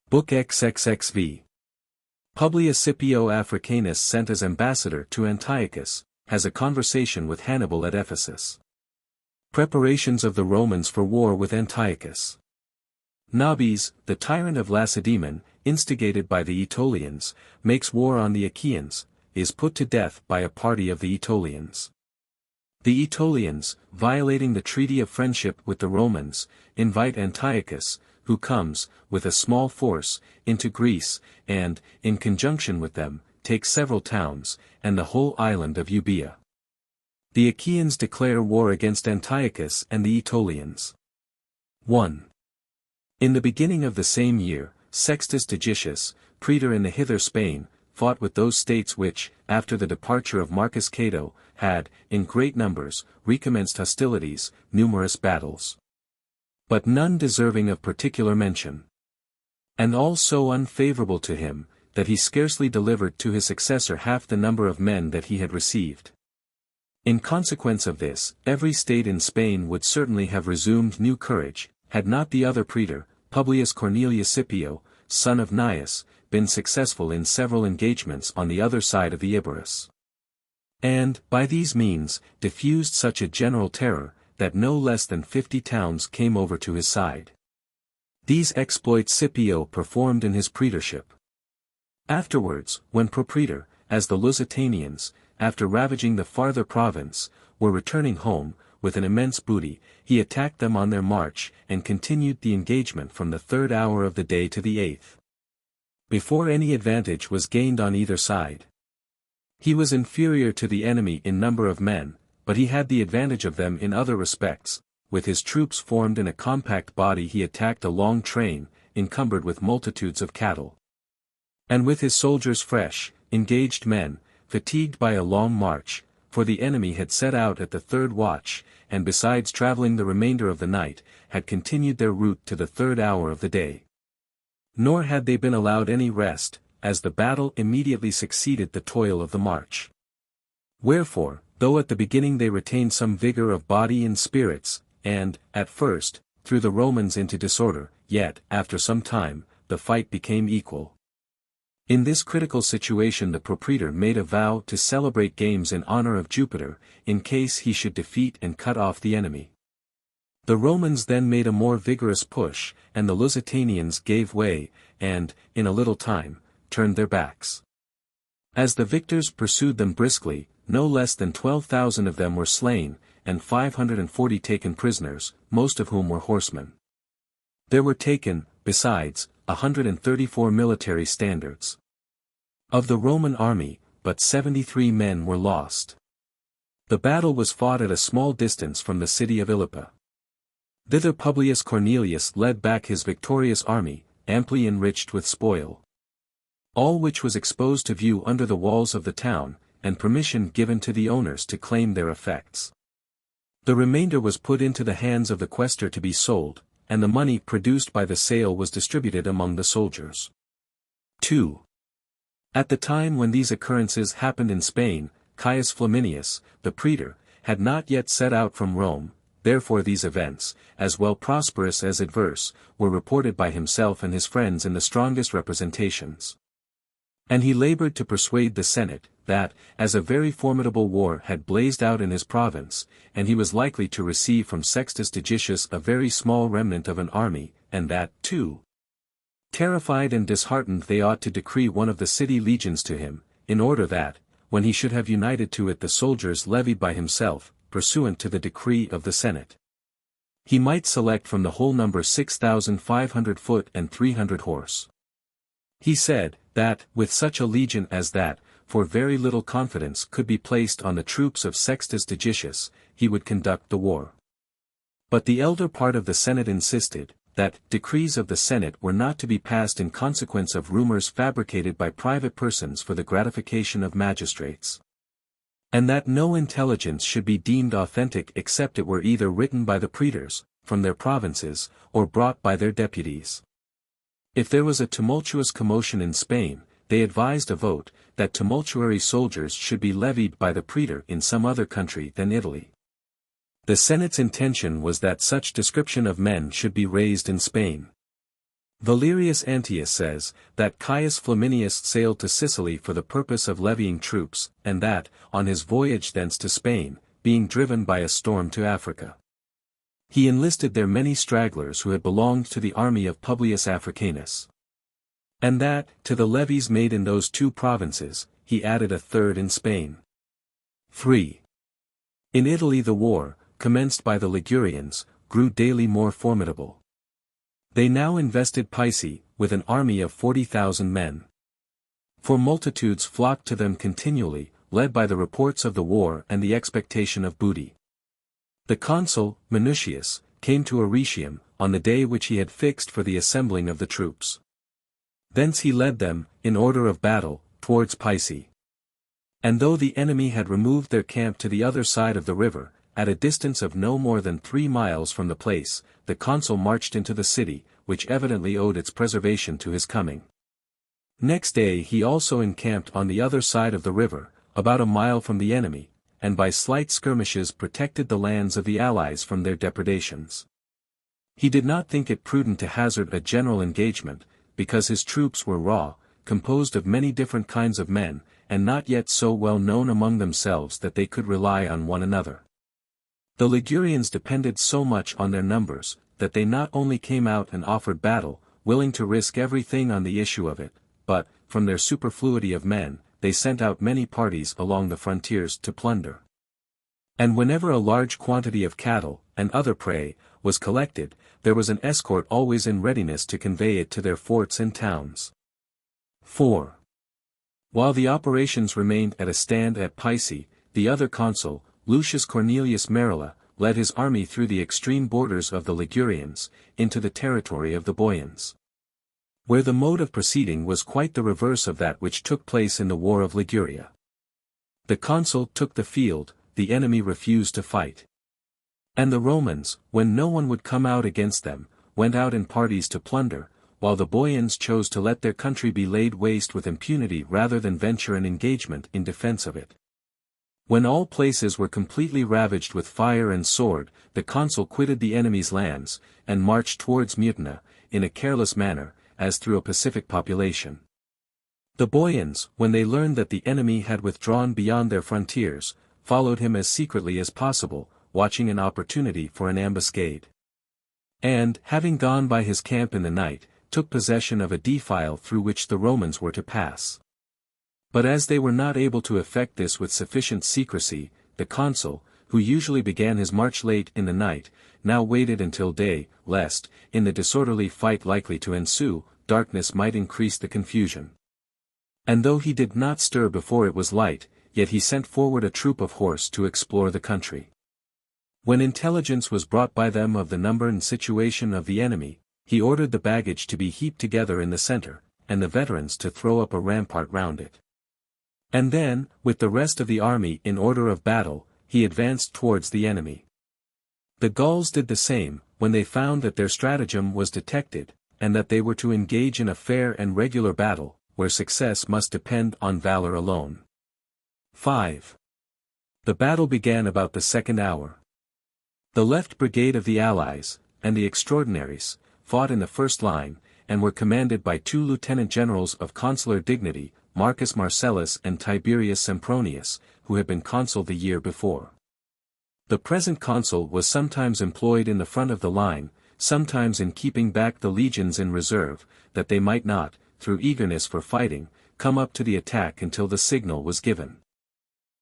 Book XXXV. Publius Scipio Africanus sent as ambassador to Antiochus, has a conversation with Hannibal at Ephesus. Preparations of the Romans for war with Antiochus. Nabis, the tyrant of Lacedaemon, instigated by the Aetolians, makes war on the Achaeans, is put to death by a party of the Aetolians. The Aetolians, violating the treaty of friendship with the Romans, invite Antiochus, who comes, with a small force, into Greece, and, in conjunction with them, takes several towns, and the whole island of Euboea. The Achaeans declare war against Antiochus and the Aetolians. 1. In the beginning of the same year, Sextus Digitius, praetor in the hither Spain, fought with those states which, after the departure of Marcus Cato, had, in great numbers, recommenced hostilities, numerous battles. But none deserving of particular mention. And all so unfavorable to him, that he scarcely delivered to his successor half the number of men that he had received. In consequence of this, every state in Spain would certainly have resumed new courage, had not the other praetor, Publius Cornelius Scipio, son of Gnaeus, been successful in several engagements on the other side of the Iberus. And, by these means, diffused such a general terror, that no less than 50 towns came over to his side. These exploits Scipio performed in his praetorship. Afterwards, when propraetor, as the Lusitanians, after ravaging the farther province, were returning home, with an immense booty, he attacked them on their march, and continued the engagement from the 3rd hour of the day to the 8th. Before any advantage was gained on either side. He was inferior to the enemy in number of men, but he had the advantage of them in other respects. With his troops formed in a compact body he attacked a long train, encumbered with multitudes of cattle. And with his soldiers fresh, engaged men, fatigued by a long march, for the enemy had set out at the 3rd watch, and besides travelling the remainder of the night, had continued their route to the 3rd hour of the day. Nor had they been allowed any rest, as the battle immediately succeeded the toil of the march. Wherefore, though at the beginning they retained some vigor of body and spirits, and, at first, threw the Romans into disorder, yet, after some time, the fight became equal. In this critical situation the propraetor made a vow to celebrate games in honor of Jupiter, in case he should defeat and cut off the enemy. The Romans then made a more vigorous push, and the Lusitanians gave way, and, in a little time, turned their backs. As the victors pursued them briskly, no less than 12,000 of them were slain, and 540 taken prisoners, most of whom were horsemen. There were taken, besides, 134 military standards. Of the Roman army, but 73 men were lost. The battle was fought at a small distance from the city of Ilipa. Thither Publius Cornelius led back his victorious army, amply enriched with spoil. All which was exposed to view under the walls of the town, and permission given to the owners to claim their effects. The remainder was put into the hands of the quaestor to be sold, and the money produced by the sale was distributed among the soldiers. 2. At the time when these occurrences happened in Spain, Caius Flaminius, the praetor, had not yet set out from Rome, therefore these events, as well prosperous as adverse, were reported by himself and his friends in the strongest representations. And he labored to persuade the Senate, that, as a very formidable war had blazed out in his province, and he was likely to receive from Sextus Digitius a very small remnant of an army, and that, too, terrified and disheartened they ought to decree one of the city legions to him, in order that, when he should have united to it the soldiers levied by himself, pursuant to the decree of the Senate, he might select from the whole number 6,500 foot and 300 horse. He said, that, with such a legion as that, for very little confidence could be placed on the troops of Sextus Digitius, he would conduct the war. But the elder part of the Senate insisted, that decrees of the Senate were not to be passed in consequence of rumors fabricated by private persons for the gratification of magistrates. And that no intelligence should be deemed authentic except it were either written by the praetors, from their provinces, or brought by their deputies. If there was a tumultuous commotion in Spain, they advised a vote, that tumultuary soldiers should be levied by the praetor in some other country than Italy. The Senate's intention was that such description of men should be raised in Spain. Valerius Antius says, that Caius Flaminius sailed to Sicily for the purpose of levying troops, and that, on his voyage thence to Spain, being driven by a storm to Africa, he enlisted there many stragglers who had belonged to the army of Publius Africanus. And that, to the levies made in those two provinces, he added a third in Spain. 3. In Italy the war, commenced by the Ligurians, grew daily more formidable. They now invested Pice, with an army of 40,000 men. For multitudes flocked to them continually, led by the reports of the war and the expectation of booty. The consul, Minucius, came to Arretium, on the day which he had fixed for the assembling of the troops. Thence he led them, in order of battle, towards Pice. And though the enemy had removed their camp to the other side of the river, at a distance of no more than 3 miles from the place, the consul marched into the city, which evidently owed its preservation to his coming. Next day he also encamped on the other side of the river, about a mile from the enemy, and by slight skirmishes protected the lands of the allies from their depredations. He did not think it prudent to hazard a general engagement, because his troops were raw, composed of many different kinds of men, and not yet so well known among themselves that they could rely on one another. The Ligurians depended so much on their numbers, that they not only came out and offered battle, willing to risk everything on the issue of it, but, from their superfluity of men, they sent out many parties along the frontiers to plunder. And whenever a large quantity of cattle, and other prey, was collected, there was an escort always in readiness to convey it to their forts and towns. 4. While the operations remained at a stand at Pice, the other consul, Lucius Cornelius Merilla, led his army through the extreme borders of the Ligurians, into the territory of the Boians, where the mode of proceeding was quite the reverse of that which took place in the war of Liguria. The consul took the field, the enemy refused to fight. And the Romans, when no one would come out against them, went out in parties to plunder, while the Boians chose to let their country be laid waste with impunity rather than venture an engagement in defense of it. When all places were completely ravaged with fire and sword, the consul quitted the enemy's lands, and marched towards Mutina, in a careless manner, as through a pacific population. The Boians, when they learned that the enemy had withdrawn beyond their frontiers, followed him as secretly as possible, watching an opportunity for an ambuscade. And, having gone by his camp in the night, took possession of a defile through which the Romans were to pass. But as they were not able to effect this with sufficient secrecy, the consul, who usually began his march late in the night, now waited until day, lest, in the disorderly fight likely to ensue, darkness might increase the confusion. And though he did not stir before it was light, yet he sent forward a troop of horse to explore the country. When intelligence was brought by them of the number and situation of the enemy, he ordered the baggage to be heaped together in the center, and the veterans to throw up a rampart round it. And then, with the rest of the army in order of battle, he advanced towards the enemy. The Gauls did the same, when they found that their stratagem was detected, and that they were to engage in a fair and regular battle, where success must depend on valor alone. 5. The battle began about the 2nd hour. The left brigade of the Allies, and the Extraordinaries, fought in the first line, and were commanded by 2 lieutenant generals of consular dignity, Marcus Marcellus and Tiberius Sempronius, who had been consul the year before. The present consul was sometimes employed in the front of the line, sometimes in keeping back the legions in reserve, that they might not, through eagerness for fighting, come up to the attack until the signal was given.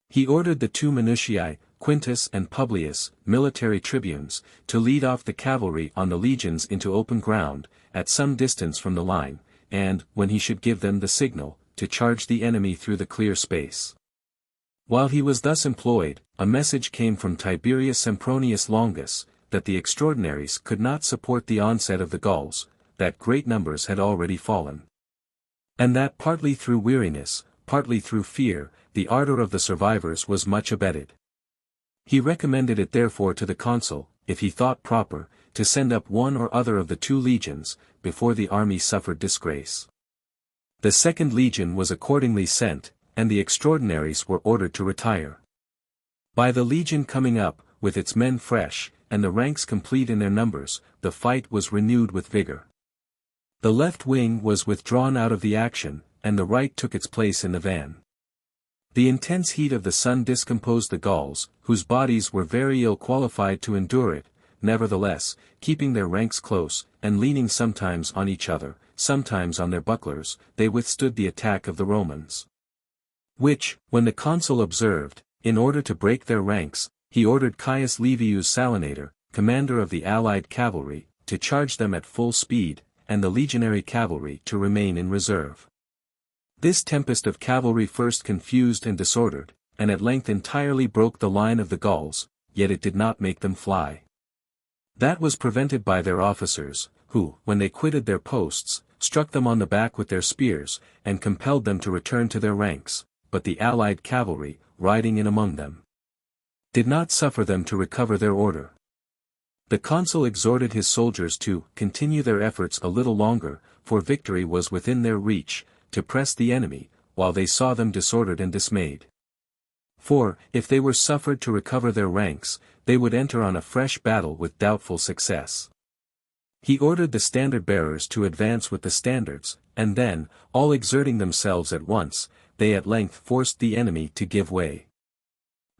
He ordered the 2 Minutiae, Quintus and Publius, military tribunes, to lead off the cavalry on the legions into open ground, at some distance from the line, and, when he should give them the signal, to charge the enemy through the clear space. While he was thus employed, a message came from Tiberius Sempronius Longus, that the Extraordinaries could not support the onset of the Gauls, that great numbers had already fallen. And that partly through weariness, partly through fear, the ardor of the survivors was much abated. He recommended it therefore to the consul, if he thought proper, to send up one or other of the 2 legions, before the army suffered disgrace. The 2nd legion was accordingly sent, and the Extraordinaries were ordered to retire. By the legion coming up, with its men fresh, and the ranks complete in their numbers, the fight was renewed with vigor. The left wing was withdrawn out of the action, and the right took its place in the van. The intense heat of the sun discomposed the Gauls, whose bodies were very ill qualified to endure it. Nevertheless, keeping their ranks close, and leaning sometimes on each other, sometimes on their bucklers, they withstood the attack of the Romans. Which, when the consul observed, in order to break their ranks, he ordered Caius Livius Salinator, commander of the allied cavalry, to charge them at full speed, and the legionary cavalry to remain in reserve. This tempest of cavalry first confused and disordered, and at length entirely broke the line of the Gauls, yet it did not make them fly. That was prevented by their officers, who, when they quitted their posts, struck them on the back with their spears, and compelled them to return to their ranks, but the allied cavalry, riding in among them, did not suffer them to recover their order. The consul exhorted his soldiers to continue their efforts a little longer, for victory was within their reach, to press the enemy, while they saw them disordered and dismayed. For, if they were suffered to recover their ranks, they would enter on a fresh battle with doubtful success. He ordered the standard-bearers to advance with the standards, and then, all exerting themselves at once, they at length forced the enemy to give way.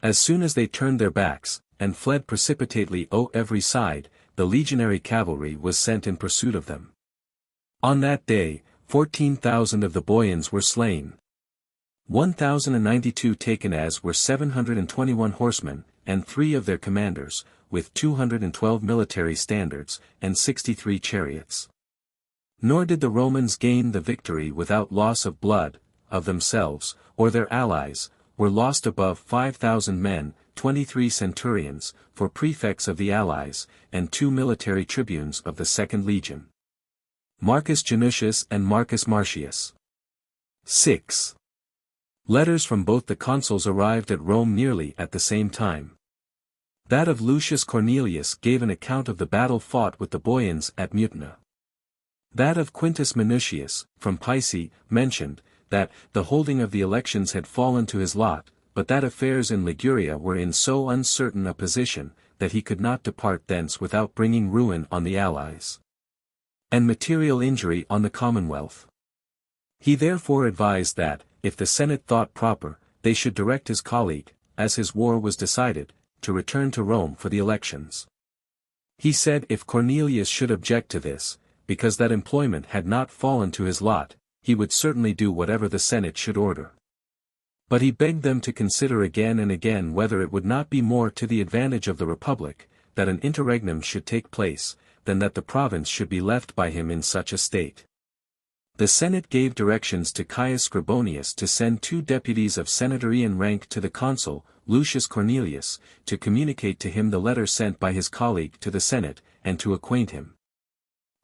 As soon as they turned their backs, and fled precipitately on every side, the legionary cavalry was sent in pursuit of them. On that day, 14,000 of the Boians were slain. 1,092 taken as were 721 horsemen, and 3 of their commanders, with 212 military standards, and 63 chariots. Nor did the Romans gain the victory without loss of blood, of themselves, or their allies, were lost above 5,000 men, 23 centurions, for prefects of the allies, and 2 military tribunes of the 2nd Legion. Marcus Janutius and Marcus Marcius. 6. Letters from both the consuls arrived at Rome nearly at the same time. That of Lucius Cornelius gave an account of the battle fought with the Boians at Mutina. That of Quintus Minucius, from Pisae, mentioned, that the holding of the elections had fallen to his lot, but that affairs in Liguria were in so uncertain a position, that he could not depart thence without bringing ruin on the allies, and material injury on the commonwealth. He therefore advised that, if the Senate thought proper, they should direct his colleague, as his war was decided, to return to Rome for the elections. He said if Cornelius should object to this, because that employment had not fallen to his lot, he would certainly do whatever the Senate should order. But he begged them to consider again and again whether it would not be more to the advantage of the Republic, that an interregnum should take place, than that the province should be left by him in such a state. The Senate gave directions to Caius Scribonius to send 2 deputies of senatorian rank to the consul, Lucius Cornelius, to communicate to him the letter sent by his colleague to the Senate, and to acquaint him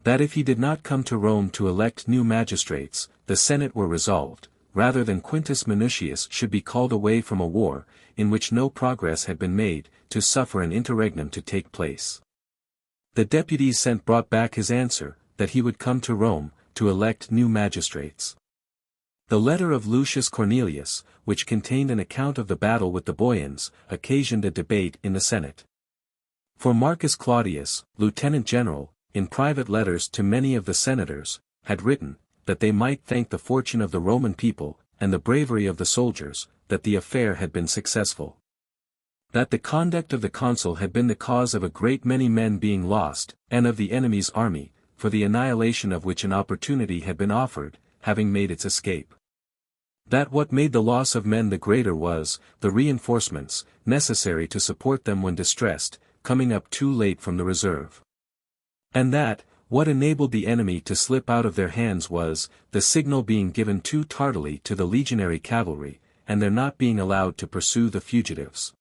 that if he did not come to Rome to elect new magistrates, the Senate were resolved, rather than Quintus Minucius should be called away from a war, in which no progress had been made, to suffer an interregnum to take place. The deputies sent brought back his answer, that he would come to Rome, to elect new magistrates. The letter of Lucius Cornelius, which contained an account of the battle with the Boians, occasioned a debate in the Senate. For Marcus Claudius, lieutenant general, in private letters to many of the senators, had written, that they might thank the fortune of the Roman people, and the bravery of the soldiers, that the affair had been successful. That the conduct of the consul had been the cause of a great many men being lost, and of the enemy's army, for the annihilation of which an opportunity had been offered, having made its escape. That what made the loss of men the greater was, the reinforcements, necessary to support them when distressed, coming up too late from the reserve. And that, what enabled the enemy to slip out of their hands was, the signal being given too tardily to the legionary cavalry, and their not being allowed to pursue the fugitives.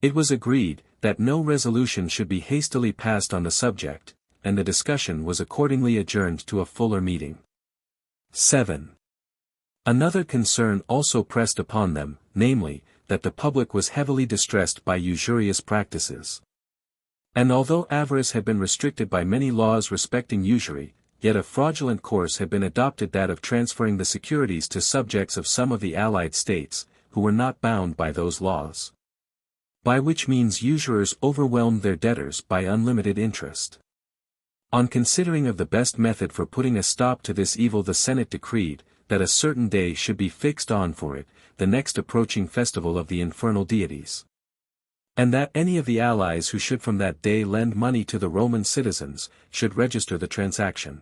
It was agreed, that no resolution should be hastily passed on the subject, and the discussion was accordingly adjourned to a fuller meeting. 7. Another concern also pressed upon them, namely, that the public was heavily distressed by usurious practices. And although avarice had been restricted by many laws respecting usury, yet a fraudulent course had been adopted, that of transferring the securities to subjects of some of the allied states, who were not bound by those laws. By which means usurers overwhelmed their debtors by unlimited interest. On considering of the best method for putting a stop to this evil, the Senate decreed, that a certain day should be fixed on for it, the next approaching festival of the infernal deities. And that any of the allies who should from that day lend money to the Roman citizens, should register the transaction.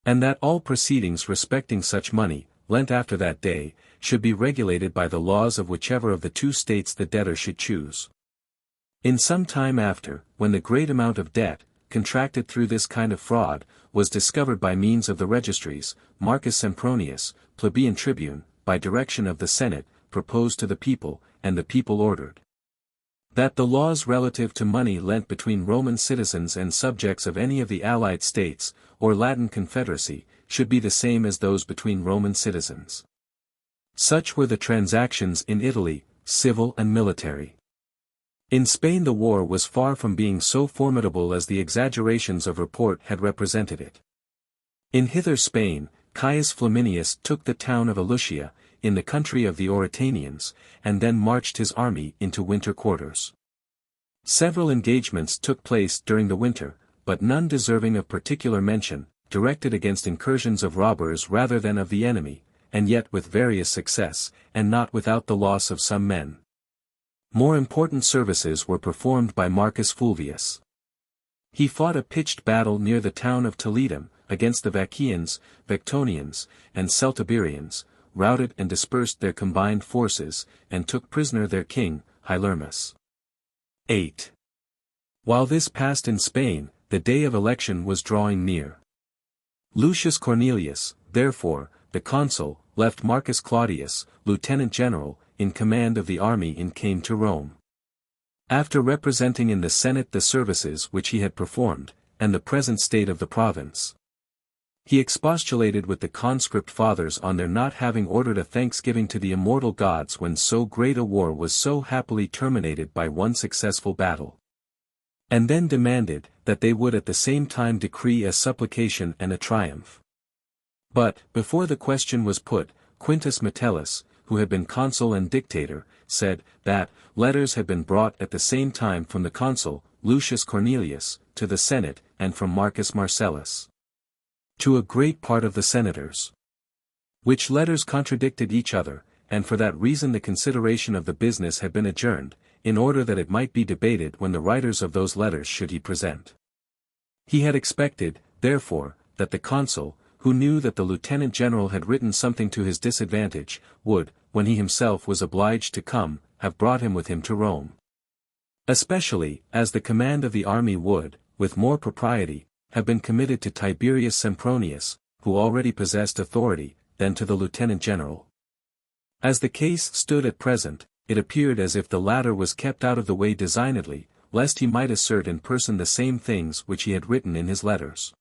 And that all proceedings respecting such money, lent after that day, should be regulated by the laws of whichever of the two states the debtor should choose. In some time after, when the great amount of debt, contracted through this kind of fraud, was discovered by means of the registries, Marcus Sempronius, plebeian tribune, by direction of the Senate, proposed to the people, and the people ordered that the laws relative to money lent between Roman citizens and subjects of any of the allied states, or Latin confederacy, should be the same as those between Roman citizens. Such were the transactions in Italy, civil and military. In Spain the war was far from being so formidable as the exaggerations of report had represented it. In hither Spain, Caius Flaminius took the town of Alucia, in the country of the Oritanians, and then marched his army into winter quarters. Several engagements took place during the winter, but none deserving of particular mention, directed against incursions of robbers rather than of the enemy, and yet with various success, and not without the loss of some men. More important services were performed by Marcus Fulvius. He fought a pitched battle near the town of Toledo, against the Vacians, Vectonians, and Celtiberians, routed and dispersed their combined forces, and took prisoner their king, Hylermus. 8. While this passed in Spain, the day of election was drawing near. Lucius Cornelius, therefore, the consul, left Marcus Claudius, lieutenant general, in command of the army and came to Rome. After representing in the Senate the services which he had performed, and the present state of the province, he expostulated with the conscript fathers on their not having ordered a thanksgiving to the immortal gods when so great a war was so happily terminated by one successful battle. And then demanded, that they would at the same time decree a supplication and a triumph. But, before the question was put, Quintus Metellus, who had been consul and dictator, said, that, letters had been brought at the same time from the consul, Lucius Cornelius, to the Senate, and from Marcus Marcellus, to a great part of the senators. Which letters contradicted each other, and for that reason the consideration of the business had been adjourned, in order that it might be debated when the writers of those letters should he present. He had expected, therefore, that the consul, who knew that the lieutenant general had written something to his disadvantage, would, when he himself was obliged to come, have brought him with him to Rome. Especially, as the command of the army would, with more propriety, have been committed to Tiberius Sempronius, who already possessed authority, than to the lieutenant general. As the case stood at present, it appeared as if the latter was kept out of the way designedly, lest he might assert in person the same things which he had written in his letters,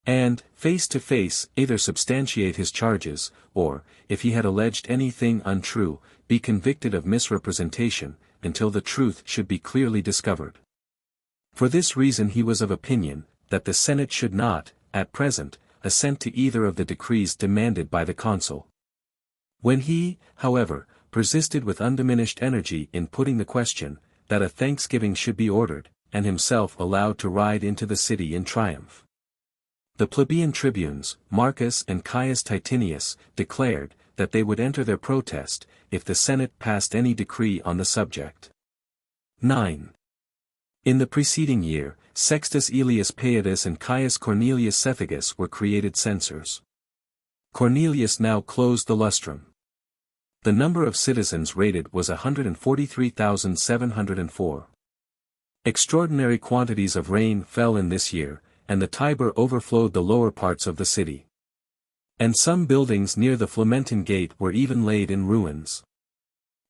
and, face to face, either substantiate his charges, or, if he had alleged anything untrue, be convicted of misrepresentation, until the truth should be clearly discovered. For this reason he was of opinion, that the Senate should not, at present, assent to either of the decrees demanded by the consul. When he, however, persisted with undiminished energy in putting the question, that a thanksgiving should be ordered, and himself allowed to ride into the city in triumph, the plebeian tribunes, Marcus and Caius Titinius, declared, that they would enter their protest, if the Senate passed any decree on the subject. 9. In the preceding year, Sextus Aelius Paetus and Caius Cornelius Cethegus were created censors. Cornelius now closed the lustrum. The number of citizens rated was 143,704. Extraordinary quantities of rain fell in this year, and the Tiber overflowed the lower parts of the city. And some buildings near the Flamentin Gate were even laid in ruins.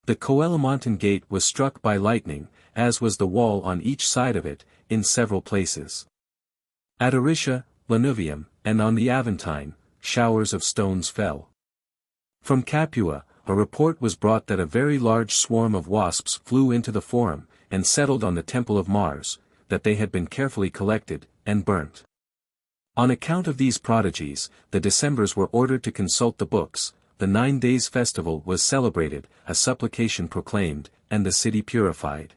The Coelamontan Gate was struck by lightning, as was the wall on each side of it, in several places. At Aricia, Lanuvium, and on the Aventine, showers of stones fell. From Capua, a report was brought that a very large swarm of wasps flew into the Forum, and settled on the Temple of Mars, that they had been carefully collected, and burnt. On account of these prodigies, the Decemvirs were ordered to consult the books, the 9 days' festival was celebrated, a supplication proclaimed, and the city purified.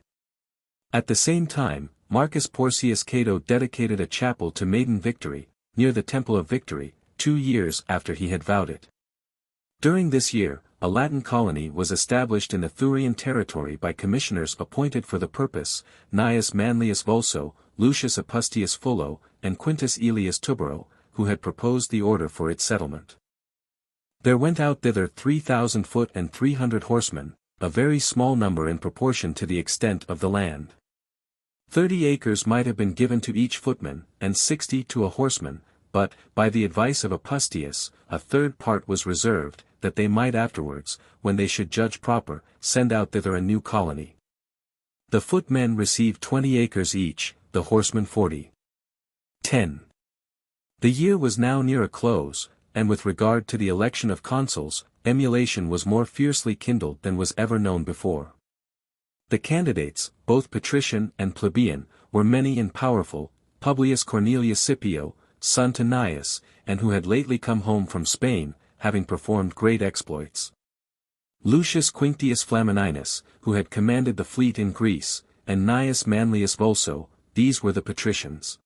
At the same time, Marcus Porcius Cato dedicated a chapel to Maiden Victory, near the Temple of Victory, 2 years after he had vowed it. During this year, a Latin colony was established in the Thurian territory by commissioners appointed for the purpose, Gnaeus Manlius Vulso, Lucius Apustius Fullo, and Quintus Aelius Tubero, who had proposed the order for its settlement. There went out thither 3,000 foot and 300 horsemen, a very small number in proportion to the extent of the land. 30 acres might have been given to each footman, and 60 to a horseman, but, by the advice of Apustius, a third part was reserved, that they might afterwards, when they should judge proper, send out thither a new colony. The footmen received 20 acres each, the horsemen 40. 10. The year was now near a close, and with regard to the election of consuls, emulation was more fiercely kindled than was ever known before. The candidates, both patrician and plebeian, were many and powerful, Publius Cornelius Scipio, son to Gnaeus, and who had lately come home from Spain, having performed great exploits. Lucius Quinctius Flamininus, who had commanded the fleet in Greece, and Gnaeus Manlius Vulso, these were the patricians.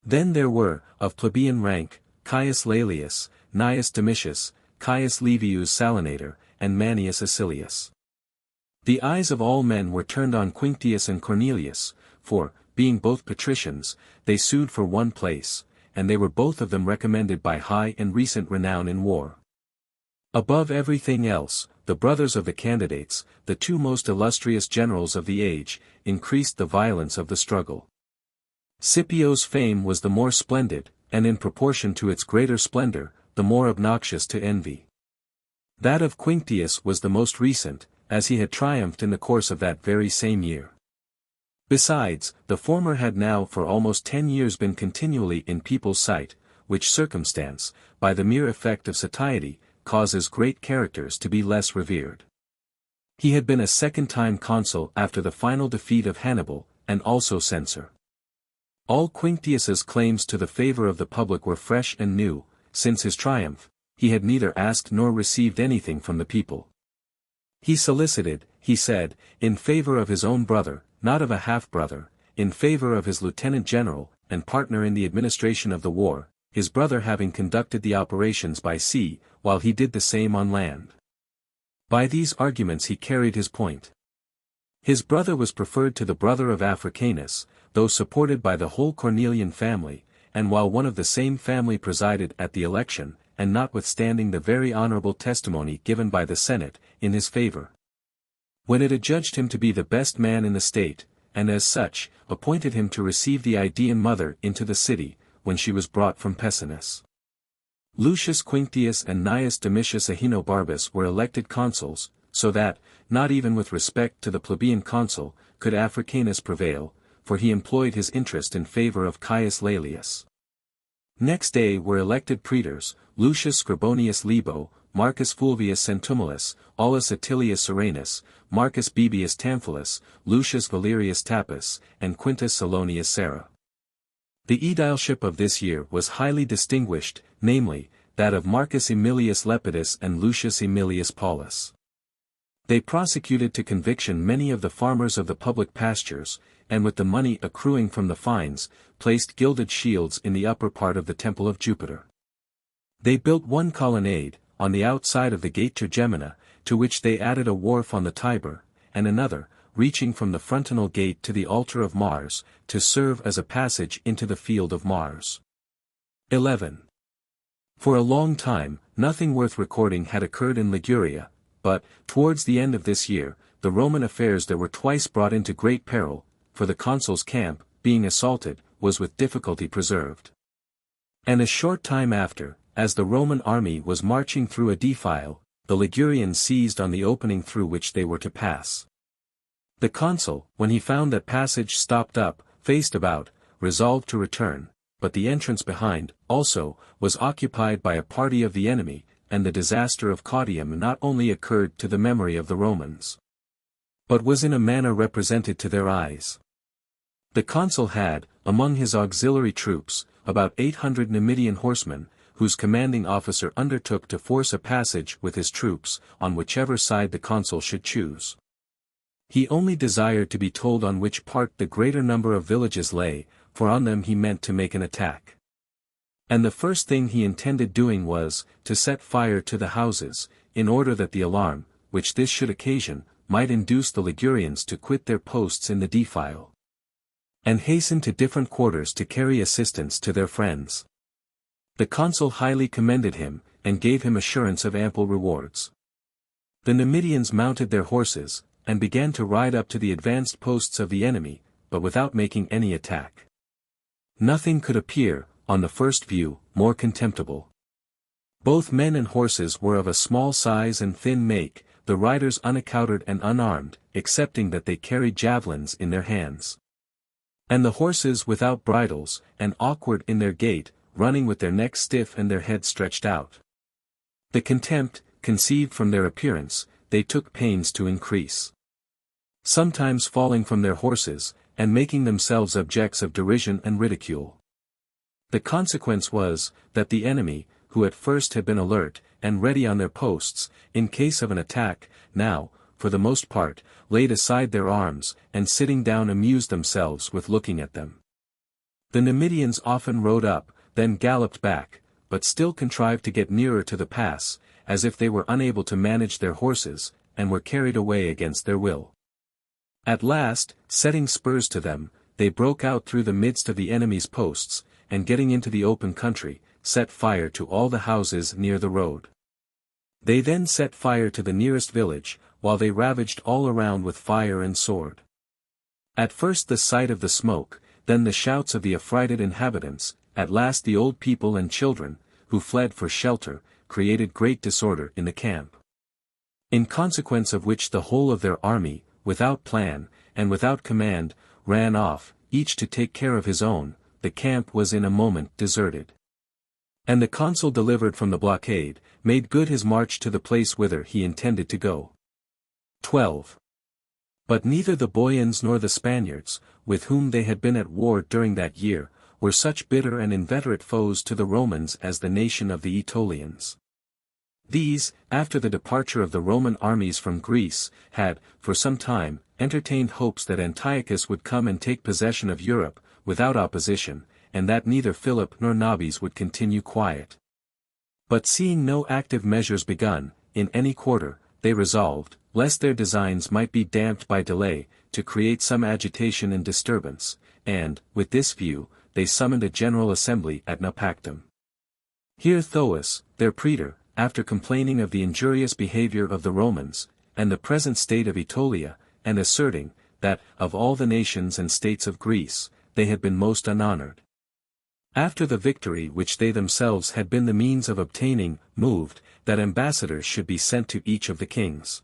Then there were, of plebeian rank, Caius Laelius, Gnaeus Domitius, Caius Livius Salinator, and Manius Acilius. The eyes of all men were turned on Quinctius and Cornelius, for, being both patricians, they sued for one place, and they were both of them recommended by high and recent renown in war. Above everything else, the brothers of the candidates, the two most illustrious generals of the age, increased the violence of the struggle. Scipio's fame was the more splendid, and in proportion to its greater splendor, the more obnoxious to envy. That of Quinctius was the most recent, as he had triumphed in the course of that very same year. Besides, the former had now for almost 10 years been continually in people's sight, which circumstance, by the mere effect of satiety, causes great characters to be less revered. He had been a second time consul after the final defeat of Hannibal, and also censor. All Quinctius's claims to the favor of the public were fresh and new. Since his triumph, he had neither asked nor received anything from the people. He solicited, he said, in favor of his own brother, not of a half-brother, in favor of his lieutenant general, and partner in the administration of the war, his brother having conducted the operations by sea, while he did the same on land. By these arguments he carried his point. His brother was preferred to the brother of Africanus, though supported by the whole Cornelian family, and while one of the same family presided at the election, and notwithstanding the very honorable testimony given by the Senate, in his favor. When it adjudged him to be the best man in the state, and as such, appointed him to receive the Idaean mother into the city, when she was brought from Pessinus. Lucius Quinctius and Gnaeus Domitius Ahenobarbus were elected consuls, so that, not even with respect to the plebeian consul, could Africanus prevail, for he employed his interest in favor of Caius Laelius. Next day were elected praetors, Lucius Scribonius Libo, Marcus Fulvius Centumalus, Aulus Attilius Serenus, Marcus Bebius Tamphilus, Lucius Valerius Tappus, and Quintus Salonius Serra. The aedileship of this year was highly distinguished, namely, that of Marcus Aemilius Lepidus and Lucius Aemilius Paulus. They prosecuted to conviction many of the farmers of the public pastures, and with the money accruing from the fines, placed gilded shields in the upper part of the temple of Jupiter. They built one colonnade, on the outside of the gate Trigemina, to which they added a wharf on the Tiber, and another, reaching from the frontal gate to the altar of Mars, to serve as a passage into the field of Mars. 11. For a long time, nothing worth recording had occurred in Liguria, but, towards the end of this year, the Roman affairs there were twice brought into great peril, for the consul's camp, being assaulted, was with difficulty preserved. And a short time after, as the Roman army was marching through a defile, the Ligurians seized on the opening through which they were to pass. The consul, when he found that passage stopped up, faced about, resolved to return, but the entrance behind, also, was occupied by a party of the enemy, and the disaster of Caudium not only occurred to the memory of the Romans, but was in a manner represented to their eyes. The consul had, among his auxiliary troops, about 800 Numidian horsemen, whose commanding officer undertook to force a passage with his troops, on whichever side the consul should choose. He only desired to be told on which part the greater number of villages lay, for on them he meant to make an attack. And the first thing he intended doing was, to set fire to the houses, in order that the alarm, which this should occasion, might induce the Ligurians to quit their posts in the defile, and hasten to different quarters to carry assistance to their friends. The consul highly commended him, and gave him assurance of ample rewards. The Numidians mounted their horses, and began to ride up to the advanced posts of the enemy, but without making any attack. Nothing could appear, on the first view, more contemptible. Both men and horses were of a small size and thin make, the riders unaccoutered and unarmed, excepting that they carried javelins in their hands. And the horses without bridles, and awkward in their gait, running with their necks stiff and their heads stretched out. The contempt, conceived from their appearance, they took pains to increase. Sometimes falling from their horses, and making themselves objects of derision and ridicule. The consequence was, that the enemy, who at first had been alert, and ready on their posts, in case of an attack, now, for the most part, laid aside their arms, and sitting down amused themselves with looking at them. The Numidians often rode up, then galloped back, but still contrived to get nearer to the pass, as if they were unable to manage their horses, and were carried away against their will. At last, setting spurs to them, they broke out through the midst of the enemy's posts, and getting into the open country, set fire to all the houses near the road. They then set fire to the nearest village, while they ravaged all around with fire and sword. At first the sight of the smoke, then the shouts of the affrighted inhabitants, at last the old people and children, who fled for shelter, created great disorder in the camp. In consequence of which the whole of their army, without plan, and without command, ran off, each to take care of his own. The camp was in a moment deserted. And the consul delivered from the blockade, made good his march to the place whither he intended to go. 12. But neither the Boians nor the Spaniards, with whom they had been at war during that year, were such bitter and inveterate foes to the Romans as the nation of the Aetolians. These, after the departure of the Roman armies from Greece, had, for some time, entertained hopes that Antiochus would come and take possession of Europe, without opposition, and that neither Philip nor Nobis would continue quiet. But seeing no active measures begun, in any quarter, they resolved, lest their designs might be damped by delay, to create some agitation and disturbance, and, with this view, they summoned a general assembly at Naupactum. Here Thoas, their praetor, after complaining of the injurious behavior of the Romans, and the present state of Aetolia, and asserting, that, of all the nations and states of Greece, they had been most unhonored. After the victory which they themselves had been the means of obtaining, moved, that ambassadors should be sent to each of the kings.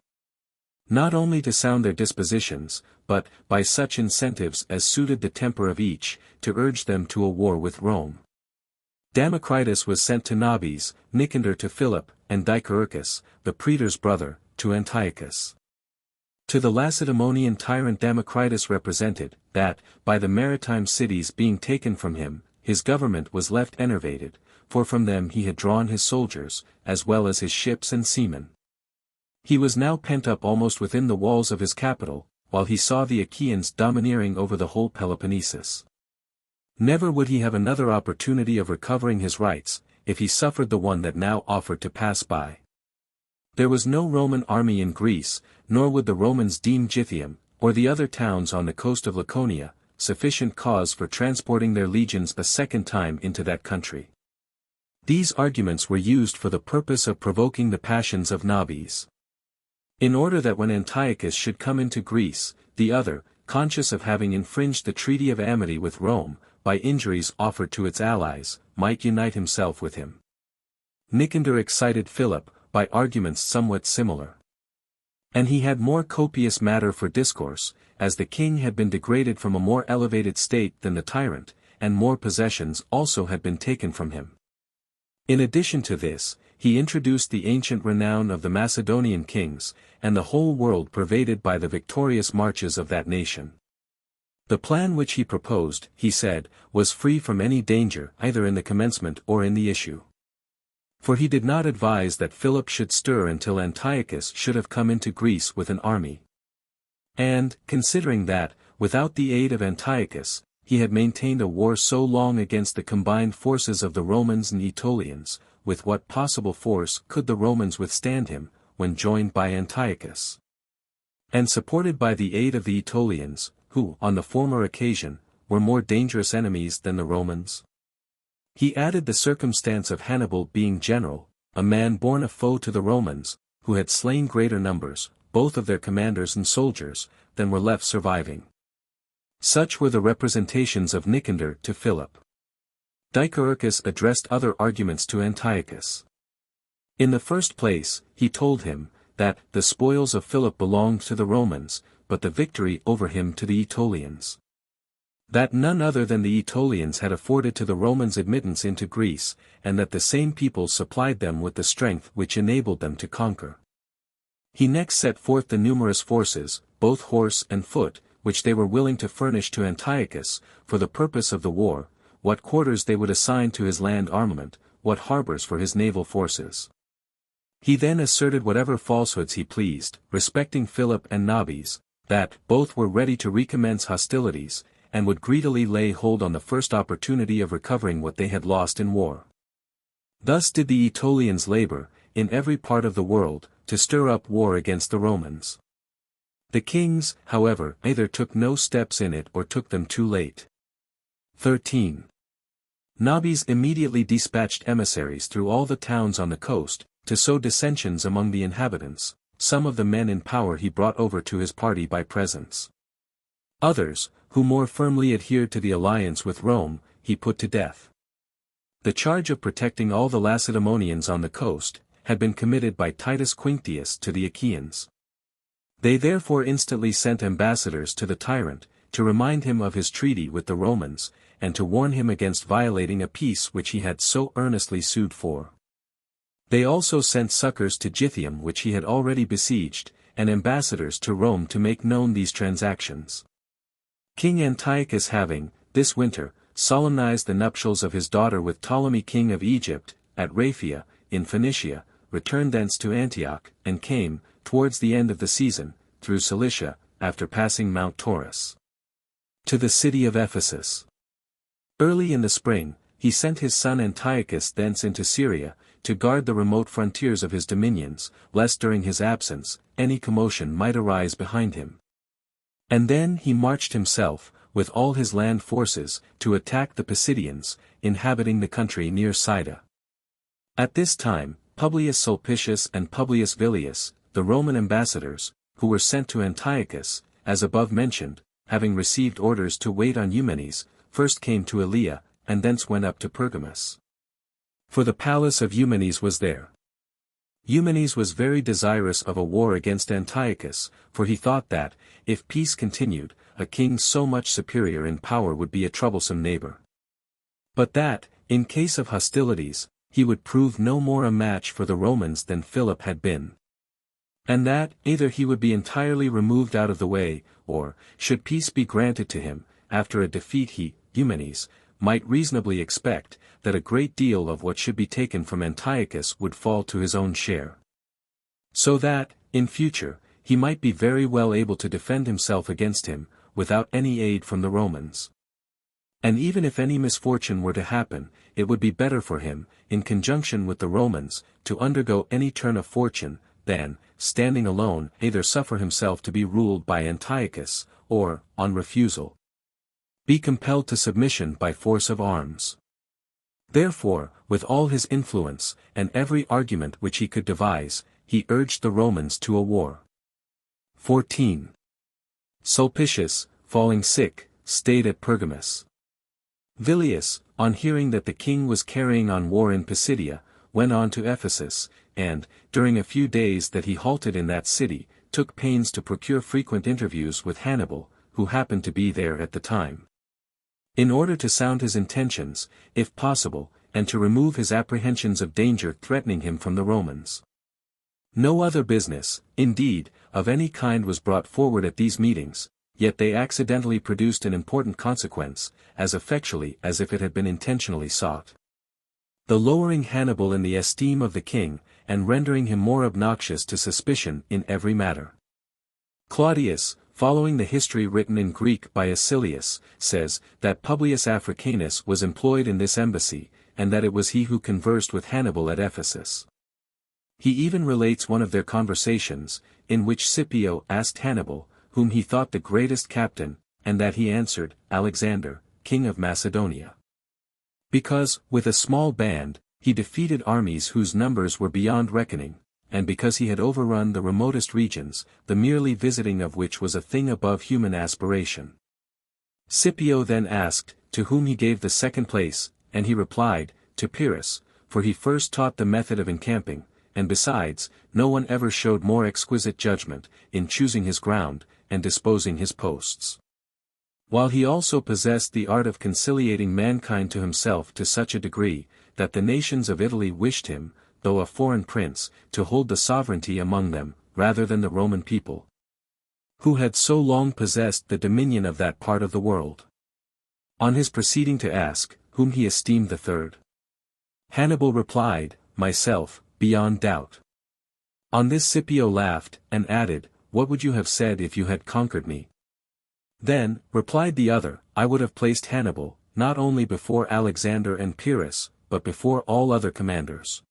Not only to sound their dispositions, but, by such incentives as suited the temper of each, to urge them to a war with Rome. Democritus was sent to Nobis, Nicander to Philip, and Dicaeurchus, the praetor's brother, to Antiochus. To the Lacedaemonian tyrant Democritus represented, that, by the maritime cities being taken from him, his government was left enervated, for from them he had drawn his soldiers, as well as his ships and seamen. He was now pent up almost within the walls of his capital, while he saw the Achaeans domineering over the whole Peloponnesus. Never would he have another opportunity of recovering his rights, if he suffered the one that now offered to pass by. There was no Roman army in Greece, nor would the Romans deem Gythium, or the other towns on the coast of Laconia, sufficient cause for transporting their legions a second time into that country. These arguments were used for the purpose of provoking the passions of Nobis. In order that when Antiochus should come into Greece, the other, conscious of having infringed the treaty of amity with Rome, by injuries offered to its allies, might unite himself with him. Nicander excited Philip, by arguments somewhat similar. And he had more copious matter for discourse, as the king had been degraded from a more elevated state than the tyrant, and more possessions also had been taken from him. In addition to this, he introduced the ancient renown of the Macedonian kings, and the whole world pervaded by the victorious marches of that nation. The plan which he proposed, he said, was free from any danger either in the commencement or in the issue. For he did not advise that Philip should stir until Antiochus should have come into Greece with an army. And, considering that, without the aid of Antiochus, he had maintained a war so long against the combined forces of the Romans and Aetolians, with what possible force could the Romans withstand him, when joined by Antiochus? And supported by the aid of the Aetolians, who, on the former occasion, were more dangerous enemies than the Romans? He added the circumstance of Hannibal being general, a man born a foe to the Romans, who had slain greater numbers, both of their commanders and soldiers, than were left surviving. Such were the representations of Nicander to Philip. Dicaeurchus addressed other arguments to Antiochus. In the first place, he told him, that the spoils of Philip belonged to the Romans, but the victory over him to the Aetolians. That none other than the Aetolians had afforded to the Romans admittance into Greece, and that the same people supplied them with the strength which enabled them to conquer. He next set forth the numerous forces, both horse and foot, which they were willing to furnish to Antiochus, for the purpose of the war, what quarters they would assign to his land armament, what harbors for his naval forces. He then asserted whatever falsehoods he pleased, respecting Philip and Nabis, that both were ready to recommence hostilities, and would greedily lay hold on the first opportunity of recovering what they had lost in war. Thus did the Aetolians labor, in every part of the world, to stir up war against the Romans. The kings, however, either took no steps in it or took them too late. 13. Nabis immediately dispatched emissaries through all the towns on the coast, to sow dissensions among the inhabitants. Some of the men in power he brought over to his party by presents. Others, who more firmly adhered to the alliance with Rome, he put to death. The charge of protecting all the Lacedaemonians on the coast, had been committed by Titus Quinctius to the Achaeans. They therefore instantly sent ambassadors to the tyrant, to remind him of his treaty with the Romans, and to warn him against violating a peace which he had so earnestly sued for. They also sent succors to Gythium which he had already besieged, and ambassadors to Rome to make known these transactions. King Antiochus having, this winter, solemnized the nuptials of his daughter with Ptolemy king of Egypt, at Raphia, in Phoenicia, returned thence to Antioch, and came, towards the end of the season, through Cilicia, after passing Mount Taurus, to the city of Ephesus. Early in the spring, he sent his son Antiochus thence into Syria, to guard the remote frontiers of his dominions, lest during his absence, any commotion might arise behind him. And then he marched himself, with all his land forces, to attack the Pisidians, inhabiting the country near Sidon. At this time, Publius Sulpicius and Publius Villius, the Roman ambassadors, who were sent to Antiochus, as above mentioned, having received orders to wait on Eumenes, first came to Elea, and thence went up to Pergamus. For the palace of Eumenes was there. Eumenes was very desirous of a war against Antiochus, for he thought that, if peace continued, a king so much superior in power would be a troublesome neighbor. But that, in case of hostilities, he would prove no more a match for the Romans than Philip had been. And that, either he would be entirely removed out of the way, or, should peace be granted to him, after a defeat he, Eumenes, might reasonably expect, that a great deal of what should be taken from Antiochus would fall to his own share. So that, in future, he might be very well able to defend himself against him, without any aid from the Romans. And even if any misfortune were to happen, it would be better for him, in conjunction with the Romans, to undergo any turn of fortune, than, standing alone, either suffer himself to be ruled by Antiochus, or, on refusal, be compelled to submission by force of arms. Therefore, with all his influence, and every argument which he could devise, he urged the Romans to a war. 14. Sulpicius, falling sick, stayed at Pergamus. Villius, on hearing that the king was carrying on war in Pisidia, went on to Ephesus, and, during a few days that he halted in that city, took pains to procure frequent interviews with Hannibal, who happened to be there at the time, in order to sound his intentions, if possible, and to remove his apprehensions of danger threatening him from the Romans. No other business, indeed, of any kind was brought forward at these meetings, yet they accidentally produced an important consequence, as effectually as if it had been intentionally sought. The lowering Hannibal in the esteem of the king, and rendering him more obnoxious to suspicion in every matter. Claudius, following the history written in Greek by Acilius, says that Publius Africanus was employed in this embassy, and that it was he who conversed with Hannibal at Ephesus. He even relates one of their conversations, in which Scipio asked Hannibal, whom he thought the greatest captain, and that he answered, Alexander, king of Macedonia. Because, with a small band, he defeated armies whose numbers were beyond reckoning, and because he had overrun the remotest regions, the merely visiting of which was a thing above human aspiration. Scipio then asked, to whom he gave the second place, and he replied, to Pyrrhus, for he first taught the method of encamping, and besides, no one ever showed more exquisite judgment, in choosing his ground, and disposing his posts. While he also possessed the art of conciliating mankind to himself to such a degree, that the nations of Italy wished him, though a foreign prince, to hold the sovereignty among them, rather than the Roman people, who had so long possessed the dominion of that part of the world. On his proceeding to ask, whom he esteemed the third, Hannibal replied, myself, beyond doubt. On this Scipio laughed, and added, what would you have said if you had conquered me? Then, replied the other, I would have placed Hannibal, not only before Alexander and Pyrrhus, but before all other commanders.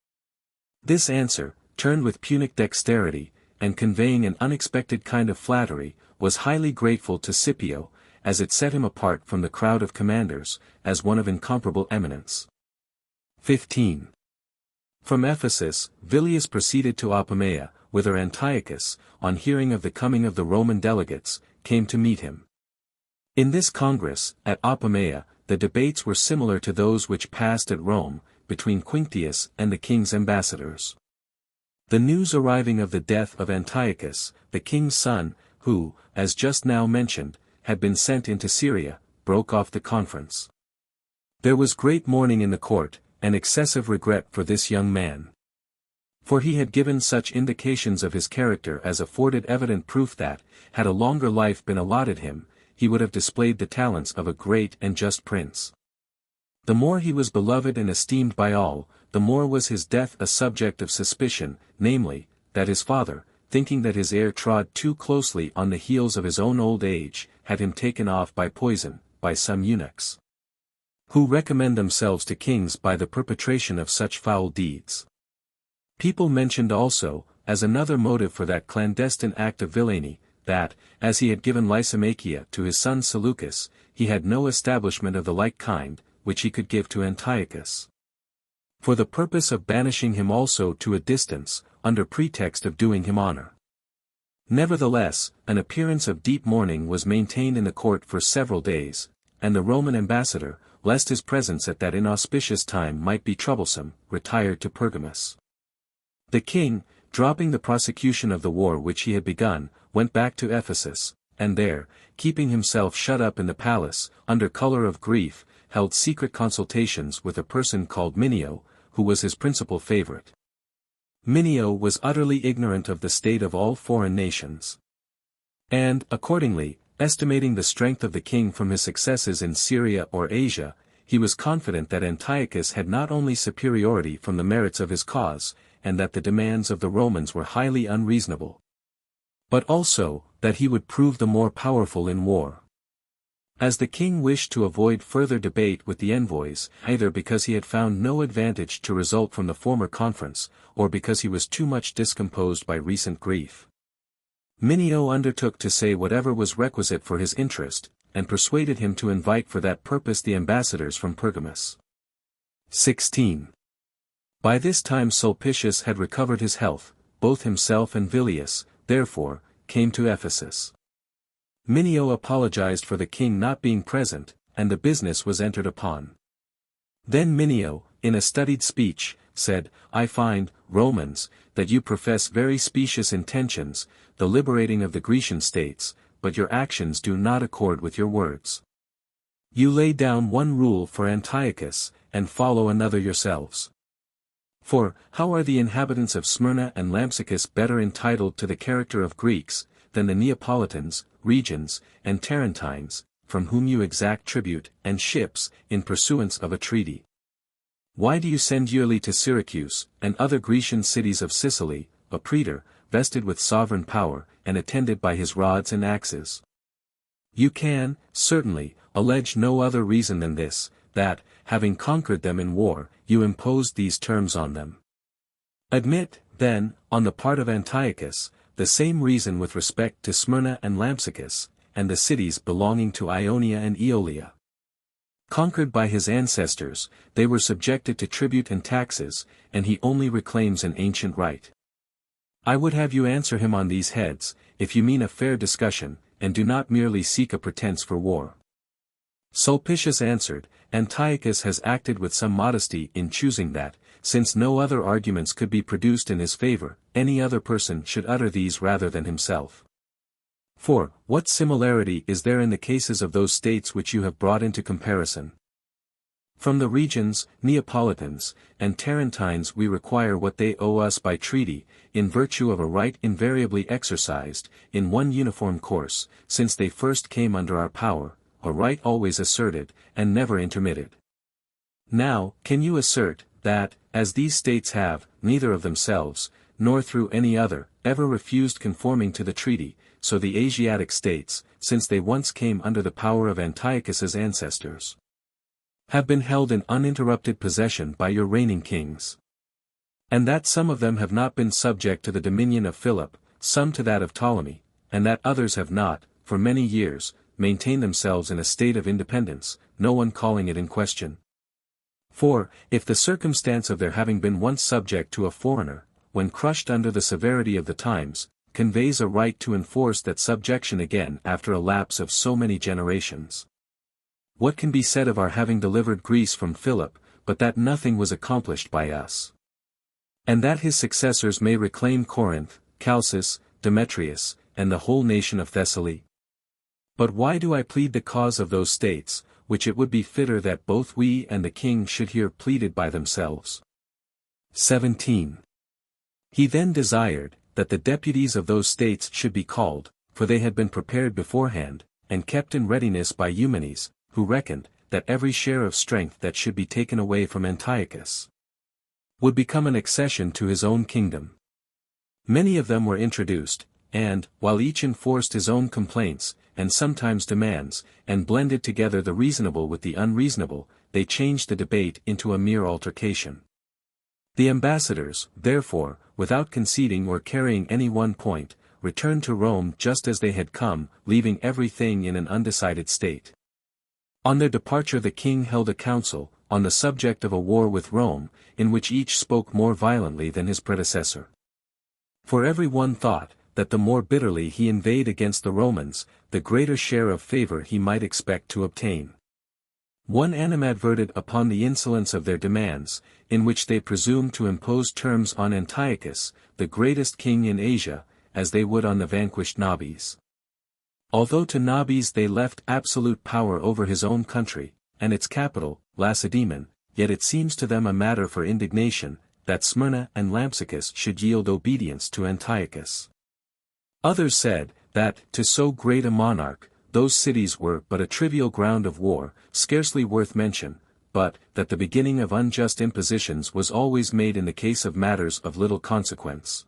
This answer, turned with Punic dexterity, and conveying an unexpected kind of flattery, was highly grateful to Scipio, as it set him apart from the crowd of commanders, as one of incomparable eminence. 15. From Ephesus, Vilius proceeded to Apamea, whither Antiochus, on hearing of the coming of the Roman delegates, came to meet him. In this congress, at Apamea, the debates were similar to those which passed at Rome, between Quinctius and the king's ambassadors. The news arriving of the death of Antiochus, the king's son, who, as just now mentioned, had been sent into Syria, broke off the conference. There was great mourning in the court, and excessive regret for this young man. For he had given such indications of his character as afforded evident proof that, had a longer life been allotted him, he would have displayed the talents of a great and just prince. The more he was beloved and esteemed by all, the more was his death a subject of suspicion, namely, that his father, thinking that his heir trod too closely on the heels of his own old age, had him taken off by poison, by some eunuchs, who recommend themselves to kings by the perpetration of such foul deeds. People mentioned also, as another motive for that clandestine act of villainy, that, as he had given Lysimachia to his son Seleucus, he had no establishment of the like kind, which he could give to Antiochus, for the purpose of banishing him also to a distance, under pretext of doing him honor. Nevertheless, an appearance of deep mourning was maintained in the court for several days, and the Roman ambassador, lest his presence at that inauspicious time might be troublesome, retired to Pergamus. The king, dropping the prosecution of the war which he had begun, went back to Ephesus, and there, keeping himself shut up in the palace, under color of grief, held secret consultations with a person called Minio, who was his principal favorite. Minio was utterly ignorant of the state of all foreign nations. And, accordingly, estimating the strength of the king from his successes in Syria or Asia, he was confident that Antiochus had not only superiority from the merits of his cause, and that the demands of the Romans were highly unreasonable, but also, that he would prove the more powerful in war. As the king wished to avoid further debate with the envoys, either because he had found no advantage to result from the former conference, or because he was too much discomposed by recent grief, Minio undertook to say whatever was requisite for his interest, and persuaded him to invite for that purpose the ambassadors from Pergamus. 16. By this time Sulpicius had recovered his health, both himself and Vilius, therefore, came to Ephesus. Minio apologized for the king not being present, and the business was entered upon. Then Minio, in a studied speech, said, I find, Romans, that you profess very specious intentions, the liberating of the Grecian states, but your actions do not accord with your words. You lay down one rule for Antiochus, and follow another yourselves. For, how are the inhabitants of Smyrna and Lampsacus better entitled to the character of Greeks, than the Neapolitans, Regions, and Tarentines, from whom you exact tribute, and ships, in pursuance of a treaty? Why do you send yearly to Syracuse, and other Grecian cities of Sicily, a praetor, vested with sovereign power, and attended by his rods and axes. You can, certainly, allege no other reason than this, that, having conquered them in war, you imposed these terms on them. Admit, then, on the part of Antiochus, the same reason with respect to Smyrna and Lampsacus, and the cities belonging to Ionia and Aeolia. Conquered by his ancestors, they were subjected to tribute and taxes, and he only reclaims an ancient right. I would have you answer him on these heads, if you mean a fair discussion, and do not merely seek a pretense for war. Sulpicius answered, Antiochus has acted with some modesty in choosing that, since no other arguments could be produced in his favor, any other person should utter these rather than himself. For, what similarity is there in the cases of those states which you have brought into comparison? From the regions, Neapolitans, and Tarentines we require what they owe us by treaty, in virtue of a right invariably exercised, in one uniform course, since they first came under our power, a right always asserted, and never intermitted. Now, can you assert, that, as these states have, neither of themselves, nor through any other, ever refused conforming to the treaty, so the Asiatic states, since they once came under the power of Antiochus's ancestors, have been held in uninterrupted possession by your reigning kings? And that some of them have not been subject to the dominion of Philip, some to that of Ptolemy, and that others have not, for many years, maintained themselves in a state of independence, no one calling it in question. For, if the circumstance of their having been once subject to a foreigner, when crushed under the severity of the times, conveys a right to enforce that subjection again after a lapse of so many generations. What can be said of our having delivered Greece from Philip, but that nothing was accomplished by us? And that his successors may reclaim Corinth, Chalcis, Demetrius, and the whole nation of Thessaly? But why do I plead the cause of those states, which it would be fitter that both we and the king should hear pleaded by themselves? 17. He then desired, that the deputies of those states should be called, for they had been prepared beforehand, and kept in readiness by Eumenes, who reckoned, that every share of strength that should be taken away from Antiochus would become an accession to his own kingdom. Many of them were introduced, and, while each enforced his own complaints, and sometimes demands, and blended together the reasonable with the unreasonable, they changed the debate into a mere altercation. The ambassadors, therefore, without conceding or carrying any one point, returned to Rome just as they had come, leaving everything in an undecided state. On their departure the king held a council, on the subject of a war with Rome, in which each spoke more violently than his predecessor. For every one thought, that the more bitterly he inveighed against the Romans, the greater share of favor he might expect to obtain. One animadverted upon the insolence of their demands, in which they presumed to impose terms on Antiochus, the greatest king in Asia, as they would on the vanquished Nabis. Although to Nabis they left absolute power over his own country, and its capital, Lacedaemon, yet it seems to them a matter for indignation, that Smyrna and Lampsacus should yield obedience to Antiochus. Others said, that, to so great a monarch, those cities were but a trivial ground of war, scarcely worth mention, but, that the beginning of unjust impositions was always made in the case of matters of little consequence.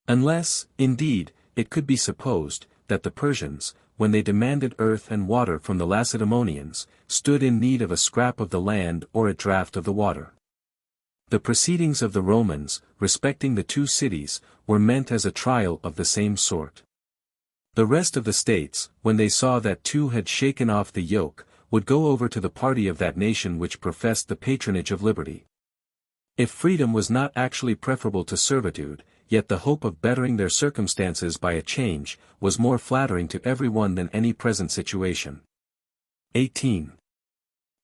Unless, indeed, it could be supposed, that the Persians, when they demanded earth and water from the Lacedaemonians, stood in need of a scrap of the land or a draught of the water. The proceedings of the Romans, respecting the two cities, were meant as a trial of the same sort. The rest of the states, when they saw that two had shaken off the yoke, would go over to the party of that nation which professed the patronage of liberty. If freedom was not actually preferable to servitude, yet the hope of bettering their circumstances by a change, was more flattering to every one than any present situation. 18.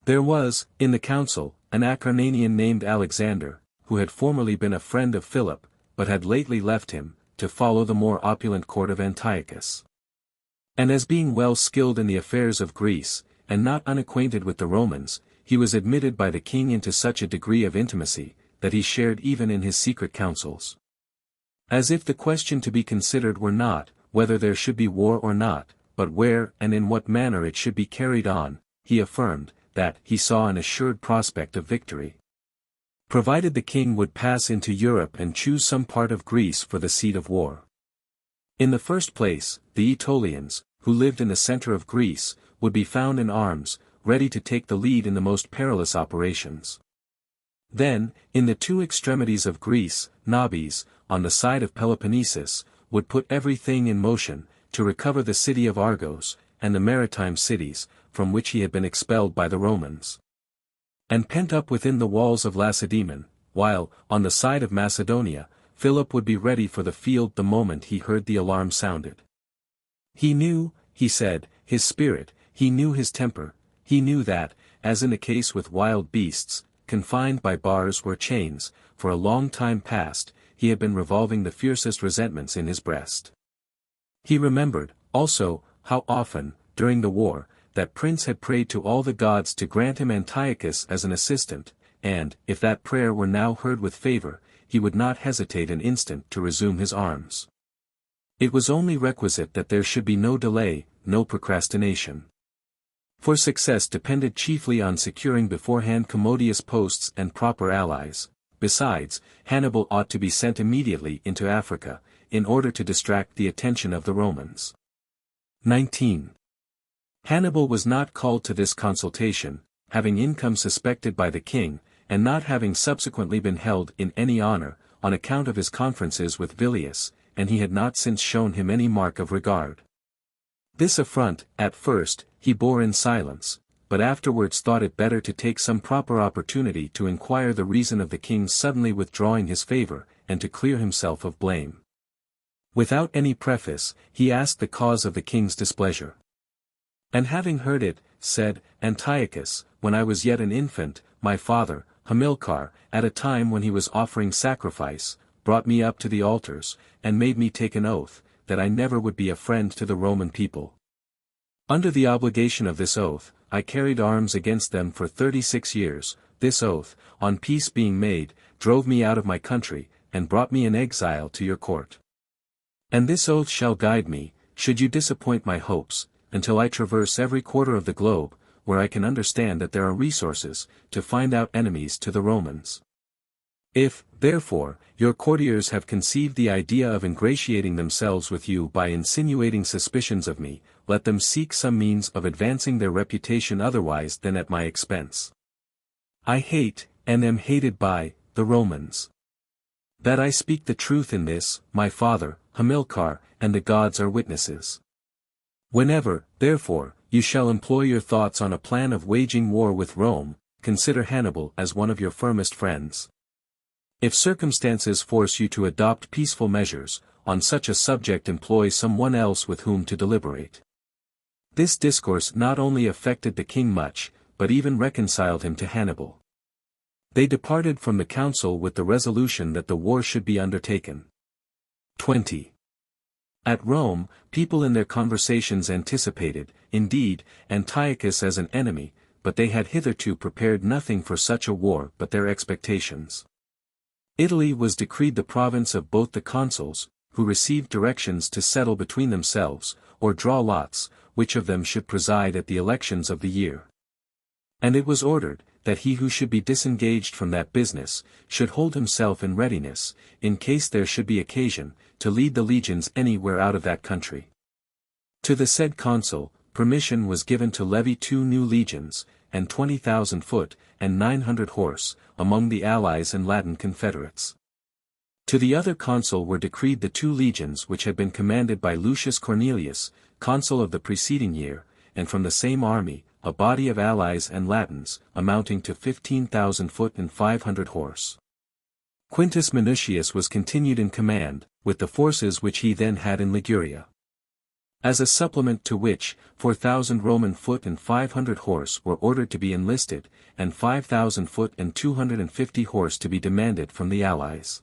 There was, in the council, an Acarnanian named Alexander, who had formerly been a friend of Philip, but had lately left him, to follow the more opulent court of Antiochus. And as being well skilled in the affairs of Greece, and not unacquainted with the Romans, he was admitted by the king into such a degree of intimacy, that he shared even in his secret councils. As if the question to be considered were not, whether there should be war or not, but where and in what manner it should be carried on, he affirmed, that he saw an assured prospect of victory, provided the king would pass into Europe and choose some part of Greece for the seat of war. In the first place, the Aetolians, who lived in the center of Greece, would be found in arms, ready to take the lead in the most perilous operations. Then, in the two extremities of Greece, Nabis, on the side of Peloponnesus, would put everything in motion, to recover the city of Argos, and the maritime cities, from which he had been expelled by the Romans. And pent up within the walls of Lacedaemon, while, on the side of Macedonia, Philip would be ready for the field the moment he heard the alarm sounded. He knew, he said, his spirit, he knew his temper, he knew that, as in the case with wild beasts, confined by bars or chains, for a long time past, he had been revolving the fiercest resentments in his breast. He remembered, also, how often, during the war, that prince had prayed to all the gods to grant him Antiochus as an assistant, and, if that prayer were now heard with favor, he would not hesitate an instant to resume his arms. It was only requisite that there should be no delay, no procrastination. For success depended chiefly on securing beforehand commodious posts and proper allies. Besides, Hannibal ought to be sent immediately into Africa, in order to distract the attention of the Romans. 19. Hannibal was not called to this consultation, having income suspected by the king, and not having subsequently been held in any honor, on account of his conferences with Villius, and he had not since shown him any mark of regard. This affront, at first, he bore in silence, but afterwards thought it better to take some proper opportunity to inquire the reason of the king's suddenly withdrawing his favor, and to clear himself of blame. Without any preface, he asked the cause of the king's displeasure. And having heard it, said, Antiochus, when I was yet an infant, my father, Hamilcar, at a time when he was offering sacrifice, brought me up to the altars, and made me take an oath, that I never would be a friend to the Roman people. Under the obligation of this oath, I carried arms against them for 36 years, this oath, on peace being made, drove me out of my country, and brought me in exile to your court. And this oath shall guide me, should you disappoint my hopes, until I traverse every quarter of the globe, where I can understand that there are resources, to find out enemies to the Romans. If, therefore, your courtiers have conceived the idea of ingratiating themselves with you by insinuating suspicions of me, let them seek some means of advancing their reputation otherwise than at my expense. I hate, and am hated by, the Romans. That I speak the truth in this, my father, Hamilcar, and the gods are witnesses. Whenever, therefore, you shall employ your thoughts on a plan of waging war with Rome, consider Hannibal as one of your firmest friends. If circumstances force you to adopt peaceful measures, on such a subject employ someone else with whom to deliberate. This discourse not only affected the king much, but even reconciled him to Hannibal. They departed from the council with the resolution that the war should be undertaken. 20. At Rome, people in their conversations anticipated, indeed, Antiochus as an enemy, but they had hitherto prepared nothing for such a war but their expectations. Italy was decreed the province of both the consuls, who received directions to settle between themselves, or draw lots, which of them should preside at the elections of the year. And it was ordered, that he who should be disengaged from that business, should hold himself in readiness, in case there should be occasion, to lead the legions anywhere out of that country. To the said consul, permission was given to levy 2 new legions, and 20,000 foot, and 900 horse, among the allies and Latin confederates. To the other consul were decreed the 2 legions which had been commanded by Lucius Cornelius, consul of the preceding year, and from the same army, a body of allies and Latins, amounting to 15,000 foot and 500 horse. Quintus Minucius was continued in command, with the forces which he then had in Liguria. As a supplement to which, 4,000 Roman foot and 500 horse were ordered to be enlisted, and 5,000 foot and 250 horse to be demanded from the allies.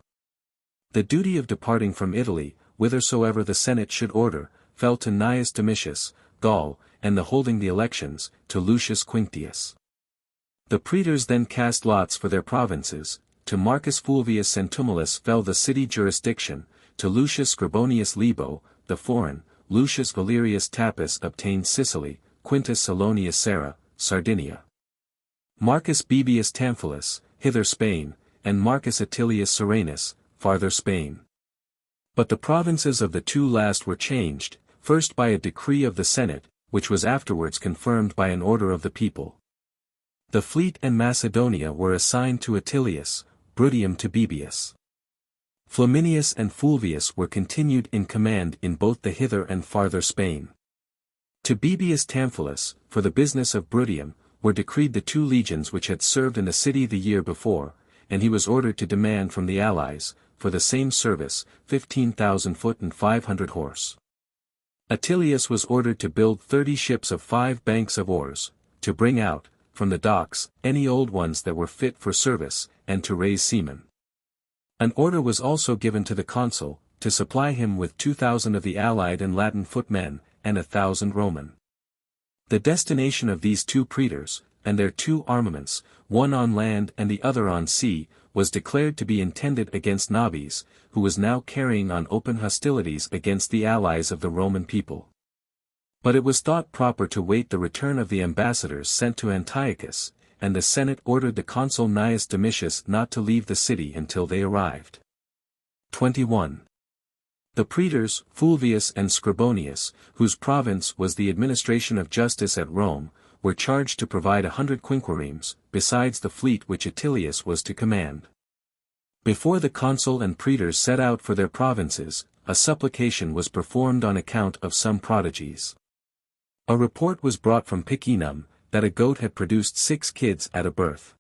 The duty of departing from Italy, whithersoever the Senate should order, fell to Gnaeus Domitius, Gaul, and the holding the elections, to Lucius Quinctius. The praetors then cast lots for their provinces, to Marcus Fulvius Centumulus fell the city jurisdiction, to Lucius Scribonius Libo, the foreign, Lucius Valerius Tappus obtained Sicily, Quintus Salonius Serra, Sardinia. Marcus Baebius Tamphilus, hither Spain, and Marcus Attilius Serranus, farther Spain. But the provinces of the two last were changed, first by a decree of the Senate, which was afterwards confirmed by an order of the people. The fleet and Macedonia were assigned to Attilius, Bruttium to Baebius. Flaminius and Fulvius were continued in command in both the hither and farther Spain. To Baebius Tamphilus, for the business of Bruttium, were decreed the 2 legions which had served in the city the year before, and he was ordered to demand from the allies, for the same service, 15,000 foot and 500 horse. Attilius was ordered to build 30 ships of 5 banks of oars, to bring out, from the docks, any old ones that were fit for service, and to raise seamen. An order was also given to the consul, to supply him with 2,000 of the allied and Latin footmen, and 1,000 Roman. The destination of these 2 praetors, and their 2 armaments, one on land and the other on sea, was declared to be intended against Nabis, who was now carrying on open hostilities against the allies of the Roman people. But it was thought proper to wait the return of the ambassadors sent to Antiochus, and the Senate ordered the consul Gnaeus Domitius not to leave the city until they arrived. 21. The praetors, Fulvius and Scribonius, whose province was the administration of justice at Rome, were charged to provide 100 quinquiremes, besides the fleet which Attilius was to command. Before the consul and praetors set out for their provinces, a supplication was performed on account of some prodigies. A report was brought from Picenum, that a goat had produced 6 kids at a birth.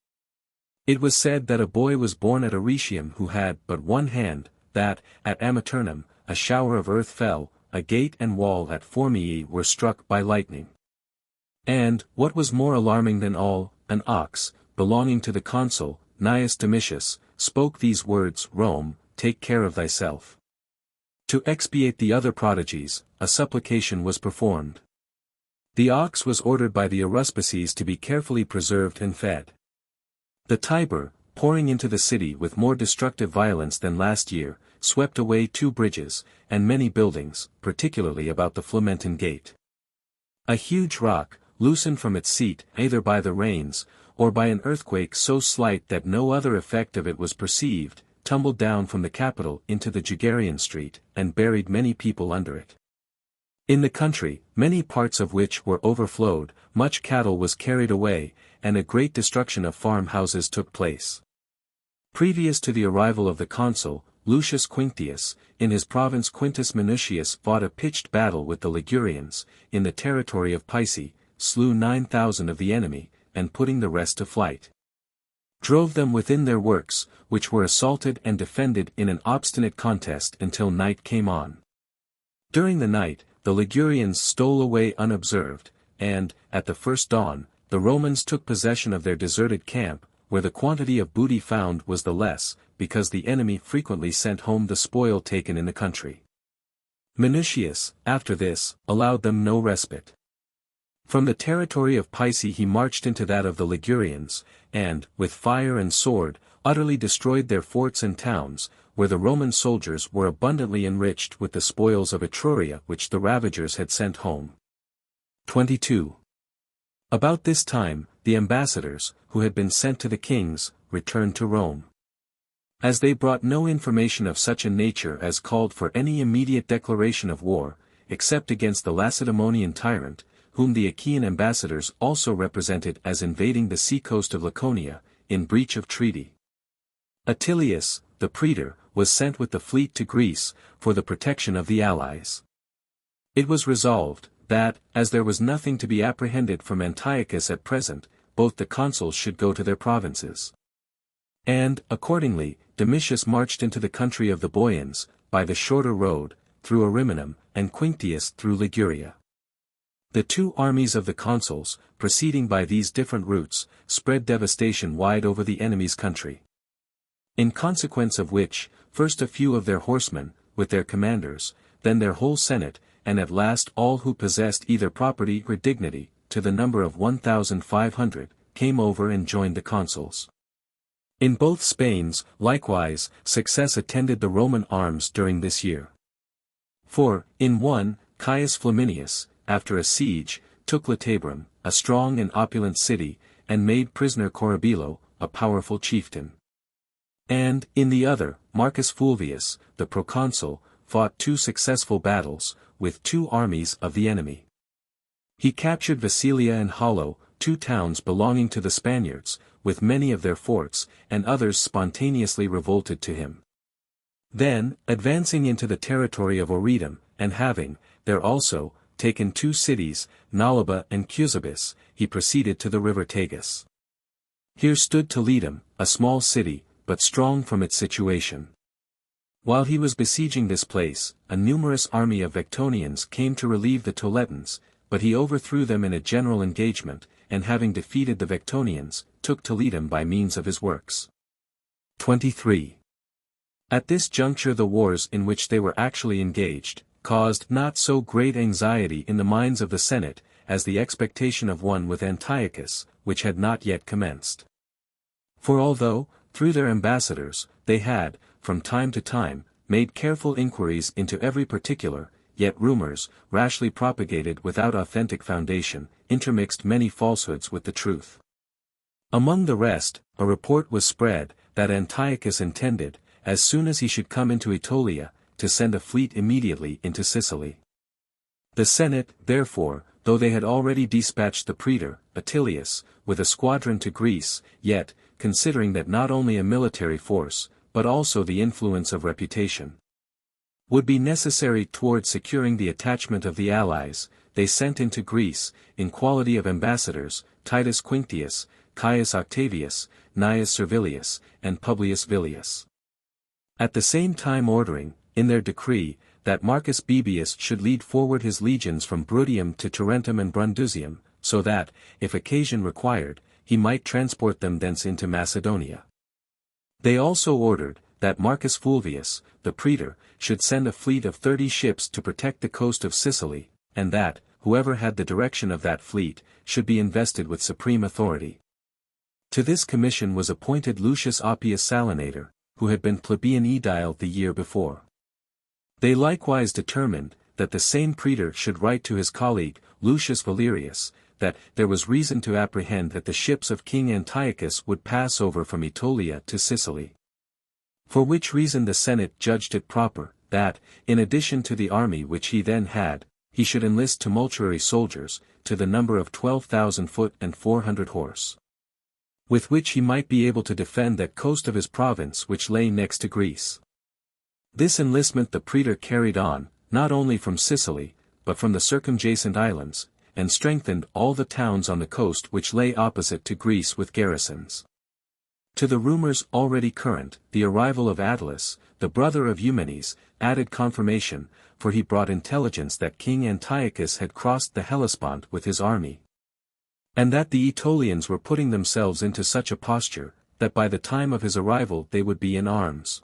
It was said that a boy was born at Arretium who had but one hand, that, at Amiternum, a shower of earth fell, a gate and wall at Formii were struck by lightning. And, what was more alarming than all, an ox, belonging to the consul, Gnaeus Domitius, spoke these words, Rome, take care of thyself. To expiate the other prodigies, a supplication was performed. The ox was ordered by the aruspices to be carefully preserved and fed. The Tiber, pouring into the city with more destructive violence than last year, swept away 2 bridges, and many buildings, particularly about the Flumentan Gate. A huge rock, loosened from its seat either by the rains, or by an earthquake so slight that no other effect of it was perceived, tumbled down from the Capitol into the Jugarian street, and buried many people under it. In the country, many parts of which were overflowed, much cattle was carried away, and a great destruction of farm-houses took place. Previous to the arrival of the consul, Lucius Quinctius, in his province Quintus Minucius fought a pitched battle with the Ligurians, in the territory of Pice, slew 9,000 of the enemy, and putting the rest to flight, drove them within their works, which were assaulted and defended in an obstinate contest until night came on. During the night, the Ligurians stole away unobserved, and, at the first dawn, the Romans took possession of their deserted camp, where the quantity of booty found was the less, because the enemy frequently sent home the spoil taken in the country. Minucius, after this, allowed them no respite. From the territory of Pice he marched into that of the Ligurians, and, with fire and sword, utterly destroyed their forts and towns, where the Roman soldiers were abundantly enriched with the spoils of Etruria which the ravagers had sent home. 22. About this time, the ambassadors, who had been sent to the kings, returned to Rome. As they brought no information of such a nature as called for any immediate declaration of war, except against the Lacedaemonian tyrant, whom the Achaean ambassadors also represented as invading the sea-coast of Laconia, in breach of treaty. Attilius, the praetor, was sent with the fleet to Greece, for the protection of the allies. It was resolved, that, as there was nothing to be apprehended from Antiochus at present, both the consuls should go to their provinces. And, accordingly, Domitius marched into the country of the Boians, by the shorter road, through Ariminum, and Quinctius through Liguria. The 2 armies of the consuls, proceeding by these different routes, spread devastation wide over the enemy's country. In consequence of which, first a few of their horsemen, with their commanders, then their whole senate, and at last all who possessed either property or dignity, to the number of 1,500, came over and joined the consuls. In both Spains, likewise, success attended the Roman arms during this year. For, in one, Caius Flaminius, after a siege, took Latabrum, a strong and opulent city, and made prisoner Corabilo, a powerful chieftain. And, in the other, Marcus Fulvius, the proconsul, fought 2 successful battles, with 2 armies of the enemy. He captured Vasilia and Hollow, 2 towns belonging to the Spaniards, with many of their forts, and others spontaneously revolted to him. Then, advancing into the territory of Oredum, and having, there also, taken 2 cities, Nalaba and Cusabis, he proceeded to the river Tagus. Here stood Toledum, a small city, but strong from its situation. While he was besieging this place, a numerous army of Vectonians came to relieve the Toledans, but he overthrew them in a general engagement, and having defeated the Vectonians, took Toledum by means of his works. 23. At this juncture the wars in which they were actually engaged, caused not so great anxiety in the minds of the Senate, as the expectation of one with Antiochus, which had not yet commenced. For although, through their ambassadors, they had, from time to time, made careful inquiries into every particular, yet rumors, rashly propagated without authentic foundation, intermixed many falsehoods with the truth. Among the rest, a report was spread, that Antiochus intended, as soon as he should come into Aetolia, to send a fleet immediately into Sicily. The Senate, therefore, though they had already dispatched the praetor, Attilius, with a squadron to Greece, yet, considering that not only a military force, but also the influence of reputation, would be necessary toward securing the attachment of the allies, they sent into Greece, in quality of ambassadors, Titus Quinctius, Caius Octavius, Gnaeus Servilius, and Publius Villius. At the same time ordering, in their decree, that Marcus Baebius should lead forward his legions from Bruttium to Tarentum and Brundusium, so that, if occasion required, he might transport them thence into Macedonia. They also ordered, that Marcus Fulvius, the praetor, should send a fleet of 30 ships to protect the coast of Sicily, and that, whoever had the direction of that fleet, should be invested with supreme authority. To this commission was appointed Lucius Appius Salinator, who had been plebeian aedile the year before. They likewise determined, that the same praetor should write to his colleague, Lucius Valerius, that there was reason to apprehend that the ships of King Antiochus would pass over from Aetolia to Sicily. For which reason the Senate judged it proper, that, in addition to the army which he then had, he should enlist tumultuary soldiers, to the number of 12,000 foot and 400 horse. With which he might be able to defend that coast of his province which lay next to Greece. This enlistment the praetor carried on, not only from Sicily, but from the circumjacent islands, and strengthened all the towns on the coast which lay opposite to Greece with garrisons. To the rumors already current, the arrival of Attalus, the brother of Eumenes, added confirmation, for he brought intelligence that King Antiochus had crossed the Hellespont with his army, and that the Aetolians were putting themselves into such a posture, that by the time of his arrival they would be in arms.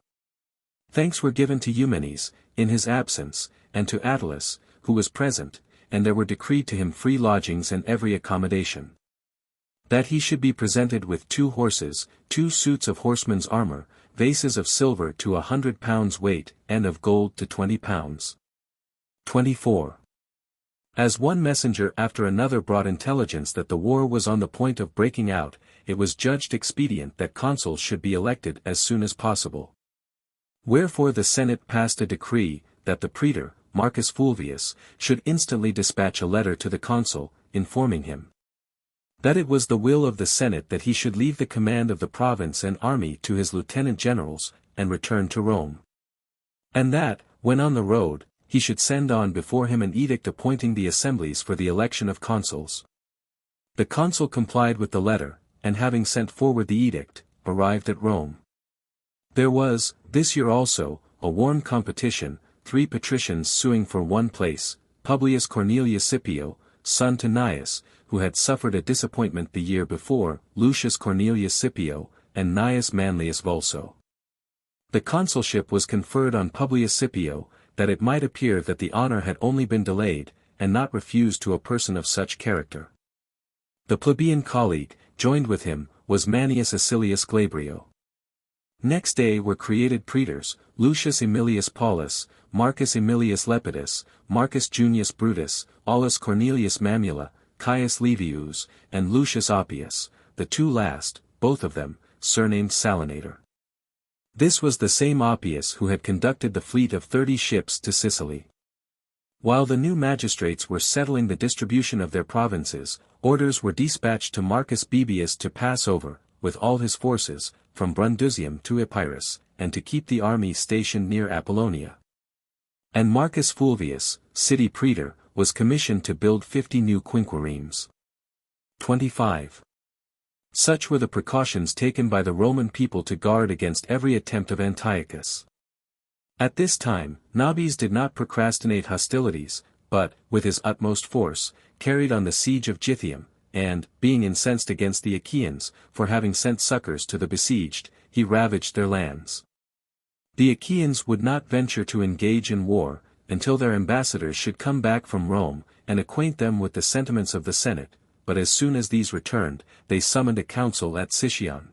Thanks were given to Eumenes, in his absence, and to Attalus, who was present, and there were decreed to him free lodgings and every accommodation. That he should be presented with 2 horses, 2 suits of horseman's armor, vases of silver to 100 pounds weight, and of gold to 20 pounds. 24. As one messenger after another brought intelligence that the war was on the point of breaking out, it was judged expedient that consuls should be elected as soon as possible. Wherefore the Senate passed a decree, that the praetor, Marcus Fulvius, should instantly dispatch a letter to the consul, informing him that it was the will of the Senate that he should leave the command of the province and army to his lieutenant generals, and return to Rome. And that, when on the road, he should send on before him an edict appointing the assemblies for the election of consuls. The consul complied with the letter, and having sent forward the edict, arrived at Rome. There was, this year also, a warm competition, 3 patricians suing for one place, Publius Cornelius Scipio, son to Gnaeus, who had suffered a disappointment the year before, Lucius Cornelius Scipio, and Gnaeus Manlius Vulso. The consulship was conferred on Publius Scipio, that it might appear that the honor had only been delayed, and not refused to a person of such character. The plebeian colleague, joined with him, was Manius Acilius Glabrio. Next day were created praetors, Lucius Aemilius Paulus, Marcus Aemilius Lepidus, Marcus Junius Brutus, Aulus Cornelius Mamula, Caius Livius, and Lucius Appius, the 2 last, both of them, surnamed Salinator. This was the same Oppius who had conducted the fleet of 30 ships to Sicily. While the new magistrates were settling the distribution of their provinces, orders were dispatched to Marcus Baebius to pass over, with all his forces, from Brundusium to Epirus, and to keep the army stationed near Apollonia. And Marcus Fulvius, city praetor, was commissioned to build 50 new quinquiremes. 25. Such were the precautions taken by the Roman people to guard against every attempt of Antiochus. At this time, Nabis did not procrastinate hostilities, but, with his utmost force, carried on the siege of Gythium, and, being incensed against the Achaeans, for having sent succors to the besieged, he ravaged their lands. The Achaeans would not venture to engage in war, until their ambassadors should come back from Rome, and acquaint them with the sentiments of the Senate, but as soon as these returned, they summoned a council at Sicyon.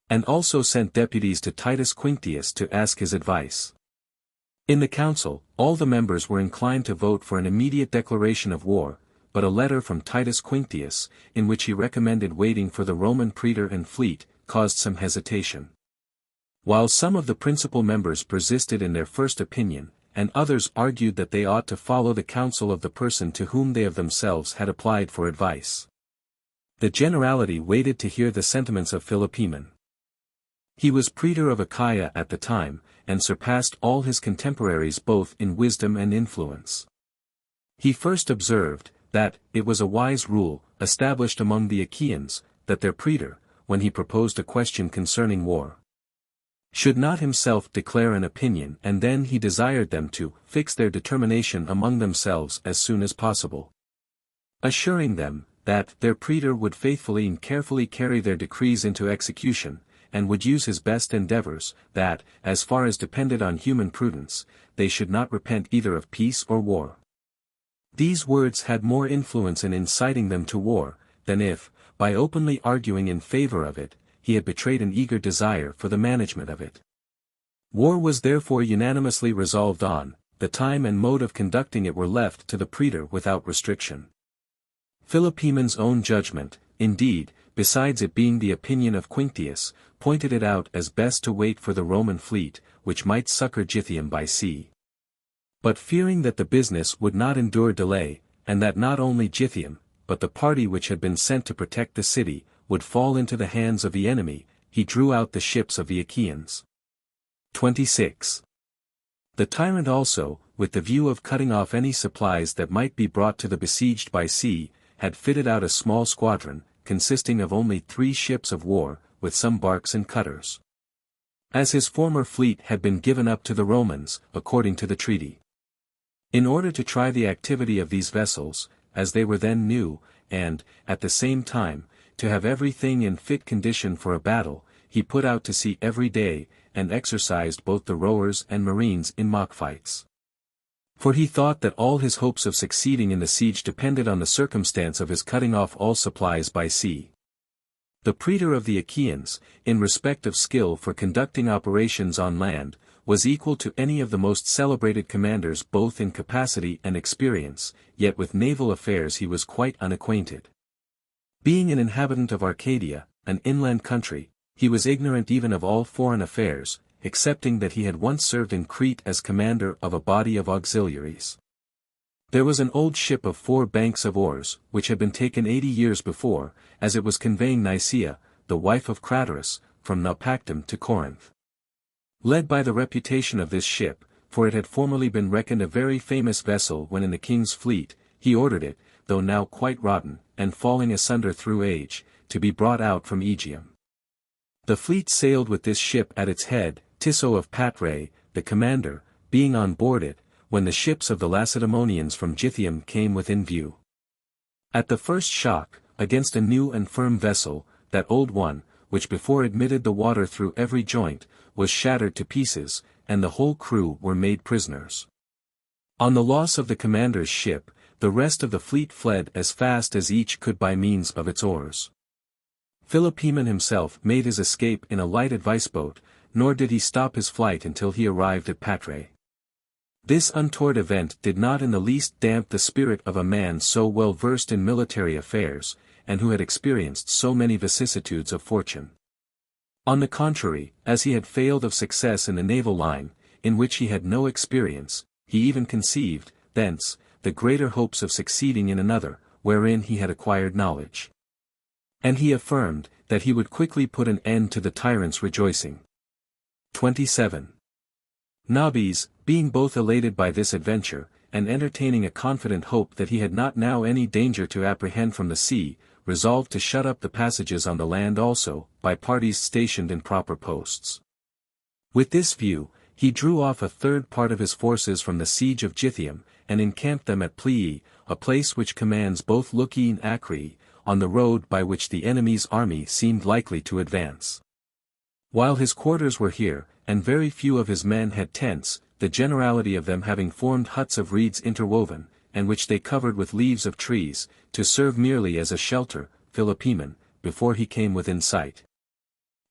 And also sent deputies to Titus Quinctius to ask his advice. In the council, all the members were inclined to vote for an immediate declaration of war, but a letter from Titus Quinctius, in which he recommended waiting for the Roman praetor and fleet, caused some hesitation. While some of the principal members persisted in their first opinion, and others argued that they ought to follow the counsel of the person to whom they of themselves had applied for advice. The generality waited to hear the sentiments of Philopoemen. He was praetor of Achaia at the time, and surpassed all his contemporaries both in wisdom and influence. He first observed, that it was a wise rule, established among the Achaeans, that their praetor, when he proposed a question concerning war, should not himself declare an opinion, and then he desired them to fix their determination among themselves as soon as possible, assuring them, that their praetor would faithfully and carefully carry their decrees into execution, and would use his best endeavors, that, as far as depended on human prudence, they should not repent either of peace or war. These words had more influence in inciting them to war, than if, by openly arguing in favor of it, he had betrayed an eager desire for the management of it. War was therefore unanimously resolved on, the time and mode of conducting it were left to the praetor without restriction. Philopoemen's own judgment, indeed, besides it being the opinion of Quinctius, pointed it out as best to wait for the Roman fleet, which might succor Gythium by sea. But fearing that the business would not endure delay, and that not only Gythium, but the party which had been sent to protect the city, would fall into the hands of the enemy, he drew out the ships of the Achaeans. 26. The tyrant also, with the view of cutting off any supplies that might be brought to the besieged by sea, had fitted out a small squadron, consisting of only 3 ships of war, with some barks and cutters. As his former fleet had been given up to the Romans, according to the treaty. In order to try the activity of these vessels, as they were then new, and, at the same time, to have everything in fit condition for a battle, he put out to sea every day, and exercised both the rowers and marines in mock fights. For he thought that all his hopes of succeeding in the siege depended on the circumstance of his cutting off all supplies by sea. The praetor of the Achaeans, in respect of skill for conducting operations on land, was equal to any of the most celebrated commanders both in capacity and experience, yet with naval affairs he was quite unacquainted. Being an inhabitant of Arcadia, an inland country, he was ignorant even of all foreign affairs, excepting that he had once served in Crete as commander of a body of auxiliaries. There was an old ship of 4 banks of oars, which had been taken 80 years before, as it was conveying Nicaea, the wife of Craterus, from Naupactum to Corinth. Led by the reputation of this ship, for it had formerly been reckoned a very famous vessel when in the king's fleet, he ordered it, though now quite rotten, and falling asunder through age, to be brought out from Aegium. The fleet sailed with this ship at its head, Tito of Patre, the commander, being on board it, when the ships of the Lacedaemonians from Gythium came within view. At the first shock, against a new and firm vessel, that old one, which before admitted the water through every joint, was shattered to pieces, and the whole crew were made prisoners. On the loss of the commander's ship, the rest of the fleet fled as fast as each could by means of its oars. Philopoemen himself made his escape in a lighted viceboat, nor did he stop his flight until he arrived at Patre. This untoward event did not in the least damp the spirit of a man so well versed in military affairs, and who had experienced so many vicissitudes of fortune. On the contrary, as he had failed of success in the naval line, in which he had no experience, he even conceived, thence, the greater hopes of succeeding in another, wherein he had acquired knowledge. And he affirmed, that he would quickly put an end to the tyrant's rejoicing. 27. Nabis, being both elated by this adventure, and entertaining a confident hope that he had not now any danger to apprehend from the sea, resolved to shut up the passages on the land also, by parties stationed in proper posts. With this view, he drew off a third part of his forces from the siege of Gythium, and encamped them at Plii, a place which commands both Luci and Acrii, on the road by which the enemy's army seemed likely to advance. While his quarters were here, and very few of his men had tents, the generality of them having formed huts of reeds interwoven, and which they covered with leaves of trees, to serve merely as a shelter, Philopoemen, before he came within sight,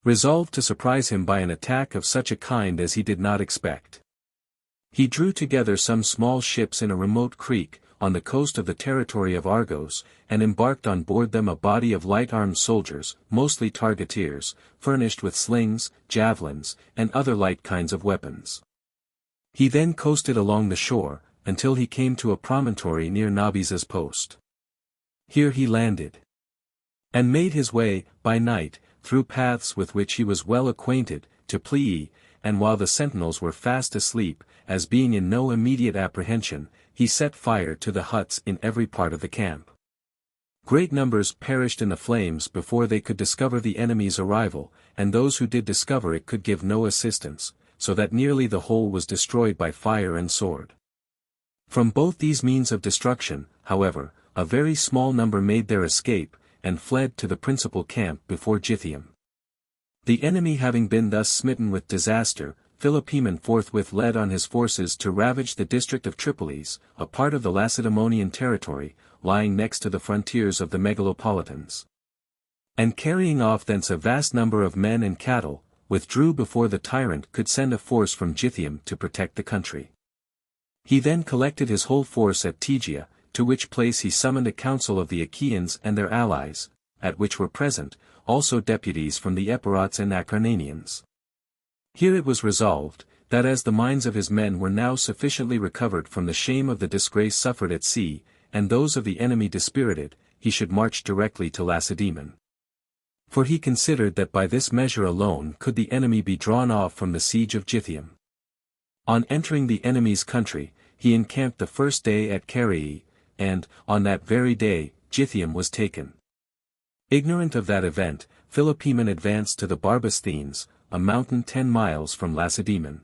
resolved to surprise him by an attack of such a kind as he did not expect. He drew together some small ships in a remote creek, on the coast of the territory of Argos, and embarked on board them a body of light-armed soldiers, mostly targeteers, furnished with slings, javelins, and other light kinds of weapons. He then coasted along the shore, until he came to a promontory near Nabis's post. Here he landed, and made his way, by night, through paths with which he was well acquainted, to Plii, and while the sentinels were fast asleep, as being in no immediate apprehension, he set fire to the huts in every part of the camp. Great numbers perished in the flames before they could discover the enemy's arrival, and those who did discover it could give no assistance, so that nearly the whole was destroyed by fire and sword. From both these means of destruction, however, a very small number made their escape, and fled to the principal camp before Gythium. The enemy having been thus smitten with disaster, Philopoemen forthwith led on his forces to ravage the district of Tripolis, a part of the Lacedaemonian territory, lying next to the frontiers of the Megalopolitans. And carrying off thence a vast number of men and cattle, withdrew before the tyrant could send a force from Gythium to protect the country. He then collected his whole force at Tegea, to which place he summoned a council of the Achaeans and their allies, at which were present, also deputies from the Epirots and Acarnanians. Here it was resolved, that as the minds of his men were now sufficiently recovered from the shame of the disgrace suffered at sea, and those of the enemy dispirited, he should march directly to Lacedaemon. For he considered that by this measure alone could the enemy be drawn off from the siege of Gythium. On entering the enemy's country, he encamped the first day at Carii, and, on that very day, Gythium was taken. Ignorant of that event, Philopoemen advanced to the Barbasthenes, a mountain 10 miles from Lacedaemon.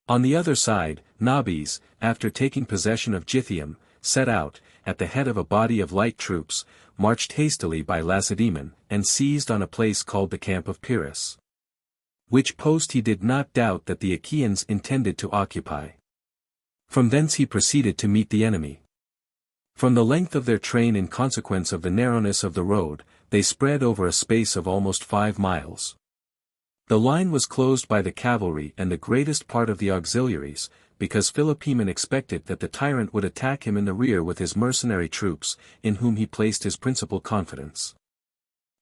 On the other side, Nabis, after taking possession of Gythium, set out, at the head of a body of light troops, marched hastily by Lacedaemon, and seized on a place called the camp of Pyrrhus, which post he did not doubt that the Achaeans intended to occupy. From thence he proceeded to meet the enemy. From the length of their train in consequence of the narrowness of the road, they spread over a space of almost 5 miles. The line was closed by the cavalry and the greatest part of the auxiliaries, because Philopoemen expected that the tyrant would attack him in the rear with his mercenary troops, in whom he placed his principal confidence.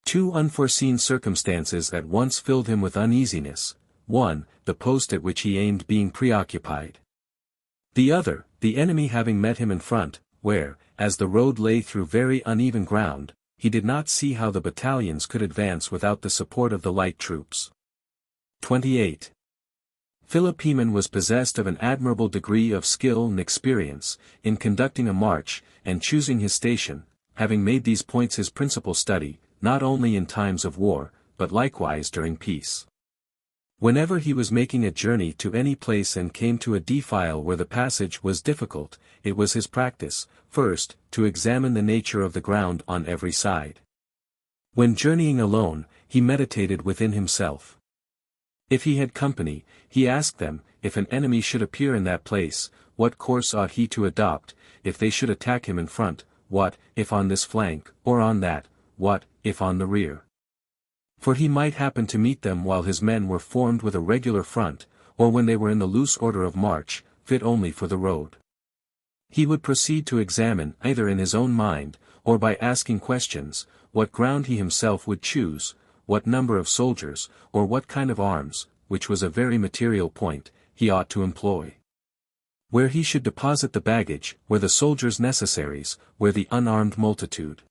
2 unforeseen circumstances at once filled him with uneasiness: 1, the post at which he aimed being preoccupied. The other, the enemy having met him in front, where, as the road lay through very uneven ground, he did not see how the battalions could advance without the support of the light troops. 28. Philopoemen was possessed of an admirable degree of skill and experience, in conducting a march, and choosing his station, having made these points his principal study, not only in times of war, but likewise during peace. Whenever he was making a journey to any place and came to a defile where the passage was difficult, it was his practice, first, to examine the nature of the ground on every side. When journeying alone, he meditated within himself. If he had company, he asked them, if an enemy should appear in that place, what course ought he to adopt; if they should attack him in front, what, if on this flank, or on that, what, if on the rear. For he might happen to meet them while his men were formed with a regular front, or when they were in the loose order of march, fit only for the road. He would proceed to examine, either in his own mind, or by asking questions, what ground he himself would choose, what number of soldiers, or what kind of arms, which was a very material point, he ought to employ. Where he should deposit the baggage, where the soldiers' necessaries, where the unarmed multitude.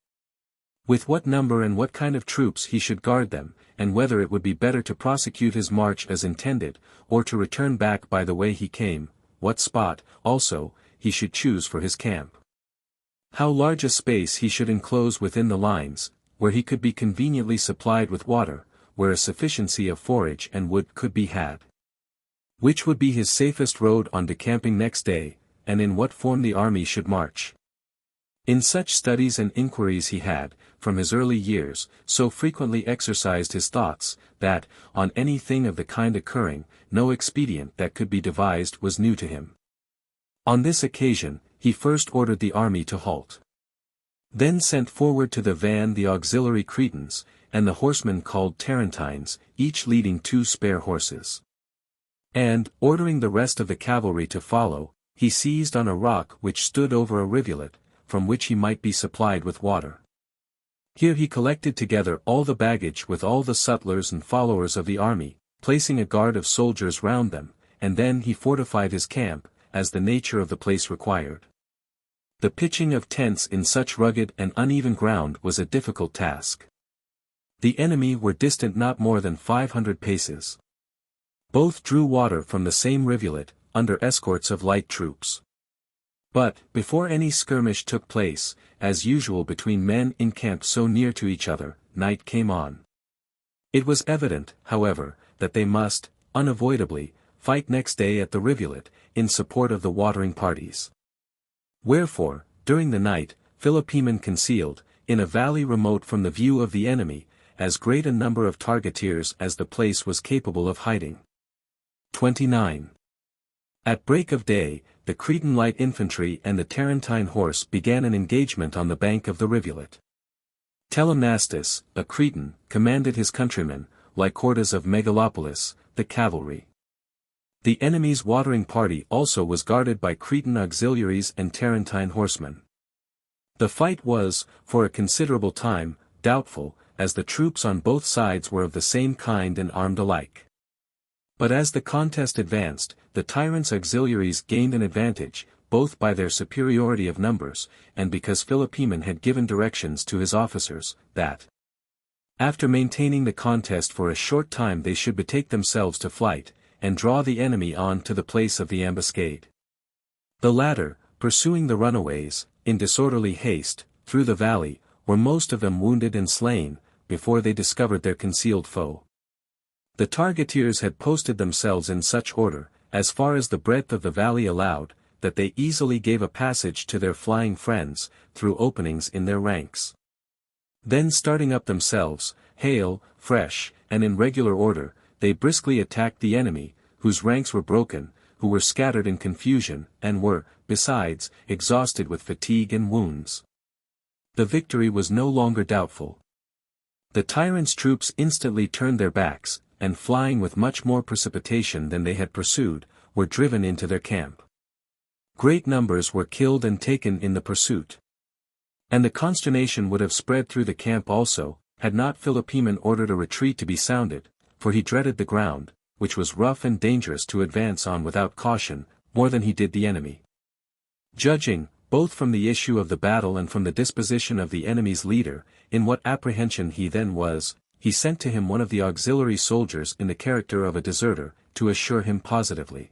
With what number and what kind of troops he should guard them, and whether it would be better to prosecute his march as intended, or to return back by the way he came, what spot, also, he should choose for his camp. How large a space he should enclose within the lines, where he could be conveniently supplied with water, where a sufficiency of forage and wood could be had. Which would be his safest road on decamping next day, and in what form the army should march. In such studies and inquiries he had, from his early years, so frequently exercised his thoughts, that, on any thing of the kind occurring, no expedient that could be devised was new to him. On this occasion, he first ordered the army to halt. Then sent forward to the van the auxiliary Cretans, and the horsemen called Tarentines, each leading 2 spare horses. And, ordering the rest of the cavalry to follow, he seized on a rock which stood over a rivulet, from which he might be supplied with water. Here he collected together all the baggage with all the sutlers and followers of the army, placing a guard of soldiers round them, and then he fortified his camp, as the nature of the place required. The pitching of tents in such rugged and uneven ground was a difficult task. The enemy were distant not more than 500 paces. Both drew water from the same rivulet, under escorts of light troops. But, before any skirmish took place, as usual between men encamped so near to each other, night came on. It was evident, however, that they must, unavoidably, fight next day at the rivulet, in support of the watering parties. Wherefore, during the night, Philopoemen concealed, in a valley remote from the view of the enemy, as great a number of targeteers as the place was capable of hiding. 29. At break of day, the Cretan light infantry and the Tarentine horse began an engagement on the bank of the rivulet. Telemnastus, a Cretan, commanded his countrymen, Lycordas of Megalopolis, the cavalry. The enemy's watering party also was guarded by Cretan auxiliaries and Tarentine horsemen. The fight was, for a considerable time, doubtful, as the troops on both sides were of the same kind and armed alike. But as the contest advanced, the tyrant's auxiliaries gained an advantage, both by their superiority of numbers, and because Philopoemen had given directions to his officers, that, after maintaining the contest for a short time they should betake themselves to flight, and draw the enemy on to the place of the ambuscade. The latter, pursuing the runaways, in disorderly haste, through the valley, were most of them wounded and slain, before they discovered their concealed foe. The targeteers had posted themselves in such order, as far as the breadth of the valley allowed, that they easily gave a passage to their flying friends, through openings in their ranks. Then starting up themselves, hale, fresh, and in regular order, they briskly attacked the enemy, whose ranks were broken, who were scattered in confusion, and were, besides, exhausted with fatigue and wounds. The victory was no longer doubtful. The tyrant's troops instantly turned their backs, and flying with much more precipitation than they had pursued, were driven into their camp. Great numbers were killed and taken in the pursuit. And the consternation would have spread through the camp also, had not Philopoemen ordered a retreat to be sounded, for he dreaded the ground, which was rough and dangerous to advance on without caution, more than he did the enemy. Judging, both from the issue of the battle and from the disposition of the enemy's leader, in what apprehension he then was, he sent to him one of the auxiliary soldiers in the character of a deserter, to assure him positively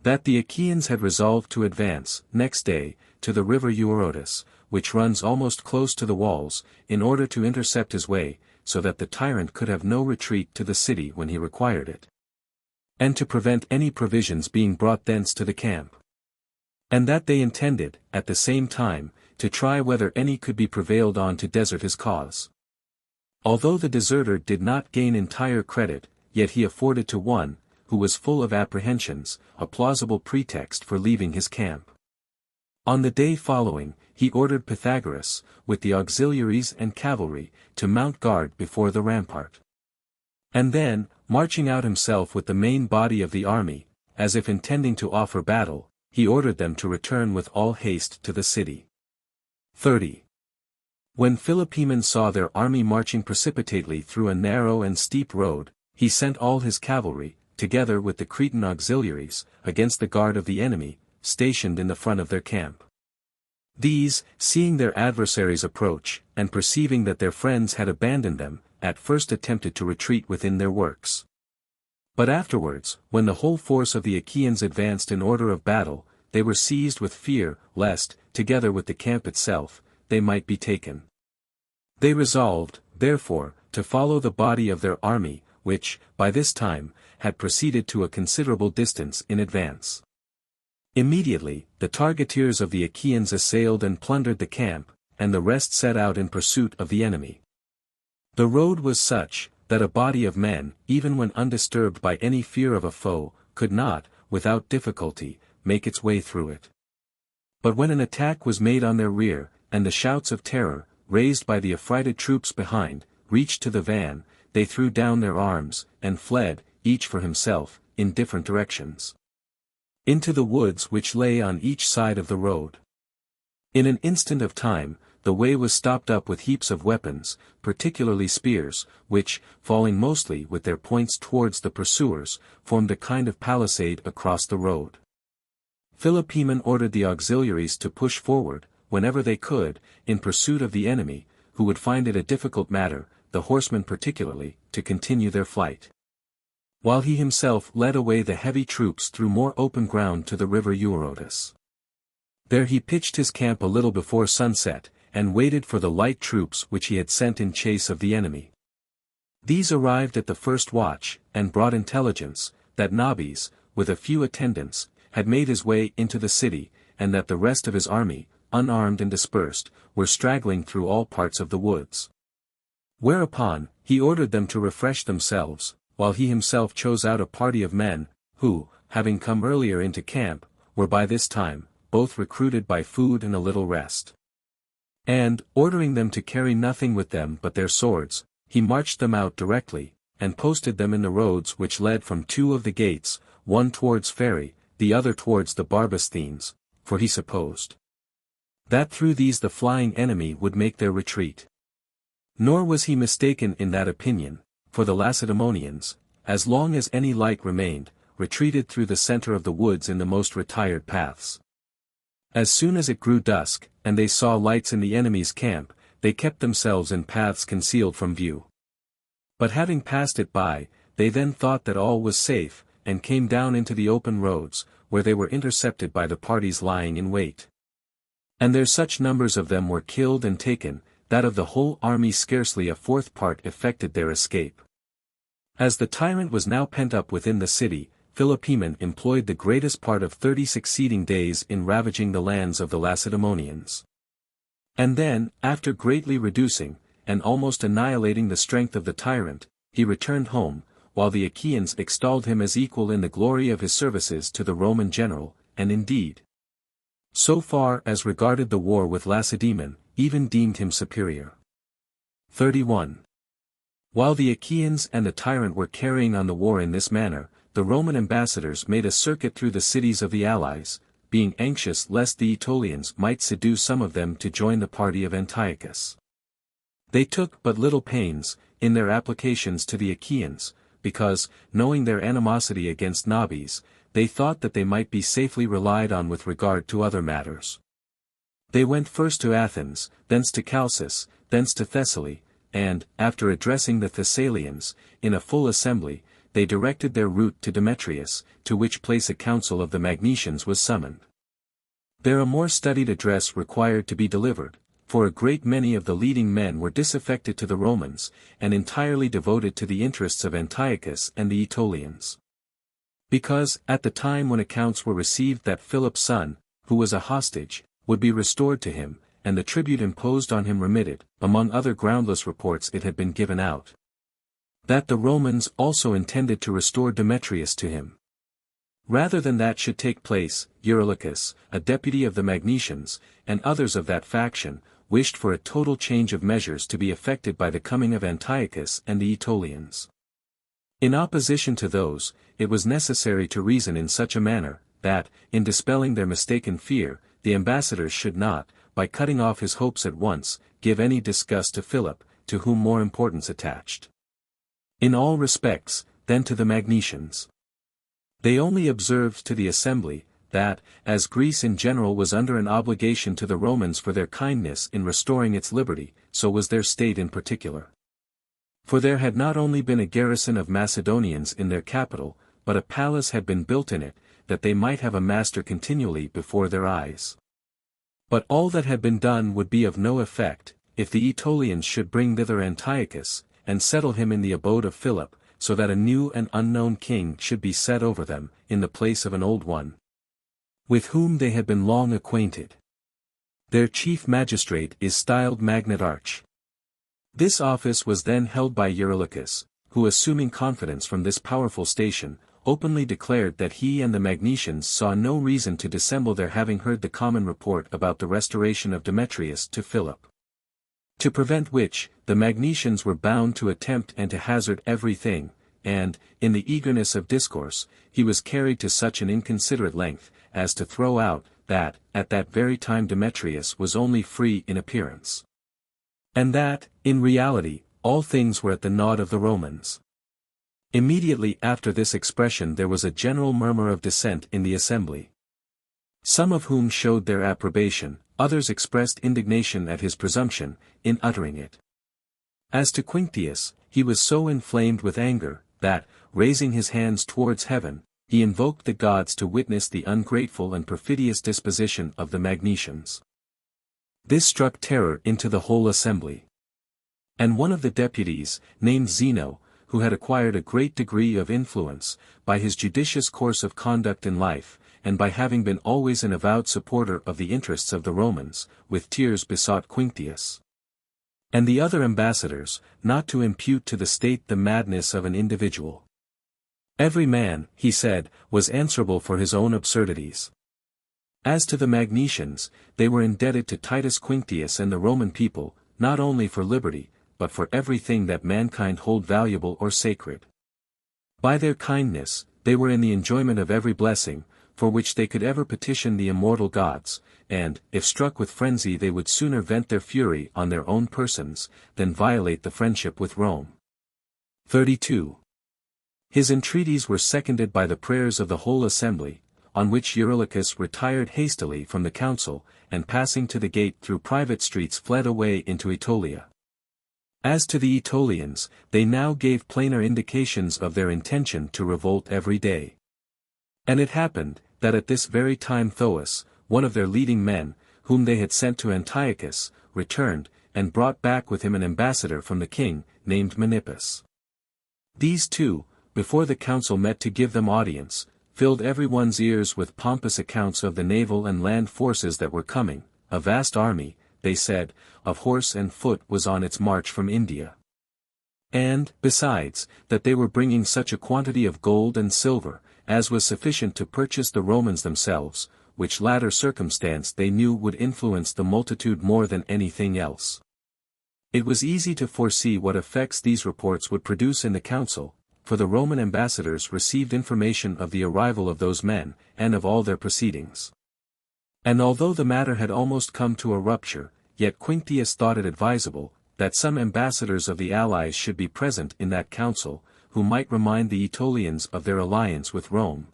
that the Achaeans had resolved to advance, next day, to the river Eurotas, which runs almost close to the walls, in order to intercept his way, so that the tyrant could have no retreat to the city when he required it, and to prevent any provisions being brought thence to the camp. And that they intended, at the same time, to try whether any could be prevailed on to desert his cause. Although the deserter did not gain entire credit, yet he afforded to one, who was full of apprehensions, a plausible pretext for leaving his camp. On the day following, he ordered Pythagoras, with the auxiliaries and cavalry, to mount guard before the rampart. And then, marching out himself with the main body of the army, as if intending to offer battle, he ordered them to return with all haste to the city. 30. When Philopoemen saw their army marching precipitately through a narrow and steep road, he sent all his cavalry, together with the Cretan auxiliaries, against the guard of the enemy, stationed in the front of their camp. These, seeing their adversaries approach, and perceiving that their friends had abandoned them, at first attempted to retreat within their works. But afterwards, when the whole force of the Achaeans advanced in order of battle, they were seized with fear, lest, together with the camp itself, they might be taken. They resolved, therefore, to follow the body of their army, which, by this time, had proceeded to a considerable distance in advance. Immediately, the targeteers of the Achaeans assailed and plundered the camp, and the rest set out in pursuit of the enemy. The road was such, that a body of men, even when undisturbed by any fear of a foe, could not, without difficulty, make its way through it. But when an attack was made on their rear, and the shouts of terror, raised by the affrighted troops behind, reached to the van, they threw down their arms, and fled, each for himself, in different directions, into the woods which lay on each side of the road. In an instant of time, the way was stopped up with heaps of weapons, particularly spears, which, falling mostly with their points towards the pursuers, formed a kind of palisade across the road. Philopoemen ordered the auxiliaries to push forward, whenever they could, in pursuit of the enemy, who would find it a difficult matter, the horsemen particularly, to continue their flight. While he himself led away the heavy troops through more open ground to the river Eurotas. There he pitched his camp a little before sunset, and waited for the light troops which he had sent in chase of the enemy. These arrived at the first watch, and brought intelligence, that Nabis, with a few attendants, had made his way into the city, and that the rest of his army, unarmed and dispersed, were straggling through all parts of the woods. Whereupon, he ordered them to refresh themselves, while he himself chose out a party of men, who, having come earlier into camp, were by this time, both recruited by food and a little rest. And, ordering them to carry nothing with them but their swords, he marched them out directly, and posted them in the roads which led from two of the gates, one towards Pherai, the other towards the Barbasthenes, for he supposed that through these the flying enemy would make their retreat. Nor was he mistaken in that opinion, for the Lacedaemonians, as long as any light remained, retreated through the center of the woods in the most retired paths. As soon as it grew dusk, and they saw lights in the enemy's camp, they kept themselves in paths concealed from view. But having passed it by, they then thought that all was safe, and came down into the open roads, where they were intercepted by the parties lying in wait. And there such numbers of them were killed and taken, that of the whole army scarcely a fourth part effected their escape. As the tyrant was now pent up within the city, Philopoemen employed the greatest part of 30 succeeding days in ravaging the lands of the Lacedaemonians. And then, after greatly reducing, and almost annihilating the strength of the tyrant, he returned home, while the Achaeans extolled him as equal in the glory of his services to the Roman general, and indeed, so far as regarded the war with Lacedaemon, even deemed him superior. 31. While the Achaeans and the tyrant were carrying on the war in this manner, the Roman ambassadors made a circuit through the cities of the allies, being anxious lest the Aetolians might seduce some of them to join the party of Antiochus. They took but little pains, in their applications to the Achaeans, because, knowing their animosity against Nabis, they thought that they might be safely relied on with regard to other matters. They went first to Athens, thence to Chalcis, thence to Thessaly, and, after addressing the Thessalians, in a full assembly, they directed their route to Demetrius, to which place a council of the Magnesians was summoned. There a more studied address required to be delivered, for a great many of the leading men were disaffected to the Romans, and entirely devoted to the interests of Antiochus and the Aetolians. Because, at the time when accounts were received that Philip's son, who was a hostage, would be restored to him, and the tribute imposed on him remitted, among other groundless reports it had been given out, that the Romans also intended to restore Demetrius to him. Rather than that should take place, Eurylochus, a deputy of the Magnesians, and others of that faction, wished for a total change of measures to be effected by the coming of Antiochus and the Aetolians. In opposition to those, it was necessary to reason in such a manner, that, in dispelling their mistaken fear, the ambassadors should not, by cutting off his hopes at once, give any disgust to Philip, to whom more importance attached. In all respects, than to the Magnesians. They only observed to the assembly, that, as Greece in general was under an obligation to the Romans for their kindness in restoring its liberty, so was their state in particular. For there had not only been a garrison of Macedonians in their capital, but a palace had been built in it, that they might have a master continually before their eyes. But all that had been done would be of no effect, if the Aetolians should bring thither Antiochus, and settle him in the abode of Philip, so that a new and unknown king should be set over them, in the place of an old one, with whom they had been long acquainted. Their chief magistrate is styled Magnate Arch. This office was then held by Eurylochus, who assuming confidence from this powerful station, openly declared that he and the Magnesians saw no reason to dissemble their having heard the common report about the restoration of Demetrius to Philip. To prevent which, the Magnesians were bound to attempt and to hazard everything, and, in the eagerness of discourse, he was carried to such an inconsiderate length, as to throw out, that, at that very time Demetrius was only free in appearance. And that, in reality, all things were at the nod of the Romans. Immediately after this expression there was a general murmur of dissent in the assembly. Some of whom showed their approbation, others expressed indignation at his presumption, in uttering it. As to Quinctius, he was so inflamed with anger, that, raising his hands towards heaven, he invoked the gods to witness the ungrateful and perfidious disposition of the Magnesians. This struck terror into the whole assembly. And one of the deputies, named Zeno, who had acquired a great degree of influence, by his judicious course of conduct in life, and by having been always an avowed supporter of the interests of the Romans, with tears besought Quinctius and the other ambassadors, not to impute to the state the madness of an individual. Every man, he said, was answerable for his own absurdities. As to the Magnesians, they were indebted to Titus Quinctius and the Roman people, not only for liberty, but for everything that mankind hold valuable or sacred. By their kindness, they were in the enjoyment of every blessing, for which they could ever petition the immortal gods, and, if struck with frenzy they would sooner vent their fury on their own persons, than violate the friendship with Rome. 32. His entreaties were seconded by the prayers of the whole assembly, on which Eurylochus retired hastily from the council, and passing to the gate through private streets fled away into Aetolia. As to the Aetolians, they now gave plainer indications of their intention to revolt every day. And it happened, that at this very time Thoas, one of their leading men, whom they had sent to Antiochus, returned, and brought back with him an ambassador from the king, named Menippus. These two, before the council met to give them audience, filled everyone's ears with pompous accounts of the naval and land forces that were coming, a vast army, they said, of horse and foot was on its march from India. And, besides, that they were bringing such a quantity of gold and silver, as was sufficient to purchase the Romans themselves, which latter circumstance they knew would influence the multitude more than anything else. It was easy to foresee what effects these reports would produce in the council, for the Roman ambassadors received information of the arrival of those men, and of all their proceedings. And although the matter had almost come to a rupture, yet Quinctius thought it advisable, that some ambassadors of the allies should be present in that council, who might remind the Aetolians of their alliance with Rome,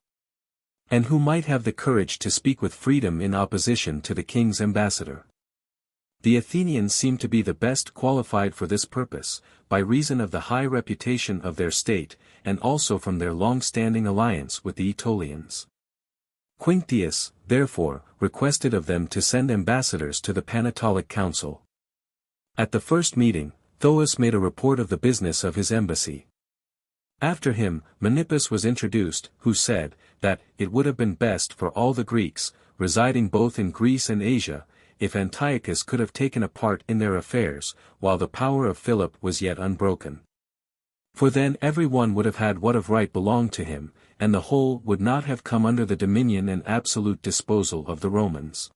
and who might have the courage to speak with freedom in opposition to the king's ambassador. The Athenians seemed to be the best qualified for this purpose, by reason of the high reputation of their state, and also from their long-standing alliance with the Aetolians. Quinctius, therefore, requested of them to send ambassadors to the Panatolic Council. At the first meeting, Thoas made a report of the business of his embassy. After him, Menippus was introduced, who said, that it would have been best for all the Greeks, residing both in Greece and Asia, if Antiochus could have taken a part in their affairs, while the power of Philip was yet unbroken. For then every one would have had what of right belonged to him, and the whole would not have come under the dominion and absolute disposal of the Romans.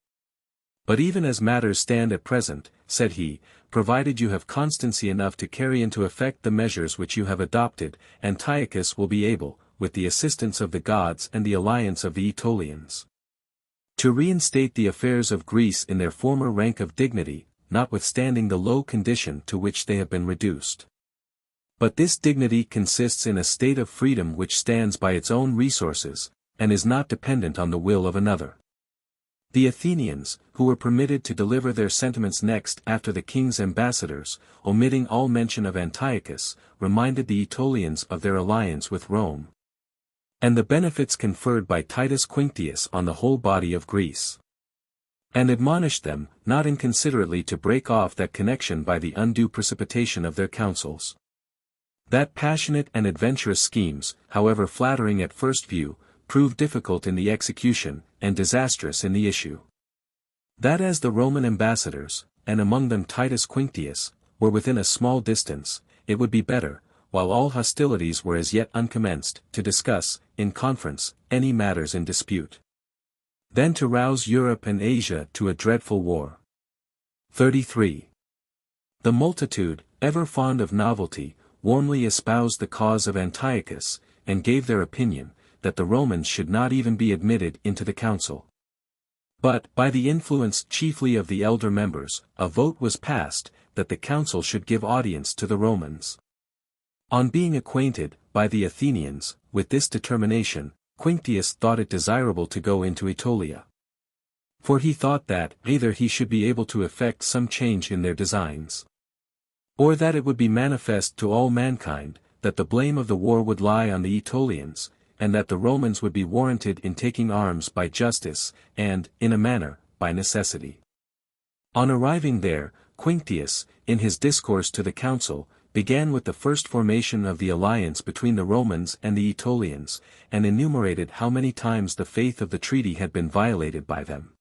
But even as matters stand at present, said he, provided you have constancy enough to carry into effect the measures which you have adopted, Antiochus will be able, with the assistance of the gods and the alliance of the Aetolians, to reinstate the affairs of Greece in their former rank of dignity, notwithstanding the low condition to which they have been reduced. But this dignity consists in a state of freedom which stands by its own resources, and is not dependent on the will of another. The Athenians, who were permitted to deliver their sentiments next after the king's ambassadors, omitting all mention of Antiochus, reminded the Aetolians of their alliance with Rome, and the benefits conferred by Titus Quinctius on the whole body of Greece, and admonished them, not inconsiderately, to break off that connection by the undue precipitation of their counsels. That passionate and adventurous schemes, however flattering at first view, proved difficult in the execution, and disastrous in the issue. That as the Roman ambassadors, and among them Titus Quinctius, were within a small distance, it would be better, while all hostilities were as yet uncommenced, to discuss, in conference, any matters in dispute, than to rouse Europe and Asia to a dreadful war. 33. The multitude, ever fond of novelty, warmly espoused the cause of Antiochus, and gave their opinion, that the Romans should not even be admitted into the council. But, by the influence chiefly of the elder members, a vote was passed, that the council should give audience to the Romans. On being acquainted, by the Athenians, with this determination, Quinctius thought it desirable to go into Aetolia. For he thought that, either he should be able to effect some change in their designs, or that it would be manifest to all mankind, that the blame of the war would lie on the Aetolians, and that the Romans would be warranted in taking arms by justice, and, in a manner, by necessity. On arriving there, Quinctius, in his discourse to the council, began with the first formation of the alliance between the Romans and the Aetolians, and enumerated how many times the faith of the treaty had been violated by them.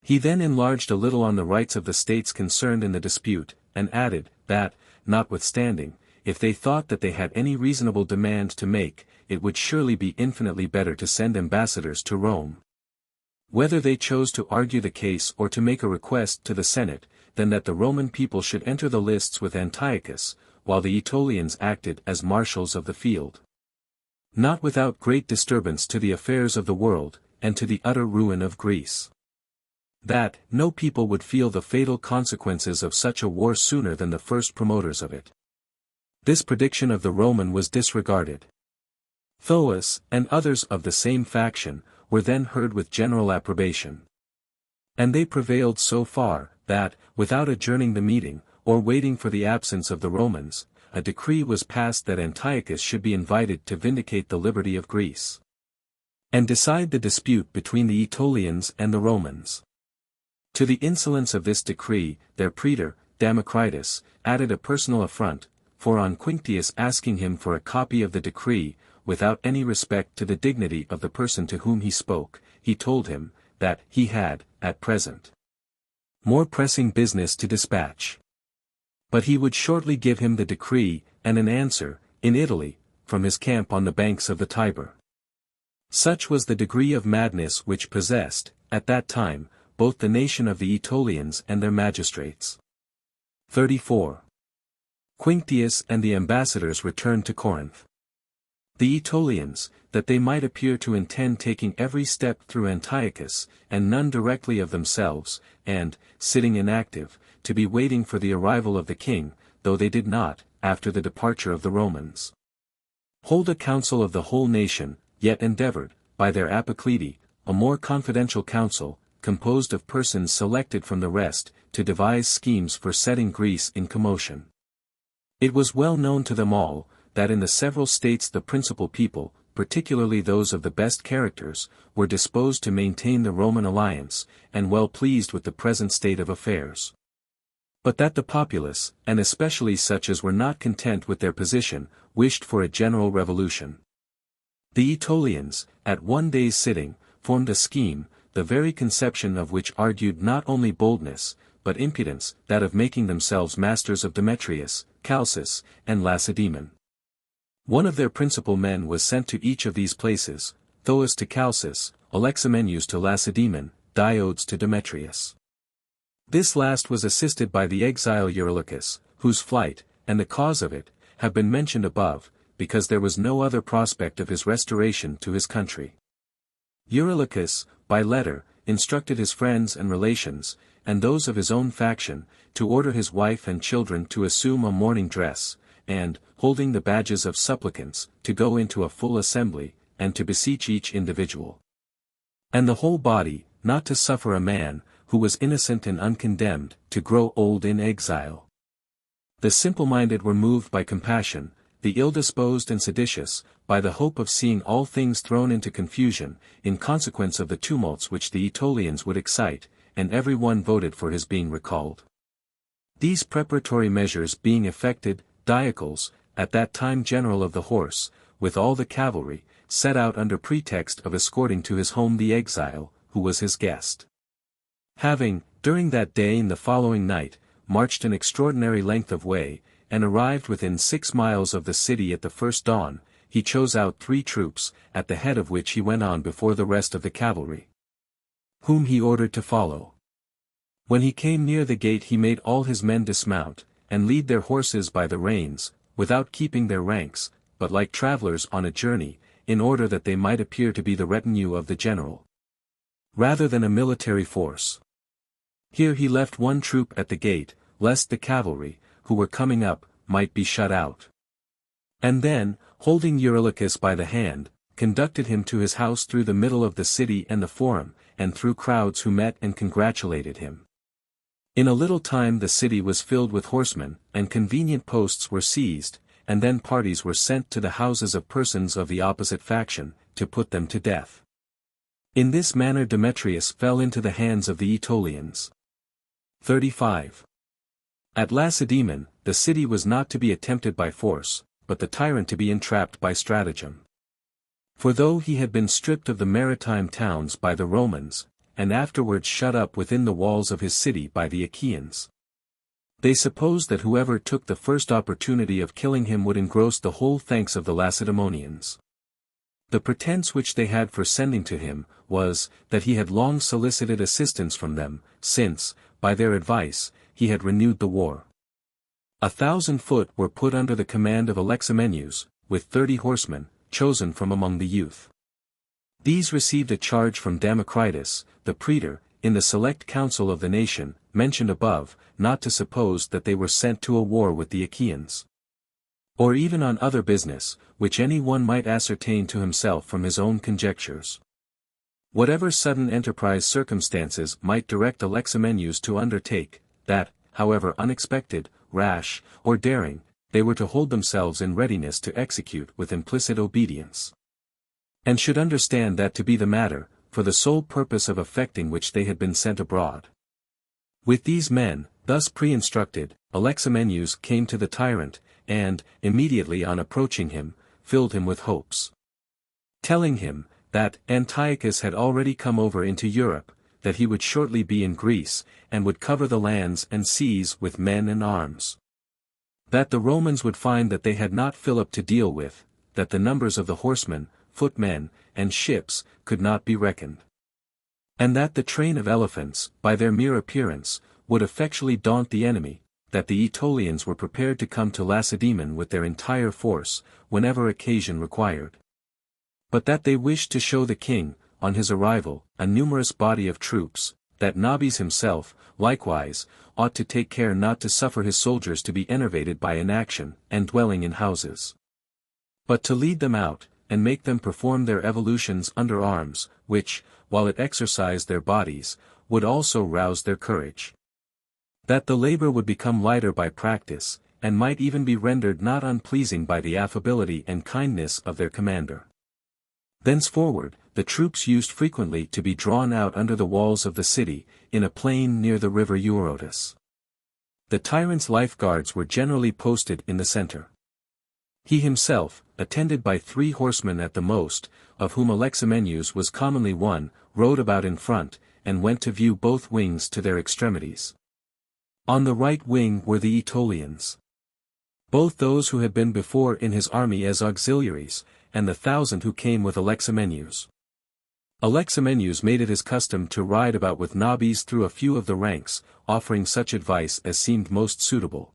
He then enlarged a little on the rights of the states concerned in the dispute, and added, that, notwithstanding, if they thought that they had any reasonable demand to make, it would surely be infinitely better to send ambassadors to Rome, whether they chose to argue the case or to make a request to the Senate, than that the Roman people should enter the lists with Antiochus, while the Aetolians acted as marshals of the field. Not without great disturbance to the affairs of the world, and to the utter ruin of Greece. That, no people would feel the fatal consequences of such a war sooner than the first promoters of it. This prediction of the Roman was disregarded. Thoas, and others of the same faction, were then heard with general approbation. And they prevailed so far, that, without adjourning the meeting, or waiting for the absence of the Romans, a decree was passed that Antiochus should be invited to vindicate the liberty of Greece, and decide the dispute between the Aetolians and the Romans. To the insolence of this decree, their praetor, Democritus, added a personal affront, for on Quinctius asking him for a copy of the decree, without any respect to the dignity of the person to whom he spoke, he told him, that he had, at present, more pressing business to dispatch. But he would shortly give him the decree, and an answer, in Italy, from his camp on the banks of the Tiber. Such was the degree of madness which possessed, at that time, both the nation of the Aetolians and their magistrates. 34. Quinctius and the ambassadors returned to Corinth. The Aetolians, that they might appear to intend taking every step through Antiochus, and none directly of themselves, and, sitting inactive, to be waiting for the arrival of the king, though they did not, after the departure of the Romans, hold a council of the whole nation, yet endeavored, by their apoclede, a more confidential council, composed of persons selected from the rest, to devise schemes for setting Greece in commotion. It was well known to them all, that in the several states the principal people, particularly those of the best characters, were disposed to maintain the Roman alliance, and well pleased with the present state of affairs. But that the populace, and especially such as were not content with their position, wished for a general revolution. The Aetolians, at one day's sitting, formed a scheme, the very conception of which argued not only boldness, but impudence, that of making themselves masters of Demetrius, Chalcis, and Lacedaemon. One of their principal men was sent to each of these places, Thoas to Chalcis, Alexamenus to Lacedaemon, Diodes to Demetrius. This last was assisted by the exile Eurylochus, whose flight, and the cause of it, have been mentioned above, because there was no other prospect of his restoration to his country. Eurylochus, by letter, instructed his friends and relations, and those of his own faction, to order his wife and children to assume a mourning dress, and, holding the badges of supplicants, to go into a full assembly, and to beseech each individual and the whole body, not to suffer a man, who was innocent and uncondemned, to grow old in exile. The simple-minded were moved by compassion, the ill-disposed and seditious, by the hope of seeing all things thrown into confusion, in consequence of the tumults which the Aetolians would excite, and every one voted for his being recalled. These preparatory measures being effected, Diocles, at that time general of the horse, with all the cavalry, set out under pretext of escorting to his home the exile, who was his guest. Having, during that day and the following night, marched an extraordinary length of way, and arrived within 6 miles of the city at the first dawn, he chose out 3 troops, at the head of which he went on before the rest of the cavalry, whom he ordered to follow. When he came near the gate he made all his men dismount, and lead their horses by the reins, without keeping their ranks, but like travelers on a journey, in order that they might appear to be the retinue of the general, rather than a military force. Here he left 1 troop at the gate, lest the cavalry, who were coming up, might be shut out. And then, holding Eurylochus by the hand, conducted him to his house through the middle of the city and the forum, and through crowds who met and congratulated him. In a little time the city was filled with horsemen, and convenient posts were seized, and then parties were sent to the houses of persons of the opposite faction, to put them to death. In this manner Demetrius fell into the hands of the Aetolians. 35. At Lacedaemon, the city was not to be attempted by force, but the tyrant to be entrapped by stratagem. For though he had been stripped of the maritime towns by the Romans, and afterwards shut up within the walls of his city by the Achaeans, they supposed that whoever took the first opportunity of killing him would engross the whole thanks of the Lacedaemonians. The pretense which they had for sending to him, was, that he had long solicited assistance from them, since, by their advice, he had renewed the war. 1,000 foot were put under the command of Alexamenus, with 30 horsemen, chosen from among the youth. These received a charge from Democritus, the praetor, in the select council of the nation, mentioned above, not to suppose that they were sent to a war with the Achaeans, or even on other business, which any one might ascertain to himself from his own conjectures. Whatever sudden enterprise circumstances might direct Alexamenus to undertake, that, however unexpected, rash, or daring, they were to hold themselves in readiness to execute with implicit obedience, and should understand that to be the matter, for the sole purpose of effecting which they had been sent abroad. With these men, thus pre-instructed, Alexamenus came to the tyrant, and, immediately on approaching him, filled him with hopes, telling him, that Antiochus had already come over into Europe, that he would shortly be in Greece, and would cover the lands and seas with men and arms. That the Romans would find that they had not Philip to deal with, that the numbers of the horsemen, footmen, and ships, could not be reckoned, and that the train of elephants, by their mere appearance, would effectually daunt the enemy, that the Aetolians were prepared to come to Lacedaemon with their entire force, whenever occasion required. But that they wished to show the king, on his arrival, a numerous body of troops, that Nabis himself, likewise, ought to take care not to suffer his soldiers to be enervated by inaction, and dwelling in houses, but to lead them out, and make them perform their evolutions under arms, which, while it exercised their bodies, would also rouse their courage. That the labor would become lighter by practice, and might even be rendered not unpleasing by the affability and kindness of their commander. Thenceforward, the troops used frequently to be drawn out under the walls of the city, in a plain near the river Eurotas. The tyrant's lifeguards were generally posted in the center. He himself, attended by 3 horsemen at the most, of whom Alexamenus was commonly one, rode about in front, and went to view both wings to their extremities. On the right wing were the Aetolians, both those who had been before in his army as auxiliaries, and the 1,000 who came with Alexamenus. Alexamenus made it his custom to ride about with Nabis through a few of the ranks, offering such advice as seemed most suitable.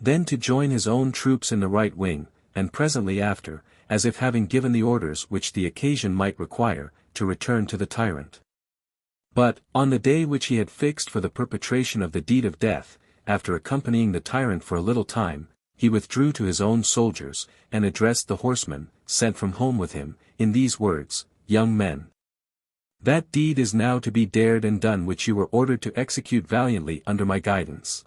Then to join his own troops in the right wing, and presently after, as if having given the orders which the occasion might require, to return to the tyrant. But, on the day which he had fixed for the perpetration of the deed of death, after accompanying the tyrant for a little time, he withdrew to his own soldiers, and addressed the horsemen, sent from home with him, in these words: Young men, that deed is now to be dared and done which you were ordered to execute valiantly under my guidance.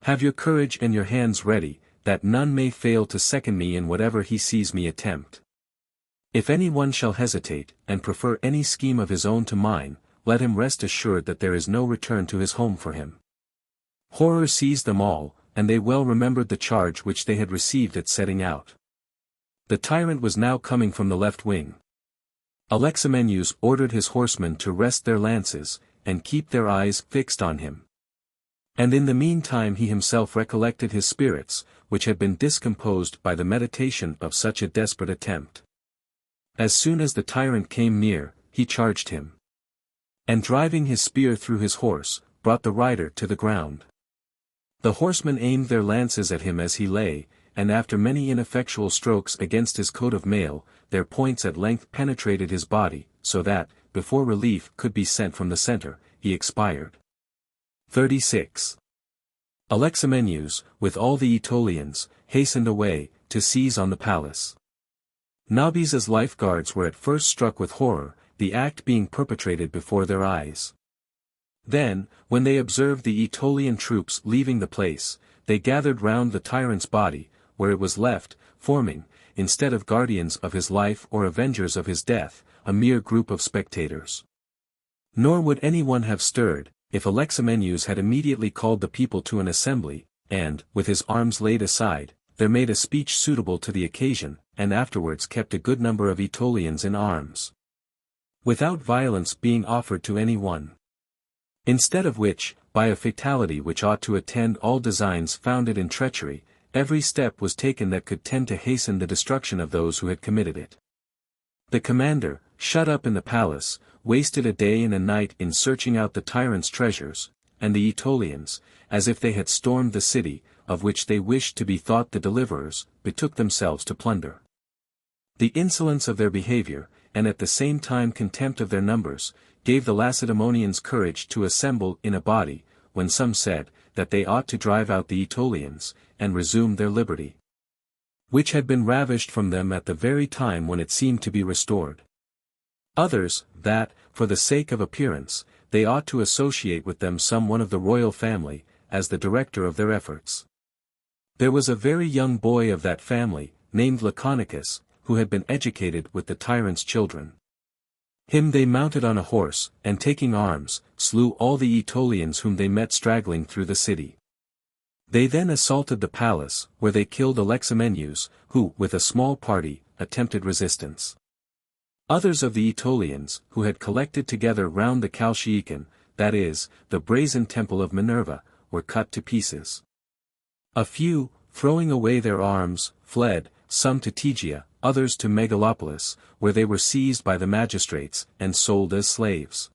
Have your courage and your hands ready, that none may fail to second me in whatever he sees me attempt. If any one shall hesitate, and prefer any scheme of his own to mine, let him rest assured that there is no return to his home for him. Horror seized them all, and they well remembered the charge which they had received at setting out. The tyrant was now coming from the left wing. Alexamenus ordered his horsemen to rest their lances, and keep their eyes fixed on him. And in the meantime he himself recollected his spirits, which had been discomposed by the meditation of such a desperate attempt. As soon as the tyrant came near, he charged him. And driving his spear through his horse, brought the rider to the ground. The horsemen aimed their lances at him as he lay, and after many ineffectual strokes against his coat of mail, their points at length penetrated his body, so that, before relief could be sent from the center, he expired. 36. Alexamenus, with all the Aetolians, hastened away, to seize on the palace. Nobbies' lifeguards were at first struck with horror, the act being perpetrated before their eyes. Then, when they observed the Aetolian troops leaving the place, they gathered round the tyrant's body, where it was left, forming, instead of guardians of his life or avengers of his death, a mere group of spectators. Nor would any one have stirred, if Alexamenus had immediately called the people to an assembly, and, with his arms laid aside, there made a speech suitable to the occasion, and afterwards kept a good number of Aetolians in arms, without violence being offered to any one. Instead of which, by a fatality which ought to attend all designs founded in treachery, every step was taken that could tend to hasten the destruction of those who had committed it. The commander, shut up in the palace, wasted a day and a night in searching out the tyrant's treasures, and the Aetolians, as if they had stormed the city, of which they wished to be thought the deliverers, betook themselves to plunder. The insolence of their behavior, and at the same time contempt of their numbers, gave the Lacedaemonians courage to assemble in a body, when some said, that they ought to drive out the Aetolians, and resume their liberty, which had been ravished from them at the very time when it seemed to be restored. Others, that, for the sake of appearance, they ought to associate with them some one of the royal family, as the director of their efforts. There was a very young boy of that family, named Laconicus, who had been educated with the tyrant's children. Him they mounted on a horse, and taking arms, slew all the Aetolians whom they met straggling through the city. They then assaulted the palace, where they killed Alexamenus, who, with a small party, attempted resistance. Others of the Aetolians, who had collected together round the Chalcedon, that is, the brazen temple of Minerva, were cut to pieces. A few, throwing away their arms, fled, some to Tegea, others to Megalopolis, where they were seized by the magistrates, and sold as slaves.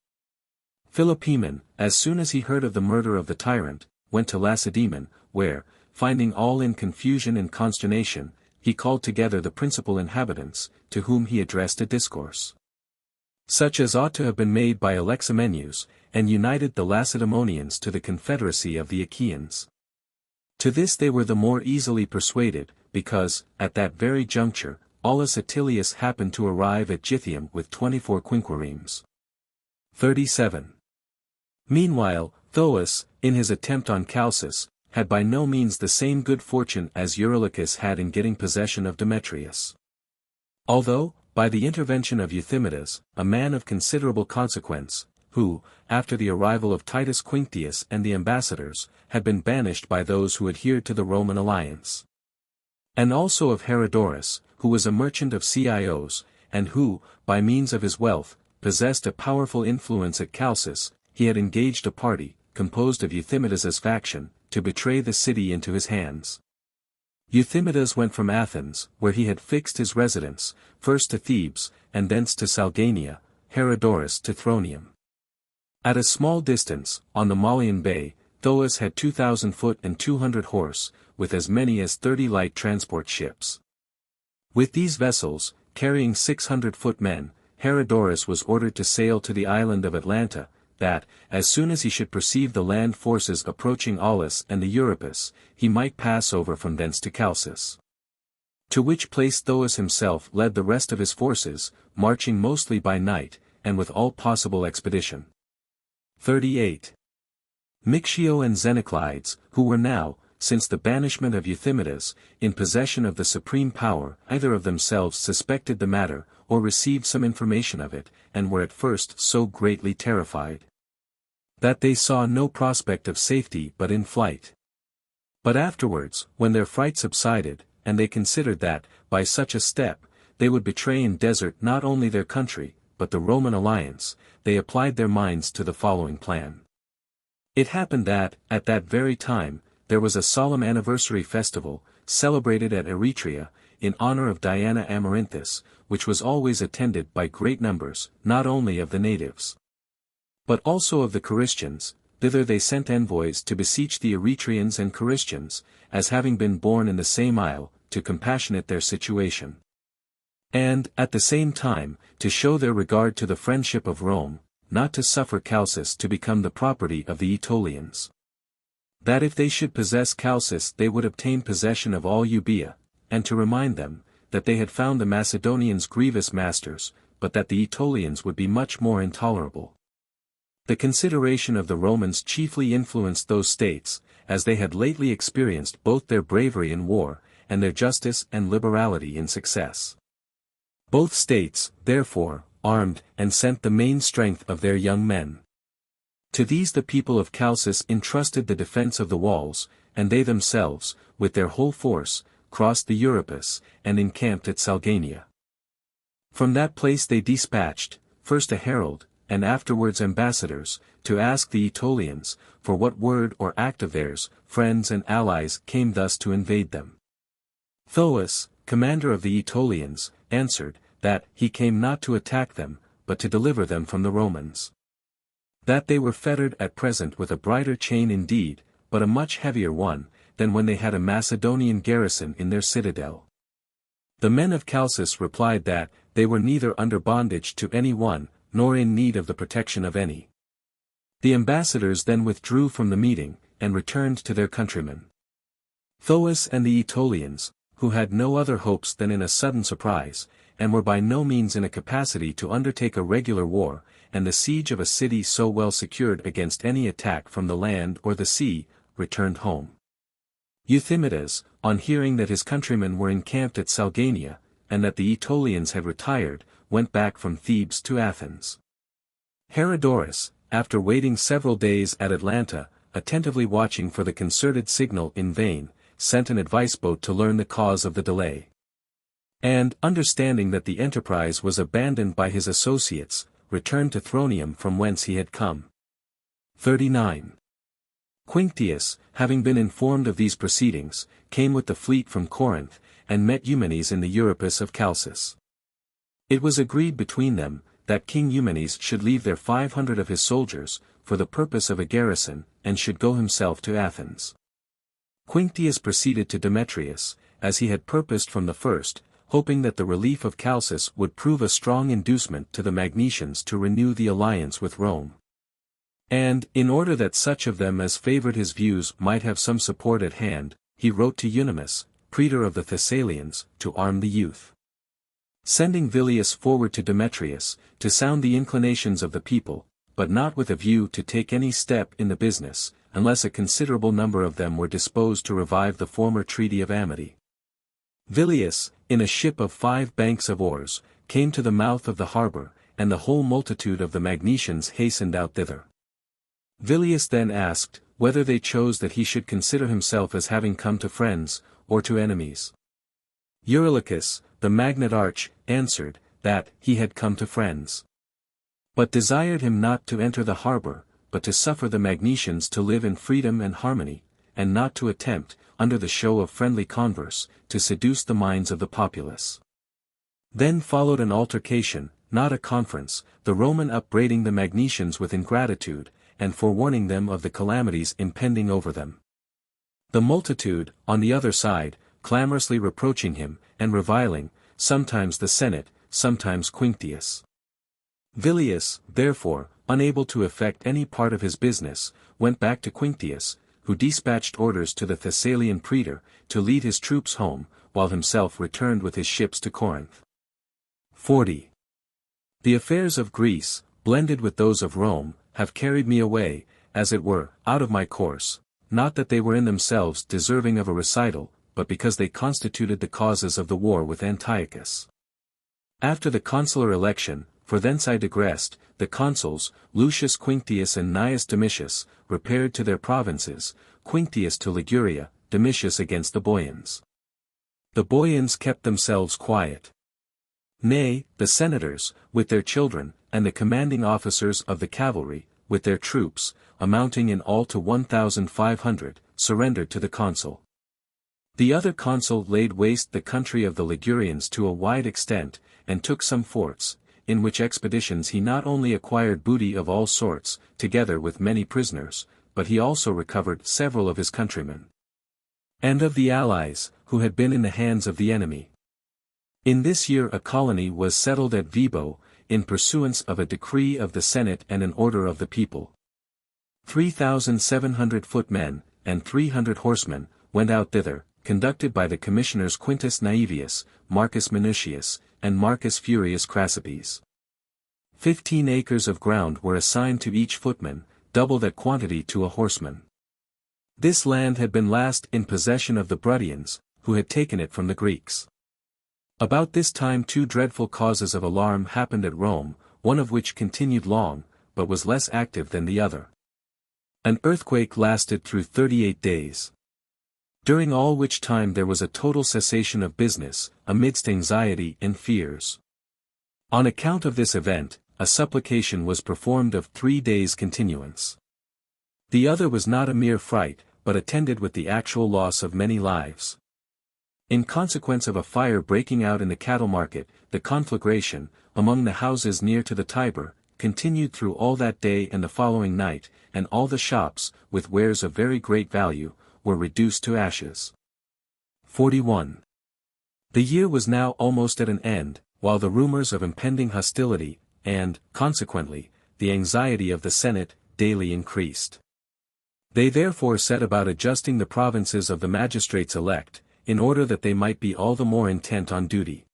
Philopoemen, as soon as he heard of the murder of the tyrant, went to Lacedaemon, where, finding all in confusion and consternation, he called together the principal inhabitants, to whom he addressed a discourse, such as ought to have been made by Alexamenus, and united the Lacedaemonians to the confederacy of the Achaeans. To this they were the more easily persuaded, because, at that very juncture, Aulus Atilius happened to arrive at Gythium with 24 quinquiremes. 37. Meanwhile, Thoas, in his attempt on Chalcis, had by no means the same good fortune as Eurylochus had in getting possession of Demetrius. Although, by the intervention of Euthymidas, a man of considerable consequence, who, after the arrival of Titus Quinctius and the ambassadors, had been banished by those who adhered to the Roman alliance, and also of Herodorus, who was a merchant of Chios, and who, by means of his wealth, possessed a powerful influence at Chalcis, he had engaged a party, composed of Euthymidas' faction, to betray the city into his hands. Euthymidas went from Athens, where he had fixed his residence, first to Thebes, and thence to Salgania, Herodorus to Thronium. At a small distance, on the Malian Bay, Thoas had 2,000 foot and 200 horse, with as many as 30 light transport ships. With these vessels, carrying 600 foot men, Herodorus was ordered to sail to the island of Atlanta, that, as soon as he should perceive the land forces approaching Aulis and the Euripus, he might pass over from thence to Chalcis. To which place Thoas himself led the rest of his forces, marching mostly by night, and with all possible expedition. 38. Mixio and Xenoclides, who were now, since the banishment of Euthymidas, in possession of the supreme power, either of themselves suspected the matter, or received some information of it, and were at first so greatly terrified, that they saw no prospect of safety but in flight. But afterwards, when their fright subsided, and they considered that, by such a step, they would betray in desert not only their country, but the Roman alliance, they applied their minds to the following plan. It happened that, at that very time, there was a solemn anniversary festival, celebrated at Eretria, in honor of Diana Amaranthus, which was always attended by great numbers, not only of the natives, but also of the Carystians. Thither they sent envoys to beseech the Eretrians and Carystians, as having been born in the same isle, to compassionate their situation, and, at the same time, to show their regard to the friendship of Rome, not to suffer Chalcis to become the property of the Aetolians. That if they should possess Chalcis they would obtain possession of all Euboea, and to remind them, that they had found the Macedonians grievous masters, but that the Aetolians would be much more intolerable. The consideration of the Romans chiefly influenced those states, as they had lately experienced both their bravery in war, and their justice and liberality in success. Both states, therefore, armed, and sent the main strength of their young men. To these the people of Chalcis entrusted the defense of the walls, and they themselves, with their whole force, crossed the Euripus, and encamped at Salgania. From that place they dispatched, first a herald, and afterwards ambassadors, to ask the Aetolians, for what word or act of theirs, friends and allies came thus to invade them. Thoas, commander of the Aetolians, answered, that he came not to attack them, but to deliver them from the Romans. That they were fettered at present with a brighter chain indeed, but a much heavier one, than when they had a Macedonian garrison in their citadel. The men of Chalcis replied that, they were neither under bondage to any one, nor in need of the protection of any. The ambassadors then withdrew from the meeting, and returned to their countrymen. Thoas and the Aetolians, who had no other hopes than in a sudden surprise, and were by no means in a capacity to undertake a regular war, and the siege of a city so well secured against any attack from the land or the sea, returned home. Euthymidas, on hearing that his countrymen were encamped at Salgania, and that the Aetolians had retired, went back from Thebes to Athens. Herodorus, after waiting several days at Atlanta, attentively watching for the concerted signal in vain, sent an advice boat to learn the cause of the delay. And, understanding that the enterprise was abandoned by his associates, returned to Thronium from whence he had come. 39. Quinctius, having been informed of these proceedings, came with the fleet from Corinth, and met Eumenes in the Euripus of Chalcis. It was agreed between them, that King Eumenes should leave there 500 of his soldiers, for the purpose of a garrison, and should go himself to Athens. Quinctius proceeded to Demetrius, as he had purposed from the first, hoping that the relief of Chalcis would prove a strong inducement to the Magnesians to renew the alliance with Rome. And, in order that such of them as favored his views might have some support at hand, he wrote to Eunomus, praetor of the Thessalians, to arm the youth. Sending Vilius forward to Demetrius, to sound the inclinations of the people, but not with a view to take any step in the business, unless a considerable number of them were disposed to revive the former treaty of amity. Vilius, in a ship of 5 banks of oars, came to the mouth of the harbor, and the whole multitude of the Magnesians hastened out thither. Vilius then asked, whether they chose that he should consider himself as having come to friends, or to enemies. Eurylochus, the magnate arch, answered, that he had come to friends, but desired him not to enter the harbor, but to suffer the Magnesians to live in freedom and harmony, and not to attempt, under the show of friendly converse, to seduce the minds of the populace. Then followed an altercation, not a conference, the Roman upbraiding the Magnesians with ingratitude, and forewarning them of the calamities impending over them. The multitude, on the other side, clamorously reproaching him, and reviling, sometimes the Senate, sometimes Quinctius. Vilius, therefore, unable to effect any part of his business, went back to Quinctius, who dispatched orders to the Thessalian praetor, to lead his troops home, while himself returned with his ships to Corinth. 40. The affairs of Greece, blended with those of Rome, have carried me away, as it were, out of my course, not that they were in themselves deserving of a recital, but because they constituted the causes of the war with Antiochus. After the consular election, for thence I digressed, the consuls, Lucius Quinctius and Gnaeus Domitius, repaired to their provinces, Quinctius to Liguria, Domitius against the Boians. The Boians kept themselves quiet. Nay, the senators, with their children, and the commanding officers of the cavalry, with their troops, amounting in all to 1,500, surrendered to the consul. The other consul laid waste the country of the Ligurians to a wide extent, and took some forts, in which expeditions he not only acquired booty of all sorts, together with many prisoners, but he also recovered several of his countrymen, and of the allies, who had been in the hands of the enemy. In this year a colony was settled at Vibo, in pursuance of a decree of the Senate and an order of the people. 3,700 footmen, and 300 horsemen, went out thither, conducted by the commissioners Quintus Naevius, Marcus Minucius, and Marcus Furius Crassipes. 15 acres of ground were assigned to each footman, double that quantity to a horseman. This land had been last in possession of the Bruttians, who had taken it from the Greeks. About this time two dreadful causes of alarm happened at Rome, one of which continued long, but was less active than the other. An earthquake lasted through 38 days. During all which time there was a total cessation of business, amidst anxiety and fears. On account of this event, a supplication was performed of 3 days' continuance. The other was not a mere fright, but attended with the actual loss of many lives. In consequence of a fire breaking out in the cattle market, the conflagration, among the houses near to the Tiber, continued through all that day and the following night, and all the shops, with wares of very great value, were reduced to ashes. 41. The year was now almost at an end, while the rumors of impending hostility, and, consequently, the anxiety of the Senate, daily increased. They therefore set about adjusting the provinces of the magistrates elect, in order that they might be all the more intent on duty.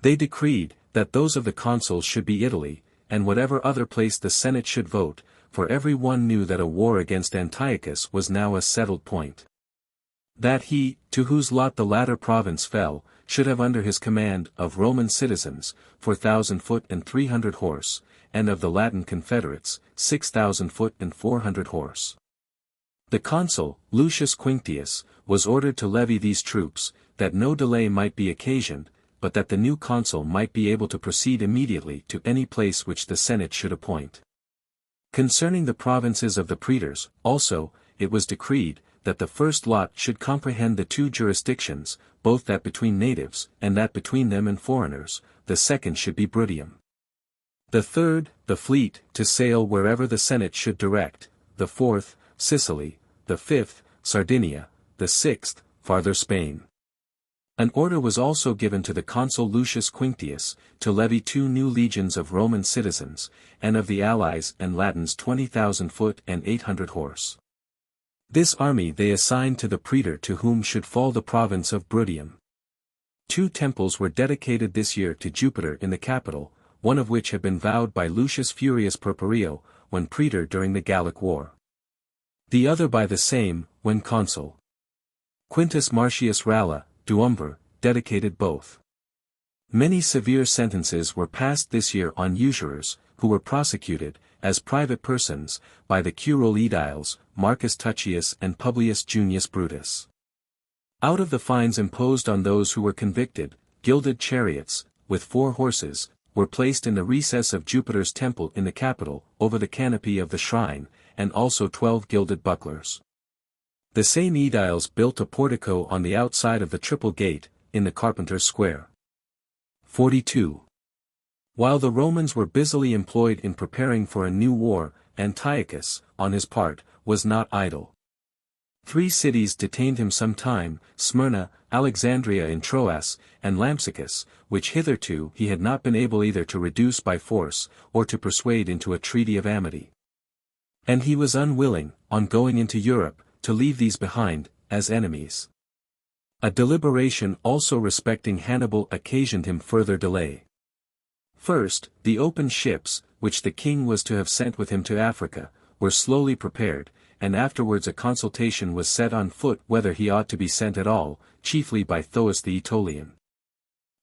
They decreed, that those of the consuls should be Italy, and whatever other place the Senate should vote, for every one knew that a war against Antiochus was now a settled point. That he, to whose lot the latter province fell, should have under his command of Roman citizens, 4,000 foot and 300 horse, and of the Latin confederates, 6,000 foot and 400 horse. The consul, Lucius Quinctius, was ordered to levy these troops, that no delay might be occasioned, but that the new consul might be able to proceed immediately to any place which the Senate should appoint. Concerning the provinces of the praetors, also, it was decreed, that the first lot should comprehend the two jurisdictions, both that between natives, and that between them and foreigners, the second should be Bruttium. The third, the fleet, to sail wherever the Senate should direct, the fourth, Sicily, the fifth, Sardinia, the sixth, farther Spain. An order was also given to the consul Lucius Quinctius, to levy 2 new legions of Roman citizens, and of the allies and Latins 20,000 foot and 800 horse. This army they assigned to the praetor to whom should fall the province of Bruttium. 2 temples were dedicated this year to Jupiter in the capital, one of which had been vowed by Lucius Furius Purpurio, when praetor during the Gallic War. The other by the same, when consul. Quintus Marcius Ralla, Duumber, dedicated both. Many severe sentences were passed this year on usurers, who were prosecuted, as private persons, by the curule aediles, Marcus Tuccius and Publius Junius Brutus. Out of the fines imposed on those who were convicted, gilded chariots, with 4 horses, were placed in the recess of Jupiter's temple in the Capitol, over the canopy of the shrine, and also 12 gilded bucklers. The same aediles built a portico on the outside of the Triple Gate, in the Carpenter's Square. 42. While the Romans were busily employed in preparing for a new war, Antiochus, on his part, was not idle. 3 cities detained him some time, Smyrna, Alexandria in Troas, and Lampsacus, which hitherto he had not been able either to reduce by force, or to persuade into a treaty of amity. And he was unwilling, on going into Europe, to leave these behind, as enemies. A deliberation also respecting Hannibal occasioned him further delay. First, the open ships, which the king was to have sent with him to Africa, were slowly prepared, and afterwards a consultation was set on foot whether he ought to be sent at all, chiefly by Thoas the Aetolian,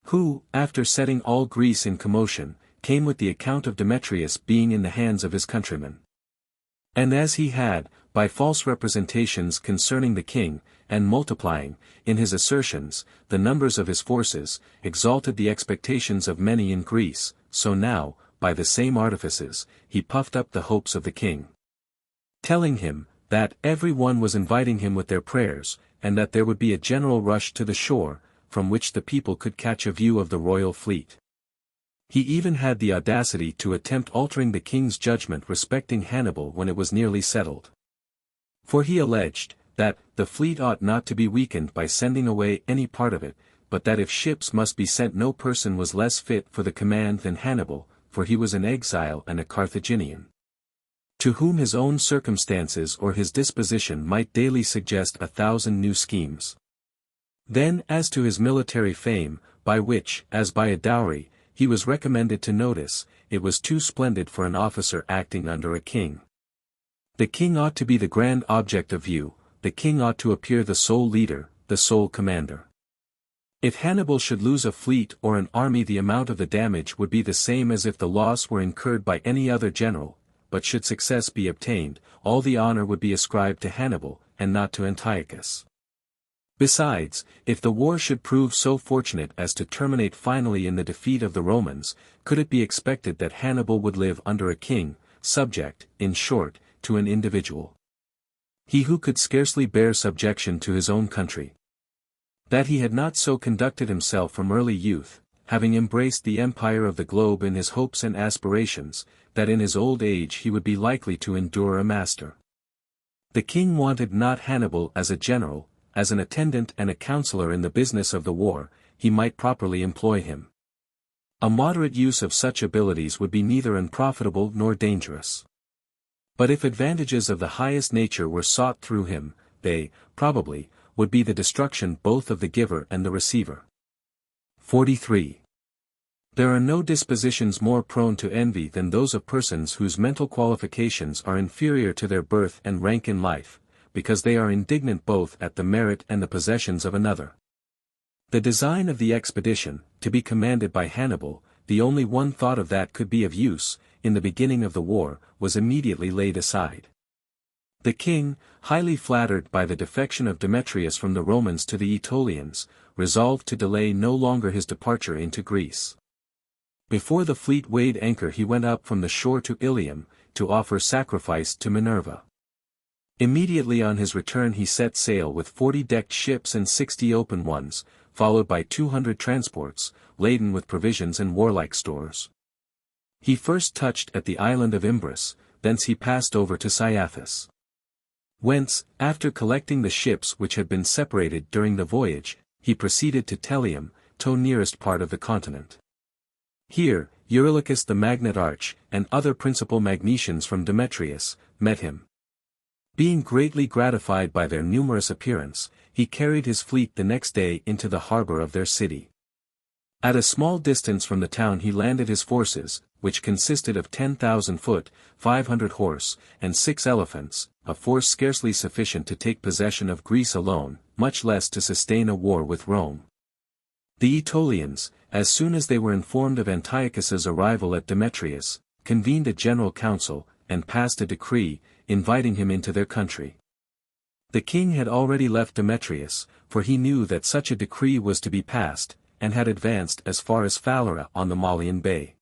who, after setting all Greece in commotion, came with the account of Demetrius being in the hands of his countrymen. And as he had, by false representations concerning the king, and multiplying, in his assertions, the numbers of his forces, exalted the expectations of many in Greece, so now, by the same artifices, he puffed up the hopes of the king, telling him, that every one was inviting him with their prayers, and that there would be a general rush to the shore, from which the people could catch a view of the royal fleet. He even had the audacity to attempt altering the king's judgment respecting Hannibal when it was nearly settled. For he alleged, that the fleet ought not to be weakened by sending away any part of it, but that if ships must be sent no person was less fit for the command than Hannibal, for he was an exile and a Carthaginian, to whom his own circumstances or his disposition might daily suggest 1,000 new schemes. Then as to his military fame, by which, as by a dowry, he was recommended to notice, it was too splendid for an officer acting under a king. The king ought to be the grand object of view, the king ought to appear the sole leader, the sole commander. If Hannibal should lose a fleet or an army, the amount of the damage would be the same as if the loss were incurred by any other general, but should success be obtained, all the honor would be ascribed to Hannibal, and not to Antiochus. Besides, if the war should prove so fortunate as to terminate finally in the defeat of the Romans, could it be expected that Hannibal would live under a king, subject, in short, to an individual? He who could scarcely bear subjection to his own country. That he had not so conducted himself from early youth, having embraced the empire of the globe in his hopes and aspirations, that in his old age he would be likely to endure a master. The king wanted not Hannibal as a general, as an attendant and a counselor in the business of the war, he might properly employ him. A moderate use of such abilities would be neither unprofitable nor dangerous. But if advantages of the highest nature were sought through him, they, probably, would be the destruction both of the giver and the receiver. 43. There are no dispositions more prone to envy than those of persons whose mental qualifications are inferior to their birth and rank in life, because they are indignant both at the merit and the possessions of another. The design of the expedition, to be commanded by Hannibal, the only one thought of that could be of use, in the beginning of the war, was immediately laid aside. The king, highly flattered by the defection of Demetrius from the Romans to the Aetolians, resolved to delay no longer his departure into Greece. Before the fleet weighed anchor he went up from the shore to Ilium, to offer sacrifice to Minerva. Immediately on his return he set sail with 40 decked ships and 60 open ones, followed by 200 transports, laden with provisions and warlike stores. He first touched at the island of Imbros, thence he passed over to Cyathus. Whence, after collecting the ships which had been separated during the voyage, he proceeded to Pteleum, to nearest part of the continent. Here, Eurylochus the Magnet Arch, and other principal Magnesians from Demetrius, met him. Being greatly gratified by their numerous appearance, he carried his fleet the next day into the harbor of their city. At a small distance from the town he landed his forces, which consisted of 10,000 foot, 500 horse, and 6 elephants, a force scarcely sufficient to take possession of Greece alone, much less to sustain a war with Rome. The Aetolians, as soon as they were informed of Antiochus's arrival at Demetrius, convened a general council, and passed a decree, inviting him into their country. The king had already left Demetrius, for he knew that such a decree was to be passed, and had advanced as far as Phalera on the Malian Bay.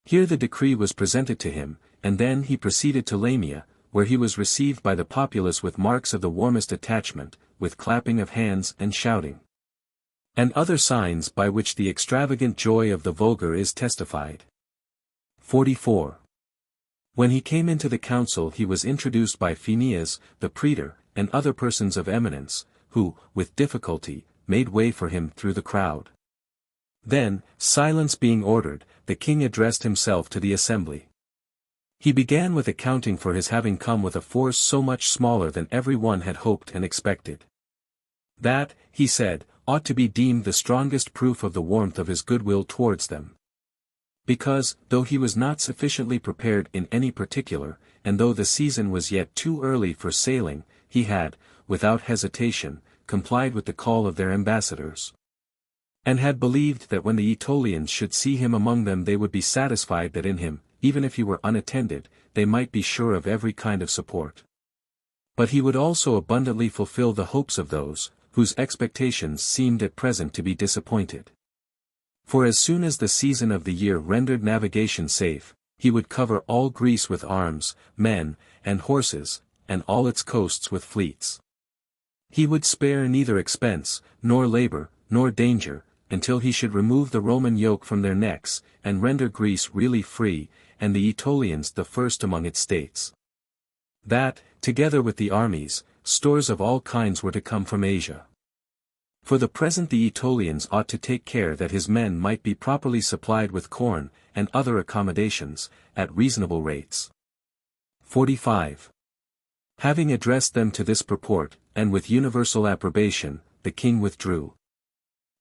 Here the decree was presented to him, and then he proceeded to Lamia, where he was received by the populace with marks of the warmest attachment, with clapping of hands and shouting, and other signs by which the extravagant joy of the vulgar is testified. 44. When he came into the council he was introduced by Phineas, the praetor, and other persons of eminence, who, with difficulty, made way for him through the crowd. Then, silence being ordered, the king addressed himself to the assembly. He began with accounting for his having come with a force so much smaller than every one had hoped and expected. That, he said, ought to be deemed the strongest proof of the warmth of his goodwill towards them. Because, though he was not sufficiently prepared in any particular, and though the season was yet too early for sailing, he had, without hesitation, complied with the call of their ambassadors. And had believed that when the Aetolians should see him among them they would be satisfied that in him, even if he were unattended, they might be sure of every kind of support. But he would also abundantly fulfill the hopes of those, whose expectations seemed at present to be disappointed. For as soon as the season of the year rendered navigation safe, he would cover all Greece with arms, men, and horses, and all its coasts with fleets. He would spare neither expense, nor labor, nor danger, until he should remove the Roman yoke from their necks, and render Greece really free, and the Aetolians the first among its states. That, together with the armies, stores of all kinds were to come from Asia. For the present the Aetolians ought to take care that his men might be properly supplied with corn, and other accommodations, at reasonable rates. 45. Having addressed them to this purport, and with universal approbation, the king withdrew.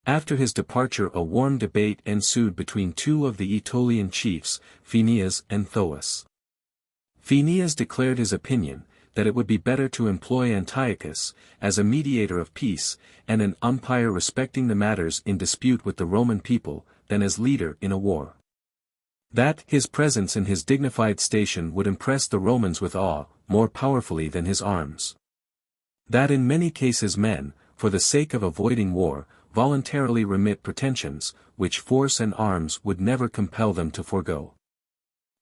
After his departure a warm debate ensued between two of the Aetolian chiefs, Phineas and Thoas. Phineas declared his opinion, that it would be better to employ Antiochus, as a mediator of peace, and an umpire respecting the matters in dispute with the Roman people, than as leader in a war. That his presence in his dignified station would impress the Romans with awe, more powerfully than his arms. That in many cases men, for the sake of avoiding war, voluntarily remit pretensions, which force and arms would never compel them to forego.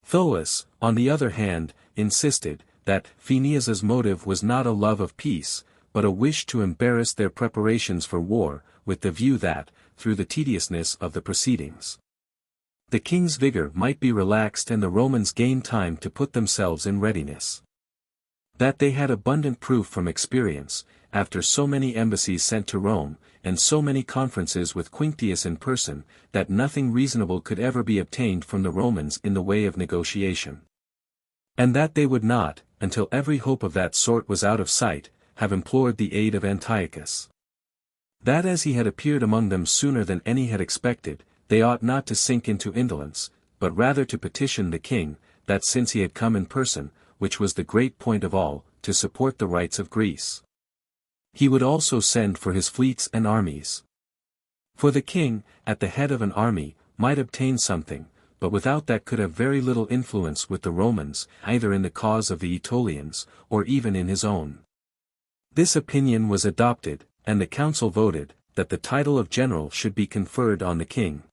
Thoas, on the other hand, insisted, that Phineas's motive was not a love of peace, but a wish to embarrass their preparations for war, with the view that, through the tediousness of the proceedings, the king's vigor might be relaxed and the Romans gain time to put themselves in readiness. That they had abundant proof from experience, after so many embassies sent to Rome, and so many conferences with Quinctius in person, that nothing reasonable could ever be obtained from the Romans in the way of negotiation. And that they would not, until every hope of that sort was out of sight, have implored the aid of Antiochus. That as he had appeared among them sooner than any had expected, they ought not to sink into indolence, but rather to petition the king, that since he had come in person, which was the great point of all, to support the rights of Greece, he would also send for his fleets and armies. For the king, at the head of an army, might obtain something, but without that could have very little influence with the Romans, either in the cause of the Aetolians, or even in his own. This opinion was adopted, and the council voted, that the title of general should be conferred on the king.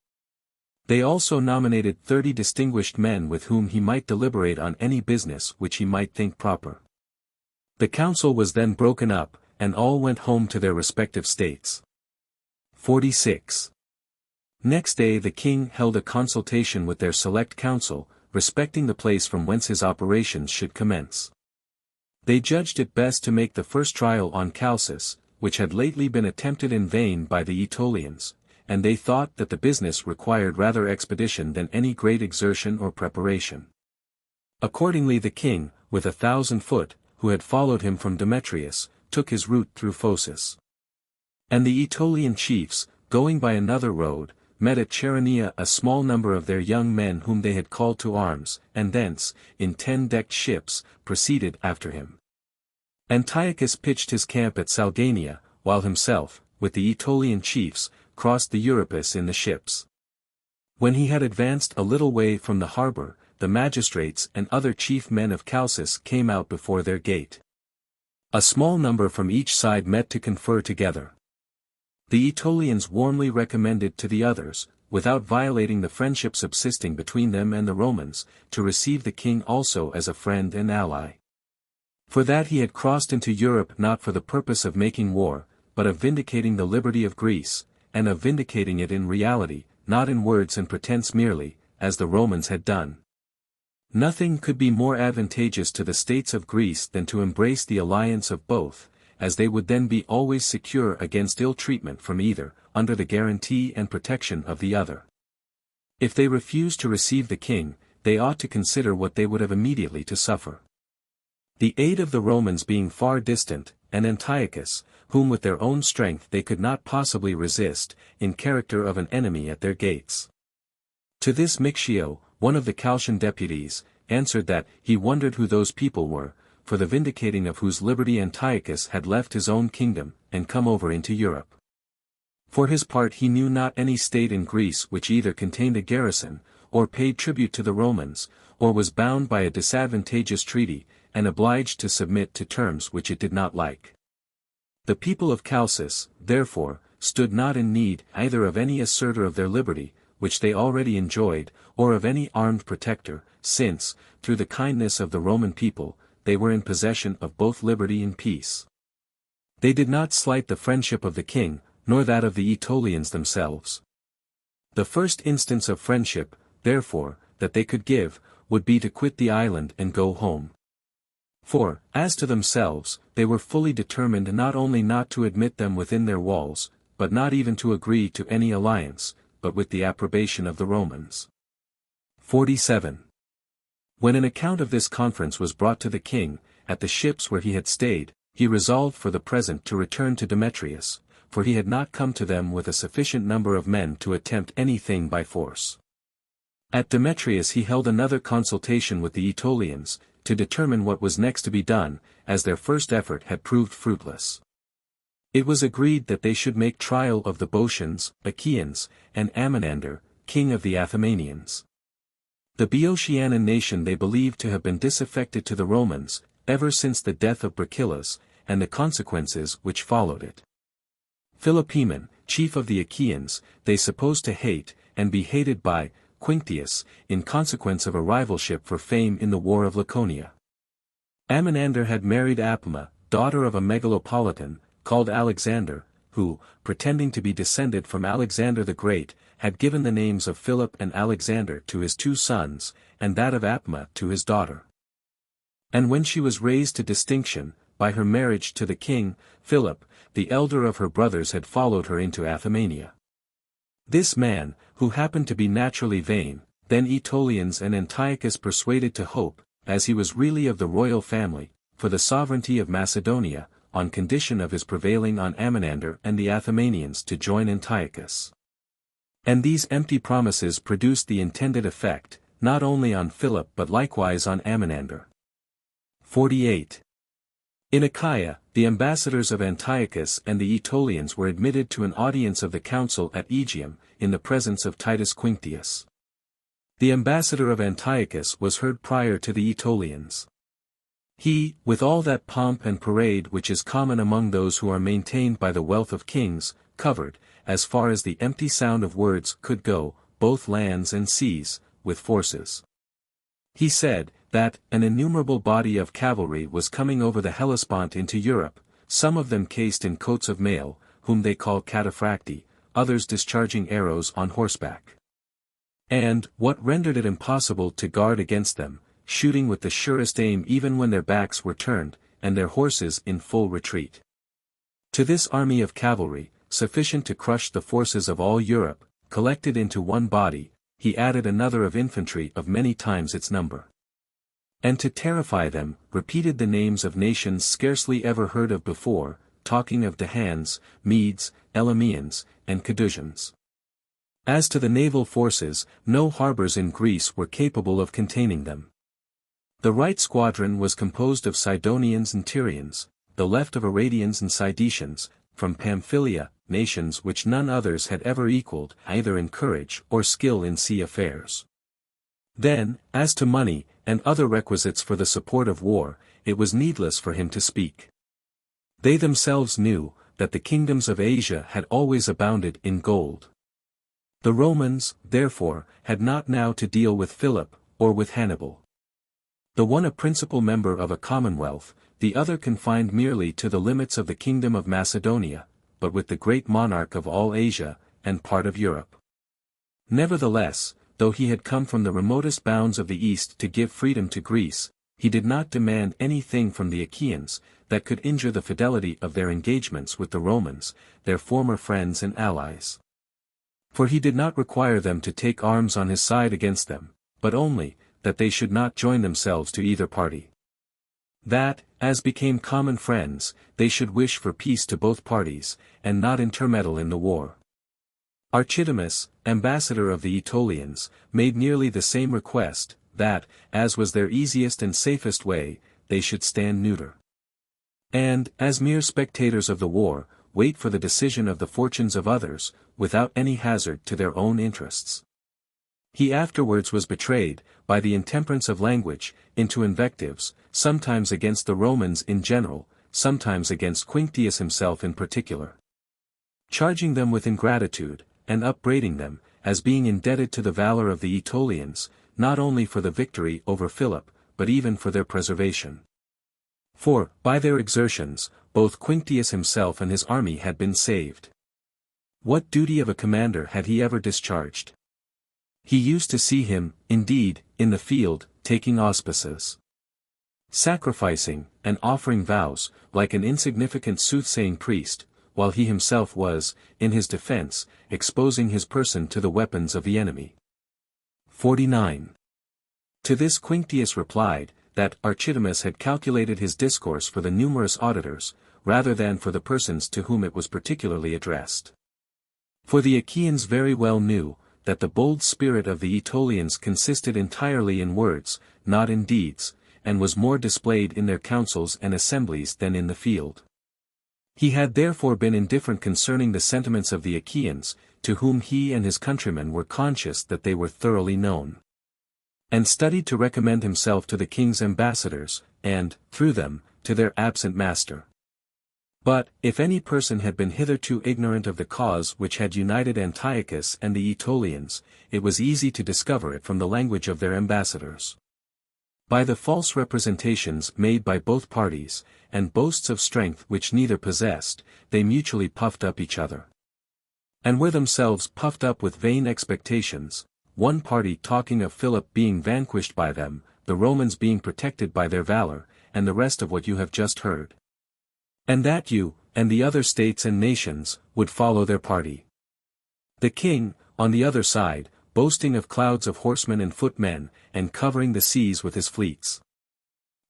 They also nominated 30 distinguished men with whom he might deliberate on any business which he might think proper. The council was then broken up, and all went home to their respective states. 46. Next day the king held a consultation with their select council, respecting the place from whence his operations should commence. They judged it best to make the first trial on Chalcis, which had lately been attempted in vain by the Aetolians, and they thought that the business required rather expedition than any great exertion or preparation. Accordingly the king, with 1,000 foot, who had followed him from Demetrius, took his route through Phocis. And the Aetolian chiefs, going by another road, met at Chaeronea a small number of their young men whom they had called to arms, and thence, in 10-decked ships, proceeded after him. Antiochus pitched his camp at Salgania, while himself, with the Aetolian chiefs, crossed the Euripus in the ships. When he had advanced a little way from the harbor, the magistrates and other chief men of Chalcis came out before their gate. A small number from each side met to confer together. The Aetolians warmly recommended to the others, without violating the friendship subsisting between them and the Romans, to receive the king also as a friend and ally. For that he had crossed into Europe not for the purpose of making war, but of vindicating the liberty of Greece, and of vindicating it in reality, not in words and pretense merely, as the Romans had done. Nothing could be more advantageous to the states of Greece than to embrace the alliance of both, as they would then be always secure against ill treatment from either, under the guarantee and protection of the other. If they refused to receive the king, they ought to consider what they would have immediately to suffer. The aid of the Romans being far distant, and Antiochus, whom with their own strength they could not possibly resist, in character of an enemy at their gates. To this Mixio, one of the Chalcian deputies, answered that he wondered who those people were, for the vindicating of whose liberty Antiochus had left his own kingdom, and come over into Europe. For his part he knew not any state in Greece which either contained a garrison, or paid tribute to the Romans, or was bound by a disadvantageous treaty, and obliged to submit to terms which it did not like. The people of Chalcis, therefore, stood not in need either of any assertor of their liberty, which they already enjoyed, or of any armed protector, since, through the kindness of the Roman people, they were in possession of both liberty and peace. They did not slight the friendship of the king, nor that of the Aetolians themselves. The first instance of friendship, therefore, that they could give, would be to quit the island and go home. For, as to themselves, they were fully determined not only not to admit them within their walls, but not even to agree to any alliance, but with the approbation of the Romans. 47. When an account of this conference was brought to the king, at the ships where he had stayed, he resolved for the present to return to Demetrius, for he had not come to them with a sufficient number of men to attempt anything by force. At Demetrius he held another consultation with the Aetolians, to determine what was next to be done, as their first effort had proved fruitless. It was agreed that they should make trial of the Boeotians, Achaeans, and Amminander, king of the Athemanians. The Boeotian nation they believed to have been disaffected to the Romans, ever since the death of Brachillas, and the consequences which followed it. Philopoemen, chief of the Achaeans, they supposed to hate, and be hated by, Quinctius, in consequence of a rivalship for fame in the war of Laconia. Amminander had married Apama, daughter of a megalopolitan, called Alexander, who, pretending to be descended from Alexander the Great, had given the names of Philip and Alexander to his 2 sons, and that of Apama to his daughter. And when she was raised to distinction, by her marriage to the king, Philip, the elder of her brothers had followed her into Athemania. This man, who happened to be naturally vain, then Aetolians and Antiochus persuaded to hope, as he was really of the royal family, for the sovereignty of Macedonia, on condition of his prevailing on Amminander and the Athemanians to join Antiochus. And these empty promises produced the intended effect, not only on Philip but likewise on Amminander. 48. In Achaia, the ambassadors of Antiochus and the Aetolians were admitted to an audience of the council at Aegium, in the presence of Titus Quinctius. The ambassador of Antiochus was heard prior to the Aetolians. He, with all that pomp and parade which is common among those who are maintained by the wealth of kings, covered, as far as the empty sound of words could go, both lands and seas, with forces. He said, that an innumerable body of cavalry was coming over the Hellespont into Europe, some of them cased in coats of mail, whom they call cataphracti, others discharging arrows on horseback. And, what rendered it impossible to guard against them, shooting with the surest aim even when their backs were turned, and their horses in full retreat. To this army of cavalry, sufficient to crush the forces of all Europe, collected into one body, he added another of infantry of many times its number. And to terrify them, repeated the names of nations scarcely ever heard of before, talking of Dahans, Medes, Elamians, and Cadusians. As to the naval forces, no harbors in Greece were capable of containing them. The right squadron was composed of Sidonians and Tyrians, the left of Aradians and Sidetians, from Pamphylia, nations which none others had ever equalled, either in courage or skill in sea affairs. Then, as to money, and other requisites for the support of war, it was needless for him to speak. They themselves knew, that the kingdoms of Asia had always abounded in gold. The Romans, therefore, had not now to deal with Philip, or with Hannibal. The one a principal member of a commonwealth, the other confined merely to the limits of the kingdom of Macedonia, but with the great monarch of all Asia, and part of Europe. Nevertheless, though he had come from the remotest bounds of the east to give freedom to Greece, he did not demand anything from the Achaeans, that could injure the fidelity of their engagements with the Romans, their former friends and allies. For he did not require them to take arms on his side against them, but only, that they should not join themselves to either party. That, as became common friends, they should wish for peace to both parties, and not intermeddle in the war. Archidamus, ambassador of the Aetolians, made nearly the same request, that, as was their easiest and safest way, they should stand neuter. And, as mere spectators of the war, wait for the decision of the fortunes of others, without any hazard to their own interests. He afterwards was betrayed, by the intemperance of language, into invectives, sometimes against the Romans in general, sometimes against Quinctius himself in particular. Charging them with ingratitude, and upbraiding them, as being indebted to the valor of the Aetolians, not only for the victory over Philip, but even for their preservation. For, by their exertions, both Quinctius himself and his army had been saved. What duty of a commander had he ever discharged? He used to see him, indeed, in the field, taking auspices, sacrificing, and offering vows, like an insignificant soothsaying priest, while he himself was, in his defense, exposing his person to the weapons of the enemy. 49. To this Quinctius replied, that Archidamus had calculated his discourse for the numerous auditors, rather than for the persons to whom it was particularly addressed. For the Achaeans very well knew, that the bold spirit of the Aetolians consisted entirely in words, not in deeds, and was more displayed in their councils and assemblies than in the field. He had therefore been indifferent concerning the sentiments of the Achaeans, to whom he and his countrymen were conscious that they were thoroughly known, and studied to recommend himself to the king's ambassadors, and, through them, to their absent master. But, if any person had been hitherto ignorant of the cause which had united Antiochus and the Aetolians, it was easy to discover it from the language of their ambassadors. By the false representations made by both parties, and boasts of strength which neither possessed, they mutually puffed up each other, and were themselves puffed up with vain expectations, one party talking of Philip being vanquished by them, the Romans being protected by their valor, and the rest of what you have just heard. And that you, and the other states and nations, would follow their party. The king, on the other side, boasting of clouds of horsemen and footmen, and covering the seas with his fleets.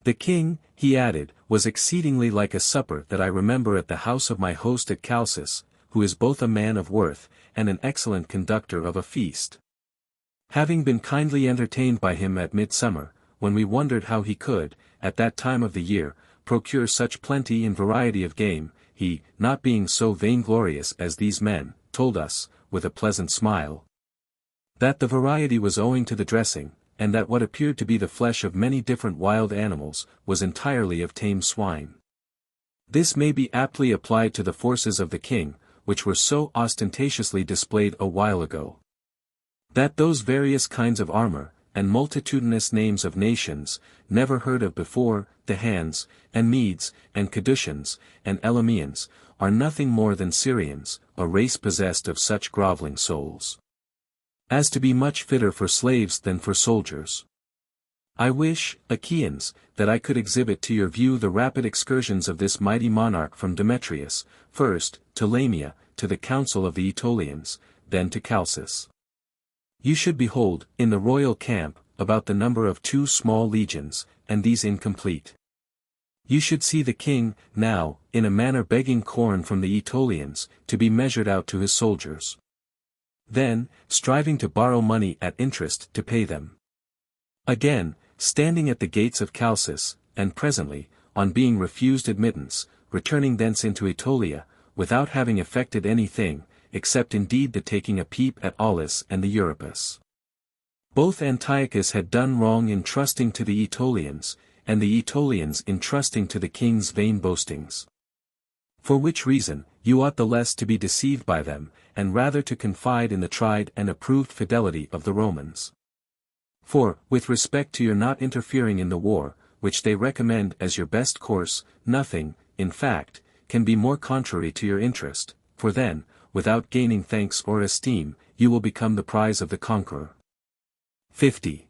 The king, he added, was exceedingly like a supper that I remember at the house of my host at Chalcis, who is both a man of worth, and an excellent conductor of a feast. Having been kindly entertained by him at midsummer, when we wondered how he could, at that time of the year, procure such plenty and variety of game, he, not being so vainglorious as these men, told us, with a pleasant smile, that the variety was owing to the dressing, and that what appeared to be the flesh of many different wild animals, was entirely of tame swine. This may be aptly applied to the forces of the king, which were so ostentatiously displayed a while ago. That those various kinds of armor, and multitudinous names of nations, never heard of before, the Huns, and Medes, and Cadutians, and Elymians, are nothing more than Syrians, a race possessed of such groveling souls, as to be much fitter for slaves than for soldiers. I wish, Achaeans, that I could exhibit to your view the rapid excursions of this mighty monarch from Demetrius, first, to Lamia, to the council of the Aetolians, then to Chalcis. You should behold, in the royal camp, about the number of 2 small legions, and these incomplete. You should see the king, now, in a manner begging corn from the Aetolians, to be measured out to his soldiers. Then, striving to borrow money at interest to pay them. Again, standing at the gates of Chalcis, and presently, on being refused admittance, returning thence into Aetolia, without having effected anything, except indeed the taking a peep at Aulis and the Euripus. Both Antiochus had done wrong in trusting to the Aetolians, and the Aetolians in trusting to the king's vain boastings. For which reason, you ought the less to be deceived by them, and rather to confide in the tried and approved fidelity of the Romans. For, with respect to your not interfering in the war, which they recommend as your best course, nothing, in fact, can be more contrary to your interest, for then, without gaining thanks or esteem, you will become the prize of the conqueror. 50.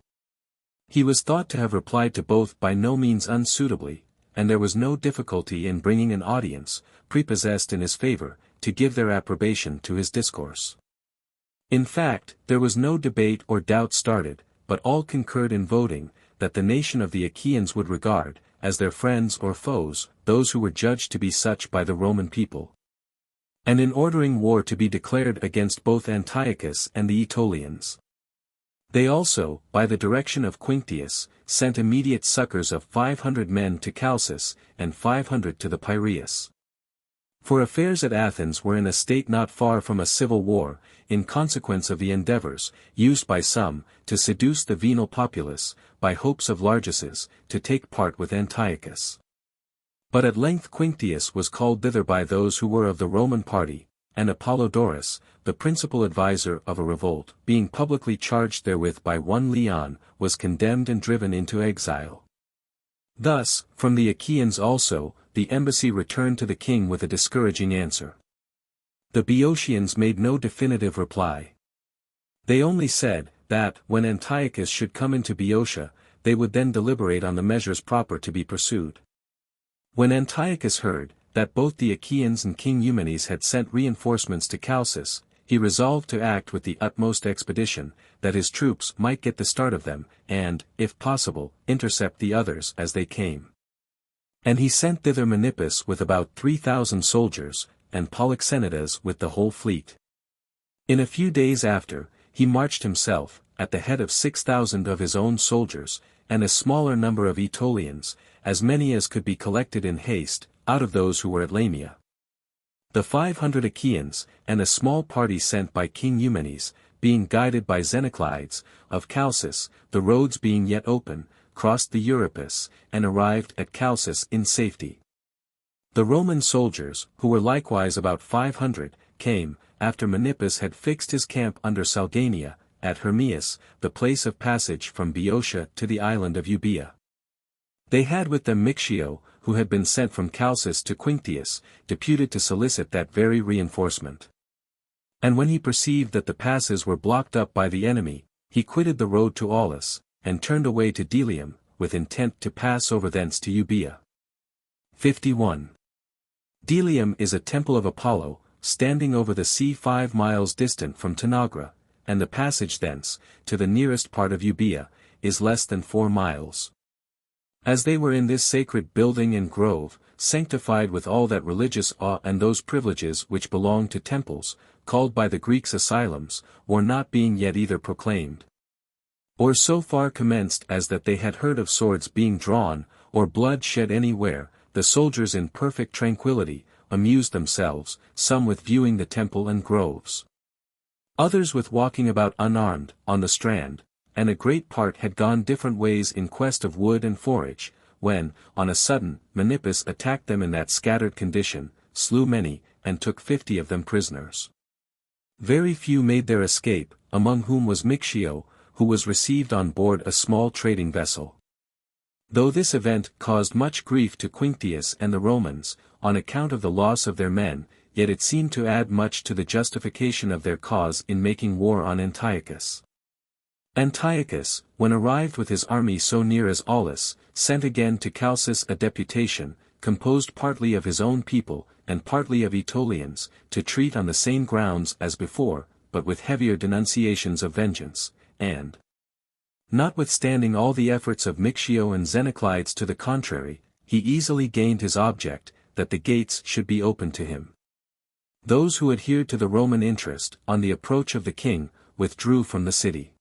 He was thought to have replied to both by no means unsuitably, and there was no difficulty in bringing an audience, prepossessed in his favor, to give their approbation to his discourse. In fact, there was no debate or doubt started, but all concurred in voting, that the nation of the Achaeans would regard, as their friends or foes, those who were judged to be such by the Roman people. And in ordering war to be declared against both Antiochus and the Aetolians. They also, by the direction of Quinctius, sent immediate succors of 500 men to Chalcis, and 500 to the Piraeus. For affairs at Athens were in a state not far from a civil war, in consequence of the endeavors, used by some, to seduce the venal populace, by hopes of largesses, to take part with Antiochus. But at length Quinctius was called thither by those who were of the Roman party, and Apollodorus, the principal adviser of a revolt, being publicly charged therewith by one Leon, was condemned and driven into exile. Thus, from the Achaeans also, the embassy returned to the king with a discouraging answer. The Boeotians made no definitive reply. They only said, that, when Antiochus should come into Boeotia, they would then deliberate on the measures proper to be pursued. When Antiochus heard, that both the Achaeans and King Eumenes had sent reinforcements to Chalcis, he resolved to act with the utmost expedition, that his troops might get the start of them, and, if possible, intercept the others as they came. And he sent thither Menippus with about 3,000 soldiers, and Polyxenidas with the whole fleet. In a few days after, he marched himself, at the head of 6,000 of his own soldiers, and a smaller number of Aetolians, as many as could be collected in haste, out of those who were at Lamia. The 500 Achaeans, and a small party sent by King Eumenes, being guided by Xenoclides, of Chalcis, the roads being yet open, crossed the Euripus, and arrived at Chalcis in safety. The Roman soldiers, who were likewise about 500, came, after Menippus had fixed his camp under Salgania, at Hermaeus, the place of passage from Boeotia to the island of Euboea. They had with them Mictio, who had been sent from Chalcis to Quinctius, deputed to solicit that very reinforcement. And when he perceived that the passes were blocked up by the enemy, he quitted the road to Aulis, and turned away to Delium, with intent to pass over thence to Euboea. 51. Delium is a temple of Apollo, standing over the sea 5 miles distant from Tanagra, and the passage thence, to the nearest part of Euboea, is less than 4 miles. As they were in this sacred building and grove, sanctified with all that religious awe and those privileges which belong to temples, called by the Greeks asylums, were not being yet either proclaimed, or so far commenced as that they had heard of swords being drawn, or blood shed anywhere, the soldiers in perfect tranquillity, amused themselves, some with viewing the temple and groves, others with walking about unarmed, on the strand, and a great part had gone different ways in quest of wood and forage, when, on a sudden, Menippus attacked them in that scattered condition, slew many, and took 50 of them prisoners. Very few made their escape, among whom was Mictio, who was received on board a small trading vessel. Though this event caused much grief to Quinctius and the Romans, on account of the loss of their men, yet it seemed to add much to the justification of their cause in making war on Antiochus. Antiochus, when arrived with his army so near as Aulis, sent again to Chalcis a deputation, composed partly of his own people, and partly of Aetolians, to treat on the same grounds as before, but with heavier denunciations of vengeance, and, notwithstanding all the efforts of Mictio and Xenoclides to the contrary, he easily gained his object, that the gates should be opened to him. Those who adhered to the Roman interest, on the approach of the king, withdrew from the city.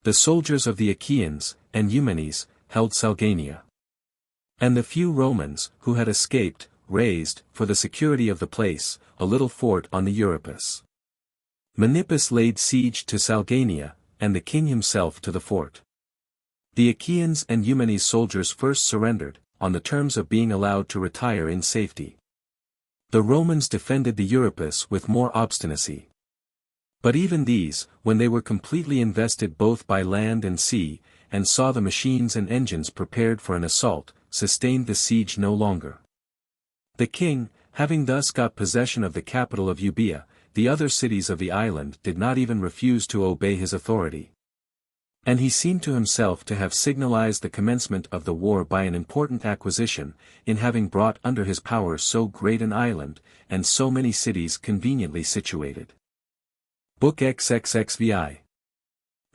The soldiers of the Achaeans, and Eumenes, held Salgania. And the few Romans, who had escaped, raised, for the security of the place, a little fort on the Euripus. Menippus laid siege to Salgania, and the king himself to the fort. The Achaeans and Eumenes soldiers first surrendered, on the terms of being allowed to retire in safety. The Romans defended the Euripus with more obstinacy. But even these, when they were completely invested both by land and sea, and saw the machines and engines prepared for an assault, sustained the siege no longer. The king, having thus got possession of the capital of Euboea, the other cities of the island did not even refuse to obey his authority. And he seemed to himself to have signalized the commencement of the war by an important acquisition, in having brought under his power so great an island, and so many cities conveniently situated. Book XXXVI.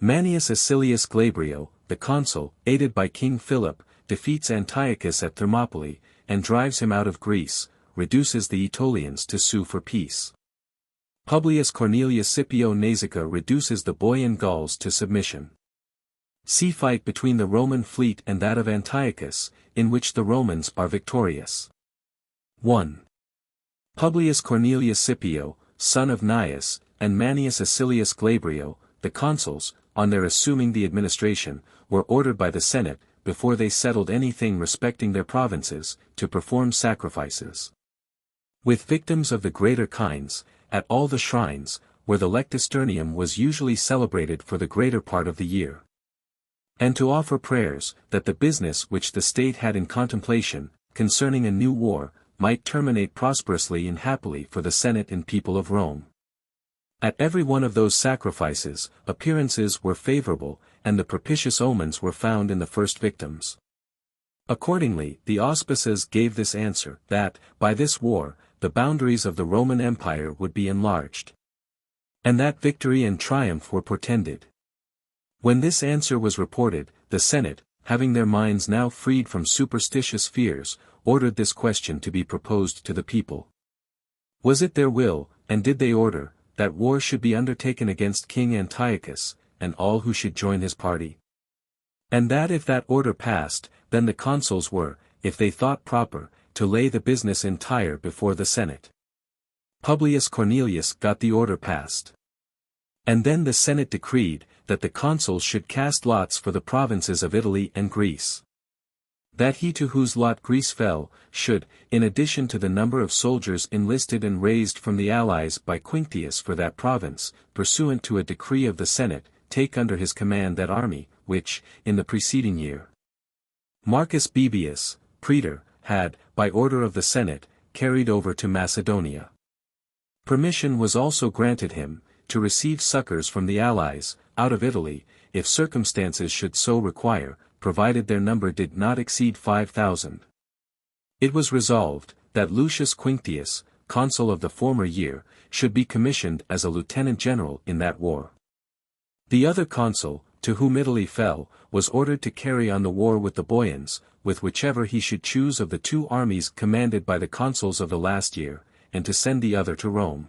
Manius Acilius Glabrio, the consul, aided by King Philip, defeats Antiochus at Thermopylae, and drives him out of Greece, reduces the Aetolians to sue for peace. Publius Cornelius Scipio Nazica reduces the Boian Gauls to submission. Sea fight between the Roman fleet and that of Antiochus, in which the Romans are victorious. 1. Publius Cornelius Scipio, son of Gnaeus, and Manius Acilius Glabrio, the consuls, on their assuming the administration, were ordered by the Senate, before they settled anything respecting their provinces, to perform sacrifices. With victims of the greater kinds, at all the shrines, where the lectisternium was usually celebrated for the greater part of the year. And to offer prayers, that the business which the state had in contemplation, concerning a new war, might terminate prosperously and happily for the Senate and people of Rome. At every one of those sacrifices, appearances were favorable, and the propitious omens were found in the first victims. Accordingly, the auspices gave this answer, that, by this war, the boundaries of the Roman Empire would be enlarged. And that victory and triumph were portended. When this answer was reported, the Senate, having their minds now freed from superstitious fears, ordered this question to be proposed to the people. Was it their will, and did they order, that war should be undertaken against King Antiochus, and all who should join his party? And that if that order passed, then the consuls were, if they thought proper, to lay the business entire before the Senate. Publius Cornelius got the order passed. And then the Senate decreed, that the consuls should cast lots for the provinces of Italy and Greece. That he to whose lot Greece fell, should, in addition to the number of soldiers enlisted and raised from the allies by Quinctius for that province, pursuant to a decree of the Senate, take under his command that army, which, in the preceding year, Marcus Baebius, praetor, had, by order of the Senate, carried over to Macedonia. Permission was also granted him, to receive succors from the allies, out of Italy, if circumstances should so require, provided their number did not exceed 5,000. It was resolved, that Lucius Quinctius, consul of the former year, should be commissioned as a lieutenant general in that war. The other consul, to whom Italy fell, was ordered to carry on the war with the Boians, with whichever he should choose of the two armies commanded by the consuls of the last year, and to send the other to Rome.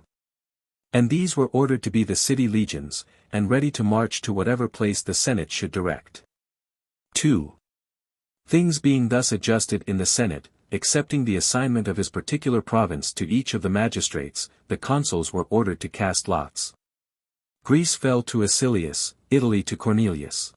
And these were ordered to be the city legions, and ready to march to whatever place the Senate should direct. 2. Things being thus adjusted in the Senate, accepting the assignment of his particular province to each of the magistrates, the consuls were ordered to cast lots. Greece fell to Acilius, Italy to Cornelius.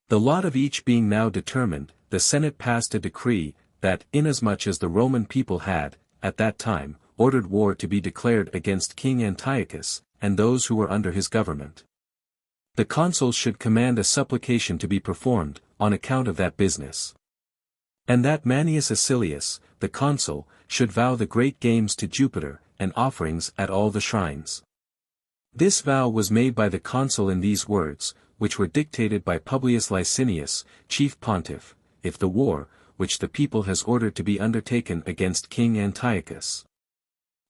The lot of each being now determined, the Senate passed a decree, that inasmuch as the Roman people had, at that time, ordered war to be declared against King Antiochus, and those who were under his government, the consuls should command a supplication to be performed, on account of that business. And that Manius Acilius, the consul, should vow the great games to Jupiter, and offerings at all the shrines. This vow was made by the consul in these words, which were dictated by Publius Licinius, chief pontiff, if the war, which the people has ordered to be undertaken against King Antiochus,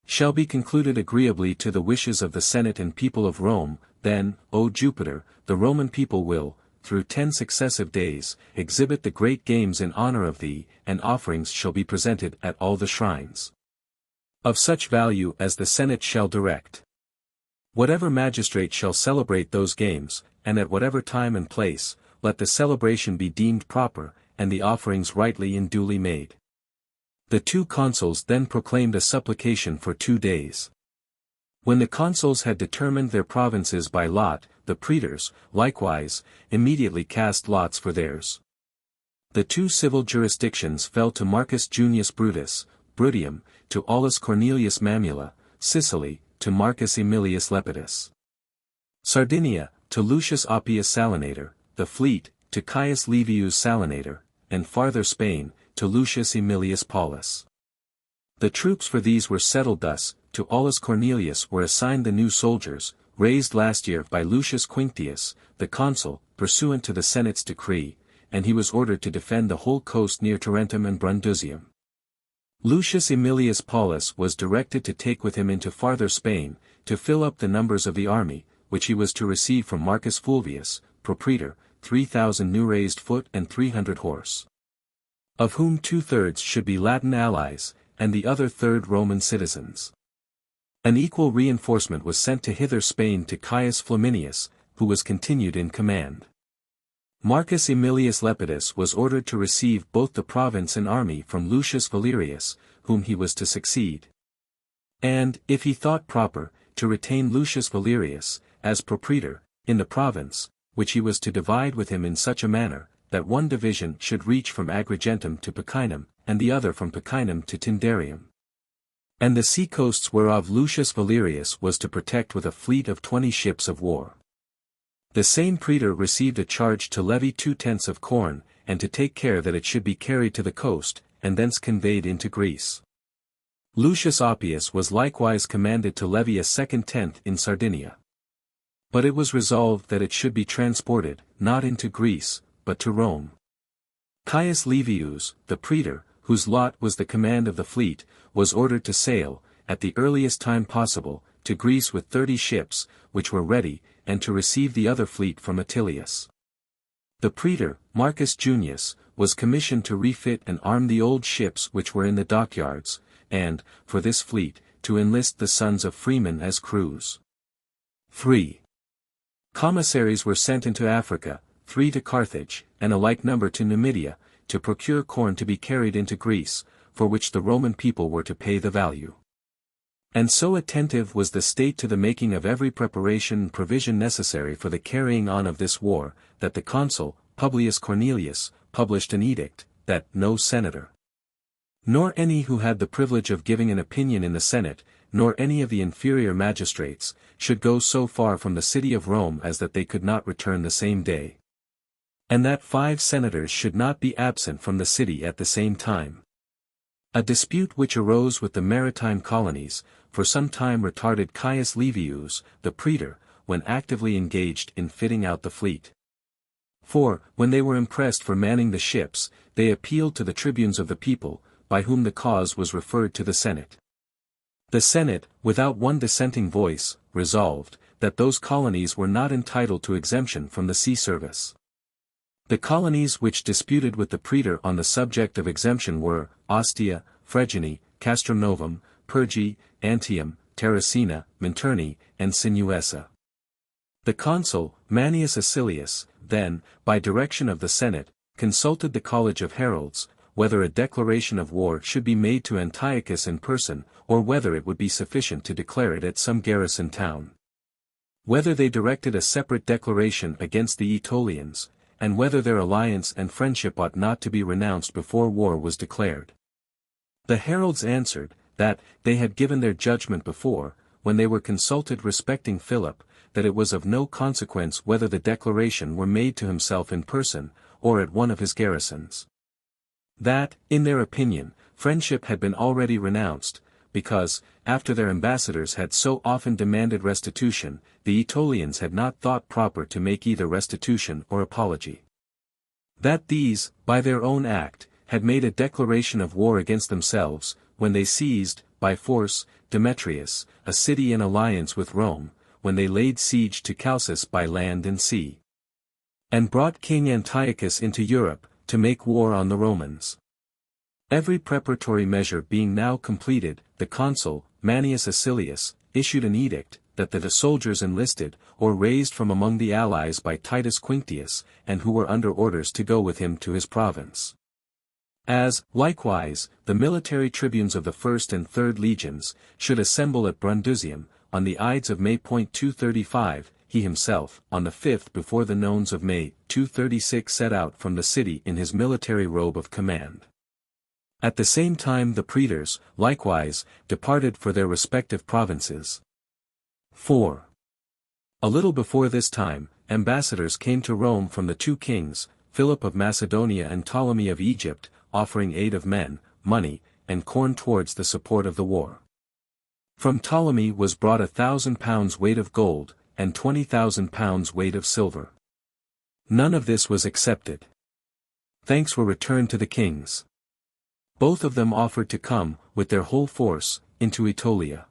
shall be concluded agreeably to the wishes of the Senate and people of Rome, then, O Jupiter, the Roman people will, through 10 successive days, exhibit the great games in honor of thee, and offerings shall be presented at all the shrines, of such value as the Senate shall direct. Whatever magistrate shall celebrate those games, and at whatever time and place, let the celebration be deemed proper, and the offerings rightly and duly made. The two consuls then proclaimed a supplication for 2 days. When the consuls had determined their provinces by lot, the praetors, likewise, immediately cast lots for theirs. The 2 civil jurisdictions fell to Marcus Junius Brutus, Bruttium, to Aulus Cornelius Mamula, Sicily, to Marcus Aemilius Lepidus. Sardinia, to Lucius Appius Salinator, the fleet, to Caius Livius Salinator, and farther Spain, to Lucius Aemilius Paulus. The troops for these were settled thus: to Aulus Cornelius were assigned the new soldiers, raised last year by Lucius Quinctius, the consul, pursuant to the Senate's decree, and he was ordered to defend the whole coast near Tarentum and Brundusium. Lucius Aemilius Paulus was directed to take with him into farther Spain, to fill up the numbers of the army, which he was to receive from Marcus Fulvius, propraetor, 3,000 new raised foot and 300 horse. Of whom 2/3 should be Latin allies, and the other third Roman citizens. An equal reinforcement was sent to hither Spain to Caius Flaminius, who was continued in command. Marcus Aemilius Lepidus was ordered to receive both the province and army from Lucius Valerius, whom he was to succeed. And, if he thought proper, to retain Lucius Valerius, as propraetor, in the province, which he was to divide with him in such a manner, that one division should reach from Agrigentum to Picinum, and the other from Picinum to Tindarium. And the sea coasts whereof Lucius Valerius was to protect with a fleet of 20 ships of war. The same praetor received a charge to levy 2/10 of corn, and to take care that it should be carried to the coast, and thence conveyed into Greece. Lucius Oppius was likewise commanded to levy a second 10th in Sardinia. But it was resolved that it should be transported, not into Greece, but to Rome. Caius Livius, the praetor, whose lot was the command of the fleet, was ordered to sail, at the earliest time possible, to Greece with 30 ships, which were ready, and to receive the other fleet from Attilius. The praetor, Marcus Junius, was commissioned to refit and arm the old ships which were in the dockyards, and, for this fleet, to enlist the sons of freemen as crews. 3. Commissaries were sent into Africa, 3 to Carthage, and a like number to Numidia, to procure corn to be carried into Greece, for which the Roman people were to pay the value. And so attentive was the state to the making of every preparation and provision necessary for the carrying on of this war, that the consul, Publius Cornelius, published an edict, that no senator, nor any who had the privilege of giving an opinion in the Senate, nor any of the inferior magistrates, should go so far from the city of Rome as that they could not return the same day. And that 5 senators should not be absent from the city at the same time. A dispute which arose with the maritime colonies, for some time retarded Caius Livius, the praetor, when actively engaged in fitting out the fleet. For, when they were impressed for manning the ships, they appealed to the tribunes of the people, by whom the cause was referred to the Senate. The Senate, without one dissenting voice, resolved, that those colonies were not entitled to exemption from the sea service. The colonies which disputed with the praetor on the subject of exemption were, Ostia, Fregene, Castrum Novum, Pergi, Antium, Terracina, Minturni, and Sinuessa. The consul, Manius Acilius, then, by direction of the Senate, consulted the College of Heralds, whether a declaration of war should be made to Antiochus in person, or whether it would be sufficient to declare it at some garrison town. Whether they directed a separate declaration against the Aetolians, and whether their alliance and friendship ought not to be renounced before war was declared. The heralds answered, that, they had given their judgment before, when they were consulted respecting Philip, that it was of no consequence whether the declaration were made to himself in person, or at one of his garrisons. That, in their opinion, friendship had been already renounced, because, after their ambassadors had so often demanded restitution, the Aetolians had not thought proper to make either restitution or apology. That these, by their own act, had made a declaration of war against themselves, when they seized, by force, Demetrius, a city in alliance with Rome, when they laid siege to Chalcis by land and sea, and brought King Antiochus into Europe, to make war on the Romans. Every preparatory measure being now completed, the consul, Manius Acilius, issued an edict, that the soldiers enlisted, or raised from among the allies by Titus Quinctius, and who were under orders to go with him to his province. As, likewise, the military tribunes of the 1st and 3rd legions, should assemble at Brundusium, on the Ides of May. 235, he himself, on the 5th before the nones of May. 236 set out from the city in his military robe of command. At the same time the praetors, likewise, departed for their respective provinces. 4. A little before this time, ambassadors came to Rome from the 2 kings, Philip of Macedonia and Ptolemy of Egypt, offering aid of men, money, and corn towards the support of the war. From Ptolemy was brought 1,000 pounds weight of gold, and 20,000 pounds weight of silver. None of this was accepted. Thanks were returned to the kings. Both of them offered to come, with their whole force, into Aetolia.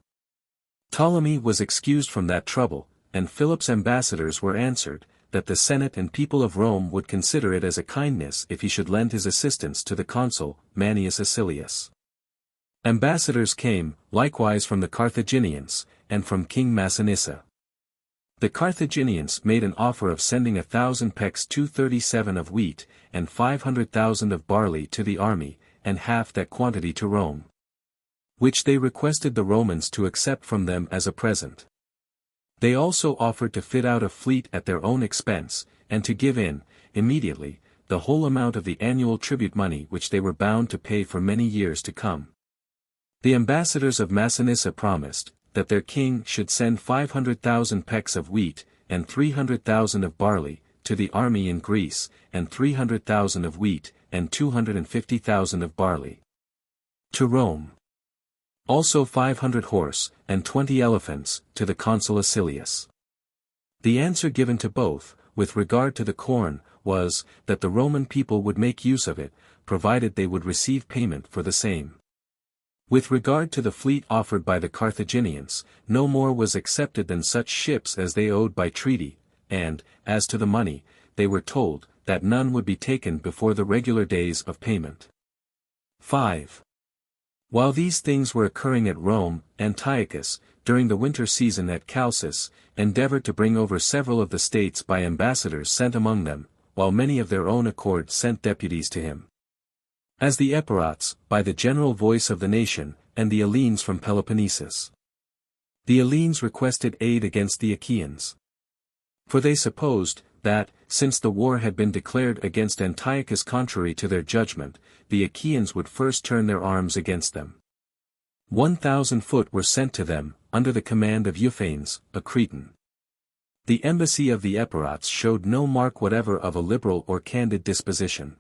Ptolemy was excused from that trouble, and Philip's ambassadors were answered, that the Senate and people of Rome would consider it as a kindness if he should lend his assistance to the consul, Manius Acilius. Ambassadors came, likewise from the Carthaginians, and from King Massinissa. The Carthaginians made an offer of sending 1,000 pecks 237 of wheat, and 500,000 of barley to the army, and half that quantity to Rome, which they requested the Romans to accept from them as a present. They also offered to fit out a fleet at their own expense, and to give in, immediately, the whole amount of the annual tribute money which they were bound to pay for many years to come. The ambassadors of Massinissa promised, that their king should send 500,000 pecks of wheat, and 300,000 of barley, to the army in Greece, and 300,000 of wheat, and 250,000 of barley to Rome. Also 500 horse, and 20 elephants, to the consul Acilius. The answer given to both, with regard to the corn, was, that the Roman people would make use of it, provided they would receive payment for the same. With regard to the fleet offered by the Carthaginians, no more was accepted than such ships as they owed by treaty, and, as to the money, they were told, that none would be taken before the regular days of payment. 5. While these things were occurring at Rome, Antiochus, during the winter season at Chalcis, endeavored to bring over several of the states by ambassadors sent among them, while many of their own accord sent deputies to him. As the Epirots, by the general voice of the nation, and the Hellenes from Peloponnesus. The Hellenes requested aid against the Achaeans. For they supposed, that, since the war had been declared against Antiochus contrary to their judgment, the Achaeans would first turn their arms against them. 1,000 foot were sent to them, under the command of Euphanes, a Cretan. The embassy of the Epirots showed no mark whatever of a liberal or candid disposition.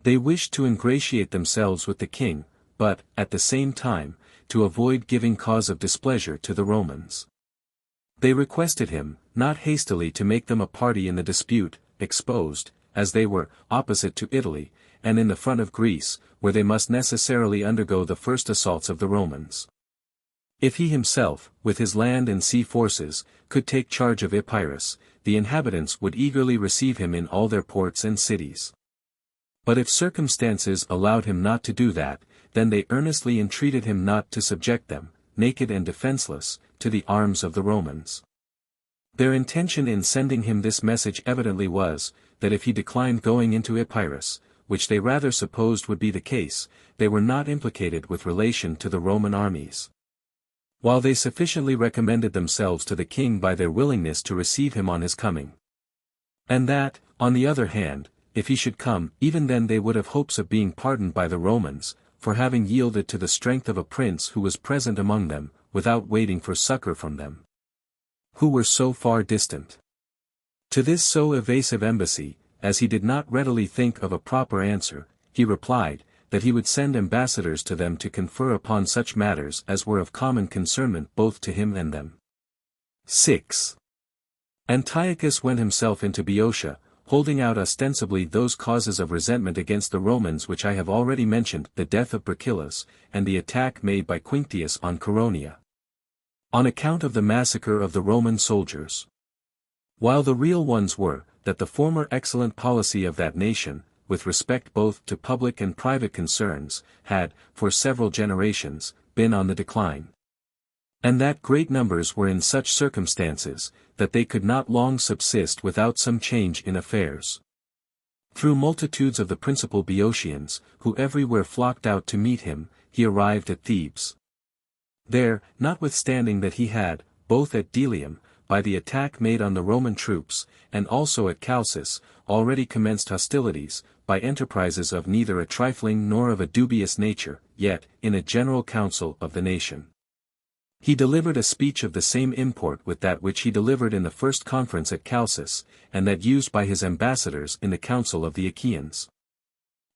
They wished to ingratiate themselves with the king, but, at the same time, to avoid giving cause of displeasure to the Romans. They requested him, not hastily to make them a party in the dispute, exposed, as they were, opposite to Italy, and in the front of Greece, where they must necessarily undergo the first assaults of the Romans. If he himself, with his land and sea forces, could take charge of Epirus, the inhabitants would eagerly receive him in all their ports and cities. But if circumstances allowed him not to do that, then they earnestly entreated him not to subject them, naked and defenseless, to the arms of the Romans. Their intention in sending him this message evidently was, that if he declined going into Epirus, which they rather supposed would be the case, they were not implicated with relation to the Roman armies. While they sufficiently recommended themselves to the king by their willingness to receive him on his coming. And that, on the other hand, if he should come, even then they would have hopes of being pardoned by the Romans, for having yielded to the strength of a prince who was present among them, without waiting for succor from them, who were so far distant. To this so evasive embassy, as he did not readily think of a proper answer, he replied, that he would send ambassadors to them to confer upon such matters as were of common concernment both to him and them. 6. Antiochus went himself into Boeotia, holding out ostensibly those causes of resentment against the Romans which I have already mentioned, the death of Perkillus, and the attack made by Quinctius on Caronia, on account of the massacre of the Roman soldiers. While the real ones were, that the former excellent policy of that nation, with respect both to public and private concerns, had, for several generations, been on the decline. And that great numbers were in such circumstances, that they could not long subsist without some change in affairs. Through multitudes of the principal Boeotians, who everywhere flocked out to meet him, he arrived at Thebes. There, notwithstanding that he had, both at Delium, by the attack made on the Roman troops, and also at Chalcis, already commenced hostilities, by enterprises of neither a trifling nor of a dubious nature, yet, in a general council of the nation, he delivered a speech of the same import with that which he delivered in the first conference at Chalcis, and that used by his ambassadors in the council of the Achaeans.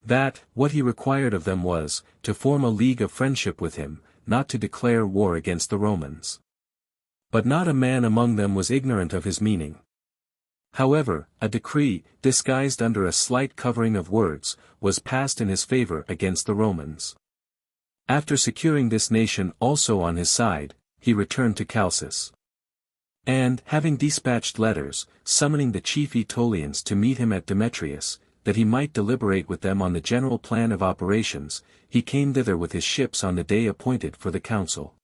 That, what he required of them was, to form a league of friendship with him, not to declare war against the Romans. But not a man among them was ignorant of his meaning. However, a decree, disguised under a slight covering of words, was passed in his favor against the Romans. After securing this nation also on his side, he returned to Chalcis. And, having dispatched letters, summoning the chief Aetolians to meet him at Demetrius, that he might deliberate with them on the general plan of operations, he came thither with his ships on the day appointed for the council.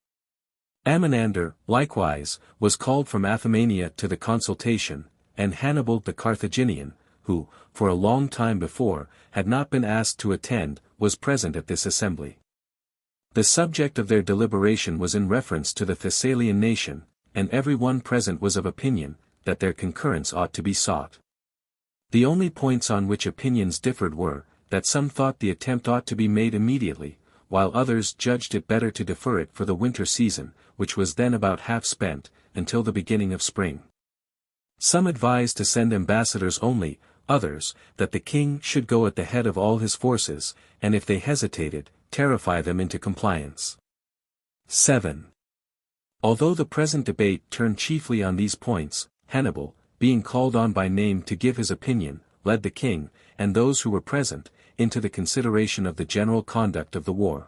Amminander, likewise, was called from Athymania to the consultation, and Hannibal the Carthaginian, who, for a long time before, had not been asked to attend, was present at this assembly. The subject of their deliberation was in reference to the Thessalian nation, and every one present was of opinion, that their concurrence ought to be sought. The only points on which opinions differed were, that some thought the attempt ought to be made immediately, while others judged it better to defer it for the winter season, which was then about half spent, until the beginning of spring. Some advised to send ambassadors only, others, that the king should go at the head of all his forces, and if they hesitated, terrify them into compliance. 7. Although the present debate turned chiefly on these points, Hannibal, being called on by name to give his opinion, led the king, and those who were present, into the consideration of the general conduct of the war.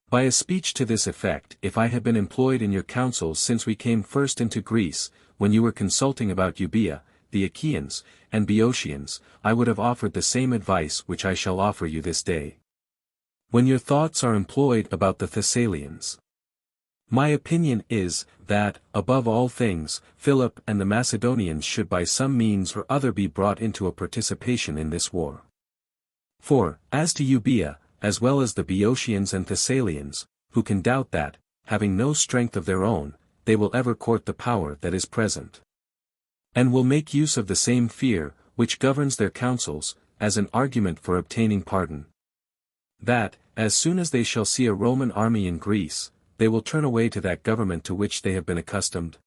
By a speech to this effect, if I had been employed in your councils since we came first into Greece, when you were consulting about Euboea, the Achaeans, and Boeotians, I would have offered the same advice which I shall offer you this day. When your thoughts are employed about the Thessalians, my opinion is, that, above all things, Philip and the Macedonians should by some means or other be brought into a participation in this war. For, as to Euboea, as well as the Boeotians and Thessalians, who can doubt that, having no strength of their own, they will ever court the power that is present, and will make use of the same fear, which governs their counsels, as an argument for obtaining pardon. That, as soon as they shall see a Roman army in Greece, they will turn away to that government to which they have been accustomed.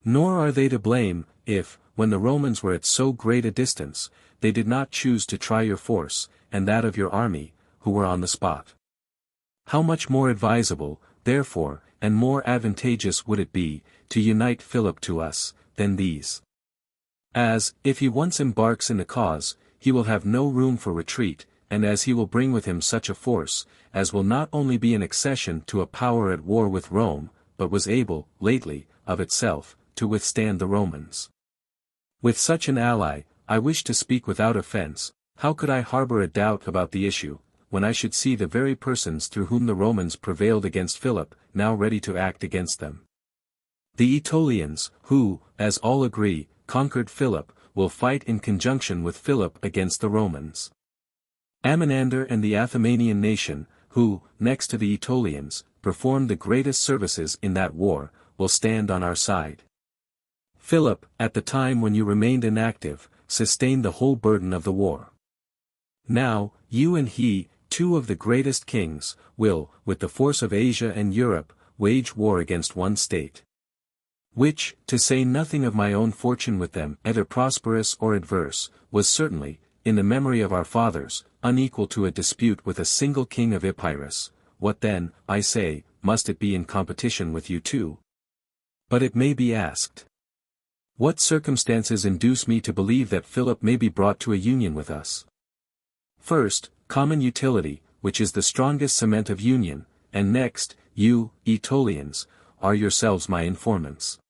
Nor are they to blame, if, when the Romans were at so great a distance, they did not choose to try your force, and that of your army, who were on the spot. How much more advisable, therefore, and more advantageous would it be, to unite Philip to us, than these? As, if he once embarks in the cause, he will have no room for retreat, and as he will bring with him such a force, as will not only be an accession to a power at war with Rome, but was able, lately, of itself, to withstand the Romans. With such an ally, I wish to speak without offense, how could I harbor a doubt about the issue, when I should see the very persons through whom the Romans prevailed against Philip, now ready to act against them? The Aetolians, who, as all agree, conquered Philip, will fight in conjunction with Philip against the Romans. Amminander and the Athymanian nation, who, next to the Aetolians, performed the greatest services in that war, will stand on our side. Philip, at the time when you remained inactive, sustained the whole burden of the war. Now, you and he, two of the greatest kings, will, with the force of Asia and Europe, wage war against one state, which, to say nothing of my own fortune with them, either prosperous or adverse, was certainly, in the memory of our fathers, unequal to a dispute with a single king of Epirus. What then, I say, must it be in competition with you too? But it may be asked, what circumstances induce me to believe that Philip may be brought to a union with us? First, common utility, which is the strongest cement of union, and next, you, Aetolians, are yourselves my informants.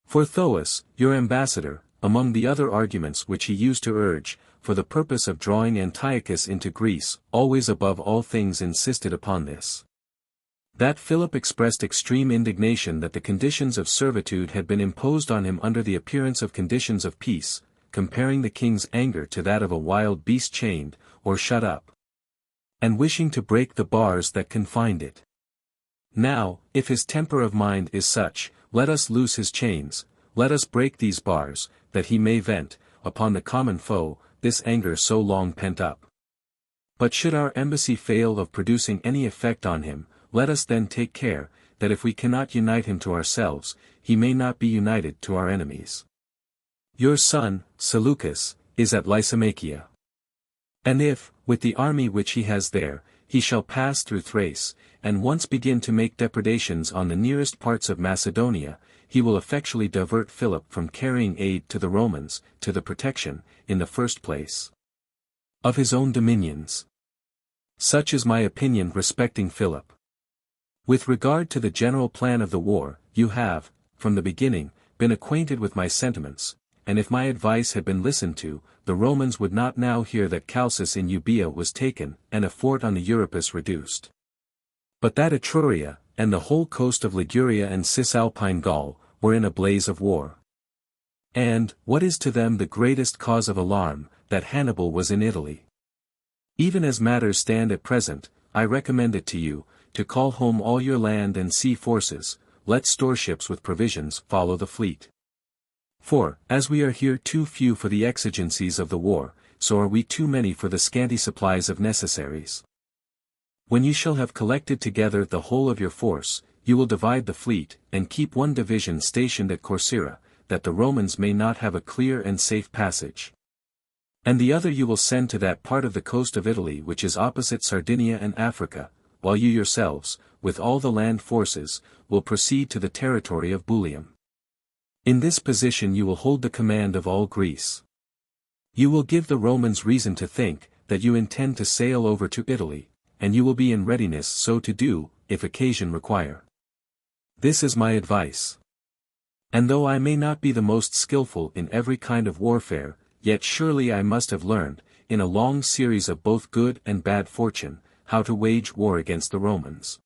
For Thoas, your ambassador, among the other arguments which he used to urge, for the purpose of drawing Antiochus into Greece, always above all things insisted upon this. That Philip expressed extreme indignation that the conditions of servitude had been imposed on him under the appearance of conditions of peace, comparing the king's anger to that of a wild beast chained, or shut up, and wishing to break the bars that confined it. Now, if his temper of mind is such, let us loose his chains, let us break these bars, that he may vent, upon the common foe, this anger so long pent up. But should our embassy fail of producing any effect on him, let us then take care, that if we cannot unite him to ourselves, he may not be united to our enemies. Your son, Seleucus, is at Lysimachia. And if, with the army which he has there, he shall pass through Thrace, and once begin to make depredations on the nearest parts of Macedonia, he will effectually divert Philip from carrying aid to the Romans, to the protection, in the first place, of his own dominions. Such is my opinion respecting Philip. With regard to the general plan of the war, you have, from the beginning, been acquainted with my sentiments, and if my advice had been listened to, the Romans would not now hear that Chalcis in Euboea was taken, and a fort on the Euripus reduced, but that Etruria, and the whole coast of Liguria and Cisalpine Gaul, were in a blaze of war. And, what is to them the greatest cause of alarm, that Hannibal was in Italy. Even as matters stand at present, I recommend it to you, to call home all your land and sea forces, let storeships with provisions follow the fleet. For, as we are here too few for the exigencies of the war, so are we too many for the scanty supplies of necessaries. When you shall have collected together the whole of your force, you will divide the fleet, and keep one division stationed at Corcyra, that the Romans may not have a clear and safe passage. And the other you will send to that part of the coast of Italy which is opposite Sardinia and Africa, while you yourselves, with all the land forces, will proceed to the territory of Bullium. In this position you will hold the command of all Greece. You will give the Romans reason to think, that you intend to sail over to Italy, and you will be in readiness so to do, if occasion require. This is my advice. And though I may not be the most skillful in every kind of warfare, yet surely I must have learned, in a long series of both good and bad fortune, how to wage war against the Romans.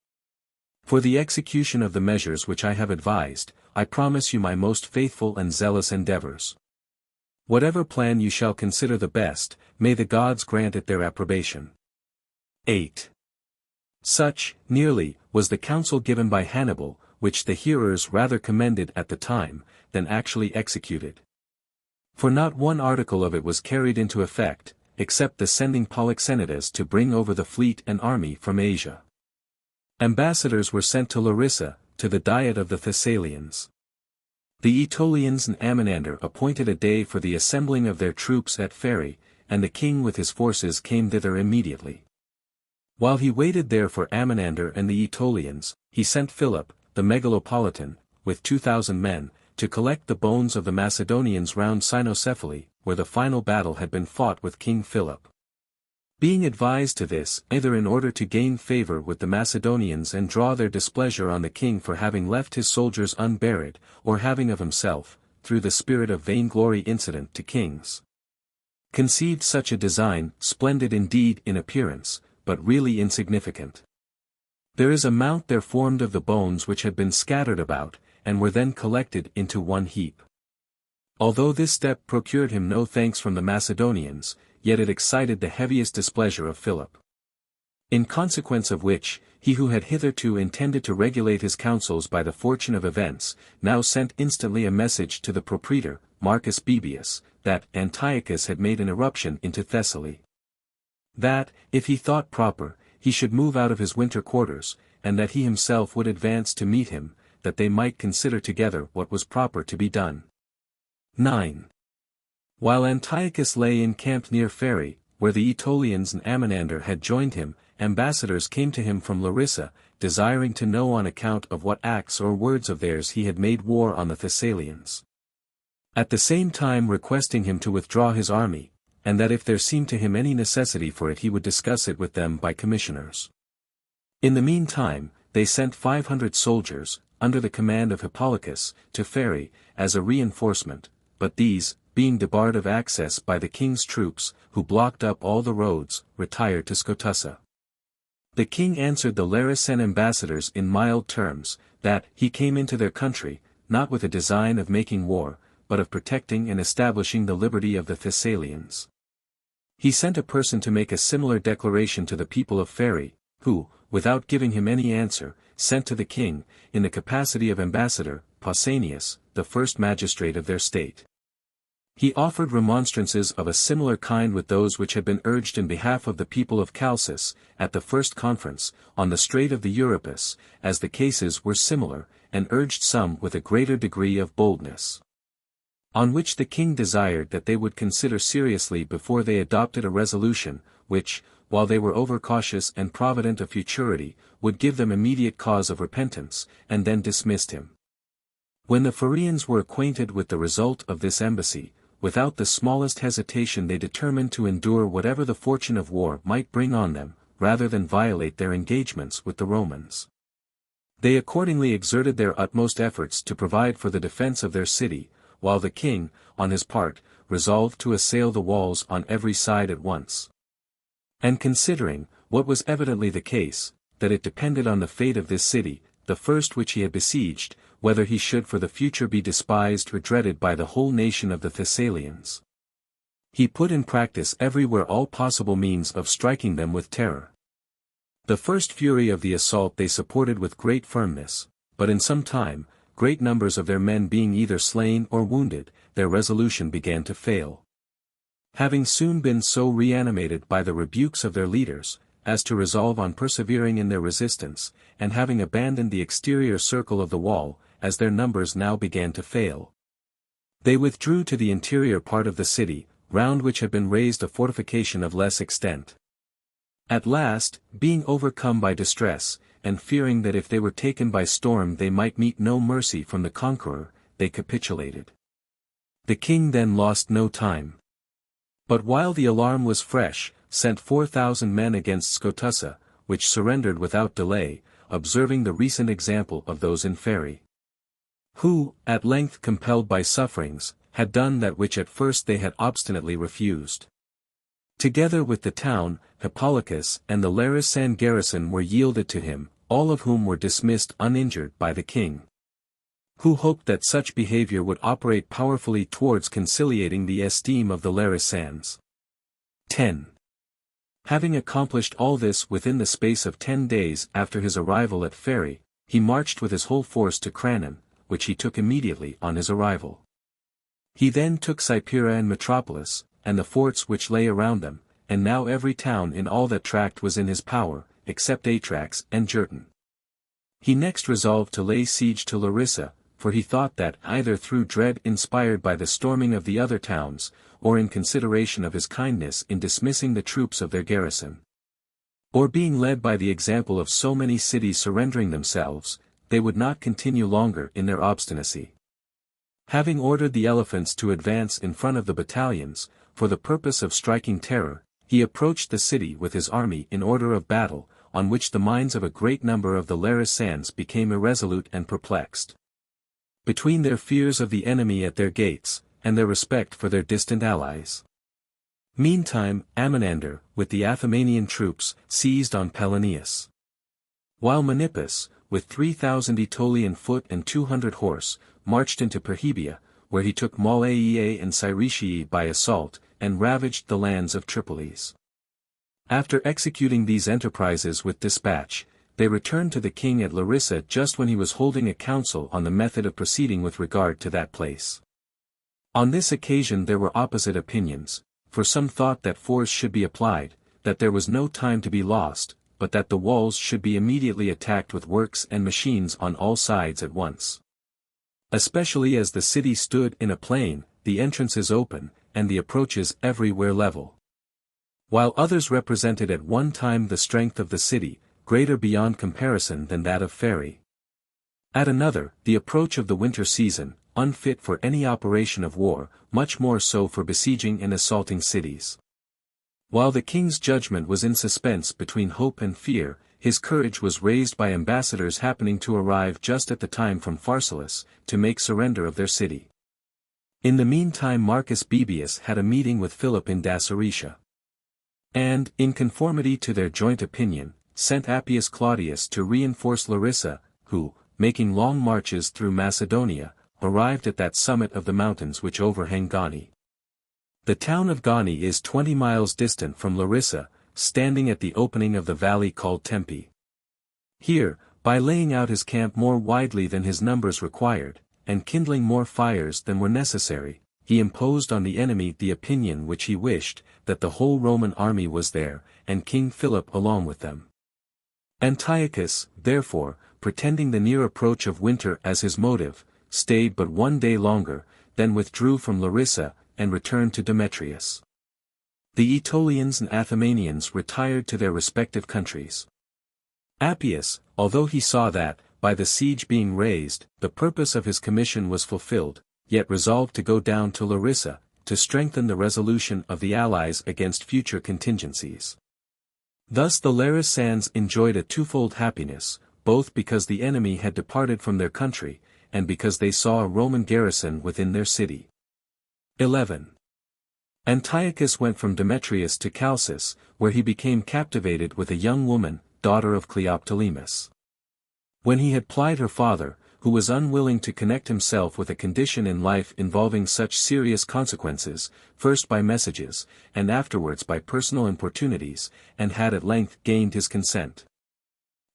For the execution of the measures which I have advised, I promise you my most faithful and zealous endeavors. Whatever plan you shall consider the best, may the gods grant it their approbation. 8. Such, nearly, was the counsel given by Hannibal, which the hearers rather commended at the time, than actually executed. For not one article of it was carried into effect, except the sending Polyxenides to bring over the fleet and army from Asia. Ambassadors were sent to Larissa, to the diet of the Thessalians. The Aetolians and Amminander appointed a day for the assembling of their troops at Pherai, and the king with his forces came thither immediately. While he waited there for Amminander and the Aetolians, he sent Philip, the Megalopolitan, with 2,000 men, to collect the bones of the Macedonians round Cynocephaly, where the final battle had been fought with King Philip. Being advised to this, either in order to gain favor with the Macedonians and draw their displeasure on the king for having left his soldiers unburied, or having of himself, through the spirit of vainglory incident to kings, conceived such a design, splendid indeed in appearance, but really insignificant. There is a mount there formed of the bones which had been scattered about, and were then collected into one heap. Although this step procured him no thanks from the Macedonians, yet it excited the heaviest displeasure of Philip. In consequence of which, he who had hitherto intended to regulate his counsels by the fortune of events, now sent instantly a message to the propraetor, Marcus Bebius, that Antiochus had made an irruption into Thessaly. That, if he thought proper, he should move out of his winter quarters, and that he himself would advance to meet him, that they might consider together what was proper to be done. 9. While Antiochus lay encamped near Pherai, where the Aetolians and Amminander had joined him, ambassadors came to him from Larissa, desiring to know on account of what acts or words of theirs he had made war on the Thessalians. At the same time requesting him to withdraw his army, and that if there seemed to him any necessity for it he would discuss it with them by commissioners. In the meantime, they sent 500 soldiers, under the command of Hippolochus, to Pherai, as a reinforcement, but these, being debarred of access by the king's troops, who blocked up all the roads, retired to Scotussa. The king answered the Larissan ambassadors in mild terms, that he came into their country, not with a design of making war, but of protecting and establishing the liberty of the Thessalians. He sent a person to make a similar declaration to the people of Pherai, who, without giving him any answer, sent to the king, in the capacity of ambassador, Pausanias, the first magistrate of their state. He offered remonstrances of a similar kind with those which had been urged in behalf of the people of Chalcis, at the first conference, on the strait of the Euripus, as the cases were similar, and urged some with a greater degree of boldness. On which the king desired that they would consider seriously before they adopted a resolution, which, while they were overcautious and provident of futurity, would give them immediate cause of repentance, and then dismissed him. When the Phrygians were acquainted with the result of this embassy, without the smallest hesitation they determined to endure whatever the fortune of war might bring on them, rather than violate their engagements with the Romans. They accordingly exerted their utmost efforts to provide for the defense of their city, while the king, on his part, resolved to assail the walls on every side at once. And considering, what was evidently the case, that it depended on the fate of this city, the first which he had besieged, whether he should for the future be despised or dreaded by the whole nation of the Thessalians. He put in practice everywhere all possible means of striking them with terror. The first fury of the assault they supported with great firmness, but in some time, great numbers of their men being either slain or wounded, their resolution began to fail. Having soon been so reanimated by the rebukes of their leaders, as to resolve on persevering in their resistance, and having abandoned the exterior circle of the wall, as their numbers now began to fail, they withdrew to the interior part of the city, round which had been raised a fortification of less extent. At last, being overcome by distress, and fearing that if they were taken by storm they might meet no mercy from the conqueror, they capitulated. The king then lost no time, but while the alarm was fresh, sent 4,000 men against Scotussa, which surrendered without delay, observing the recent example of those in Pherae, who, at length compelled by sufferings, had done that which at first they had obstinately refused. Together with the town, Hippolochus and the Larissan garrison were yielded to him, all of whom were dismissed uninjured by the king, who hoped that such behavior would operate powerfully towards conciliating the esteem of the Larissans. 10. Having accomplished all this within the space of 10 days after his arrival at Pherae, he marched with his whole force to Cranon, which he took immediately on his arrival. He then took Cypera and Metropolis, and the forts which lay around them, and now every town in all that tract was in his power, except Atrax and Jurton. He next resolved to lay siege to Larissa, for he thought that either through dread inspired by the storming of the other towns, or in consideration of his kindness in dismissing the troops of their garrison, or being led by the example of so many cities surrendering themselves, they would not continue longer in their obstinacy. Having ordered the elephants to advance in front of the battalions, for the purpose of striking terror, he approached the city with his army in order of battle, on which the minds of a great number of the Larissans became irresolute and perplexed. Between their fears of the enemy at their gates, and their respect for their distant allies. Meantime, Amminander, with the Athemanian troops, seized on Pellanius. While Menippus, with 3,000 Aetolian foot and 200 horse, marched into Perhebia, where he took Malaea and Cyricii by assault, and ravaged the lands of Tripolis. After executing these enterprises with dispatch, they returned to the king at Larissa just when he was holding a council on the method of proceeding with regard to that place. On this occasion there were opposite opinions, for some thought that force should be applied, that there was no time to be lost, but that the walls should be immediately attacked with works and machines on all sides at once. Especially as the city stood in a plain, the entrances open, and the approaches everywhere level. While others represented at one time the strength of the city, greater beyond comparison than that of Pherae. At another, the approach of the winter season, unfit for any operation of war, much more so for besieging and assaulting cities. While the king's judgment was in suspense between hope and fear, his courage was raised by ambassadors happening to arrive just at the time from Pharsalus, to make surrender of their city. In the meantime Marcus Bebius had a meeting with Philip in Daceretia, and, in conformity to their joint opinion, sent Appius Claudius to reinforce Larissa, who, making long marches through Macedonia, arrived at that summit of the mountains which overhang Gani. The town of Gani is 20 miles distant from Larissa, standing at the opening of the valley called Tempe. Here, by laying out his camp more widely than his numbers required, and kindling more fires than were necessary, he imposed on the enemy the opinion which he wished, that the whole Roman army was there, and King Philip along with them. Antiochus, therefore, pretending the near approach of winter as his motive, stayed but 1 day longer, then withdrew from Larissa, and returned to Demetrius. The Aetolians and Athemanians retired to their respective countries. Appius, although he saw that, by the siege being raised, the purpose of his commission was fulfilled, yet resolved to go down to Larissa, to strengthen the resolution of the allies against future contingencies. Thus the Larissans enjoyed a twofold happiness, both because the enemy had departed from their country, and because they saw a Roman garrison within their city. 11. Antiochus went from Demetrius to Chalcis, where he became captivated with a young woman, daughter of Cleoptolemus. When he had plied her father, who was unwilling to connect himself with a condition in life involving such serious consequences, first by messages, and afterwards by personal importunities, and had at length gained his consent.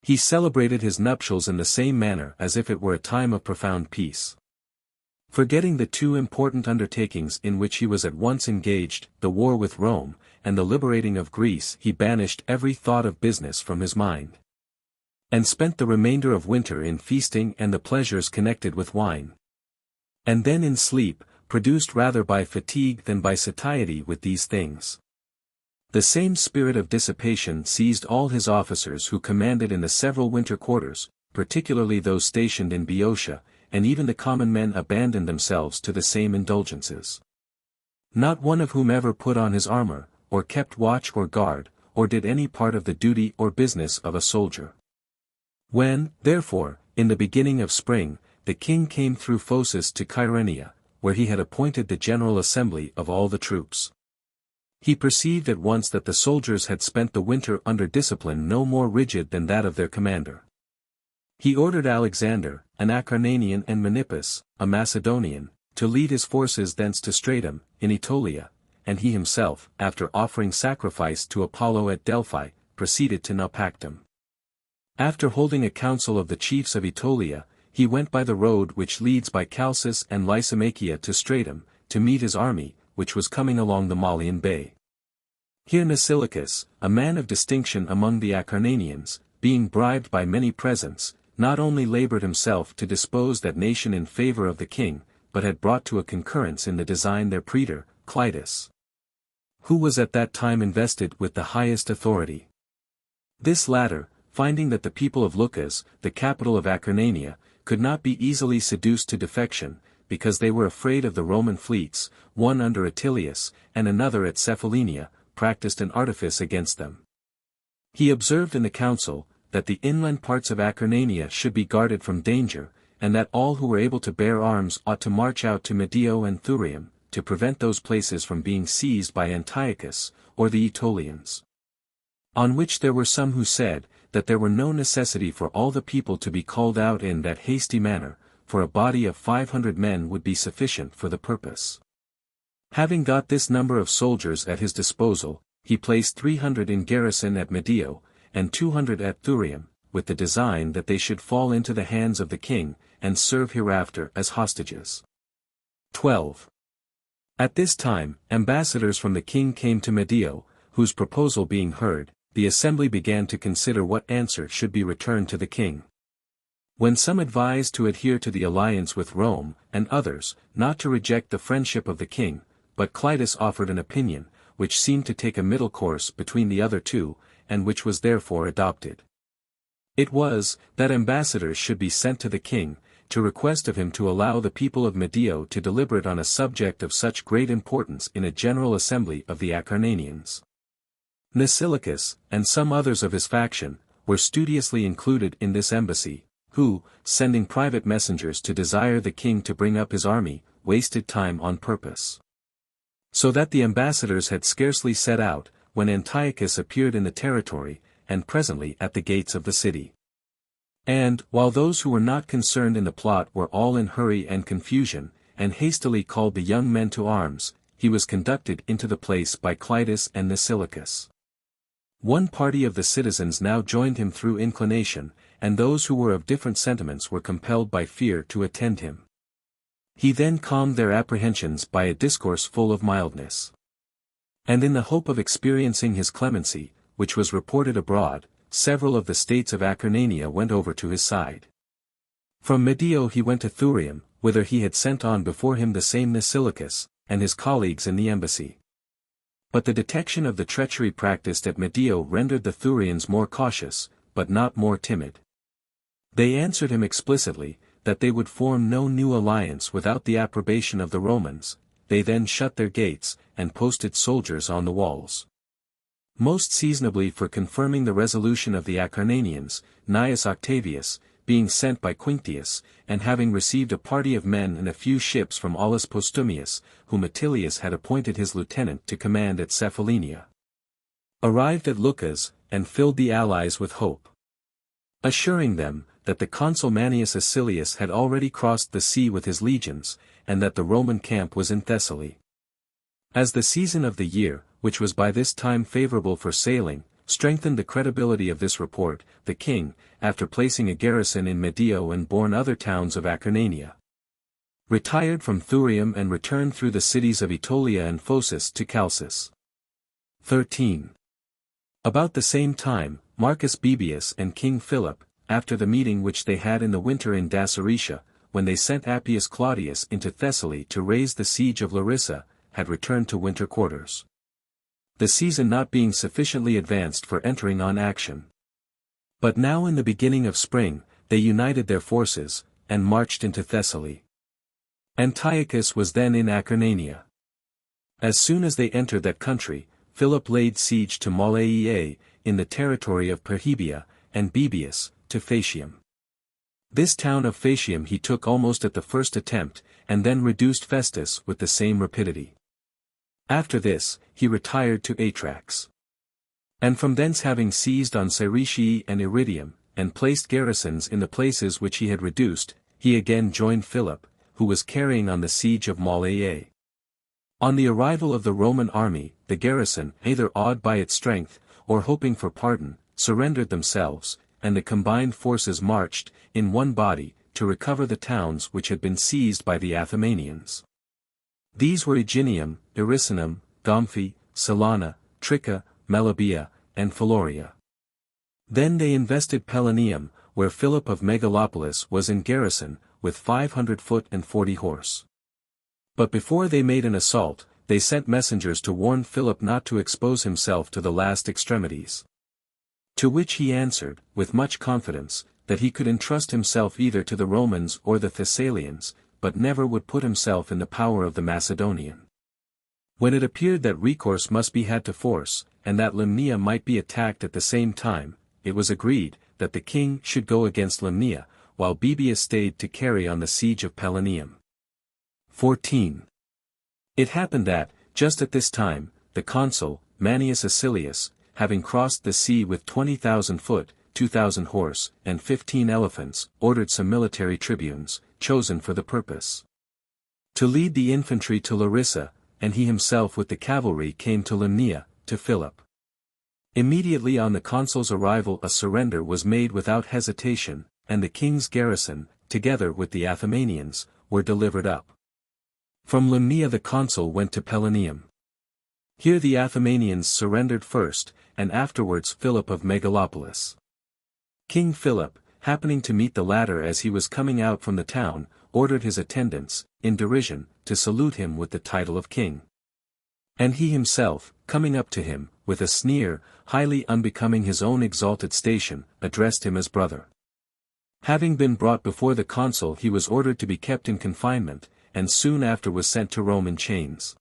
He celebrated his nuptials in the same manner as if it were a time of profound peace. Forgetting the two important undertakings in which he was at once engaged, the war with Rome, and the liberating of Greece, he banished every thought of business from his mind, and spent the remainder of winter in feasting and the pleasures connected with wine. And then in sleep, produced rather by fatigue than by satiety with these things. The same spirit of dissipation seized all his officers who commanded in the several winter quarters, particularly those stationed in Boeotia, and even the common men abandoned themselves to the same indulgences. Not one of whom ever put on his armor, or kept watch or guard, or did any part of the duty or business of a soldier. When, therefore, in the beginning of spring, the king came through Phocis to Kyrenia, where he had appointed the general assembly of all the troops, he perceived at once that the soldiers had spent the winter under discipline no more rigid than that of their commander. He ordered Alexander, an Acarnanian, and Menippus, a Macedonian, to lead his forces thence to Stratum, in Aetolia, and he himself, after offering sacrifice to Apollo at Delphi, proceeded to Naupactum. After holding a council of the chiefs of Aetolia, he went by the road which leads by Chalcis and Lysimachia to Stratum, to meet his army, which was coming along the Malian Bay. Here Nasilicus, a man of distinction among the Acarnanians, being bribed by many presents, not only labored himself to dispose that nation in favor of the king, but had brought to a concurrence in the design their praetor, Clitus, who was at that time invested with the highest authority. This latter, finding that the people of Lucas, the capital of Acarnania, could not be easily seduced to defection, because they were afraid of the Roman fleets, one under Attilius, and another at Cephallenia, practiced an artifice against them. He observed in the council, that the inland parts of Acarnania should be guarded from danger, and that all who were able to bear arms ought to march out to Medio and Thurium, to prevent those places from being seized by Antiochus, or the Aetolians. On which there were some who said, that there were no necessity for all the people to be called out in that hasty manner, for a body of 500 men would be sufficient for the purpose. Having got this number of soldiers at his disposal, he placed 300 in garrison at Medio, and 200 at Thurium, with the design that they should fall into the hands of the king, and serve hereafter as hostages. 12. At this time, ambassadors from the king came to Medio, whose proposal being heard, the assembly began to consider what answer should be returned to the king. When some advised to adhere to the alliance with Rome, and others, not to reject the friendship of the king, but Clitus offered an opinion, which seemed to take a middle course between the other two, and which was therefore adopted. It was, that ambassadors should be sent to the king, to request of him to allow the people of Medio to deliberate on a subject of such great importance in a general assembly of the Acarnanians. Nasilicus, and some others of his faction, were studiously included in this embassy, who, sending private messengers to desire the king to bring up his army, wasted time on purpose. So that the ambassadors had scarcely set out, when Antiochus appeared in the territory, and presently at the gates of the city. And, while those who were not concerned in the plot were all in hurry and confusion, and hastily called the young men to arms, he was conducted into the place by Clitus and Nasilicus. One party of the citizens now joined him through inclination, and those who were of different sentiments were compelled by fear to attend him. He then calmed their apprehensions by a discourse full of mildness. And in the hope of experiencing his clemency, which was reported abroad, several of the states of Acarnania went over to his side. From Medio he went to Thurium, whither he had sent on before him the same Nasilicus, and his colleagues in the embassy. But the detection of the treachery practiced at Medio rendered the Thurians more cautious, but not more timid. They answered him explicitly, that they would form no new alliance without the approbation of the Romans. They then shut their gates, and posted soldiers on the walls. Most seasonably for confirming the resolution of the Acarnanians, Gnaeus Octavius, being sent by Quinctius, and having received a party of men and a few ships from Aulus Postumius, whom Attilius had appointed his lieutenant to command at Cephallenia, arrived at Lucas, and filled the allies with hope, assuring them, that the consul Manius Acilius had already crossed the sea with his legions, and that the Roman camp was in Thessaly. As the season of the year, which was by this time favorable for sailing, strengthened the credibility of this report, the king, after placing a garrison in Medio and Borne other towns of Acarnania, retired from Thurium and returned through the cities of Aetolia and Phocis to Chalcis. 13. About the same time, Marcus Bebius and King Philip, after the meeting which they had in the winter in Daceretia, when they sent Appius Claudius into Thessaly to raise the siege of Larissa, had returned to winter quarters, the season not being sufficiently advanced for entering on action. But now in the beginning of spring, they united their forces, and marched into Thessaly. Antiochus was then in Acarnania. As soon as they entered that country, Philip laid siege to Malaea, in the territory of Perhebia, and Bebius, to Phatium. This town of Phatium he took almost at the first attempt, and then reduced Festus with the same rapidity. After this, he retired to Atrax. And from thence having seized on Cyricii and Iridium, and placed garrisons in the places which he had reduced, he again joined Philip, who was carrying on the siege of Malaea. On the arrival of the Roman army, the garrison, either awed by its strength, or hoping for pardon, surrendered themselves, and the combined forces marched, in one body, to recover the towns which had been seized by the Athemanians. These were Aeginium, Irisinum, Gomphi, Salana, Tricca, Melibea, and Philoria. Then they invested Pellanium, where Philip of Megalopolis was in garrison, with 500 foot and 40 horse. But before they made an assault, they sent messengers to warn Philip not to expose himself to the last extremities. To which he answered, with much confidence, that he could entrust himself either to the Romans or the Thessalians, but never would put himself in the power of the Macedonian. When it appeared that recourse must be had to force, and that Limnia might be attacked at the same time, it was agreed, that the king should go against Limnia, while Bebius stayed to carry on the siege of Pellanium. 14. It happened that, just at this time, the consul, Manius Acilius, having crossed the sea with 20,000 foot, 2,000 horse, and 15 elephants, ordered some military tribunes, chosen for the purpose, to lead the infantry to Larissa, and he himself with the cavalry came to Limnia, to Philip. Immediately on the consul's arrival a surrender was made without hesitation, and the king's garrison, together with the Athemanians, were delivered up. From Limnia the consul went to Pellanium. Here the Athemanians surrendered first, and afterwards Philip of Megalopolis. King Philip, happening to meet the latter as he was coming out from the town, ordered his attendants, in derision, to salute him with the title of king. And he himself, coming up to him, with a sneer, highly unbecoming his own exalted station, addressed him as brother. Having been brought before the consul he was ordered to be kept in confinement, and soon after was sent to Rome in chains.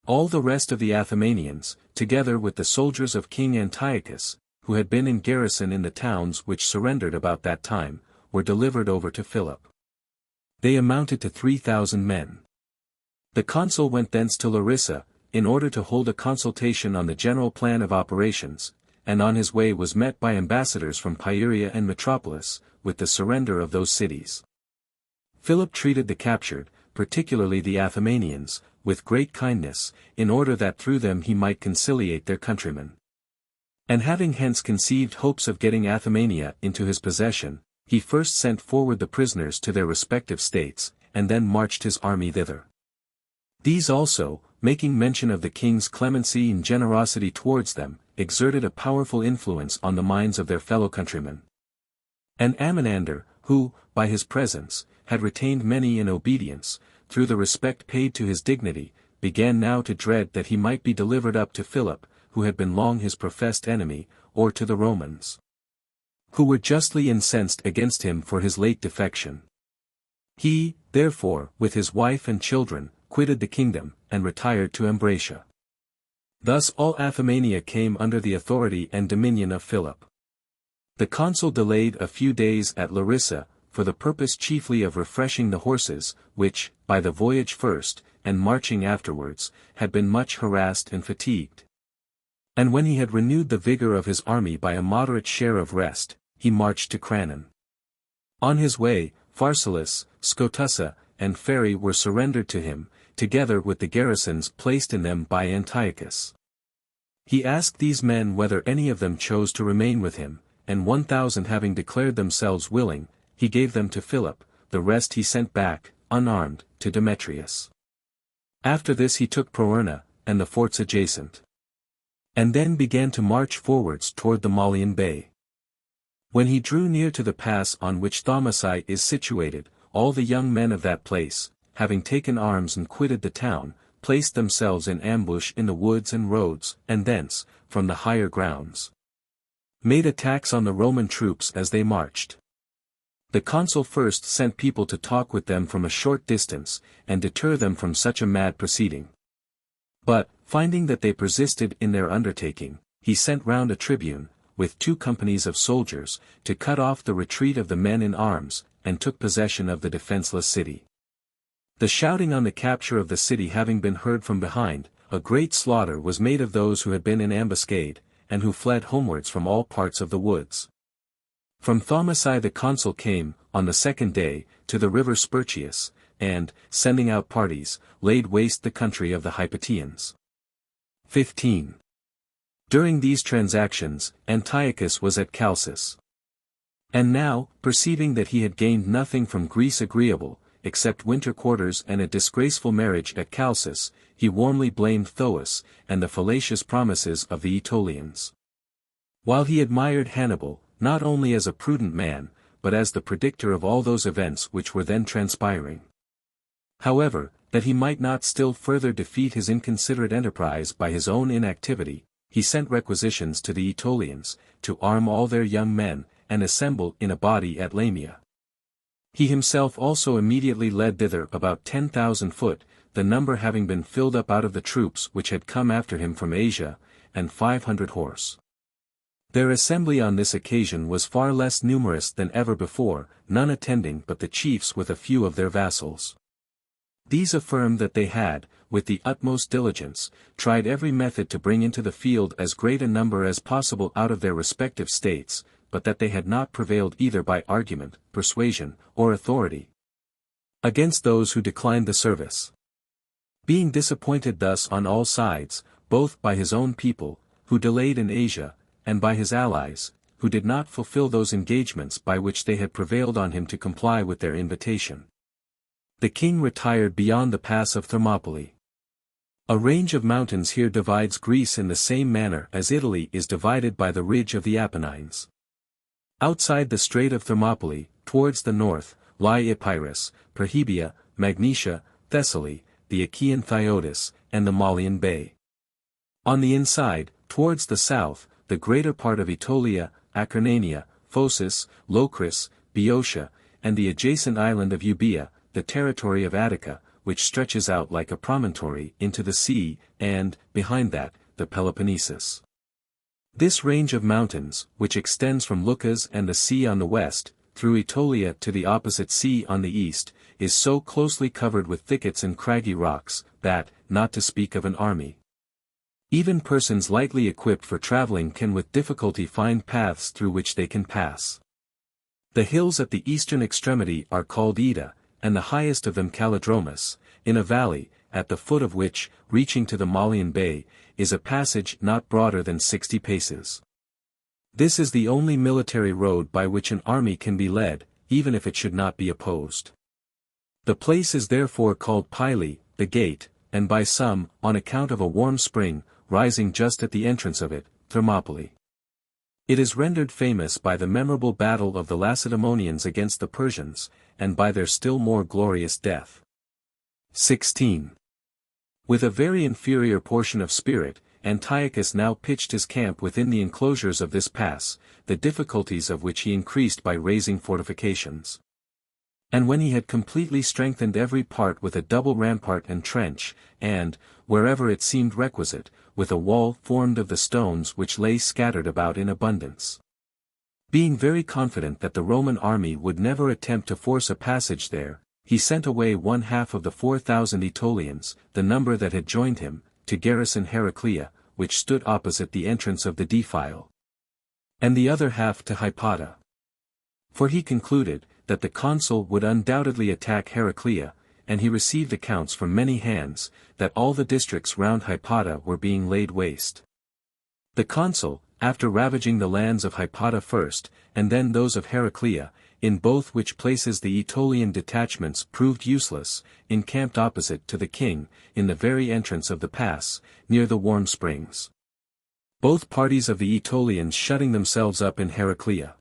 All the rest of the Athemanians, together with the soldiers of King Antiochus, who had been in garrison in the towns which surrendered about that time, were delivered over to Philip. They amounted to 3,000 men. The consul went thence to Larissa, in order to hold a consultation on the general plan of operations, and on his way was met by ambassadors from Pieria and Metropolis, with the surrender of those cities. Philip treated the captured, particularly the Athemanians, with great kindness, in order that through them he might conciliate their countrymen. And having hence conceived hopes of getting Athemania into his possession, he first sent forward the prisoners to their respective states, and then marched his army thither. These also, making mention of the king's clemency and generosity towards them, exerted a powerful influence on the minds of their fellow countrymen. And Amminander, who, by his presence, had retained many in obedience, through the respect paid to his dignity, began now to dread that he might be delivered up to Philip, who had been long his professed enemy, or to the Romans. who were justly incensed against him for his late defection. He, therefore, with his wife and children, quitted the kingdom, and retired to Ambracia. Thus all Athemania came under the authority and dominion of Philip. The consul delayed a few days at Larissa, for the purpose chiefly of refreshing the horses, which, by the voyage first, and marching afterwards, had been much harassed and fatigued. And when he had renewed the vigor of his army by a moderate share of rest, he marched to Cranon. On his way, Pharsalus, Scotussa, and Pherae were surrendered to him, together with the garrisons placed in them by Antiochus. He asked these men whether any of them chose to remain with him, and 1,000 having declared themselves willing, he gave them to Philip, the rest he sent back, unarmed, to Demetrius. After this he took Proerna, and the forts adjacent. And then began to march forwards toward the Malian Bay. When he drew near to the pass on which Thaumasai is situated, all the young men of that place, having taken arms and quitted the town, placed themselves in ambush in the woods and roads, and thence, from the higher grounds, made attacks on the Roman troops as they marched. The consul first sent people to talk with them from a short distance, and deter them from such a mad proceeding. But, finding that they persisted in their undertaking, he sent round a tribune, with 2 companies of soldiers, to cut off the retreat of the men in arms, and took possession of the defenseless city. The shouting on the capture of the city having been heard from behind, a great slaughter was made of those who had been in ambuscade, and who fled homewards from all parts of the woods. From Thaumasai the consul came, on the 2nd day, to the river Sperchius, and, sending out parties, laid waste the country of the Hypatians. 15. During these transactions, Antiochus was at Chalcis. And now, perceiving that he had gained nothing from Greece agreeable, except winter quarters and a disgraceful marriage at Chalcis, he warmly blamed Thoas, and the fallacious promises of the Aetolians. While he admired Hannibal, not only as a prudent man, but as the predictor of all those events which were then transpiring. However, that he might not still further defeat his inconsiderate enterprise by his own inactivity, he sent requisitions to the Aetolians, to arm all their young men, and assemble in a body at Lamia. He himself also immediately led thither about 10,000 foot, the number having been filled up out of the troops which had come after him from Asia, and 500 horse. Their assembly on this occasion was far less numerous than ever before, none attending but the chiefs with a few of their vassals. These affirmed that they had, with the utmost diligence, tried every method to bring into the field as great a number as possible out of their respective states, but that they had not prevailed either by argument, persuasion, or authority against those who declined the service. Being disappointed thus on all sides, both by his own people, who delayed in Asia, and by his allies, who did not fulfill those engagements by which they had prevailed on him to comply with their invitation, the king retired beyond the pass of Thermopylae. A range of mountains here divides Greece in the same manner as Italy is divided by the ridge of the Apennines. Outside the Strait of Thermopylae, towards the north, lie Epirus, Perhybia, Magnesia, Thessaly, the Achaean Thyotis, and the Malian Bay. On the inside, towards the south, the greater part of Aetolia, Acarnania, Phocis, Locris, Boeotia, and the adjacent island of Euboea, the territory of Attica, which stretches out like a promontory into the sea, and, behind that, the Peloponnesus. This range of mountains, which extends from Leucas and the sea on the west, through Aetolia to the opposite sea on the east, is so closely covered with thickets and craggy rocks, that, not to speak of an army, even persons lightly equipped for traveling can with difficulty find paths through which they can pass. The hills at the eastern extremity are called Ida, and the highest of them Calidromus, in a valley, at the foot of which, reaching to the Malian Bay, is a passage not broader than 60 paces. This is the only military road by which an army can be led, even if it should not be opposed. The place is therefore called Pylae, the gate, and by some, on account of a warm spring, rising just at the entrance of it, Thermopylae. It is rendered famous by the memorable battle of the Lacedaemonians against the Persians, and by their still more glorious death. 16. With a very inferior portion of spirit, Antiochus now pitched his camp within the enclosures of this pass, the difficulties of which he increased by raising fortifications. And when he had completely strengthened every part with a double rampart and trench, and, wherever it seemed requisite, with a wall formed of the stones which lay scattered about in abundance. Being very confident that the Roman army would never attempt to force a passage there, he sent away 1/2 of the 4,000 Aetolians, the number that had joined him, to garrison Heraclea, which stood opposite the entrance of the defile. And the other half to Hypata. For he concluded, that the consul would undoubtedly attack Heraclea, and he received accounts from many hands, that all the districts round Hypata were being laid waste. The consul, after ravaging the lands of Hypata first, and then those of Heraclea, in both which places the Aetolian detachments proved useless, encamped opposite to the king, in the very entrance of the pass, near the warm springs. Both parties of the Aetolians shutting themselves up in Heraclea.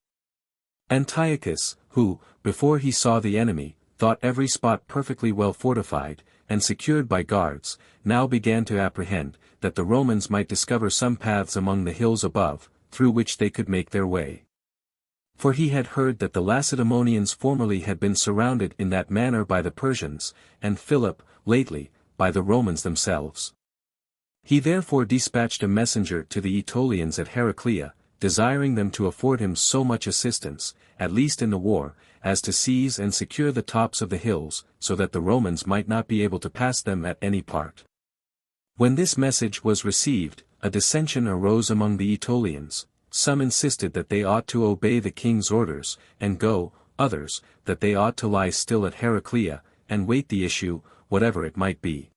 Antiochus, who, before he saw the enemy, thought every spot perfectly well fortified, and secured by guards, now began to apprehend, that the Romans might discover some paths among the hills above, through which they could make their way. For he had heard that the Lacedaemonians formerly had been surrounded in that manner by the Persians, and Philip, lately, by the Romans themselves. He therefore dispatched a messenger to the Aetolians at Heraclea, desiring them to afford him so much assistance, at least in the war, as to seize and secure the tops of the hills, so that the Romans might not be able to pass them at any part. When this message was received, a dissension arose among the Aetolians. Some insisted that they ought to obey the king's orders, and go, others, that they ought to lie still at Heraclea, and wait the issue, whatever it might be.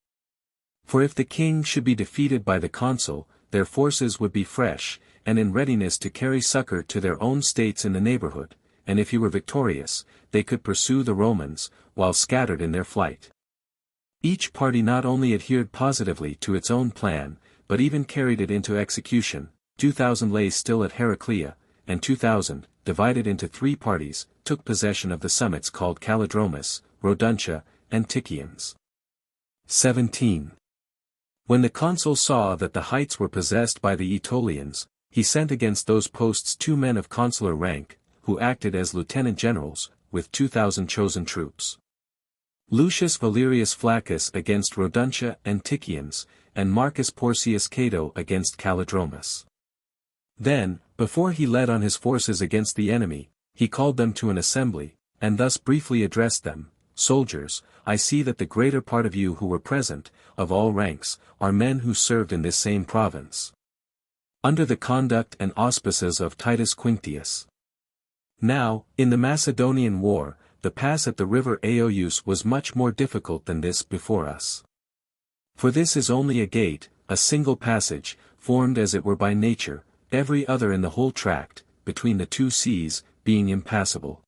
For if the king should be defeated by the consul, their forces would be fresh, and in readiness to carry succor to their own states in the neighborhood, and if he were victorious, they could pursue the Romans, while scattered in their flight. Each party not only adhered positively to its own plan, but even carried it into execution. 2,000 lay still at Heraclea, and 2,000, divided into 3 parties, took possession of the summits called Calidromus, Rhoduntia, and Tychians. 17. When the consul saw that the heights were possessed by the Aetolians, he sent against those posts 2 men of consular rank, who acted as lieutenant generals, with 2,000 chosen troops. Lucius Valerius Flaccus against Rhoduntia and Tychians, and Marcus Porcius Cato against Calidromus. Then, before he led on his forces against the enemy, he called them to an assembly, and thus briefly addressed them: "Soldiers, I see that the greater part of you who were present, of all ranks, are men who served in this same province, under the conduct and auspices of Titus Quinctius. Now, in the Macedonian war, the pass at the river Aoeus was much more difficult than this before us. For this is only a gate, a single passage, formed as it were by nature, every other in the whole tract, between the 2 seas, being impassable.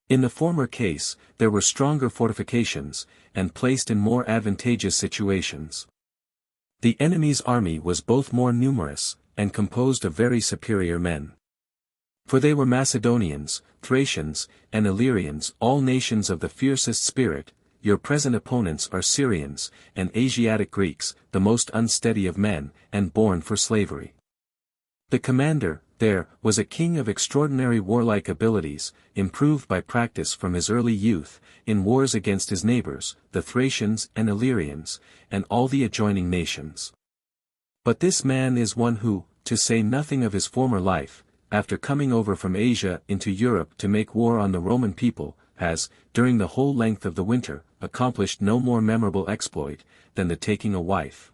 In the former case, there were stronger fortifications, and placed in more advantageous situations. The enemy's army was both more numerous, and composed of very superior men. For they were Macedonians, Thracians, and Illyrians, all nations of the fiercest spirit. Your present opponents are Syrians, and Asiatic Greeks, the most unsteady of men, and born for slavery. The commander, there, was a king of extraordinary warlike abilities, improved by practice from his early youth, in wars against his neighbors, the Thracians and Illyrians, and all the adjoining nations. But this man is one who, to say nothing of his former life, after coming over from Asia into Europe to make war on the Roman people, has, during the whole length of the winter, accomplished no more memorable exploit, than the taking a wife,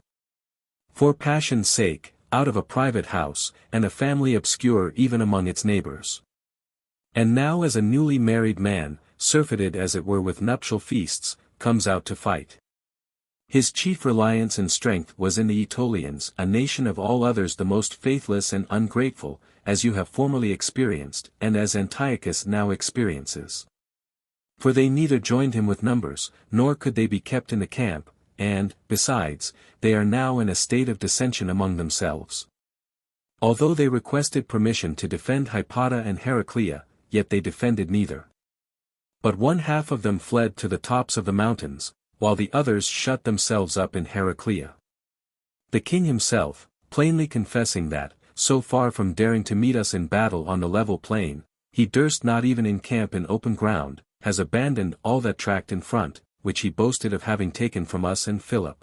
for passion's sake, out of a private house, and a family obscure even among its neighbors. And now as a newly married man, surfeited as it were with nuptial feasts, comes out to fight. His chief reliance and strength was in the Aetolians, a nation of all others the most faithless and ungrateful, as you have formerly experienced, and as Antiochus now experiences. For they neither joined him with numbers, nor could they be kept in the camp, and, besides, they are now in a state of dissension among themselves. Although they requested permission to defend Hypata and Heraclea, yet they defended neither. But 1/2 of them fled to the tops of the mountains, while the others shut themselves up in Heraclea. The king himself, plainly confessing that, so far from daring to meet us in battle on the level plain, he durst not even encamp in open ground, has abandoned all that tract in front, which he boasted of having taken from us and Philip,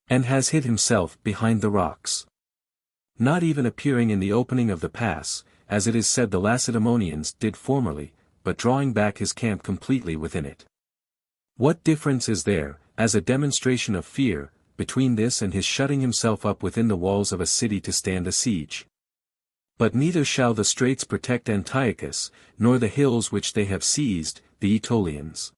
and has hid himself behind the rocks. Not even appearing in the opening of the pass, as it is said the Lacedaemonians did formerly, but drawing back his camp completely within it. What difference is there, as a demonstration of fear, between this and his shutting himself up within the walls of a city to stand a siege? But neither shall the straits protect Antiochus, nor the hills which they have seized, the Aetolians.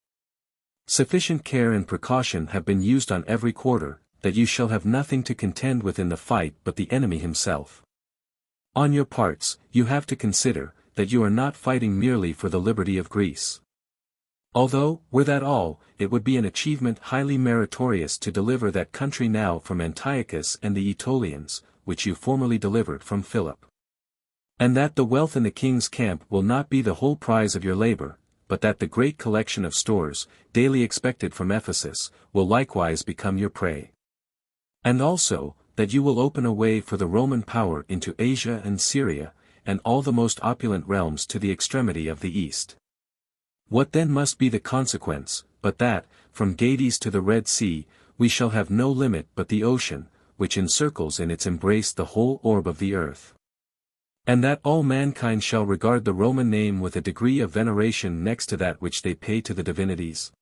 Sufficient care and precaution have been used on every quarter, that you shall have nothing to contend with in the fight but the enemy himself. On your parts, you have to consider, that you are not fighting merely for the liberty of Greece. Although, were that all, it would be an achievement highly meritorious to deliver that country now from Antiochus and the Aetolians, which you formerly delivered from Philip. And that the wealth in the king's camp will not be the whole prize of your labor, but that the great collection of stores, daily expected from Ephesus, will likewise become your prey. And also, that you will open a way for the Roman power into Asia and Syria, and all the most opulent realms to the extremity of the east. What then must be the consequence, but that, from Gades to the Red Sea, we shall have no limit but the ocean, which encircles in its embrace the whole orb of the earth. And that all mankind shall regard the Roman name with a degree of veneration next to that which they pay to the divinities?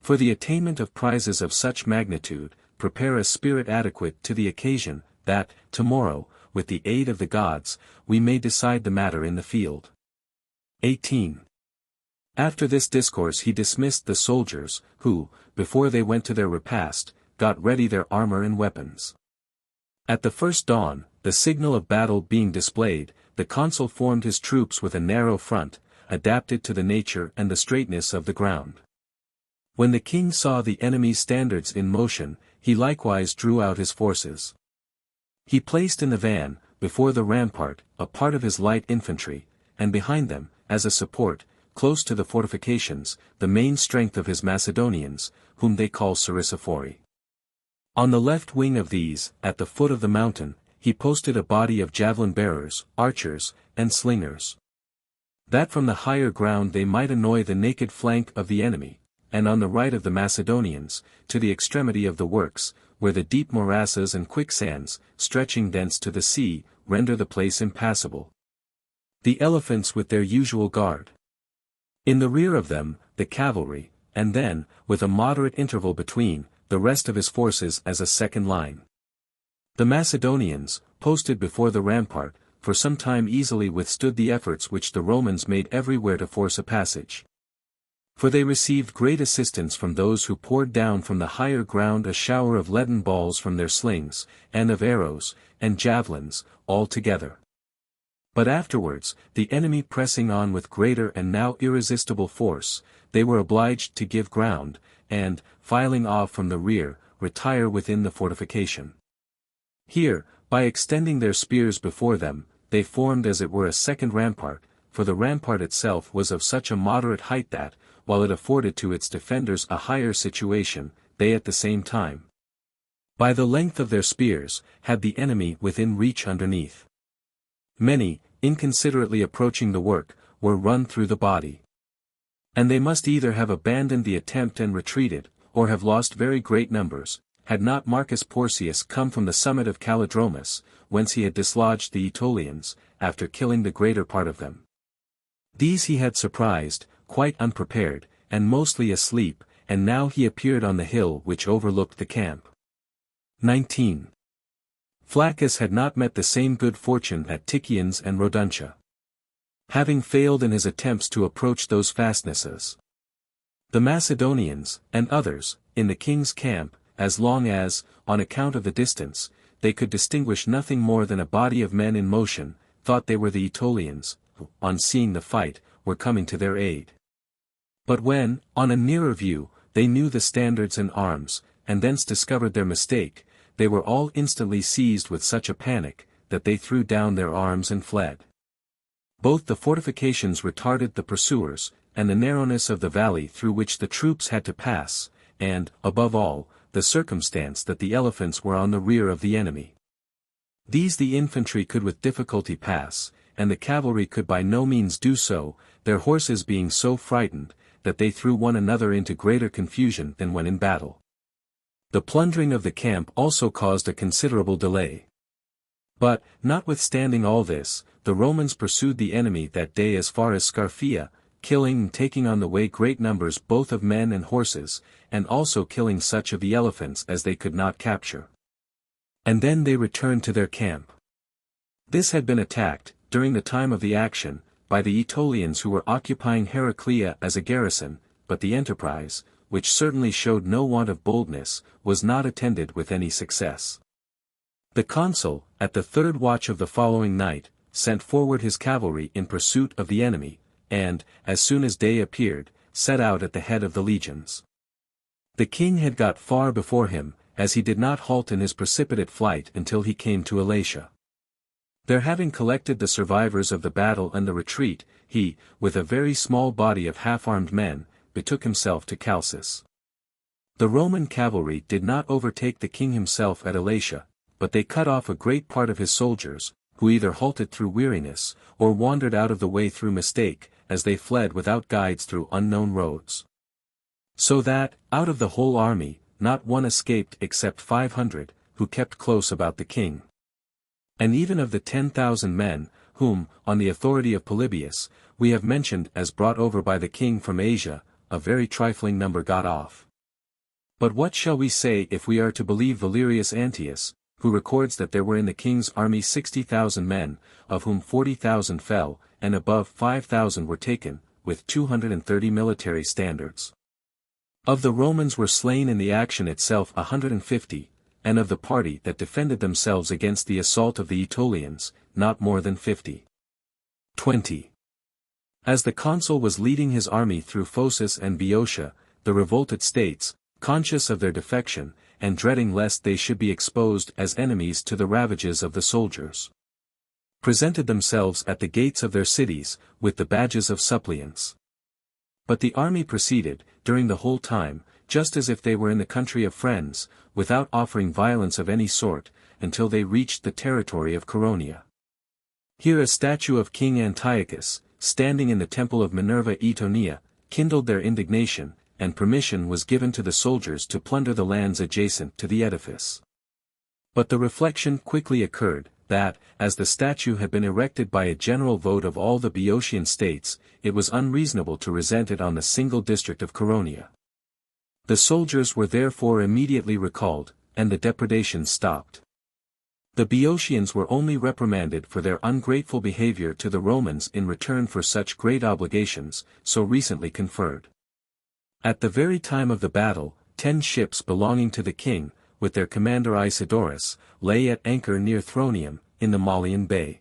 For the attainment of prizes of such magnitude, prepare a spirit adequate to the occasion, that, tomorrow, with the aid of the gods, we may decide the matter in the field. 18. After this discourse he dismissed the soldiers, who, before they went to their repast, got ready their armor and weapons. At the first dawn, the signal of battle being displayed, the consul formed his troops with a narrow front, adapted to the nature and the straightness of the ground. When the king saw the enemy's standards in motion, he likewise drew out his forces. He placed in the van, before the rampart, a part of his light infantry, and behind them, as a support, close to the fortifications, the main strength of his Macedonians, whom they call Sarissifori. On the left wing of these, at the foot of the mountain, he posted a body of javelin-bearers, archers, and slingers. That from the higher ground they might annoy the naked flank of the enemy, and on the right of the Macedonians, to the extremity of the works, where the deep morasses and quicksands, stretching thence to the sea, render the place impassable. The elephants with their usual guard. In the rear of them, the cavalry, and then, with a moderate interval between, the rest of his forces as a second line. The Macedonians, posted before the rampart, for some time easily withstood the efforts which the Romans made everywhere to force a passage. For they received great assistance from those who poured down from the higher ground a shower of leaden balls from their slings, and of arrows, and javelins, all together. But afterwards, the enemy pressing on with greater and now irresistible force, they were obliged to give ground, and, filing off from the rear, retire within the fortification. Here, by extending their spears before them, they formed as it were a second rampart, for the rampart itself was of such a moderate height that, while it afforded to its defenders a higher situation, they at the same time, by the length of their spears, had the enemy within reach underneath. Many, inconsiderately approaching the work, were run through the body. And they must either have abandoned the attempt and retreated, or have lost very great numbers, had not Marcus Porcius come from the summit of Calidromus, whence he had dislodged the Aetolians, after killing the greater part of them. These he had surprised, quite unprepared, and mostly asleep, and now he appeared on the hill which overlooked the camp. 19. Flaccus had not met the same good fortune at Tychians and Rodentia, having failed in his attempts to approach those fastnesses. The Macedonians, and others, in the king's camp, as long as, on account of the distance, they could distinguish nothing more than a body of men in motion, thought they were the Aetolians, who, on seeing the fight, were coming to their aid. But when, on a nearer view, they knew the standards and arms, and thence discovered their mistake, they were all instantly seized with such a panic, that they threw down their arms and fled. Both the fortifications retarded the pursuers, and the narrowness of the valley through which the troops had to pass, and, above all, the circumstance that the elephants were on the rear of the enemy. These the infantry could with difficulty pass, and the cavalry could by no means do so, their horses being so frightened, that they threw one another into greater confusion than when in battle. The plundering of the camp also caused a considerable delay. But, notwithstanding all this, the Romans pursued the enemy that day as far as Scarphia, killing and taking on the way great numbers both of men and horses, and also killing such of the elephants as they could not capture. And then they returned to their camp. This had been attacked, during the time of the action, by the Aetolians who were occupying Heraclea as a garrison, but the enterprise, which certainly showed no want of boldness, was not attended with any success. The consul, at the third watch of the following night, sent forward his cavalry in pursuit of the enemy, and, as soon as day appeared, set out at the head of the legions. The king had got far before him, as he did not halt in his precipitate flight until he came to Elatia. There having collected the survivors of the battle and the retreat, he, with a very small body of half-armed men, betook himself to Chalcis. The Roman cavalry did not overtake the king himself at Elatia, but they cut off a great part of his soldiers, who either halted through weariness, or wandered out of the way through mistake, as they fled without guides through unknown roads. So that, out of the whole army, not one escaped except 500, who kept close about the king. And even of the 10,000 men, whom, on the authority of Polybius, we have mentioned as brought over by the king from Asia, a very trifling number got off. But what shall we say if we are to believe Valerius Antius, who records that there were in the king's army 60,000 men, of whom 40,000 fell, and above 5,000 were taken, with 230 military standards. Of the Romans were slain in the action itself 150, and of the party that defended themselves against the assault of the Aetolians, not more than 50. 20. As the consul was leading his army through Phocis and Boeotia, the revolted states, conscious of their defection, and dreading lest they should be exposed as enemies to the ravages of the soldiers, presented themselves at the gates of their cities, with the badges of suppliants. But the army proceeded, during the whole time, just as if they were in the country of friends, without offering violence of any sort, until they reached the territory of Caronia. Here a statue of King Antiochus, standing in the temple of Minerva Aetonia, kindled their indignation, and permission was given to the soldiers to plunder the lands adjacent to the edifice. But the reflection quickly occurred, that, as the statue had been erected by a general vote of all the Boeotian states, it was unreasonable to resent it on the single district of Caronia. The soldiers were therefore immediately recalled, and the depredations stopped. The Boeotians were only reprimanded for their ungrateful behavior to the Romans in return for such great obligations, so recently conferred. At the very time of the battle, 10 ships belonging to the king, with their commander Isidorus, lay at anchor near Thronium, in the Malian Bay.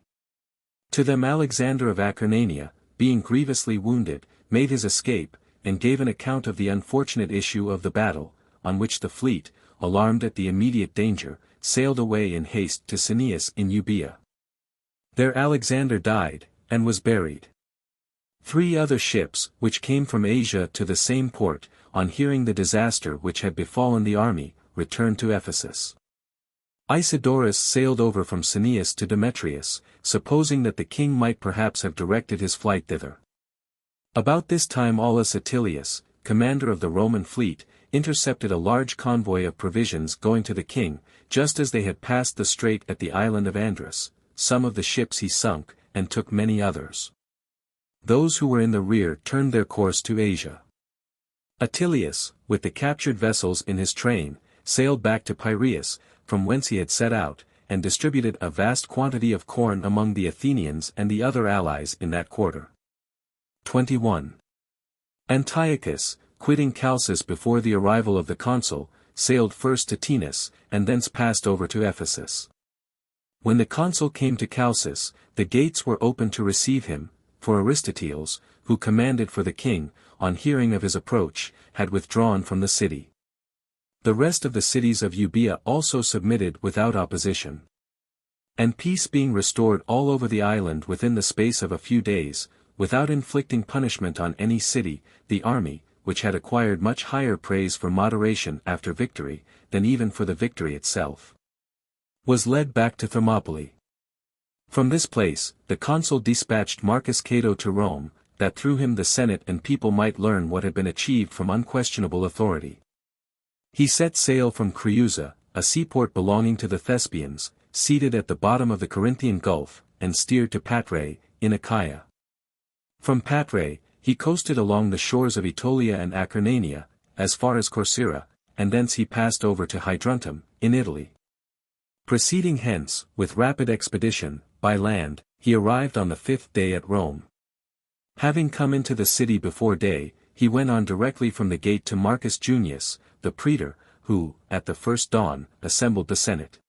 To them Alexander of Acarnania, being grievously wounded, made his escape, and gave an account of the unfortunate issue of the battle, on which the fleet, alarmed at the immediate danger, sailed away in haste to Cineas in Euboea. There Alexander died, and was buried. 3 other ships, which came from Asia to the same port, on hearing the disaster which had befallen the army, returned to Ephesus. Isidorus sailed over from Cineas to Demetrius, supposing that the king might perhaps have directed his flight thither. About this time Aulus Atilius, commander of the Roman fleet, intercepted a large convoy of provisions going to the king, just as they had passed the strait at the island of Andros. Some of the ships he sunk, and took many others. Those who were in the rear turned their course to Asia. Atilius, with the captured vessels in his train, sailed back to Piraeus, from whence he had set out, and distributed a vast quantity of corn among the Athenians and the other allies in that quarter. 21. Antiochus, quitting Chalcis before the arrival of the consul, sailed first to Taenus, and thence passed over to Ephesus. When the consul came to Chalcis, the gates were open to receive him, for Aristoteles, who commanded for the king, on hearing of his approach, had withdrawn from the city. The rest of the cities of Euboea also submitted without opposition. And peace being restored all over the island within the space of a few days, without inflicting punishment on any city, the army, which had acquired much higher praise for moderation after victory, than even for the victory itself, was led back to Thermopylae. From this place, the consul dispatched Marcus Cato to Rome, that through him the Senate and people might learn what had been achieved from unquestionable authority. He set sail from Creusa, a seaport belonging to the Thespians, seated at the bottom of the Corinthian Gulf, and steered to Patrae, in Achaia. From Patrae, he coasted along the shores of Aetolia and Acarnania, as far as Corcyra, and thence he passed over to Hydruntum, in Italy. Proceeding hence, with rapid expedition, by land, he arrived on the 5th day at Rome. Having come into the city before day, he went on directly from the gate to Marcus Junius, the praetor, who, at the first dawn, assembled the Senate.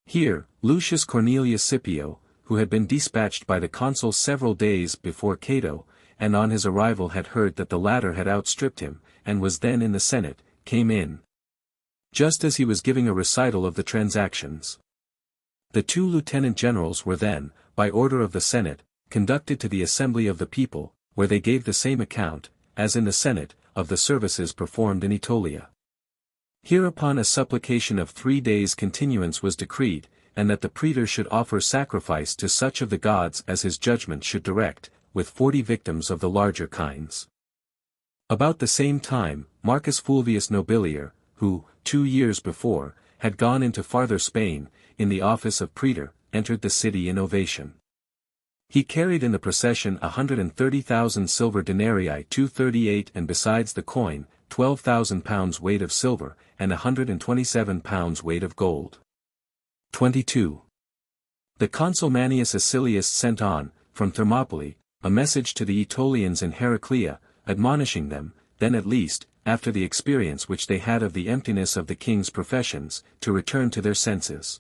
Here, Lucius Cornelius Scipio, who had been dispatched by the consul several days before Cato, and on his arrival had heard that the latter had outstripped him, and was then in the Senate, came in. Just as he was giving a recital of the transactions. The two lieutenant generals were then, by order of the Senate, conducted to the assembly of the people, where they gave the same account, as in the Senate, of the services performed in Aetolia. Hereupon a supplication of 3 days' continuance was decreed, and that the praetor should offer sacrifice to such of the gods as his judgment should direct, with 40 victims of the larger kinds. About the same time, Marcus Fulvius Nobilior, who, 2 years before, had gone into farther Spain, in the office of praetor, entered the city in ovation. He carried in the procession 130,000 silver denarii 238 and besides the coin, 12,000 pounds weight of silver, and 127 pounds weight of gold. 22. The consul Manius Acilius sent on, from Thermopylae, a message to the Aetolians in Heraclea, admonishing them, then at least, after the experience which they had of the emptiness of the king's professions, to return to their senses.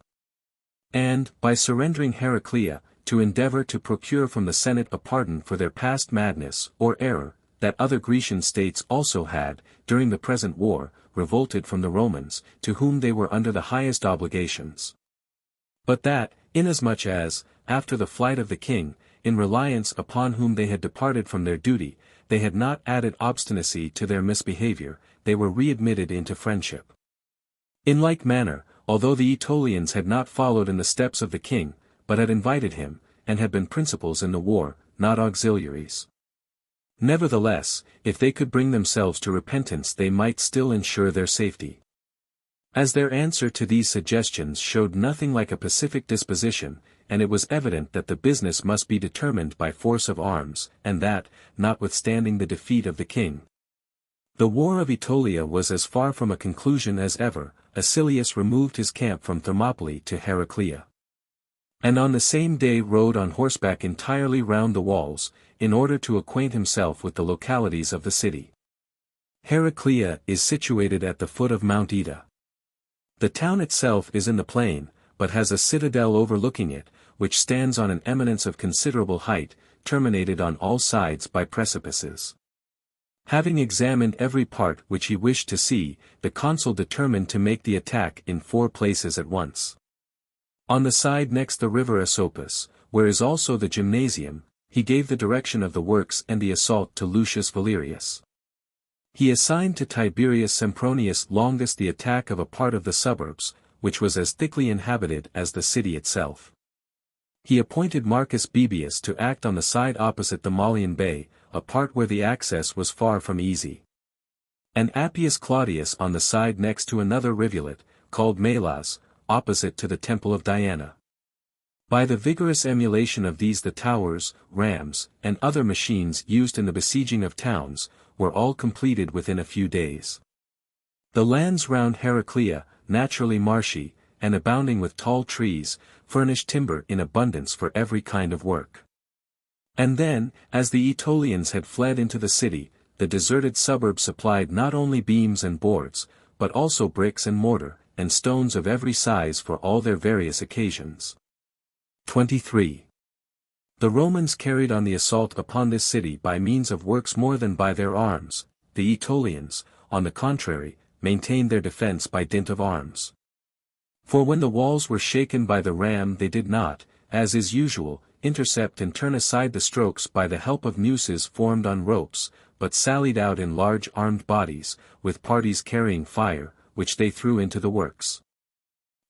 And, by surrendering Heraclea, to endeavor to procure from the Senate a pardon for their past madness, or error, that other Grecian states also had, during the present war, revolted from the Romans, to whom they were under the highest obligations. But that, inasmuch as, after the flight of the king, in reliance upon whom they had departed from their duty, they had not added obstinacy to their misbehavior, they were readmitted into friendship. In like manner, although the Aetolians had not followed in the steps of the king, but had invited him, and had been principals in the war, not auxiliaries. Nevertheless, if they could bring themselves to repentance they might still ensure their safety. As their answer to these suggestions showed nothing like a pacific disposition, and it was evident that the business must be determined by force of arms, and that, notwithstanding the defeat of the king, the war of Aetolia was as far from a conclusion as ever, Acilius removed his camp from Thermopylae to Heraclea. And on the same day rode on horseback entirely round the walls, in order to acquaint himself with the localities of the city. Heraclea is situated at the foot of Mount Ida. The town itself is in the plain, but has a citadel overlooking it, which stands on an eminence of considerable height, terminated on all sides by precipices. Having examined every part which he wished to see, the consul determined to make the attack in 4 places at once. On the side next the river Asopus, where is also the gymnasium, he gave the direction of the works and the assault to Lucius Valerius. He assigned to Tiberius Sempronius Longus the attack of a part of the suburbs, which was as thickly inhabited as the city itself. He appointed Marcus Bebius to act on the side opposite the Malian Bay, a part where the access was far from easy. And Appius Claudius on the side next to another rivulet, called Melas, opposite to the temple of Diana. By the vigorous emulation of these the towers, rams, and other machines used in the besieging of towns, were all completed within a few days. The lands round Heraclea, naturally marshy, and abounding with tall trees, furnished timber in abundance for every kind of work. And then, as the Aetolians had fled into the city, the deserted suburb supplied not only beams and boards, but also bricks and mortar, and stones of every size for all their various occasions. 23. The Romans carried on the assault upon this city by means of works more than by their arms, the Aetolians, on the contrary, maintained their defense by dint of arms. For when the walls were shaken by the ram they did not, as is usual, intercept and turn aside the strokes by the help of nooses formed on ropes, but sallied out in large armed bodies, with parties carrying fire, which they threw into the works.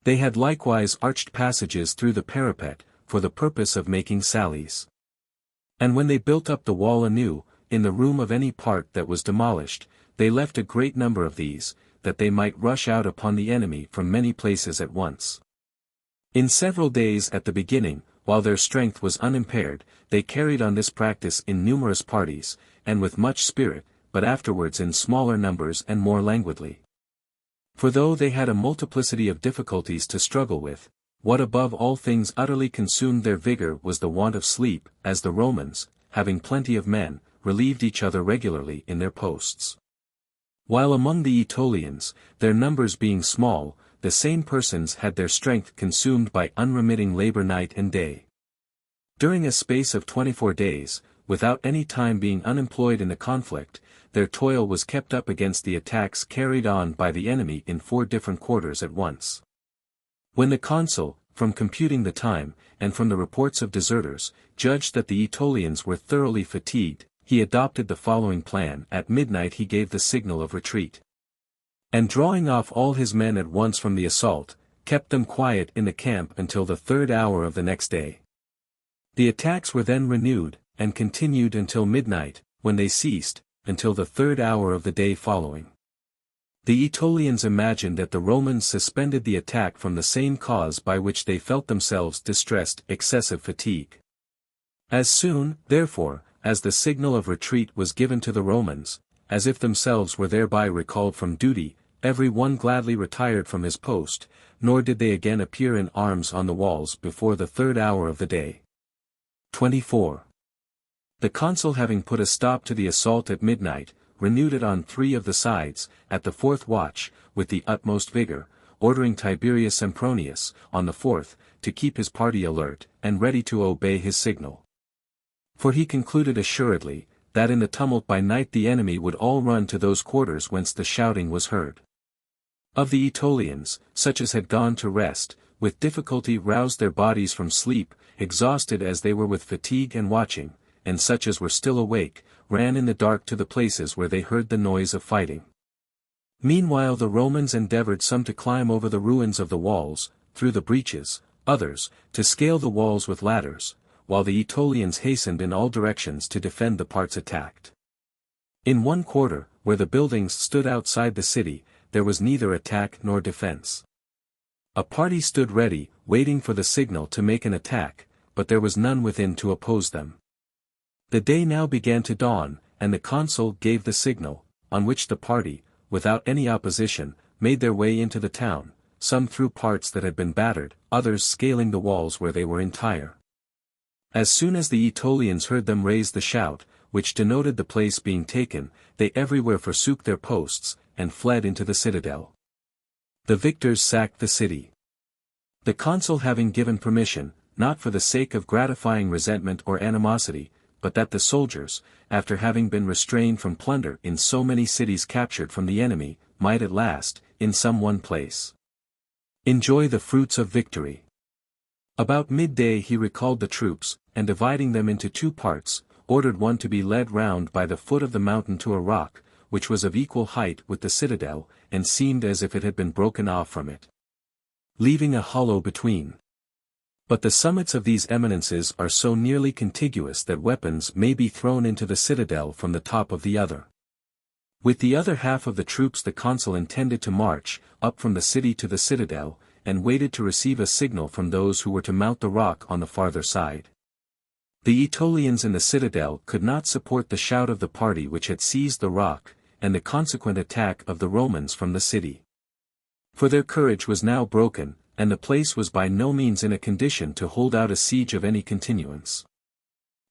They had likewise arched passages through the parapet, for the purpose of making sallies. And when they built up the wall anew, in the room of any part that was demolished, they left a great number of these, that they might rush out upon the enemy from many places at once. In several days at the beginning, while their strength was unimpaired, they carried on this practice in numerous parties, and with much spirit, but afterwards in smaller numbers and more languidly. For though they had a multiplicity of difficulties to struggle with, what above all things utterly consumed their vigor was the want of sleep, as the Romans, having plenty of men, relieved each other regularly in their posts. While among the Aetolians, their numbers being small, the same persons had their strength consumed by unremitting labor night and day. During a space of 24 days, without any time being unemployed in the conflict, their toil was kept up against the attacks carried on by the enemy in 4 different quarters at once. When the consul, from computing the time, and from the reports of deserters, judged that the Aetolians were thoroughly fatigued, he adopted the following plan. At midnight he gave the signal of retreat. And drawing off all his men at once from the assault, kept them quiet in the camp until the 3rd hour of the next day. The attacks were then renewed, and continued until midnight, when they ceased, until the 3rd hour of the day following. The Aetolians imagined that the Romans suspended the attack from the same cause by which they felt themselves distressed, excessive fatigue. As soon, therefore, as the signal of retreat was given to the Romans, as if themselves were thereby recalled from duty, every one gladly retired from his post, nor did they again appear in arms on the walls before the 3rd hour of the day. 24. The consul having put a stop to the assault at midnight, renewed it on 3 of the sides, at the 4th watch, with the utmost vigor, ordering Tiberius Sempronius, on the 4th, to keep his party alert, and ready to obey his signal. For he concluded assuredly, that in the tumult by night the enemy would all run to those quarters whence the shouting was heard. Of the Aetolians, such as had gone to rest, with difficulty roused their bodies from sleep, exhausted as they were with fatigue and watching, and such as were still awake, ran in the dark to the places where they heard the noise of fighting. Meanwhile the Romans endeavored some to climb over the ruins of the walls, through the breaches, others, to scale the walls with ladders, while the Aetolians hastened in all directions to defend the parts attacked. In one quarter, where the buildings stood outside the city, there was neither attack nor defense. A party stood ready, waiting for the signal to make an attack, but there was none within to oppose them. The day now began to dawn, and the consul gave the signal, on which the party, without any opposition, made their way into the town, some through parts that had been battered, others scaling the walls where they were entire. As soon as the Aetolians heard them raise the shout, which denoted the place being taken, they everywhere forsook their posts, and fled into the citadel. The victors sacked the city. The consul having given permission, not for the sake of gratifying resentment or animosity, but that the soldiers, after having been restrained from plunder in so many cities captured from the enemy, might at last, in some one place, enjoy the fruits of victory. About midday he recalled the troops, and dividing them into 2 parts, ordered one to be led round by the foot of the mountain to a rock, which was of equal height with the citadel, and seemed as if it had been broken off from it, leaving a hollow between. But the summits of these eminences are so nearly contiguous that weapons may be thrown into the citadel from the top of the other. With the other half of the troops the consul intended to march, up from the city to the citadel, and waited to receive a signal from those who were to mount the rock on the farther side. The Aetolians in the citadel could not support the shout of the party which had seized the rock, and the consequent attack of the Romans from the city. For their courage was now broken, and the place was by no means in a condition to hold out a siege of any continuance.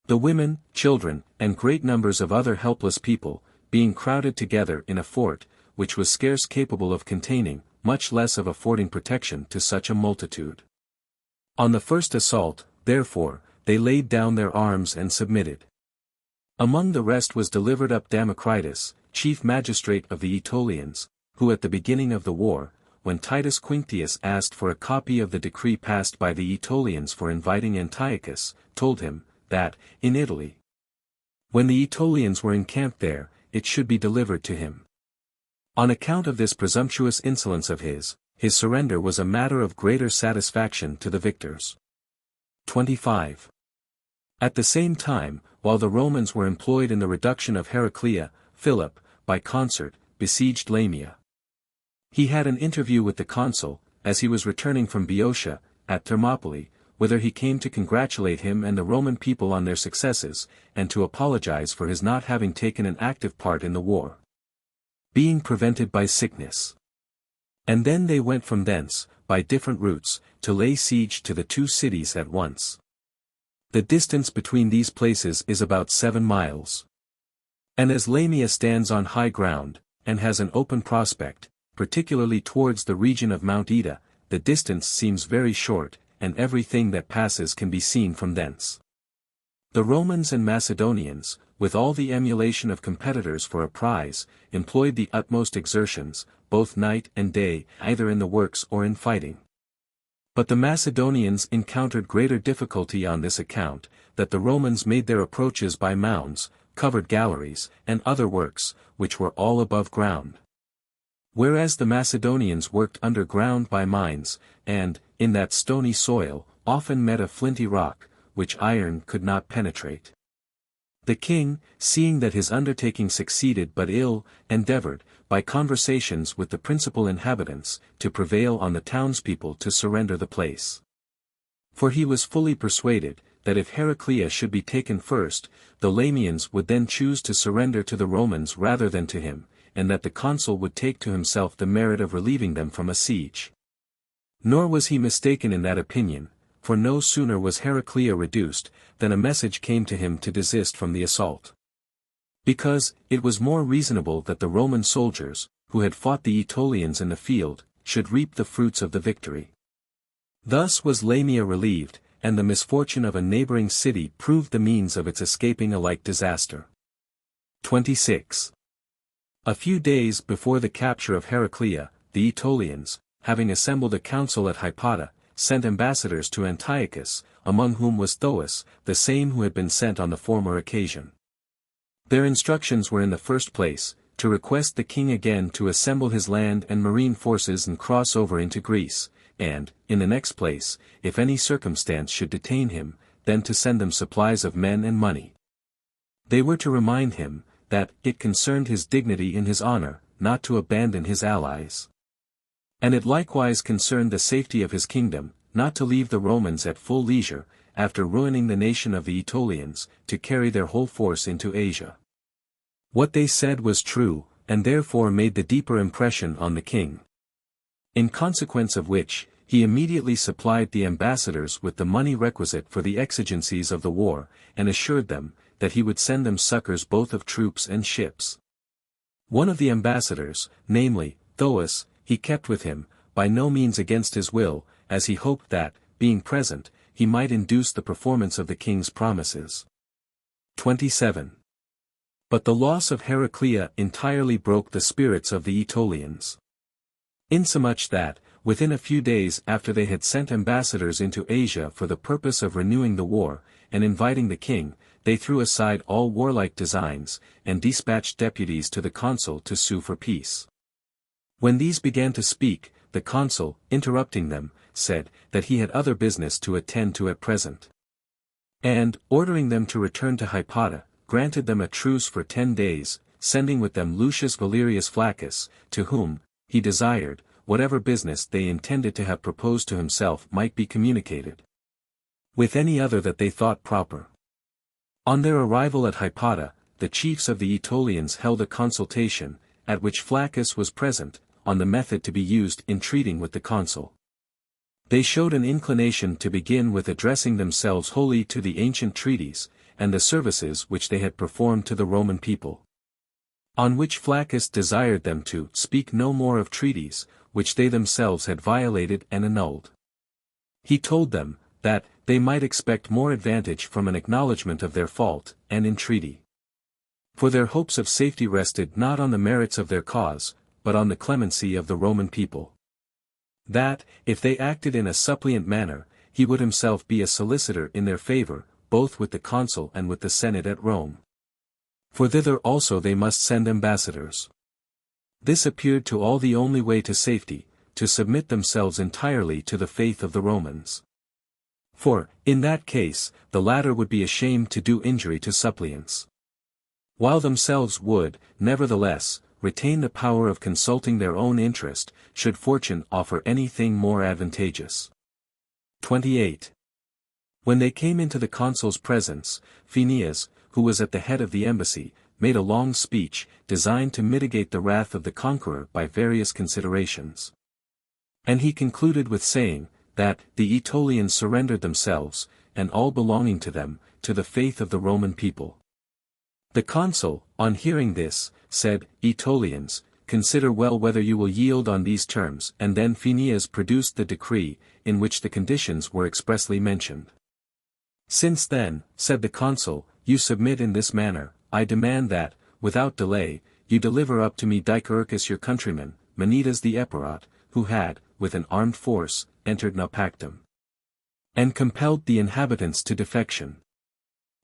The women, children, and great numbers of other helpless people, being crowded together in a fort, which was scarce capable of containing, much less of affording protection to such a multitude. On the first assault, therefore, they laid down their arms and submitted. Among the rest was delivered up Democritus, chief magistrate of the Aetolians, who at the beginning of the war, when Titus Quinctius asked for a copy of the decree passed by the Aetolians for inviting Antiochus, told him, that, in Italy, when the Aetolians were encamped there, it should be delivered to him. On account of this presumptuous insolence of his his surrender was a matter of greater satisfaction to the victors. 25. At the same time, while the Romans were employed in the reduction of Heraclea, Philip, by concert, besieged Lamia. He had an interview with the consul, as he was returning from Boeotia, at Thermopylae, whither he came to congratulate him and the Roman people on their successes, and to apologize for his not having taken an active part in the war, being prevented by sickness. And then they went from thence, by different routes, to lay siege to the two cities at once. The distance between these places is about 7 miles. And as Lamia stands on high ground, and has an open prospect, particularly towards the region of Mount Ida, the distance seems very short, and everything that passes can be seen from thence. The Romans and Macedonians, with all the emulation of competitors for a prize, employed the utmost exertions, both night and day, either in the works or in fighting. But the Macedonians encountered greater difficulty on this account, that the Romans made their approaches by mounds, covered galleries, and other works, which were all above ground. Whereas the Macedonians worked underground by mines, and, in that stony soil, often met a flinty rock, which iron could not penetrate. The king, seeing that his undertaking succeeded but ill, endeavored, by conversations with the principal inhabitants, to prevail on the townspeople to surrender the place. For he was fully persuaded, that if Heraclea should be taken first, the Lamians would then choose to surrender to the Romans rather than to him, and that the consul would take to himself the merit of relieving them from a siege. Nor was he mistaken in that opinion, for no sooner was Heraclea reduced, than a message came to him to desist from the assault. Because, it was more reasonable that the Roman soldiers, who had fought the Aetolians in the field, should reap the fruits of the victory. Thus was Lamia relieved, and the misfortune of a neighboring city proved the means of its escaping a like disaster. 26. A few days before the capture of Heraclea, the Aetolians, having assembled a council at Hypata, sent ambassadors to Antiochus, among whom was Thoas, the same who had been sent on the former occasion. Their instructions were in the first place, to request the king again to assemble his land and marine forces and cross over into Greece, and, in the next place, if any circumstance should detain him, then to send them supplies of men and money. They were to remind him, that it concerned his dignity and his honor, not to abandon his allies. And it likewise concerned the safety of his kingdom, not to leave the Romans at full leisure, after ruining the nation of the Aetolians, to carry their whole force into Asia. What they said was true, and therefore made the deeper impression on the king. In consequence of which, he immediately supplied the ambassadors with the money requisite for the exigencies of the war, and assured them, that he would send them succors both of troops and ships. One of the ambassadors, namely, Thoas, he kept with him, by no means against his will, as he hoped that, being present, he might induce the performance of the king's promises. 27. But the loss of Heraclea entirely broke the spirits of the Aetolians. Insomuch that, within a few days after they had sent ambassadors into Asia for the purpose of renewing the war, and inviting the king, they threw aside all warlike designs, and dispatched deputies to the consul to sue for peace. When these began to speak, the consul, interrupting them, said, that he had other business to attend to at present. And, ordering them to return to Hypata, granted them a truce for 10 days, sending with them Lucius Valerius Flaccus, to whom, he desired, whatever business they intended to have proposed to himself might be communicated, with any other that they thought proper. On their arrival at Hypata, the chiefs of the Aetolians held a consultation, at which Flaccus was present, on the method to be used in treating with the consul. They showed an inclination to begin with addressing themselves wholly to the ancient treaties, and the services which they had performed to the Roman people. On which Flaccus desired them to speak no more of treaties, which they themselves had violated and annulled. He told them, that they might expect more advantage from an acknowledgment of their fault, and entreaty. For their hopes of safety rested not on the merits of their cause, but on the clemency of the Roman people. That, if they acted in a suppliant manner, he would himself be a solicitor in their favor, both with the consul and with the Senate at Rome. For thither also they must send ambassadors. This appeared to all the only way to safety, to submit themselves entirely to the faith of the Romans. For, in that case, the latter would be ashamed to do injury to suppliants, while themselves would, nevertheless, retain the power of consulting their own interest, should fortune offer anything more advantageous. 28. When they came into the consul's presence, Phineas, who was at the head of the embassy, made a long speech, designed to mitigate the wrath of the conqueror by various considerations. And he concluded with saying, that the Aetolians surrendered themselves, and all belonging to them, to the faith of the Roman people. The consul, on hearing this, said, Aetolians, consider well whether you will yield on these terms, and then Phineas produced the decree, in which the conditions were expressly mentioned. Since then, said the consul, you submit in this manner, I demand that, without delay, you deliver up to me Dicarchus your countryman, Menidas the Epirot, who had, with an armed force, entered Naupactum, and compelled the inhabitants to defection.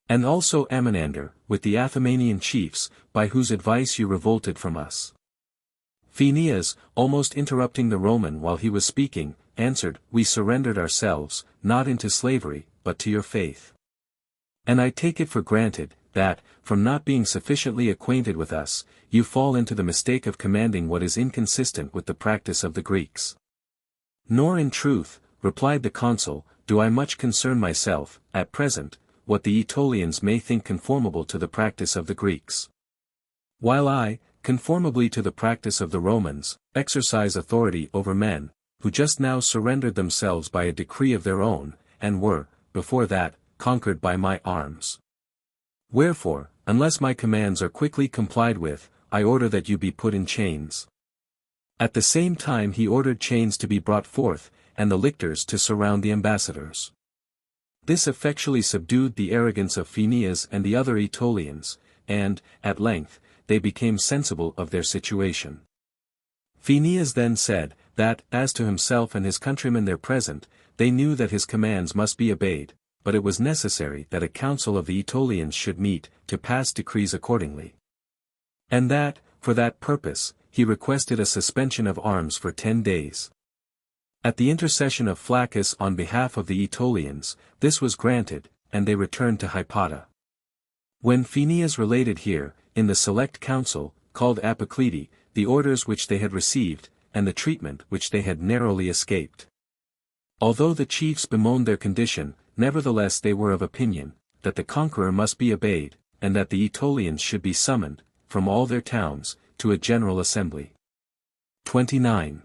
And also Amenander, with the Athemanian chiefs, by whose advice you revolted from us. Phineas, almost interrupting the Roman while he was speaking, answered, we surrendered ourselves, not into slavery, but to your faith. And I take it for granted, that, from not being sufficiently acquainted with us, you fall into the mistake of commanding what is inconsistent with the practice of the Greeks. Nor in truth, replied the consul, do I much concern myself, at present, what the Aetolians may think conformable to the practice of the Greeks. While I, conformably to the practice of the Romans, exercise authority over men, who just now surrendered themselves by a decree of their own, and were, before that, conquered by my arms. Wherefore, unless my commands are quickly complied with, I order that you be put in chains. At the same time he ordered chains to be brought forth, and the lictors to surround the ambassadors. This effectually subdued the arrogance of Phineas and the other Aetolians, and, at length, they became sensible of their situation. Phineas then said, that, as to himself and his countrymen there present, they knew that his commands must be obeyed, but it was necessary that a council of the Aetolians should meet, to pass decrees accordingly. And that, for that purpose, he requested a suspension of arms for 10 days. At the intercession of Flaccus on behalf of the Aetolians, this was granted, and they returned to Hypata. When Phineas related here, in the select council, called Apoclede, the orders which they had received, and the treatment which they had narrowly escaped. Although the chiefs bemoaned their condition, nevertheless they were of opinion, that the conqueror must be obeyed, and that the Aetolians should be summoned, from all their towns, to a general assembly. 29.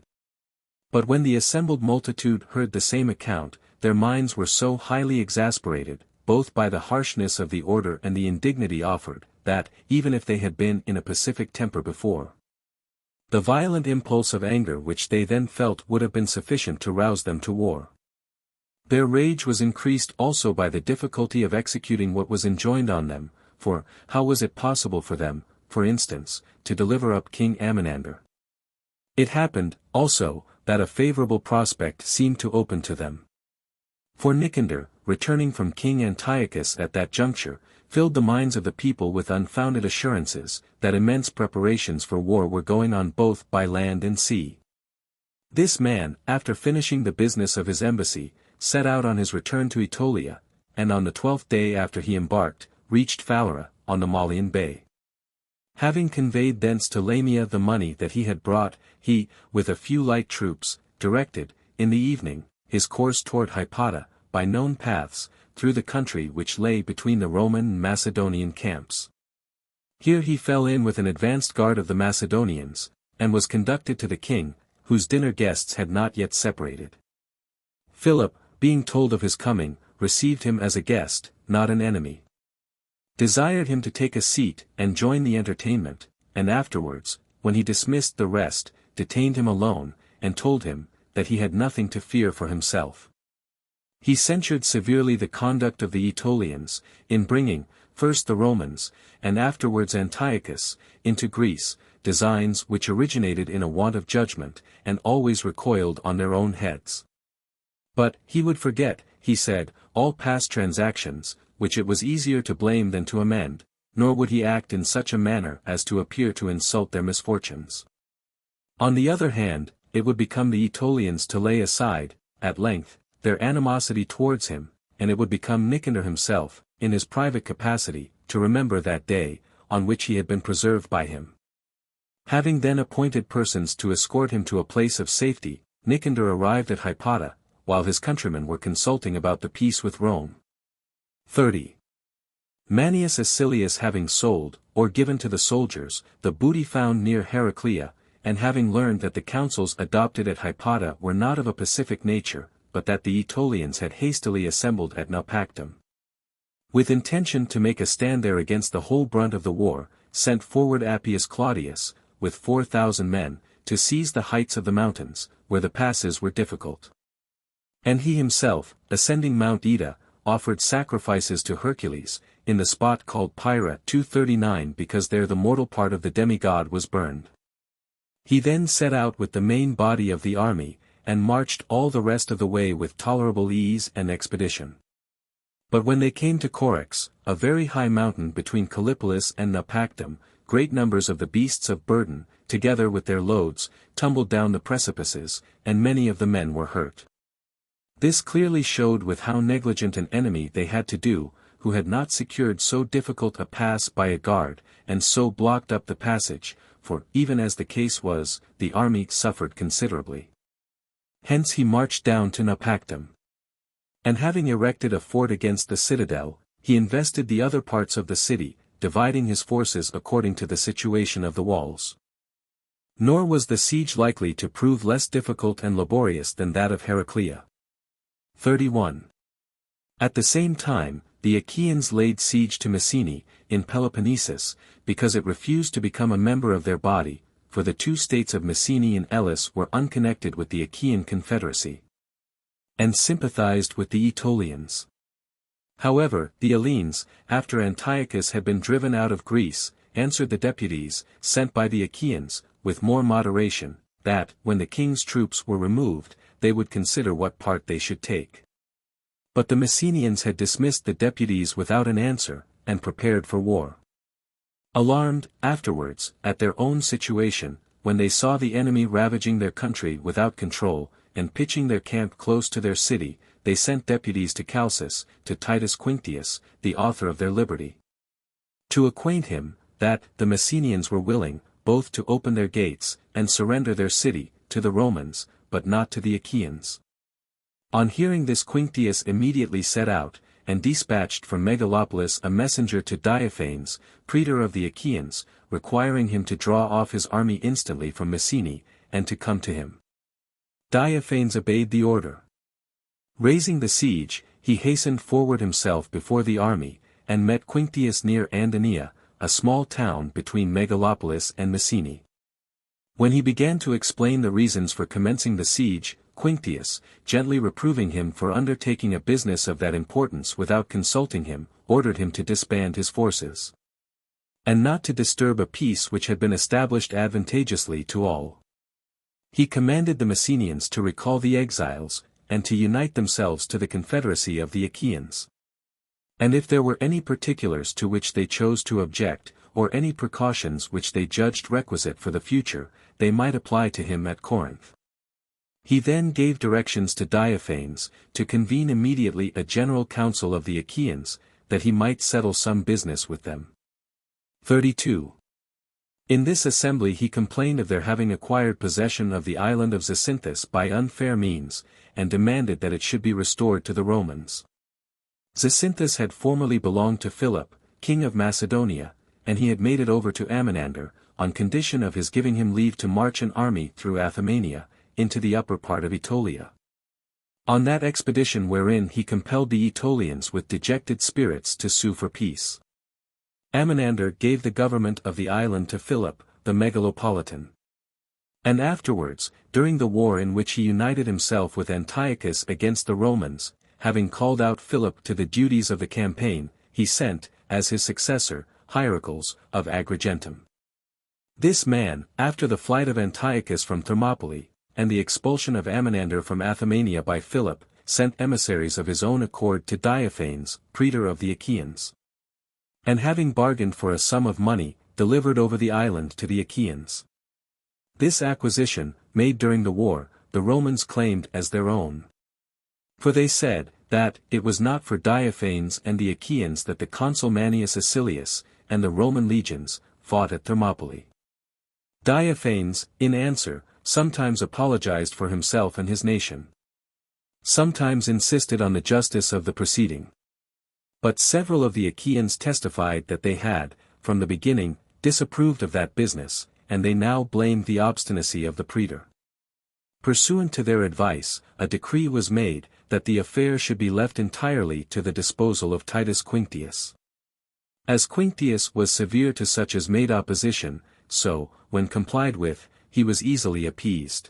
But when the assembled multitude heard the same account, their minds were so highly exasperated, both by the harshness of the order and the indignity offered, that, even if they had been in a pacific temper before, the violent impulse of anger which they then felt would have been sufficient to rouse them to war. Their rage was increased also by the difficulty of executing what was enjoined on them, for, how was it possible for them, for instance, to deliver up King Amenander? It happened, also, that a favorable prospect seemed to open to them. For Nicander, returning from King Antiochus at that juncture, filled the minds of the people with unfounded assurances, that immense preparations for war were going on both by land and sea. This man, after finishing the business of his embassy, set out on his return to Aetolia, and on the 12th day after he embarked, reached Phalera, on the Malian Bay. Having conveyed thence to Lamia the money that he had brought, he, with a few light troops, directed, in the evening, his course toward Hypata, by known paths, through the country which lay between the Roman and Macedonian camps. Here he fell in with an advanced guard of the Macedonians, and was conducted to the king, whose dinner guests had not yet separated. Philip, being told of his coming, received him as a guest, not an enemy. Desired him to take a seat and join the entertainment, and afterwards, when he dismissed the rest, detained him alone, and told him, that he had nothing to fear for himself. He censured severely the conduct of the Aetolians, in bringing, first the Romans, and afterwards Antiochus, into Greece, designs which originated in a want of judgment, and always recoiled on their own heads. But, he would forget, he said, all past transactions, which it was easier to blame than to amend, nor would he act in such a manner as to appear to insult their misfortunes. On the other hand, it would become the Aetolians to lay aside, at length, their animosity towards him, and it would become Nicander himself, in his private capacity, to remember that day, on which he had been preserved by him. Having then appointed persons to escort him to a place of safety, Nicander arrived at Hypata, while his countrymen were consulting about the peace with Rome. 30. Manius Acilius having sold, or given to the soldiers, the booty found near Heraclea, and having learned that the counsels adopted at Hypata were not of a pacific nature, but that the Aetolians had hastily assembled at Naupactum, with intention to make a stand there against the whole brunt of the war, sent forward Appius Claudius, with 4,000 men, to seize the heights of the mountains, where the passes were difficult. And he himself, ascending Mount Ida, offered sacrifices to Hercules, in the spot called Pyra 239 because there the mortal part of the demigod was burned. He then set out with the main body of the army, and marched all the rest of the way with tolerable ease and expedition. But when they came to Coryx, a very high mountain between Callipolis and Naupactum, great numbers of the beasts of burden, together with their loads, tumbled down the precipices, and many of the men were hurt. This clearly showed with how negligent an enemy they had to do, who had not secured so difficult a pass by a guard, and so blocked up the passage, for, even as the case was, the army suffered considerably. Hence he marched down to Naupactum. And having erected a fort against the citadel, he invested the other parts of the city, dividing his forces according to the situation of the walls. Nor was the siege likely to prove less difficult and laborious than that of Heraclea. 31. At the same time, the Achaeans laid siege to Messene, in Peloponnesus, because it refused to become a member of their body, for the two states of Messene and Elis were unconnected with the Achaean confederacy, and sympathized with the Aetolians. However, the Hellenes, after Antiochus had been driven out of Greece, answered the deputies, sent by the Achaeans, with more moderation, that, when the king's troops were removed, they would consider what part they should take. But the Messenians had dismissed the deputies without an answer, and prepared for war. Alarmed, afterwards, at their own situation, when they saw the enemy ravaging their country without control, and pitching their camp close to their city, they sent deputies to Chalcis, to Titus Quinctius, the author of their liberty, to acquaint him, that the Messenians were willing, both to open their gates, and surrender their city, to the Romans, but not to the Achaeans. On hearing this Quinctius immediately set out, and dispatched from Megalopolis a messenger to Diophanes, praetor of the Achaeans, requiring him to draw off his army instantly from Messene, and to come to him. Diophanes obeyed the order. Raising the siege, he hastened forward himself before the army, and met Quinctius near Andania, a small town between Megalopolis and Messene. When he began to explain the reasons for commencing the siege, Quinctius, gently reproving him for undertaking a business of that importance without consulting him, ordered him to disband his forces, and not to disturb a peace which had been established advantageously to all. He commanded the Messenians to recall the exiles, and to unite themselves to the confederacy of the Achaeans. And if there were any particulars to which they chose to object, or any precautions which they judged requisite for the future, they might apply to him at Corinth. He then gave directions to Diophanes, to convene immediately a general council of the Achaeans, that he might settle some business with them. 32. In this assembly he complained of their having acquired possession of the island of Zacynthus by unfair means, and demanded that it should be restored to the Romans. Zacynthus had formerly belonged to Philip, king of Macedonia, and he had made it over to Amminander, on condition of his giving him leave to march an army through Athymania, into the upper part of Aetolia. On that expedition wherein he compelled the Aetolians with dejected spirits to sue for peace. Amminander gave the government of the island to Philip, the Megalopolitan. And afterwards, during the war in which he united himself with Antiochus against the Romans, having called out Philip to the duties of the campaign, he sent, as his successor, Hierocles, of Agrigentum. This man, after the flight of Antiochus from Thermopylae, and the expulsion of Amminander from Athymania by Philip, sent emissaries of his own accord to Diophanes, praetor of the Achaeans. And having bargained for a sum of money, delivered over the island to the Achaeans. This acquisition, made during the war, the Romans claimed as their own. For they said, that, it was not for Diophanes and the Achaeans that the consul Manius Acilius, and the Roman legions, fought at Thermopylae. Diophanes, in answer, sometimes apologized for himself and his nation. Sometimes insisted on the justice of the proceeding. But several of the Achaeans testified that they had, from the beginning, disapproved of that business, and they now blamed the obstinacy of the praetor. Pursuant to their advice, a decree was made, that the affair should be left entirely to the disposal of Titus Quinctius. As Quinctius was severe to such as made opposition, so, when complied with, he was easily appeased.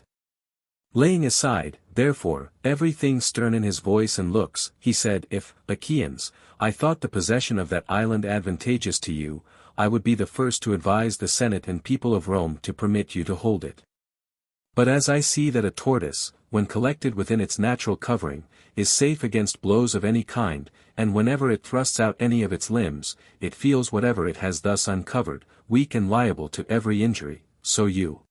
Laying aside, therefore, everything stern in his voice and looks, he said, If, Achaeans, I thought the possession of that island advantageous to you, I would be the first to advise the Senate and people of Rome to permit you to hold it. But as I see that a tortoise, when collected within its natural covering, is safe against blows of any kind, and whenever it thrusts out any of its limbs, it feels whatever it has thus uncovered, weak and liable to every injury, so you.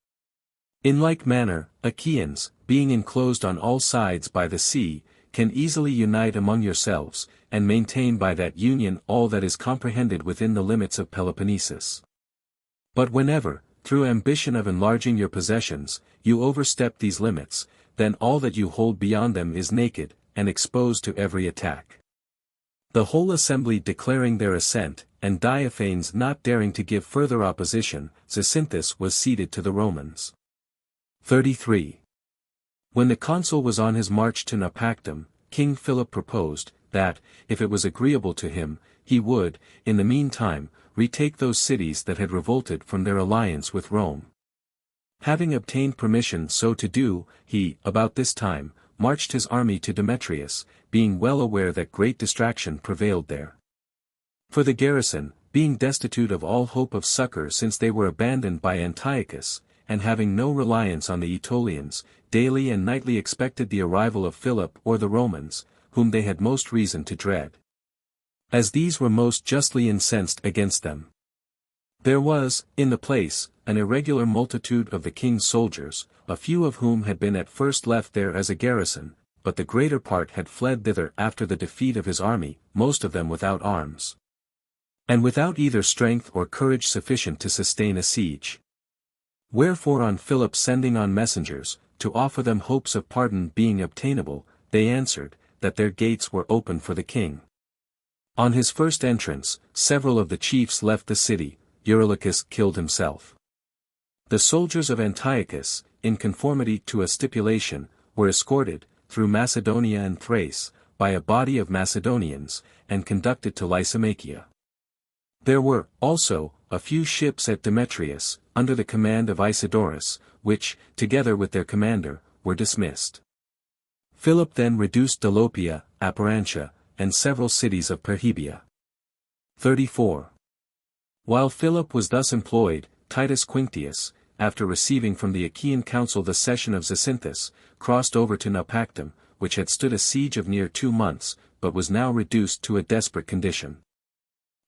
In like manner, Achaeans, being enclosed on all sides by the sea, can easily unite among yourselves, and maintain by that union all that is comprehended within the limits of Peloponnesus. But whenever, through ambition of enlarging your possessions, you overstep these limits, then all that you hold beyond them is naked, and exposed to every attack. The whole assembly declaring their assent, and Diophanes not daring to give further opposition, Zacynthus was ceded to the Romans. 33. When the consul was on his march to Naupactum, King Philip proposed, that, if it was agreeable to him, he would, in the meantime, retake those cities that had revolted from their alliance with Rome. Having obtained permission so to do, he, about this time, marched his army to Demetrius, being well aware that great distraction prevailed there. For the garrison, being destitute of all hope of succor since they were abandoned by Antiochus, and having no reliance on the Aetolians, daily and nightly expected the arrival of Philip or the Romans, whom they had most reason to dread. As these were most justly incensed against them. There was, in the place, an irregular multitude of the king's soldiers, a few of whom had been at first left there as a garrison, but the greater part had fled thither after the defeat of his army, most of them without arms. And without either strength or courage sufficient to sustain a siege. Wherefore on Philip sending on messengers, to offer them hopes of pardon being obtainable, they answered, that their gates were open for the king. On his first entrance, several of the chiefs left the city, Eurylochus killed himself. The soldiers of Antiochus, in conformity to a stipulation, were escorted, through Macedonia and Thrace, by a body of Macedonians, and conducted to Lysimachia. There were, also, a few ships at Demetrius, under the command of Isidorus, which, together with their commander, were dismissed. Philip then reduced Dolopia, Apparentia, and several cities of Perhebia. 34. While Philip was thus employed, Titus Quinctius, after receiving from the Achaean council the cession of Zacynthus, crossed over to Naupactum, which had stood a siege of near 2 months, but was now reduced to a desperate condition.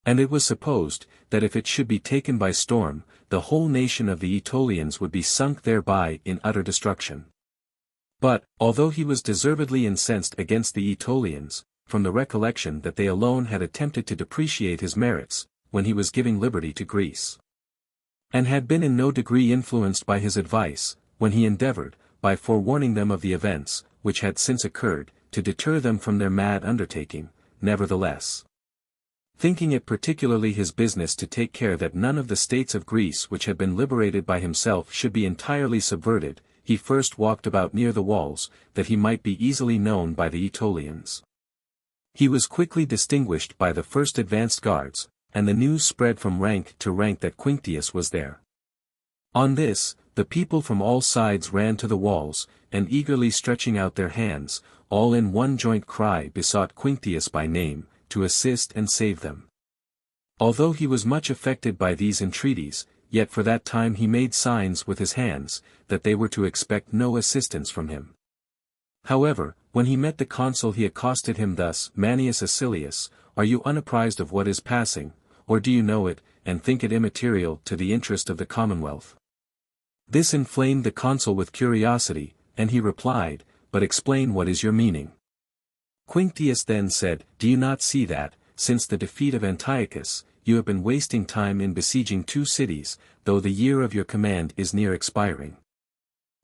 And it was supposed, that if it should be taken by storm, the whole nation of the Aetolians would be sunk thereby in utter destruction. But, although he was deservedly incensed against the Aetolians, from the recollection that they alone had attempted to depreciate his merits, when he was giving liberty to Greece, and had been in no degree influenced by his advice, when he endeavored, by forewarning them of the events, which had since occurred, to deter them from their mad undertaking, nevertheless, thinking it particularly his business to take care that none of the states of Greece which had been liberated by himself should be entirely subverted, he first walked about near the walls, that he might be easily known by the Aetolians. He was quickly distinguished by the first advanced guards, and the news spread from rank to rank that Quinctius was there. On this, the people from all sides ran to the walls, and eagerly stretching out their hands, all in one joint cry besought Quinctius by name, to assist and save them. Although he was much affected by these entreaties, yet for that time he made signs with his hands, that they were to expect no assistance from him. However, when he met the consul he accosted him thus, Manius Acilius, are you unapprised of what is passing, or do you know it, and think it immaterial to the interest of the commonwealth? This inflamed the consul with curiosity, and he replied, "But explain what is your meaning." Quinctius then said, "Do you not see that, since the defeat of Antiochus, you have been wasting time in besieging 2 cities, though the year of your command is near expiring?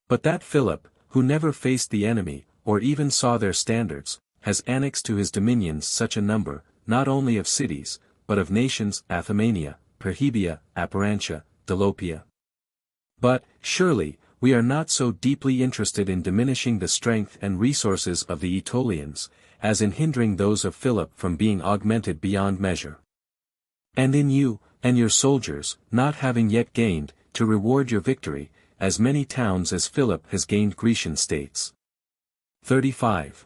But that Philip, who never faced the enemy, or even saw their standards, has annexed to his dominions such a number, not only of cities, but of nations, Athemania, Perhebia, Apparentia, Dolopia. But, surely, we are not so deeply interested in diminishing the strength and resources of the Aetolians, as in hindering those of Philip from being augmented beyond measure. And in you, and your soldiers, not having yet gained, to reward your victory, as many towns as Philip has gained Grecian states. 35.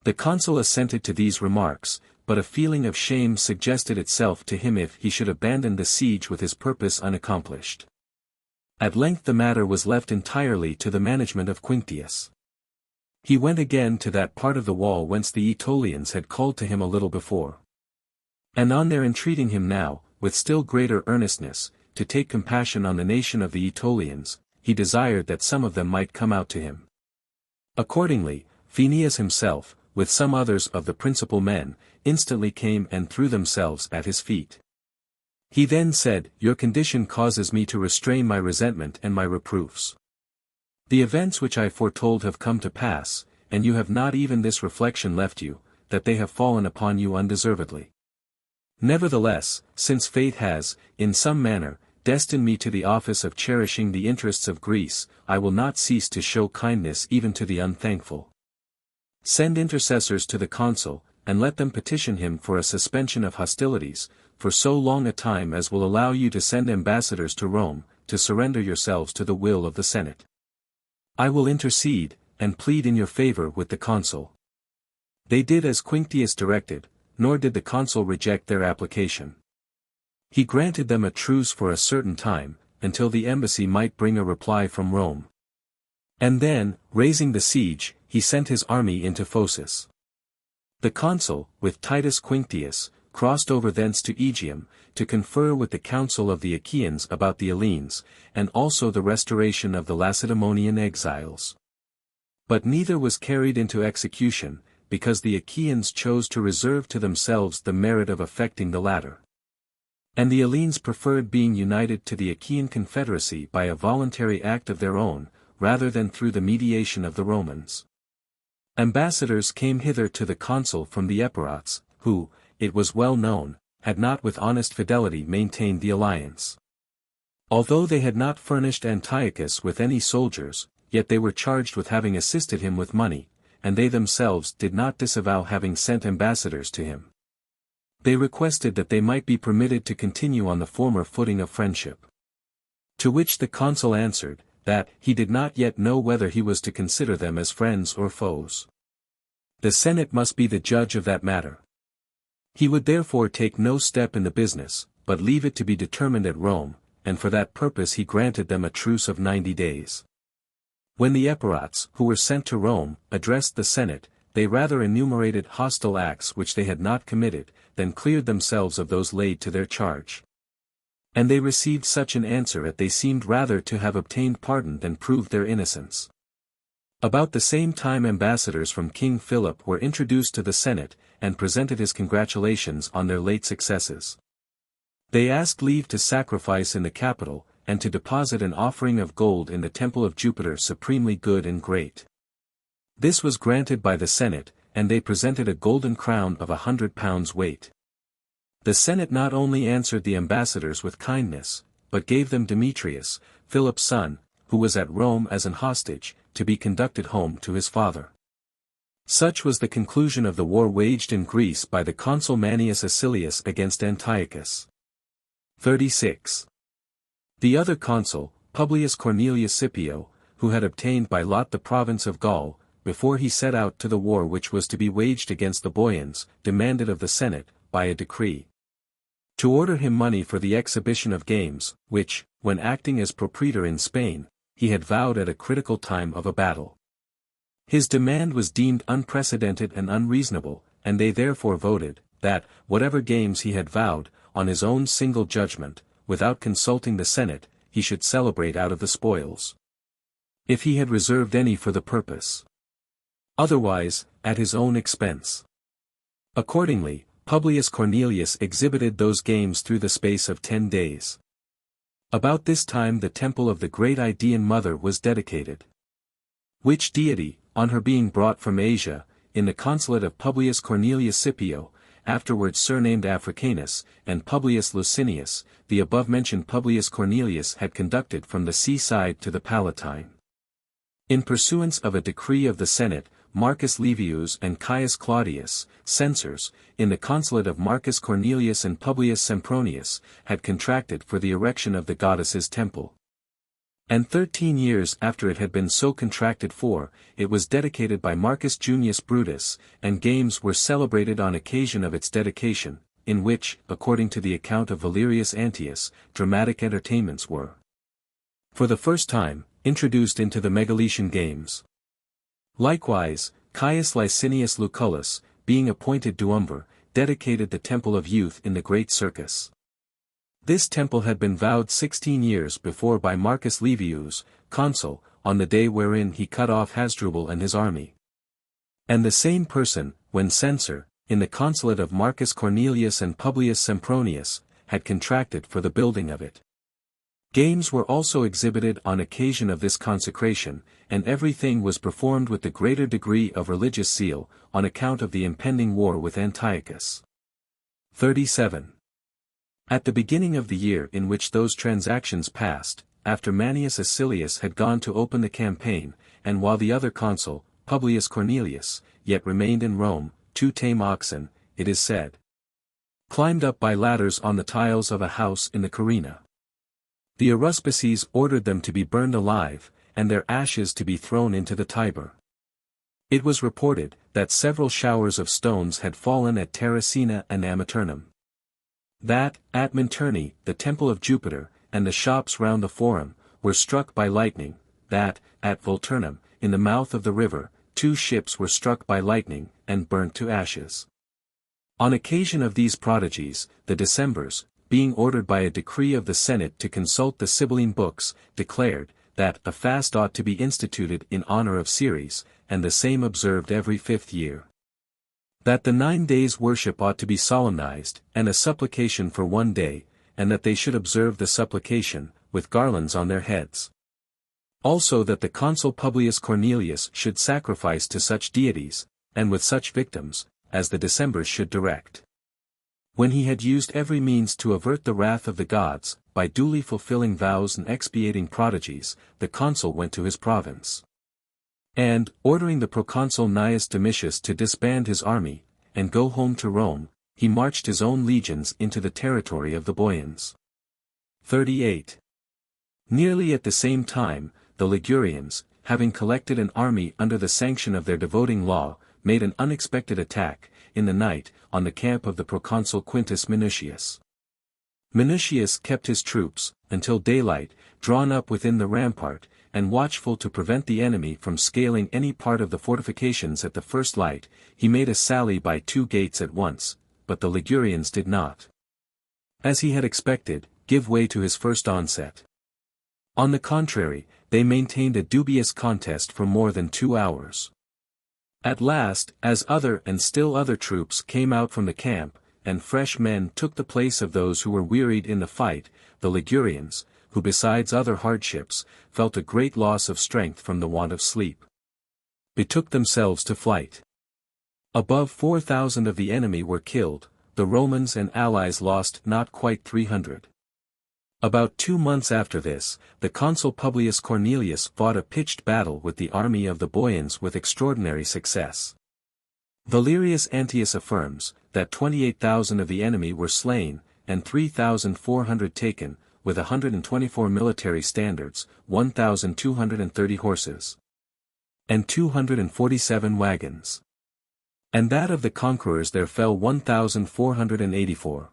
The consul assented to these remarks, but a feeling of shame suggested itself to him if he should abandon the siege with his purpose unaccomplished. At length the matter was left entirely to the management of Quinctius. He went again to that part of the wall whence the Aetolians had called to him a little before. And on their entreating him now, with still greater earnestness, to take compassion on the nation of the Aetolians, he desired that some of them might come out to him. Accordingly, Phineas himself, with some others of the principal men, instantly came and threw themselves at his feet. He then said, "Your condition causes me to restrain my resentment and my reproofs. The events which I foretold have come to pass, and you have not even this reflection left you, that they have fallen upon you undeservedly. Nevertheless, since fate has, in some manner, destined me to the office of cherishing the interests of Greece, I will not cease to show kindness even to the unthankful. Send intercessors to the consul, and let them petition him for a suspension of hostilities, for so long a time as will allow you to send ambassadors to Rome, to surrender yourselves to the will of the Senate. I will intercede, and plead in your favor with the consul." They did as Quinctius directed, nor did the consul reject their application. He granted them a truce for a certain time, until the embassy might bring a reply from Rome. And then, raising the siege, he sent his army into Phocis. The consul, with Titus Quinctius, crossed over thence to Aegium, to confer with the council of the Achaeans about the Hellenes, and also the restoration of the Lacedaemonian exiles. But neither was carried into execution, because the Achaeans chose to reserve to themselves the merit of effecting the latter. And the Hellenes preferred being united to the Achaean confederacy by a voluntary act of their own, rather than through the mediation of the Romans. Ambassadors came hither to the consul from the Epirots, who, it was well known, had not with honest fidelity maintained the alliance. Although they had not furnished Antiochus with any soldiers, yet they were charged with having assisted him with money, and they themselves did not disavow having sent ambassadors to him. They requested that they might be permitted to continue on the former footing of friendship. To which the consul answered, that he did not yet know whether he was to consider them as friends or foes. The Senate must be the judge of that matter. He would therefore take no step in the business, but leave it to be determined at Rome, and for that purpose he granted them a truce of 90 days. When the Epirots, who were sent to Rome, addressed the Senate, they rather enumerated hostile acts which they had not committed, than cleared themselves of those laid to their charge. And they received such an answer that they seemed rather to have obtained pardon than proved their innocence. About the same time ambassadors from King Philip were introduced to the Senate, and presented his congratulations on their late successes. They asked leave to sacrifice in the Capitol, and to deposit an offering of gold in the temple of Jupiter supremely good and great. This was granted by the Senate, and they presented a golden crown of 100 pounds weight. The Senate not only answered the ambassadors with kindness, but gave them Demetrius, Philip's son, who was at Rome as an hostage, to be conducted home to his father. Such was the conclusion of the war waged in Greece by the consul Manius Acilius against Antiochus. 36. The other consul, Publius Cornelius Scipio, who had obtained by lot the province of Gaul, before he set out to the war which was to be waged against the Boians, demanded of the Senate, by a decree, to order him money for the exhibition of games, which, when acting as propraetor in Spain, he had vowed at a critical time of a battle. His demand was deemed unprecedented and unreasonable, and they therefore voted, that, whatever games he had vowed, on his own single judgment, without consulting the Senate, he should celebrate out of the spoils. If he had reserved any for the purpose. Otherwise, at his own expense. Accordingly, Publius Cornelius exhibited those games through the space of 10 days. About this time the temple of the great Idaean mother was dedicated. Which deity, on her being brought from Asia, in the consulate of Publius Cornelius Scipio, afterwards surnamed Africanus, and Publius Licinius, the above-mentioned Publius Cornelius had conducted from the seaside to the Palatine. In pursuance of a decree of the Senate, Marcus Livius and Caius Claudius, censors, in the consulate of Marcus Cornelius and Publius Sempronius, had contracted for the erection of the goddess's temple. And 13 years after it had been so contracted for, it was dedicated by Marcus Junius Brutus, and games were celebrated on occasion of its dedication, in which, according to the account of Valerius Antius, dramatic entertainments were, for the first time, introduced into the Megaletian games. Likewise, Caius Licinius Lucullus, being appointed Duumvir, dedicated the Temple of Youth in the Great Circus. This temple had been vowed 16 years before by Marcus Livius, consul, on the day wherein he cut off Hasdrubal and his army. And the same person, when censor, in the consulate of Marcus Cornelius and Publius Sempronius, had contracted for the building of it. Games were also exhibited on occasion of this consecration, and everything was performed with the greater degree of religious zeal, on account of the impending war with Antiochus. 37. At the beginning of the year in which those transactions passed, after Manius Acilius had gone to open the campaign, and while the other consul, Publius Cornelius, yet remained in Rome, 2 tame oxen, it is said, climbed up by ladders on the tiles of a house in the Carina. The aruspices ordered them to be burned alive, and their ashes to be thrown into the Tiber. It was reported that several showers of stones had fallen at Terracina and Amiternum. That, at Minturni, the temple of Jupiter, and the shops round the Forum, were struck by lightning, that, at Volturnum, in the mouth of the river, 2 ships were struck by lightning, and burnt to ashes. On occasion of these prodigies, the Decemvirs, being ordered by a decree of the Senate to consult the Sibylline books, declared, that a fast ought to be instituted in honor of Ceres, and the same observed every 5th year. That the 9 days' worship ought to be solemnized, and a supplication for 1 day, and that they should observe the supplication, with garlands on their heads. Also that the consul Publius Cornelius should sacrifice to such deities, and with such victims, as the Decemvirs should direct. When he had used every means to avert the wrath of the gods, by duly fulfilling vows and expiating prodigies, the consul went to his province. And, ordering the proconsul Gnaeus Domitius to disband his army, and go home to Rome, he marched his own legions into the territory of the Boians. 38. Nearly at the same time, the Ligurians, having collected an army under the sanction of their devoting law, made an unexpected attack, in the night, on the camp of the proconsul Quintus Minucius. Minucius kept his troops, until daylight, drawn up within the rampart, and watchful to prevent the enemy from scaling any part of the fortifications at the first light. He made a sally by 2 gates at once, but the Ligurians did not, as he had expected, give way to his first onset. On the contrary, they maintained a dubious contest for more than 2 hours. At last, as other and still other troops came out from the camp, and fresh men took the place of those who were wearied in the fight, the Ligurians, who besides other hardships, felt a great loss of strength from the want of sleep, betook themselves to flight. Above 4,000 of the enemy were killed, the Romans and allies lost not quite 300. About 2 months after this, the consul Publius Cornelius fought a pitched battle with the army of the Boians with extraordinary success. Valerius Antius affirms, that 28,000 of the enemy were slain, and 3,400 taken, with 124 military standards, 1,230 horses, and 247 wagons. And that of the conquerors there fell 1,484.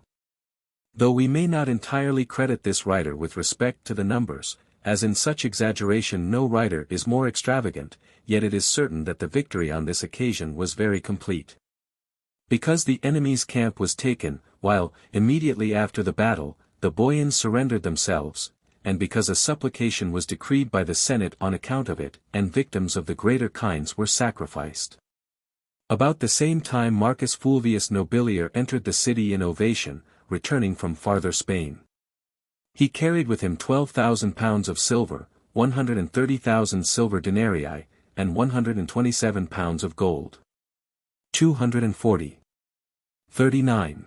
Though we may not entirely credit this writer with respect to the numbers, as in such exaggeration no writer is more extravagant, yet it is certain that the victory on this occasion was very complete. Because the enemy's camp was taken, while, immediately after the battle, the Boians surrendered themselves, and because a supplication was decreed by the Senate on account of it, and victims of the greater kinds were sacrificed. About the same time Marcus Fulvius Nobilior entered the city in ovation, returning from farther Spain. He carried with him 12,000 pounds of silver, 130,000 silver denarii, and 127 pounds of gold. 240. 39.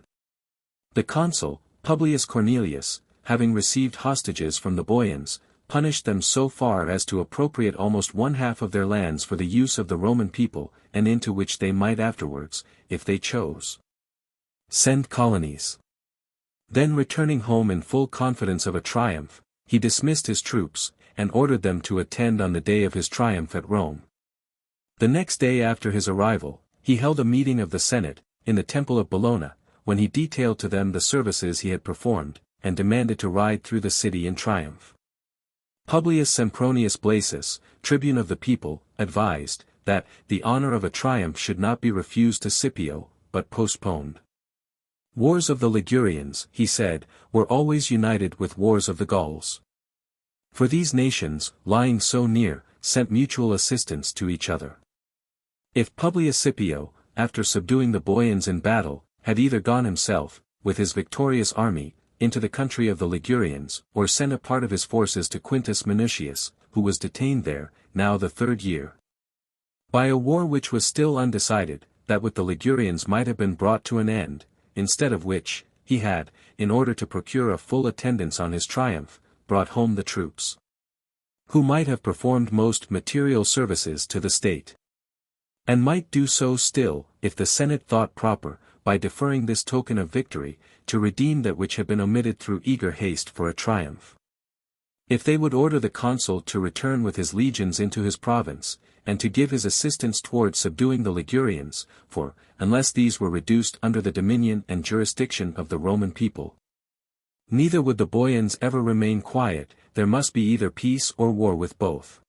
The consul, Publius Cornelius, having received hostages from the Boians, punished them so far as to appropriate almost one half of their lands for the use of the Roman people, and into which they might afterwards, if they chose, send colonies. Then returning home in full confidence of a triumph, he dismissed his troops, and ordered them to attend on the day of his triumph at Rome. The next day after his arrival, he held a meeting of the Senate, in the Temple of Bologna, when he detailed to them the services he had performed, and demanded to ride through the city in triumph. Publius Sempronius Blasus, tribune of the people, advised, that the honor of a triumph should not be refused to Scipio, but postponed. Wars of the Ligurians, he said, were always united with wars of the Gauls. For these nations, lying so near, sent mutual assistance to each other. If Publius Scipio, after subduing the Boians in battle, had either gone himself, with his victorious army, into the country of the Ligurians, or sent a part of his forces to Quintus Minucius, who was detained there, now the 3rd year, by a war which was still undecided, that with the Ligurians might have been brought to an end, instead of which, he had, in order to procure a full attendance on his triumph, brought home the troops, who might have performed most material services to the state, and might do so still, if the Senate thought proper, by deferring this token of victory, to redeem that which had been omitted through eager haste for a triumph. If they would order the consul to return with his legions into his province, and to give his assistance towards subduing the Ligurians, for, unless these were reduced under the dominion and jurisdiction of the Roman people, neither would the Boians ever remain quiet, there must be either peace or war with both.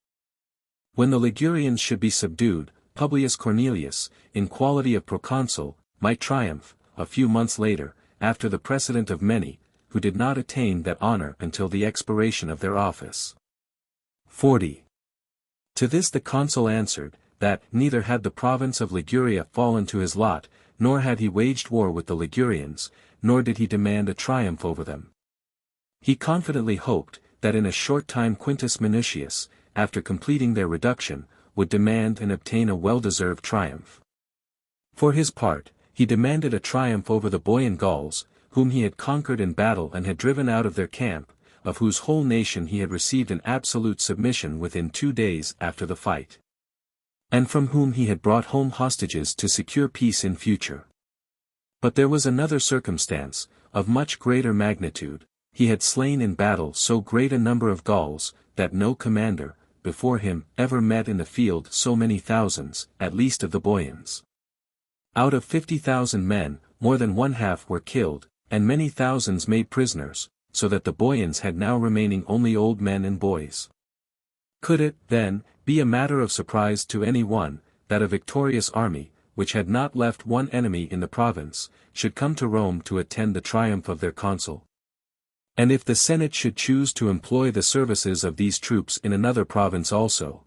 When the Ligurians should be subdued, Publius Cornelius, in quality of proconsul, might triumph, a few months later, after the precedent of many, who did not attain that honor until the expiration of their office. 40. To this the consul answered, that neither had the province of Liguria fallen to his lot, nor had he waged war with the Ligurians, nor did he demand a triumph over them. He confidently hoped, that in a short time Quintus Minucius, after completing their reduction, would demand and obtain a well-deserved triumph. For his part, he demanded a triumph over the Boian Gauls, whom he had conquered in battle and had driven out of their camp, of whose whole nation he had received an absolute submission within 2 days after the fight, and from whom he had brought home hostages to secure peace in future. But there was another circumstance, of much greater magnitude: he had slain in battle so great a number of Gauls, that no commander, before him, ever met in the field so many thousands, at least of the Boians. Out of 50,000 men, more than one half were killed, and many thousands made prisoners, so that the Boians had now remaining only old men and boys. Could it, then, be a matter of surprise to any one, that a victorious army, which had not left one enemy in the province, should come to Rome to attend the triumph of their consul? And if the Senate should choose to employ the services of these troops in another province also,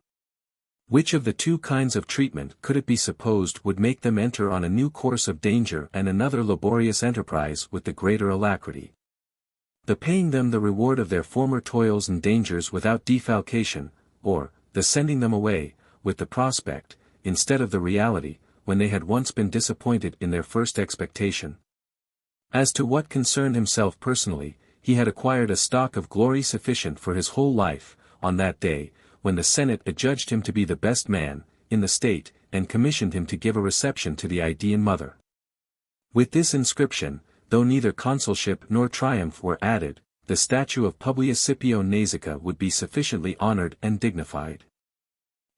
which of the two kinds of treatment could it be supposed would make them enter on a new course of danger and another laborious enterprise with the greater alacrity? The paying them the reward of their former toils and dangers without defalcation, or, the sending them away, with the prospect, instead of the reality, when they had once been disappointed in their first expectation? As to what concerned himself personally, he had acquired a stock of glory sufficient for his whole life, on that day, when the Senate adjudged him to be the best man, in the state, and commissioned him to give a reception to the Idaean mother. With this inscription, though neither consulship nor triumph were added, the statue of Publius Scipio Nazica would be sufficiently honored and dignified.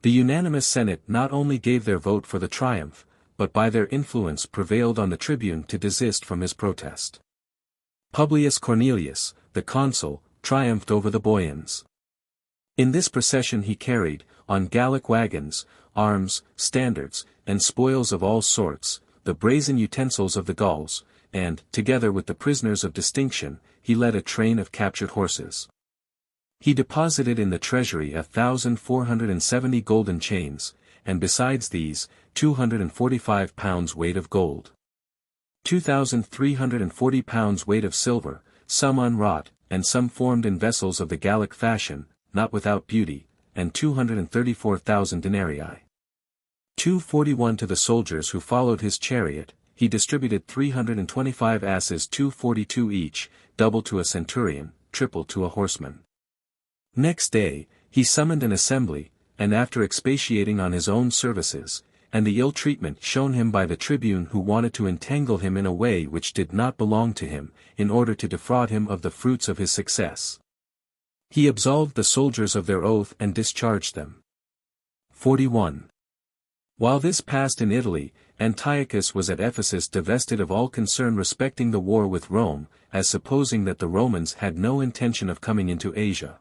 The unanimous Senate not only gave their vote for the triumph, but by their influence prevailed on the tribune to desist from his protest. Publius Cornelius, the consul, triumphed over the Boians. In this procession he carried, on Gallic wagons, arms, standards, and spoils of all sorts, the brazen utensils of the Gauls, and, together with the prisoners of distinction, he led a train of captured horses. He deposited in the treasury 1,470 golden chains, and besides these, 245 pounds weight of gold, 2,340 pounds weight of silver, some unwrought, and some formed in vessels of the Gallic fashion, not without beauty, and 234,000 denarii. 241 to the soldiers who followed his chariot, he distributed 325 asses, 242 each, double to a centurion, triple to a horseman. Next day, he summoned an assembly, and after expatiating on his own services, and the ill treatment shown him by the tribune who wanted to entangle him in a way which did not belong to him, in order to defraud him of the fruits of his success, he absolved the soldiers of their oath and discharged them. 41. While this passed in Italy, Antiochus was at Ephesus divested of all concern respecting the war with Rome, as supposing that the Romans had no intention of coming into Asia.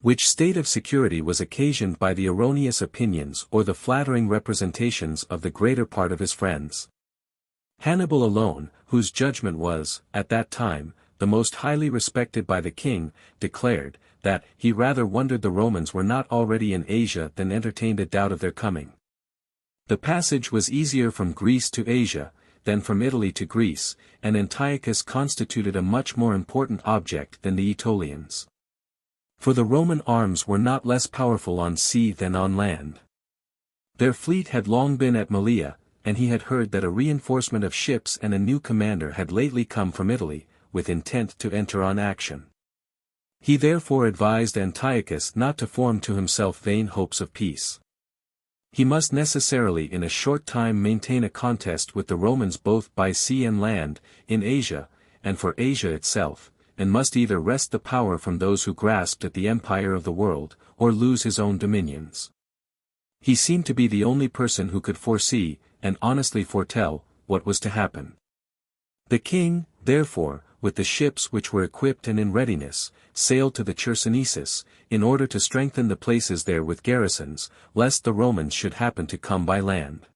Which state of security was occasioned by the erroneous opinions or the flattering representations of the greater part of his friends. Hannibal alone, whose judgment was, at that time, the most highly respected by the king, declared, that he rather wondered the Romans were not already in Asia than entertained a doubt of their coming. The passage was easier from Greece to Asia, than from Italy to Greece, and Antiochus constituted a much more important object than the Aetolians. For the Roman arms were not less powerful on sea than on land. Their fleet had long been at Malea, and he had heard that a reinforcement of ships and a new commander had lately come from Italy, with intent to enter on action. He therefore advised Antiochus not to form to himself vain hopes of peace. He must necessarily in a short time maintain a contest with the Romans both by sea and land, in Asia, and for Asia itself, and must either wrest the power from those who grasped at the empire of the world, or lose his own dominions. He seemed to be the only person who could foresee, and honestly foretell, what was to happen. The king, therefore, with the ships which were equipped and in readiness, sailed to the Chersonesus, in order to strengthen the places there with garrisons, lest the Romans should happen to come by land.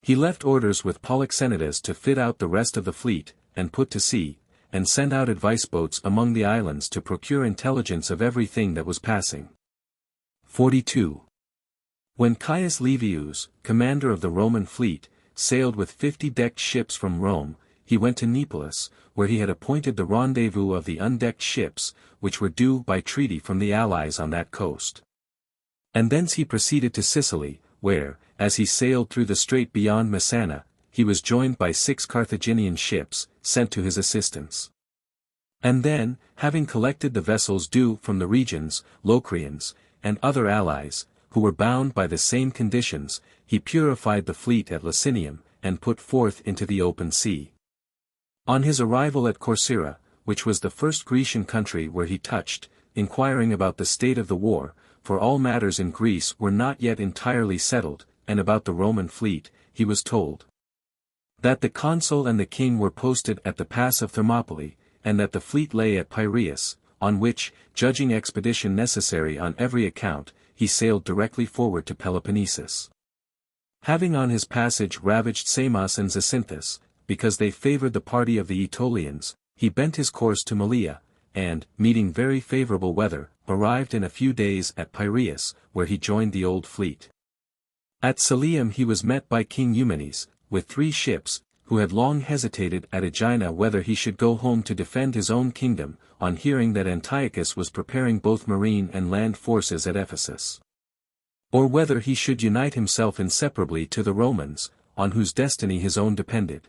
He left orders with Polixenidas to fit out the rest of the fleet, and put to sea, and send out advice boats among the islands to procure intelligence of everything that was passing. 42. When Caius Livius, commander of the Roman fleet, sailed with 50 decked ships from Rome, he went to Neapolis, where he had appointed the rendezvous of the undecked ships, which were due by treaty from the allies on that coast. And thence he proceeded to Sicily, where, as he sailed through the strait beyond Messana, he was joined by 6 Carthaginian ships, sent to his assistance. And then, having collected the vessels due from the regions, Locrians, and other allies, who were bound by the same conditions, he purified the fleet at Licinium, and put forth into the open sea. On his arrival at Corcyra, which was the first Grecian country where he touched, inquiring about the state of the war, for all matters in Greece were not yet entirely settled, and about the Roman fleet, he was told that the consul and the king were posted at the pass of Thermopylae, and that the fleet lay at Piraeus, on which, judging expedition necessary on every account, he sailed directly forward to Peloponnesus. Having on his passage ravaged Samos and Zacynthus, because they favored the party of the Aetolians, he bent his course to Malea, and, meeting very favorable weather, arrived in a few days at Piraeus, where he joined the old fleet. At Cilium he was met by King Eumenes, with 3 ships, who had long hesitated at Aegina whether he should go home to defend his own kingdom, on hearing that Antiochus was preparing both marine and land forces at Ephesus, or whether he should unite himself inseparably to the Romans, on whose destiny his own depended.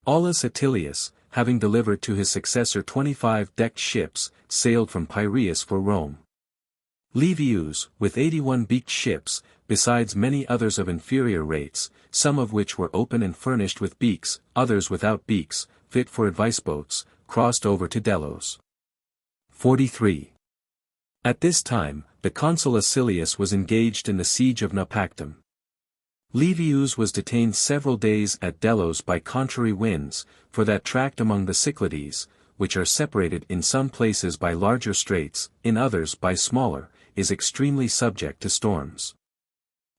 Aulus Atilius, having delivered to his successor 25 decked ships, sailed from Piraeus for Rome. Livius, with 81 beaked ships, besides many others of inferior rates, some of which were open and furnished with beaks, others without beaks, fit for advice boats, crossed over to Delos. 43. At this time, the consul Acilius was engaged in the siege of Naupactum. Livius was detained several days at Delos by contrary winds, for that tract among the Cyclades, which are separated in some places by larger straits, in others by smaller, is extremely subject to storms.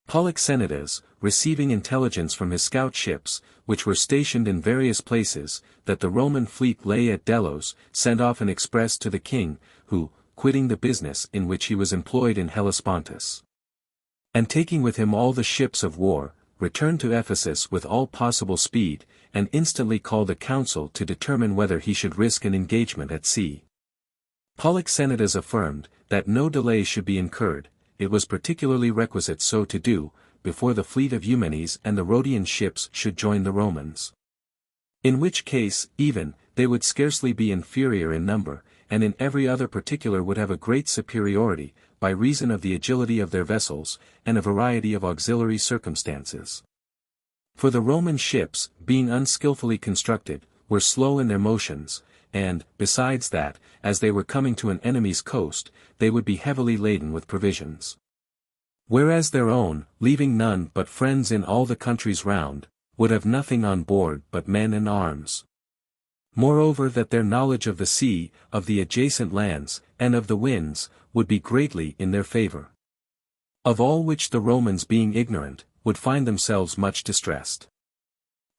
Polixenidas, receiving intelligence from his scout ships, which were stationed in various places, that the Roman fleet lay at Delos, sent off an express to the king, who, quitting the business in which he was employed in Hellespontus. And taking with him all the ships of war, returned to Ephesus with all possible speed, and instantly called a council to determine whether he should risk an engagement at sea. Polyxenides affirmed, that no delay should be incurred, it was particularly requisite so to do, before the fleet of Eumenes and the Rhodian ships should join the Romans. In which case, even, they would scarcely be inferior in number, and in every other particular would have a great superiority, by reason of the agility of their vessels, and a variety of auxiliary circumstances. For the Roman ships, being unskilfully constructed, were slow in their motions, and, besides that, as they were coming to an enemy's coast, they would be heavily laden with provisions. Whereas their own, leaving none but friends in all the countries round, would have nothing on board but men and arms. Moreover, that their knowledge of the sea, of the adjacent lands, and of the winds, would be greatly in their favor. Of all which the Romans being ignorant, would find themselves much distressed.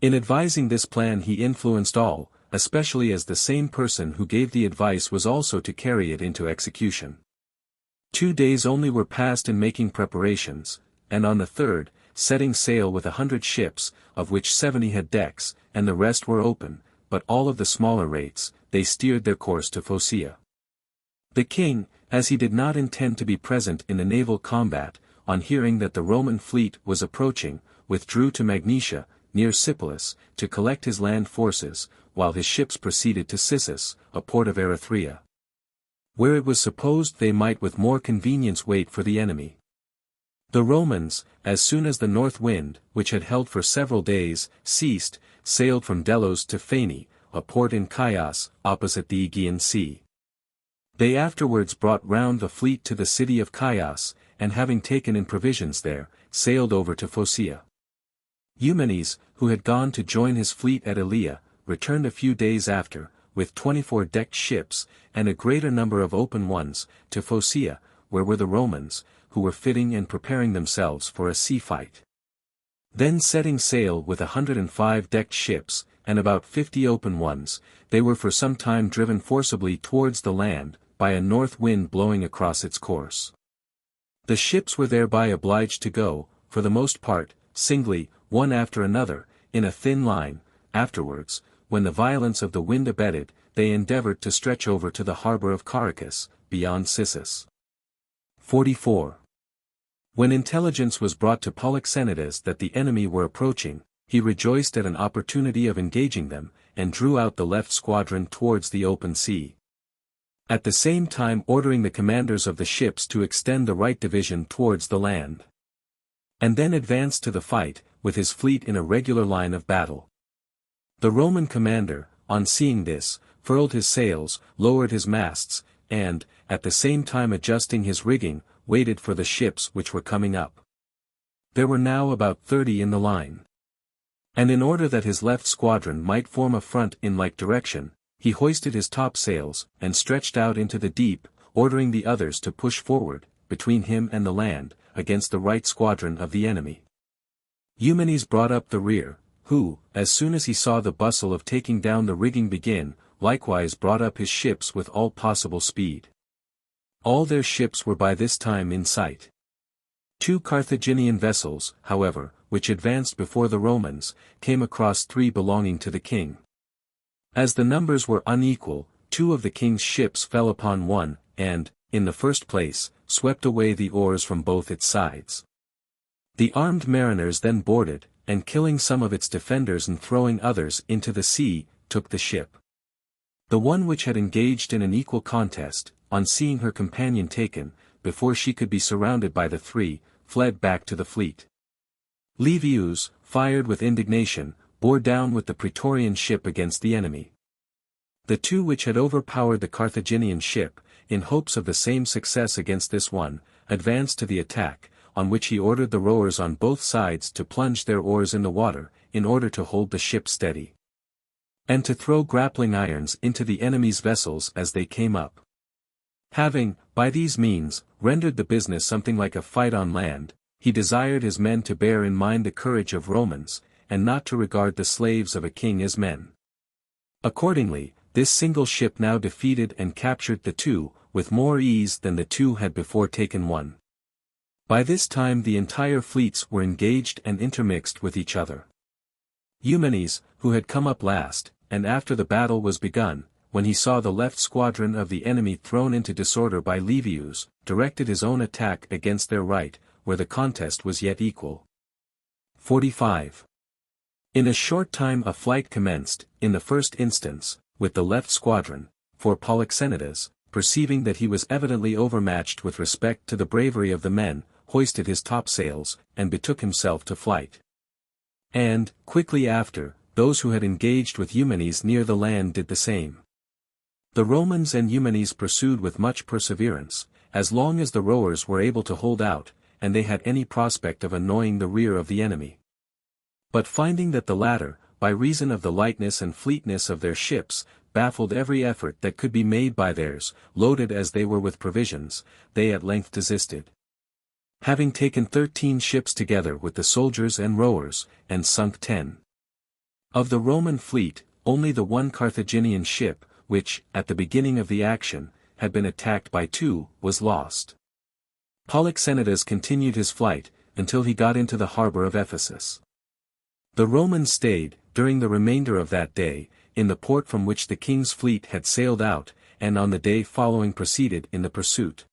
In advising this plan he influenced all, especially as the same person who gave the advice was also to carry it into execution. 2 days only were passed in making preparations, and on the third, setting sail with 100 ships, of which 70 had decks, and the rest were open, but all of the smaller rates, they steered their course to Phocea. The king, as he did not intend to be present in the naval combat, on hearing that the Roman fleet was approaching, withdrew to Magnesia, near Sipylus, to collect his land forces, while his ships proceeded to Sissus, a port of Erythrea, where it was supposed they might with more convenience wait for the enemy. The Romans, as soon as the north wind, which had held for several days, ceased, sailed from Delos to Phani, a port in Chios, opposite the Aegean Sea. They afterwards brought round the fleet to the city of Chios, and having taken in provisions there, sailed over to Phocea. Eumenes, who had gone to join his fleet at Elea, returned a few days after, with 24 decked ships, and a greater number of open ones, to Phocea, where were the Romans, who were fitting and preparing themselves for a sea fight. Then setting sail with 105 decked ships, and about 50 open ones, they were for some time driven forcibly towards the land, by a north wind blowing across its course. The ships were thereby obliged to go, for the most part, singly, one after another, in a thin line. Afterwards, when the violence of the wind abated, they endeavored to stretch over to the harbor of Caracas, beyond Sissus. 44. When intelligence was brought to Polyxenides that the enemy were approaching, he rejoiced at an opportunity of engaging them, and drew out the left squadron towards the open sea. At the same time ordering the commanders of the ships to extend the right division towards the land. And then advanced to the fight, with his fleet in a regular line of battle. The Roman commander, on seeing this, furled his sails, lowered his masts, and, at the same time adjusting his rigging, waited for the ships which were coming up. There were now about 30 in the line. And in order that his left squadron might form a front in like direction, he hoisted his topsails, and stretched out into the deep, ordering the others to push forward, between him and the land, against the right squadron of the enemy. Eumenes brought up the rear, who, as soon as he saw the bustle of taking down the rigging begin, likewise brought up his ships with all possible speed. All their ships were by this time in sight. 2 Carthaginian vessels, however, which advanced before the Romans, came across 3 belonging to the king. As the numbers were unequal, 2 of the king's ships fell upon one, and, in the first place, swept away the oars from both its sides. The armed mariners then boarded, and killing some of its defenders and throwing others into the sea, took the ship. The one which had engaged in an equal contest, on seeing her companion taken, before she could be surrounded by the 3, fled back to the fleet. Livius, fired with indignation, bore down with the Praetorian ship against the enemy. The 2 which had overpowered the Carthaginian ship, in hopes of the same success against this one, advanced to the attack, on which he ordered the rowers on both sides to plunge their oars in the water, in order to hold the ship steady, and to throw grappling irons into the enemy's vessels as they came up. Having, by these means, rendered the business something like a fight on land, he desired his men to bear in mind the courage of Romans, and not to regard the slaves of a king as men. Accordingly, this single ship now defeated and captured the 2, with more ease than the two had before taken one. By this time the entire fleets were engaged and intermixed with each other. Eumenes, who had come up last, and after the battle was begun, when he saw the left squadron of the enemy thrown into disorder by Livius, directed his own attack against their right, where the contest was yet equal. 45. In a short time a flight commenced, in the first instance, with the left squadron, for Polyxenidas, perceiving that he was evidently overmatched with respect to the bravery of the men, hoisted his topsails, and betook himself to flight. And, quickly after, those who had engaged with Eumenes near the land did the same. The Romans and Eumenes pursued with much perseverance, as long as the rowers were able to hold out, and they had any prospect of annoying the rear of the enemy. But finding that the latter, by reason of the lightness and fleetness of their ships, baffled every effort that could be made by theirs, loaded as they were with provisions, they at length desisted. Having taken 13 ships together with the soldiers and rowers, and sunk 10. Of the Roman fleet, only the one Carthaginian ship, which, at the beginning of the action, had been attacked by 2, was lost. Polyxenidas continued his flight, until he got into the harbor of Ephesus. The Romans stayed, during the remainder of that day, in the port from which the king's fleet had sailed out, and on the day following proceeded in the pursuit.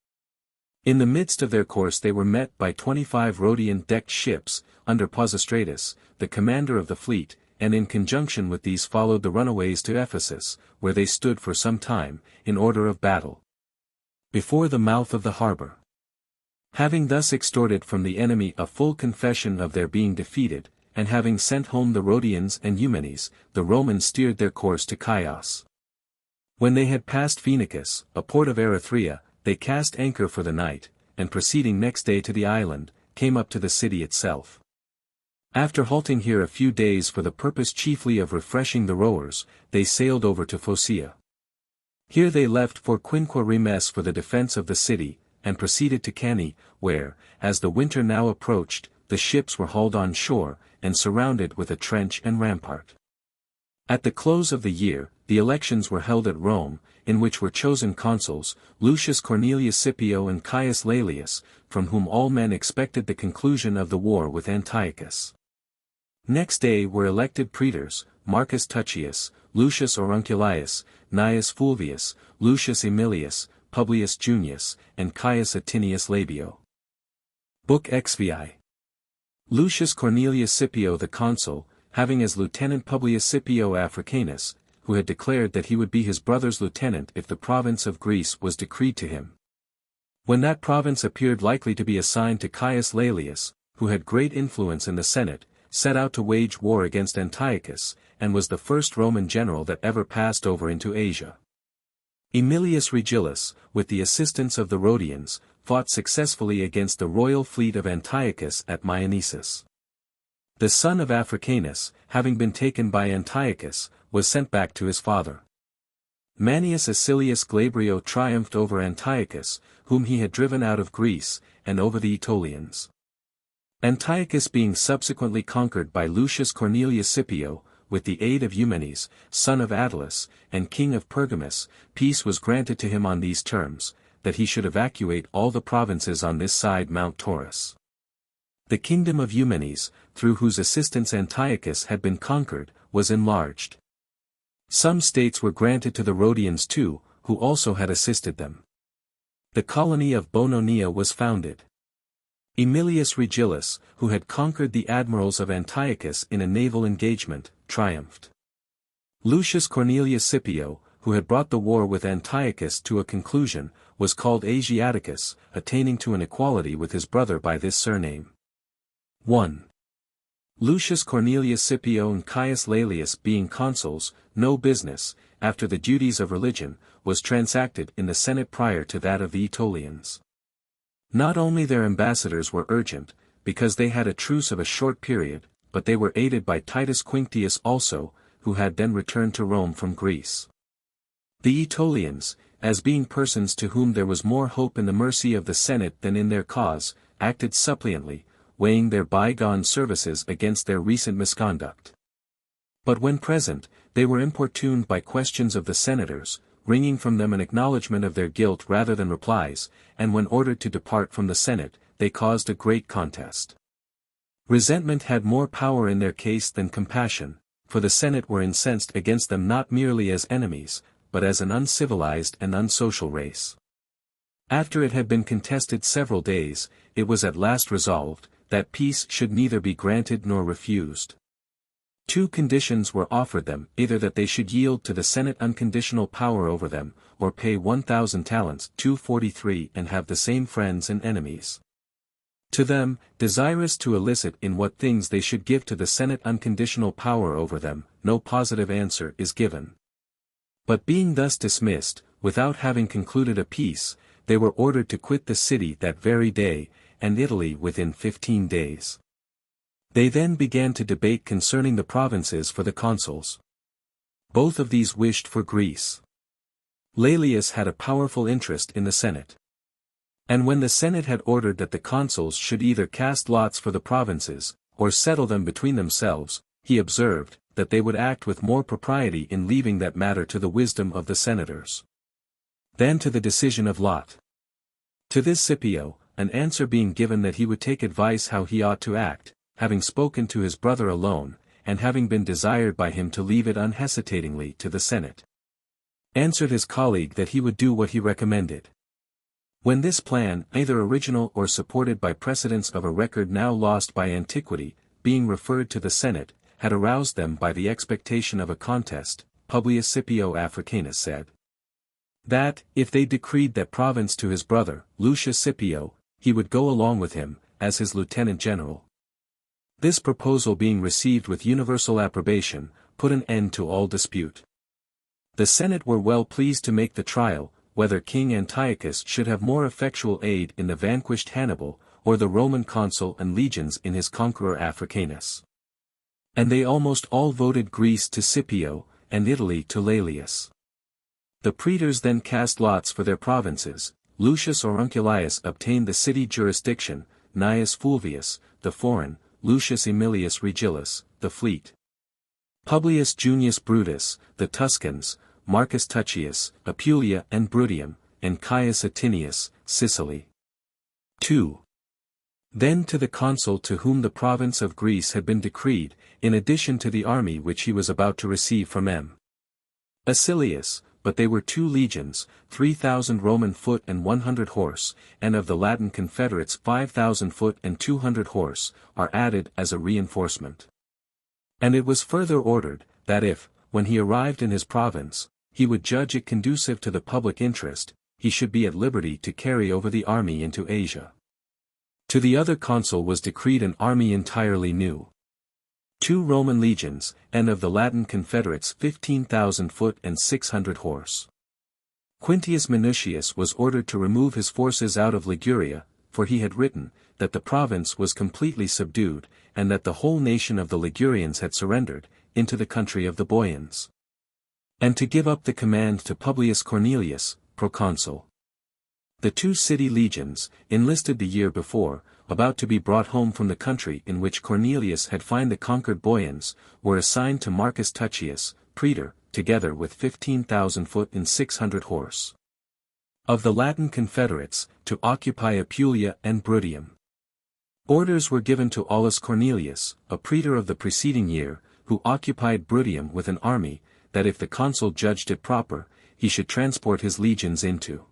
In the midst of their course they were met by 25 Rhodian-decked ships, under Pisistratus, the commander of the fleet, and in conjunction with these followed the runaways to Ephesus, where they stood for some time, in order of battle, before the mouth of the harbor. Having thus extorted from the enemy a full confession of their being defeated, and having sent home the Rhodians and Eumenes, the Romans steered their course to Chios. When they had passed Phoenicus, a port of Erythrea, they cast anchor for the night, and proceeding next day to the island, came up to the city itself. After halting here a few days for the purpose chiefly of refreshing the rowers, they sailed over to Phocea. Here they left for Quinqueremes for the defense of the city, and proceeded to Cannae, where, as the winter now approached, the ships were hauled on shore, and surrounded with a trench and rampart. At the close of the year, the elections were held at Rome, in which were chosen consuls, Lucius Cornelius Scipio and Caius Laelius, from whom all men expected the conclusion of the war with Antiochus. Next day were elected praetors, Marcus Tuccius, Lucius Aurunculius, Gnaeus Fulvius, Lucius Aemilius, Publius Junius, and Caius Atinius Labio. Book XVI. Lucius Cornelius Scipio the consul, having as lieutenant Publius Scipio Africanus, who had declared that he would be his brother's lieutenant if the province of Greece was decreed to him. When that province appeared likely to be assigned to Caius Laelius, who had great influence in the Senate, set out to wage war against Antiochus, and was the first Roman general that ever passed over into Asia. Aemilius Regillus, with the assistance of the Rhodians, fought successfully against the royal fleet of Antiochus at Myonesus. The son of Africanus, having been taken by Antiochus, was sent back to his father. Manius Acilius Glabrio triumphed over Antiochus, whom he had driven out of Greece, and over the Aetolians. Antiochus being subsequently conquered by Lucius Cornelius Scipio, with the aid of Eumenes, son of Attalus, and king of Pergamus, peace was granted to him on these terms, that he should evacuate all the provinces on this side Mount Taurus. The kingdom of Eumenes, through whose assistance Antiochus had been conquered, was enlarged. Some states were granted to the Rhodians too, who also had assisted them. The colony of Bononia was founded. Aemilius Regillus, who had conquered the admirals of Antiochus in a naval engagement, triumphed. Lucius Cornelius Scipio, who had brought the war with Antiochus to a conclusion, was called Asiaticus, attaining to an equality with his brother by this surname. 1. Lucius Cornelius Scipio and Caius Laelius being consuls, no business, after the duties of religion, was transacted in the Senate prior to that of the Aetolians. Not only their ambassadors were urgent, because they had a truce of a short period, but they were aided by Titus Quinctius also, who had then returned to Rome from Greece. The Aetolians, as being persons to whom there was more hope in the mercy of the Senate than in their cause, acted suppliantly, weighing their bygone services against their recent misconduct. But when present, they were importuned by questions of the senators, wringing from them an acknowledgment of their guilt rather than replies, and when ordered to depart from the Senate, they caused a great contest. Resentment had more power in their case than compassion, for the Senate were incensed against them not merely as enemies, but as an uncivilized and unsocial race. After it had been contested several days, it was at last resolved, that peace should neither be granted nor refused. Two conditions were offered them, either that they should yield to the Senate unconditional power over them, or pay 1,000 talents (243) and have the same friends and enemies. To them, desirous to elicit in what things they should give to the Senate unconditional power over them, no positive answer is given. But being thus dismissed, without having concluded a peace, they were ordered to quit the city that very day, and Italy within 15 days. They then began to debate concerning the provinces for the consuls. Both of these wished for Greece. Laelius had a powerful interest in the Senate. And when the Senate had ordered that the consuls should either cast lots for the provinces, or settle them between themselves, he observed, that they would act with more propriety in leaving that matter to the wisdom of the senators, than to the decision of lot. To this Scipio, an answer being given that he would take advice how he ought to act, having spoken to his brother alone, and having been desired by him to leave it unhesitatingly to the Senate, answered his colleague that he would do what he recommended. When this plan, either original or supported by precedents of a record now lost by antiquity, being referred to the Senate, had aroused them by the expectation of a contest, Publius Scipio Africanus said that, if they decreed that province to his brother, Lucius Scipio, he would go along with him, as his lieutenant general. This proposal being received with universal approbation, put an end to all dispute. The Senate were well pleased to make the trial, whether King Antiochus should have more effectual aid in the vanquished Hannibal, or the Roman consul and legions in his conqueror Africanus. And they almost all voted Greece to Scipio, and Italy to Laelius. The praetors then cast lots for their provinces. Lucius Aurunculius obtained the city jurisdiction, Gnaeus Fulvius, the foreign, Lucius Aemilius Regillus, the fleet. Publius Junius Brutus, the Tuscans, Marcus Tuccius, Apulia and Bruttium, and Caius Atinius, Sicily. 2. Then to the consul to whom the province of Greece had been decreed, in addition to the army which he was about to receive from M. Acilius, but they were 2 legions, 3,000 Roman foot and 100 horse, and of the Latin confederates 5,000 foot and 200 horse, are added as a reinforcement. And it was further ordered, that if, when he arrived in his province, he would judge it conducive to the public interest, he should be at liberty to carry over the army into Asia. To the other consul was decreed an army entirely new. 2 Roman legions, and of the Latin confederates 15,000 foot and 600 horse. Quintius Minucius was ordered to remove his forces out of Liguria, for he had written, that the province was completely subdued, and that the whole nation of the Ligurians had surrendered, into the country of the Boians. And to give up the command to Publius Cornelius, proconsul. The 2 city legions, enlisted the year before, about to be brought home from the country in which Cornelius had found the conquered Boians, were assigned to Marcus Tuccius, praetor, together with 15,000 foot and 600 horse. Of the Latin confederates, to occupy Apulia and Bruttium. Orders were given to Aulus Cornelius, a praetor of the preceding year, who occupied Bruttium with an army, that if the consul judged it proper, he should transport his legions into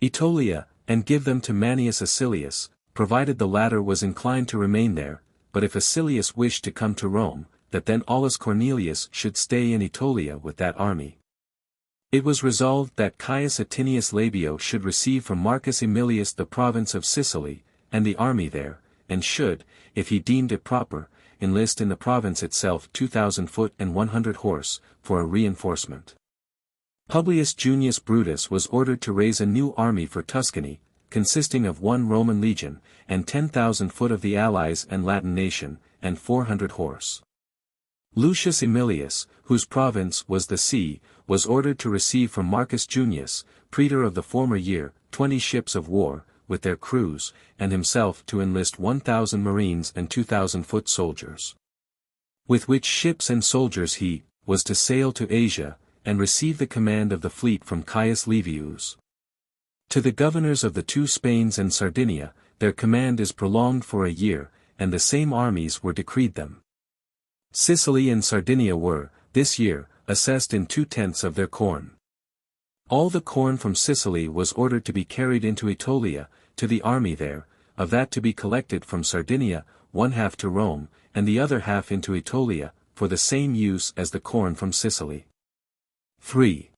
Aetolia, and give them to Manius Acilius, provided the latter was inclined to remain there, but if Acilius wished to come to Rome, that then Aulus Cornelius should stay in Aetolia with that army. It was resolved that Caius Atinius Labio should receive from Marcus Aemilius the province of Sicily, and the army there, and should, if he deemed it proper, enlist in the province itself 2,000 foot and 100 horse, for a reinforcement. Publius Junius Brutus was ordered to raise a new army for Tuscany, consisting of 1 Roman legion, and 10,000 foot of the allies and Latin nation, and 400 horse. Lucius Aemilius, whose province was the sea, was ordered to receive from Marcus Junius, praetor of the former year, 20 ships of war, with their crews, and himself to enlist 1,000 marines and 2,000 foot soldiers. With which ships and soldiers he was to sail to Asia, and receive the command of the fleet from Caius Livius. To the governors of the two Spains and Sardinia, their command is prolonged for a year, and the same armies were decreed them. Sicily and Sardinia were, this year, assessed in 2/10 of their corn. All the corn from Sicily was ordered to be carried into Aetolia, to the army there, of that to be collected from Sardinia, 1/2 to Rome, and the other half into Aetolia, for the same use as the corn from Sicily. 3.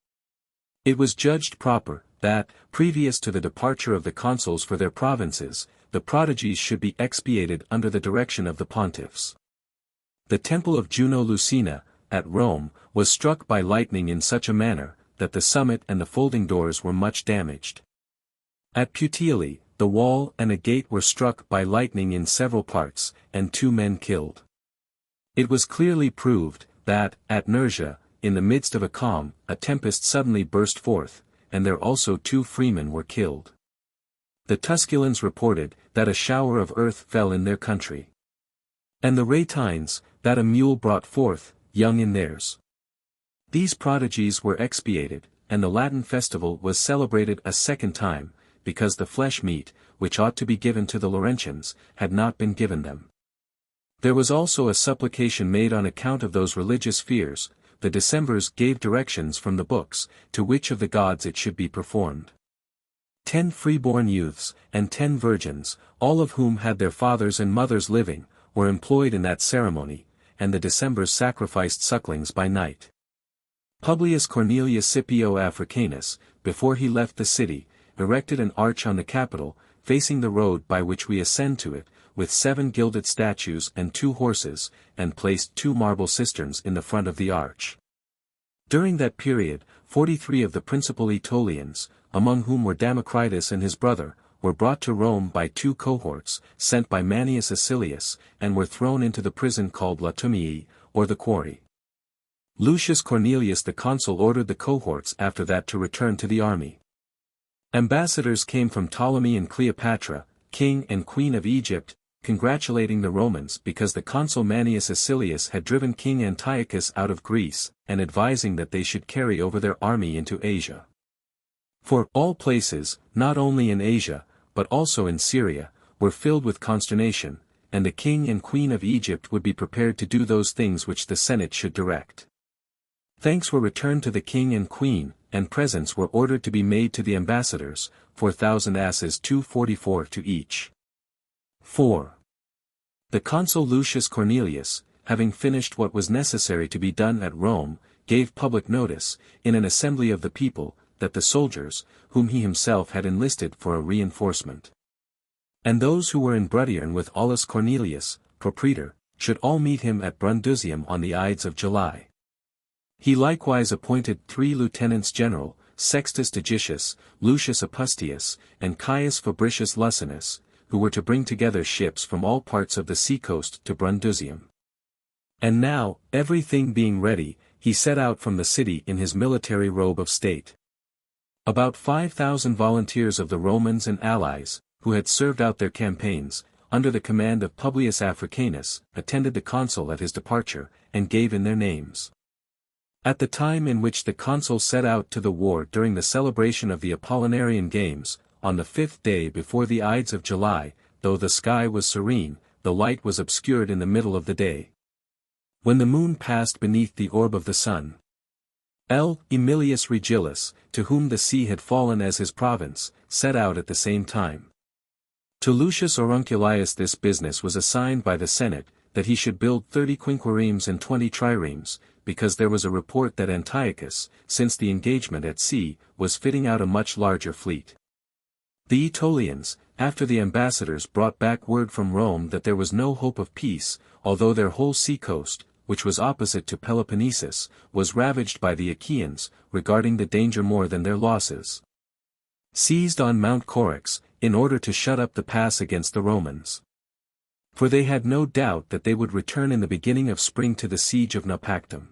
It was judged proper, that, previous to the departure of the consuls for their provinces, the prodigies should be expiated under the direction of the pontiffs. The temple of Juno Lucina, at Rome, was struck by lightning in such a manner, that the summit and the folding doors were much damaged. At Puteoli, the wall and a gate were struck by lightning in several parts, and 2 men killed. It was clearly proved, that, at Nursia, in the midst of a calm, a tempest suddenly burst forth, and there also 2 freemen were killed. The Tusculans reported, that a shower of earth fell in their country. And the Rhatines, that a mule brought forth, young in theirs. These prodigies were expiated, and the Latin festival was celebrated a second time, because the flesh meat, which ought to be given to the Laurentians, had not been given them. There was also a supplication made on account of those religious fears. The Decemvirs gave directions from the books, to which of the gods it should be performed. 10 freeborn youths, and 10 virgins, all of whom had their fathers and mothers living, were employed in that ceremony, and the Decemvirs sacrificed sucklings by night. Publius Cornelius Scipio Africanus, before he left the city, erected an arch on the Capitol, facing the road by which we ascend to it, with 7 gilded statues and 2 horses, and placed 2 marble cisterns in the front of the arch. During that period, 43 of the principal Aetolians, among whom were Democritus and his brother, were brought to Rome by 2 cohorts, sent by Manius Acilius, and were thrown into the prison called Latumii, or the Quarry. Lucius Cornelius the consul ordered the cohorts after that to return to the army. Ambassadors came from Ptolemy and Cleopatra, king and queen of Egypt, congratulating the Romans because the consul Manius Acilius had driven King Antiochus out of Greece, and advising that they should carry over their army into Asia. For all places, not only in Asia, but also in Syria, were filled with consternation, and the king and queen of Egypt would be prepared to do those things which the Senate should direct. Thanks were returned to the king and queen, and presents were ordered to be made to the ambassadors, 4,000 asses 244 to each. 4. The consul Lucius Cornelius, having finished what was necessary to be done at Rome, gave public notice, in an assembly of the people, that the soldiers, whom he himself had enlisted for a reinforcement, and those who were in Bruttium with Aulus Cornelius, propraetor, should all meet him at Brundusium on the Ides of July. He likewise appointed 3 lieutenants general, Sextus Digitius, Lucius Apustius, and Caius Fabricius Lucinus, who were to bring together ships from all parts of the sea-coast to Brundusium. And now, everything being ready, he set out from the city in his military robe of state. About 5,000 volunteers of the Romans and allies, who had served out their campaigns, under the command of Publius Africanus, attended the consul at his departure, and gave in their names. At the time in which the consul set out to the war during the celebration of the Apollinarian Games, on the 5th day before the Ides of July, though the sky was serene, the light was obscured in the middle of the day. When the moon passed beneath the orb of the sun, L. Aemilius Regillus, to whom the sea had fallen as his province, set out at the same time. To Lucius Aurunculius this business was assigned by the Senate, that he should build 30 quinquiremes and 20 triremes, because there was a report that Antiochus, since the engagement at sea, was fitting out a much larger fleet. The Aetolians, after the ambassadors brought back word from Rome that there was no hope of peace, although their whole sea-coast, which was opposite to Peloponnesus, was ravaged by the Achaeans, regarding the danger more than their losses, seized on Mount Coryx, in order to shut up the pass against the Romans. For they had no doubt that they would return in the beginning of spring to the siege of Naupactum.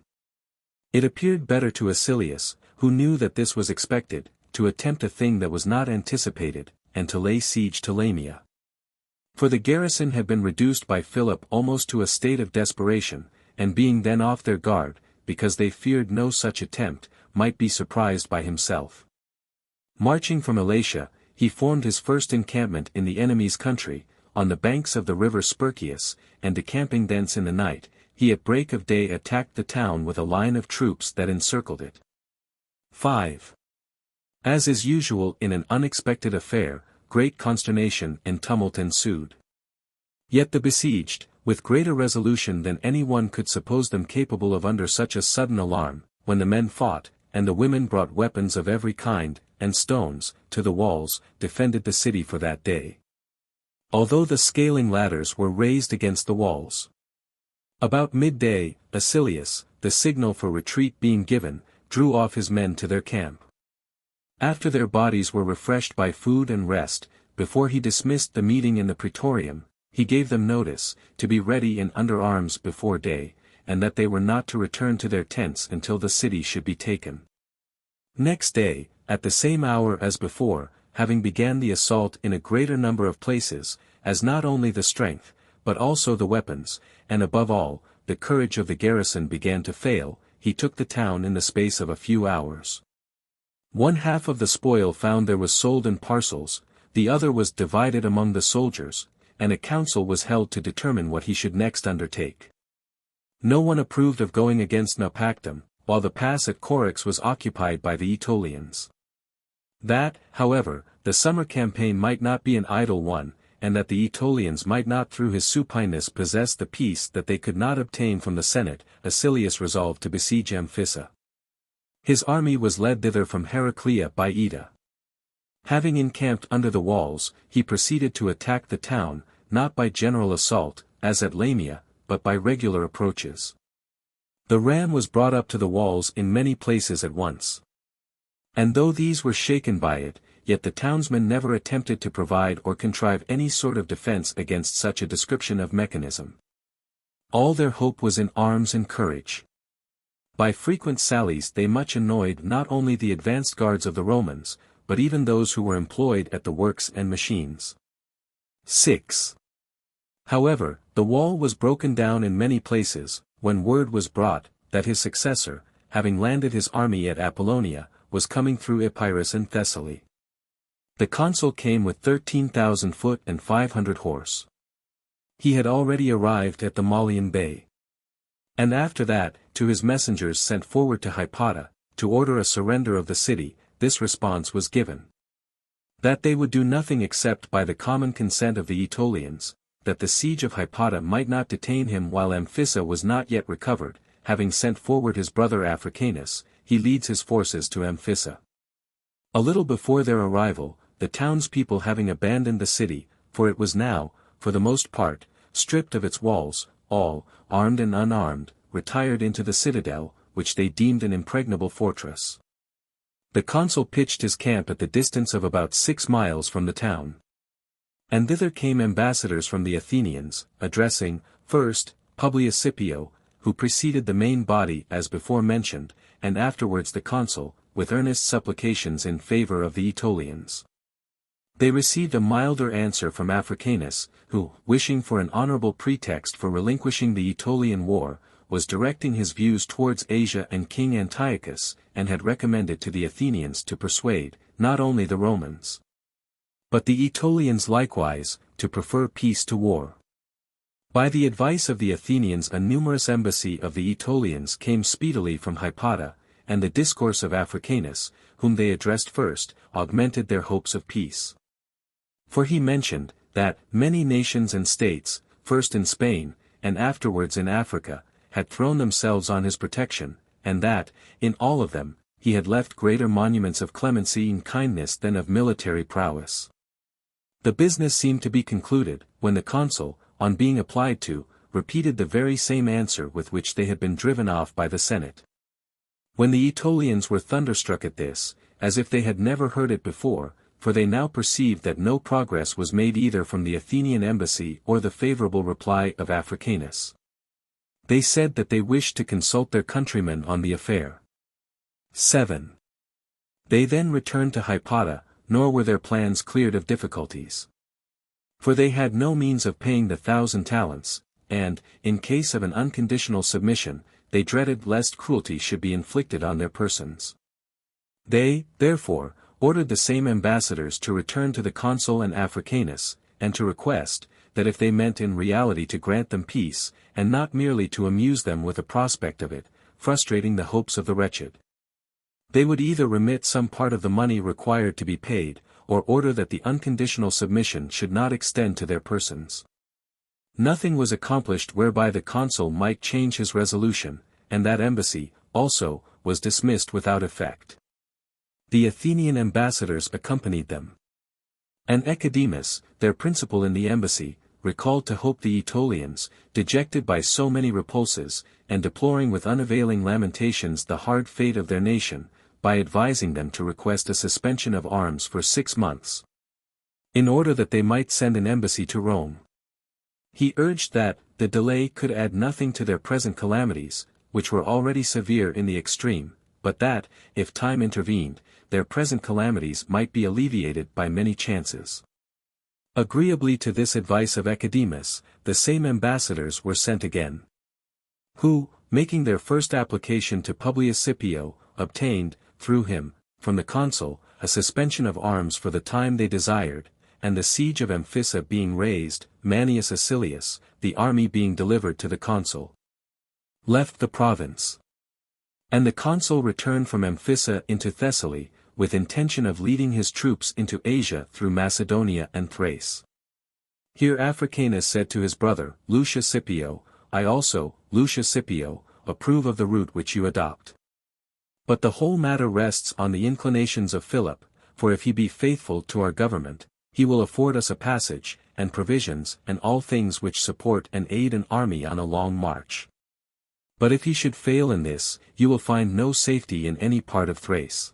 It appeared better to Acilius, who knew that this was expected, to attempt a thing that was not anticipated, and to lay siege to Lamia. For the garrison had been reduced by Philip almost to a state of desperation, and being then off their guard, because they feared no such attempt, might be surprised by himself. Marching from Elatia, he formed his first encampment in the enemy's country, on the banks of the river Spercheius, and decamping thence in the night, he at break of day attacked the town with a line of troops that encircled it. 5. As is usual in an unexpected affair, great consternation and tumult ensued. Yet the besieged, with greater resolution than any one could suppose them capable of under such a sudden alarm, when the men fought, and the women brought weapons of every kind, and stones, to the walls, defended the city for that day. Although the scaling ladders were raised against the walls. About midday, Acilius, the signal for retreat being given, drew off his men to their camp. After their bodies were refreshed by food and rest, before he dismissed the meeting in the praetorium, he gave them notice, to be ready and under arms before day, and that they were not to return to their tents until the city should be taken. Next day, at the same hour as before, having began the assault in a greater number of places, as not only the strength, but also the weapons, and above all, the courage of the garrison began to fail, he took the town in the space of a few hours. One half of the spoil found there was sold in parcels, the other was divided among the soldiers, and a council was held to determine what he should next undertake. No one approved of going against Naupactum, while the pass at Coryx was occupied by the Aetolians. That, however, the summer campaign might not be an idle one, and that the Aetolians might not through his supineness possess the peace that they could not obtain from the Senate, Acilius resolved to besiege Amphissa. His army was led thither from Heraclea by Ida. Having encamped under the walls, he proceeded to attack the town, not by general assault, as at Lamia, but by regular approaches. The ram was brought up to the walls in many places at once. And though these were shaken by it, yet the townsmen never attempted to provide or contrive any sort of defense against such a description of mechanism. All their hope was in arms and courage. By frequent sallies they much annoyed not only the advanced guards of the Romans, but even those who were employed at the works and machines. 6. However, the wall was broken down in many places, when word was brought, that his successor, having landed his army at Apollonia, was coming through Epirus and Thessaly. The consul came with 13,000 foot and 500 horse. He had already arrived at the Malian Bay. And after that, to his messengers sent forward to Hypata, to order a surrender of the city, this response was given. That they would do nothing except by the common consent of the Aetolians, that the siege of Hypata might not detain him while Amphissa was not yet recovered, having sent forward his brother Africanus, he leads his forces to Amphissa. A little before their arrival, the townspeople having abandoned the city, for it was now, for the most part, stripped of its walls, all, armed and unarmed, retired into the citadel, which they deemed an impregnable fortress. The consul pitched his camp at the distance of about 6 miles from the town. And thither came ambassadors from the Athenians, addressing, first, Publius Scipio, who preceded the main body as before mentioned, and afterwards the consul, with earnest supplications in favor of the Aetolians. They received a milder answer from Africanus, who, wishing for an honorable pretext for relinquishing the Aetolian war, was directing his views towards Asia and King Antiochus, and had recommended to the Athenians to persuade, not only the Romans, but the Aetolians likewise, to prefer peace to war. By the advice of the Athenians a numerous embassy of the Aetolians came speedily from Hypata, and the discourse of Africanus, whom they addressed first, augmented their hopes of peace. For he mentioned, that many nations and states, first in Spain, and afterwards in Africa, had thrown themselves on his protection, and that, in all of them, he had left greater monuments of clemency and kindness than of military prowess. The business seemed to be concluded, when the consul, on being applied to, repeated the very same answer with which they had been driven off by the Senate. When the Aetolians were thunderstruck at this, as if they had never heard it before, for they now perceived that no progress was made either from the Athenian embassy or the favorable reply of Africanus. They said that they wished to consult their countrymen on the affair. 7. They then returned to Hypata, nor were their plans cleared of difficulties. For they had no means of paying the 1,000 talents, and, in case of an unconditional submission, they dreaded lest cruelty should be inflicted on their persons. They, therefore, ordered the same ambassadors to return to the consul and Africanus, and to request, that if they meant in reality to grant them peace, and not merely to amuse them with the prospect of it, frustrating the hopes of the wretched, they would either remit some part of the money required to be paid, or order that the unconditional submission should not extend to their persons. Nothing was accomplished whereby the consul might change his resolution, and that embassy, also, was dismissed without effect. The Athenian ambassadors accompanied them. And Echedemus, their principal in the embassy, recalled to hope the Aetolians, dejected by so many repulses, and deploring with unavailing lamentations the hard fate of their nation, by advising them to request a suspension of arms for 6 months, in order that they might send an embassy to Rome. He urged that, the delay could add nothing to their present calamities, which were already severe in the extreme, but that, if time intervened, their present calamities might be alleviated by many chances. Agreeably to this advice of Echedemus, the same ambassadors were sent again, who, making their first application to Publius Scipio, obtained, through him, from the consul, a suspension of arms for the time they desired, and the siege of Amphissa being raised, Manius Acilius, the army being delivered to the consul, left the province. And the consul returned from Amphissa into Thessaly, with intention of leading his troops into Asia through Macedonia and Thrace. Here Africanus said to his brother, Lucius Scipio, I also, Lucius Scipio, approve of the route which you adopt. But the whole matter rests on the inclinations of Philip, for if he be faithful to our government, he will afford us a passage, and provisions, and all things which support and aid an army on a long march. But if he should fail in this, you will find no safety in any part of Thrace.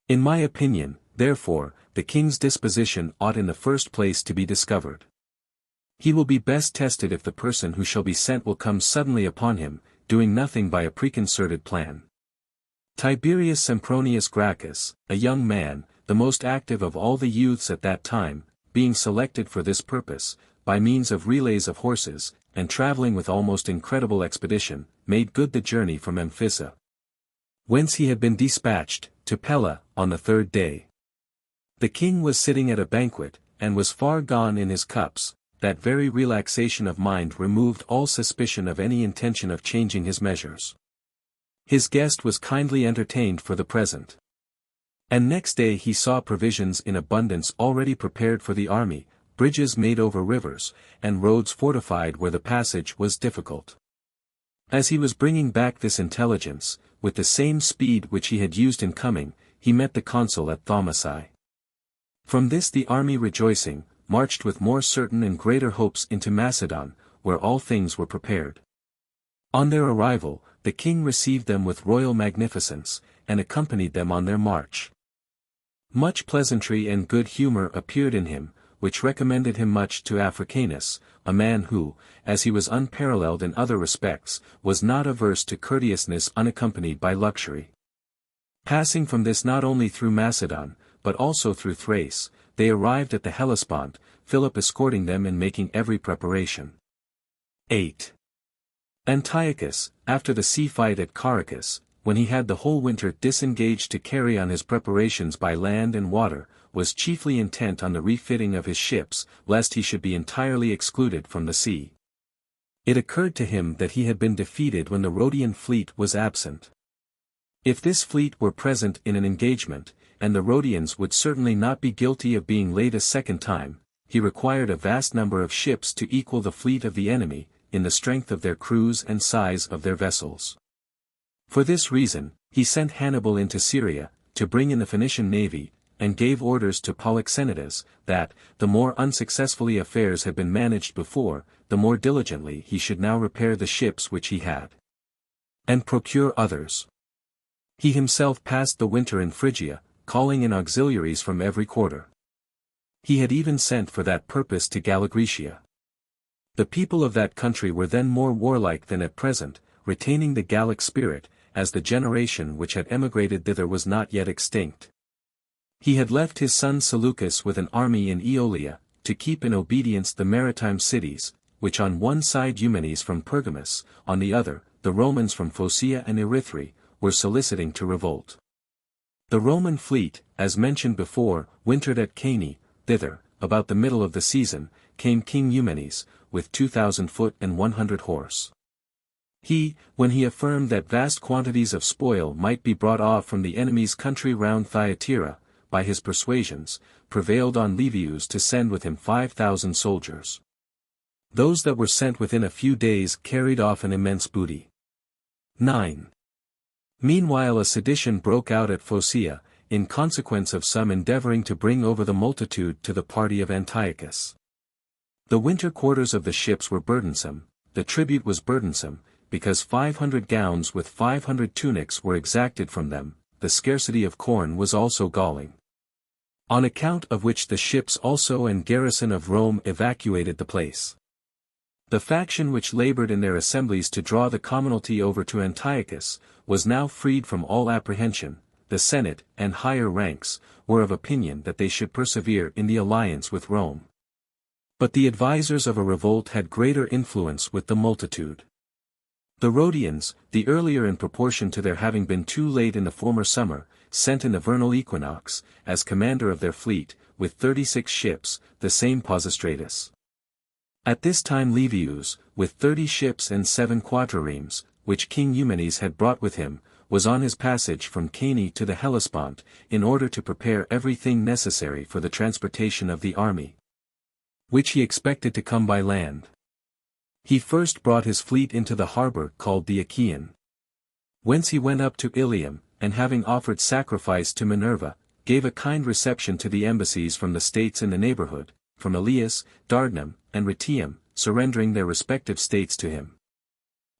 In my opinion, therefore, the king's disposition ought in the first place to be discovered. He will be best tested if the person who shall be sent will come suddenly upon him, doing nothing by a preconcerted plan. Tiberius Sempronius Gracchus, a young man, the most active of all the youths at that time, being selected for this purpose, by means of relays of horses, and travelling with almost incredible expedition, made good the journey from Amphissa, whence he had been dispatched, to Pella, on the 3rd day. The king was sitting at a banquet, and was far gone in his cups. That very relaxation of mind removed all suspicion of any intention of changing his measures. His guest was kindly entertained for the present. And next day he saw provisions in abundance already prepared for the army, bridges made over rivers, and roads fortified where the passage was difficult. As he was bringing back this intelligence, with the same speed which he had used in coming, he met the consul at Thaumaceae. From this the army rejoicing, marched with more certain and greater hopes into Macedon, where all things were prepared. On their arrival, the king received them with royal magnificence, and accompanied them on their march. Much pleasantry and good humor appeared in him, which recommended him much to Africanus, a man who, as he was unparalleled in other respects, was not averse to courteousness unaccompanied by luxury. Passing from this not only through Macedon, but also through Thrace, they arrived at the Hellespont, Philip escorting them and making every preparation. 8. Antiochus, after the sea fight at Caracas, when he had the whole winter disengaged to carry on his preparations by land and water, was chiefly intent on the refitting of his ships, lest he should be entirely excluded from the sea. It occurred to him that he had been defeated when the Rhodian fleet was absent. If this fleet were present in an engagement, and the Rhodians would certainly not be guilty of being late a second time, he required a vast number of ships to equal the fleet of the enemy, in the strength of their crews and size of their vessels. For this reason, he sent Hannibal into Syria, to bring in the Phoenician navy, and gave orders to Polyxenidas, that, the more unsuccessfully affairs had been managed before, the more diligently he should now repair the ships which he had, and procure others. He himself passed the winter in Phrygia, calling in auxiliaries from every quarter. He had even sent for that purpose to Galligraecia. The people of that country were then more warlike than at present, retaining the Gallic spirit, as the generation which had emigrated thither was not yet extinct. He had left his son Seleucus with an army in Aeolia, to keep in obedience the maritime cities, which on one side Eumenes from Pergamus, on the other, the Romans from Phocea and Erythrae, were soliciting to revolt. The Roman fleet, as mentioned before, wintered at Cannae. Thither, about the middle of the season, came King Eumenes, with 2,000 foot and 100 horse. He, when he affirmed that vast quantities of spoil might be brought off from the enemy's country round Thyatira, by his persuasions, prevailed on Livius to send with him 5,000 soldiers. Those that were sent within a few days carried off an immense booty. 9. Meanwhile a sedition broke out at Phocea, in consequence of some endeavoring to bring over the multitude to the party of Antiochus. The winter quarters of the ships were burdensome, the tribute was burdensome, because 500 gowns with 500 tunics were exacted from them, the scarcity of corn was also galling. On account of which the ships also and garrison of Rome evacuated the place. The faction which labored in their assemblies to draw the commonalty over to Antiochus, was now freed from all apprehension. The Senate, and higher ranks, were of opinion that they should persevere in the alliance with Rome. But the advisers of a revolt had greater influence with the multitude. The Rhodians, the earlier in proportion to their having been too late in the former summer, sent in the vernal equinox, as commander of their fleet, with 36 ships, the same Pisistratus. At this time Livius, with 30 ships and 7 quadriremes, which King Eumenes had brought with him, was on his passage from Cannae to the Hellespont, in order to prepare everything necessary for the transportation of the army, which he expected to come by land. He first brought his fleet into the harbor called the Achaean. Whence he went up to Ilium, and having offered sacrifice to Minerva, gave a kind reception to the embassies from the states in the neighborhood, from Elias, Dardanum, and Retium, surrendering their respective states to him.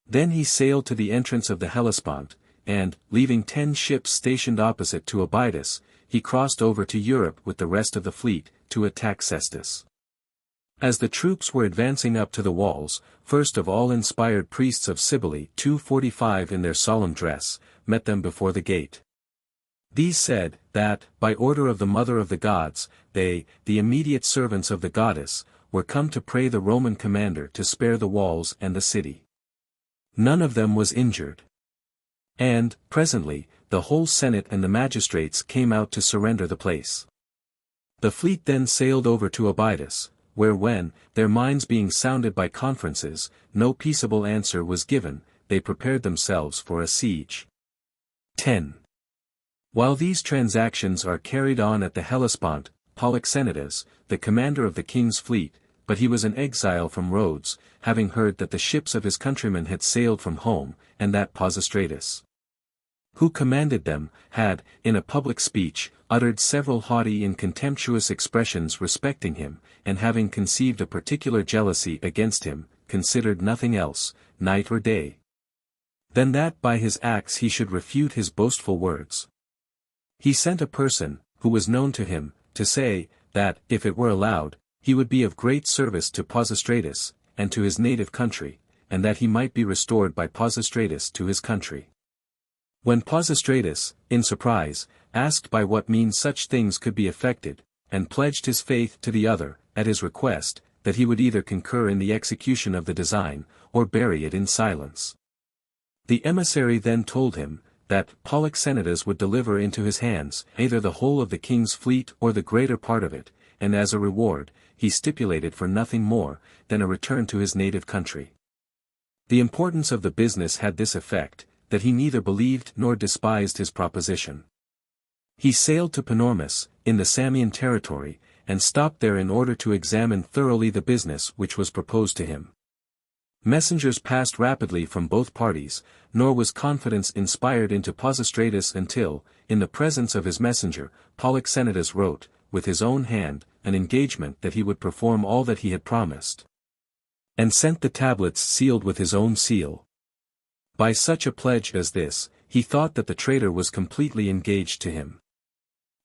Then he sailed to the entrance of the Hellespont, and, leaving 10 ships stationed opposite to Abydos, he crossed over to Europe with the rest of the fleet, to attack Cestus. As the troops were advancing up to the walls, first of all inspired priests of Cybele 245 in their solemn dress, met them before the gate. These said, that, by order of the Mother of the Gods, they, the immediate servants of the goddess, were come to pray the Roman commander to spare the walls and the city. None of them was injured. And, presently, the whole Senate and the magistrates came out to surrender the place. The fleet then sailed over to Abydos, where when, their minds being sounded by conferences, no peaceable answer was given, they prepared themselves for a siege. 10. While these transactions are carried on at the Hellespont, Polyxenides, the commander of the king's fleet, but he was an exile from Rhodes, having heard that the ships of his countrymen had sailed from home, and that Pisistratus, who commanded them, had, in a public speech, uttered several haughty and contemptuous expressions respecting him, and having conceived a particular jealousy against him, considered nothing else, night or day, than that by his acts he should refute his boastful words. He sent a person, who was known to him, to say, that, if it were allowed, he would be of great service to Pisistratus, and to his native country, and that he might be restored by Pisistratus to his country. When Pisistratus, in surprise, asked by what means such things could be effected, and pledged his faith to the other, at his request, that he would either concur in the execution of the design, or bury it in silence. The emissary then told him, that Polyxenides would deliver into his hands either the whole of the king's fleet or the greater part of it, and as a reward, he stipulated for nothing more than a return to his native country. The importance of the business had this effect, that he neither believed nor despised his proposition. He sailed to Panormus, in the Samian territory, and stopped there in order to examine thoroughly the business which was proposed to him. Messengers passed rapidly from both parties, nor was confidence inspired into Pisistratus until, in the presence of his messenger, Polyxenides wrote, with his own hand, an engagement that he would perform all that he had promised, and sent the tablets sealed with his own seal. By such a pledge as this, he thought that the traitor was completely engaged to him.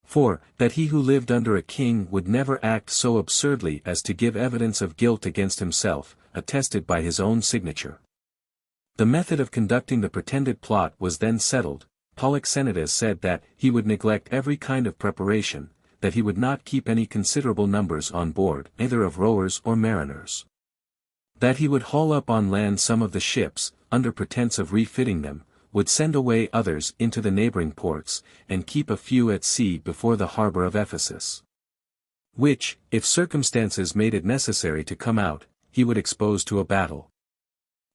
For, that he who lived under a king would never act so absurdly as to give evidence of guilt against himself, attested by his own signature. The method of conducting the pretended plot was then settled. Polyxenides said that he would neglect every kind of preparation, that he would not keep any considerable numbers on board, either of rowers or mariners. That he would haul up on land some of the ships, under pretence of refitting them, would send away others into the neighboring ports, and keep a few at sea before the harbor of Ephesus. Which, if circumstances made it necessary to come out, he would expose to a battle.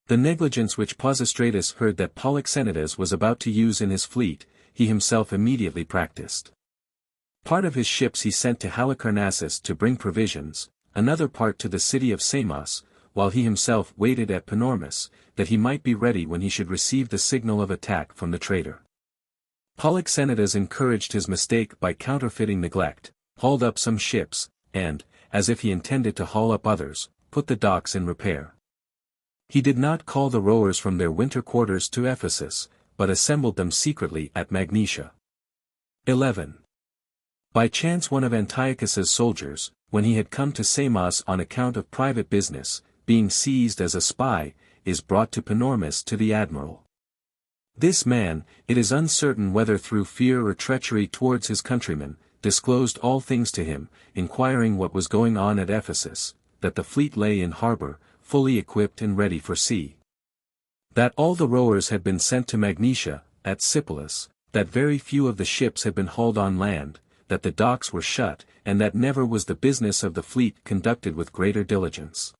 The negligence which Pisistratus heard that Polixenides was about to use in his fleet, he himself immediately practiced. Part of his ships he sent to Halicarnassus to bring provisions, another part to the city of Samos, while he himself waited at Panormus, that he might be ready when he should receive the signal of attack from the traitor. Polixenides encouraged his mistake by counterfeiting neglect, hauled up some ships, and, as if he intended to haul up others, put the docks in repair. He did not call the rowers from their winter quarters to Ephesus, but assembled them secretly at Magnesia. 11. By chance one of Antiochus's soldiers, when he had come to Samos on account of private business, being seized as a spy, is brought to Panormus to the admiral. This man, it is uncertain whether through fear or treachery towards his countrymen, disclosed all things to him, inquiring what was going on at Ephesus, that the fleet lay in harbor, fully equipped and ready for sea. That all the rowers had been sent to Magnesia, at Sipylus, that very few of the ships had been hauled on land, that the docks were shut, and that never was the business of the fleet conducted with greater diligence.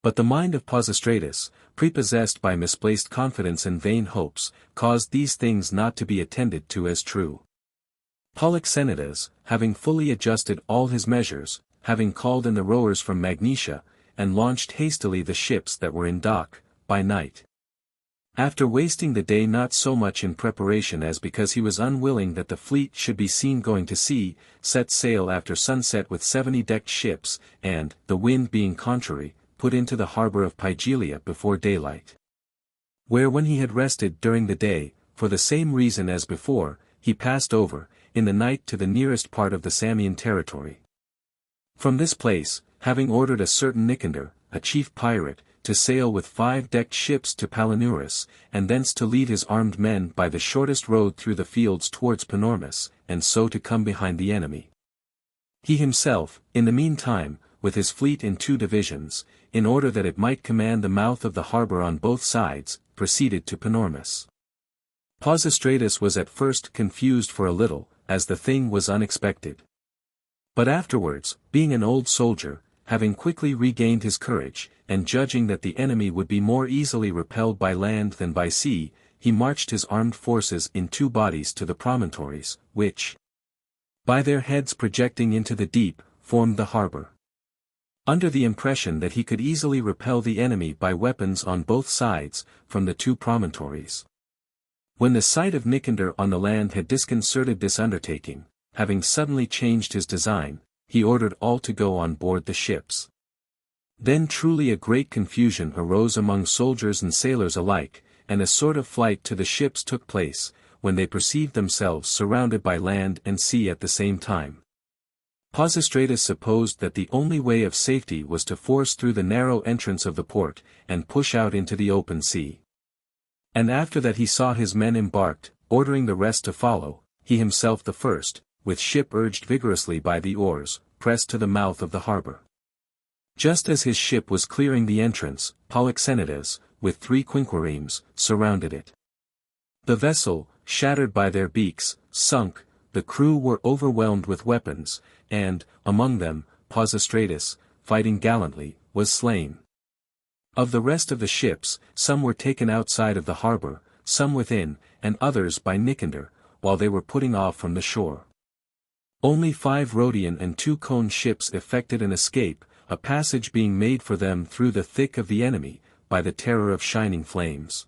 But the mind of Pisistratus, prepossessed by misplaced confidence and vain hopes, caused these things not to be attended to as true. Polixenides, having fully adjusted all his measures, having called in the rowers from Magnesia, and launched hastily the ships that were in dock, by night. After wasting the day not so much in preparation as because he was unwilling that the fleet should be seen going to sea, set sail after sunset with 70 decked ships, and, the wind being contrary, put into the harbor of Pygelia before daylight. Where when he had rested during the day, for the same reason as before, he passed over, in the night to the nearest part of the Samian territory. From this place, having ordered a certain Nicander, a chief pirate, to sail with 5 decked ships to Palinurus, and thence to lead his armed men by the shortest road through the fields towards Panormus, and so to come behind the enemy. He himself, in the meantime, with his fleet in 2 divisions, in order that it might command the mouth of the harbor on both sides, proceeded to Panormus. Pisistratus was at first confused for a little, as the thing was unexpected. But afterwards, being an old soldier, having quickly regained his courage, and judging that the enemy would be more easily repelled by land than by sea, he marched his armed forces in 2 bodies to the promontories, which, by their heads projecting into the deep, formed the harbor. Under the impression that he could easily repel the enemy by weapons on both sides, from the 2 promontories. When the sight of Nicander on the land had disconcerted this undertaking, having suddenly changed his design, he ordered all to go on board the ships. Then truly a great confusion arose among soldiers and sailors alike, and a sort of flight to the ships took place, when they perceived themselves surrounded by land and sea at the same time. Pisistratus supposed that the only way of safety was to force through the narrow entrance of the port, and push out into the open sea. And after that he saw his men embarked, ordering the rest to follow, he himself the first, with ship urged vigorously by the oars, pressed to the mouth of the harbor. Just as his ship was clearing the entrance, Polixenides, with 3 quinquiremes, surrounded it. The vessel, shattered by their beaks, sunk, the crew were overwhelmed with weapons, and, among them, Pisistratus, fighting gallantly, was slain. Of the rest of the ships, some were taken outside of the harbor, some within, and others by Nicander, while they were putting off from the shore. Only 5 Rhodian and 2 Cone ships effected an escape, a passage being made for them through the thick of the enemy, by the terror of shining flames.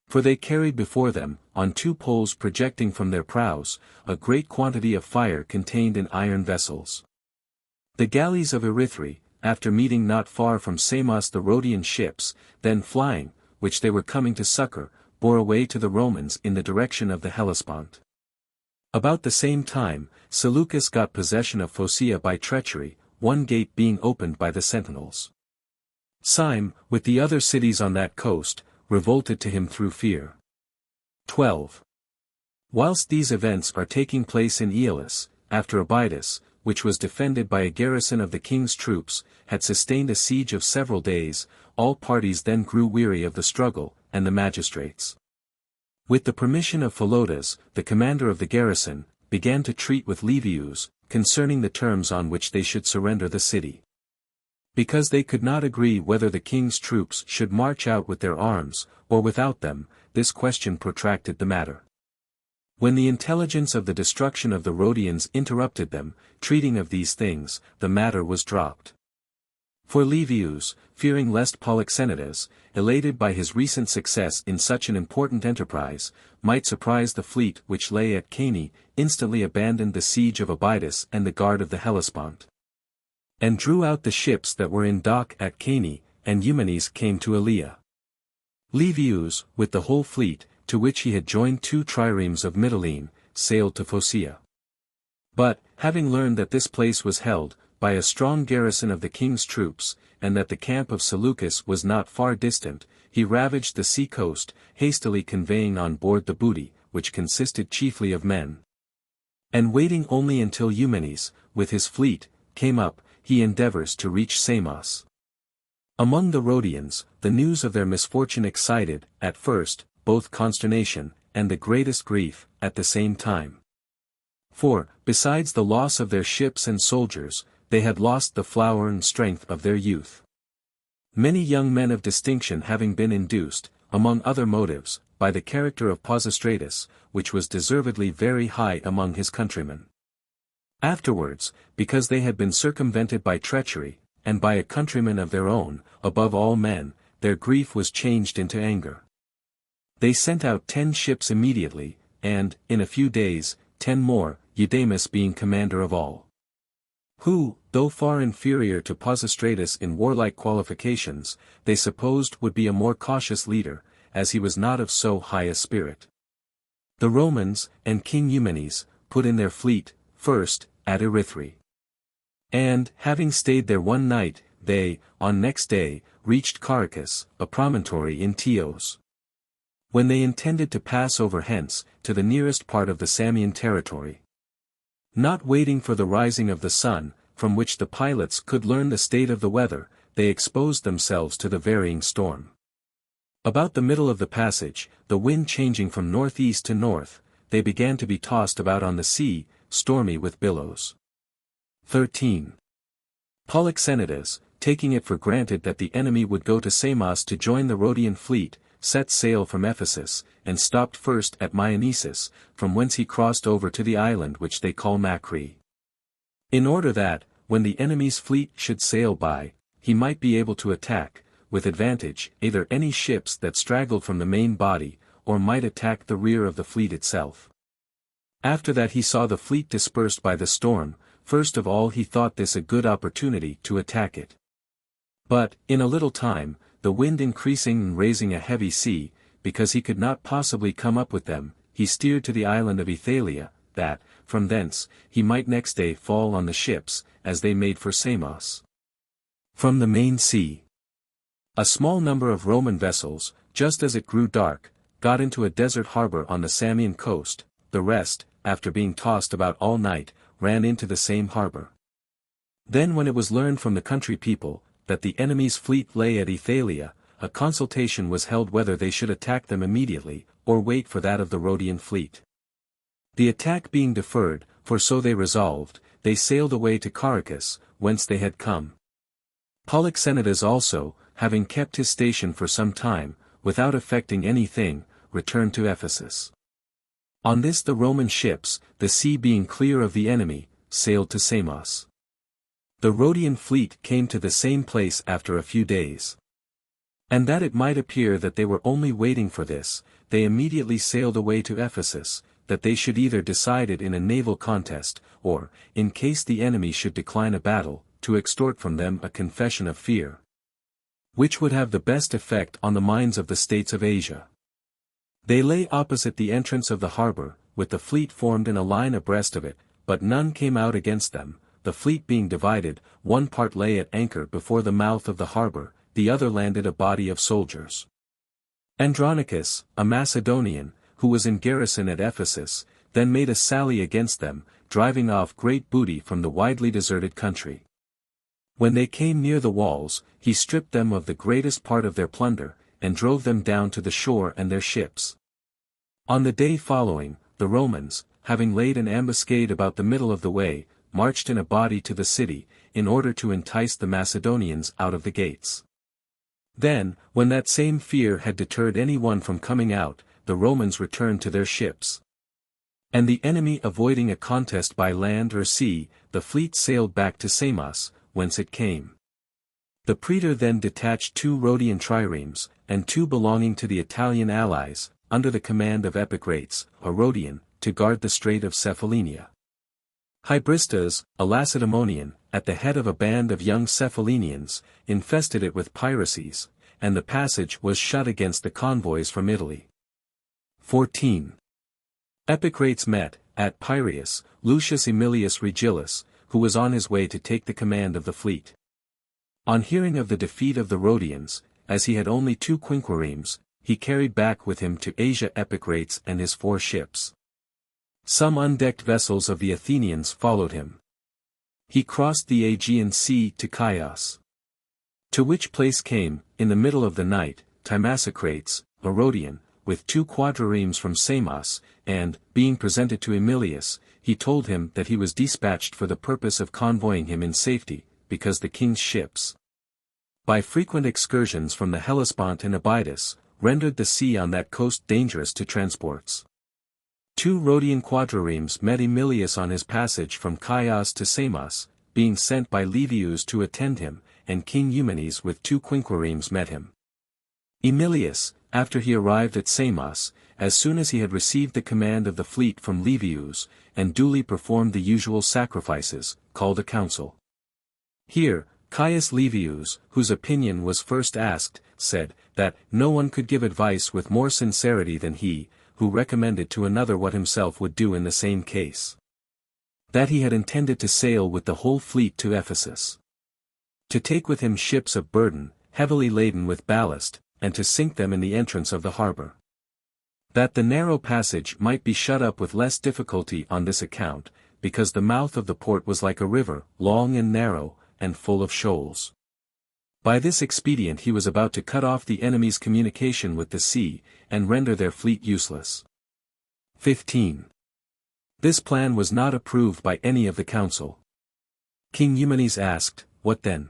For they carried before them, on 2 poles projecting from their prows, a great quantity of fire contained in iron vessels. The galleys of Erythrae, after meeting not far from Samos the Rhodian ships, then flying, which they were coming to succor, bore away to the Romans in the direction of the Hellespont. About the same time, Seleucus got possession of Phocea by treachery, 1 gate being opened by the sentinels. Syme, with the other cities on that coast, revolted to him through fear. 12. Whilst these events are taking place in Aeolus, after Abydos, which was defended by a garrison of the king's troops, had sustained a siege of several days, all parties then grew weary of the struggle, and the magistrates. With the permission of Philotas, the commander of the garrison, began to treat with Livius, concerning the terms on which they should surrender the city. Because they could not agree whether the king's troops should march out with their arms, or without them, this question protracted the matter. When the intelligence of the destruction of the Rhodians interrupted them, treating of these things, the matter was dropped. For Livius, fearing lest Polixenetus, elated by his recent success in such an important enterprise, might surprise the fleet which lay at Cannae, instantly abandoned the siege of Abydos and the guard of the Hellespont, and drew out the ships that were in dock at Cannae, and Eumenes came to Elea. Livius, with the whole fleet, to which he had joined 2 triremes of Mytilene, sailed to Phocea. But, having learned that this place was held, by a strong garrison of the king's troops, and that the camp of Seleucus was not far distant, he ravaged the sea coast, hastily conveying on board the booty, which consisted chiefly of men. And waiting only until Eumenes, with his fleet, came up, he endeavors to reach Samos. Among the Rhodians, the news of their misfortune excited, at first, both consternation, and the greatest grief, at the same time. For, besides the loss of their ships and soldiers, they had lost the flower and strength of their youth. Many young men of distinction having been induced, among other motives, by the character of Pisistratus, which was deservedly very high among his countrymen. Afterwards, because they had been circumvented by treachery, and by a countryman of their own, above all men, their grief was changed into anger. They sent out 10 ships immediately, and, in a few days, 10 more, Eudemus being commander of all. Who, though far inferior to Pisistratus in warlike qualifications, they supposed would be a more cautious leader, as he was not of so high a spirit. The Romans, and King Eumenes, put in their fleet, first, at Erythrae. And, having stayed there one night, they, on next day, reached Caracas, a promontory in Teos. When they intended to pass over hence, to the nearest part of the Samian territory. Not waiting for the rising of the sun, from which the pilots could learn the state of the weather, they exposed themselves to the varying storm. About the middle of the passage, the wind changing from northeast to north, they began to be tossed about on the sea, stormy with billows. 13. Polixenetus, taking it for granted that the enemy would go to Samos to join the Rhodian fleet, set sail from Ephesus, and stopped first at Myonnesus, from whence he crossed over to the island which they call Macri. In order that, when the enemy's fleet should sail by, he might be able to attack, with advantage, either any ships that straggled from the main body, or might attack the rear of the fleet itself. After that he saw the fleet dispersed by the storm, first of all he thought this a good opportunity to attack it. But, in a little time, the wind increasing and raising a heavy sea, because he could not possibly come up with them, he steered to the island of Aethalia, that, from thence, he might next day fall on the ships, as they made for Samos. From the main sea, a small number of Roman vessels, just as it grew dark, got into a desert harbor on the Samian coast, the rest, after being tossed about all night, ran into the same harbor. Then when it was learned from the country people, that the enemy's fleet lay at Aethalia, a consultation was held whether they should attack them immediately, or wait for that of the Rhodian fleet. The attack being deferred, for so they resolved, they sailed away to Caracas, whence they had come. Polixenetus also, having kept his station for some time, without effecting anything, returned to Ephesus. On this the Roman ships, the sea being clear of the enemy, sailed to Samos. The Rhodian fleet came to the same place after a few days. And that it might appear that they were only waiting for this, they immediately sailed away to Ephesus, that they should either decide it in a naval contest, or, in case the enemy should decline a battle, to extort from them a confession of fear, which would have the best effect on the minds of the states of Asia. They lay opposite the entrance of the harbor, with the fleet formed in a line abreast of it, but none came out against them. The fleet being divided, one part lay at anchor before the mouth of the harbor, the other landed a body of soldiers. Andronicus, a Macedonian, who was in garrison at Ephesus, then made a sally against them, driving off great booty from the widely deserted country. When they came near the walls, he stripped them of the greatest part of their plunder, and drove them down to the shore and their ships. On the day following, the Romans, having laid an ambuscade about the middle of the way, marched in a body to the city, in order to entice the Macedonians out of the gates. Then, when that same fear had deterred any one from coming out, the Romans returned to their ships. And the enemy avoiding a contest by land or sea, the fleet sailed back to Samos, whence it came. The praetor then detached 2 Rhodian triremes, and 2 belonging to the Italian allies, under the command of Epicrates, a Rhodian, to guard the Strait of Cephallenia. Hybristus, a Lacedaemonian, at the head of a band of young Cephallenians, infested it with piracies, and the passage was shut against the convoys from Italy. 14. Epicrates met, at Piraeus, Lucius Aemilius Regillus, who was on his way to take the command of the fleet. On hearing of the defeat of the Rhodians, as he had only 2 quinquiremes, he carried back with him to Asia Epicrates and his 4 ships. Some undecked vessels of the Athenians followed him. He crossed the Aegean Sea to Chios. To which place came, in the middle of the night, Timacocrates, a Rhodian, with 2 quadriremes from Samos, and, being presented to Aemilius, he told him that he was dispatched for the purpose of convoying him in safety, because the king's ships, by frequent excursions from the Hellespont and Abydos, rendered the sea on that coast dangerous to transports. 2 Rhodian quadriremes met Aemilius on his passage from Chios to Samos, being sent by Livius to attend him, and King Eumenes with 2 quinquiremes met him. Aemilius, after he arrived at Samos, as soon as he had received the command of the fleet from Livius, and duly performed the usual sacrifices, called a council. Here, Caius Livius, whose opinion was first asked, said, that no one could give advice with more sincerity than he, who recommended to another what himself would do in the same case. That he had intended to sail with the whole fleet to Ephesus. To take with him ships of burden, heavily laden with ballast, and to sink them in the entrance of the harbor. That the narrow passage might be shut up with less difficulty on this account, because the mouth of the port was like a river, long and narrow, and full of shoals. By this expedient he was about to cut off the enemy's communication with the sea, and render their fleet useless. 15. This plan was not approved by any of the council. King Eumenes asked, what then?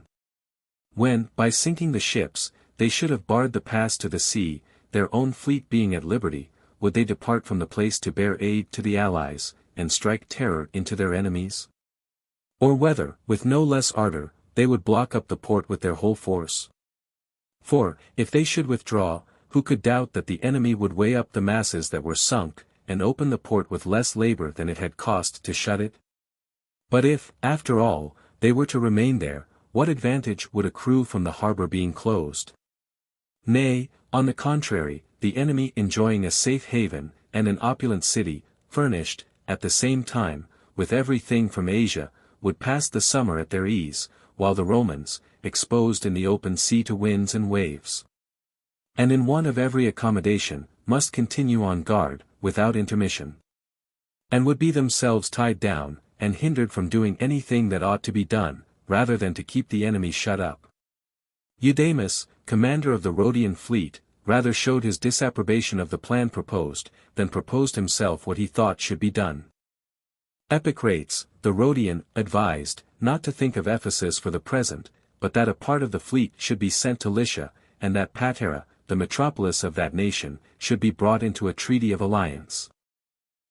When, by sinking the ships, they should have barred the pass to the sea, their own fleet being at liberty, would they depart from the place to bear aid to the allies, and strike terror into their enemies? Or whether, with no less ardor, they would block up the port with their whole force? For, if they should withdraw, who could doubt that the enemy would weigh up the masses that were sunk, and open the port with less labor than it had cost to shut it? But if, after all, they were to remain there, what advantage would accrue from the harbor being closed? Nay, on the contrary, the enemy enjoying a safe haven, and an opulent city, furnished, at the same time, with everything from Asia, would pass the summer at their ease, while the Romans, exposed in the open sea to winds and waves, and in want of every accommodation, must continue on guard, without intermission, and would be themselves tied down, and hindered from doing anything that ought to be done, rather than to keep the enemy shut up. Eudaemus, commander of the Rhodian fleet, rather showed his disapprobation of the plan proposed, than proposed himself what he thought should be done. Epicrates, the Rhodian, advised, not to think of Ephesus for the present, but that a part of the fleet should be sent to Lycia, and that Patara, the metropolis of that nation, should be brought into a treaty of alliance.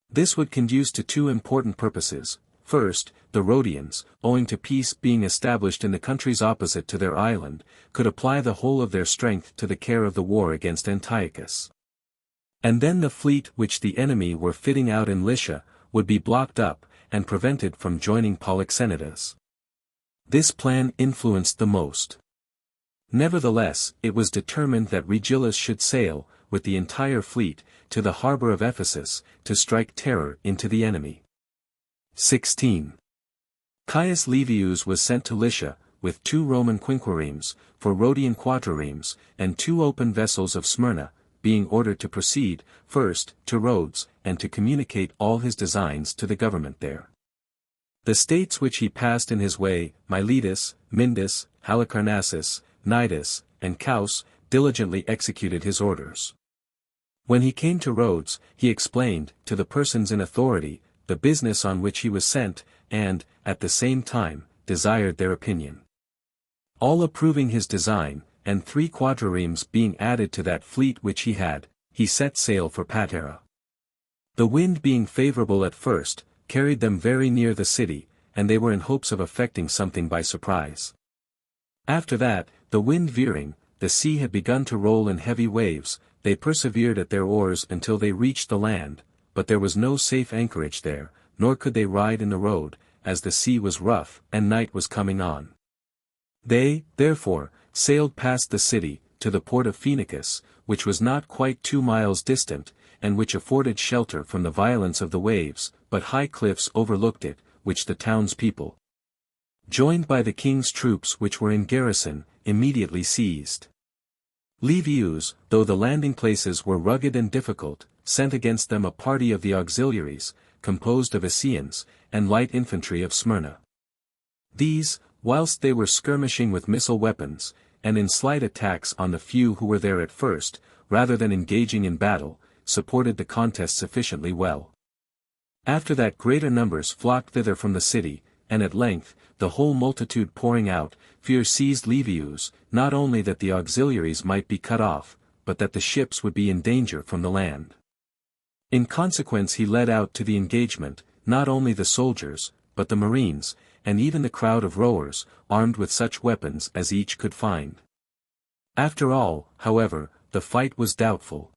This would conduce to 2 important purposes. First, the Rhodians, owing to peace being established in the countries opposite to their island, could apply the whole of their strength to the care of the war against Antiochus. And then the fleet which the enemy were fitting out in Lycia, would be blocked up, and prevented from joining Polyxenidas. This plan influenced the most. Nevertheless, it was determined that Regillus should sail, with the entire fleet, to the harbor of Ephesus, to strike terror into the enemy. 16. Caius Livius was sent to Lycia, with 2 Roman quinquiremes, 4 Rhodian quadriremes, and 2 open vessels of Smyrna, being ordered to proceed, first, to Rhodes, and to communicate all his designs to the government there. The states which he passed in his way, Miletus, Myndus, Halicarnassus, Cnidus, and Caus, diligently executed his orders. When he came to Rhodes, he explained, to the persons in authority, the business on which he was sent, and, at the same time, desired their opinion. All approving his design, and 3 quadriremes being added to that fleet which he had, he set sail for Patara. The wind being favorable at first, carried them very near the city, and they were in hopes of effecting something by surprise. After that, the wind veering, the sea had begun to roll in heavy waves, they persevered at their oars until they reached the land, but there was no safe anchorage there, nor could they ride in the road, as the sea was rough, and night was coming on. They, therefore, sailed past the city, to the port of Phoenicus, which was not quite 2 miles distant, and which afforded shelter from the violence of the waves, but high cliffs overlooked it, which the townspeople, joined by the king's troops which were in garrison, immediately seized. Livius, though the landing places were rugged and difficult, sent against them a party of the auxiliaries, composed of Esseans, and light infantry of Smyrna. These, whilst they were skirmishing with missile weapons, and in slight attacks on the few who were there at first, rather than engaging in battle, supported the contest sufficiently well. After that greater numbers flocked thither from the city, and at length, the whole multitude pouring out, fear seized Livius, not only that the auxiliaries might be cut off, but that the ships would be in danger from the land. In consequence he led out to the engagement, not only the soldiers, but the marines, and even the crowd of rowers, armed with such weapons as each could find. After all, however, the fight was doubtful.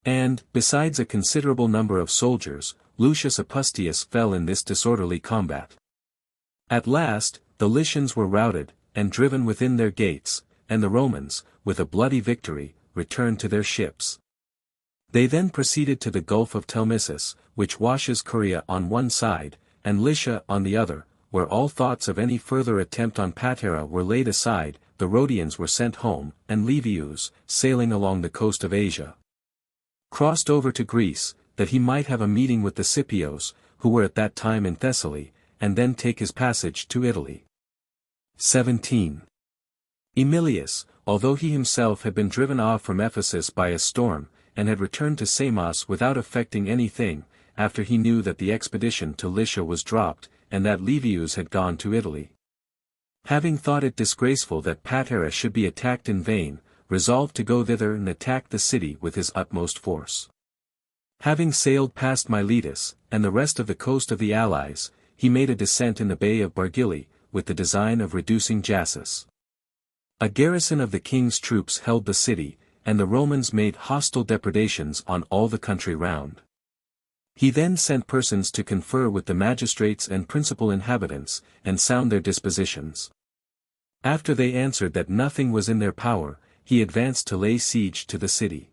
And, besides a considerable number of soldiers, Lucius Apustius fell in this disorderly combat. At last, the Lycians were routed, and driven within their gates, and the Romans, with a bloody victory, returned to their ships. They then proceeded to the Gulf of Telmissus, which washes Caria on one side, and Lycia on the other, where all thoughts of any further attempt on Patara were laid aside, the Rhodians were sent home, and Livius, sailing along the coast of Asia, crossed over to Greece, that he might have a meeting with the Scipios, who were at that time in Thessaly, and then take his passage to Italy. 17. Emilius, although he himself had been driven off from Ephesus by a storm, and had returned to Samos without effecting anything, after he knew that the expedition to Lycia was dropped, and that Livius had gone to Italy, having thought it disgraceful that Patara should be attacked in vain, resolved to go thither and attack the city with his utmost force. Having sailed past Miletus, and the rest of the coast of the Allies, he made a descent in the bay of Bargili, with the design of reducing Jassus. A garrison of the king's troops held the city, and the Romans made hostile depredations on all the country round. He then sent persons to confer with the magistrates and principal inhabitants, and sound their dispositions. After they answered that nothing was in their power, he advanced to lay siege to the city.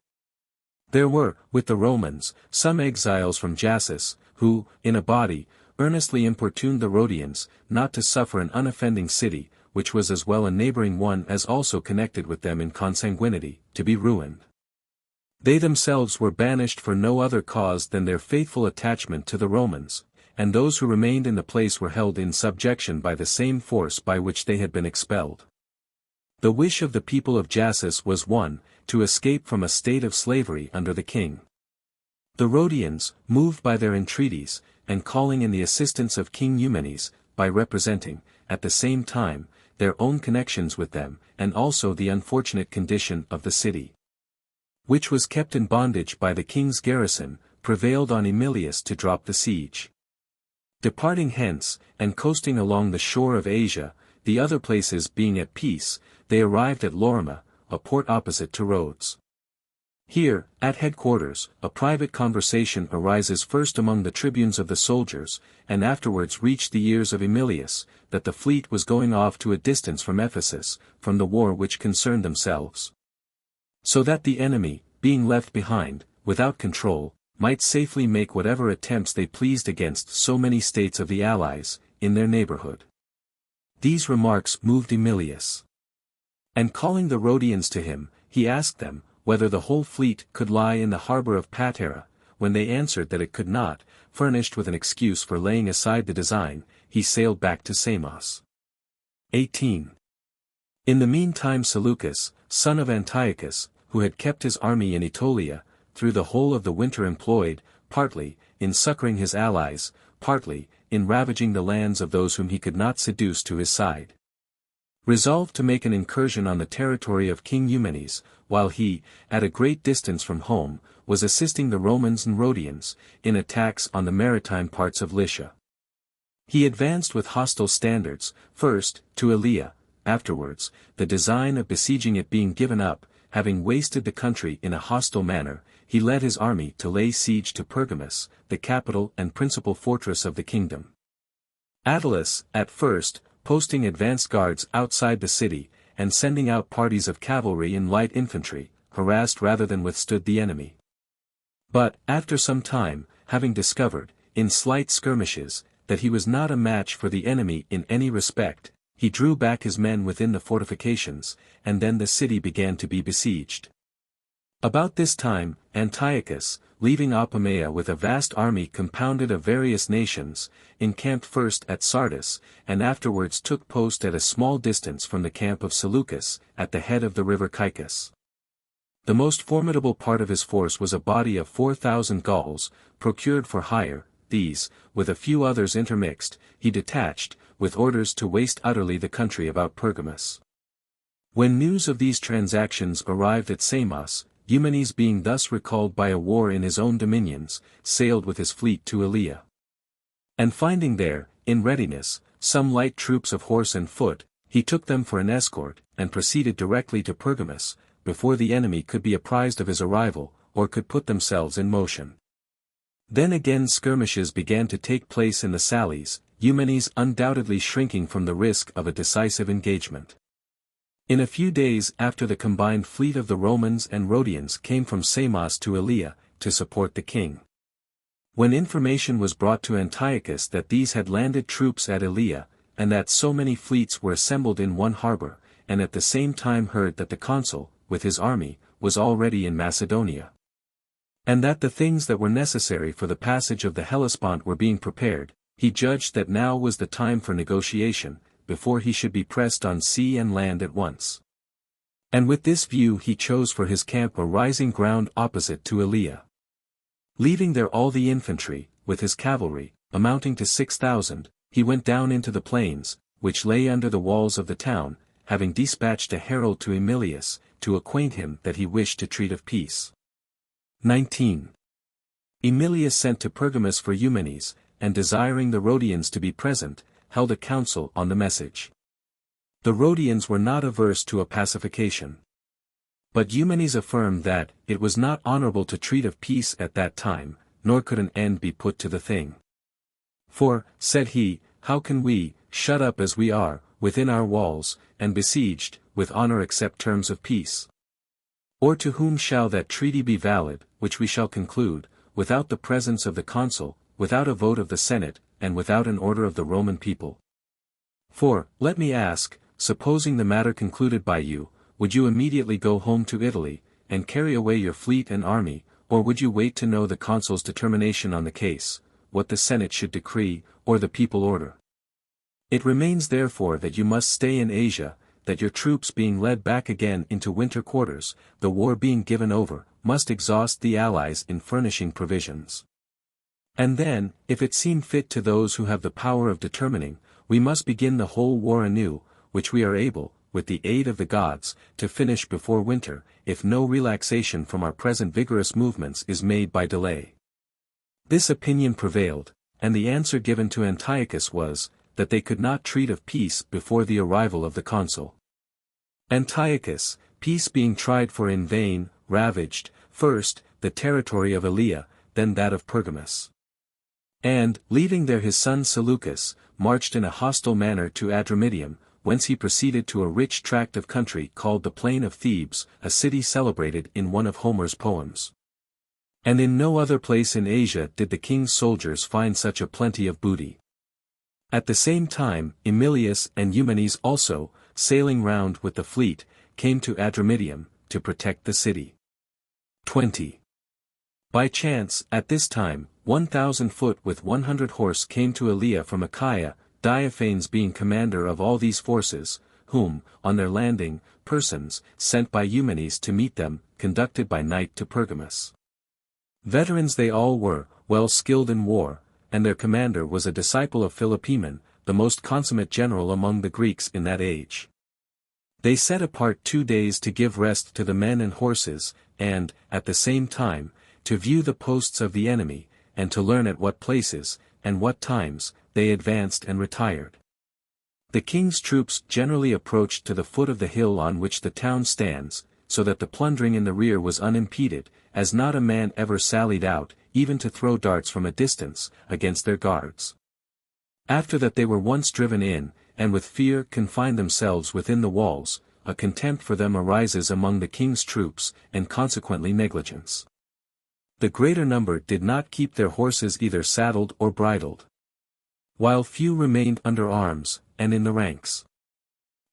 There were, with the Romans, some exiles from Jassus, who, in a body, earnestly importuned the Rhodians, not to suffer an unoffending city, which was as well a neighboring one as also connected with them in consanguinity, to be ruined. They themselves were banished for no other cause than their faithful attachment to the Romans, and those who remained in the place were held in subjection by the same force by which they had been expelled. The wish of the people of Jassus was one, to escape from a state of slavery under the king. The Rhodians, moved by their entreaties, and calling in the assistance of King Eumenes, by representing, at the same time, their own connections with them, and also the unfortunate condition of the city, which was kept in bondage by the king's garrison, prevailed on Emilius to drop the siege. Departing hence, and coasting along the shore of Asia, the other places being at peace, they arrived at Lorima, a port opposite to Rhodes. Here, at headquarters, a private conversation arises first among the tribunes of the soldiers, and afterwards reached the ears of Emilius, that the fleet was going off to a distance from Ephesus, from the war which concerned themselves. So that the enemy, being left behind, without control, might safely make whatever attempts they pleased against so many states of the allies, in their neighborhood. These remarks moved Emilius. And calling the Rhodians to him, he asked them, whether the whole fleet could lie in the harbor of Patara. When they answered that it could not, furnished with an excuse for laying aside the design, he sailed back to Samos. 18. In the meantime Seleucus, son of Antiochus, who had kept his army in Aetolia, through the whole of the winter employed, partly, in succoring his allies, partly, in ravaging the lands of those whom he could not seduce to his side. Resolved to make an incursion on the territory of King Eumenes, while he, at a great distance from home, was assisting the Romans and Rhodians, in attacks on the maritime parts of Lycia. He advanced with hostile standards, first, to Elea, afterwards, the design of besieging it being given up, having wasted the country in a hostile manner, he led his army to lay siege to Pergamus, the capital and principal fortress of the kingdom. Attalus, at first, posting advanced guards outside the city, and sending out parties of cavalry and light infantry, harassed rather than withstood the enemy. But, after some time, having discovered, in slight skirmishes, that he was not a match for the enemy in any respect, he drew back his men within the fortifications, and then the city began to be besieged. About this time, Antiochus, leaving Apamea with a vast army compounded of various nations, encamped first at Sardis, and afterwards took post at a small distance from the camp of Seleucus, at the head of the river Caicus. The most formidable part of his force was a body of 4,000 Gauls, procured for hire. These, with a few others intermixed, he detached, with orders to waste utterly the country about Pergamus. When news of these transactions arrived at Samos, Eumenes being thus recalled by a war in his own dominions, sailed with his fleet to Elea. And finding there, in readiness, some light troops of horse and foot, he took them for an escort, and proceeded directly to Pergamus, before the enemy could be apprised of his arrival, or could put themselves in motion. Then again skirmishes began to take place in the sallies, Eumenes undoubtedly shrinking from the risk of a decisive engagement. In a few days after the combined fleet of the Romans and Rhodians came from Samos to Elea, to support the king. When information was brought to Antiochus that these had landed troops at Elea, and that so many fleets were assembled in one harbor, and at the same time heard that the consul, with his army, was already in Macedonia, and that the things that were necessary for the passage of the Hellespont were being prepared, he judged that now was the time for negotiation, before he should be pressed on sea and land at once. And with this view he chose for his camp a rising ground opposite to Elea. Leaving there all the infantry, with his cavalry, amounting to 6,000, he went down into the plains, which lay under the walls of the town, having dispatched a herald to Emilius, to acquaint him that he wished to treat of peace. 19. Emilius sent to Pergamus for Eumenes, and desiring the Rhodians to be present, held a council on the message. The Rhodians were not averse to a pacification. But Eumenes affirmed that it was not honorable to treat of peace at that time, nor could an end be put to the thing. For, said he, how can we, shut up as we are, within our walls, and besieged, with honor accept terms of peace? Or to whom shall that treaty be valid, which we shall conclude, without the presence of the consul, without a vote of the Senate, and without an order of the Roman people? For, let me ask, supposing the matter concluded by you, would you immediately go home to Italy, and carry away your fleet and army, or would you wait to know the consul's determination on the case, what the Senate should decree, or the people order? It remains therefore that you must stay in Asia, that your troops being led back again into winter quarters, the war being given over, must exhaust the allies in furnishing provisions. And then, if it seem fit to those who have the power of determining, we must begin the whole war anew, which we are able, with the aid of the gods, to finish before winter, if no relaxation from our present vigorous movements is made by delay. This opinion prevailed, and the answer given to Antiochus was, that they could not treat of peace before the arrival of the consul. Antiochus, peace being tried for in vain, ravaged, first, the territory of Elea, then that of Pergamus. And, leaving there his son Seleucus, marched in a hostile manner to Adramyttium, whence he proceeded to a rich tract of country called the Plain of Thebes, a city celebrated in one of Homer's poems. And in no other place in Asia did the king's soldiers find such a plenty of booty. At the same time, Emilius and Eumenes also, sailing round with the fleet, came to Adramyttium, to protect the city. 20. By chance, at this time, 1,000 foot with 100 horse came to Elea from Achaia, Diophanes being commander of all these forces, whom, on their landing, persons, sent by Eumenes to meet them, conducted by night to Pergamus. Veterans they all were, well skilled in war, and their commander was a disciple of Philopoemen, the most consummate general among the Greeks in that age. They set apart 2 days to give rest to the men and horses, and, at the same time, to view the posts of the enemy, and to learn at what places, and what times, they advanced and retired. The king's troops generally approached to the foot of the hill on which the town stands, so that the plundering in the rear was unimpeded, as not a man ever sallied out, even to throw darts from a distance, against their guards. After that they were once driven in, and with fear confined themselves within the walls, a contempt for them arises among the king's troops, and consequently negligence. The greater number did not keep their horses either saddled or bridled, while few remained under arms, and in the ranks.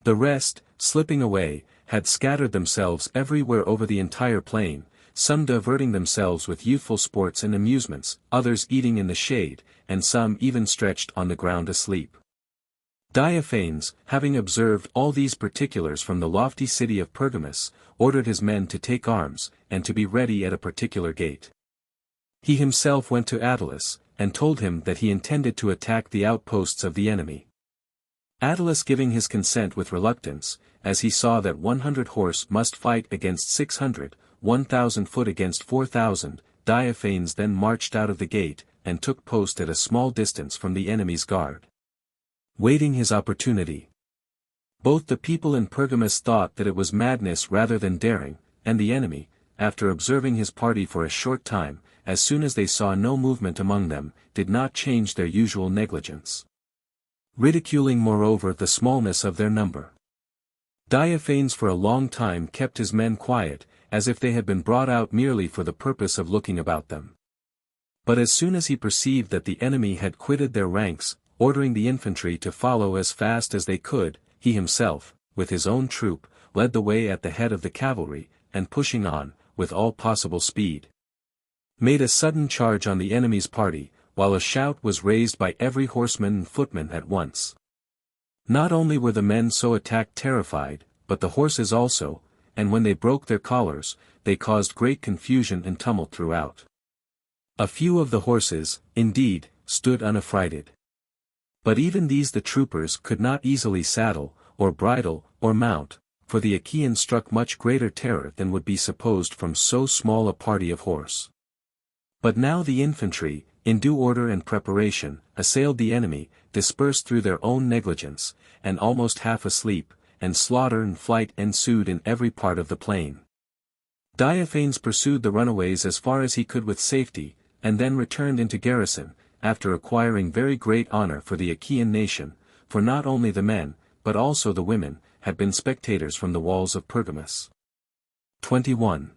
The rest, slipping away, had scattered themselves everywhere over the entire plain, some diverting themselves with youthful sports and amusements, others eating in the shade, and some even stretched on the ground asleep. Diophanes, having observed all these particulars from the lofty city of Pergamus, ordered his men to take arms, and to be ready at a particular gate. He himself went to Attalus, and told him that he intended to attack the outposts of the enemy. Attalus giving his consent with reluctance, as he saw that 100 horse must fight against 600, 1,000 foot against 4,000, Diophanes then marched out of the gate, and took post at a small distance from the enemy's guard, waiting his opportunity. Both the people in Pergamus thought that it was madness rather than daring, and the enemy, after observing his party for a short time, as soon as they saw no movement among them, did not change their usual negligence, ridiculing moreover the smallness of their number. Diophanes for a long time kept his men quiet, as if they had been brought out merely for the purpose of looking about them. But as soon as he perceived that the enemy had quitted their ranks, ordering the infantry to follow as fast as they could, he himself, with his own troop, led the way at the head of the cavalry, and pushing on, with all possible speed, made a sudden charge on the enemy's party, while a shout was raised by every horseman and footman at once. Not only were the men so attacked terrified, but the horses also, and when they broke their collars, they caused great confusion and tumult throughout. A few of the horses, indeed, stood unaffrighted. But even these the troopers could not easily saddle, or bridle, or mount, for the Achaeans struck much greater terror than would be supposed from so small a party of horse. But now the infantry, in due order and preparation, assailed the enemy, dispersed through their own negligence, and almost half asleep, and slaughter and flight ensued in every part of the plain. Diophanes pursued the runaways as far as he could with safety, and then returned into garrison, after acquiring very great honor for the Achaean nation, for not only the men, but also the women, had been spectators from the walls of Pergamus. 21.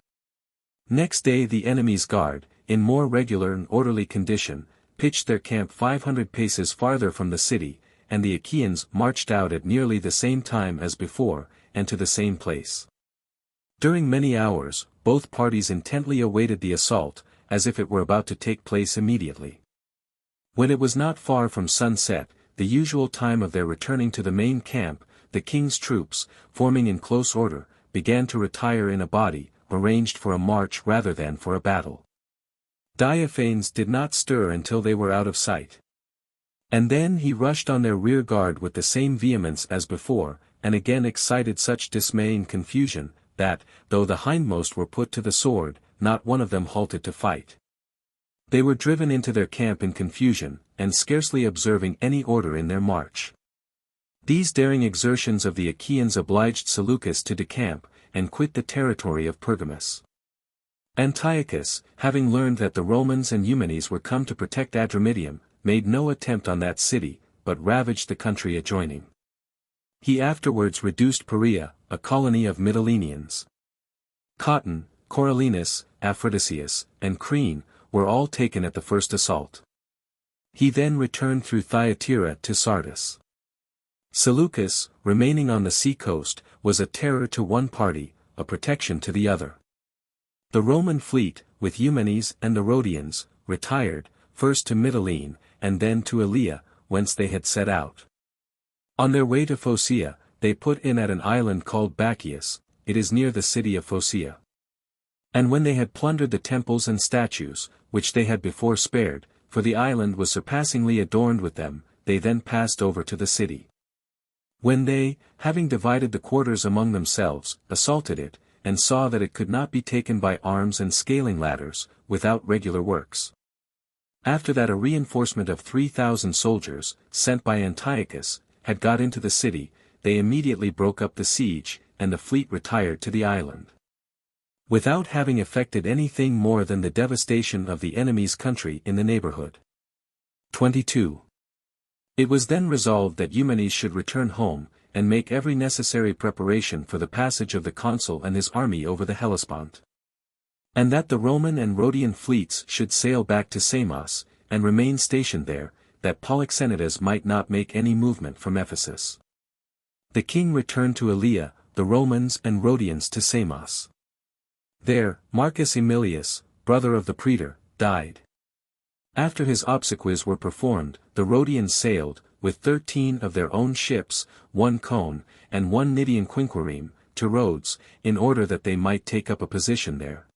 Next day the enemy's guard, in more regular and orderly condition, pitched their camp 500 paces farther from the city, and the Achaeans marched out at nearly the same time as before, and to the same place. During many hours, both parties intently awaited the assault, as if it were about to take place immediately. When it was not far from sunset, the usual time of their returning to the main camp, the king's troops, forming in close order, began to retire in a body, arranged for a march rather than for a battle. Diophanes did not stir until they were out of sight. And then he rushed on their rear guard with the same vehemence as before, and again excited such dismay and confusion, that, though the hindmost were put to the sword, not one of them halted to fight. They were driven into their camp in confusion, and scarcely observing any order in their march. These daring exertions of the Achaeans obliged Seleucus to decamp, and quit the territory of Pergamus. Antiochus, having learned that the Romans and Eumenes were come to protect Adramyttium, made no attempt on that city, but ravaged the country adjoining. He afterwards reduced Perea, a colony of Mytileneans. Cotton, Coriolanus, Aphrodisias, and Crene, were all taken at the first assault. He then returned through Thyatira to Sardis. Seleucus, remaining on the sea coast, was a terror to one party, a protection to the other. The Roman fleet, with Eumenes and the Rhodians, retired, first to Mytilene, and then to Elea, whence they had set out. On their way to Phocea, they put in at an island called Bacchius, it is near the city of Phocea. And when they had plundered the temples and statues, which they had before spared, for the island was surpassingly adorned with them, they then passed over to the city. When they, having divided the quarters among themselves, assaulted it, and saw that it could not be taken by arms and scaling ladders, without regular works. After that a reinforcement of 3,000 soldiers, sent by Antiochus, had got into the city, they immediately broke up the siege, and the fleet retired to the island. Without having effected anything more than the devastation of the enemy's country in the neighborhood. 22. It was then resolved that Eumenes should return home, and make every necessary preparation for the passage of the consul and his army over the Hellespont. And that the Roman and Rhodian fleets should sail back to Samos, and remain stationed there, that Polyxenidas might not make any movement from Ephesus. The king returned to Elea, the Romans and Rhodians to Samos. There, Marcus Aemilius, brother of the praetor, died. After his obsequies were performed, the Rhodians sailed, with 13 of their own ships, 1 Cone, and 1 Nidian Quinquereme, to Rhodes, in order that they might take up a position there,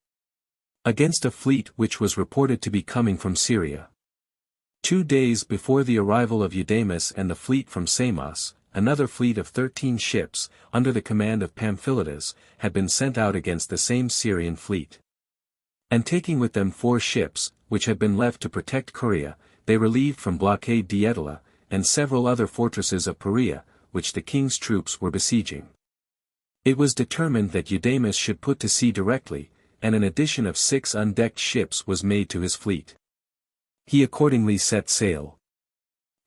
against a fleet which was reported to be coming from Syria. 2 days before the arrival of Eudemus and the fleet from Samos, another fleet of 13 ships, under the command of Pamphilidas, had been sent out against the same Syrian fleet. And taking with them 4 ships, which had been left to protect Corea, they relieved from blockade Dietala, and several other fortresses of Perea, which the king's troops were besieging. It was determined that Eudemus should put to sea directly, and an addition of 6 undecked ships was made to his fleet. He accordingly set sail,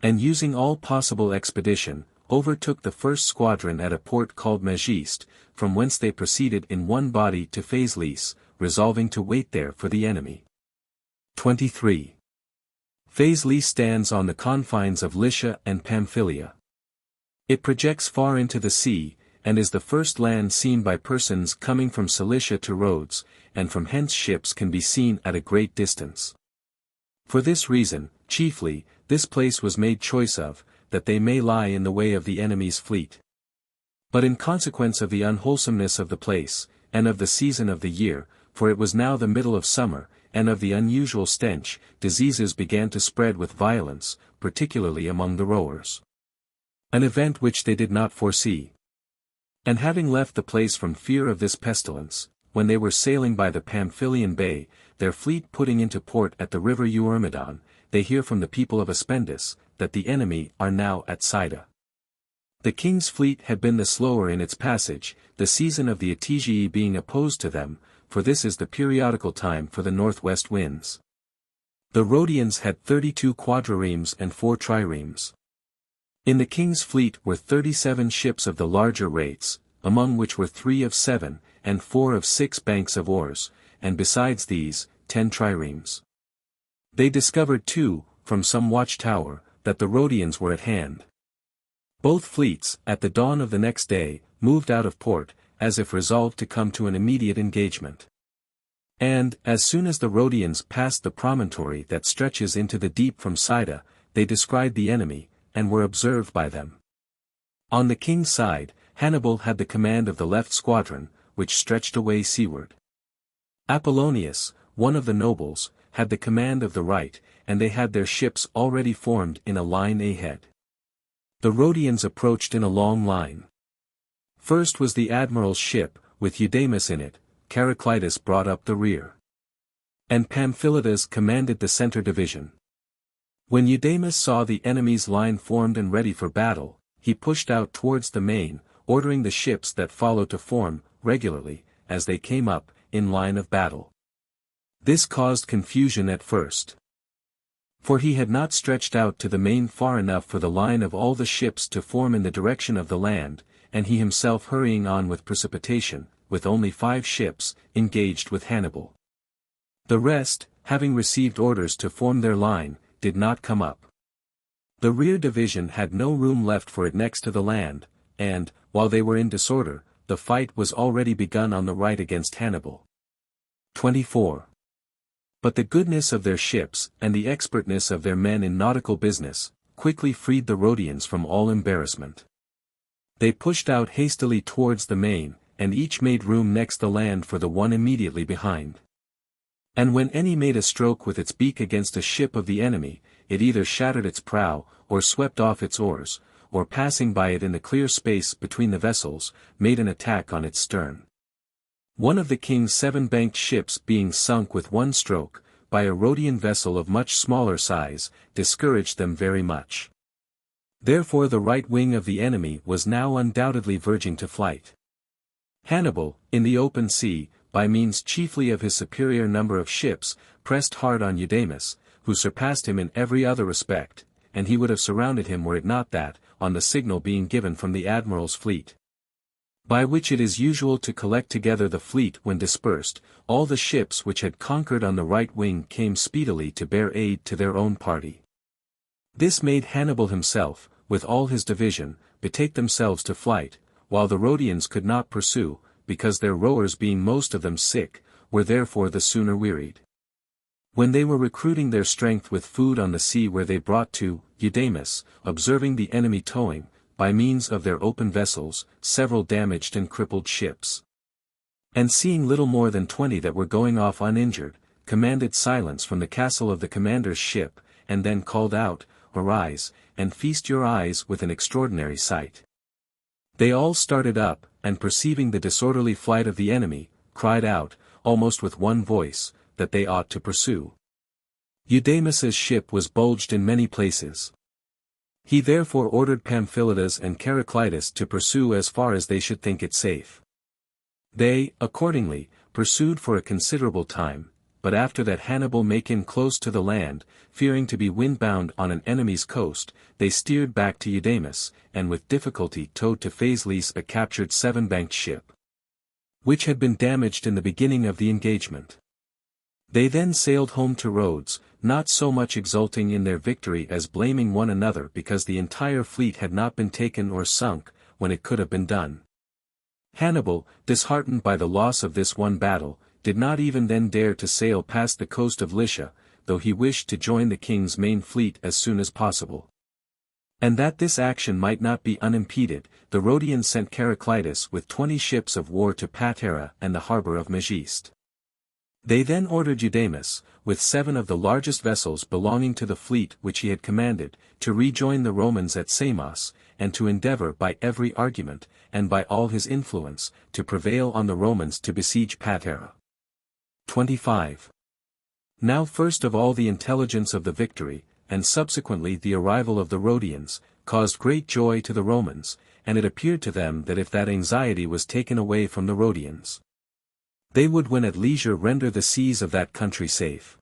and using all possible expedition, overtook the first squadron at a port called Megiste, from whence they proceeded in one body to Phaselis, resolving to wait there for the enemy. 23. Phaselis stands on the confines of Lycia and Pamphylia. It projects far into the sea, and is the first land seen by persons coming from Cilicia to Rhodes, and from hence ships can be seen at a great distance. For this reason, chiefly, this place was made choice of, that they may lie in the way of the enemy's fleet. But in consequence of the unwholesomeness of the place, and of the season of the year, for it was now the middle of summer, and of the unusual stench, diseases began to spread with violence, particularly among the rowers. An event which they did not foresee. And having left the place from fear of this pestilence, when they were sailing by the Pamphylian Bay, their fleet putting into port at the river Eurymedon, they hear from the people of Aspendus, that the enemy are now at Sida. The king's fleet had been the slower in its passage, the season of the Etegii being opposed to them, for this is the periodical time for the northwest winds. The Rhodians had 32 quadriremes and 4 triremes. In the king's fleet were 37 ships of the larger rates, among which were 3 of 7, and 4 of 6 banks of oars, and besides these, 10 triremes. They discovered too, from some watchtower, that the Rhodians were at hand. Both fleets, at the dawn of the next day, moved out of port, as if resolved to come to an immediate engagement. And, as soon as the Rhodians passed the promontory that stretches into the deep from Sida, they descried the enemy, and were observed by them. On the king's side, Hannibal had the command of the left squadron, which stretched away seaward. Apollonius, one of the nobles, had the command of the right, and they had their ships already formed in a line ahead. The Rhodians approached in a long line. First was the admiral's ship, with Eudemus in it, Chariclitus brought up the rear. And Pamphilidas commanded the center division. When Eudemus saw the enemy's line formed and ready for battle, he pushed out towards the main, ordering the ships that followed to form, regularly, as they came up, in line of battle. This caused confusion at first. For he had not stretched out to the main far enough for the line of all the ships to form in the direction of the land, and he himself hurrying on with precipitation, with only 5 ships, engaged with Hannibal. The rest, having received orders to form their line, did not come up. The rear division had no room left for it next to the land, and, while they were in disorder, the fight was already begun on the right against Hannibal. 24. But the goodness of their ships, and the expertness of their men in nautical business, quickly freed the Rhodians from all embarrassment. They pushed out hastily towards the main, and each made room next the land for the one immediately behind. And when any made a stroke with its beak against a ship of the enemy, it either shattered its prow, or swept off its oars, or passing by it in the clear space between the vessels, made an attack on its stern. One of the king's 7-banked ships being sunk with one stroke, by a Rhodian vessel of much smaller size, discouraged them very much. Therefore the right wing of the enemy was now undoubtedly verging to flight. Hannibal, in the open sea, by means chiefly of his superior number of ships, pressed hard on Eudemus, who surpassed him in every other respect, and he would have surrounded him were it not that, on the signal being given from the admiral's fleet, by which it is usual to collect together the fleet when dispersed, all the ships which had conquered on the right wing came speedily to bear aid to their own party. This made Hannibal himself, with all his division, betake themselves to flight, while the Rhodians could not pursue, because their rowers being most of them sick, were therefore the sooner wearied. When they were recruiting their strength with food on the sea where they brought to, Eudemus, observing the enemy towing, by means of their open vessels, several damaged and crippled ships, and seeing little more than 20 that were going off uninjured, commanded silence from the castle of the commander's ship, and then called out, "Arise, and feast your eyes with an extraordinary sight." They all started up, and perceiving the disorderly flight of the enemy, cried out, almost with one voice, that they ought to pursue. Eudemus's ship was bulged in many places. He therefore ordered Pamphilidas and Heraclitus to pursue as far as they should think it safe. They, accordingly, pursued for a considerable time, but after that Hannibal make in close to the land, fearing to be windbound on an enemy's coast, they steered back to Eudemus, and with difficulty towed to Phaselis a captured 7-banked ship, which had been damaged in the beginning of the engagement. They then sailed home to Rhodes, not so much exulting in their victory as blaming one another because the entire fleet had not been taken or sunk, when it could have been done. Hannibal, disheartened by the loss of this one battle, did not even then dare to sail past the coast of Lycia, though he wished to join the king's main fleet as soon as possible. And that this action might not be unimpeded, the Rhodians sent Heraclitus with 20 ships of war to Patara and the harbor of Megiste. They then ordered Eudemus, with 7 of the largest vessels belonging to the fleet which he had commanded, to rejoin the Romans at Samos, and to endeavor by every argument, and by all his influence, to prevail on the Romans to besiege Patara. 25. Now first of all the intelligence of the victory, and subsequently the arrival of the Rhodians, caused great joy to the Romans, and it appeared to them that if that anxiety was taken away from the Rhodians, they would when at leisure render the seas of that country safe.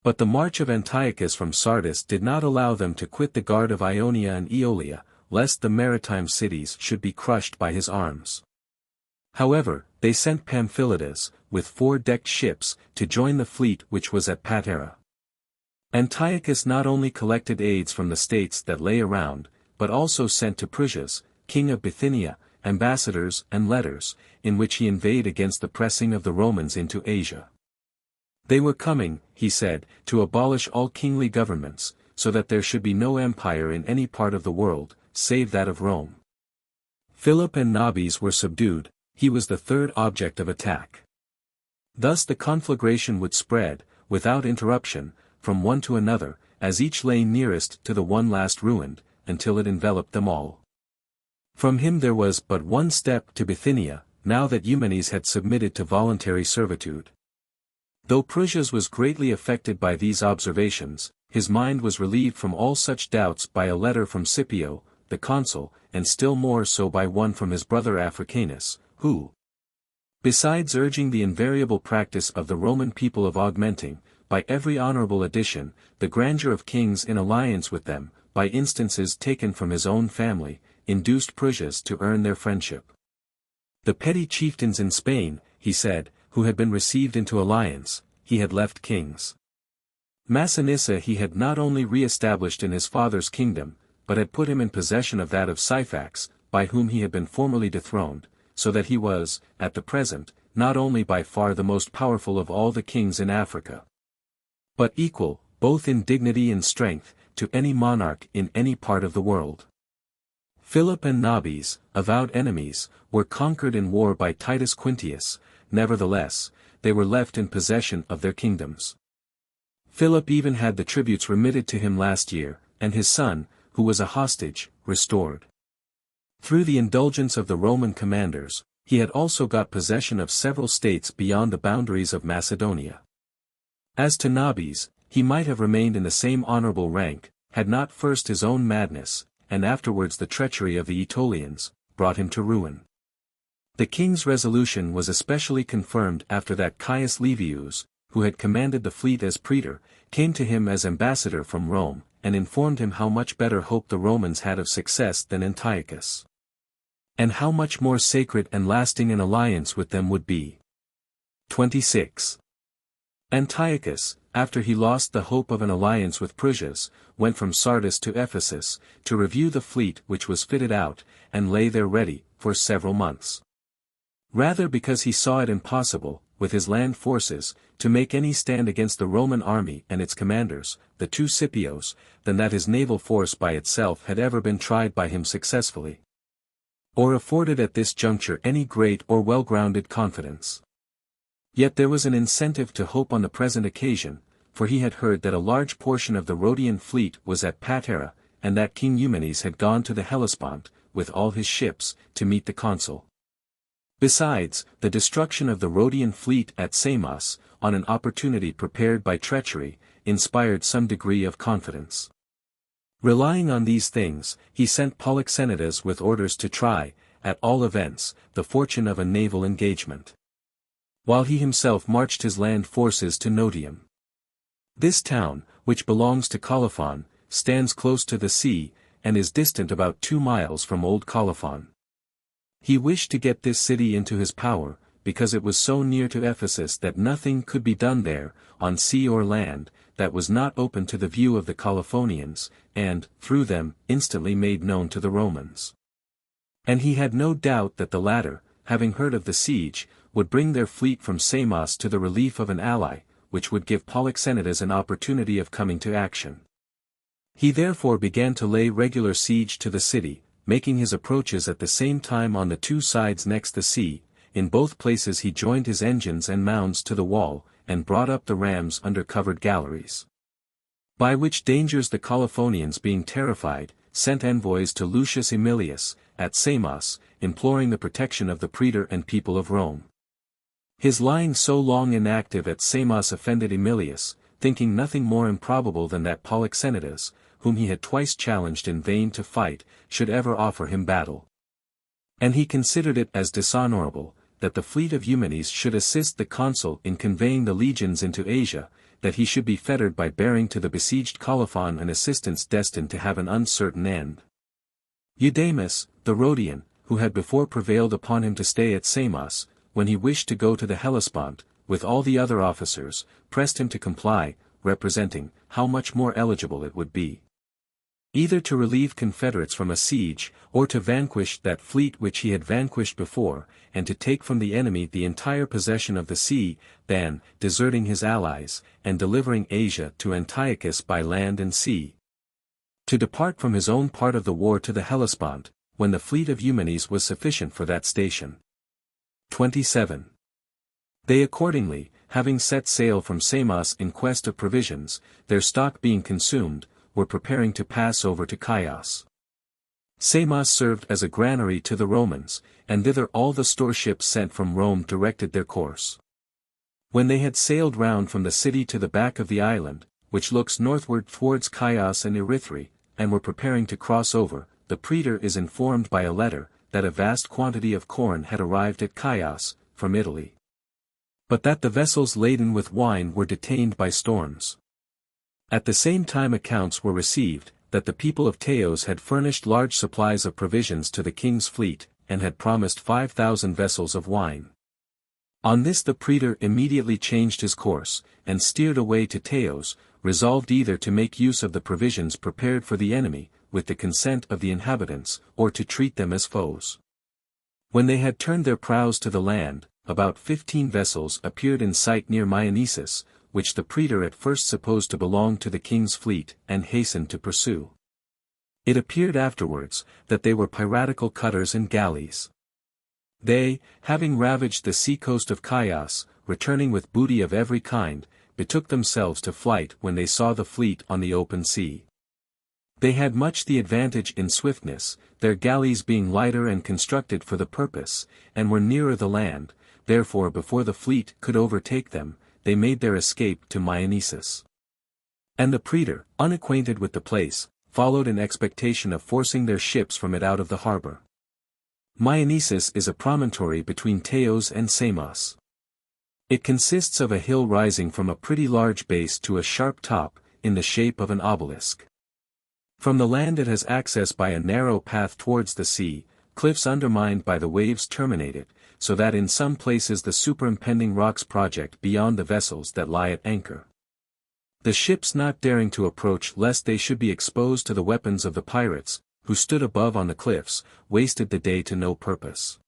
But the march of Antiochus from Sardis did not allow them to quit the guard of Ionia and Aeolia, lest the maritime cities should be crushed by his arms. However, they sent Pamphilidas, with 4 decked ships, to join the fleet which was at Patara. Antiochus not only collected aids from the states that lay around, but also sent to Prusias, king of Bithynia, ambassadors and letters, in which he inveighed against the pressing of the Romans into Asia. They were coming, he said, to abolish all kingly governments, so that there should be no empire in any part of the world, save that of Rome. Philip and Nabis were subdued, he was the third object of attack. Thus the conflagration would spread, without interruption, from one to another, as each lay nearest to the one last ruined, until it enveloped them all. From him there was but one step to Bithynia, now that Eumenes had submitted to voluntary servitude. Though Prusias was greatly affected by these observations, his mind was relieved from all such doubts by a letter from Scipio, the consul, and still more so by one from his brother Africanus, who, besides urging the invariable practice of the Roman people of augmenting, by every honorable addition, the grandeur of kings in alliance with them, by instances taken from his own family, induced Prusias to earn their friendship. The petty chieftains in Spain, he said, who had been received into alliance, he had left kings. Massinissa he had not only re-established in his father's kingdom, but had put him in possession of that of Syphax, by whom he had been formerly dethroned, so that he was, at the present, not only by far the most powerful of all the kings in Africa, but equal, both in dignity and strength, to any monarch in any part of the world. Philip and Nobis, avowed enemies, were conquered in war by Titus Quintius. Nevertheless, they were left in possession of their kingdoms. Philip even had the tributes remitted to him last year, and his son, who was a hostage, restored. Through the indulgence of the Roman commanders, he had also got possession of several states beyond the boundaries of Macedonia. As to Nobis, he might have remained in the same honorable rank, had not first his own madness, and afterwards the treachery of the Aetolians, brought him to ruin. The king's resolution was especially confirmed after that Caius Livius, who had commanded the fleet as praetor, came to him as ambassador from Rome, and informed him how much better hope the Romans had of success than Antiochus. And how much more sacred and lasting an alliance with them would be. 26. Antiochus, after he lost the hope of an alliance with Prusias, went from Sardis to Ephesus, to review the fleet which was fitted out, and lay there ready, for several months. Rather because he saw it impossible, with his land forces, to make any stand against the Roman army and its commanders, the two Scipios, than that his naval force by itself had ever been tried by him successfully, or afforded at this juncture any great or well-grounded confidence. Yet there was an incentive to hope on the present occasion, for he had heard that a large portion of the Rhodian fleet was at Patara, and that King Eumenes had gone to the Hellespont, with all his ships, to meet the consul. Besides, the destruction of the Rhodian fleet at Samos, on an opportunity prepared by treachery, inspired some degree of confidence. Relying on these things, he sent Polyxenides with orders to try, at all events, the fortune of a naval engagement, while he himself marched his land forces to Notium. This town, which belongs to Colophon, stands close to the sea, and is distant about 2 miles from Old Colophon. He wished to get this city into his power, because it was so near to Ephesus that nothing could be done there, on sea or land, that was not open to the view of the Colophonians, and, through them, instantly made known to the Romans. And he had no doubt that the latter, having heard of the siege, would bring their fleet from Samos to the relief of an ally, which would give Polyxenides an opportunity of coming to action. He therefore began to lay regular siege to the city, making his approaches at the same time on the 2 sides next the sea. In both places he joined his engines and mounds to the wall, and brought up the rams under covered galleries. By which dangers the Colophonians being terrified, sent envoys to Lucius Aemilius, at Samos, imploring the protection of the praetor and people of Rome. His lying so long inactive at Samos offended Aemilius, thinking nothing more improbable than that Polyxenides, whom he had twice challenged in vain to fight, should ever offer him battle. And he considered it as dishonorable, that the fleet of Eumenes should assist the consul in conveying the legions into Asia, that he should be fettered by bearing to the besieged Colophon an assistance destined to have an uncertain end. Eudamus, the Rhodian, who had before prevailed upon him to stay at Samos, when he wished to go to the Hellespont, with all the other officers, pressed him to comply, representing how much more eligible it would be, either to relieve confederates from a siege, or to vanquish that fleet which he had vanquished before, and to take from the enemy the entire possession of the sea, than, deserting his allies, and delivering Asia to Antiochus by land and sea, to depart from his own part of the war to the Hellespont, when the fleet of Eumenes was sufficient for that station. 27. They accordingly, having set sail from Samos in quest of provisions, their stock being consumed, were preparing to pass over to Chios. Samos served as a granary to the Romans, and thither all the store ships sent from Rome directed their course. When they had sailed round from the city to the back of the island, which looks northward towards Chios and Erythrae, and were preparing to cross over, the praetor is informed by a letter, that a vast quantity of corn had arrived at Chios, from Italy, but that the vessels laden with wine were detained by storms. At the same time accounts were received, that the people of Teos had furnished large supplies of provisions to the king's fleet, and had promised 5,000 vessels of wine. On this the praetor immediately changed his course, and steered away to Teos, resolved either to make use of the provisions prepared for the enemy, with the consent of the inhabitants, or to treat them as foes. When they had turned their prows to the land, about 15 vessels appeared in sight near Myonnesus, which the praetor at first supposed to belong to the king's fleet, and hastened to pursue. It appeared afterwards, that they were piratical cutters and galleys. They, having ravaged the sea-coast of Chios, returning with booty of every kind, betook themselves to flight when they saw the fleet on the open sea. They had much the advantage in swiftness, their galleys being lighter and constructed for the purpose, and were nearer the land, therefore before the fleet could overtake them, they made their escape to Myonnesus. And the praetor, unacquainted with the place, followed in expectation of forcing their ships from it out of the harbor. Myonnesus is a promontory between Teos and Samos. It consists of a hill rising from a pretty large base to a sharp top, in the shape of an obelisk. From the land it has access by a narrow path towards the sea, cliffs undermined by the waves terminate it, so that in some places the superimpending rocks project beyond the vessels that lie at anchor. The ships not daring to approach lest they should be exposed to the weapons of the pirates, who stood above on the cliffs, wasted the day to no purpose.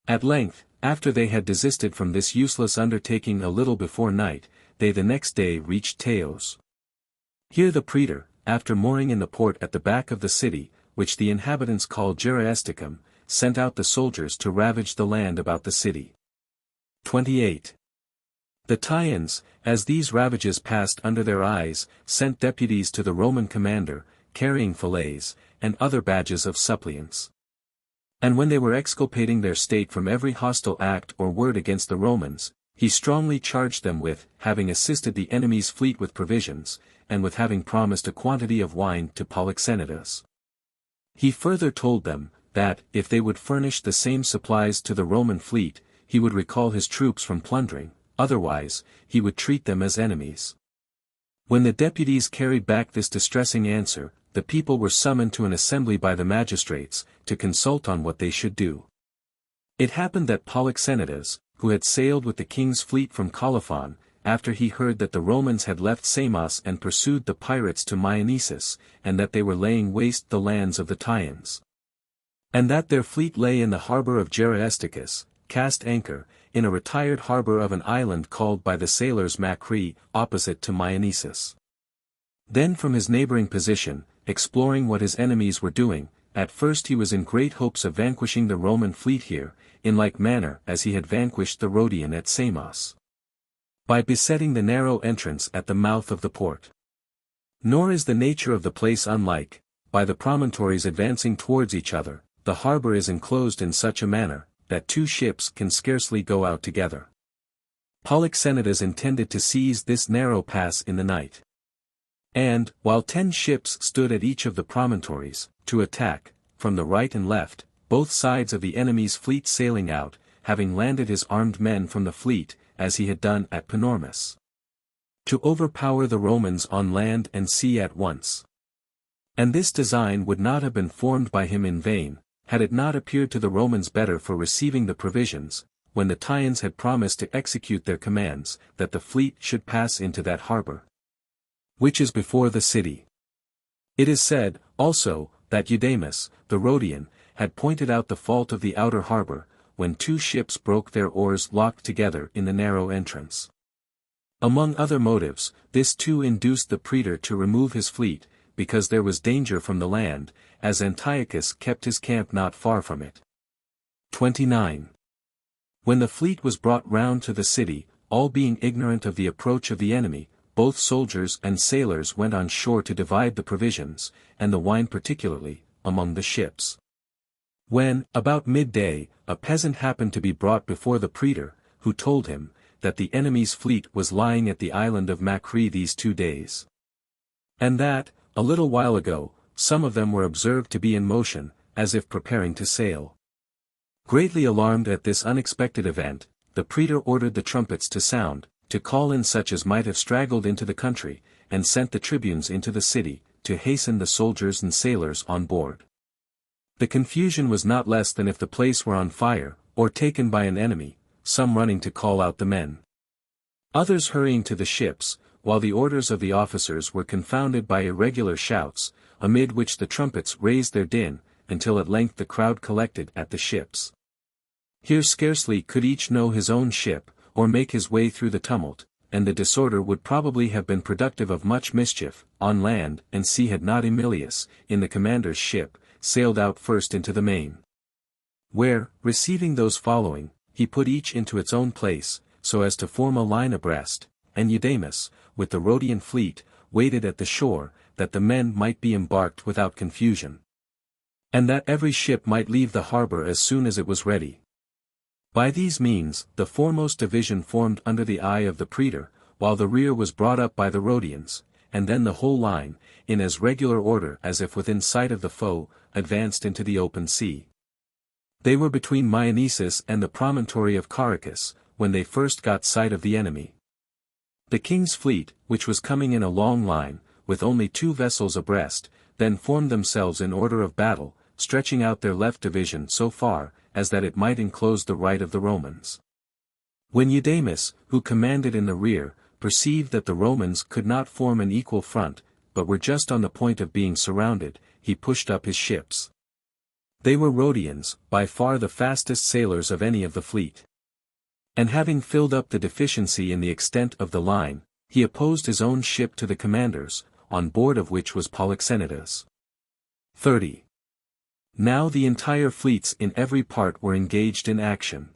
At length, after they had desisted from this useless undertaking a little before night, they the next day reached Teos. Here the praetor, after mooring in the port at the back of the city, which the inhabitants call Geraesticum, sent out the soldiers to ravage the land about the city. 28. The Taians, as these ravages passed under their eyes, sent deputies to the Roman commander, carrying fillets, and other badges of suppliants. And when they were exculpating their state from every hostile act or word against the Romans, he strongly charged them with having assisted the enemy's fleet with provisions, and with having promised a quantity of wine to Polyxenidas. He further told them, that, if they would furnish the same supplies to the Roman fleet, he would recall his troops from plundering, otherwise, he would treat them as enemies. When the deputies carried back this distressing answer, the people were summoned to an assembly by the magistrates, to consult on what they should do. It happened that Polyxenidas, who had sailed with the king's fleet from Colophon, after he heard that the Romans had left Samos and pursued the pirates to Myonnesus, and that they were laying waste the lands of the Taians, and that their fleet lay in the harbor of Geraesticus, cast anchor, in a retired harbor of an island called by the sailors Macri, opposite to Myonnesus. Then from his neighboring position, exploring what his enemies were doing, at first he was in great hopes of vanquishing the Roman fleet here, in like manner as he had vanquished the Rhodian at Samos, by besetting the narrow entrance at the mouth of the port. Nor is the nature of the place unlike, by the promontories advancing towards each other, the harbor is enclosed in such a manner, that two ships can scarcely go out together. Polyxenidas intended to seize this narrow pass in the night. And, while 10 ships stood at each of the promontories, to attack, from the right and left, both sides of the enemy's fleet sailing out, having landed his armed men from the fleet, as he had done at Panormus, to overpower the Romans on land and sea at once. And this design would not have been formed by him in vain, had it not appeared to the Romans better for receiving the provisions, when the Taians had promised to execute their commands, that the fleet should pass into that harbor, which is before the city. It is said, also, that Eudemus, the Rhodian, had pointed out the fault of the outer harbor, when 2 ships broke their oars locked together in the narrow entrance. Among other motives, this too induced the praetor to remove his fleet, because there was danger from the land, as Antiochus kept his camp not far from it. 29. When the fleet was brought round to the city, all being ignorant of the approach of the enemy, both soldiers and sailors went on shore to divide the provisions, and the wine particularly, among the ships. When, about midday, a peasant happened to be brought before the praetor, who told him, that the enemy's fleet was lying at the island of Macri these 2 days. And that, a little while ago, some of them were observed to be in motion, as if preparing to sail. Greatly alarmed at this unexpected event, the praetor ordered the trumpets to sound, to call in such as might have straggled into the country, and sent the tribunes into the city, to hasten the soldiers and sailors on board. The confusion was not less than if the place were on fire, or taken by an enemy, some running to call out the men, others hurrying to the ships, while the orders of the officers were confounded by irregular shouts, amid which the trumpets raised their din, until at length the crowd collected at the ships. Here scarcely could each know his own ship, or make his way through the tumult, and the disorder would probably have been productive of much mischief, on land and sea had not Emilius, in the commander's ship, sailed out first into the main. Where, receiving those following, he put each into its own place, so as to form a line abreast, and Eudemus, with the Rhodian fleet, waited at the shore, that the men might be embarked without confusion, and that every ship might leave the harbor as soon as it was ready. By these means, the foremost division formed under the eye of the praetor, while the rear was brought up by the Rhodians, and then the whole line, in as regular order as if within sight of the foe, advanced into the open sea. They were between Myonnesus and the promontory of Caracas, when they first got sight of the enemy. The king's fleet, which was coming in a long line, with only 2 vessels abreast, then formed themselves in order of battle, stretching out their left division so far, as that it might enclose the right of the Romans. When Eudemus, who commanded in the rear, perceived that the Romans could not form an equal front, but were just on the point of being surrounded, he pushed up his ships. They were Rhodians, by far the fastest sailors of any of the fleet. And having filled up the deficiency in the extent of the line, he opposed his own ship to the commander's, on board of which was Polyxenidas. 30. Now the entire fleets in every part were engaged in action.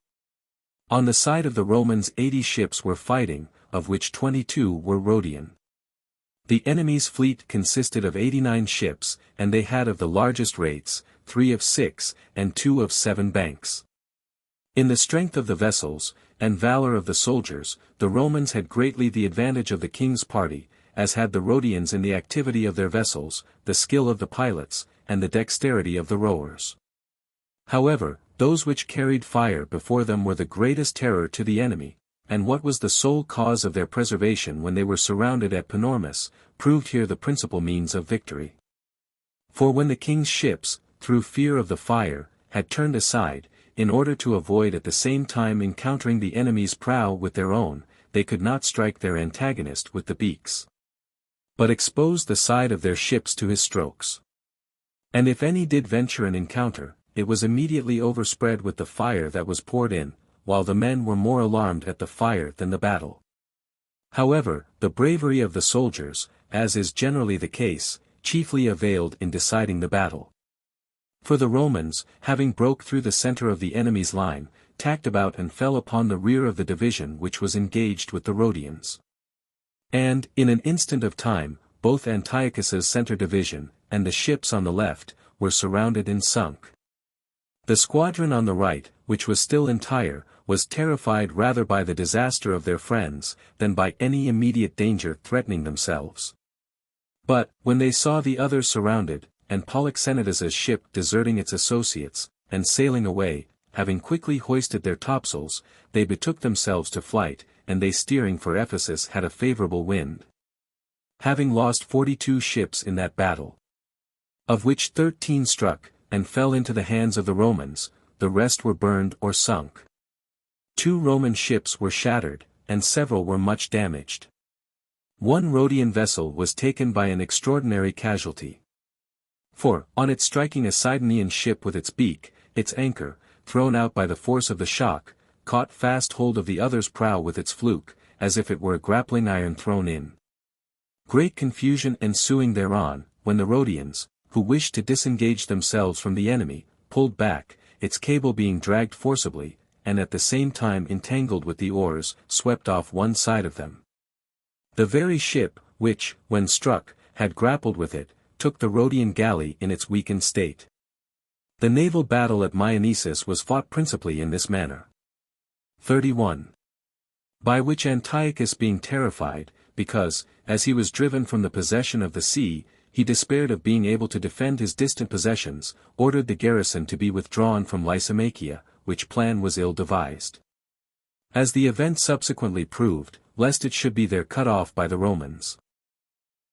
On the side of the Romans 80 ships were fighting, of which 22 were Rhodian. The enemy's fleet consisted of 89 ships, and they had of the largest rates, 3 of 6, and 2 of 7 banks. In the strength of the vessels, and valor of the soldiers, the Romans had greatly the advantage of the king's party, as had the Rhodians in the activity of their vessels, the skill of the pilots, and the dexterity of the rowers. However, those which carried fire before them were the greatest terror to the enemy, and what was the sole cause of their preservation when they were surrounded at Panormus, proved here the principal means of victory. For when the king's ships, through fear of the fire, had turned aside, in order to avoid at the same time encountering the enemy's prow with their own, they could not strike their antagonist with the beaks, but exposed the side of their ships to his strokes. And if any did venture an encounter, it was immediately overspread with the fire that was poured in, while the men were more alarmed at the fire than the battle. However, the bravery of the soldiers, as is generally the case, chiefly availed in deciding the battle. For the Romans, having broke through the center of the enemy's line, tacked about and fell upon the rear of the division which was engaged with the Rhodians. And, in an instant of time, both Antiochus's center division, and the ships on the left, were surrounded and sunk. The squadron on the right, which was still entire, was terrified rather by the disaster of their friends, than by any immediate danger threatening themselves. But, when they saw the others surrounded, and Polyxenidas's ship deserting its associates, and sailing away, having quickly hoisted their topsails, they betook themselves to flight, and they steering for Ephesus had a favorable wind. Having lost 42 ships in that battle, of which 13 struck, and fell into the hands of the Romans, the rest were burned or sunk. 2 Roman ships were shattered, and several were much damaged. 1 Rhodian vessel was taken by an extraordinary casualty. For, on its striking a Sidonian ship with its beak, its anchor, thrown out by the force of the shock, caught fast hold of the other's prow with its fluke, as if it were a grappling iron thrown in. Great confusion ensuing thereon, when the Rhodians, who wished to disengage themselves from the enemy, pulled back, its cable being dragged forcibly, and at the same time entangled with the oars, swept off one side of them. The very ship, which, when struck, had grappled with it, took the Rhodian galley in its weakened state. The naval battle at Myonnesus was fought principally in this manner. 31. By which Antiochus being terrified, because, as he was driven from the possession of the sea, he despaired of being able to defend his distant possessions, ordered the garrison to be withdrawn from Lysimachia, which plan was ill devised, as the event subsequently proved, lest it should be there cut off by the Romans.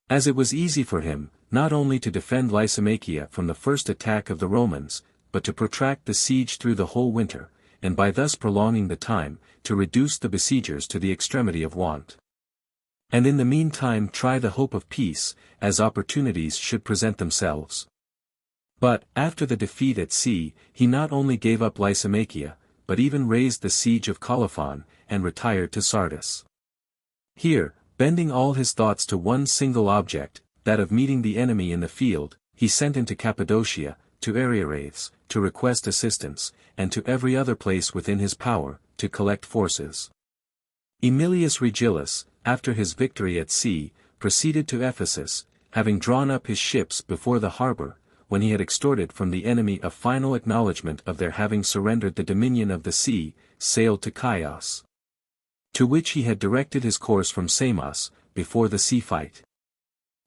As it was easy for him, not only to defend Lysimachia from the first attack of the Romans, but to protract the siege through the whole winter, and by thus prolonging the time, to reduce the besiegers to the extremity of want. And in the meantime try the hope of peace, as opportunities should present themselves. But, after the defeat at sea, he not only gave up Lysimachia, but even raised the siege of Colophon, and retired to Sardis. Here, bending all his thoughts to one single object, that of meeting the enemy in the field, he sent into Cappadocia, to Ariarathes, to request assistance, and to every other place within his power, to collect forces. Aemilius Regillus, after his victory at sea, proceeded to Ephesus, having drawn up his ships before the harbour, when he had extorted from the enemy a final acknowledgment of their having surrendered the dominion of the sea, sailed to Chios, to which he had directed his course from Samos, before the sea fight.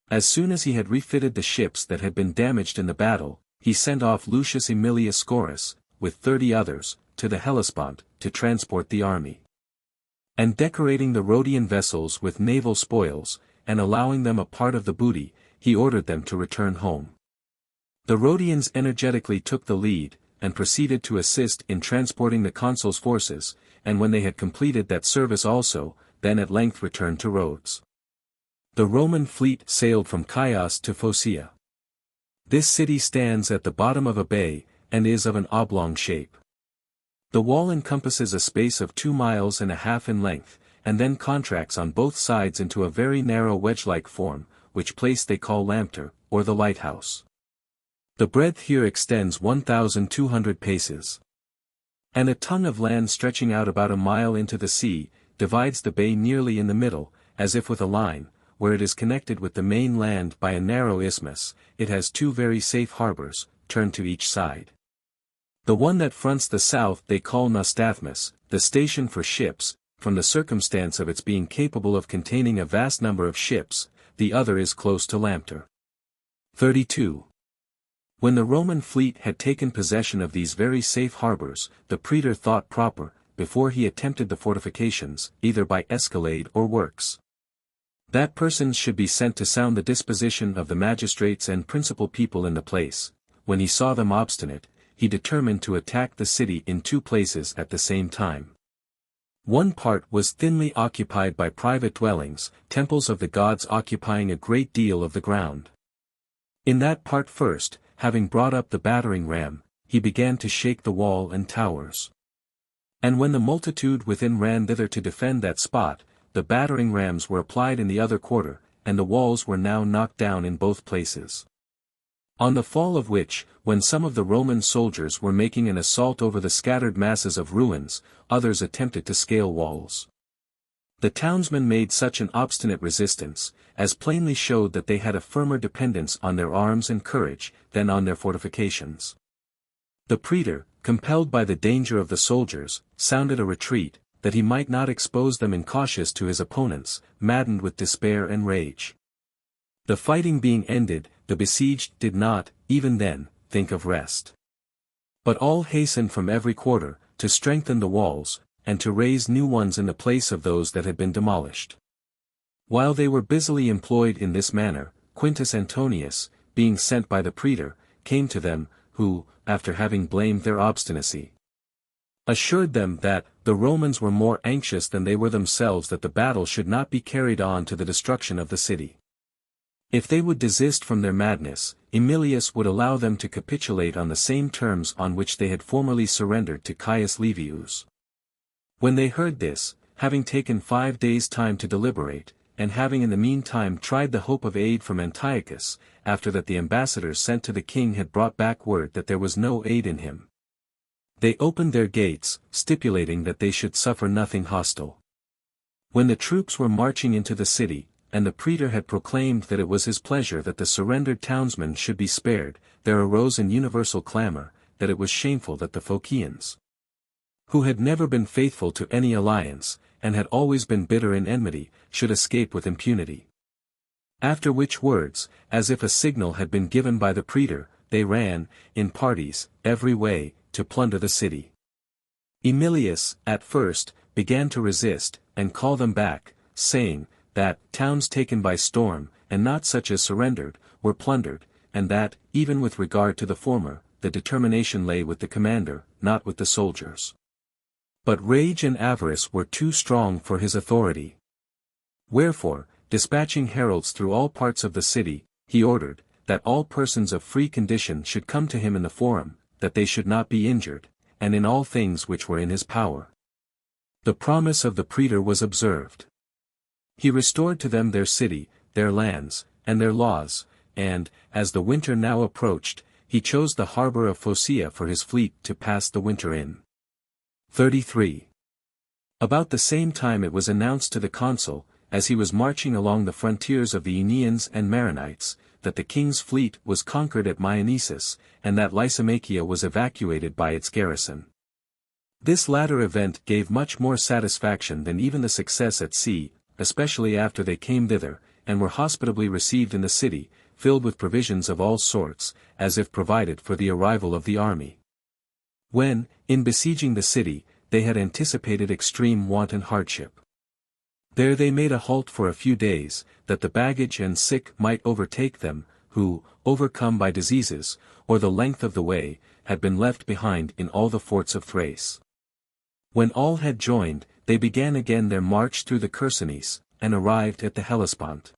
As soon as he had refitted the ships that had been damaged in the battle, he sent off Lucius Aemilius Scaurus, with 30 others, to the Hellespont, to transport the army. And decorating the Rhodian vessels with naval spoils, and allowing them a part of the booty, he ordered them to return home. The Rhodians energetically took the lead, and proceeded to assist in transporting the consul's forces, and when they had completed that service also, then at length returned to Rhodes. The Roman fleet sailed from Chios to Phocea. This city stands at the bottom of a bay, and is of an oblong shape. The wall encompasses a space of 2 miles and a half in length, and then contracts on both sides into a very narrow wedge-like form, which place they call Lampter, or the lighthouse. The breadth here extends 1,200 paces. And a tongue of land stretching out about a mile into the sea, divides the bay nearly in the middle, as if with a line, where it is connected with the main land by a narrow isthmus. It has 2 very safe harbours, turned to each side. The one that fronts the south they call Nostathmus, the station for ships, from the circumstance of its being capable of containing a vast number of ships. The other is close to Lampter. 32. When the Roman fleet had taken possession of these very safe harbours, the praetor thought proper, before he attempted the fortifications, either by escalade or works, that persons should be sent to sound the disposition of the magistrates and principal people in the place. When he saw them obstinate, he determined to attack the city in 2 places at the same time. One part was thinly occupied by private dwellings, temples of the gods occupying a great deal of the ground. In that part first, having brought up the battering ram, he began to shake the wall and towers. And when the multitude within ran thither to defend that spot, the battering rams were applied in the other quarter, and the walls were now knocked down in both places. On the fall of which, when some of the Roman soldiers were making an assault over the scattered masses of ruins, others attempted to scale walls. The townsmen made such an obstinate resistance, as plainly showed that they had a firmer dependence on their arms and courage, than on their fortifications. The praetor, compelled by the danger of the soldiers, sounded a retreat, that he might not expose them incautious to his opponents, maddened with despair and rage. The fighting being ended, the besieged did not, even then, think of rest. But all hastened from every quarter, to strengthen the walls, and to raise new ones in the place of those that had been demolished. While they were busily employed in this manner, Quintus Antonius, being sent by the praetor, came to them, who, after having blamed their obstinacy, assured them that the Romans were more anxious than they were themselves that the battle should not be carried on to the destruction of the city. If they would desist from their madness, Aemilius would allow them to capitulate on the same terms on which they had formerly surrendered to Caius Livius. When they heard this, having taken 5 days' time to deliberate, and having in the meantime tried the hope of aid from Antiochus, after that the ambassadors sent to the king had brought back word that there was no aid in him, they opened their gates, stipulating that they should suffer nothing hostile. When the troops were marching into the city, and the praetor had proclaimed that it was his pleasure that the surrendered townsmen should be spared, there arose an universal clamor, that it was shameful that the Phocians, who had never been faithful to any alliance, and had always been bitter in enmity, should escape with impunity. After which words, as if a signal had been given by the praetor, they ran, in parties, every way, to plunder the city. Aemilius, at first, began to resist, and call them back, saying, that towns taken by storm, and not such as surrendered, were plundered, and that, even with regard to the former, the determination lay with the commander, not with the soldiers. But rage and avarice were too strong for his authority. Wherefore, dispatching heralds through all parts of the city, he ordered, that all persons of free condition should come to him in the forum, that they should not be injured, and in all things which were in his power. The promise of the praetor was observed. He restored to them their city, their lands, and their laws, and, as the winter now approached, he chose the harbor of Phocea for his fleet to pass the winter in. 33. About the same time it was announced to the consul, as he was marching along the frontiers of the Aenians and Maronites, that the king's fleet was conquered at Myonnesus, and that Lysimachia was evacuated by its garrison. This latter event gave much more satisfaction than even the success at sea, especially after they came thither, and were hospitably received in the city, filled with provisions of all sorts, as if provided for the arrival of the army. When, in besieging the city, they had anticipated extreme want and hardship. There they made a halt for a few days, that the baggage and sick might overtake them, who, overcome by diseases, or the length of the way, had been left behind in all the forts of Thrace. When all had joined, they began again their march through the Chersonese, and arrived at the Hellespont.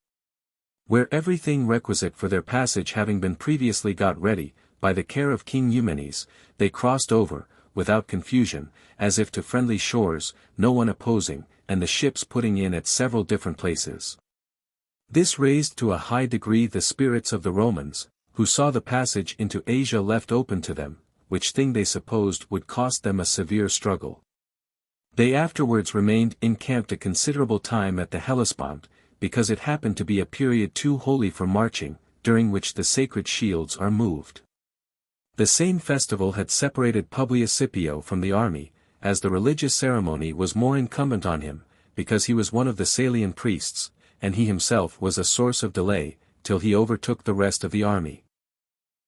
Where everything requisite for their passage having been previously got ready, by the care of King Eumenes, they crossed over, without confusion, as if to friendly shores, no one opposing, and the ships putting in at several different places. This raised to a high degree the spirits of the Romans, who saw the passage into Asia left open to them, which thing they supposed would cost them a severe struggle. They afterwards remained encamped a considerable time at the Hellespont, because it happened to be a period too holy for marching, during which the sacred shields are moved. The same festival had separated Publius Scipio from the army, as the religious ceremony was more incumbent on him, because he was one of the Salian priests, and he himself was a source of delay, till he overtook the rest of the army.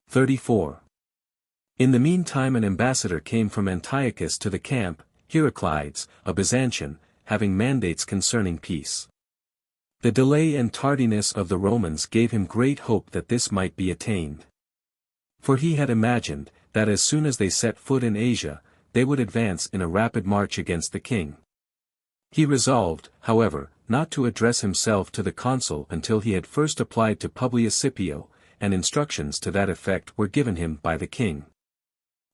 34. In the meantime an ambassador came from Antiochus to the camp, Heraclides, a Byzantine, having mandates concerning peace. The delay and tardiness of the Romans gave him great hope that this might be attained. For he had imagined, that as soon as they set foot in Asia, they would advance in a rapid march against the king. He resolved, however, not to address himself to the consul until he had first applied to Publius Scipio, and instructions to that effect were given him by the king.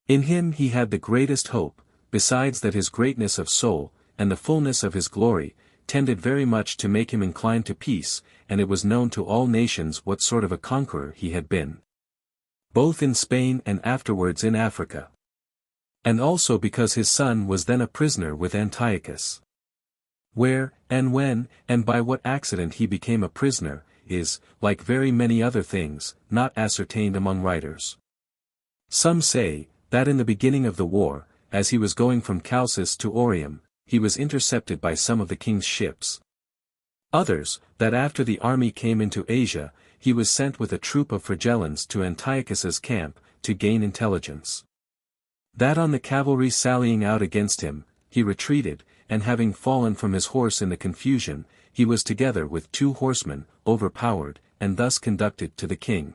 In him he had the greatest hope, besides that his greatness of soul, and the fullness of his glory, tended very much to make him inclined to peace, and it was known to all nations what sort of a conqueror he had been. Both in Spain and afterwards in Africa. And also because his son was then a prisoner with Antiochus. Where, and when, and by what accident he became a prisoner, is, like very many other things, not ascertained among writers. Some say, that in the beginning of the war, as he was going from Chalcis to Orium, he was intercepted by some of the king's ships. Others, that after the army came into Asia, he was sent with a troop of Fragellans to Antiochus's camp, to gain intelligence. That on the cavalry sallying out against him, he retreated, and having fallen from his horse in the confusion, he was together with 2 horsemen, overpowered, and thus conducted to the king.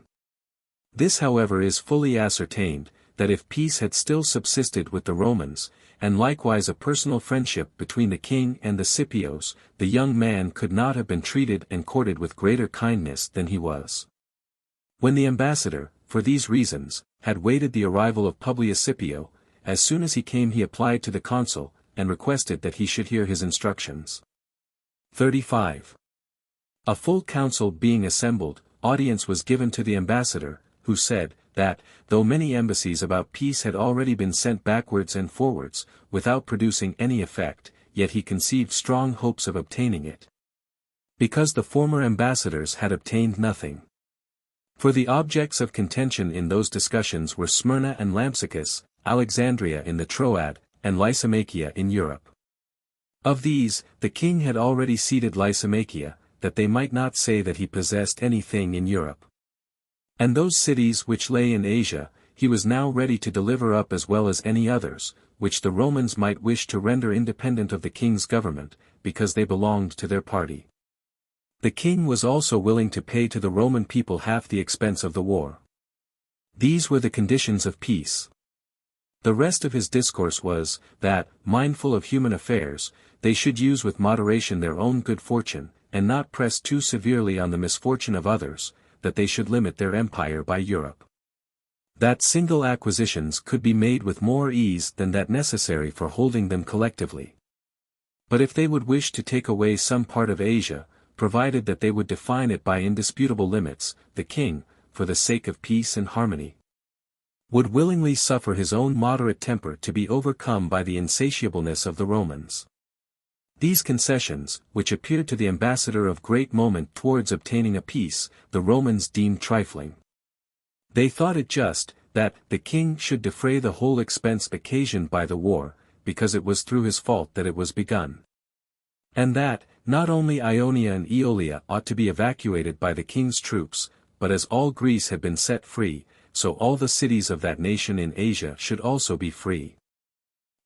This however is fully ascertained, that if peace had still subsisted with the Romans, and likewise a personal friendship between the king and the Scipios, the young man could not have been treated and courted with greater kindness than he was. When the ambassador, for these reasons, had waited the arrival of Publius Scipio, as soon as he came he applied to the consul, and requested that he should hear his instructions. 35. A full council being assembled, audience was given to the ambassador, who said, that, though many embassies about peace had already been sent backwards and forwards, without producing any effect, yet he conceived strong hopes of obtaining it. Because the former ambassadors had obtained nothing. For the objects of contention in those discussions were Smyrna and Lampsacus, Alexandria in the Troad, and Lysimachia in Europe. Of these, the king had already ceded Lysimachia, that they might not say that he possessed anything in Europe. And those cities which lay in Asia, he was now ready to deliver up as well as any others, which the Romans might wish to render independent of the king's government, because they belonged to their party. The king was also willing to pay to the Roman people half the expense of the war. These were the conditions of peace. The rest of his discourse was, that, mindful of human affairs, they should use with moderation their own good fortune, and not press too severely on the misfortune of others, that they should limit their empire by Europe. That single acquisitions could be made with more ease than that necessary for holding them collectively. But if they would wish to take away some part of Asia, provided that they would define it by indisputable limits, the king, for the sake of peace and harmony, would willingly suffer his own moderate temper to be overcome by the insatiableness of the Romans. These concessions, which appeared to the ambassador of great moment towards obtaining a peace, the Romans deemed trifling. They thought it just, that the king should defray the whole expense occasioned by the war, because it was through his fault that it was begun. And that, not only Ionia and Aeolia ought to be evacuated by the king's troops, but as all Greece had been set free, so all the cities of that nation in Asia should also be free.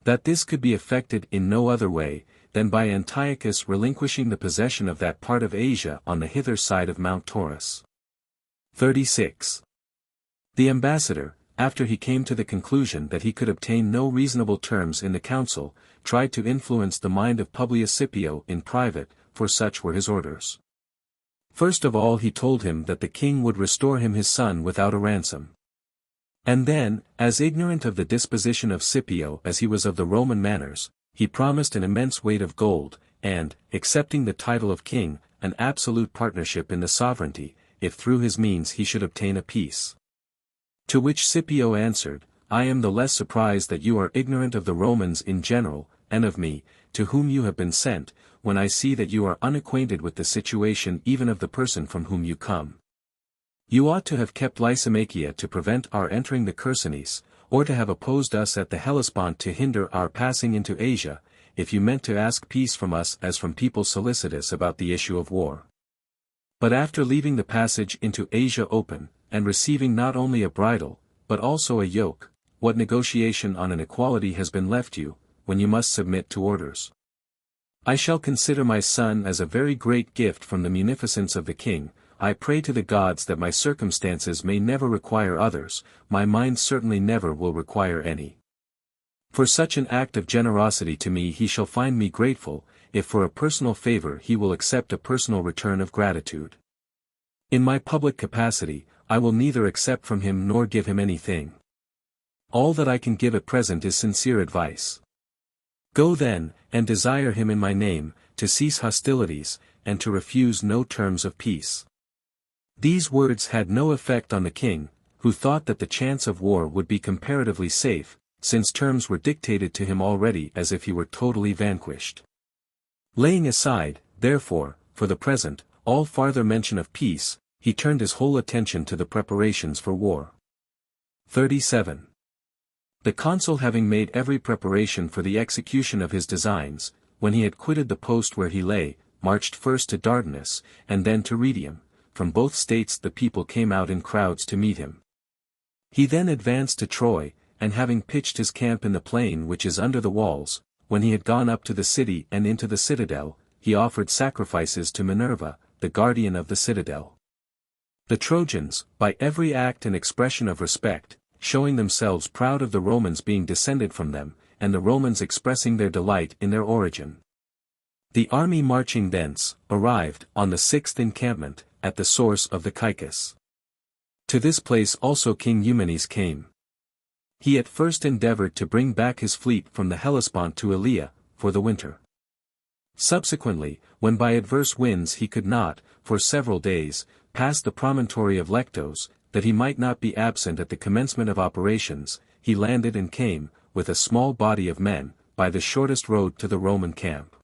That this could be effected in no other way, than by Antiochus relinquishing the possession of that part of Asia on the hither side of Mount Taurus. 36. The ambassador, after he came to the conclusion that he could obtain no reasonable terms in the council, tried to influence the mind of Publius Scipio in private, for such were his orders. First of all he told him that the king would restore him his son without a ransom. And then, as ignorant of the disposition of Scipio as he was of the Roman manners, he promised an immense weight of gold, and, accepting the title of king, an absolute partnership in the sovereignty, if through his means he should obtain a peace. To which Scipio answered, I am the less surprised that you are ignorant of the Romans in general, and of me, to whom you have been sent, when I see that you are unacquainted with the situation even of the person from whom you come. You ought to have kept Lysimachia to prevent our entering the Chersonese, or to have opposed us at the Hellespont to hinder our passing into Asia, if you meant to ask peace from us as from people solicitous about the issue of war. But after leaving the passage into Asia open, and receiving not only a bridle, but also a yoke, what negotiation on an equality has been left you, when you must submit to orders? I shall consider my son as a very great gift from the munificence of the king. I pray to the gods that my circumstances may never require others, my mind certainly never will require any. For such an act of generosity to me he shall find me grateful, if for a personal favor he will accept a personal return of gratitude. In my public capacity, I will neither accept from him nor give him anything. All that I can give at present is sincere advice. Go then, and desire him in my name, to cease hostilities, and to refuse no terms of peace. These words had no effect on the king, who thought that the chance of war would be comparatively safe, since terms were dictated to him already as if he were totally vanquished. Laying aside, therefore, for the present, all farther mention of peace, he turned his whole attention to the preparations for war. 37. The consul having made every preparation for the execution of his designs, when he had quitted the post where he lay, marched first to Dardanus, and then to Rhetium. From both states the people came out in crowds to meet him. He then advanced to Troy, and having pitched his camp in the plain which is under the walls, when he had gone up to the city and into the citadel, he offered sacrifices to Minerva, the guardian of the citadel. The Trojans, by every act and expression of respect, showing themselves proud of the Romans being descended from them, and the Romans expressing their delight in their origin. The army marching thence, arrived, on the sixth encampment, at the source of the Caicus. To this place also King Eumenes came. He at first endeavored to bring back his fleet from the Hellespont to Aelia, for the winter. Subsequently, when by adverse winds he could not, for several days, pass the promontory of Lectos, that he might not be absent at the commencement of operations, he landed and came, with a small body of men, by the shortest road to the Roman camp.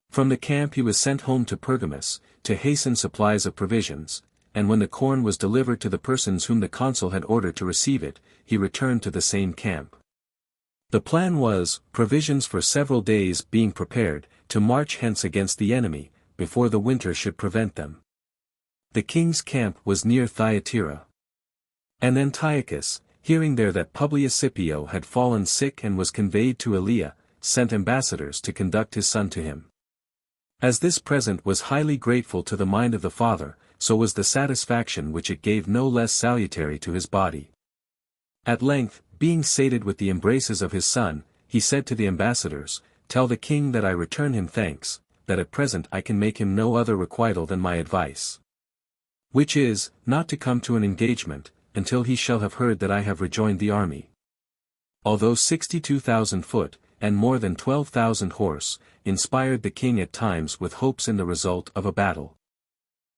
From the camp he was sent home to Pergamus, to hasten supplies of provisions, and when the corn was delivered to the persons whom the consul had ordered to receive it, he returned to the same camp. The plan was, provisions for several days being prepared, to march hence against the enemy, before the winter should prevent them. The king's camp was near Thyatira. And Antiochus, hearing there that Publius Scipio had fallen sick and was conveyed to Aelia, sent ambassadors to conduct his son to him. As this present was highly grateful to the mind of the father, so was the satisfaction which it gave no less salutary to his body. At length, being sated with the embraces of his son, he said to the ambassadors, Tell the king that I return him thanks, that at present I can make him no other requital than my advice. Which is, not to come to an engagement, until he shall have heard that I have rejoined the army. Although 62,000 foot, and more than 12,000 horse, inspired the king at times with hopes in the result of a battle.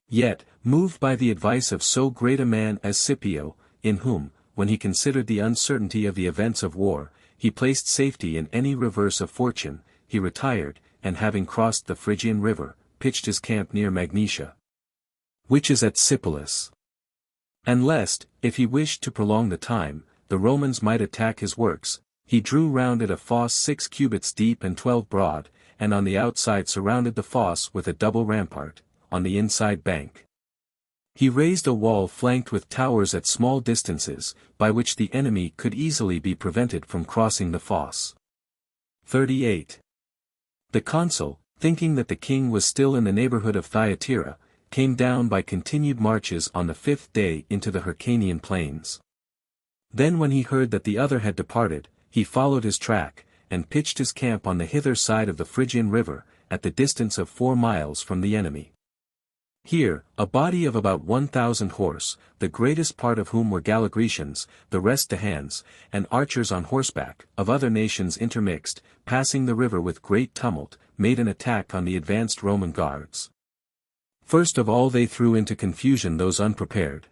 Yet, moved by the advice of so great a man as Scipio, in whom, when he considered the uncertainty of the events of war, he placed safety in any reverse of fortune, he retired, and having crossed the Phrygian river, pitched his camp near Magnesia, which is at Sipylus. And lest, if he wished to prolong the time, the Romans might attack his works, he drew round it a fosse 6 cubits deep and 12 broad, and on the outside surrounded the fosse with a double rampart, on the inside bank. He raised a wall flanked with towers at small distances, by which the enemy could easily be prevented from crossing the fosse. 38. The consul, thinking that the king was still in the neighborhood of Thyatira, came down by continued marches on the 5th day into the Hyrcanian plains. Then when he heard that the other had departed, he followed his track, and pitched his camp on the hither side of the Phrygian river, at the distance of 4 miles from the enemy. Here, a body of about 1,000 horse, the greatest part of whom were Galligrecians, the rest Dahans, and archers on horseback, of other nations intermixed, passing the river with great tumult, made an attack on the advanced Roman guards. First of all they threw into confusion those unprepared.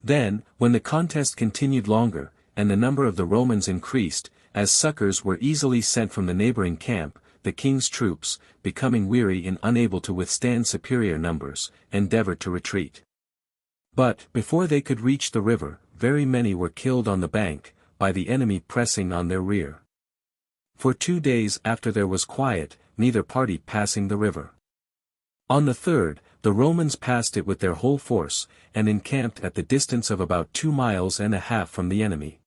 Then, when the contest continued longer, and the number of the Romans increased, as succors were easily sent from the neighboring camp, the king's troops, becoming weary and unable to withstand superior numbers, endeavored to retreat. But, before they could reach the river, very many were killed on the bank, by the enemy pressing on their rear. For 2 days after there was quiet, neither party passing the river. On the 3rd, the Romans passed it with their whole force, and encamped at the distance of about 2.5 miles from the enemy.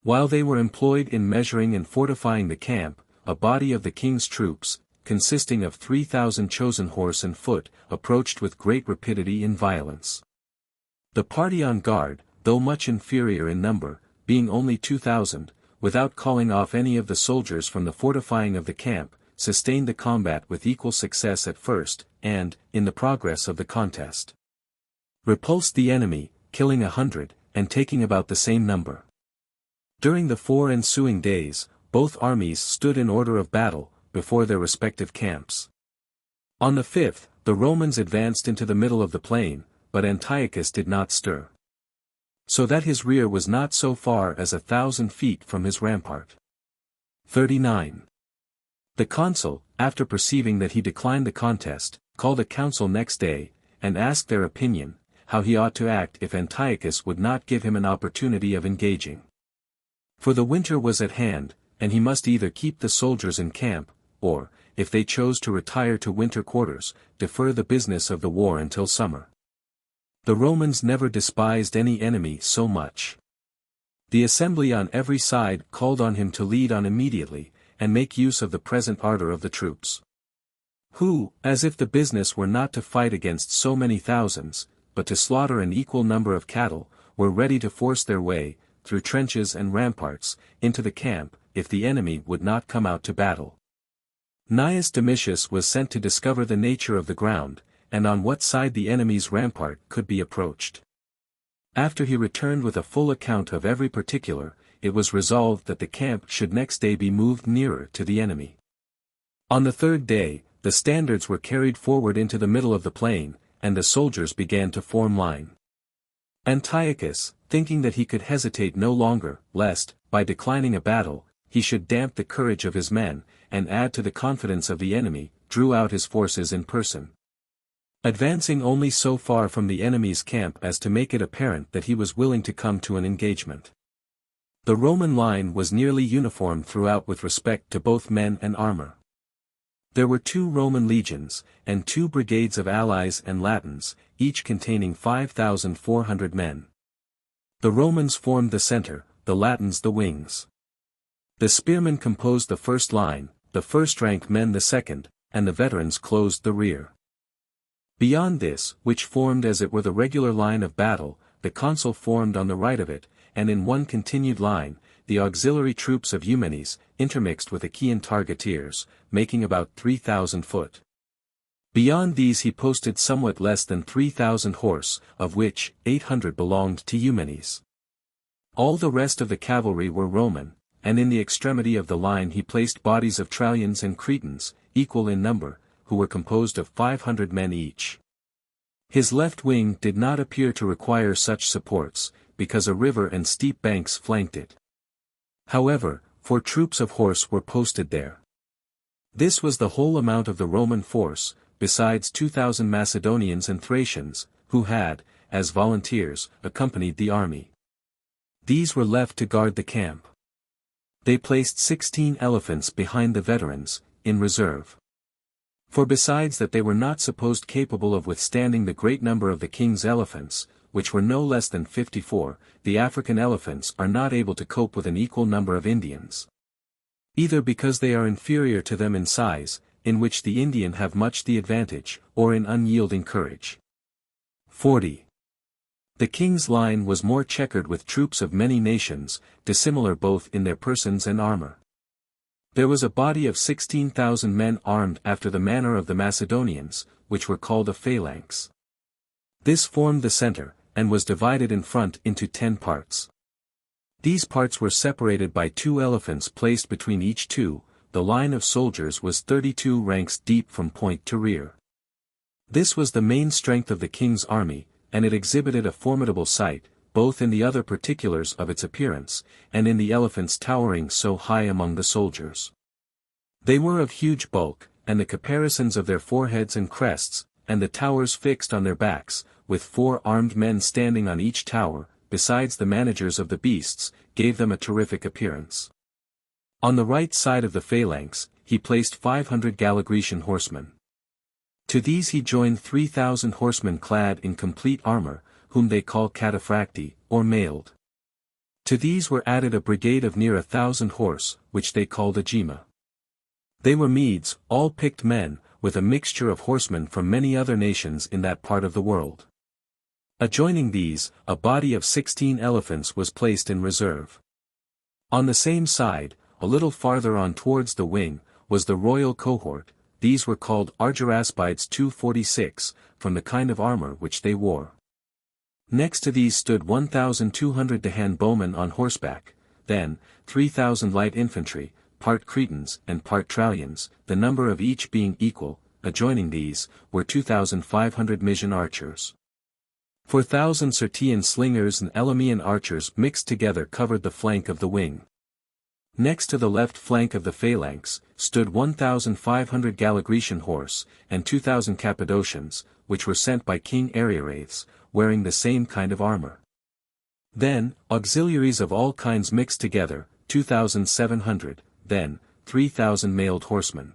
While they were employed in measuring and fortifying the camp, a body of the king's troops, consisting of 3,000 chosen horse and foot, approached with great rapidity and violence. The party on guard, though much inferior in number, being only 2,000, without calling off any of the soldiers from the fortifying of the camp, sustained the combat with equal success at first, and, in the progress of the contest, repulsed the enemy, killing 100, and taking about the same number. During the 4 ensuing days, both armies stood in order of battle, before their respective camps. On the 5th, the Romans advanced into the middle of the plain, but Antiochus did not stir, so that his rear was not so far as 1,000 feet from his rampart. 39. The consul, after perceiving that he declined the contest, called a council next day, and asked their opinion, how he ought to act if Antiochus would not give him an opportunity of engaging. For the winter was at hand, and he must either keep the soldiers in camp, or, if they chose to retire to winter quarters, defer the business of the war until summer. The Romans never despised any enemy so much. The assembly on every side called on him to lead on immediately, and make use of the present ardor of the troops, who, as if the business were not to fight against so many thousands, but to slaughter an equal number of cattle, were ready to force their way, through trenches and ramparts, into the camp, if the enemy would not come out to battle. Gnaeus Domitius was sent to discover the nature of the ground, and on what side the enemy's rampart could be approached. After he returned with a full account of every particular, it was resolved that the camp should next day be moved nearer to the enemy. On the 3rd day, the standards were carried forward into the middle of the plain, and the soldiers began to form line. Antiochus, thinking that he could hesitate no longer, lest, by declining a battle, he should damp the courage of his men, and add to the confidence of the enemy, drew out his forces in person, advancing only so far from the enemy's camp as to make it apparent that he was willing to come to an engagement. The Roman line was nearly uniform throughout with respect to both men and armor. There were 2 Roman legions, and 2 brigades of allies and Latins, each containing 5,400 men. The Romans formed the center, the Latins the wings. The spearmen composed the first line, the first-rank men the second, and the veterans closed the rear. Beyond this, which formed as it were the regular line of battle, the consul formed on the right of it, and in one continued line, the auxiliary troops of Eumenes, intermixed with Achaean targeteers, making about 3,000 foot. Beyond these he posted somewhat less than 3,000 horse, of which 800 belonged to Eumenes. All the rest of the cavalry were Roman, and in the extremity of the line he placed bodies of Trallians and Cretans, equal in number, who were composed of 500 men each. His left wing did not appear to require such supports, because a river and steep banks flanked it. However, 4 troops of horse were posted there. This was the whole amount of the Roman force, besides 2,000 Macedonians and Thracians, who had, as volunteers, accompanied the army. These were left to guard the camp. They placed 16 elephants behind the veterans, in reserve. For besides that they were not supposed capable of withstanding the great number of the king's elephants, which were no less than 54, the African elephants are not able to cope with an equal number of Indians. Either because they are inferior to them in size, in which the Indian have much the advantage, or in unyielding courage. 40. The king's line was more checkered with troops of many nations, dissimilar both in their persons and armor. There was a body of 16,000 men armed after the manner of the Macedonians, which were called a phalanx. This formed the center, and was divided in front into 10 parts. These parts were separated by 2 elephants placed between each 2, the line of soldiers was 32 ranks deep from point to rear. This was the main strength of the king's army, and it exhibited a formidable sight, both in the other particulars of its appearance, and in the elephants towering so high among the soldiers. They were of huge bulk, and the caparisons of their foreheads and crests, and the towers fixed on their backs, with 4 armed men standing on each tower, besides the managers of the beasts, gave them a terrific appearance. On the right side of the phalanx, he placed 500 Gallo-Grecian horsemen. To these he joined 3,000 horsemen clad in complete armor, whom they call cataphracti, or mailed. To these were added a brigade of near 1,000 horse, which they called a gema. They were Medes, all picked men, with a mixture of horsemen from many other nations in that part of the world. Adjoining these, a body of 16 elephants was placed in reserve. On the same side, a little farther on towards the wing, was the royal cohort. These were called Argyraspides 246, from the kind of armor which they wore. Next to these stood 1,200 Dahan bowmen on horseback, then, 3,000 light infantry, part Cretans and part Trallians, the number of each being equal. Adjoining these, were 2,500 Mysian archers. 4,000 Sirtian slingers and Elymian archers mixed together covered the flank of the wing. Next to the left flank of the phalanx, stood 1,500 Gallo-Grecian horse, and 2,000 Cappadocians, which were sent by King Ariarathes, wearing the same kind of armor. Then, auxiliaries of all kinds mixed together, 2,700, then, 3,000 mailed horsemen.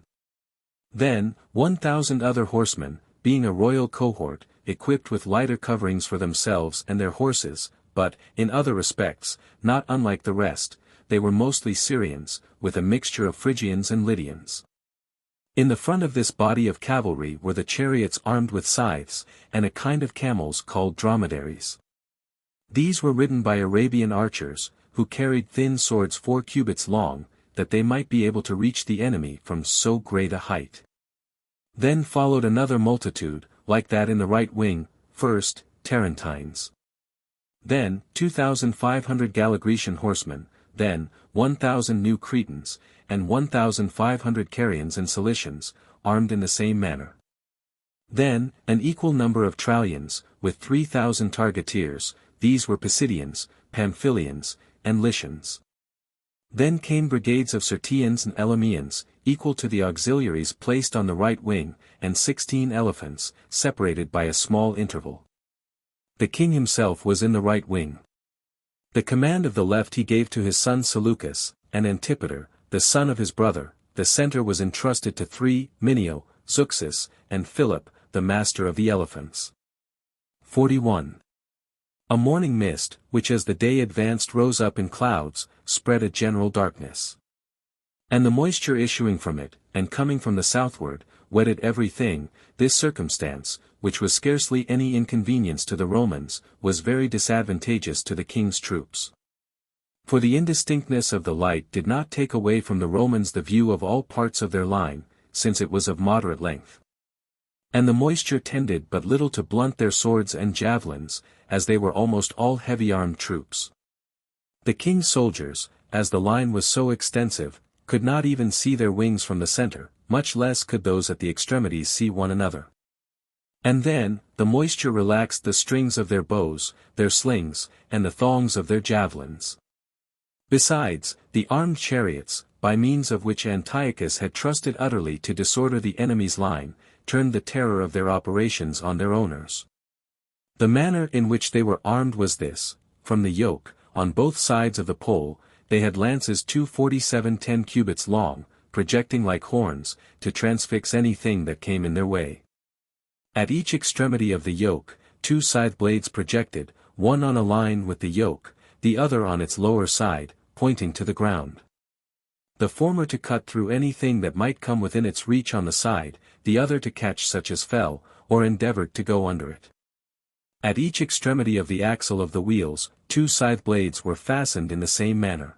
Then, 1,000 other horsemen, being a royal cohort, equipped with lighter coverings for themselves and their horses, but, in other respects, not unlike the rest, they were mostly Syrians, with a mixture of Phrygians and Lydians. In the front of this body of cavalry were the chariots armed with scythes, and a kind of camels called dromedaries. These were ridden by Arabian archers, who carried thin swords 4 cubits long, that they might be able to reach the enemy from so great a height. Then followed another multitude, like that in the right wing, first, Tarentines. Then, 2,500 Gallo-Grecian horsemen, then, 1,000 new Cretans, and 1,500 Carians and Cilicians, armed in the same manner. Then, an equal number of Trallians, with 3,000 targeteers, these were Pisidians, Pamphylians, and Lycians. Then came brigades of Sirtians and Elymians, equal to the auxiliaries placed on the right wing, and 16 elephants, separated by a small interval. The king himself was in the right wing. The command of the left he gave to his son Seleucus, and Antipater, the son of his brother. The center was entrusted to 3, Minio, Zeuxis, and Philip, the master of the elephants. 41. A morning mist, which as the day advanced rose up in clouds, spread a general darkness. And the moisture issuing from it, and coming from the southward, wetted everything. This circumstance, which was scarcely any inconvenience to the Romans, was very disadvantageous to the king's troops. For the indistinctness of the light did not take away from the Romans the view of all parts of their line, since it was of moderate length. And the moisture tended but little to blunt their swords and javelins, as they were almost all heavy-armed troops. The king's soldiers, as the line was so extensive, could not even see their wings from the center, much less could those at the extremities see one another. And then, the moisture relaxed the strings of their bows, their slings, and the thongs of their javelins. Besides, the armed chariots, by means of which Antiochus had trusted utterly to disorder the enemy's line, turned the terror of their operations on their owners. The manner in which they were armed was this: from the yoke, on both sides of the pole, they had lances 247 10 cubits long, projecting like horns, to transfix anything that came in their way. At each extremity of the yoke, 2 scythe blades projected, one on a line with the yoke, the other on its lower side, pointing to the ground. The former to cut through anything that might come within its reach on the side, the other to catch such as fell, or endeavored to go under it. At each extremity of the axle of the wheels, 2 scythe blades were fastened in the same manner.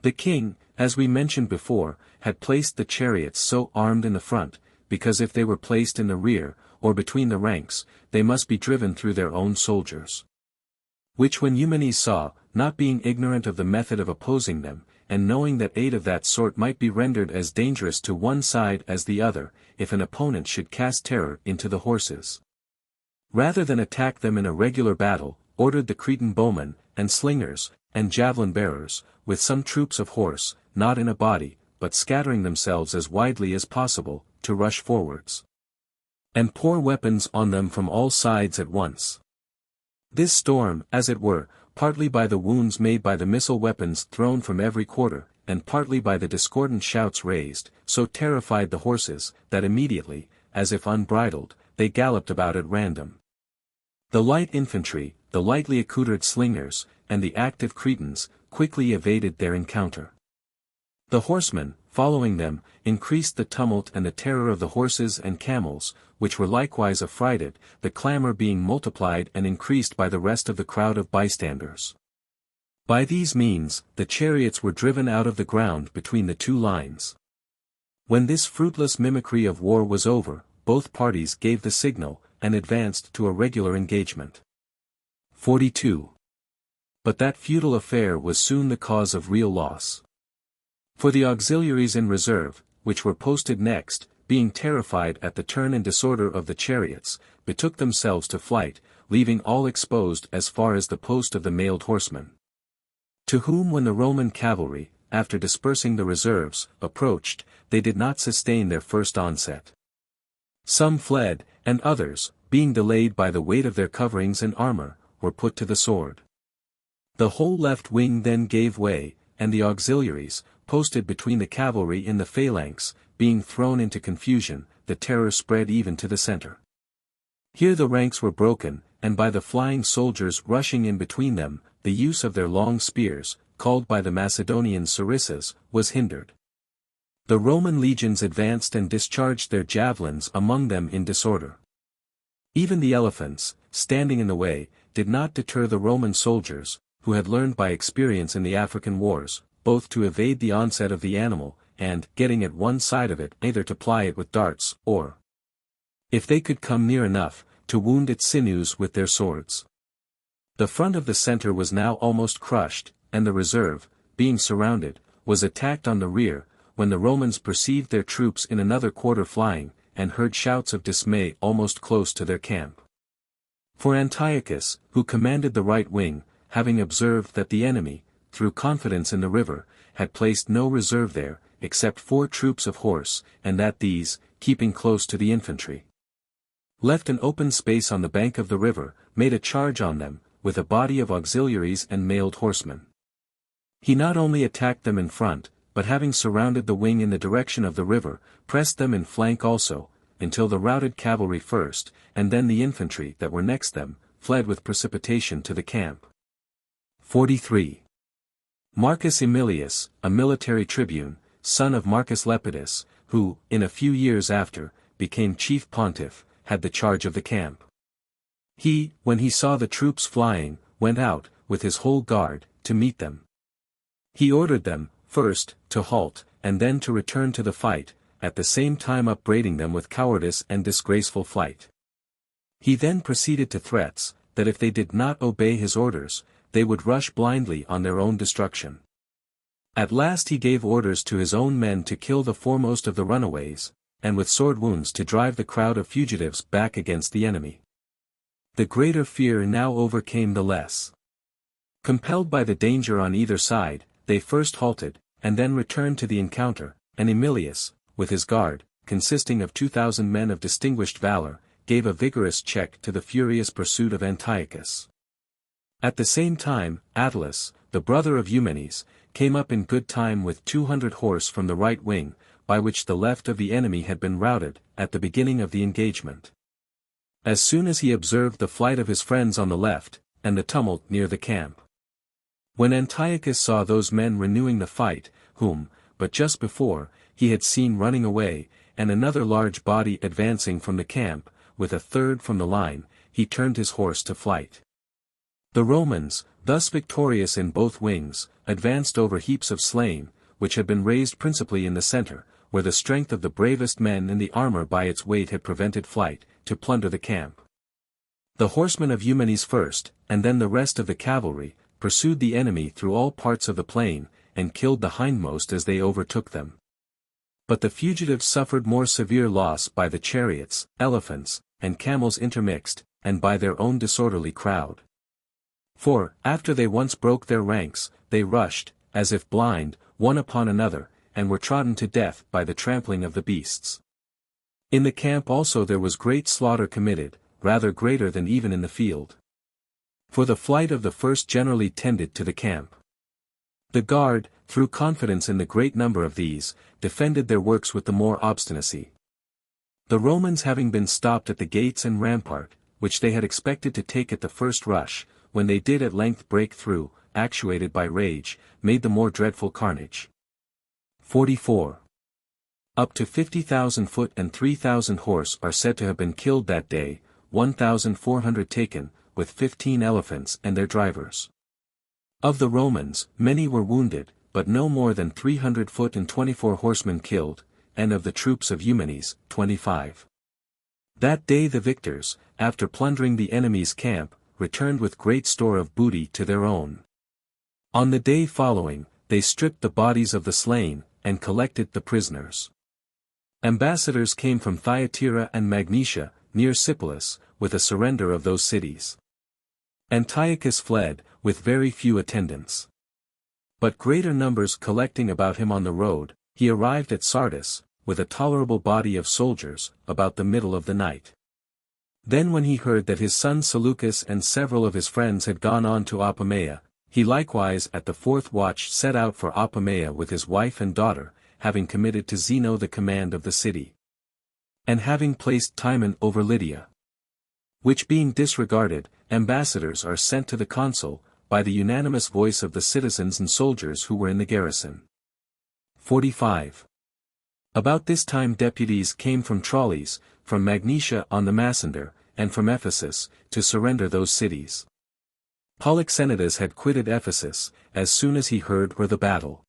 The king, as we mentioned before, had placed the chariots so armed in the front, because if they were placed in the rear, or between the ranks, they must be driven through their own soldiers. Which when Eumenes saw, not being ignorant of the method of opposing them, and knowing that aid of that sort might be rendered as dangerous to one side as the other, if an opponent should cast terror into the horses, rather than attack them in a regular battle, ordered the Cretan bowmen, and slingers, and javelin bearers, with some troops of horse, not in a body, but scattering themselves as widely as possible, to rush forwards, and pour weapons on them from all sides at once. This storm, as it were, partly by the wounds made by the missile weapons thrown from every quarter, and partly by the discordant shouts raised, so terrified the horses, that immediately, as if unbridled, they galloped about at random. The light infantry, the lightly accoutred slingers, and the active Cretans, quickly evaded their encounter. The horsemen, following them, increased the tumult and the terror of the horses and camels, which were likewise affrighted, the clamor being multiplied and increased by the rest of the crowd of bystanders. By these means, the chariots were driven out of the ground between the 2 lines. When this fruitless mimicry of war was over, both parties gave the signal, and advanced to a regular engagement. 42. But that futile affair was soon the cause of real loss. For the auxiliaries in reserve, which were posted next, being terrified at the turn and disorder of the chariots, betook themselves to flight, leaving all exposed as far as the post of the mailed horsemen. To whom when the Roman cavalry, after dispersing the reserves, approached, they did not sustain their first onset. Some fled, and others, being delayed by the weight of their coverings and armor, were put to the sword. The whole left wing then gave way, and the auxiliaries, posted between the cavalry in the phalanx, being thrown into confusion, the terror spread even to the center. Here the ranks were broken, and by the flying soldiers rushing in between them, the use of their long spears, called by the Macedonians sarissas, was hindered. The Roman legions advanced and discharged their javelins among them in disorder. Even the elephants, standing in the way, did not deter the Roman soldiers, who had learned by experience in the African wars, both to evade the onset of the animal, and, getting at one side of it, either to ply it with darts, or, if they could come near enough, to wound its sinews with their swords. The front of the center was now almost crushed, and the reserve, being surrounded, was attacked on the rear, when the Romans perceived their troops in another quarter flying, and heard shouts of dismay almost close to their camp. For Antiochus, who commanded the right wing, having observed that the enemy, through confidence in the river, had placed no reserve there, except 4 troops of horse, and that these, keeping close to the infantry, left an open space on the bank of the river, made a charge on them, with a body of auxiliaries and mailed horsemen. He not only attacked them in front, but having surrounded the wing in the direction of the river, pressed them in flank also, until the routed cavalry first, and then the infantry that were next them, fled with precipitation to the camp. 43. Marcus Aemilius, a military tribune, son of Marcus Lepidus, who, in a few years after, became chief pontiff, had the charge of the camp. He, when he saw the troops flying, went out, with his whole guard, to meet them. He ordered them, first, to halt, and then to return to the fight, at the same time upbraiding them with cowardice and disgraceful flight. He then proceeded to threats, that if they did not obey his orders, they would rush blindly on their own destruction. At last he gave orders to his own men to kill the foremost of the runaways, and with sword wounds to drive the crowd of fugitives back against the enemy. The greater fear now overcame the less. Compelled by the danger on either side, they first halted, and then returned to the encounter, and Emilius, with his guard, consisting of 2,000 men of distinguished valor, gave a vigorous check to the furious pursuit of Antiochus. At the same time, Attalus, the brother of Eumenes, came up in good time with 200 horse from the right wing, by which the left of the enemy had been routed, at the beginning of the engagement. As soon as he observed the flight of his friends on the left, and the tumult near the camp. When Antiochus saw those men renewing the fight, whom, but just before, he had seen running away, and another large body advancing from the camp, with a third from the line, he turned his horse to flight. The Romans, thus victorious in both wings, advanced over heaps of slain, which had been raised principally in the center, where the strength of the bravest men in the armor by its weight had prevented flight, to plunder the camp. The horsemen of Eumenes first, and then the rest of the cavalry, pursued the enemy through all parts of the plain, and killed the hindmost as they overtook them. But the fugitives suffered more severe loss by the chariots, elephants, and camels intermixed, and by their own disorderly crowd. For, after they once broke their ranks, they rushed, as if blind, one upon another, and were trodden to death by the trampling of the beasts. In the camp also there was great slaughter committed, rather greater than even in the field. For the flight of the first generally tended to the camp. The guard, through confidence in the great number of these, defended their works with the more obstinacy. The Romans having been stopped at the gates and rampart, which they had expected to take at the first rush, when they did at length break through, actuated by rage, made the more dreadful carnage. 44. Up to 50,000 foot and 3,000 horse are said to have been killed that day, 1,400 taken, with 15 elephants and their drivers. Of the Romans, many were wounded, but no more than 300 foot and 24 horsemen killed, and of the troops of Eumenes, 25. That day the victors, after plundering the enemy's camp, returned with great store of booty to their own. On the day following, they stripped the bodies of the slain, and collected the prisoners. Ambassadors came from Thyatira and Magnesia, near Sipylus, with a surrender of those cities. Antiochus fled, with very few attendants. But greater numbers collecting about him on the road, he arrived at Sardis, with a tolerable body of soldiers, about the middle of the night. Then when he heard that his son Seleucus and several of his friends had gone on to Apamea, he likewise at the fourth watch set out for Apamea with his wife and daughter, having committed to Zeno the command of the city. And having placed Timon over Lydia. Which being disregarded, ambassadors are sent to the consul, by the unanimous voice of the citizens and soldiers who were in the garrison. 45. About this time deputies came from Tralles, from Magnesia on the Massander, and from Ephesus, to surrender those cities. Polyxenidas had quitted Ephesus, as soon as he heard of the battle.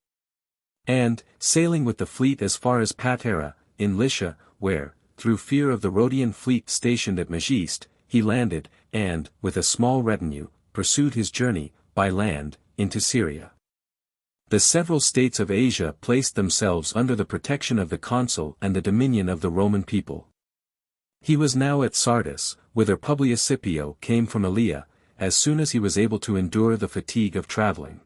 And, sailing with the fleet as far as Patara, in Lycia, where, through fear of the Rhodian fleet stationed at Megiste, he landed, and, with a small retinue, pursued his journey, by land, into Syria. The several states of Asia placed themselves under the protection of the consul and the dominion of the Roman people. He was now at Sardis, whither Publius Scipio came from Aelia, as soon as he was able to endure the fatigue of traveling.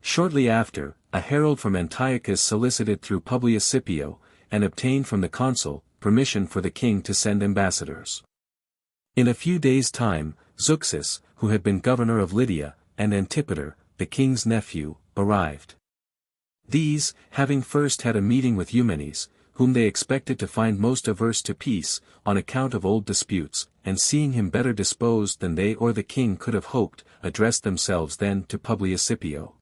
Shortly after, a herald from Antiochus solicited through Publius Scipio, and obtained from the consul, permission for the king to send ambassadors. In a few days' time, Zeuxis, who had been governor of Lydia, and Antipater, the king's nephew, arrived. These, having first had a meeting with Eumenes, whom they expected to find most averse to peace, on account of old disputes, and seeing him better disposed than they or the king could have hoped, addressed themselves then to Publius Scipio.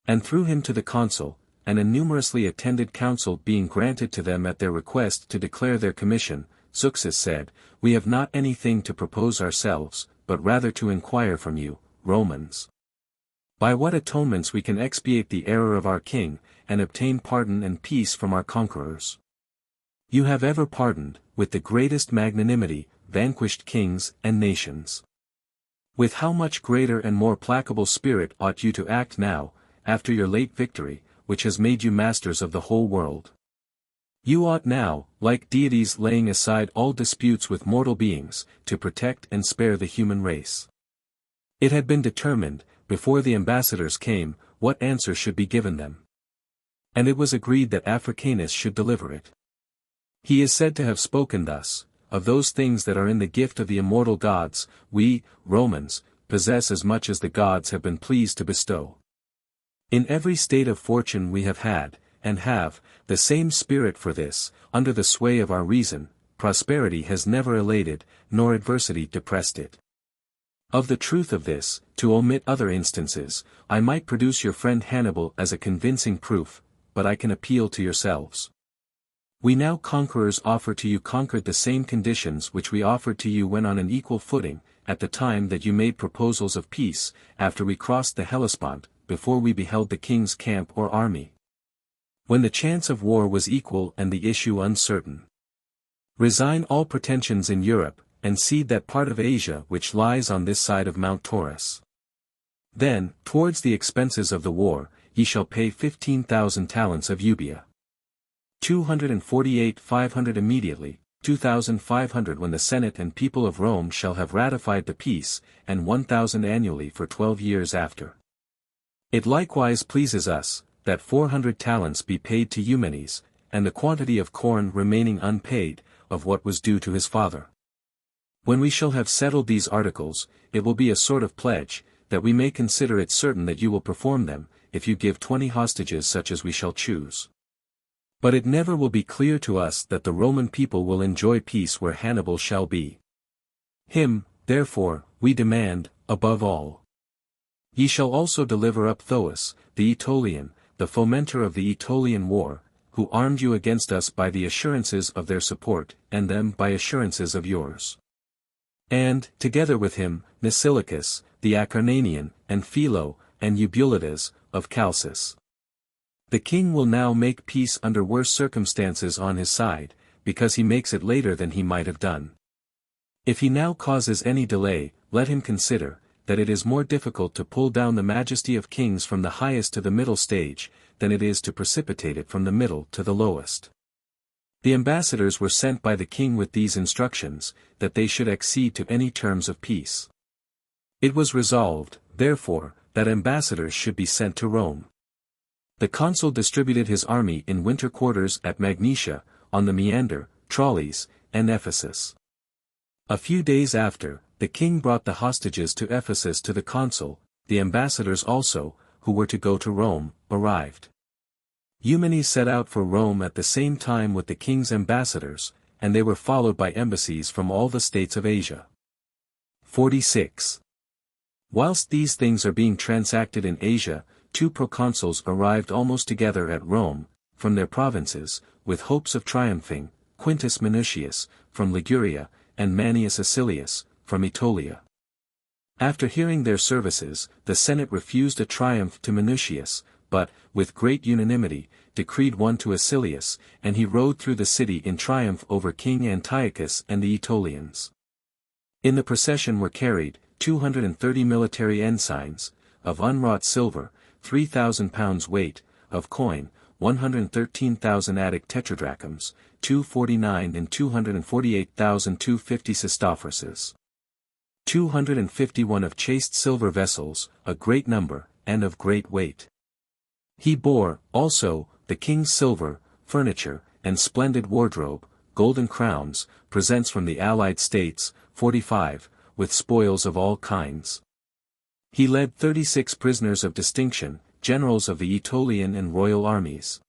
And through him to the consul, and a numerously attended council being granted to them at their request to declare their commission, Zeuxis said, "We have not anything to propose ourselves, but rather to inquire from you, Romans, by what atonements we can expiate the error of our king, and obtain pardon and peace from our conquerors. You have ever pardoned, with the greatest magnanimity, vanquished kings and nations. With how much greater and more placable spirit ought you to act now, after your late victory, which has made you masters of the whole world. You ought now, like deities laying aside all disputes with mortal beings, to protect and spare the human race. It had been determined, before the ambassadors came, what answer should be given them. And it was agreed that Africanus should deliver it. He is said to have spoken thus: of those things that are in the gift of the immortal gods, we, Romans, possess as much as the gods have been pleased to bestow. In every state of fortune we have had, and have, the same spirit for this, under the sway of our reason, prosperity has never elated, nor adversity depressed it. Of the truth of this, to omit other instances, I might produce your friend Hannibal as a convincing proof, but I can appeal to yourselves. We now conquerors offer to you conquered the same conditions which we offered to you when on an equal footing, at the time that you made proposals of peace, after we crossed the Hellespont, before we beheld the king's camp or army. When the chance of war was equal and the issue uncertain. Resign all pretensions in Europe, and cede that part of Asia which lies on this side of Mount Taurus. Then, towards the expenses of the war, ye shall pay 15,000 talents of Euboea. 248,500 immediately, 2,500 when the Senate and people of Rome shall have ratified the peace, and 1,000 annually for 12 years after. It likewise pleases us, that 400 talents be paid to Eumenes, and the quantity of corn remaining unpaid, of what was due to his father. When we shall have settled these articles, it will be a sort of pledge, that we may consider it certain that you will perform them, if you give 20 hostages such as we shall choose. But it never will be clear to us that the Roman people will enjoy peace where Hannibal shall be. Him, therefore, we demand, above all. Ye shall also deliver up Thoas, the Aetolian, the fomenter of the Aetolian war, who armed you against us by the assurances of their support, and them by assurances of yours. And, together with him, Masilicus, the Acarnanian, and Philo, and Eubulides, of Chalcis. The king will now make peace under worse circumstances on his side, because he makes it later than he might have done. If he now causes any delay, let him consider, that it is more difficult to pull down the majesty of kings from the highest to the middle stage, than it is to precipitate it from the middle to the lowest. The ambassadors were sent by the king with these instructions, that they should accede to any terms of peace. It was resolved, therefore, that ambassadors should be sent to Rome. The consul distributed his army in winter quarters at Magnesia, on the Meander, Tralles, and Ephesus. A few days after, the king brought the hostages to Ephesus to the consul. The ambassadors also, who were to go to Rome, arrived. Eumenes set out for Rome at the same time with the king's ambassadors, and they were followed by embassies from all the states of Asia. 46. Whilst these things are being transacted in Asia, 2 proconsuls arrived almost together at Rome, from their provinces, with hopes of triumphing, Quintus Minucius, from Liguria, and Manius Acilius, from Aetolia. After hearing their services, the Senate refused a triumph to Minucius, but, with great unanimity, decreed one to Acilius, and he rode through the city in triumph over King Antiochus and the Aetolians. In the procession were carried, 230 military ensigns, of unwrought silver, 3,000 pounds weight, of coin, 113,000 Attic tetradrachms, 249 and 248,250 sestophruses. 251 of chased silver vessels, a great number, and of great weight. He bore, also, the king's silver, furniture, and splendid wardrobe, golden crowns, presents from the allied states, 45, with spoils of all kinds. He led 36 prisoners of distinction, generals of the Aetolian and royal armies.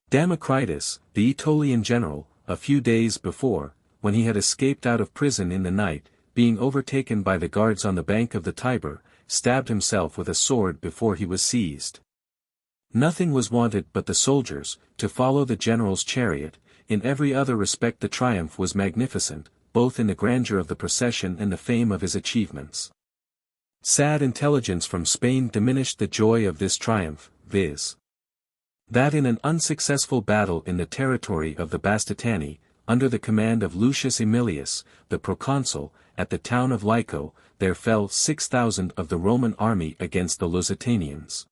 Democritus, the Aetolian general, a few days before, when he had escaped out of prison in the night, being overtaken by the guards on the bank of the Tiber, stabbed himself with a sword before he was seized. Nothing was wanted but the soldiers, to follow the general's chariot. In every other respect the triumph was magnificent, both in the grandeur of the procession and the fame of his achievements. Sad intelligence from Spain diminished the joy of this triumph, viz. that in an unsuccessful battle in the territory of the Bastitani, under the command of Lucius Aemilius, the proconsul, at the town of Lyco, there fell 6,000 of the Roman army against the Lusitanians.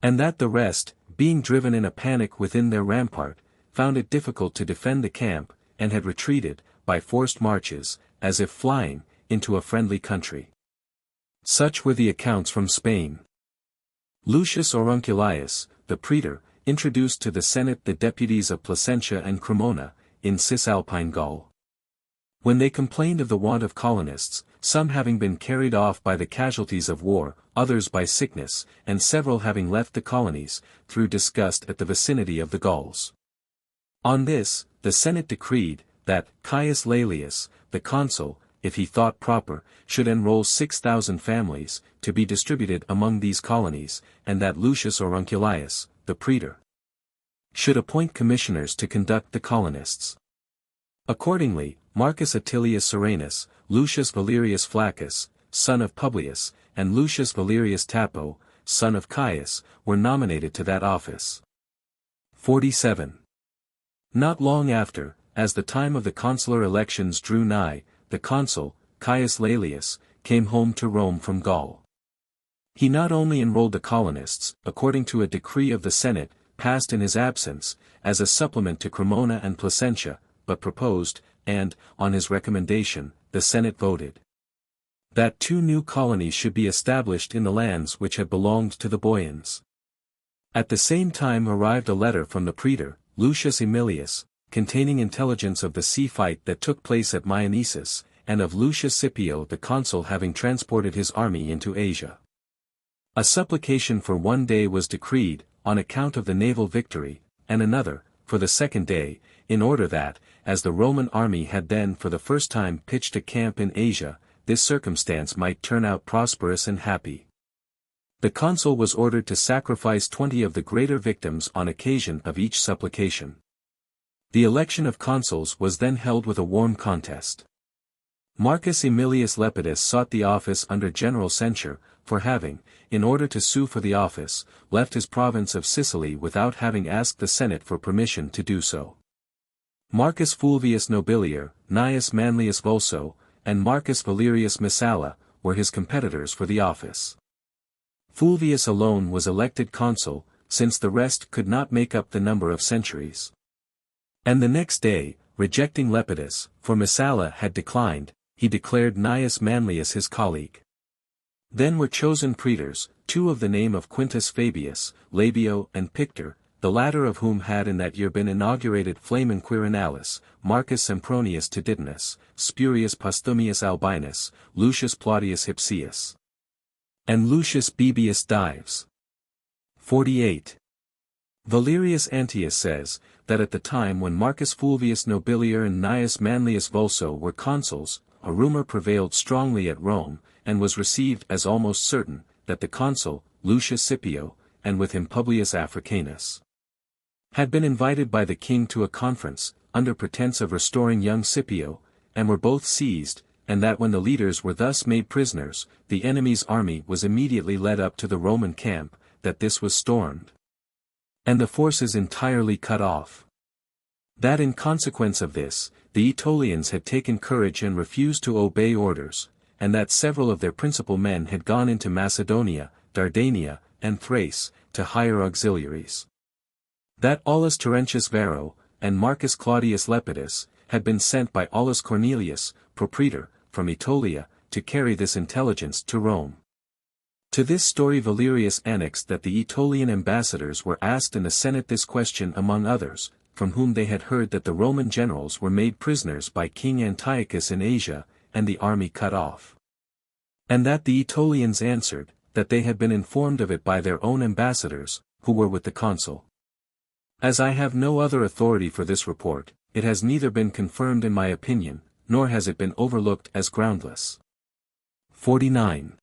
And that the rest, being driven in a panic within their rampart, found it difficult to defend the camp, and had retreated, by forced marches, as if flying, into a friendly country. Such were the accounts from Spain. Lucius Aurunculeius, the praetor, introduced to the Senate the deputies of Placentia and Cremona, in Cisalpine Gaul. When they complained of the want of colonists, some having been carried off by the casualties of war, others by sickness, and several having left the colonies, through disgust at the vicinity of the Gauls. On this, the Senate decreed, that Caius Laelius, the consul, if he thought proper, should enroll 6,000 families, to be distributed among these colonies, and that Lucius Aurunculeius, the praetor, should appoint commissioners to conduct the colonists. Accordingly, Marcus Attilius Soranus, Lucius Valerius Flaccus, son of Publius, and Lucius Valerius Tapo, son of Caius, were nominated to that office. 47. Not long after, as the time of the consular elections drew nigh, the consul, Caius Laelius, came home to Rome from Gaul. He not only enrolled the colonists, according to a decree of the Senate, passed in his absence, as a supplement to Cremona and Placentia, but proposed, and, on his recommendation, the Senate voted, that 2 new colonies should be established in the lands which had belonged to the Boians. At the same time arrived a letter from the praetor, Lucius Aemilius, containing intelligence of the sea fight that took place at Myonnesus, and of Lucius Scipio the consul having transported his army into Asia. A supplication for 1 day was decreed, on account of the naval victory, and another, for the 2nd day, in order that, as the Roman army had then for the first time pitched a camp in Asia, this circumstance might turn out prosperous and happy. The consul was ordered to sacrifice 20 of the greater victims on occasion of each supplication. The election of consuls was then held with a warm contest. Marcus Aemilius Lepidus sought the office under general censure, for having, in order to sue for the office, left his province of Sicily without having asked the Senate for permission to do so. Marcus Fulvius Nobilior, Gnaeus Manlius Vulso, and Marcus Valerius Messala, were his competitors for the office. Fulvius alone was elected consul, since the rest could not make up the number of centuries. And the next day, rejecting Lepidus, for Messala had declined, he declared Gnaeus Manlius his colleague. Then were chosen praetors, 2 of the name of Quintus Fabius, Labio and Pictor, the latter of whom had in that year been inaugurated Flamen Quirinalis, Marcus Sempronius Titidinus, Spurius Postumius Albinus, Lucius Plautius Hypsius, and Lucius Bebius Dives. 48. Valerius Antius says, that at the time when Marcus Fulvius Nobilior and Gnaeus Manlius Vulso were consuls, a rumor prevailed strongly at Rome, and was received as almost certain, that the consul, Lucius Scipio, and with him Publius Africanus, had been invited by the king to a conference, under pretense of restoring young Scipio, and were both seized, and that when the leaders were thus made prisoners, the enemy's army was immediately led up to the Roman camp, that this was stormed, and the forces entirely cut off. That in consequence of this, the Aetolians had taken courage and refused to obey orders, and that several of their principal men had gone into Macedonia, Dardania, and Thrace, to hire auxiliaries. That Aulus Terentius Varro, and Marcus Claudius Lepidus, had been sent by Aulus Cornelius, propraetor, from Aetolia, to carry this intelligence to Rome. To this story Valerius annexed that the Aetolian ambassadors were asked in the Senate this question among others, from whom they had heard that the Roman generals were made prisoners by King Antiochus in Asia, and the army cut off. And that the Aetolians answered, that they had been informed of it by their own ambassadors, who were with the consul. As I have no other authority for this report, it has neither been confirmed in my opinion, nor has it been overlooked as groundless. 49.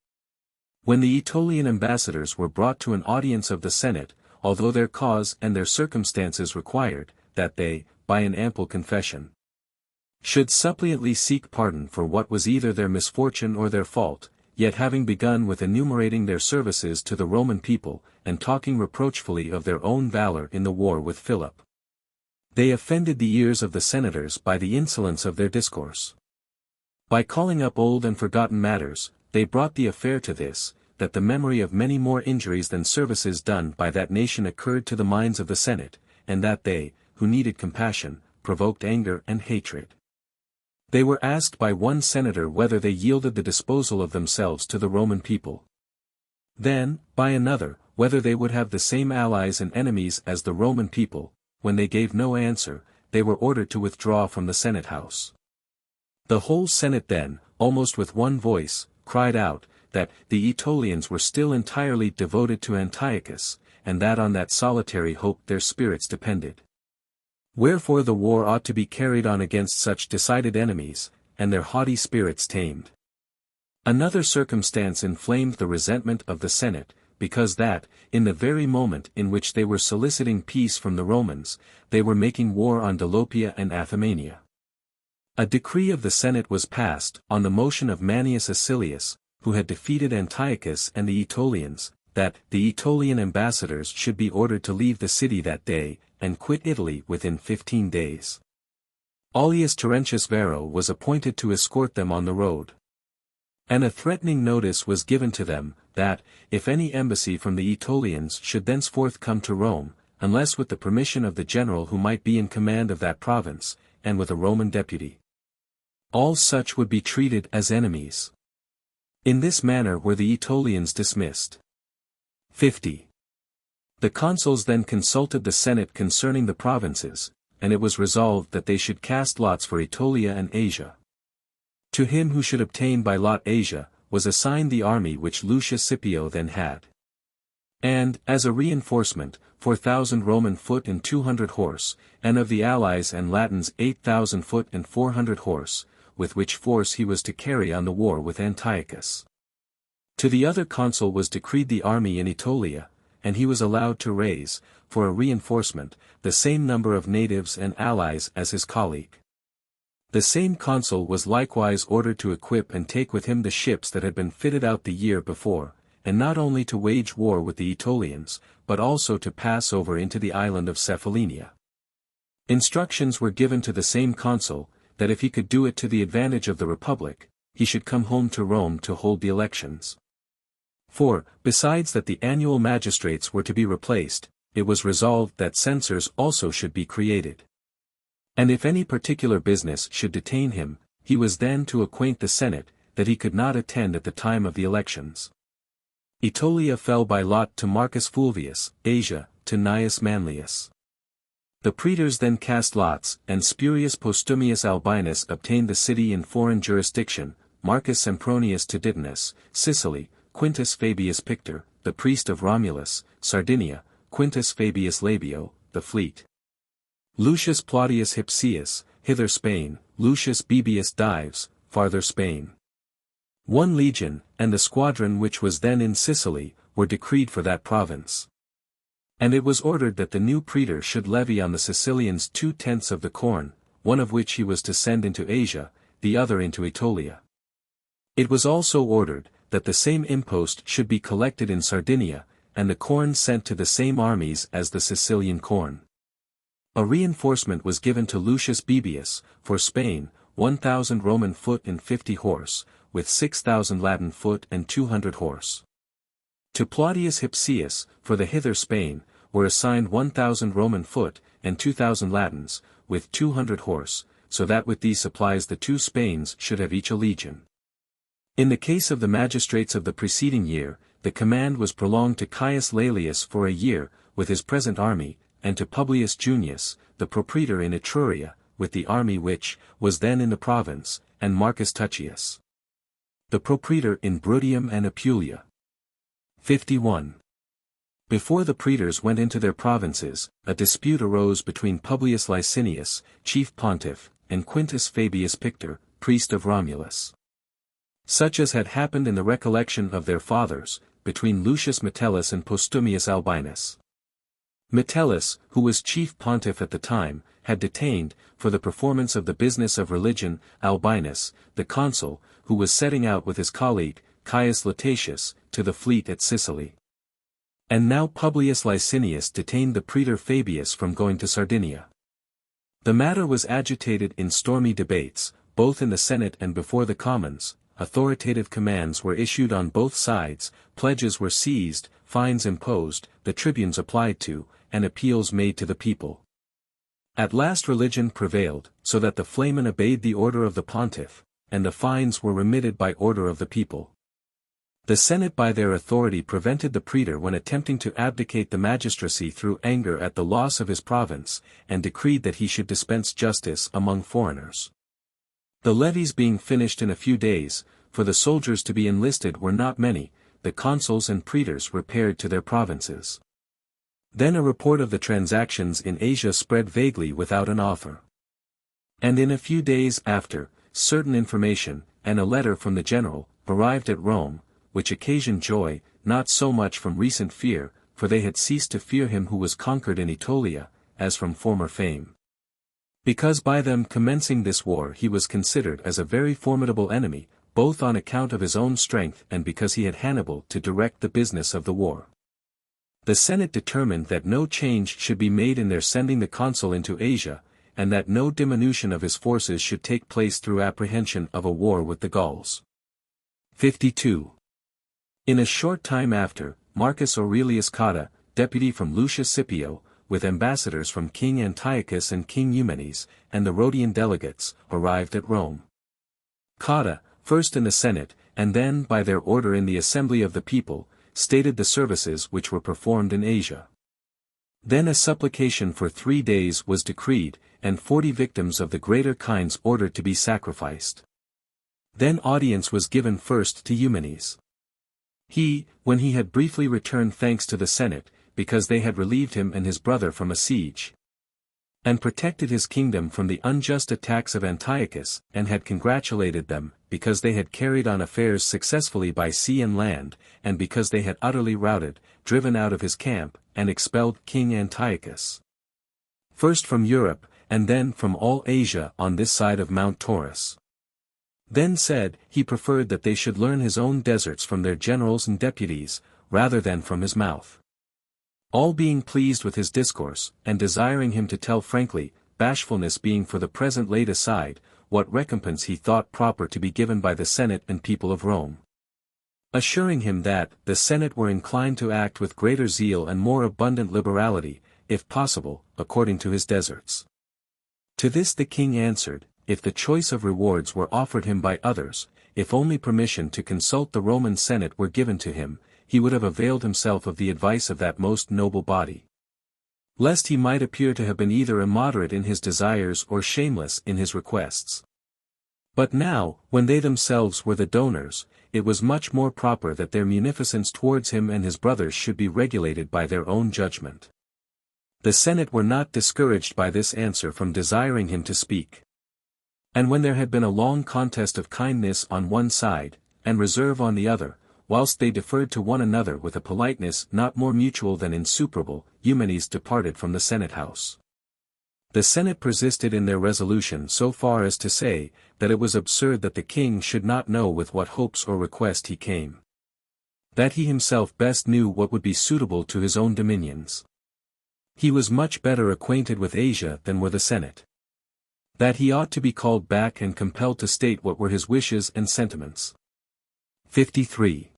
When the Aetolian ambassadors were brought to an audience of the Senate, although their cause and their circumstances required, that they, by an ample confession, should suppliantly seek pardon for what was either their misfortune or their fault, yet having begun with enumerating their services to the Roman people, and talking reproachfully of their own valor in the war with Philip, they offended the ears of the senators by the insolence of their discourse. By calling up old and forgotten matters, they brought the affair to this, that the memory of many more injuries than services done by that nation occurred to the minds of the Senate, and that they, who needed compassion, provoked anger and hatred. They were asked by one senator whether they yielded the disposal of themselves to the Roman people. Then, by another, whether they would have the same allies and enemies as the Roman people. When they gave no answer, they were ordered to withdraw from the Senate house. The whole Senate then, almost with one voice, cried out, that the Aetolians were still entirely devoted to Antiochus, and that on that solitary hope their spirits depended. Wherefore the war ought to be carried on against such decided enemies, and their haughty spirits tamed. Another circumstance inflamed the resentment of the Senate, because that, in the very moment in which they were soliciting peace from the Romans, they were making war on Dolopia and Athymania. A decree of the Senate was passed, on the motion of Manius Acilius, who had defeated Antiochus and the Aetolians, that the Aetolian ambassadors should be ordered to leave the city that day, and quit Italy within 15 days. Aulus Terentius Varro was appointed to escort them on the road. And a threatening notice was given to them, that, if any embassy from the Aetolians should thenceforth come to Rome, unless with the permission of the general who might be in command of that province, and with a Roman deputy, all such would be treated as enemies. In this manner were the Aetolians dismissed. 50. The consuls then consulted the Senate concerning the provinces, and it was resolved that they should cast lots for Aetolia and Asia. To him who should obtain by lot Asia, was assigned the army which Lucius Scipio then had. And, as a reinforcement, 4,000 Roman foot and 200 horse, and of the allies and Latins 8,000 foot and 400 horse, with which force he was to carry on the war with Antiochus. To the other consul was decreed the army in Aetolia, and he was allowed to raise, for a reinforcement, the same number of natives and allies as his colleague. The same consul was likewise ordered to equip and take with him the ships that had been fitted out the year before, and not only to wage war with the Aetolians, but also to pass over into the island of Cephallenia. Instructions were given to the same consul, that if he could do it to the advantage of the Republic, he should come home to Rome to hold the elections. For, besides that the annual magistrates were to be replaced, it was resolved that censors also should be created. And if any particular business should detain him, he was then to acquaint the Senate, that he could not attend at the time of the elections. Aetolia fell by lot to Marcus Fulvius, Asia, to Gnaeus Manlius. The praetors then cast lots, and Spurius Postumius Albinus obtained the city in foreign jurisdiction, Marcus Sempronius to Didymus, Sicily, Quintus Fabius Pictor, the priest of Romulus, Sardinia, Quintus Fabius Labio, the fleet. Lucius Plautius Hypsius, hither Spain, Lucius Bibius Dives, farther Spain. 1 legion, and the squadron which was then in Sicily, were decreed for that province. And it was ordered that the new praetor should levy on the Sicilians 2/10 of the corn, one of which he was to send into Asia, the other into Aetolia. It was also ordered, that the same impost should be collected in Sardinia, and the corn sent to the same armies as the Sicilian corn. A reinforcement was given to Lucius Bibius, for Spain, 1,000 Roman foot and 50 horse, with 6,000 Latin foot and 200 horse. To Plautius Hypsius, for the hither Spain, were assigned 1,000 Roman foot, and 2,000 Latins, with 200 horse, so that with these supplies the two Spains should have each a legion. In the case of the magistrates of the preceding year, the command was prolonged to Caius Laelius for a year, with his present army, and to Publius Junius, the propraetor in Etruria, with the army which was then in the province, and Marcus Tuccius, the propraetor in Bruttium and Apulia. 51. Before the praetors went into their provinces, a dispute arose between Publius Licinius, chief pontiff, and Quintus Fabius Pictor, priest of Romulus. Such as had happened in the recollection of their fathers, between Lucius Metellus and Postumius Albinus. Metellus, who was chief pontiff at the time, had detained, for the performance of the business of religion, Albinus, the consul, who was setting out with his colleague, Caius Lutatius, to the fleet at Sicily. And now Publius Licinius detained the praetor Fabius from going to Sardinia. The matter was agitated in stormy debates, both in the Senate and before the Commons, authoritative commands were issued on both sides, pledges were seized, fines imposed, the tribunes applied to, and appeals made to the people. At last religion prevailed, so that the flamen obeyed the order of the pontiff, and the fines were remitted by order of the people. The Senate by their authority prevented the praetor when attempting to abdicate the magistracy through anger at the loss of his province, and decreed that he should dispense justice among foreigners. The levies being finished in a few days, for the soldiers to be enlisted were not many, the consuls and praetors repaired to their provinces. Then a report of the transactions in Asia spread vaguely without an author. And in a few days after, certain information, and a letter from the general, arrived at Rome, which occasioned joy, not so much from recent fear, for they had ceased to fear him who was conquered in Aetolia, as from former fame. Because by them commencing this war he was considered as a very formidable enemy, both on account of his own strength and because he had Hannibal to direct the business of the war. The Senate determined that no change should be made in their sending the consul into Asia, and that no diminution of his forces should take place through apprehension of a war with the Gauls. 52. In a short time after, Marcus Aurelius Cotta, deputy from Lucius Scipio, with ambassadors from King Antiochus and King Eumenes, and the Rhodian delegates, arrived at Rome. Cotta, first in the Senate, and then by their order in the assembly of the people, stated the services which were performed in Asia. Then a supplication for 3 days was decreed, and 40 victims of the greater kinds ordered to be sacrificed. Then audience was given first to Eumenes. He, when he had briefly returned thanks to the Senate, because they had relieved him and his brother from a siege, and protected his kingdom from the unjust attacks of Antiochus, and had congratulated them, because they had carried on affairs successfully by sea and land, and because they had utterly routed, driven out of his camp, and expelled King Antiochus, first from Europe, and then from all Asia on this side of Mount Taurus. Then said, he preferred that they should learn his own deserts from their generals and deputies, rather than from his mouth. All being pleased with his discourse, and desiring him to tell frankly, bashfulness being for the present laid aside, what recompense he thought proper to be given by the Senate and people of Rome. Assuring him that, the Senate were inclined to act with greater zeal and more abundant liberality, if possible, according to his deserts. To this the king answered, if the choice of rewards were offered him by others, if only permission to consult the Roman Senate were given to him, he would have availed himself of the advice of that most noble body. Lest he might appear to have been either immoderate in his desires or shameless in his requests. But now, when they themselves were the donors, it was much more proper that their munificence towards him and his brothers should be regulated by their own judgment. The Senate were not discouraged by this answer from desiring him to speak. And when there had been a long contest of kindness on one side, and reserve on the other, whilst they deferred to one another with a politeness not more mutual than insuperable, Eumenes departed from the Senate house. The Senate persisted in their resolution so far as to say, that it was absurd that the king should not know with what hopes or request he came. That he himself best knew what would be suitable to his own dominions. He was much better acquainted with Asia than were the Senate. That he ought to be called back and compelled to state what were his wishes and sentiments. 53.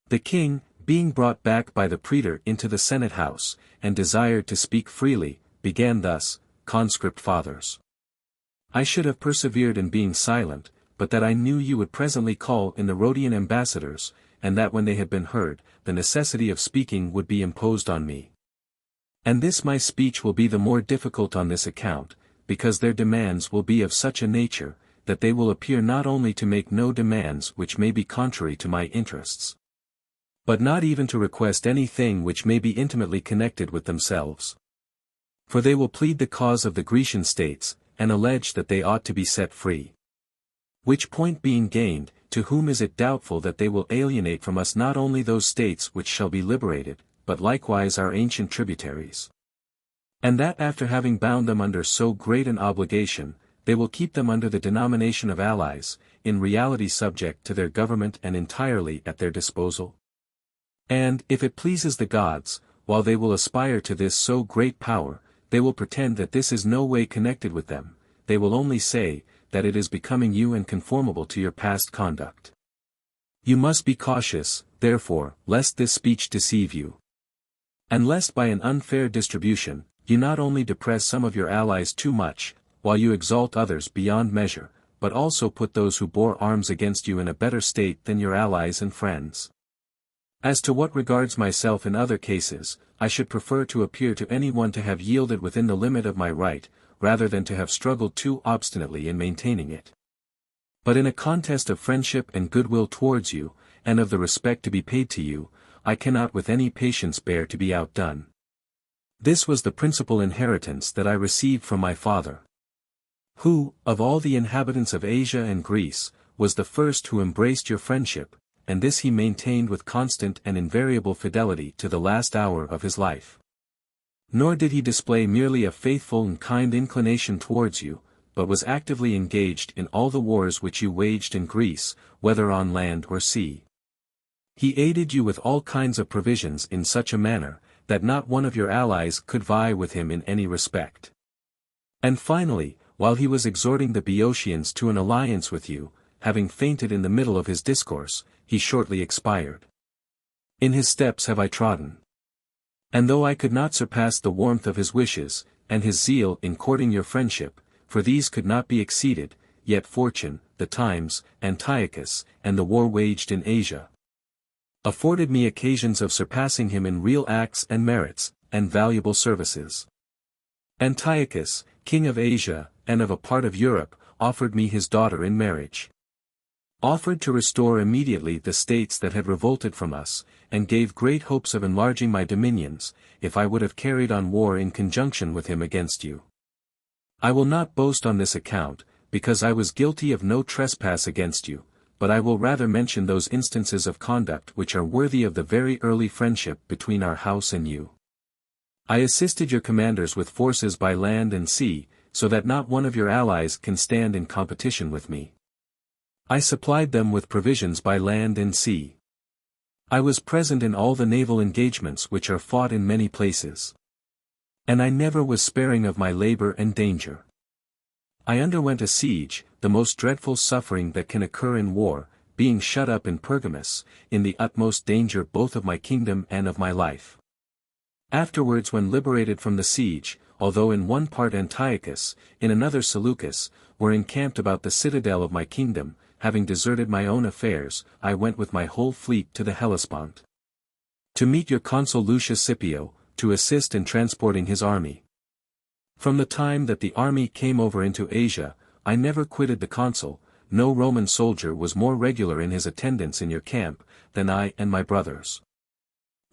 The king, being brought back by the praetor into the Senate house, and desired to speak freely, began thus, Conscript Fathers. I should have persevered in being silent, but that I knew you would presently call in the Rhodian ambassadors, and that when they had been heard, the necessity of speaking would be imposed on me. And this my speech will be the more difficult on this account, because their demands will be of such a nature, that they will appear not only to make no demands which may be contrary to my interests, but not even to request any thing which may be intimately connected with themselves. For they will plead the cause of the Grecian states, and allege that they ought to be set free. Which point being gained, to whom is it doubtful that they will alienate from us not only those states which shall be liberated, but likewise our ancient tributaries? And that after having bound them under so great an obligation, they will keep them under the denomination of allies, in reality subject to their government and entirely at their disposal? And, if it pleases the gods, while they will aspire to this so great power, they will pretend that this is no way connected with them, they will only say, that it is becoming you and conformable to your past conduct. You must be cautious, therefore, lest this speech deceive you. And lest by an unfair distribution, you not only depress some of your allies too much, while you exalt others beyond measure, but also put those who bore arms against you in a better state than your allies and friends. As to what regards myself in other cases, I should prefer to appear to any one to have yielded within the limit of my right, rather than to have struggled too obstinately in maintaining it. But in a contest of friendship and goodwill towards you, and of the respect to be paid to you, I cannot with any patience bear to be outdone. This was the principal inheritance that I received from my father, who, of all the inhabitants of Asia and Greece, was the first who embraced your friendship, and this he maintained with constant and invariable fidelity to the last hour of his life. Nor did he display merely a faithful and kind inclination towards you, but was actively engaged in all the wars which you waged in Greece, whether on land or sea. He aided you with all kinds of provisions in such a manner, that not one of your allies could vie with him in any respect. And finally, while he was exhorting the Boeotians to an alliance with you, having fainted in the middle of his discourse, he shortly expired. In his steps have I trodden. And though I could not surpass the warmth of his wishes, and his zeal in courting your friendship, for these could not be exceeded, yet fortune, the times, Antiochus, and the war waged in Asia, afforded me occasions of surpassing him in real acts and merits, and valuable services. Antiochus, king of Asia, and of a part of Europe, offered me his daughter in marriage. Offered to restore immediately the states that had revolted from us, and gave great hopes of enlarging my dominions, if I would have carried on war in conjunction with him against you. I will not boast on this account, because I was guilty of no trespass against you, but I will rather mention those instances of conduct which are worthy of the very early friendship between our house and you. I assisted your commanders with forces by land and sea, so that not one of your allies can stand in competition with me. I supplied them with provisions by land and sea. I was present in all the naval engagements which are fought in many places. And I never was sparing of my labor and danger. I underwent a siege, the most dreadful suffering that can occur in war, being shut up in Pergamus, in the utmost danger both of my kingdom and of my life. Afterwards, when liberated from the siege, although in one part Antiochus, in another Seleucus, were encamped about the citadel of my kingdom, having deserted my own affairs, I went with my whole fleet to the Hellespont, to meet your consul Lucius Scipio, to assist in transporting his army. From the time that the army came over into Asia, I never quitted the consul. No Roman soldier was more regular in his attendance in your camp, than I and my brothers.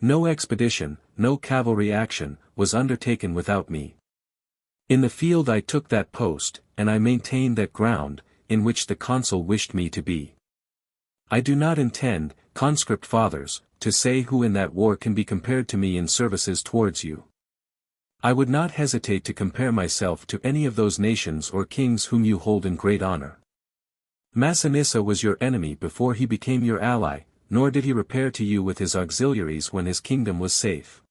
No expedition, no cavalry action, was undertaken without me. In the field I took that post, and I maintained that ground, in which the consul wished me to be. I do not intend, conscript fathers, to say who in that war can be compared to me in services towards you. I would not hesitate to compare myself to any of those nations or kings whom you hold in great honor. Massinissa was your enemy before he became your ally, nor did he repair to you with his auxiliaries when his kingdom was safe.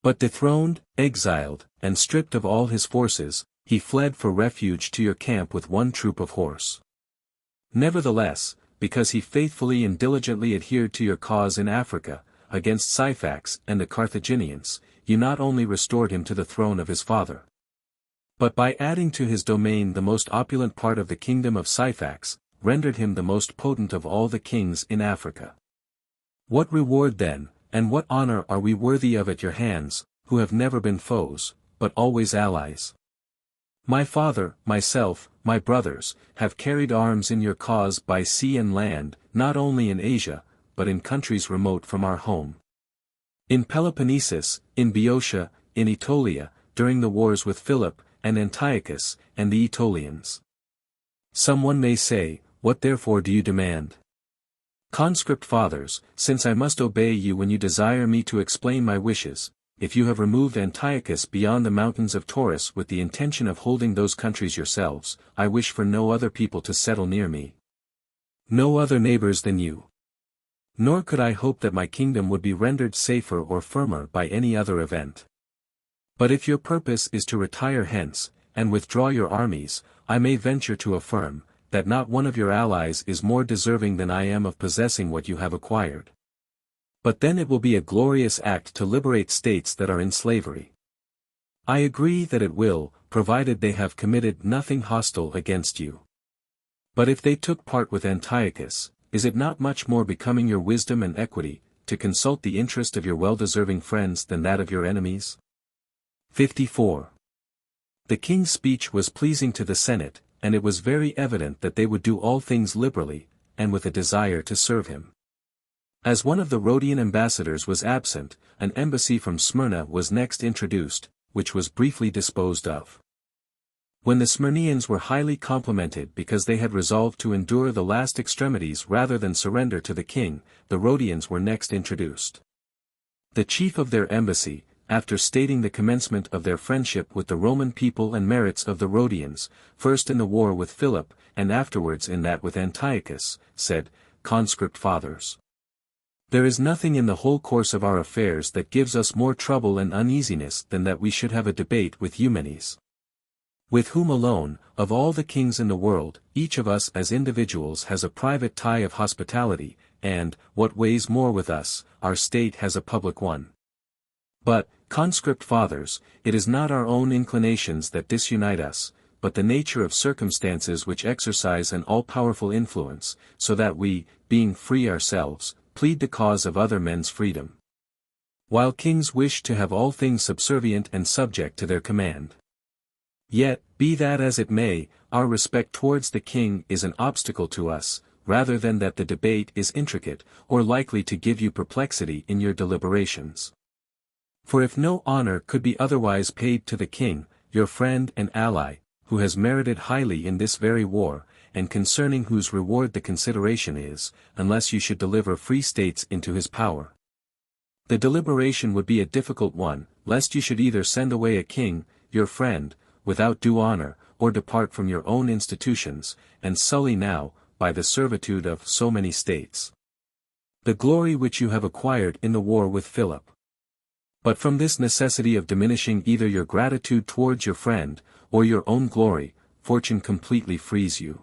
But dethroned, exiled, and stripped of all his forces, he fled for refuge to your camp with one troop of horse. Nevertheless, because he faithfully and diligently adhered to your cause in Africa, against Syphax and the Carthaginians, you not only restored him to the throne of his father, but by adding to his domain the most opulent part of the kingdom of Syphax, rendered him the most potent of all the kings in Africa. What reward then, and what honor are we worthy of at your hands, who have never been foes, but always allies? My father, myself, my brothers, have carried arms in your cause by sea and land, not only in Asia, but in countries remote from our home. In Peloponnesus, in Boeotia, in Aetolia, during the wars with Philip, and Antiochus, and the Aetolians. Someone may say, what therefore do you demand? Conscript fathers, since I must obey you when you desire me to explain my wishes, if you have removed Antiochus beyond the mountains of Taurus with the intention of holding those countries yourselves, I wish for no other people to settle near me. No other neighbors than you. Nor could I hope that my kingdom would be rendered safer or firmer by any other event. But if your purpose is to retire hence, and withdraw your armies, I may venture to affirm, that not one of your allies is more deserving than I am of possessing what you have acquired. But then it will be a glorious act to liberate states that are in slavery. I agree that it will, provided they have committed nothing hostile against you. But if they took part with Antiochus, is it not much more becoming your wisdom and equity, to consult the interest of your well-deserving friends than that of your enemies? 54. The king's speech was pleasing to the Senate, and it was very evident that they would do all things liberally, and with a desire to serve him. As one of the Rhodian ambassadors was absent, an embassy from Smyrna was next introduced, which was briefly disposed of. When the Smyrnians were highly complimented because they had resolved to endure the last extremities rather than surrender to the king, the Rhodians were next introduced. The chief of their embassy, after stating the commencement of their friendship with the Roman people and merits of the Rhodians, first in the war with Philip, and afterwards in that with Antiochus, said, "Conscript fathers, there is nothing in the whole course of our affairs that gives us more trouble and uneasiness than that we should have a debate with Eumenes, with whom alone, of all the kings in the world, each of us as individuals has a private tie of hospitality, and, what weighs more with us, our state has a public one. But, conscript fathers, it is not our own inclinations that disunite us, but the nature of circumstances which exercise an all-powerful influence, so that we, being free ourselves, plead the cause of other men's freedom, while kings wish to have all things subservient and subject to their command. Yet, be that as it may, our respect towards the king is an obstacle to us, rather than that the debate is intricate, or likely to give you perplexity in your deliberations. For if no honor could be otherwise paid to the king, your friend and ally, who has merited highly in this very war, and concerning whose reward the consideration is, unless you should deliver free states into his power. The deliberation would be a difficult one, lest you should either send away a king, your friend, without due honor, or depart from your own institutions, and sully now, by the servitude of so many states, the glory which you have acquired in the war with Philip. But from this necessity of diminishing either your gratitude towards your friend, or your own glory, fortune completely frees you.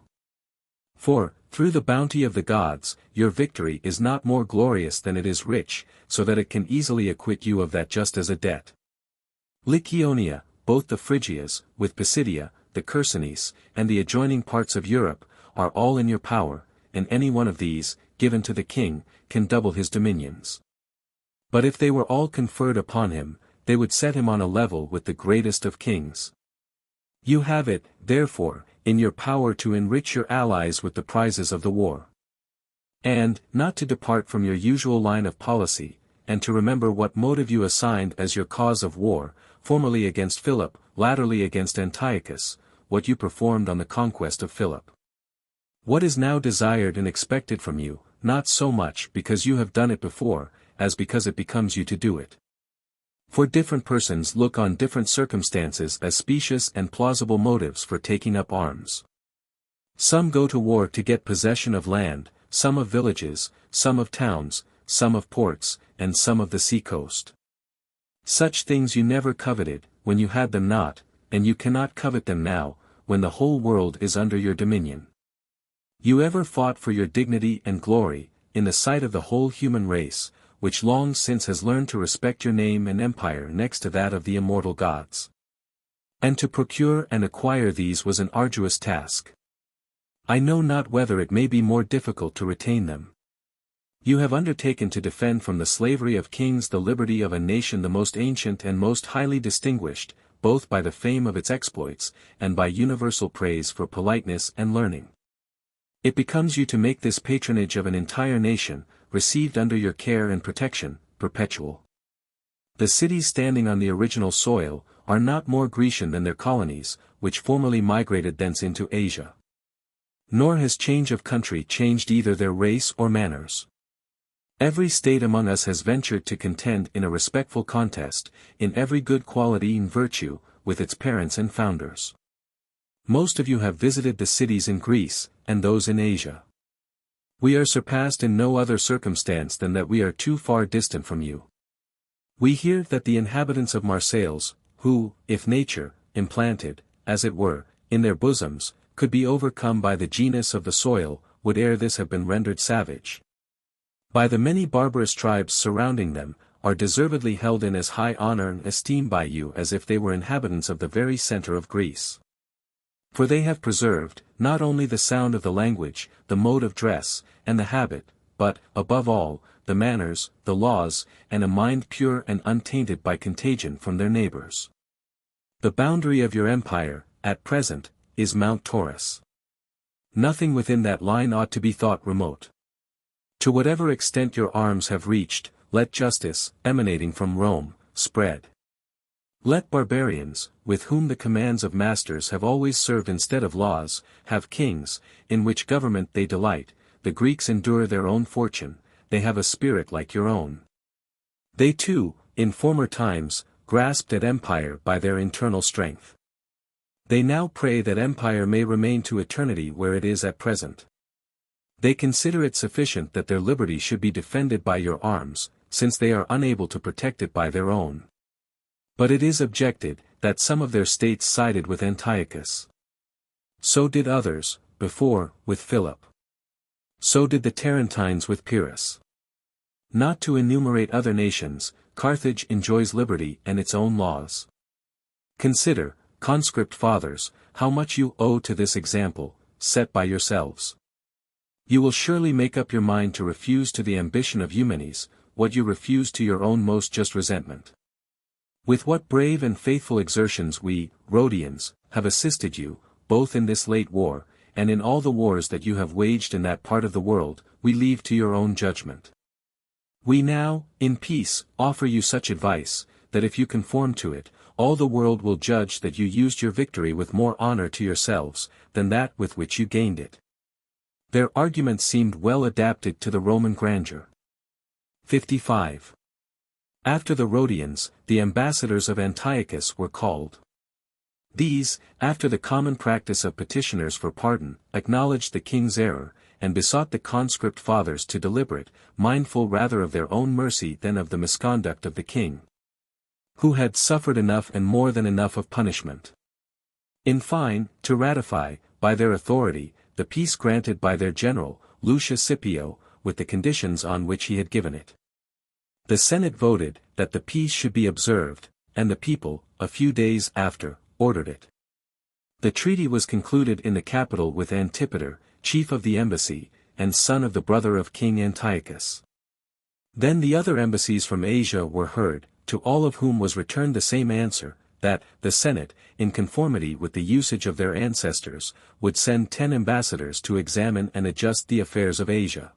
For, through the bounty of the gods, your victory is not more glorious than it is rich, so that it can easily acquit you of that just as a debt. Lycaonia, both the Phrygias, with Pisidia, the Chersonese, and the adjoining parts of Europe, are all in your power, and any one of these, given to the king, can double his dominions. But if they were all conferred upon him, they would set him on a level with the greatest of kings. You have it, therefore, in your power to enrich your allies with the prizes of the war. And, not to depart from your usual line of policy, and to remember what motive you assigned as your cause of war, formerly against Philip, latterly against Antiochus, what you performed on the conquest of Philip. What is now desired and expected from you, not so much because you have done it before, as because it becomes you to do it. For different persons look on different circumstances as specious and plausible motives for taking up arms. Some go to war to get possession of land, some of villages, some of towns, some of ports, and some of the sea-coast. Such things you never coveted, when you had them not, and you cannot covet them now, when the whole world is under your dominion. You ever fought for your dignity and glory, in the sight of the whole human race, which long since has learned to respect your name and empire next to that of the immortal gods. And to procure and acquire these was an arduous task. I know not whether it may be more difficult to retain them. You have undertaken to defend from the slavery of kings the liberty of a nation the most ancient and most highly distinguished, both by the fame of its exploits, and by universal praise for politeness and learning. It becomes you to make this patronage of an entire nation, received under your care and protection, perpetual. The cities standing on the original soil, are not more Grecian than their colonies, which formerly migrated thence into Asia. Nor has change of country changed either their race or manners. Every state among us has ventured to contend in a respectful contest, in every good quality and virtue, with its parents and founders. Most of you have visited the cities in Greece, and those in Asia. We are surpassed in no other circumstance than that we are too far distant from you. We hear that the inhabitants of Marseilles, who, if nature, implanted, as it were, in their bosoms, could be overcome by the genus of the soil, would ere this have been rendered savage. By the many barbarous tribes surrounding them, are deservedly held in as high honor and esteem by you as if they were inhabitants of the very center of Greece. For they have preserved, not only the sound of the language, the mode of dress, and the habit, but, above all, the manners, the laws, and a mind pure and untainted by contagion from their neighbors. The boundary of your empire, at present, is Mount Taurus. Nothing within that line ought to be thought remote. To whatever extent your arms have reached, let justice, emanating from Rome, spread. Let barbarians, with whom the commands of masters have always served instead of laws, have kings, in which government they delight. The Greeks endure their own fortune, they have a spirit like your own. They too, in former times, grasped at empire by their internal strength. They now pray that empire may remain to eternity where it is at present. They consider it sufficient that their liberty should be defended by your arms, since they are unable to protect it by their own. But it is objected, that some of their states sided with Antiochus. So did others, before, with Philip. So did the Tarentines with Pyrrhus. Not to enumerate other nations, Carthage enjoys liberty and its own laws. Consider, conscript fathers, how much you owe to this example, set by yourselves. You will surely make up your mind to refuse to the ambition of Eumenes, what you refuse to your own most just resentment. With what brave and faithful exertions we, Rhodians, have assisted you, both in this late war, and in all the wars that you have waged in that part of the world, we leave to your own judgment. We now, in peace, offer you such advice, that if you conform to it, all the world will judge that you used your victory with more honor to yourselves, than that with which you gained it. Their arguments seemed well adapted to the Roman grandeur. 55. After the Rhodians, the ambassadors of Antiochus were called. These, after the common practice of petitioners for pardon, acknowledged the king's error, and besought the conscript fathers to deliberate, mindful rather of their own mercy than of the misconduct of the king, who had suffered enough and more than enough of punishment. In fine, to ratify, by their authority, the peace granted by their general, Lucius Scipio, with the conditions on which he had given it. The Senate voted, that the peace should be observed, and the people, a few days after, ordered it. The treaty was concluded in the capital with Antipater, chief of the embassy, and son of the brother of King Antiochus. Then the other embassies from Asia were heard, to all of whom was returned the same answer, that, the Senate, in conformity with the usage of their ancestors, would send 10 ambassadors to examine and adjust the affairs of Asia.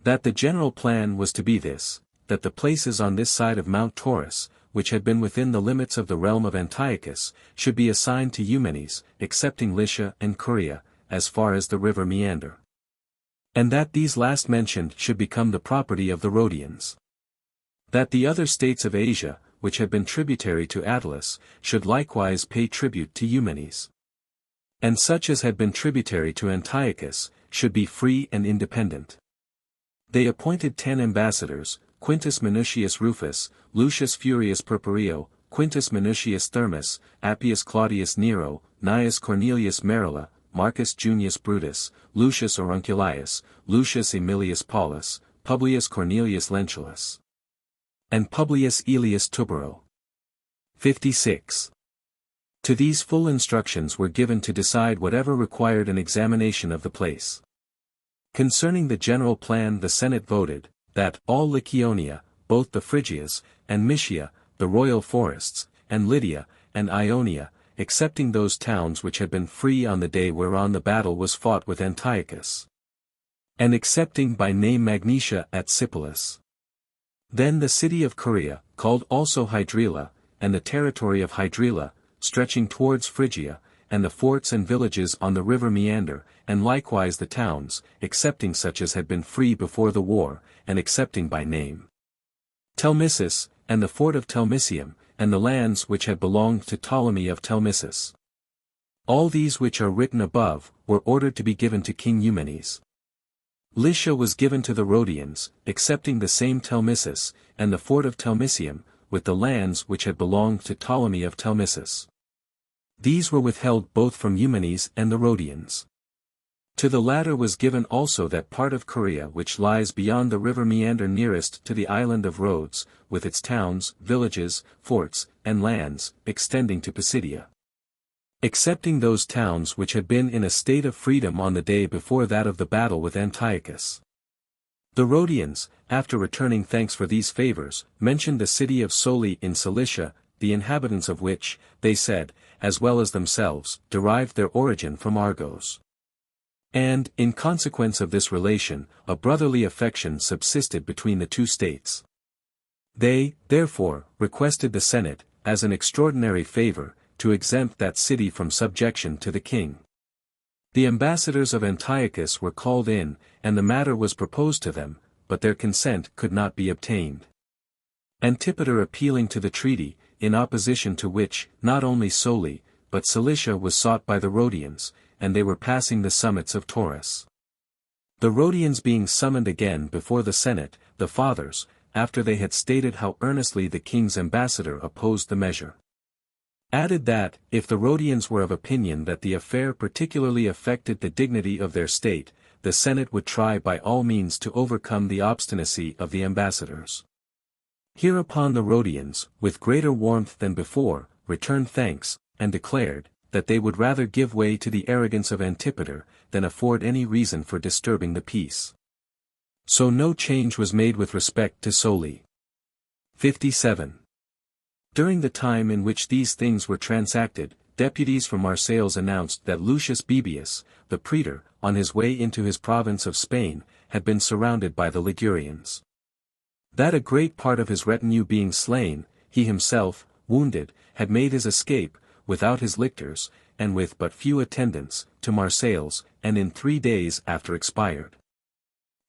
That the general plan was to be this, that the places on this side of Mount Taurus, which had been within the limits of the realm of Antiochus, should be assigned to Eumenes, excepting Lycia and Curia, as far as the river Meander. And that these last mentioned should become the property of the Rhodians. That the other states of Asia, which had been tributary to Attalus, should likewise pay tribute to Eumenes. And such as had been tributary to Antiochus, should be free and independent. They appointed 10 ambassadors, Quintus Minucius Rufus, Lucius Furius Purpurio, Quintus Minucius Thermus, Appius Claudius Nero, Gnaeus Cornelius Merilla, Marcus Junius Brutus, Lucius Aurunculius, Lucius Aemilius Paulus, Publius Cornelius Lentulus, and Publius Aelius Tubero. 56. To these full instructions were given to decide whatever required an examination of the place. Concerning the general plan the Senate voted, that all Lycaonia, both the Phrygias, and Mysia, the royal forests, and Lydia, and Ionia, excepting those towns which had been free on the day whereon the battle was fought with Antiochus, and excepting by name Magnesia at Sipylus. Then the city of Curia, called also Hydrela, and the territory of Hydrela, stretching towards Phrygia, and the forts and villages on the river Meander, and likewise the towns, excepting such as had been free before the war, and excepting by name Telmissus, and the fort of Telmisium, and the lands which had belonged to Ptolemy of Telmissus. All these which are written above, were ordered to be given to King Eumenes. Lycia was given to the Rhodians, excepting the same Telmissus, and the fort of Telmisium, with the lands which had belonged to Ptolemy of Telmissus. These were withheld both from Eumenes and the Rhodians. To the latter was given also that part of Caria which lies beyond the river Meander nearest to the island of Rhodes, with its towns, villages, forts, and lands, extending to Pisidia. Excepting those towns which had been in a state of freedom on the day before that of the battle with Antiochus. The Rhodians, after returning thanks for these favors, mentioned the city of Soli in Cilicia, the inhabitants of which, they said, as well as themselves, derived their origin from Argos. And, in consequence of this relation, a brotherly affection subsisted between the two states. They, therefore, requested the Senate, as an extraordinary favor, to exempt that city from subjection to the king. The ambassadors of Antiochus were called in, and the matter was proposed to them, but their consent could not be obtained. Antipater appealing to the treaty, in opposition to which, not only Soli, but Cilicia was sought by the Rhodians, and they were passing the summits of Taurus. The Rhodians being summoned again before the Senate, the fathers, after they had stated how earnestly the king's ambassador opposed the measure, added that, if the Rhodians were of opinion that the affair particularly affected the dignity of their state, the Senate would try by all means to overcome the obstinacy of the ambassadors. Hereupon the Rhodians, with greater warmth than before, returned thanks, and declared, that they would rather give way to the arrogance of Antipater, than afford any reason for disturbing the peace. So no change was made with respect to Soli. 57. During the time in which these things were transacted, deputies from Marseilles announced that Lucius Baebius, the praetor, on his way into his province of Spain, had been surrounded by the Ligurians. That a great part of his retinue being slain, he himself, wounded, had made his escape, without his lictors, and with but few attendants, to Marseilles, and in 3 days after expired.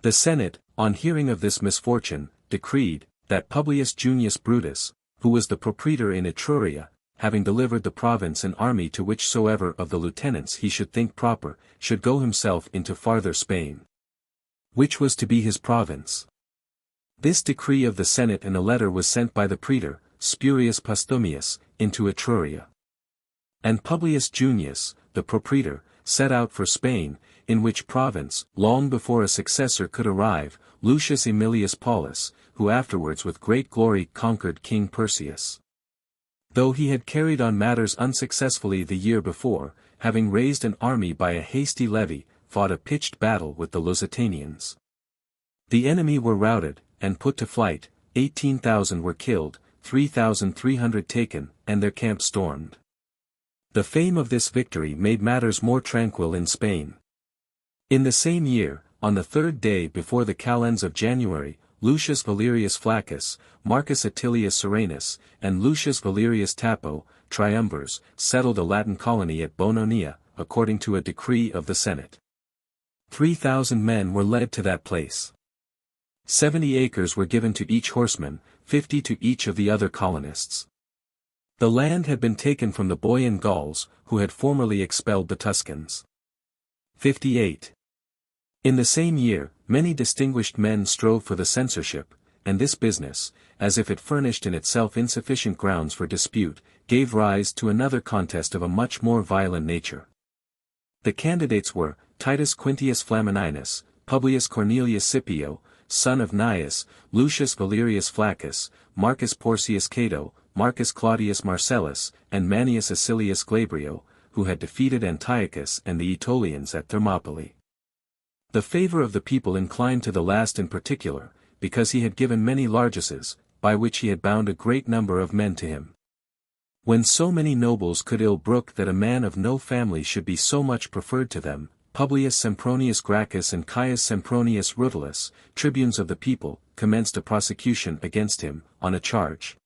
The Senate, on hearing of this misfortune, decreed, that Publius Junius Brutus, who was the propraetor in Etruria, having delivered the province and army to whichsoever of the lieutenants he should think proper, should go himself into farther Spain, which was to be his province. This decree of the Senate in a letter was sent by the praetor, Spurius Postumius, into Etruria. And Publius Junius, the propraetor, set out for Spain, in which province, long before a successor could arrive, Lucius Aemilius Paulus, who afterwards with great glory conquered King Perseus. Though he had carried on matters unsuccessfully the year before, having raised an army by a hasty levy, fought a pitched battle with the Lusitanians. The enemy were routed, and put to flight, 18,000 were killed, 3,300 taken, and their camp stormed. The fame of this victory made matters more tranquil in Spain. In the same year, on the 3rd day before the calends of January, Lucius Valerius Flaccus, Marcus Attilius Serenus, and Lucius Valerius Tapo, triumvirs, settled a Latin colony at Bononia, according to a decree of the Senate. 3,000 men were led to that place. 70 acres were given to each horseman, 50 to each of the other colonists. The land had been taken from the Boian Gauls, who had formerly expelled the Tuscans. 58. In the same year, many distinguished men strove for the censorship, and this business, as if it furnished in itself insufficient grounds for dispute, gave rise to another contest of a much more violent nature. The candidates were, Titus Quintius Flamininus, Publius Cornelius Scipio, son of Gnaeus, Lucius Valerius Flaccus, Marcus Porcius Cato, Marcus Claudius Marcellus, and Manius Acilius Glabrio, who had defeated Antiochus and the Aetolians at Thermopylae. The favor of the people inclined to the last in particular, because he had given many largesses, by which he had bound a great number of men to him. When so many nobles could ill brook that a man of no family should be so much preferred to them, Publius Sempronius Gracchus and Caius Sempronius Rutilius, tribunes of the people, commenced a prosecution against him, on a charge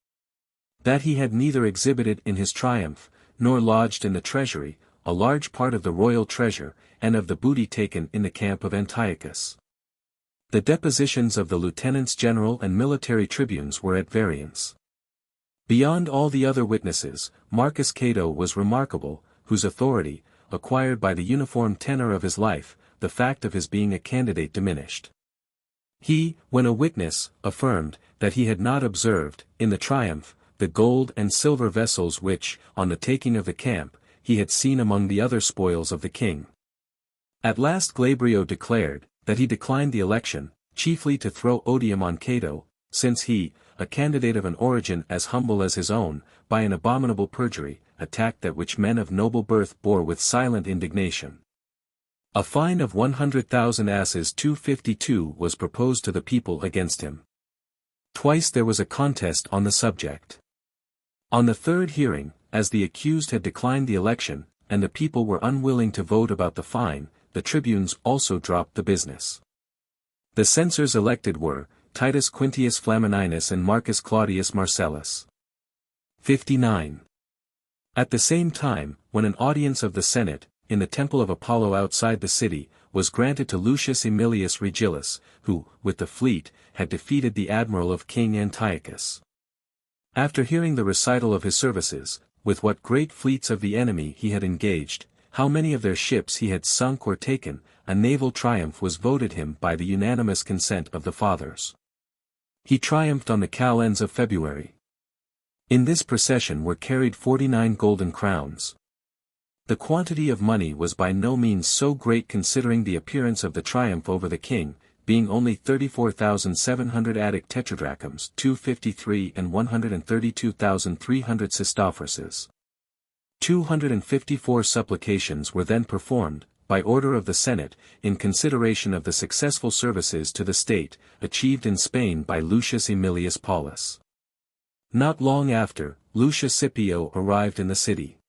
that he had neither exhibited in his triumph, nor lodged in the treasury, a large part of the royal treasure, and of the booty taken in the camp of Antiochus. The depositions of the lieutenants general and military tribunes were at variance. Beyond all the other witnesses, Marcus Cato was remarkable, whose authority, acquired by the uniform tenor of his life, the fact of his being a candidate diminished. He, when a witness, affirmed, that he had not observed, in the triumph, the gold and silver vessels which, on the taking of the camp, he had seen among the other spoils of the king. At last Glabrio declared, that he declined the election, chiefly to throw odium on Cato, since he, a candidate of an origin as humble as his own, by an abominable perjury, attacked that which men of noble birth bore with silent indignation. A fine of 100,000 asses 252 was proposed to the people against him. Twice there was a contest on the subject. On the third hearing, as the accused had declined the election, and the people were unwilling to vote about the fine, the tribunes also dropped the business. The censors elected were, Titus Quintius Flamininus and Marcus Claudius Marcellus. 59. At the same time, when an audience of the Senate, in the temple of Apollo outside the city, was granted to Lucius Aemilius Regillus, who, with the fleet, had defeated the admiral of King Antiochus. After hearing the recital of his services, with what great fleets of the enemy he had engaged, how many of their ships he had sunk or taken, a naval triumph was voted him by the unanimous consent of the fathers. He triumphed on the calends of February. In this procession were carried 49 golden crowns. The quantity of money was by no means so great considering the appearance of the triumph over the king, being only 34,700 Attic tetradrachms 253 and 132,300 sestophruses. 254 supplications were then performed, by order of the Senate, in consideration of the successful services to the state, achieved in Spain by Lucius Aemilius Paulus. Not long after, Lucius Scipio arrived in the city.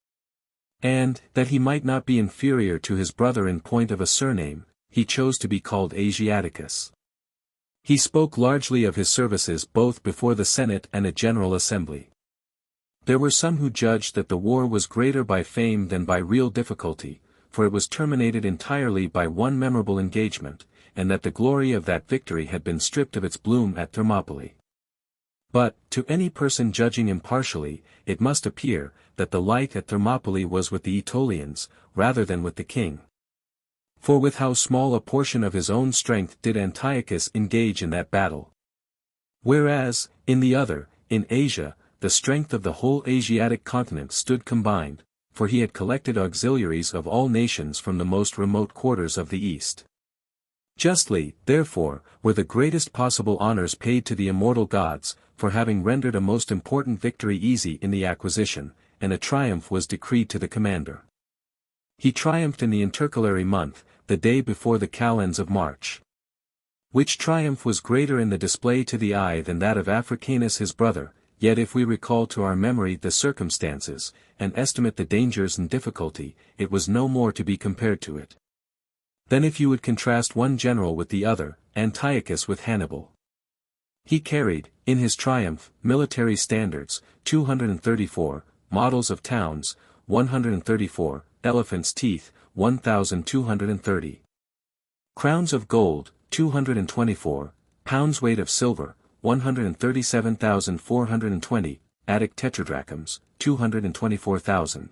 And, that he might not be inferior to his brother in point of a surname, he chose to be called Asiaticus. He spoke largely of his services both before the Senate and a general assembly. There were some who judged that the war was greater by fame than by real difficulty, for it was terminated entirely by one memorable engagement, and that the glory of that victory had been stripped of its bloom at Thermopylae. But, to any person judging impartially, it must appear, that the light at Thermopylae was with the Aetolians, rather than with the king. For with how small a portion of his own strength did Antiochus engage in that battle. Whereas, in the other, in Asia, the strength of the whole Asiatic continent stood combined, for he had collected auxiliaries of all nations from the most remote quarters of the East. Justly, therefore, were the greatest possible honors paid to the immortal gods, for having rendered a most important victory easy in the acquisition, and a triumph was decreed to the commander. He triumphed in the intercalary month, the day before the calends of March. Which triumph was greater in the display to the eye than that of Africanus his brother, yet if we recall to our memory the circumstances, and estimate the dangers and difficulty, it was no more to be compared to it. Then if you would contrast one general with the other, Antiochus with Hannibal. He carried, in his triumph, military standards, 234, models of towns, 134, elephants' teeth, 1,230. Crowns of gold, 224, pounds weight of silver, 137,420, Attic tetradrachms, 224,000.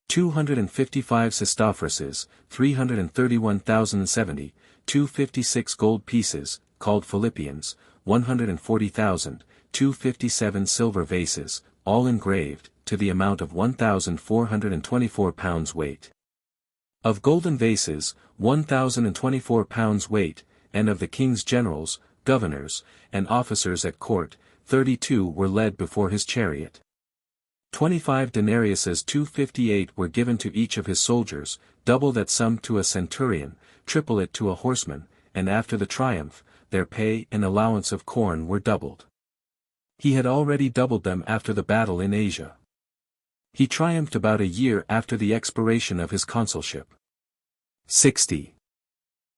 255 sestophruses, 331,070, 256 gold pieces, called Philippians, 140,000, 257 silver vases, all engraved, to the amount of 1,424 pounds weight. Of golden vases, 1,024 pounds weight, and of the king's generals, governors, and officers at court, 32 were led before his chariot. 25 denariuses 258 were given to each of his soldiers, double that sum to a centurion, triple it to a horseman, and after the triumph, their pay and allowance of corn were doubled. He had already doubled them after the battle in Asia. He triumphed about a year after the expiration of his consulship. 60.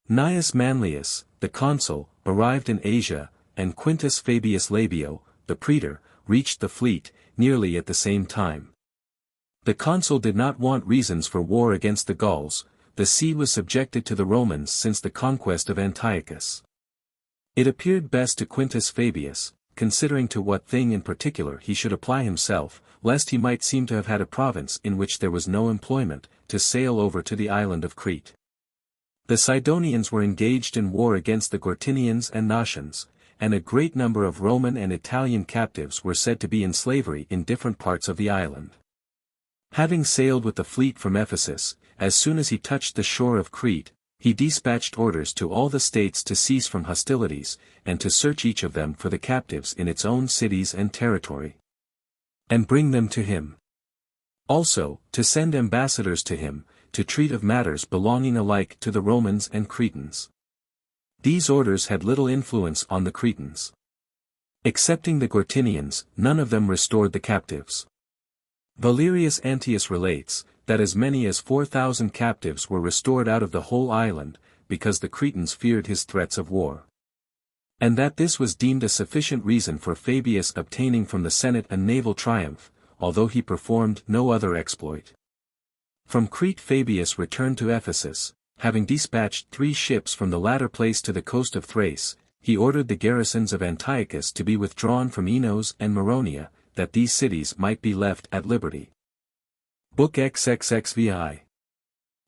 Gnaeus Manlius, the consul, arrived in Asia, and Quintus Fabius Labio, the praetor, reached the fleet, nearly at the same time. The consul did not want reasons for war against the Gauls. The sea was subjected to the Romans since the conquest of Antiochus. It appeared best to Quintus Fabius, considering to what thing in particular he should apply himself, lest he might seem to have had a province in which there was no employment, to sail over to the island of Crete. The Sidonians were engaged in war against the Gortinians and Nautians, and a great number of Roman and Italian captives were said to be in slavery in different parts of the island. Having sailed with the fleet from Ephesus, as soon as he touched the shore of Crete, he dispatched orders to all the states to cease from hostilities, and to search each of them for the captives in its own cities and territory, and bring them to him. Also, to send ambassadors to him, to treat of matters belonging alike to the Romans and Cretans. These orders had little influence on the Cretans. Excepting the Gortinians, none of them restored the captives. Valerius Antius relates, that as many as 4,000 captives were restored out of the whole island, because the Cretans feared his threats of war. And that this was deemed a sufficient reason for Fabius obtaining from the Senate a naval triumph, although he performed no other exploit. From Crete Fabius returned to Ephesus, having dispatched 3 ships from the latter place to the coast of Thrace. He ordered the garrisons of Antiochus to be withdrawn from Enos and Maronia, that these cities might be left at liberty. Book XXXVI.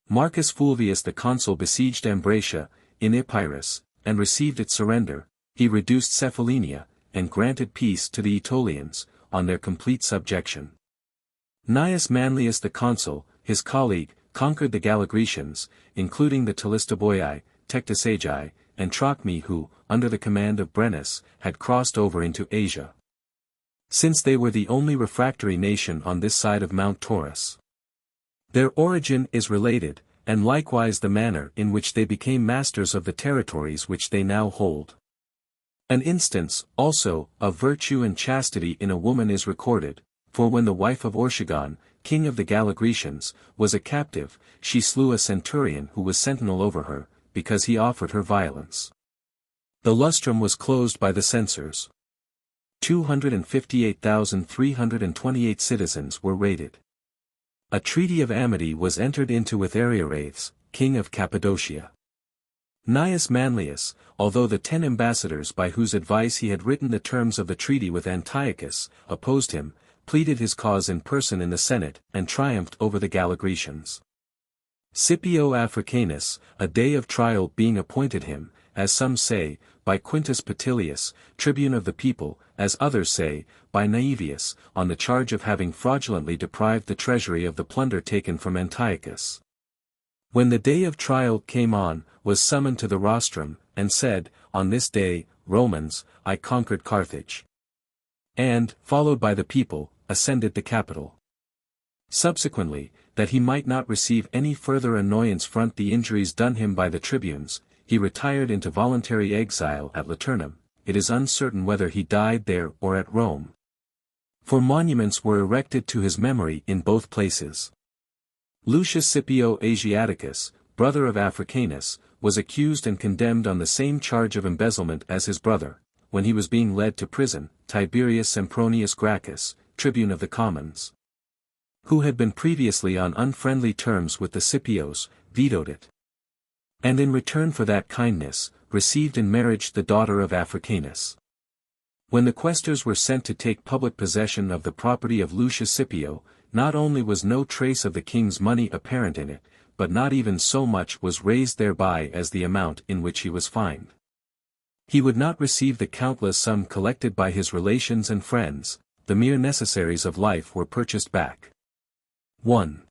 Marcus Fulvius the consul besieged Ambracia, in Epirus, and received its surrender. He reduced Cephallenia, and granted peace to the Aetolians, on their complete subjection. Gnaeus Manlius the consul, his colleague, conquered the Galagrecians, including the Telistoboi, Tectosagi, and Trachmi who, under the command of Brennus, had crossed over into Asia. Since they were the only refractory nation on this side of Mount Taurus. Their origin is related, and likewise the manner in which they became masters of the territories which they now hold. An instance, also, of virtue and chastity in a woman is recorded, for when the wife of Ortigon, king of the Galagrecians, was a captive, she slew a centurion who was sentinel over her, because he offered her violence. The lustrum was closed by the censors. 258,328 citizens were raided. A treaty of amity was entered into with Ariarathes, king of Cappadocia. Gnaeus Manlius, although the 10 ambassadors by whose advice he had written the terms of the treaty with Antiochus, opposed him, pleaded his cause in person in the Senate, and triumphed over the Galagrecians. Scipio Africanus, a day of trial being appointed him, as some say, by Quintus Petilius, tribune of the people, as others say, by Naevius, on the charge of having fraudulently deprived the treasury of the plunder taken from Antiochus. When the day of trial came on, was summoned to the rostrum, and said, On this day, Romans, I conquered Carthage. And, followed by the people, ascended the Capitol. Subsequently, that he might not receive any further annoyance front the injuries done him by the tribunes, he retired into voluntary exile at Laternum. It is uncertain whether he died there or at Rome. For monuments were erected to his memory in both places. Lucius Scipio Asiaticus, brother of Africanus, was accused and condemned on the same charge of embezzlement as his brother. When he was being led to prison, Tiberius Sempronius Gracchus, tribune of the commons, who had been previously on unfriendly terms with the Scipios, vetoed it. And in return for that kindness, received in marriage the daughter of Africanus. When the quaestors were sent to take public possession of the property of Lucius Scipio, not only was no trace of the king's money apparent in it, but not even so much was raised thereby as the amount in which he was fined. He would not receive the countless sum collected by his relations and friends. The mere necessaries of life were purchased back. 1.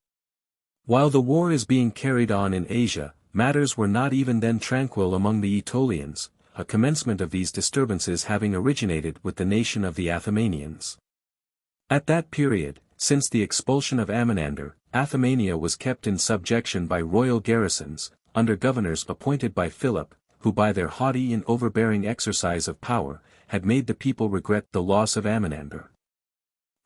While the war is being carried on in Asia, matters were not even then tranquil among the Aetolians, a commencement of these disturbances having originated with the nation of the Athemanians. At that period, since the expulsion of Amminander, Athemania was kept in subjection by royal garrisons, under governors appointed by Philip, who by their haughty and overbearing exercise of power, had made the people regret the loss of Amminander.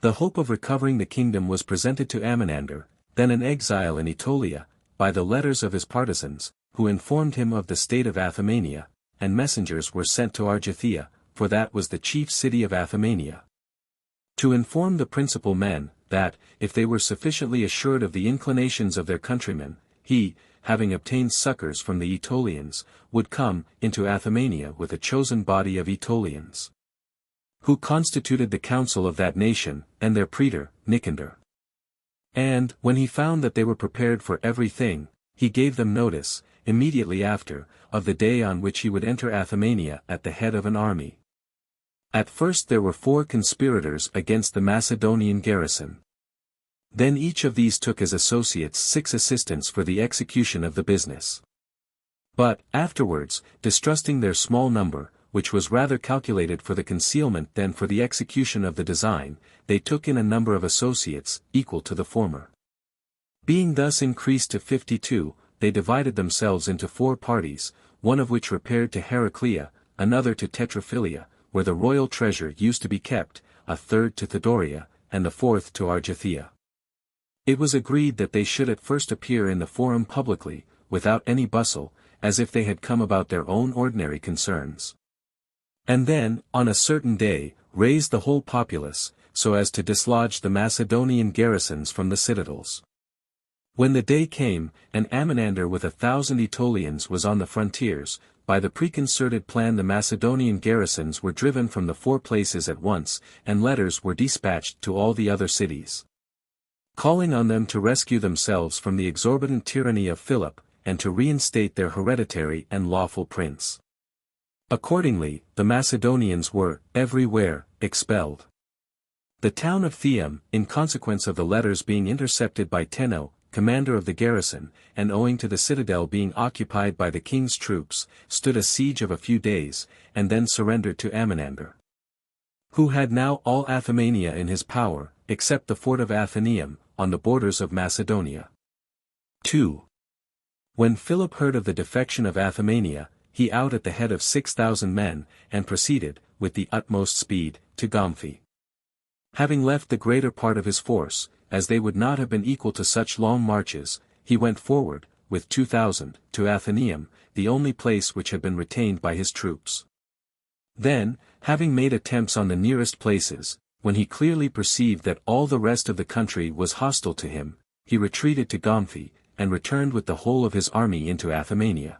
The hope of recovering the kingdom was presented to Amminander, then an exile in Aetolia, by the letters of his partisans, who informed him of the state of Athemania, and messengers were sent to Argithea, for that was the chief city of Athemania, to inform the principal men, that, if they were sufficiently assured of the inclinations of their countrymen, he, having obtained succors from the Aetolians, would come into Athemania with a chosen body of Aetolians, who constituted the council of that nation, and their praetor, Nicander. And, when he found that they were prepared for everything, he gave them notice, immediately after, of the day on which he would enter Athemania at the head of an army. At first there were 4 conspirators against the Macedonian garrison. Then each of these took as associates 6 assistants for the execution of the business. But, afterwards, distrusting their small number, which was rather calculated for the concealment than for the execution of the design, they took in a number of associates, equal to the former. Being thus increased to 52, they divided themselves into 4 parties, one of which repaired to Heraclea, another to Tetraphylia, where the royal treasure used to be kept, a third to Thedoria, and the fourth to Argithea. It was agreed that they should at first appear in the forum publicly, without any bustle, as if they had come about their own ordinary concerns. And then, on a certain day, raise the whole populace, so as to dislodge the Macedonian garrisons from the citadels. When the day came, and Amminander with 1,000 Aetolians was on the frontiers, by the preconcerted plan the Macedonian garrisons were driven from the 4 places at once, and letters were dispatched to all the other cities, calling on them to rescue themselves from the exorbitant tyranny of Philip, and to reinstate their hereditary and lawful prince. Accordingly, the Macedonians were, everywhere, expelled. The town of Theum, in consequence of the letters being intercepted by Tenno, commander of the garrison, and owing to the citadel being occupied by the king's troops, stood a siege of a few days, and then surrendered to Amminander, who had now all Athymania in his power, except the fort of Athenium, on the borders of Macedonia. 2. When Philip heard of the defection of Athymania, he out at the head of 6,000 men, and proceeded, with the utmost speed, to Gomphi. Having left the greater part of his force, as they would not have been equal to such long marches, he went forward, with 2,000, to Athenium, the only place which had been retained by his troops. Then, having made attempts on the nearest places, when he clearly perceived that all the rest of the country was hostile to him, he retreated to Gomphi, and returned with the whole of his army into Athymania.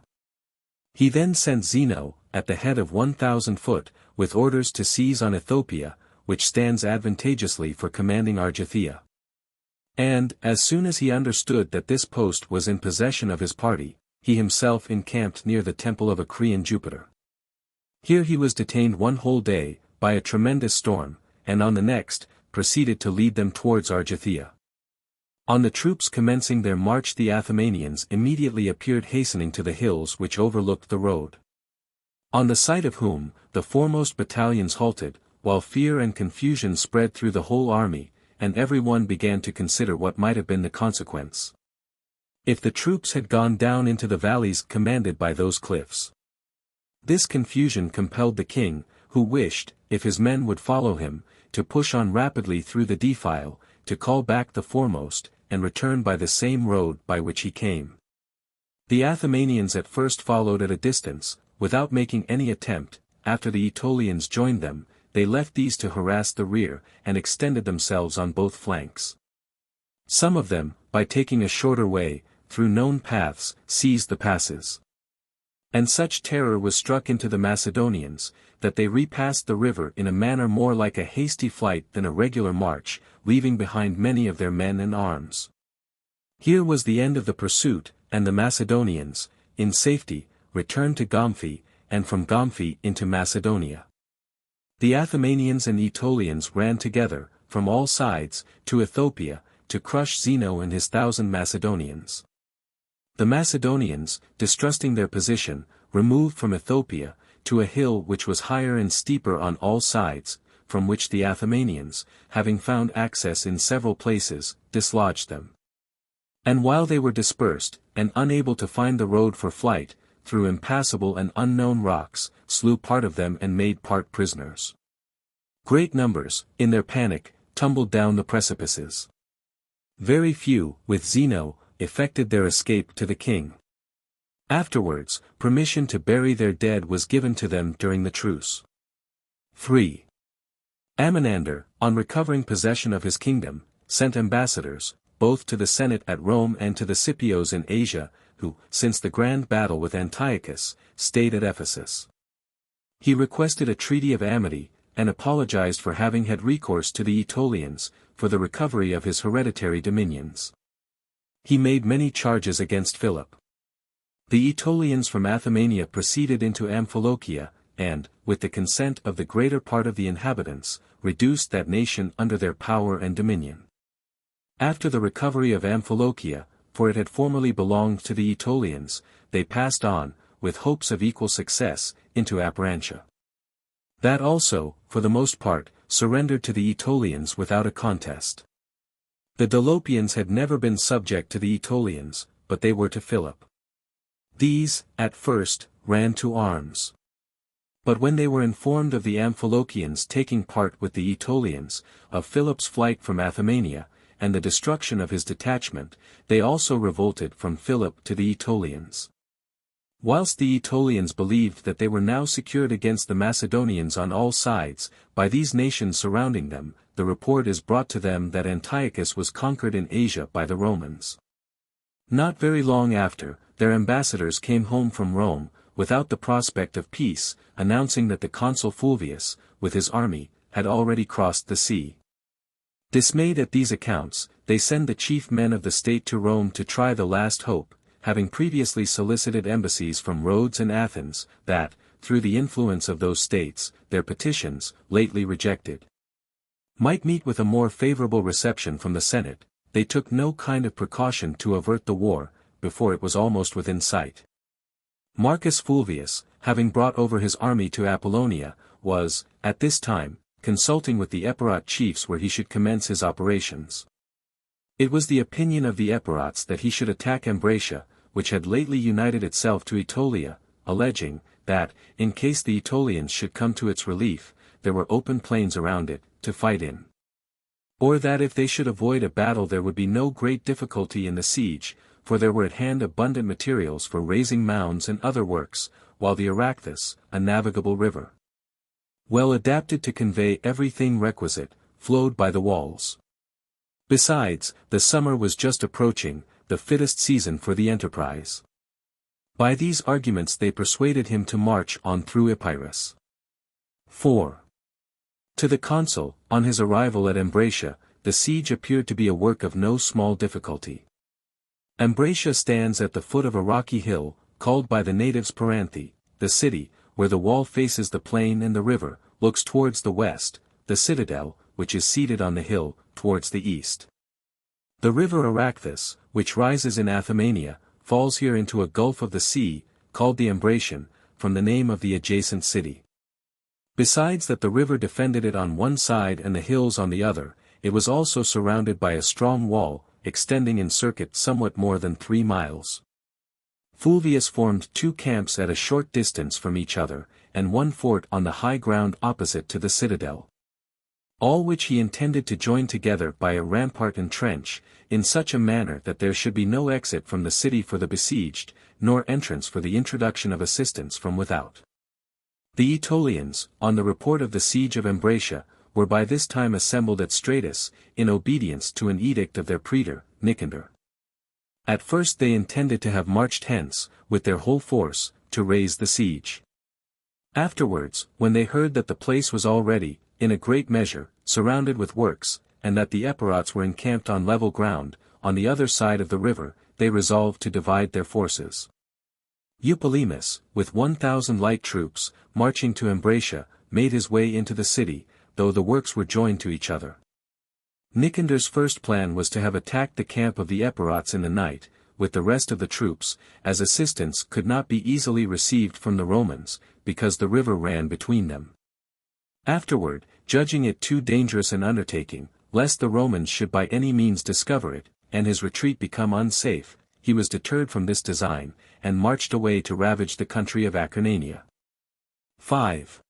He then sent Zeno, at the head of 1,000 foot, with orders to seize on Ethiopia, which stands advantageously for commanding Argithea. And, as soon as he understood that this post was in possession of his party, he himself encamped near the temple of Acrean Jupiter. Here he was detained 1 whole day, by a tremendous storm, and on the next, proceeded to lead them towards Argithea. On the troops commencing their march the Athymanians immediately appeared hastening to the hills which overlooked the road. On the sight of whom, the foremost battalions halted, while fear and confusion spread through the whole army, and every one began to consider what might have been the consequence, if the troops had gone down into the valleys commanded by those cliffs. This confusion compelled the king, who wished, if his men would follow him, to push on rapidly through the defile, to call back the foremost, and return by the same road by which he came. The Athymanians at first followed at a distance, without making any attempt. After the Aetolians joined them, they left these to harass the rear, and extended themselves on both flanks. Some of them, by taking a shorter way, through known paths, seized the passes. And such terror was struck into the Macedonians, that they repassed the river in a manner more like a hasty flight than a regular march, leaving behind many of their men and arms. Here was the end of the pursuit, and the Macedonians, in safety, returned to Gomphi, and from Gomphi into Macedonia. The Athymanians and Aetolians ran together, from all sides, to Ethiopia, to crush Zeno and his 1,000 Macedonians. The Macedonians, distrusting their position, removed from Ethiopia, to a hill which was higher and steeper on all sides, from which the Athymanians, having found access in several places, dislodged them. And while they were dispersed, and unable to find the road for flight, through impassable and unknown rocks, slew part of them and made part prisoners. Great numbers, in their panic, tumbled down the precipices. Very few, with Zeno, effected their escape to the king. Afterwards, permission to bury their dead was given to them during the truce. 3. Amminander, on recovering possession of his kingdom, sent ambassadors, both to the Senate at Rome and to the Scipios in Asia, who, since the grand battle with Antiochus, stayed at Ephesus. He requested a treaty of amity, and apologized for having had recourse to the Aetolians, for the recovery of his hereditary dominions. He made many charges against Philip. The Aetolians from Athymania proceeded into Amphilochia, and, with the consent of the greater part of the inhabitants, reduced that nation under their power and dominion. After the recovery of Amphilochia, for it had formerly belonged to the Aetolians, they passed on, with hopes of equal success, into Apparancia. That also, for the most part, surrendered to the Aetolians without a contest. The Dolopians had never been subject to the Aetolians, but they were to Philip. These, at first, ran to arms. But when they were informed of the Amphilochians taking part with the Aetolians, of Philip's flight from Athymania, and the destruction of his detachment, they also revolted from Philip to the Aetolians. Whilst the Aetolians believed that they were now secured against the Macedonians on all sides, by these nations surrounding them, the report is brought to them that Antiochus was conquered in Asia by the Romans. Not very long after, their ambassadors came home from Rome, without the prospect of peace, announcing that the consul Fulvius, with his army, had already crossed the sea. Dismayed at these accounts, they send the chief men of the state to Rome to try the last hope, having previously solicited embassies from Rhodes and Athens, that, through the influence of those states, their petitions, lately rejected, might meet with a more favorable reception from the Senate. They took no kind of precaution to avert the war, before it was almost within sight. Marcus Fulvius, having brought over his army to Apollonia, was, at this time, consulting with the Epirot chiefs where he should commence his operations. It was the opinion of the Epirots that he should attack Ambracia, which had lately united itself to Aetolia, alleging, that, in case the Aetolians should come to its relief, there were open plains around it, to fight in. Or that if they should avoid a battle there would be no great difficulty in the siege, for there were at hand abundant materials for raising mounds and other works, while the Arachthus, a navigable river, well adapted to convey everything requisite, flowed by the walls. Besides, the summer was just approaching, the fittest season for the enterprise. By these arguments they persuaded him to march on through Epirus. 4. To the consul, on his arrival at Ambracia, the siege appeared to be a work of no small difficulty. Ambracia stands at the foot of a rocky hill, called by the natives Paranthe, the city, where the wall faces the plain and the river, looks towards the west, the citadel, which is seated on the hill, towards the east. The river Arachthus, which rises in Athymania, falls here into a gulf of the sea, called the Ambracian, from the name of the adjacent city. Besides that the river defended it on one side and the hills on the other, it was also surrounded by a strong wall, extending in circuit somewhat more than 3 miles. Fulvius formed 2 camps at a short distance from each other, and 1 fort on the high ground opposite to the citadel. All which he intended to join together by a rampart and trench, in such a manner that there should be no exit from the city for the besieged, nor entrance for the introduction of assistance from without. The Aetolians, on the report of the siege of Ambracia, were by this time assembled at Stratus, in obedience to an edict of their praetor, Nicander. At first they intended to have marched hence, with their whole force, to raise the siege. Afterwards, when they heard that the place was already, in a great measure, surrounded with works, and that the Epirots were encamped on level ground, on the other side of the river, they resolved to divide their forces. Eupolemus, with 1,000 light troops, marching to Ambracia, made his way into the city, though the works were joined to each other. Nicander's first plan was to have attacked the camp of the Epirots in the night, with the rest of the troops, as assistance could not be easily received from the Romans, because the river ran between them. Afterward, judging it too dangerous an undertaking, lest the Romans should by any means discover it, and his retreat become unsafe, he was deterred from this design, and marched away to ravage the country of Acarnania. 5.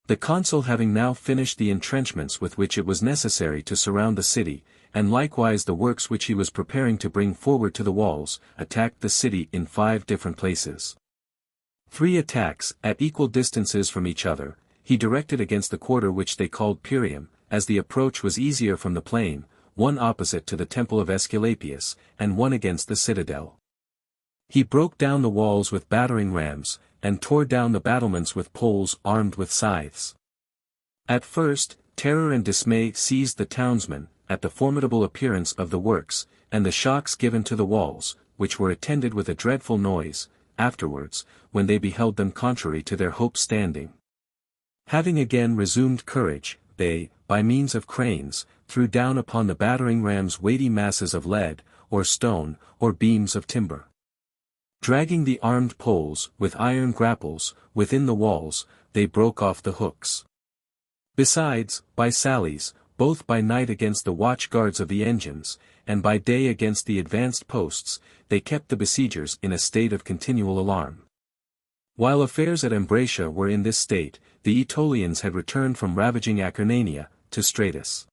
The consul having now finished the entrenchments with which it was necessary to surround the city, and likewise the works which he was preparing to bring forward to the walls, attacked the city in 5 different places. 3 attacks, at equal distances from each other, he directed against the quarter which they called Pyrrhium, as the approach was easier from the plain, 1 opposite to the temple of Aesculapius, and 1 against the citadel. He broke down the walls with battering rams, and tore down the battlements with poles armed with scythes. At first, terror and dismay seized the townsmen, at the formidable appearance of the works, and the shocks given to the walls, which were attended with a dreadful noise, afterwards, when they beheld them contrary to their hopes standing. Having again resumed courage, they, by means of cranes, threw down upon the battering rams weighty masses of lead, or stone, or beams of timber. Dragging the armed poles, with iron grapples, within the walls, they broke off the hooks. Besides, by sallies, both by night against the watch-guards of the engines, and by day against the advanced posts, they kept the besiegers in a state of continual alarm. While affairs at Ambracia were in this state, the Aetolians had returned from ravaging Acarnania, to Stratus.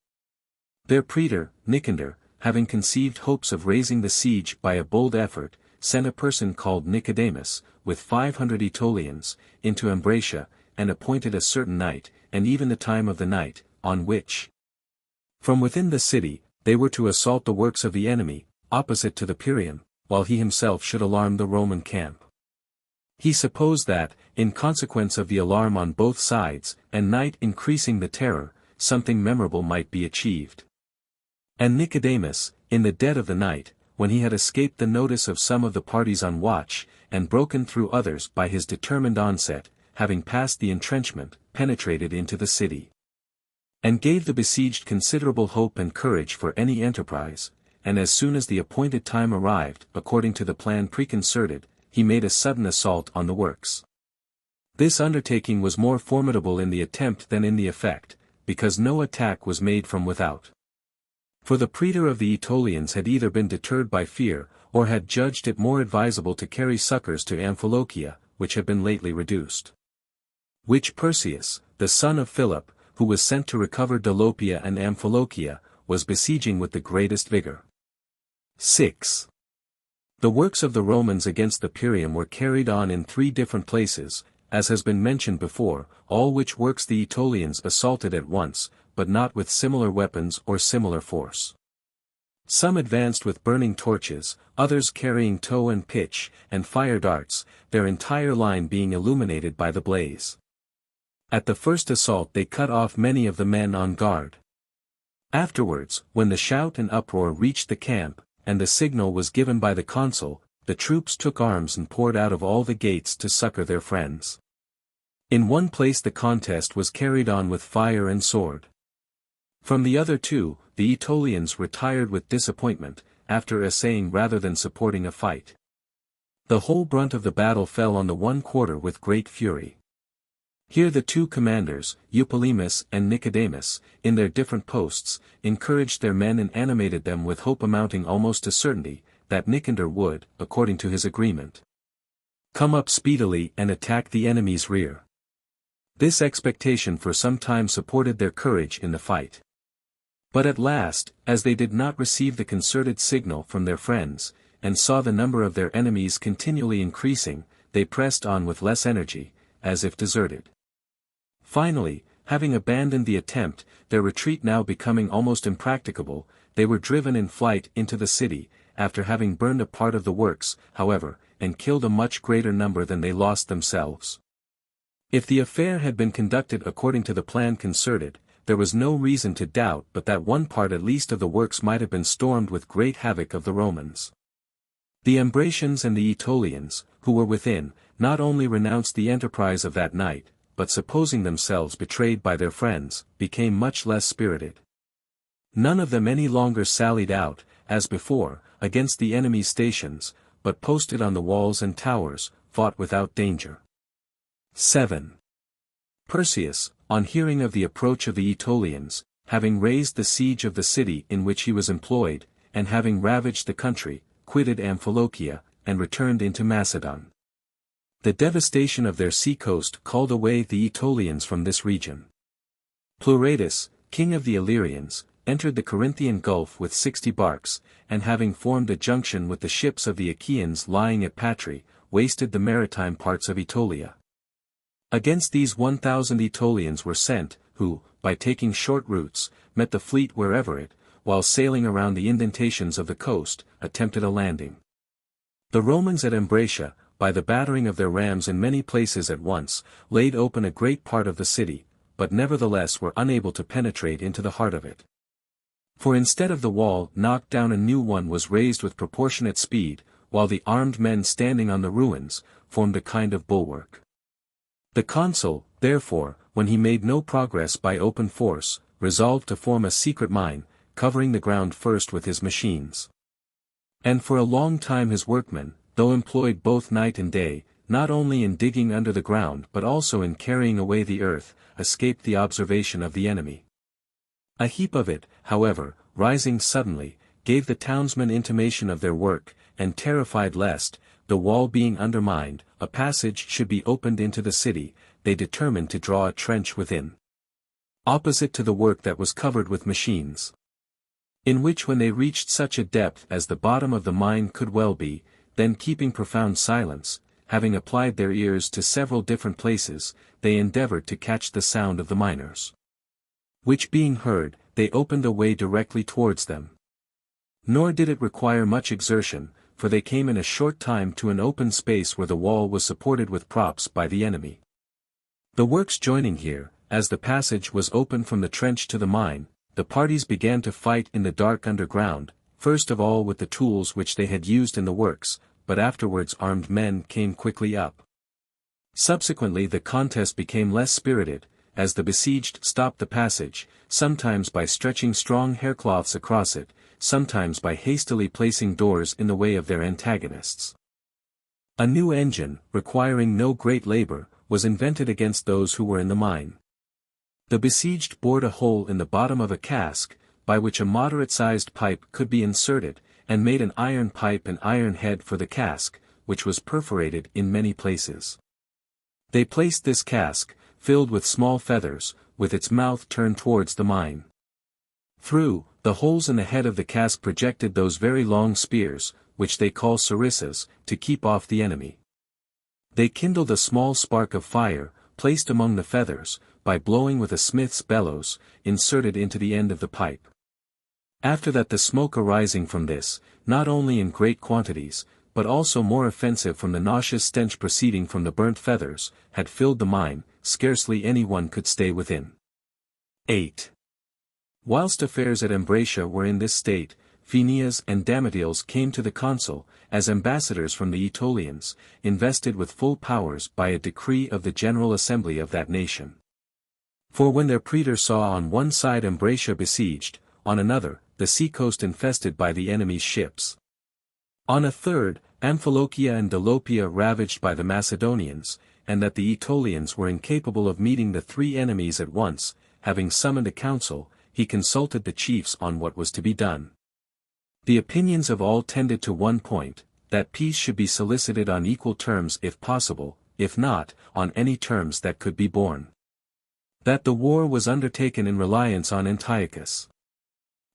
Their praetor, Nicander, having conceived hopes of raising the siege by a bold effort, sent a person called Nicodemus, with 500 Aetolians, into Ambracia, and appointed a certain night, and even the time of the night, on which, from within the city, they were to assault the works of the enemy, opposite to the Pyrrhium, while he himself should alarm the Roman camp. He supposed that, in consequence of the alarm on both sides, and night increasing the terror, something memorable might be achieved. And Nicodemus, in the dead of the night, when he had escaped the notice of some of the parties on watch, and broken through others by his determined onset, having passed the entrenchment, penetrated into the city, and gave the besieged considerable hope and courage for any enterprise, and as soon as the appointed time arrived, according to the plan preconcerted, he made a sudden assault on the works. This undertaking was more formidable in the attempt than in the effect, because no attack was made from without. For the praetor of the Aetolians had either been deterred by fear, or had judged it more advisable to carry succors to Amphilochia, which had been lately reduced. Which Perseus, the son of Philip, who was sent to recover Dolopia and Amphilochia, was besieging with the greatest vigor. 6. The works of the Romans against the Pyrrhium were carried on in 3 different places, as has been mentioned before, all which works the Aetolians assaulted at once, but not with similar weapons or similar force. Some advanced with burning torches, others carrying tow and pitch, and fire darts, their entire line being illuminated by the blaze. At the first assault they cut off many of the men on guard. Afterwards, when the shout and uproar reached the camp, and the signal was given by the consul, the troops took arms and poured out of all the gates to succor their friends. In one place the contest was carried on with fire and sword. From the other 2, the Aetolians retired with disappointment, after essaying rather than supporting a fight. The whole brunt of the battle fell on the one quarter with great fury. Here the 2 commanders, Eupolemus and Nicodemus, in their different posts, encouraged their men and animated them with hope amounting almost to certainty, that Nicander would, according to his agreement, come up speedily and attack the enemy's rear. This expectation for some time supported their courage in the fight. But at last, as they did not receive the concerted signal from their friends, and saw the number of their enemies continually increasing, they pressed on with less energy, as if deserted. Finally, having abandoned the attempt, their retreat now becoming almost impracticable, they were driven in flight into the city, after having burned a part of the works, however, and killed a much greater number than they lost themselves. If the affair had been conducted according to the plan concerted, there was no reason to doubt but that one part at least of the works might have been stormed with great havoc of the Romans. The Ambracians and the Aetolians, who were within, not only renounced the enterprise of that night, but supposing themselves betrayed by their friends, became much less spirited. None of them any longer sallied out, as before, against the enemy's stations, but posted on the walls and towers, fought without danger. 7. Perseus, on hearing of the approach of the Aetolians, having raised the siege of the city in which he was employed, and having ravaged the country, quitted Amphilochia, and returned into Macedon. The devastation of their sea-coast called away the Aetolians from this region. Pleuratus, king of the Illyrians, entered the Corinthian Gulf with 60 barks, and having formed a junction with the ships of the Achaeans lying at Patri, wasted the maritime parts of Aetolia. Against these 1,000 Aetolians were sent, who, by taking short routes, met the fleet wherever it, while sailing around the indentations of the coast, attempted a landing. The Romans at Ambracia, by the battering of their rams in many places at once, laid open a great part of the city, but nevertheless were unable to penetrate into the heart of it. For instead of the wall knocked down a new one was raised with proportionate speed, while the armed men standing on the ruins, formed a kind of bulwark. The consul, therefore, when he made no progress by open force, resolved to form a secret mine, covering the ground first with his machines. And for a long time his workmen, though employed both night and day, not only in digging under the ground but also in carrying away the earth, escaped the observation of the enemy. A heap of it, however, rising suddenly, gave the townsmen intimation of their work, and terrified lest, the wall being undermined, a passage should be opened into the city, they determined to draw a trench within, opposite to the work that was covered with machines. In which when they reached such a depth as the bottom of the mine could well be, then keeping profound silence, having applied their ears to several different places, they endeavored to catch the sound of the miners. Which being heard, they opened a way directly towards them. Nor did it require much exertion, for they came in a short time to an open space where the wall was supported with props by the enemy. The works joining here, as the passage was open from the trench to the mine, the parties began to fight in the dark underground, first of all with the tools which they had used in the works, but afterwards armed men came quickly up. Subsequently the contest became less spirited, as the besieged stopped the passage, sometimes by stretching strong haircloths across it, sometimes by hastily placing doors in the way of their antagonists. A new engine, requiring no great labor, was invented against those who were in the mine. The besieged bored a hole in the bottom of a cask, by which a moderate-sized pipe could be inserted, and made an iron pipe and iron head for the cask, which was perforated in many places. They placed this cask, filled with small feathers, with its mouth turned towards the mine. Through the holes in the head of the cask projected those very long spears, which they call sarissas, to keep off the enemy. They kindled a small spark of fire, placed among the feathers, by blowing with a smith's bellows, inserted into the end of the pipe. After that the smoke arising from this, not only in great quantities, but also more offensive from the nauseous stench proceeding from the burnt feathers, had filled the mine, scarcely any one could stay within. 8. Whilst affairs at Ambracia were in this state, Phineas and Damatiles came to the consul, as ambassadors from the Aetolians, invested with full powers by a decree of the General Assembly of that nation. For when their praetor saw on one side Ambracia besieged, on another, the sea-coast infested by the enemy's ships, on a third, Amphilochia and Dolopia ravaged by the Macedonians, and that the Aetolians were incapable of meeting the three enemies at once, having summoned a council, he consulted the chiefs on what was to be done. The opinions of all tended to one point, that peace should be solicited on equal terms if possible, if not, on any terms that could be borne. That the war was undertaken in reliance on Antiochus.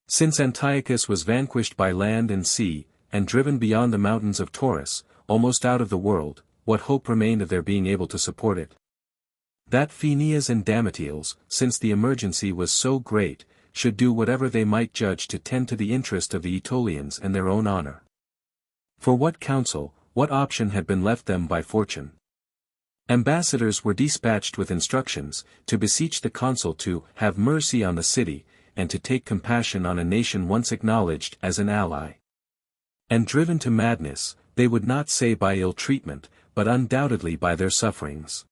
Since Antiochus was vanquished by land and sea, and driven beyond the mountains of Taurus, almost out of the world, what hope remained of their being able to support it? That Phineas and Damatiles, since the emergency was so great, should do whatever they might judge to tend to the interest of the Aetolians and their own honor. For what counsel, what option had been left them by fortune? Ambassadors were dispatched with instructions, to beseech the consul to have mercy on the city, and to take compassion on a nation once acknowledged as an ally. And driven to madness, they would not say by ill treatment, but undoubtedly by their sufferings.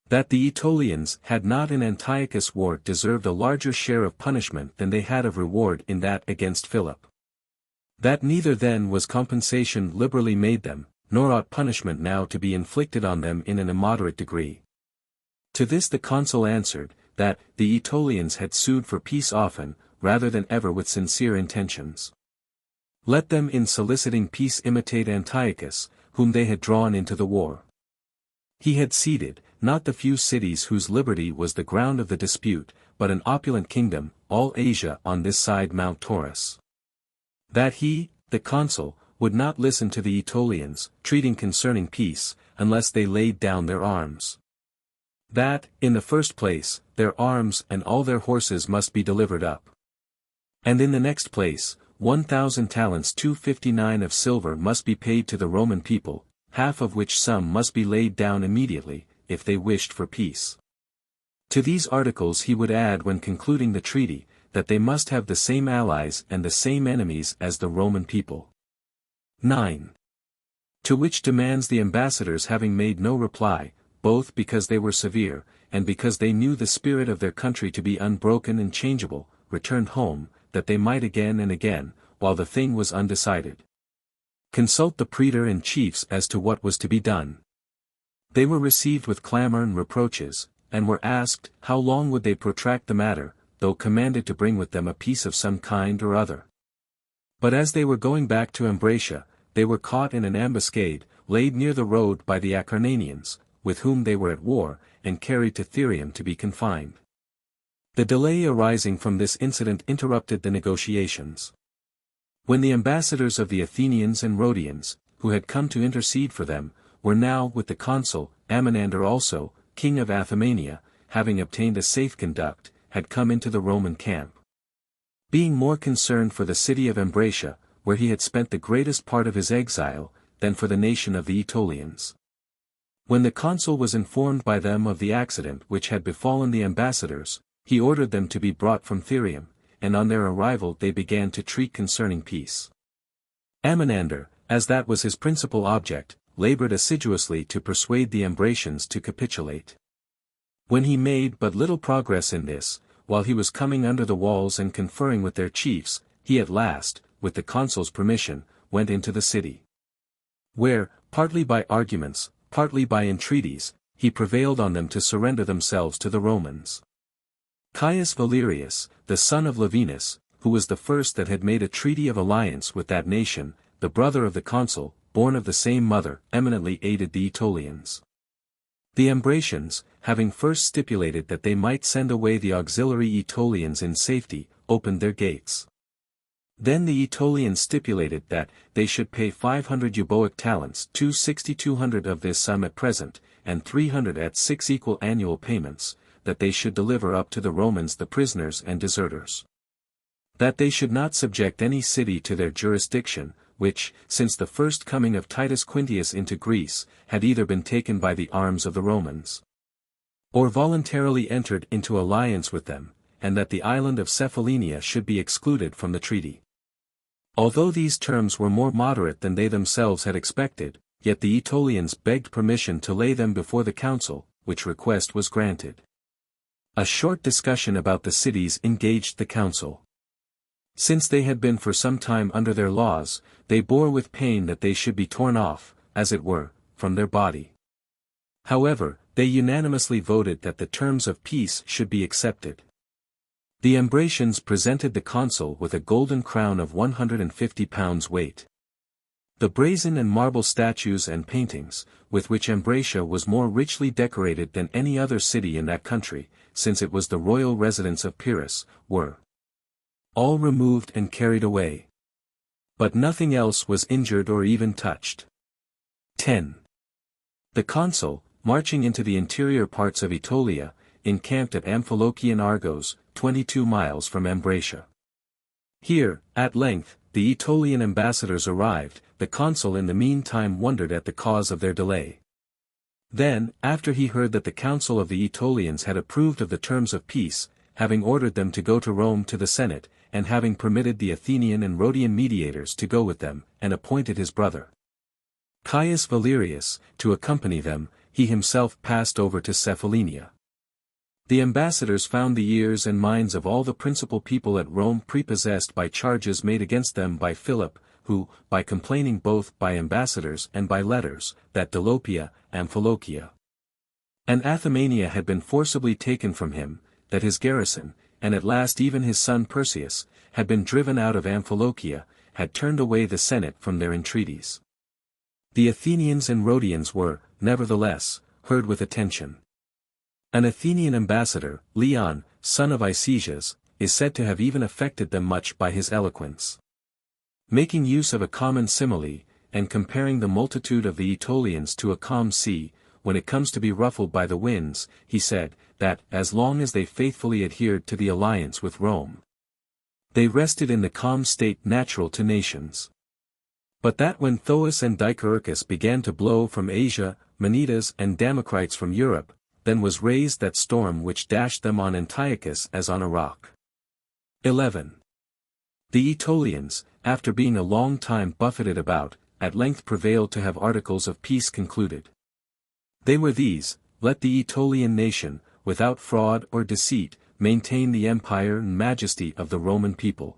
That the Aetolians had not in Antiochus' war deserved a larger share of punishment than they had of reward in that against Philip. That neither then was compensation liberally made them, nor ought punishment now to be inflicted on them in an immoderate degree. To this the consul answered, that the Aetolians had sued for peace often, rather than ever with sincere intentions. Let them in soliciting peace imitate Antiochus, whom they had drawn into the war. He had ceded, not the few cities whose liberty was the ground of the dispute, but an opulent kingdom, all Asia on this side Mount Taurus. That he, the consul, would not listen to the Aetolians, treating concerning peace, unless they laid down their arms. That, in the first place, their arms and all their horses must be delivered up. And in the next place, 1,000 talents 259 of silver must be paid to the Roman people, half of which sum must be laid down immediately, if they wished for peace. To these articles he would add when concluding the treaty, that they must have the same allies and the same enemies as the Roman people. 9. To which demands the ambassadors having made no reply, both because they were severe, and because they knew the spirit of their country to be unbroken and changeable, returned home, that they might again and again, while the thing was undecided, consult the praetor and chiefs as to what was to be done. They were received with clamor and reproaches, and were asked, how long would they protract the matter, though commanded to bring with them a peace of some kind or other. But as they were going back to Ambracia, they were caught in an ambuscade, laid near the road by the Acarnanians, with whom they were at war, and carried to Therium to be confined. The delay arising from this incident interrupted the negotiations. When the ambassadors of the Athenians and Rhodians, who had come to intercede for them, were now with the consul, Amminander also, king of Athemania, having obtained a safe conduct, had come into the Roman camp. Being more concerned for the city of Ambracia, where he had spent the greatest part of his exile, than for the nation of the Aetolians. When the consul was informed by them of the accident which had befallen the ambassadors, he ordered them to be brought from Therium, and on their arrival they began to treat concerning peace. Amminander, as that was his principal object, labored assiduously to persuade the Ambracians to capitulate. When he made but little progress in this, while he was coming under the walls and conferring with their chiefs, he at last, with the consul's permission, went into the city. Where, partly by arguments, partly by entreaties, he prevailed on them to surrender themselves to the Romans. Caius Valerius, the son of Lavinus, who was the first that had made a treaty of alliance with that nation, the brother of the consul, born of the same mother, eminently aided the Aetolians. The Ambracians, having first stipulated that they might send away the auxiliary Aetolians in safety, opened their gates. Then the Aetolians stipulated that they should pay 500 Euboic talents, 2,200 of this sum at present, and 300 at 6 equal annual payments, that they should deliver up to the Romans the prisoners and deserters. That they should not subject any city to their jurisdiction, which, since the first coming of Titus Quintius into Greece, had either been taken by the arms of the Romans, or voluntarily entered into alliance with them, and that the island of Cephallenia should be excluded from the treaty. Although these terms were more moderate than they themselves had expected, yet the Aetolians begged permission to lay them before the council, which request was granted. A short discussion about the cities engaged the council. Since they had been for some time under their laws, they bore with pain that they should be torn off, as it were, from their body. However, they unanimously voted that the terms of peace should be accepted. The Ambracians presented the consul with a golden crown of 150 pounds weight. The brazen and marble statues and paintings, with which Ambracia was more richly decorated than any other city in that country, since it was the royal residence of Pyrrhus, were all removed and carried away. But nothing else was injured or even touched. 10. The consul, marching into the interior parts of Aetolia, encamped at Amphilochian Argos, 22 miles from Ambracia. Here, at length, the Aetolian ambassadors arrived. The consul in the meantime wondered at the cause of their delay. Then, after he heard that the council of the Aetolians had approved of the terms of peace, having ordered them to go to Rome to the Senate, and having permitted the Athenian and Rhodian mediators to go with them, and appointed his brother Caius Valerius to accompany them, he himself passed over to Cephallenia. The ambassadors found the ears and minds of all the principal people at Rome prepossessed by charges made against them by Philip, who, by complaining both by ambassadors and by letters, that Dolopia, Amphilochia, and Athemania had been forcibly taken from him, that his garrison, and at last even his son Perseus, had been driven out of Amphilochia, had turned away the Senate from their entreaties. The Athenians and Rhodians were, nevertheless, heard with attention. An Athenian ambassador, Leon, son of Icesias, is said to have even affected them much by his eloquence. Making use of a common simile, and comparing the multitude of the Aetolians to a calm sea, when it comes to be ruffled by the winds, he said, that, as long as they faithfully adhered to the alliance with Rome, they rested in the calm state natural to nations. But that when Thoas and Dicaurchus began to blow from Asia, Menidas and Damocrites from Europe, then was raised that storm which dashed them on Antiochus as on a rock. 11. The Aetolians, after being a long time buffeted about, at length prevailed to have articles of peace concluded. They were these: let the Aetolian nation, without fraud or deceit, maintain the empire and majesty of the Roman people.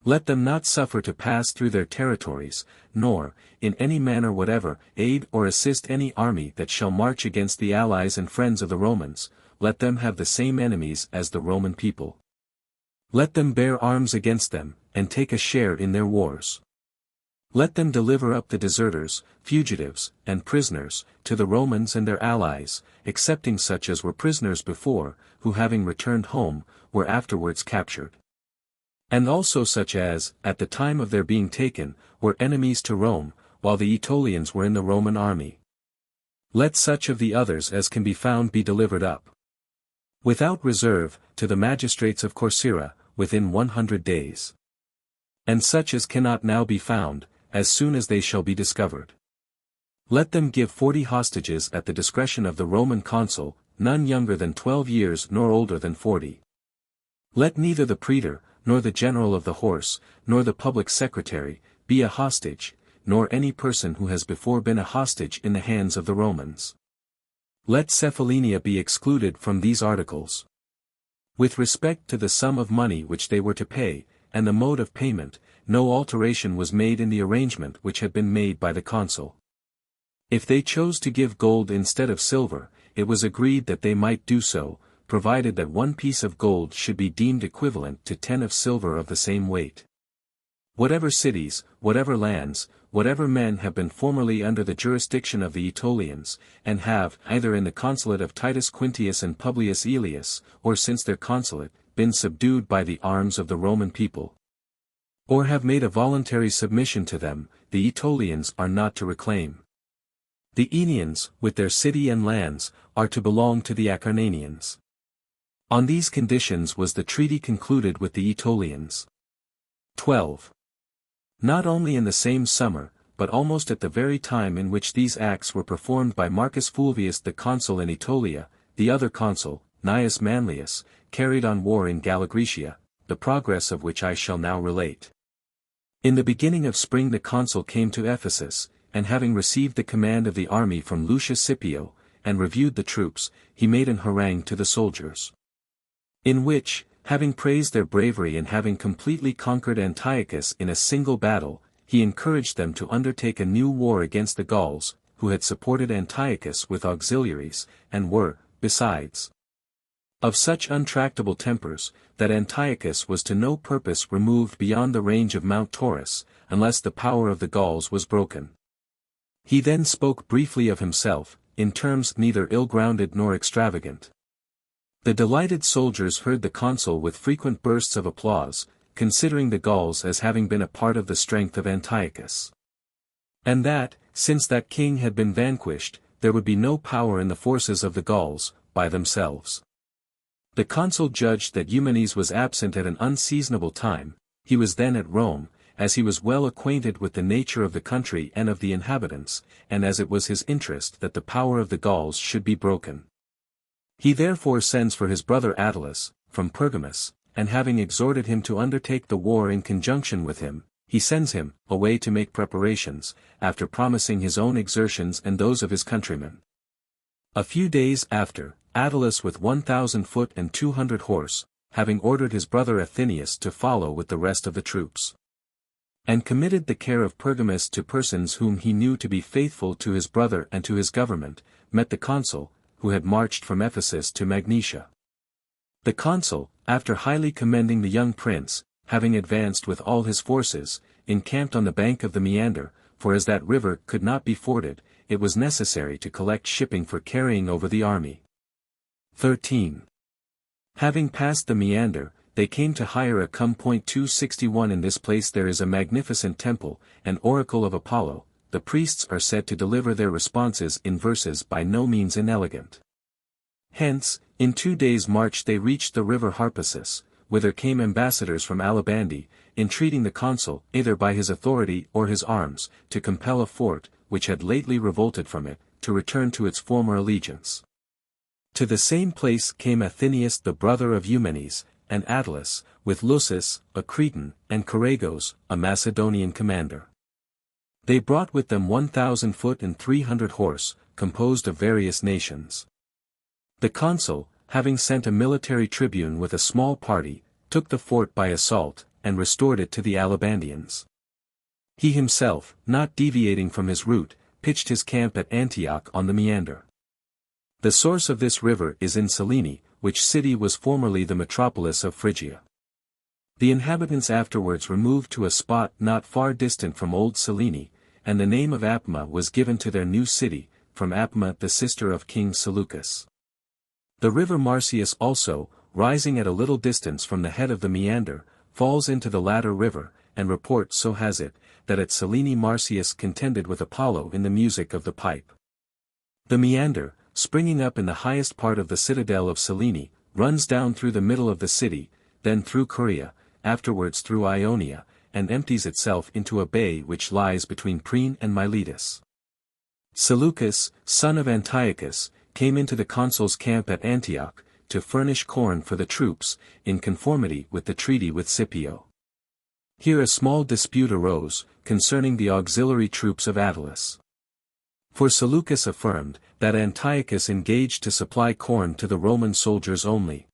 Let them not suffer to pass through their territories, nor, in any manner whatever, aid or assist any army that shall march against the allies and friends of the Romans. Let them have the same enemies as the Roman people. Let them bear arms against them, and take a share in their wars. Let them deliver up the deserters, fugitives, and prisoners, to the Romans and their allies, excepting such as were prisoners before, who having returned home, were afterwards captured. And also such as, at the time of their being taken, were enemies to Rome, while the Aetolians were in the Roman army. Let such of the others as can be found be delivered up, without reserve, to the magistrates of Corcyra, within 100 days. And such as cannot now be found, as soon as they shall be discovered. Let them give 40 hostages at the discretion of the Roman consul, none younger than 12 years nor older than 40. Let neither the praetor, nor the general of the horse, nor the public secretary, be a hostage, nor any person who has before been a hostage in the hands of the Romans. Let Cephallenia be excluded from these articles. With respect to the sum of money which they were to pay, and the mode of payment, no alteration was made in the arrangement which had been made by the consul. If they chose to give gold instead of silver, it was agreed that they might do so, provided that 1 piece of gold should be deemed equivalent to 10 of silver of the same weight. Whatever cities, whatever lands, whatever men have been formerly under the jurisdiction of the Aetolians, and have, either in the consulate of Titus Quintius and Publius Aelius, or since their consulate, been subdued by the arms of the Roman people, or have made a voluntary submission to them, the Aetolians are not to reclaim. The Aenians, with their city and lands, are to belong to the Acarnanians. On these conditions was the treaty concluded with the Aetolians. 12. Not only in the same summer, but almost at the very time in which these acts were performed by Marcus Fulvius the consul in Aetolia, the other consul, Gnaeus Manlius, carried on war in Galligraecia, the progress of which I shall now relate. In the beginning of spring the consul came to Ephesus, and having received the command of the army from Lucius Scipio, and reviewed the troops, he made an harangue to the soldiers, in which, having praised their bravery and having completely conquered Antiochus in a single battle, he encouraged them to undertake a new war against the Gauls, who had supported Antiochus with auxiliaries, and were, besides, of such untractable tempers, that Antiochus was to no purpose removed beyond the range of Mount Taurus, unless the power of the Gauls was broken. He then spoke briefly of himself, in terms neither ill-grounded nor extravagant. The delighted soldiers heard the consul with frequent bursts of applause, considering the Gauls as having been a part of the strength of Antiochus. And that, since that king had been vanquished, there would be no power in the forces of the Gauls, by themselves. The consul judged that Eumenes was absent at an unseasonable time. He was then at Rome, as he was well acquainted with the nature of the country and of the inhabitants, and as it was his interest that the power of the Gauls should be broken. He therefore sends for his brother Attalus, from Pergamus, and having exhorted him to undertake the war in conjunction with him, he sends him away to make preparations, after promising his own exertions and those of his countrymen. A few days after, Attalus with 1,000 foot and 200 horse, having ordered his brother Athenius to follow with the rest of the troops, and committed the care of Pergamus to persons whom he knew to be faithful to his brother and to his government, met the consul, who had marched from Ephesus to Magnesia. The consul, after highly commending the young prince, having advanced with all his forces, encamped on the bank of the Meander, for as that river could not be forded, it was necessary to collect shipping for carrying over the army. 13. Having passed the Meander, they came to Hiera. 261. In this place there is a magnificent temple, an oracle of Apollo. The priests are said to deliver their responses in verses by no means inelegant. Hence, in 2 days' march they reached the river Harpasus, whither came ambassadors from Alabandi, entreating the consul, either by his authority or his arms, to compel a fort, which had lately revolted from it, to return to its former allegiance. To the same place came Athenius the brother of Eumenes, and Attalus, with Lusus, a Cretan, and Caragos, a Macedonian commander. They brought with them 1,000 foot and 300 horse, composed of various nations. The consul, having sent a military tribune with a small party, took the fort by assault, and restored it to the Alabandians. He himself, not deviating from his route, pitched his camp at Antioch on the Meander. The source of this river is in Selene, which city was formerly the metropolis of Phrygia. The inhabitants afterwards removed to a spot not far distant from Old Selene, and the name of Apma was given to their new city, from Apma the sister of King Seleucus. The river Marsyas also, rising at a little distance from the head of the Meander, falls into the latter river, and report so has it, that at Selene Marsyas contended with Apollo in the music of the pipe. The Meander, springing up in the highest part of the citadel of Selene, runs down through the middle of the city, then through Corea, afterwards through Ionia, and empties itself into a bay which lies between Priene and Miletus. Seleucus, son of Antiochus, came into the consul's camp at Antioch, to furnish corn for the troops, in conformity with the treaty with Scipio. Here a small dispute arose, concerning the auxiliary troops of Attalus. For Seleucus affirmed, that Antiochus engaged to supply corn to the Roman soldiers only.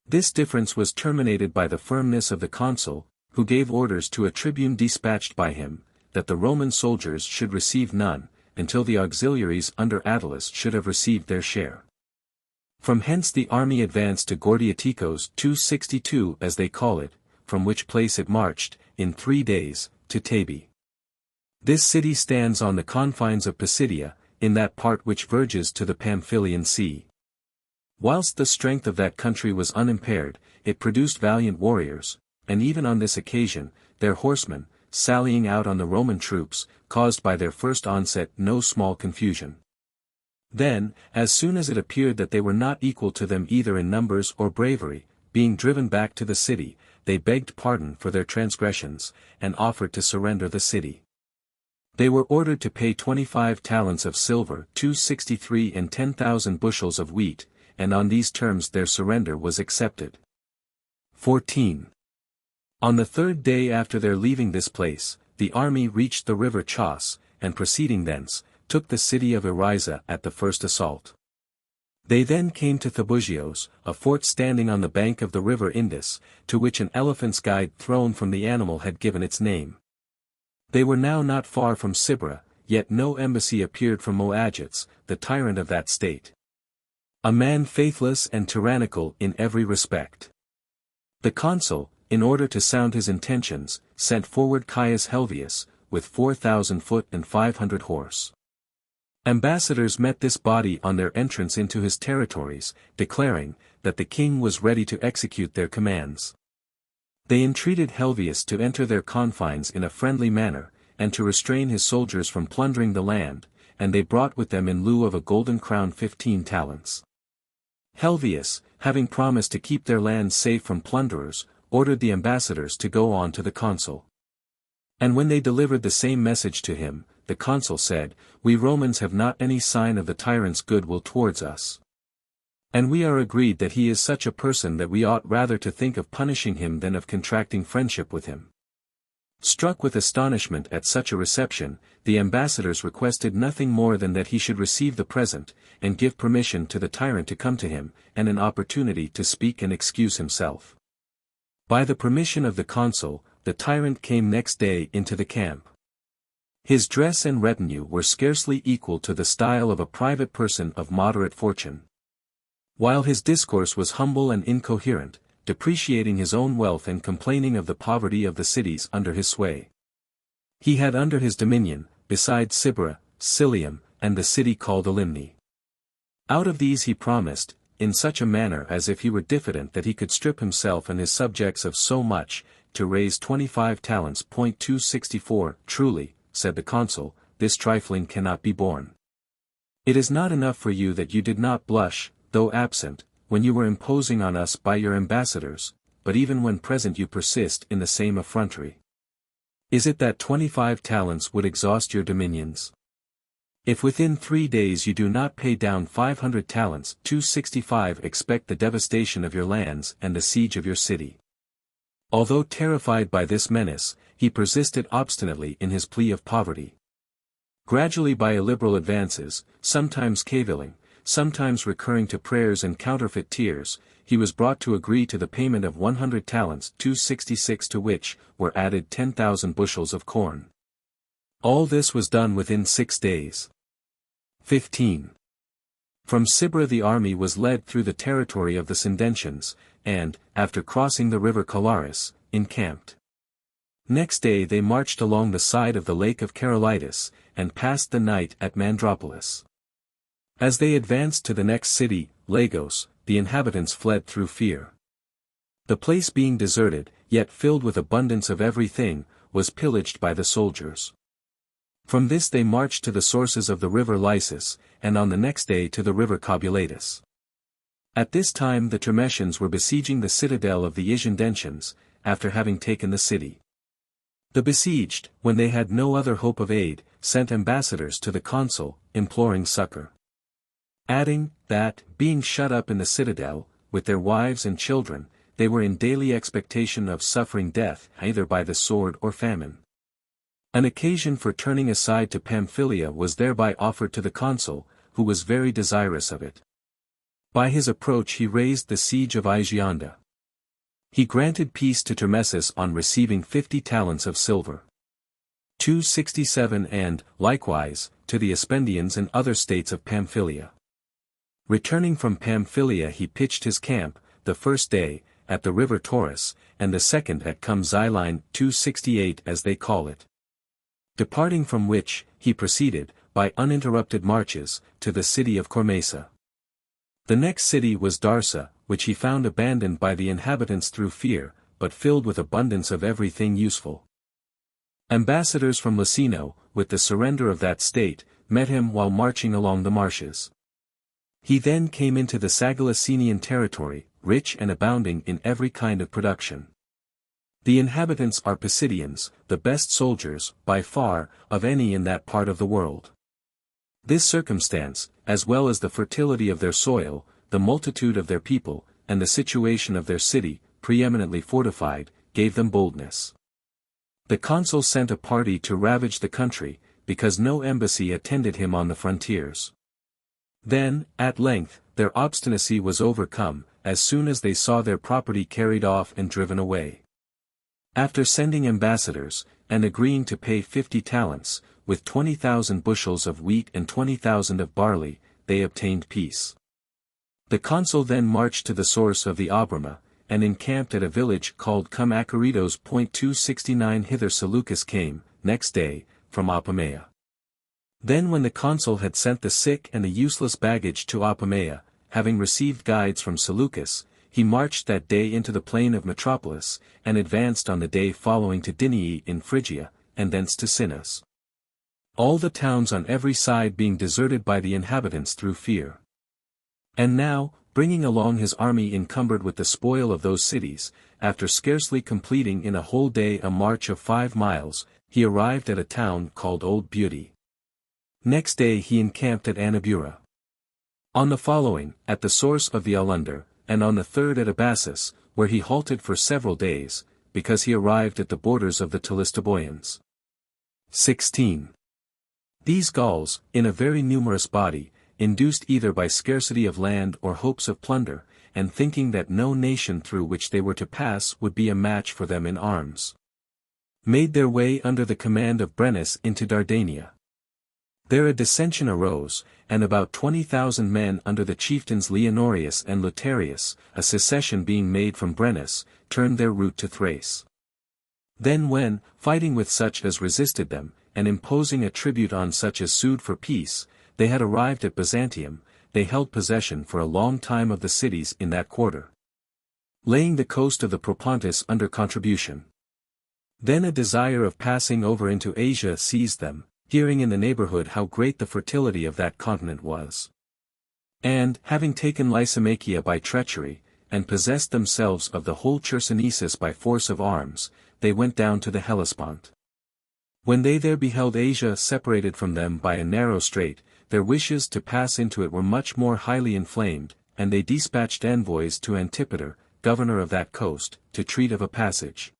This difference was terminated by the firmness of the consul, who gave orders to a tribune dispatched by him, that the Roman soldiers should receive none, until the auxiliaries under Attalus should have received their share. From hence the army advanced to Gordiatikos 262 as they call it, from which place it marched, in 3 days, to Tabe. This city stands on the confines of Pisidia, in that part which verges to the Pamphylian Sea. Whilst the strength of that country was unimpaired, it produced valiant warriors, and even on this occasion, their horsemen, sallying out on the Roman troops, caused by their first onset no small confusion. Then, as soon as it appeared that they were not equal to them either in numbers or bravery, being driven back to the city, they begged pardon for their transgressions, and offered to surrender the city. They were ordered to pay 25 talents of silver, 263 and 10,000 bushels of wheat, and on these terms their surrender was accepted. 14. On the 3rd day after their leaving this place, the army reached the river Chos, and proceeding thence, took the city of Eriza at the first assault. They then came to Thebugios, a fort standing on the bank of the river Indus, to which an elephant's guide thrown from the animal had given its name. They were now not far from Sibra, yet no embassy appeared from Moagetes, the tyrant of that state. A man faithless and tyrannical in every respect. The consul, in order to sound his intentions, sent forward Caius Helvius, with 4,000 foot and 500 horse. Ambassadors met this body on their entrance into his territories, declaring, that the king was ready to execute their commands. They entreated Helvius to enter their confines in a friendly manner, and to restrain his soldiers from plundering the land, and they brought with them in lieu of a golden crown 15 talents. Helvius, having promised to keep their lands safe from plunderers, ordered the ambassadors to go on to the consul. And when they delivered the same message to him, the consul said, "We Romans have not any sign of the tyrant's goodwill towards us. And we are agreed that he is such a person that we ought rather to think of punishing him than of contracting friendship with him." Struck with astonishment at such a reception, the ambassadors requested nothing more than that he should receive the present, and give permission to the tyrant to come to him, and an opportunity to speak and excuse himself. By the permission of the consul, the tyrant came next day into the camp. His dress and retinue were scarcely equal to the style of a private person of moderate fortune. While his discourse was humble and incoherent, depreciating his own wealth and complaining of the poverty of the cities under his sway. He had under his dominion, besides Sibra, Cilium, and the city called Elymne. Out of these he promised, in such a manner as if he were diffident that he could strip himself and his subjects of so much, to raise 25 talents. 264. Truly, said the consul, this trifling cannot be borne. It is not enough for you that you did not blush, though absent, when you were imposing on us by your ambassadors, but even when present you persist in the same effrontery. Is it that 25 talents would exhaust your dominions? If within 3 days you do not pay down 500 talents, 265, expect the devastation of your lands and the siege of your city. Although terrified by this menace, he persisted obstinately in his plea of poverty. Gradually by illiberal advances, sometimes cavilling, sometimes recurring to prayers and counterfeit tears, he was brought to agree to the payment of 100 talents 266, to which were added 10,000 bushels of corn. All this was done within 6 days. 15. From Sibra the army was led through the territory of the Cindentians, and, after crossing the river Calaris, encamped. Next day they marched along the side of the lake of Carolitis, and passed the night at Mandropolis. As they advanced to the next city, Lagos, the inhabitants fled through fear. The place being deserted, yet filled with abundance of everything, was pillaged by the soldiers. From this they marched to the sources of the river Lysis, and on the next day to the river Cobulatus. At this time the Termessians were besieging the citadel of the Isindentians, after having taken the city. The besieged, when they had no other hope of aid, sent ambassadors to the consul, imploring succor. Adding, that, being shut up in the citadel, with their wives and children, they were in daily expectation of suffering death either by the sword or famine. An occasion for turning aside to Pamphylia was thereby offered to the consul, who was very desirous of it. By his approach he raised the siege of Aegianda. He granted peace to Termessus on receiving 50 talents of silver. 267 and, likewise, to the Aspendians and other states of Pamphylia. Returning from Pamphylia he pitched his camp, the first day, at the river Taurus, and the second at Xyline 268 as they call it. Departing from which, he proceeded, by uninterrupted marches, to the city of Cormesa. The next city was Darsa, which he found abandoned by the inhabitants through fear, but filled with abundance of everything useful. Ambassadors from Lucino, with the surrender of that state, met him while marching along the marshes. He then came into the Sagalacenian territory, rich and abounding in every kind of production. The inhabitants are Pisidians, the best soldiers, by far, of any in that part of the world. This circumstance, as well as the fertility of their soil, the multitude of their people, and the situation of their city, preeminently fortified, gave them boldness. The consul sent a party to ravage the country, because no embassy attended him on the frontiers. Then, at length, their obstinacy was overcome, as soon as they saw their property carried off and driven away. After sending ambassadors, and agreeing to pay 50 talents, with 20,000 bushels of wheat and 20,000 of barley, they obtained peace. The consul then marched to the source of the Abrama, and encamped at a village called Cum Acaritos. 269 Hither Seleucus came, next day, from Apamea. Then when the consul had sent the sick and the useless baggage to Apamea, having received guides from Seleucus, he marched that day into the plain of Metropolis, and advanced on the day following to Dinii in Phrygia, and thence to Sinas. All the towns on every side being deserted by the inhabitants through fear. And now, bringing along his army encumbered with the spoil of those cities, after scarcely completing in a whole day a march of 5 miles, he arrived at a town called Old Beauty. Next day he encamped at Anabura. On the following, at the source of the Alunder, and on the third at Abassus, where he halted for several days, because he arrived at the borders of the Telistoboians. 16. These Gauls, in a very numerous body, induced either by scarcity of land or hopes of plunder, and thinking that no nation through which they were to pass would be a match for them in arms, made their way under the command of Brennus into Dardania. There a dissension arose, and about 20,000 men under the chieftains Leonorius and Lutarius, a secession being made from Brennus, turned their route to Thrace. Then when, fighting with such as resisted them, and imposing a tribute on such as sued for peace, they had arrived at Byzantium, they held possession for a long time of the cities in that quarter, laying the coast of the Propontis under contribution. Then a desire of passing over into Asia seized them, hearing in the neighborhood how great the fertility of that continent was. And, having taken Lysimachia by treachery, and possessed themselves of the whole Chersonesus by force of arms, they went down to the Hellespont. When they there beheld Asia separated from them by a narrow strait, their wishes to pass into it were much more highly inflamed, and they dispatched envoys to Antipater, governor of that coast, to treat of a passage.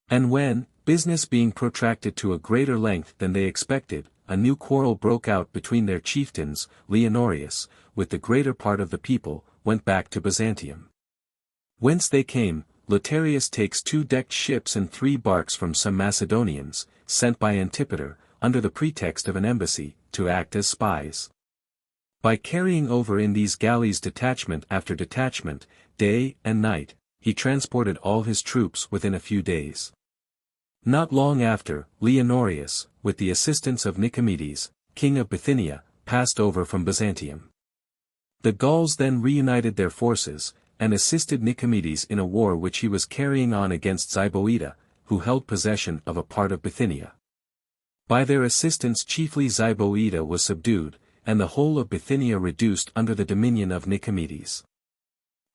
And when, business being protracted to a greater length than they expected, a new quarrel broke out between their chieftains. Leonorius, with the greater part of the people, went back to Byzantium. Whence they came, Lotarius takes 2 decked ships and 3 barks from some Macedonians, sent by Antipater, under the pretext of an embassy, to act as spies. By carrying over in these galleys detachment after detachment, day and night, he transported all his troops within a few days. Not long after, Leonorius, with the assistance of Nicomedes, king of Bithynia, passed over from Byzantium. The Gauls then reunited their forces, and assisted Nicomedes in a war which he was carrying on against Zyboeta, who held possession of a part of Bithynia. By their assistance chiefly Zyboeta was subdued, and the whole of Bithynia reduced under the dominion of Nicomedes.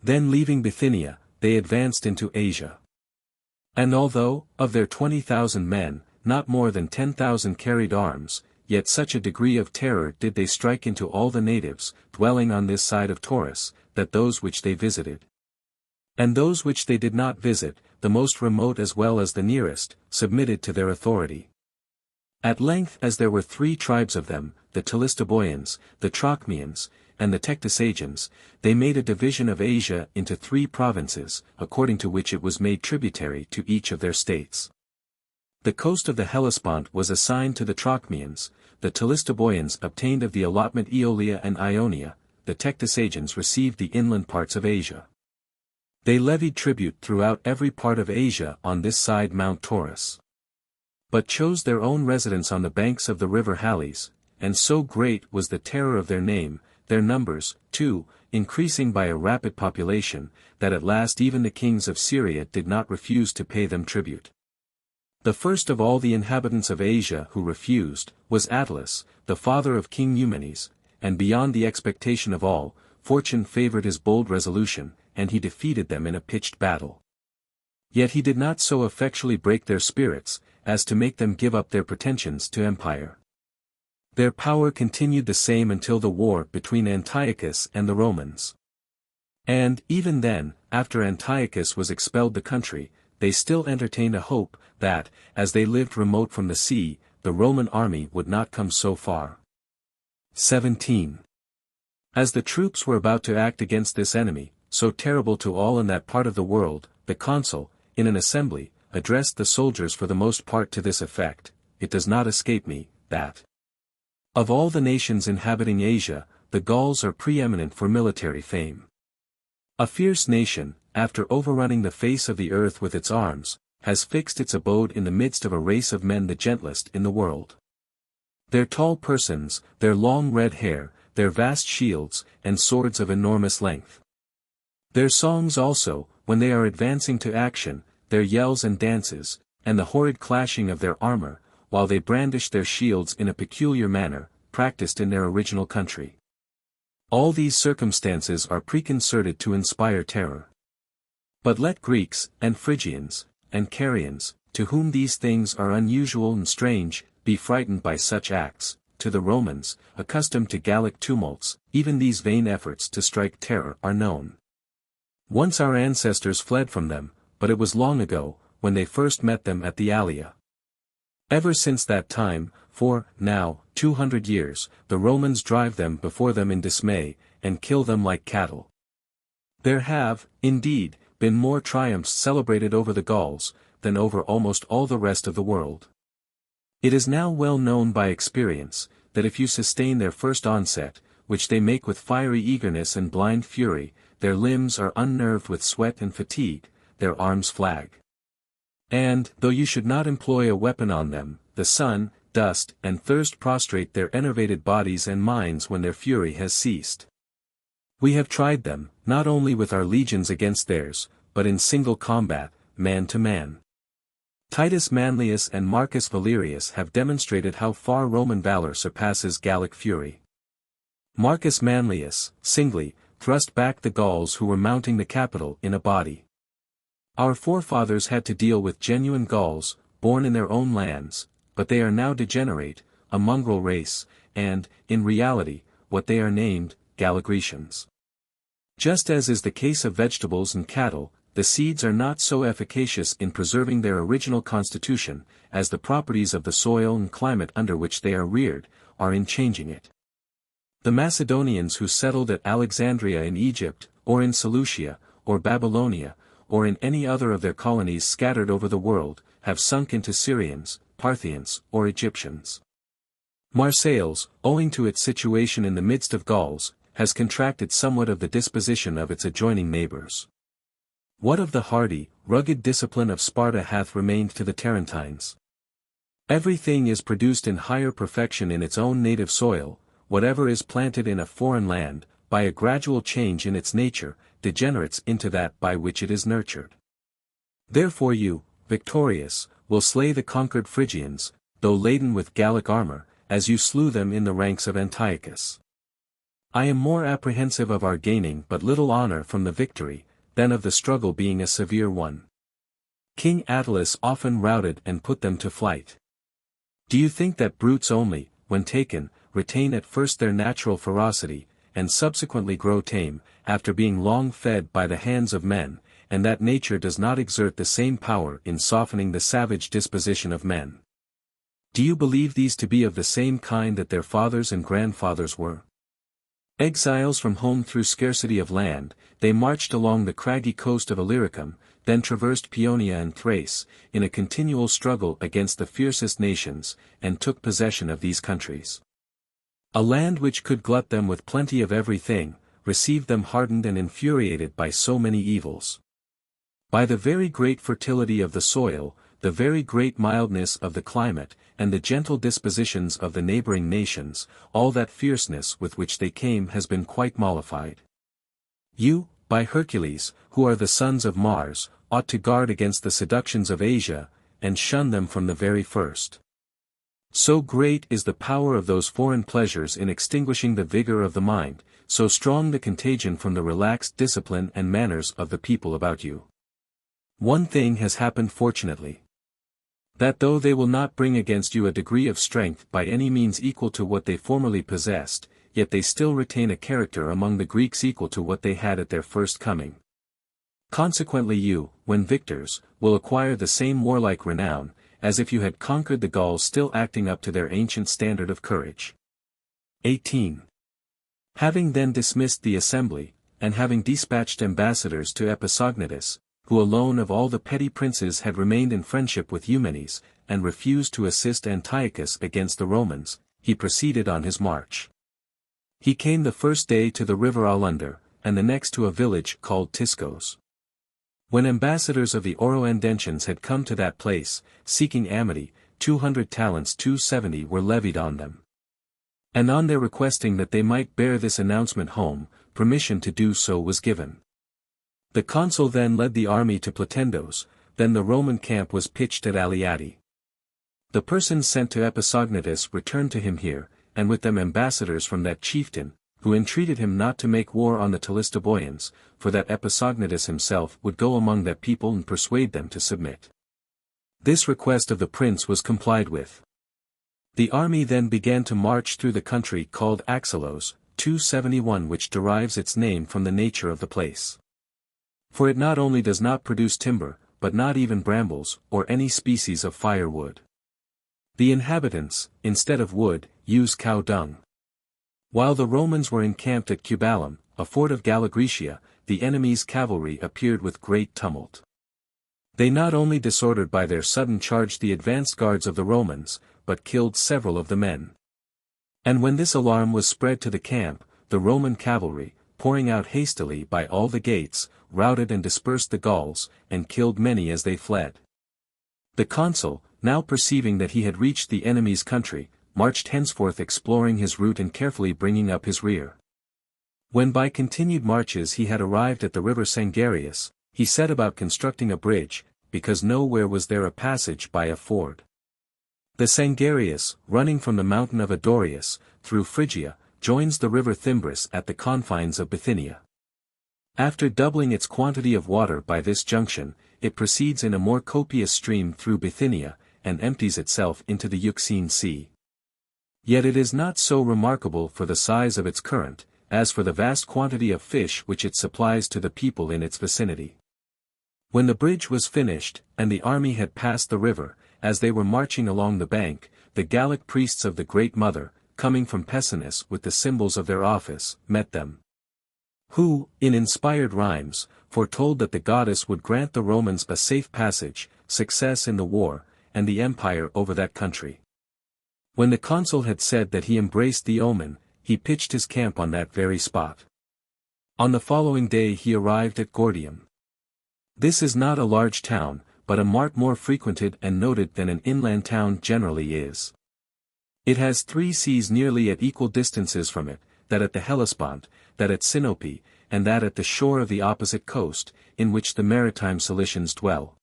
Then leaving Bithynia, they advanced into Asia. And although, of their 20,000 men, not more than 10,000 carried arms, yet such a degree of terror did they strike into all the natives, dwelling on this side of Taurus, that those which they visited, and those which they did not visit, the most remote as well as the nearest, submitted to their authority. At length, as there were 3 tribes of them, the Telistoboians, the Trachmians, and the Tectosagians, they made a division of Asia into 3 provinces, according to which it was made tributary to each of their states. The coast of the Hellespont was assigned to the Trachmians, the Telistoboians obtained of the allotment Aeolia and Ionia, the Tectosagians received the inland parts of Asia. They levied tribute throughout every part of Asia on this side Mount Taurus, but chose their own residence on the banks of the river Halys, and so great was the terror of their name, their numbers, too, increasing by a rapid population, that at last even the kings of Syria did not refuse to pay them tribute. The first of all the inhabitants of Asia who refused, was Attalus, the father of King Eumenes, and beyond the expectation of all, fortune favored his bold resolution, and he defeated them in a pitched battle. Yet he did not so effectually break their spirits, as to make them give up their pretensions to empire. Their power continued the same until the war between Antiochus and the Romans. And, even then, after Antiochus was expelled the country, they still entertained a hope, that, as they lived remote from the sea, the Roman army would not come so far. 17. As the troops were about to act against this enemy, so terrible to all in that part of the world, the consul, in an assembly, addressed the soldiers for the most part to this effect: "It does not escape me, that of all the nations inhabiting Asia, the Gauls are preeminent for military fame. A fierce nation, after overrunning the face of the earth with its arms, has fixed its abode in the midst of a race of men the gentlest in the world. Their tall persons, their long red hair, their vast shields, and swords of enormous length. Their songs also, when they are advancing to action, their yells and dances, and the horrid clashing of their armor, while they brandish their shields in a peculiar manner, practiced in their original country. All these circumstances are preconcerted to inspire terror. But let Greeks, and Phrygians, and Carians, to whom these things are unusual and strange, be frightened by such acts. To the Romans, accustomed to Gallic tumults, even these vain efforts to strike terror are known. Once our ancestors fled from them, but it was long ago, when they first met them at the Allia. Ever since that time, for, now, 200 years, the Romans drive them before them in dismay, and kill them like cattle. There have, indeed, been more triumphs celebrated over the Gauls, than over almost all the rest of the world. It is now well known by experience, that if you sustain their first onset, which they make with fiery eagerness and blind fury, their limbs are unnerved with sweat and fatigue, their arms flag. And, though you should not employ a weapon on them, the sun, dust, and thirst prostrate their enervated bodies and minds when their fury has ceased. We have tried them, not only with our legions against theirs, but in single combat, man to man. Titus Manlius and Marcus Valerius have demonstrated how far Roman valor surpasses Gallic fury. Marcus Manlius, singly, thrust back the Gauls who were mounting the Capitol in a body. Our forefathers had to deal with genuine Gauls, born in their own lands, but they are now degenerate, a mongrel race, and, in reality, what they are named, Gallo-Grecians. Just as is the case of vegetables and cattle, the seeds are not so efficacious in preserving their original constitution, as the properties of the soil and climate under which they are reared, are in changing it. The Macedonians who settled at Alexandria in Egypt, or in Seleucia, or Babylonia, or in any other of their colonies scattered over the world, have sunk into Syrians, Parthians, or Egyptians. Marseilles, owing to its situation in the midst of Gauls, has contracted somewhat of the disposition of its adjoining neighbors. What of the hardy, rugged discipline of Sparta hath remained to the Tarentines? Everything is produced in higher perfection in its own native soil. Whatever is planted in a foreign land, by a gradual change in its nature, degenerates into that by which it is nurtured. Therefore you, victorious, will slay the conquered Phrygians, though laden with Gallic armor, as you slew them in the ranks of Antiochus. I am more apprehensive of our gaining but little honor from the victory, than of the struggle being a severe one. King Attalus often routed and put them to flight. Do you think that brutes only, when taken, retain at first their natural ferocity, and subsequently grow tame, after being long fed by the hands of men, and that nature does not exert the same power in softening the savage disposition of men? Do you believe these to be of the same kind that their fathers and grandfathers were? Exiles from home through scarcity of land, they marched along the craggy coast of Illyricum, then traversed Paeonia and Thrace, in a continual struggle against the fiercest nations, and took possession of these countries. A land which could glut them with plenty of everything, received them hardened and infuriated by so many evils. By the very great fertility of the soil, the very great mildness of the climate, and the gentle dispositions of the neighboring nations, all that fierceness with which they came has been quite mollified. You, by Hercules, who are the sons of Mars, ought to guard against the seductions of Asia, and shun them from the very first. So great is the power of those foreign pleasures in extinguishing the vigor of the mind, so strong the contagion from the relaxed discipline and manners of the people about you. One thing has happened fortunately. That though they will not bring against you a degree of strength by any means equal to what they formerly possessed, yet they still retain a character among the Greeks equal to what they had at their first coming. Consequently you, when victors, will acquire the same warlike renown, as if you had conquered the Gauls still acting up to their ancient standard of courage. 18. Having then dismissed the assembly, and having dispatched ambassadors to Episognetus, who alone of all the petty princes had remained in friendship with Eumenes, and refused to assist Antiochus against the Romans, he proceeded on his march. He came the first day to the river Alunder, and the next to a village called Tiscos. When ambassadors of the Oroandentians had come to that place, seeking amity, 200 talents 270 were levied on them. And on their requesting that they might bear this announcement home, permission to do so was given. The consul then led the army to Platendos, then the Roman camp was pitched at Aliati. The persons sent to Episognetus returned to him here, and with them ambassadors from that chieftain, who entreated him not to make war on the Telistoboians, for that Episognetus himself would go among that people and persuade them to submit. This request of the prince was complied with. The army then began to march through the country called Axelos, 271, which derives its name from the nature of the place. For it not only does not produce timber, but not even brambles, or any species of firewood. The inhabitants, instead of wood, use cow dung. While the Romans were encamped at Cubalum, a fort of Galligraecia, the enemy's cavalry appeared with great tumult. They not only disordered by their sudden charge the advanced guards of the Romans, but killed several of the men. And when this alarm was spread to the camp, the Roman cavalry, pouring out hastily by all the gates, routed and dispersed the Gauls, and killed many as they fled. The consul, now perceiving that he had reached the enemy's country, marched henceforth exploring his route and carefully bringing up his rear. When by continued marches he had arrived at the river Sangarius, he set about constructing a bridge, because nowhere was there a passage by a ford. The Sangarius, running from the mountain of Adorius, through Phrygia, joins the river Thimbris at the confines of Bithynia. After doubling its quantity of water by this junction, it proceeds in a more copious stream through Bithynia, and empties itself into the Euxine Sea. Yet it is not so remarkable for the size of its current, as for the vast quantity of fish which it supplies to the people in its vicinity. When the bridge was finished, and the army had passed the river, as they were marching along the bank, the Gallic priests of the Great Mother, coming from Pessinus with the symbols of their office, met them. Who, in inspired rhymes, foretold that the goddess would grant the Romans a safe passage, success in the war, and the empire over that country. When the consul had said that he embraced the omen, he pitched his camp on that very spot. On the following day he arrived at Gordium. This is not a large town, but a mart more frequented and noted than an inland town generally is. It has 3 seas nearly at equal distances from it, that at the Hellespont, that at Sinope, and that at the shore of the opposite coast, in which the maritime Cilicians dwell.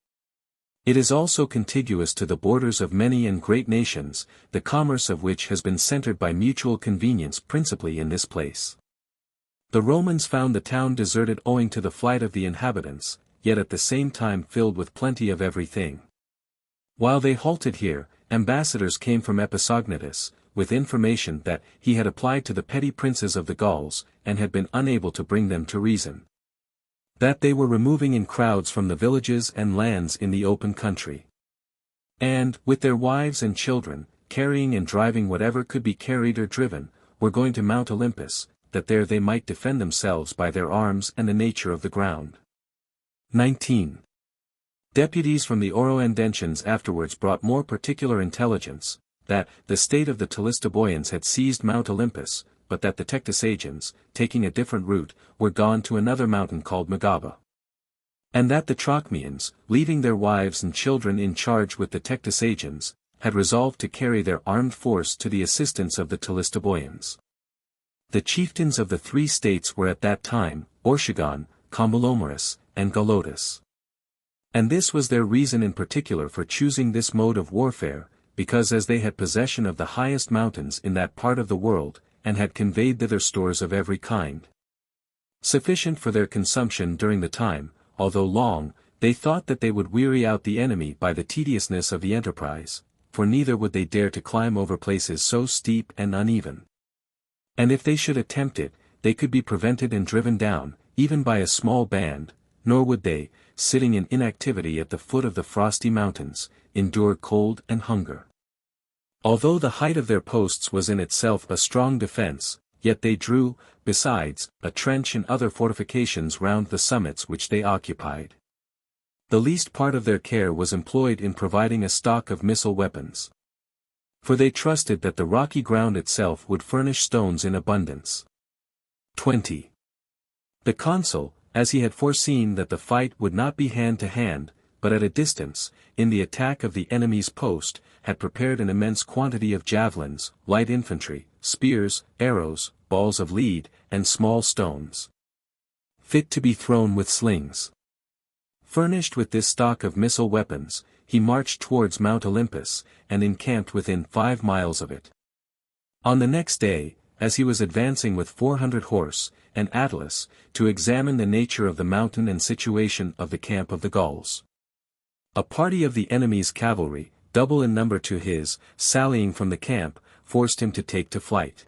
It is also contiguous to the borders of many and great nations, the commerce of which has been centered by mutual convenience principally in this place. The Romans found the town deserted owing to the flight of the inhabitants, yet at the same time filled with plenty of everything. While they halted here, ambassadors came from Episognatus, with information that he had applied to the petty princes of the Gauls, and had been unable to bring them to reason. That they were removing in crowds from the villages and lands in the open country. And, with their wives and children, carrying and driving whatever could be carried or driven, were going to Mount Olympus, that there they might defend themselves by their arms and the nature of the ground. 19. Deputies from the Oroandentians afterwards brought more particular intelligence, that the state of the Telistoboians had seized Mount Olympus, but that the Tectosagians, taking a different route, were gone to another mountain called Megaba. And that the Trachmians, leaving their wives and children in charge with the Tectosagians, had resolved to carry their armed force to the assistance of the Telistoboians. The chieftains of the 3 states were at that time, Ortigon, Combulomerus, and Galotus. And this was their reason in particular for choosing this mode of warfare, because as they had possession of the highest mountains in that part of the world, and had conveyed thither stores of every kind, sufficient for their consumption during the time, although long, they thought that they would weary out the enemy by the tediousness of the enterprise, for neither would they dare to climb over places so steep and uneven. And if they should attempt it, they could be prevented and driven down, even by a small band, nor would they, sitting in inactivity at the foot of the frosty mountains, endure cold and hunger. Although the height of their posts was in itself a strong defense, yet they drew, besides, a trench and other fortifications round the summits which they occupied. The least part of their care was employed in providing a stock of missile weapons. For they trusted that the rocky ground itself would furnish stones in abundance. 20. The consul, as he had foreseen that the fight would not be hand to hand, but at a distance, in the attack of the enemy's post, had prepared an immense quantity of javelins, light infantry, spears, arrows, balls of lead, and small stones, fit to be thrown with slings. Furnished with this stock of missile weapons, he marched towards Mount Olympus, and encamped within 5 miles of it. On the next day, as he was advancing with 400 horse, and Attalus, to examine the nature of the mountain and situation of the camp of the Gauls, a party of the enemy's cavalry, double in number to his, sallying from the camp, forced him to take to flight.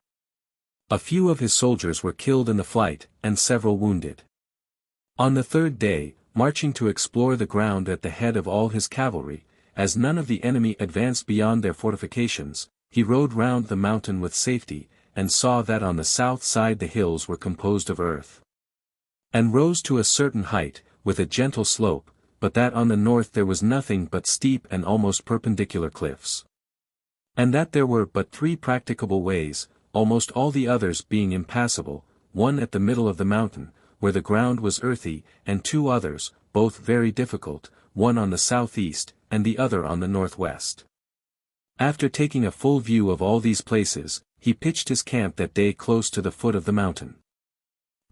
A few of his soldiers were killed in the flight, and several wounded. On the 3rd day, marching to explore the ground at the head of all his cavalry, as none of the enemy advanced beyond their fortifications, he rode round the mountain with safety, and saw that on the south side the hills were composed of earth, and rose to a certain height, with a gentle slope, but that on the north there was nothing but steep and almost perpendicular cliffs. And that there were but 3 practicable ways, almost all the others being impassable, one at the middle of the mountain, where the ground was earthy, and 2 others, both very difficult, one on the southeast, and the other on the northwest. After taking a full view of all these places, he pitched his camp that day close to the foot of the mountain.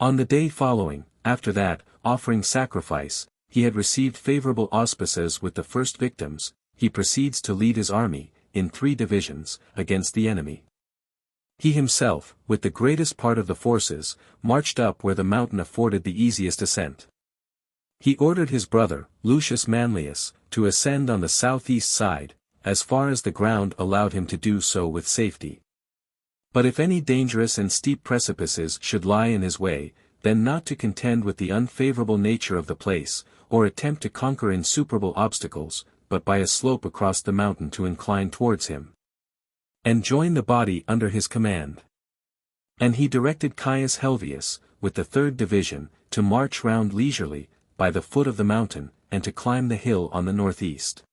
On the day following, after that, offering sacrifice, he had received favorable auspices with the first victims, he proceeds to lead his army, in 3 divisions, against the enemy. He himself, with the greatest part of the forces, marched up where the mountain afforded the easiest ascent. He ordered his brother, Lucius Manlius, to ascend on the southeast side, as far as the ground allowed him to do so with safety. But if any dangerous and steep precipices should lie in his way, then not to contend with the unfavorable nature of the place, or attempt to conquer insuperable obstacles, but by a slope across the mountain to incline towards him, and join the body under his command. And he directed Caius Helvius, with the 3rd division, to march round leisurely, by the foot of the mountain, and to climb the hill on the northeast.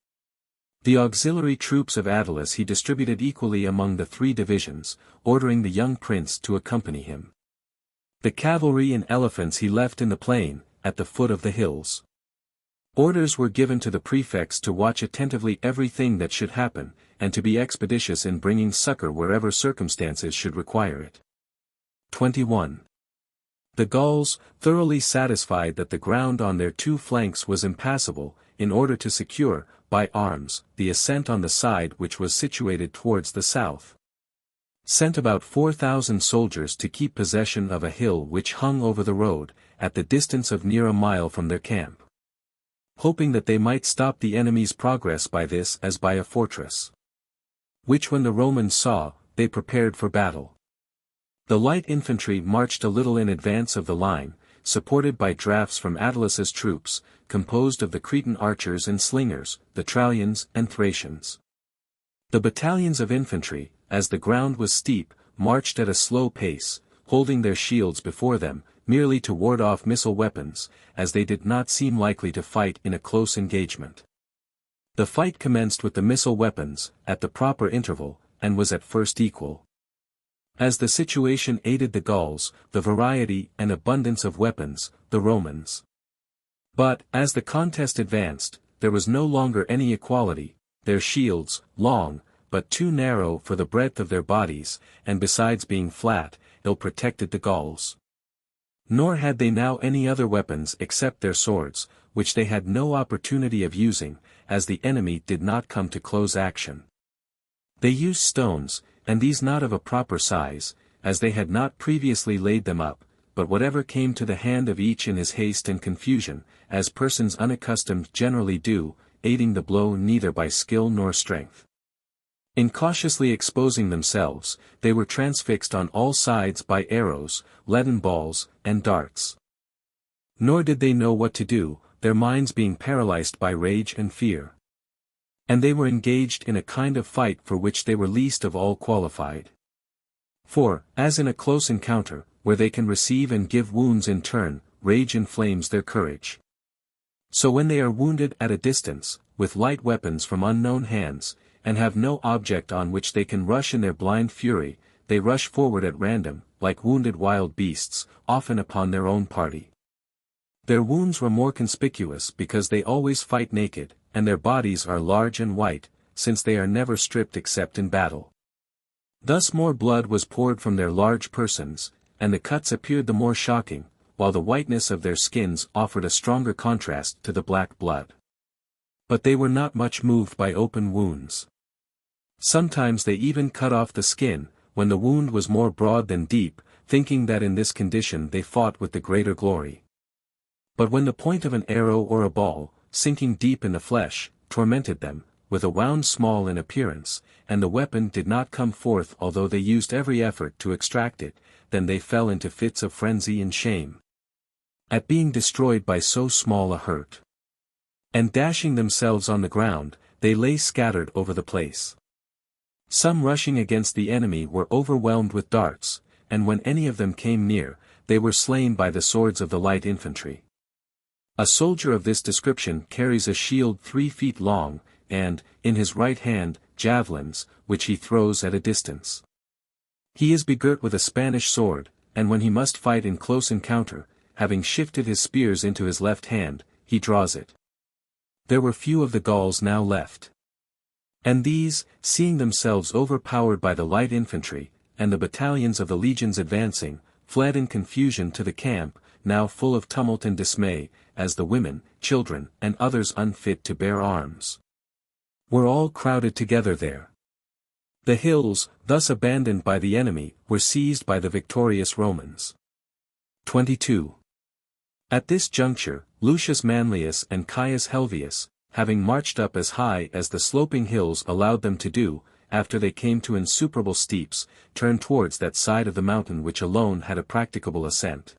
The auxiliary troops of Attalus he distributed equally among the 3 divisions, ordering the young prince to accompany him. The cavalry and elephants he left in the plain, at the foot of the hills. Orders were given to the prefects to watch attentively everything that should happen, and to be expeditious in bringing succor wherever circumstances should require it. 21. The Gauls, thoroughly satisfied that the ground on their 2 flanks was impassable, in order to secure, by arms, the ascent on the side which was situated towards the south, sent about 4,000 soldiers to keep possession of a hill which hung over the road, at the distance of near a mile from their camp, hoping that they might stop the enemy's progress by this as by a fortress. Which when the Romans saw, they prepared for battle. The light infantry marched a little in advance of the line, supported by drafts from Attalus's troops, composed of the Cretan archers and slingers, the Trallians and Thracians. The battalions of infantry, as the ground was steep, marched at a slow pace, holding their shields before them, merely to ward off missile weapons, as they did not seem likely to fight in a close engagement. The fight commenced with the missile weapons, at the proper interval, and was at first equal. As the situation aided the Gauls, the variety and abundance of weapons, the Romans. But, as the contest advanced, there was no longer any equality, their shields, long, but too narrow for the breadth of their bodies, and besides being flat, ill-protected the Gauls. Nor had they now any other weapons except their swords, which they had no opportunity of using, as the enemy did not come to close action. They used stones, and these not of a proper size, as they had not previously laid them up, but whatever came to the hand of each in his haste and confusion, as persons unaccustomed generally do, aiding the blow neither by skill nor strength. Incautiously exposing themselves, they were transfixed on all sides by arrows, leaden balls, and darts. Nor did they know what to do, their minds being paralyzed by rage and fear. And they were engaged in a kind of fight for which they were least of all qualified. For, as in a close encounter, where they can receive and give wounds in turn, rage inflames their courage. So when they are wounded at a distance, with light weapons from unknown hands, and have no object on which they can rush in their blind fury, they rush forward at random, like wounded wild beasts, often upon their own party. Their wounds were more conspicuous because they always fight naked, and their bodies are large and white, since they are never stripped except in battle. Thus more blood was poured from their large persons, and the cuts appeared the more shocking, while the whiteness of their skins offered a stronger contrast to the black blood. But they were not much moved by open wounds. Sometimes they even cut off the skin, when the wound was more broad than deep, thinking that in this condition they fought with the greater glory. But when the point of an arrow or a ball, sinking deep in the flesh, tormented them, with a wound small in appearance, and the weapon did not come forth although they used every effort to extract it, then they fell into fits of frenzy and shame at being destroyed by so small a hurt. And dashing themselves on the ground, they lay scattered over the place. Some rushing against the enemy were overwhelmed with darts, and when any of them came near, they were slain by the swords of the light infantry. A soldier of this description carries a shield 3 feet long, and, in his right hand, javelins, which he throws at a distance. He is begirt with a Spanish sword, and when he must fight in close encounter, having shifted his spears into his left hand, he draws it. There were few of the Gauls now left. And these, seeing themselves overpowered by the light infantry, and the battalions of the legions advancing, fled in confusion to the camp, now full of tumult and dismay, as the women, children, and others unfit to bear arms were all crowded together there. The hills, thus abandoned by the enemy, were seized by the victorious Romans. 22. At this juncture, Lucius Manlius and Caius Helvius, having marched up as high as the sloping hills allowed them to do, after they came to insuperable steeps, turned towards that side of the mountain which alone had a practicable ascent.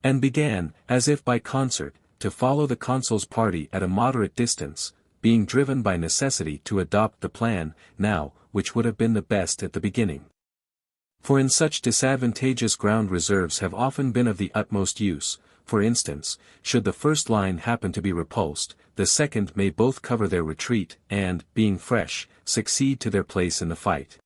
And began, as if by concert, to follow the consul's party at a moderate distance, being driven by necessity to adopt the plan, now, which would have been the best at the beginning. For in such disadvantageous ground reserves have often been of the utmost use. For instance, should the first line happen to be repulsed, the second may both cover their retreat, and, being fresh, succeed to their place in the fight.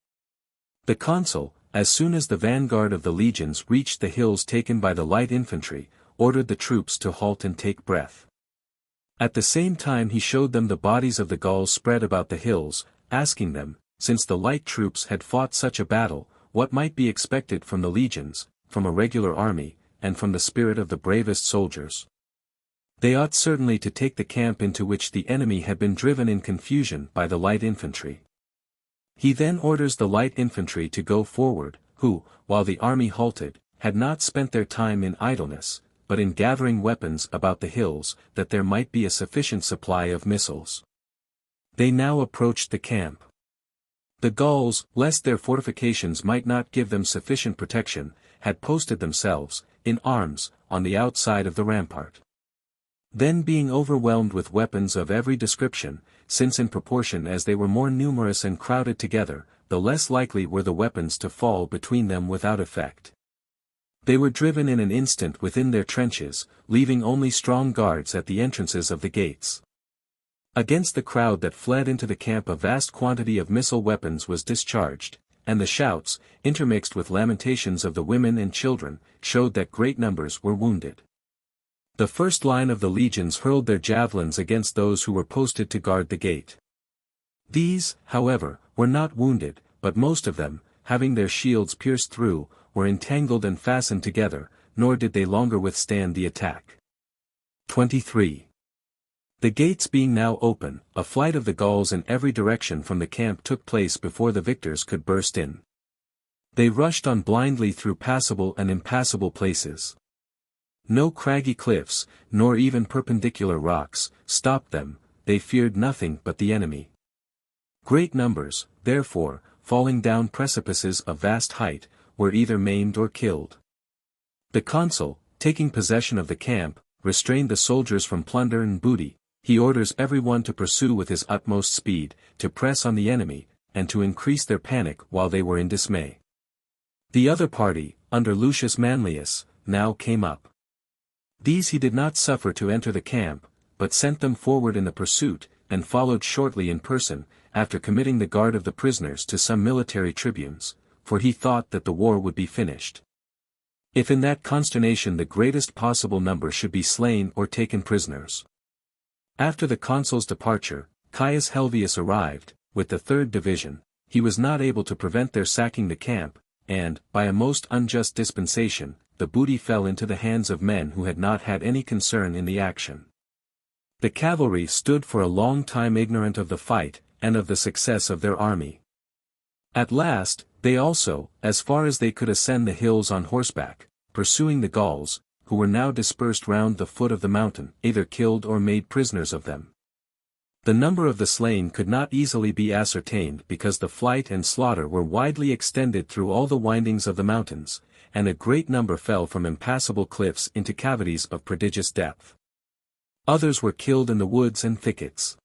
The consul, as soon as the vanguard of the legions reached the hills taken by the light infantry, ordered the troops to halt and take breath. At the same time he showed them the bodies of the Gauls spread about the hills, asking them, since the light troops had fought such a battle, what might be expected from the legions, from a regular army, and from the spirit of the bravest soldiers. They ought certainly to take the camp into which the enemy had been driven in confusion by the light infantry. He then orders the light infantry to go forward, who, while the army halted, had not spent their time in idleness, but in gathering weapons about the hills, that there might be a sufficient supply of missiles. They now approached the camp. The Gauls, lest their fortifications might not give them sufficient protection, had posted themselves, in arms, on the outside of the rampart. Then being overwhelmed with weapons of every description, since in proportion as they were more numerous and crowded together, the less likely were the weapons to fall between them without effect. They were driven in an instant within their trenches, leaving only strong guards at the entrances of the gates. Against the crowd that fled into the camp a vast quantity of missile weapons was discharged, and the shouts, intermixed with lamentations of the women and children, showed that great numbers were wounded. The first line of the legions hurled their javelins against those who were posted to guard the gate. These, however, were not wounded, but most of them, having their shields pierced through, were entangled and fastened together, nor did they longer withstand the attack. 23. The gates being now open, a flight of the Gauls in every direction from the camp took place before the victors could burst in. They rushed on blindly through passable and impassable places. No craggy cliffs, nor even perpendicular rocks, stopped them, they feared nothing but the enemy. Great numbers, therefore, falling down precipices of vast height, were either maimed or killed. The consul, taking possession of the camp, restrained the soldiers from plunder and booty. He orders everyone to pursue with his utmost speed, to press on the enemy, and to increase their panic while they were in dismay. The other party, under Lucius Manlius, now came up. These he did not suffer to enter the camp, but sent them forward in the pursuit, and followed shortly in person, after committing the guard of the prisoners to some military tribunes, for he thought that the war would be finished. If in that consternation the greatest possible number should be slain or taken prisoners. After the consul's departure, Caius Helvius arrived, with the 3rd division. He was not able to prevent their sacking the camp, and, by a most unjust dispensation, the booty fell into the hands of men who had not had any concern in the action. The cavalry stood for a long time ignorant of the fight, and of the success of their army. At last, they also, as far as they could ascend the hills on horseback, pursuing the Gauls, who were now dispersed round the foot of the mountain, either killed or made prisoners of them. The number of the slain could not easily be ascertained because the flight and slaughter were widely extended through all the windings of the mountains, and a great number fell from impassable cliffs into cavities of prodigious depth. Others were killed in the woods and thickets.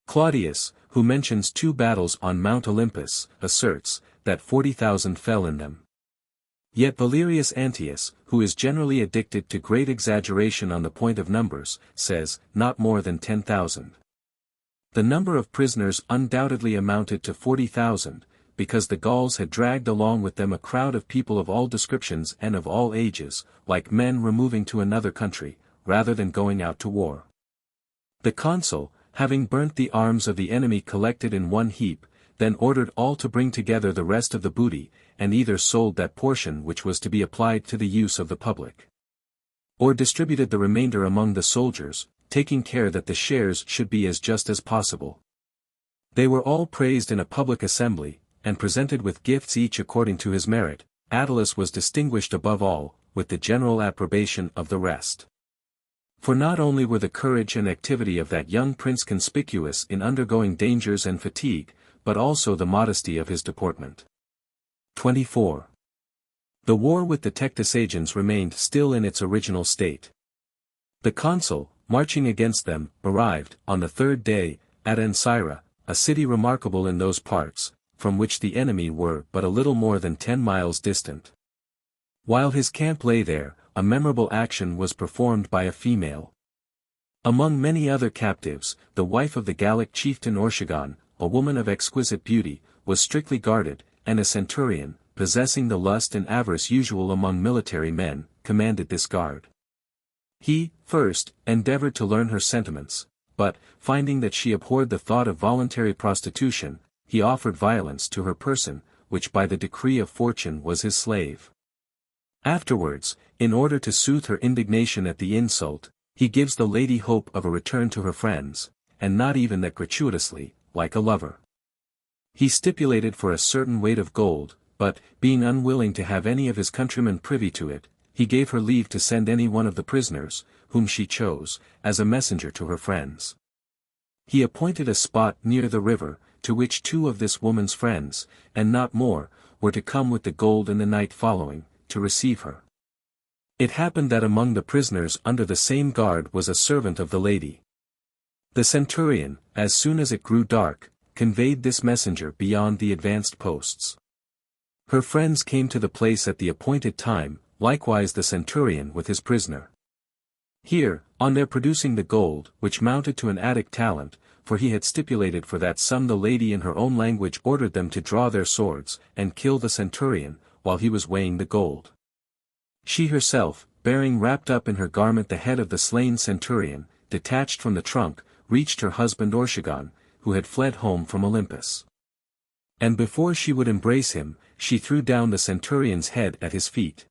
Claudius, who mentions 2 battles on Mount Olympus, asserts that 40,000 fell in them. Yet Valerius Antius, who is generally addicted to great exaggeration on the point of numbers, says, not more than 10,000. The number of prisoners undoubtedly amounted to 40,000, because the Gauls had dragged along with them a crowd of people of all descriptions and of all ages, like men removing to another country, rather than going out to war. The consul, having burnt the arms of the enemy collected in one heap, then ordered all to bring together the rest of the booty, and either sold that portion which was to be applied to the use of the public, or distributed the remainder among the soldiers, taking care that the shares should be as just as possible. They were all praised in a public assembly, and presented with gifts each according to his merit. Attalus was distinguished above all, with the general approbation of the rest. For not only were the courage and activity of that young prince conspicuous in undergoing dangers and fatigue, but also the modesty of his deportment. 24. The war with the Tectosagians remained still in its original state. The consul, marching against them, arrived, on the third day, at Ancyra, a city remarkable in those parts, from which the enemy were but a little more than 10 miles distant. While his camp lay there, a memorable action was performed by a female. Among many other captives, the wife of the Gallic chieftain Ortigon, a woman of exquisite beauty, was strictly guarded, and a centurion, possessing the lust and avarice usual among military men, commanded this guard. He, first, endeavored to learn her sentiments, but, finding that she abhorred the thought of voluntary prostitution, he offered violence to her person, which by the decree of fortune was his slave. Afterwards, in order to soothe her indignation at the insult, he gives the lady hope of a return to her friends, and not even that gratuitously, like a lover. He stipulated for a certain weight of gold, but, being unwilling to have any of his countrymen privy to it, he gave her leave to send any one of the prisoners, whom she chose, as a messenger to her friends. He appointed a spot near the river, to which 2 of this woman's friends, and not more, were to come with the gold in the night following, to receive her. It happened that among the prisoners under the same guard was a servant of the lady. The centurion, as soon as it grew dark, conveyed this messenger beyond the advanced posts. Her friends came to the place at the appointed time, likewise the centurion with his prisoner. Here, on their producing the gold, which mounted to an Attic talent, for he had stipulated for that sum, the lady in her own language ordered them to draw their swords, and kill the centurion, while he was weighing the gold. She herself, bearing wrapped up in her garment the head of the slain centurion, detached from the trunk, reached her husband Ortigon, who had fled home from Olympus. And before she would embrace him, she threw down the centurion's head at his feet.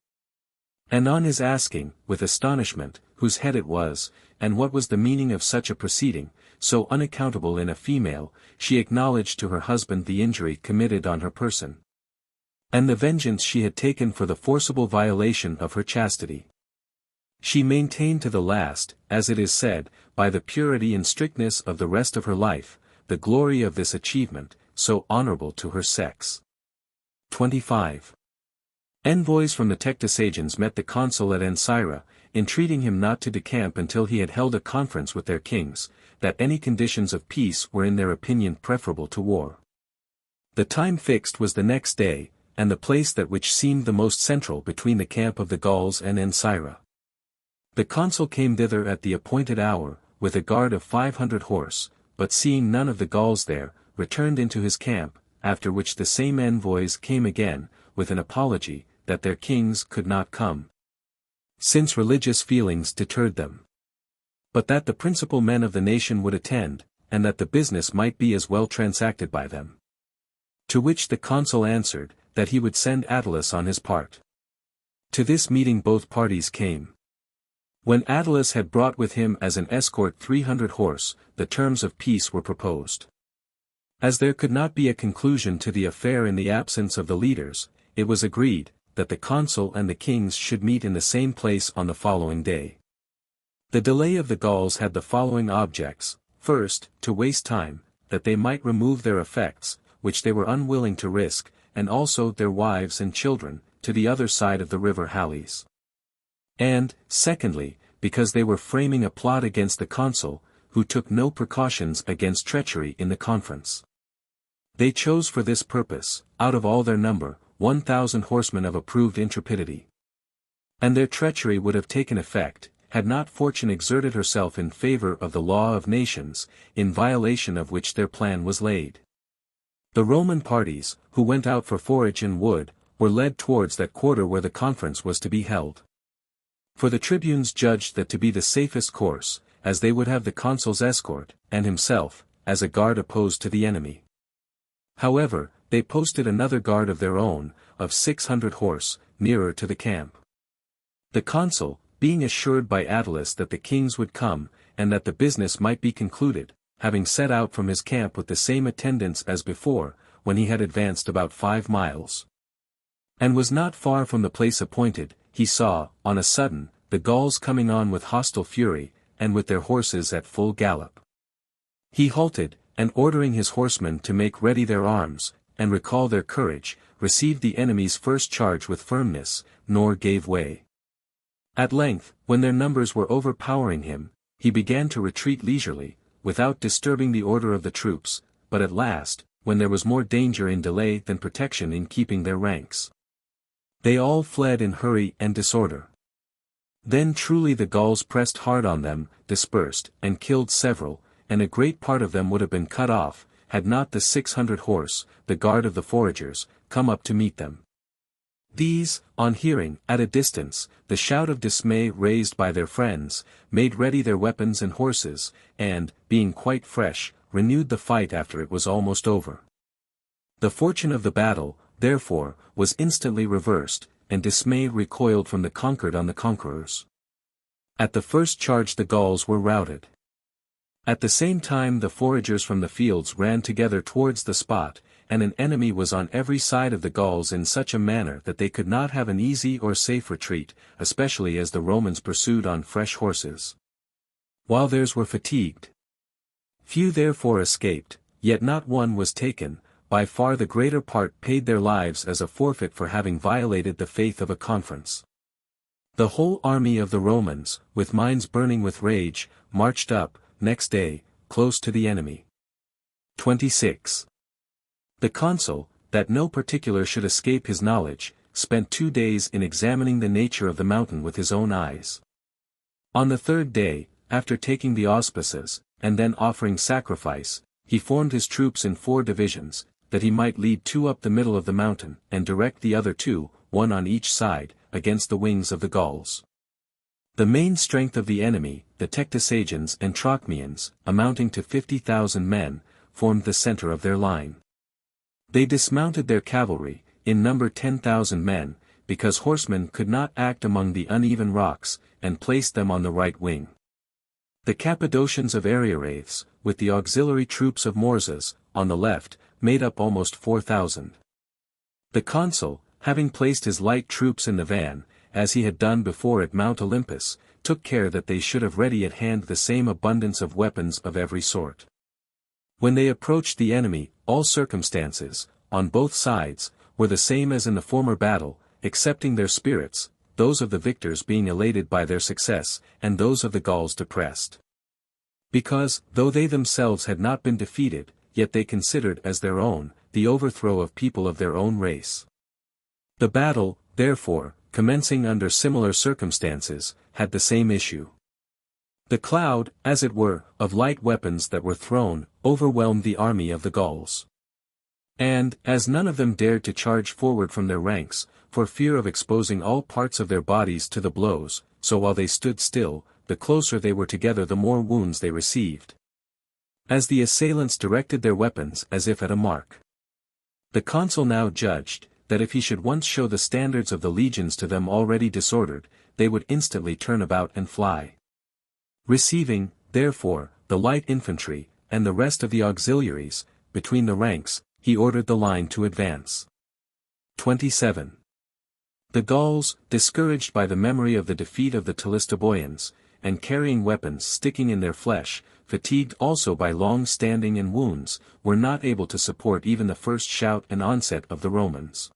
And on his asking, with astonishment, whose head it was, and what was the meaning of such a proceeding, so unaccountable in a female, she acknowledged to her husband the injury committed on her person, and the vengeance she had taken for the forcible violation of her chastity. She maintained to the last, as it is said, by the purity and strictness of the rest of her life, the glory of this achievement, so honorable to her sex. 25. Envoys from the Tectosagians met the consul at Ancyra, entreating him not to decamp until he had held a conference with their kings, that any conditions of peace were in their opinion preferable to war. The time fixed was the next day, and the place that which seemed the most central between the camp of the Gauls and Ancyra. The consul came thither at the appointed hour, with a guard of 500 horse, but seeing none of the Gauls there, returned into his camp, after which the same envoys came again, with an apology, that their kings could not come, since religious feelings deterred them, but that the principal men of the nation would attend, and that the business might be as well transacted by them. To which the consul answered, that he would send Attalus on his part. To this meeting both parties came. When Attalus had brought with him as an escort 300 horse, the terms of peace were proposed. As there could not be a conclusion to the affair in the absence of the leaders, it was agreed, that the consul and the kings should meet in the same place on the following day. The delay of the Gauls had the following objects: first, to waste time, that they might remove their effects, which they were unwilling to risk, and also their wives and children, to the other side of the river Halys. And, secondly, because they were framing a plot against the consul, who took no precautions against treachery in the conference. They chose for this purpose, out of all their number, 1,000 horsemen of approved intrepidity. And their treachery would have taken effect, had not fortune exerted herself in favor of the law of nations, in violation of which their plan was laid. The Roman parties, who went out for forage and wood, were led towards that quarter where the conference was to be held. For the tribunes judged that to be the safest course, as they would have the consul's escort, and himself, as a guard opposed to the enemy. However, they posted another guard of their own, of 600 horse, nearer to the camp. The consul, being assured by Attalus that the kings would come, and that the business might be concluded, having set out from his camp with the same attendants as before, when he had advanced about 5 miles, and was not far from the place appointed, he saw, on a sudden, the Gauls coming on with hostile fury, and with their horses at full gallop. He halted, and ordering his horsemen to make ready their arms, and recall their courage, received the enemy's first charge with firmness, nor gave way. At length, when their numbers were overpowering him, he began to retreat leisurely, without disturbing the order of the troops, but at last, when there was more danger in delay than protection in keeping their ranks, they all fled in hurry and disorder. Then truly the Gauls pressed hard on them, dispersed, and killed several, and a great part of them would have been cut off, had not the 600 horse, the guard of the foragers, come up to meet them. These, on hearing, at a distance, the shout of dismay raised by their friends, made ready their weapons and horses, and, being quite fresh, renewed the fight after it was almost over. The fortune of the battle, therefore, was instantly reversed, and dismay recoiled from the conquered on the conquerors. At the first charge the Gauls were routed. At the same time the foragers from the fields ran together towards the spot, and an enemy was on every side of the Gauls in such a manner that they could not have an easy or safe retreat, especially as the Romans pursued on fresh horses, while theirs were fatigued. Few therefore escaped, yet not one was taken, by far the greater part paid their lives as a forfeit for having violated the faith of a conference. The whole army of the Romans, with minds burning with rage, marched up, next day, close to the enemy. 26. The consul, that no particular should escape his knowledge, spent 2 days in examining the nature of the mountain with his own eyes. On the 3rd day, after taking the auspices, and then offering sacrifice, he formed his troops in 4 divisions, that he might lead 2 up the middle of the mountain, and direct the other 2, 1 on each side, against the wings of the Gauls. The main strength of the enemy, the Tectosagians and Trachmians, amounting to 50,000 men, formed the center of their line. They dismounted their cavalry, in number 10,000 men, because horsemen could not act among the uneven rocks, and placed them on the right wing. The Cappadocians of Ariarathes, with the auxiliary troops of Morzas, on the left, made up almost 4,000. The consul, having placed his light troops in the van, as he had done before at Mount Olympus, took care that they should have ready at hand the same abundance of weapons of every sort. When they approached the enemy, all circumstances, on both sides, were the same as in the former battle, excepting their spirits, those of the victors being elated by their success, and those of the Gauls depressed. Because, though they themselves had not been defeated, yet they considered as their own, the overthrow of people of their own race. The battle, therefore, commencing under similar circumstances, had the same issue. The cloud, as it were, of light weapons that were thrown, overwhelmed the army of the Gauls. And, as none of them dared to charge forward from their ranks, for fear of exposing all parts of their bodies to the blows, so while they stood still, the closer they were together the more wounds they received. As the assailants directed their weapons as if at a mark, the consul now judged, that if he should once show the standards of the legions to them already disordered, they would instantly turn about and fly. Receiving, therefore, the light infantry, and the rest of the auxiliaries, between the ranks, he ordered the line to advance. 27. The Gauls, discouraged by the memory of the defeat of the Telistoboians, and carrying weapons sticking in their flesh, fatigued also by long standing and wounds, were not able to support even the first shout and onset of the Romans.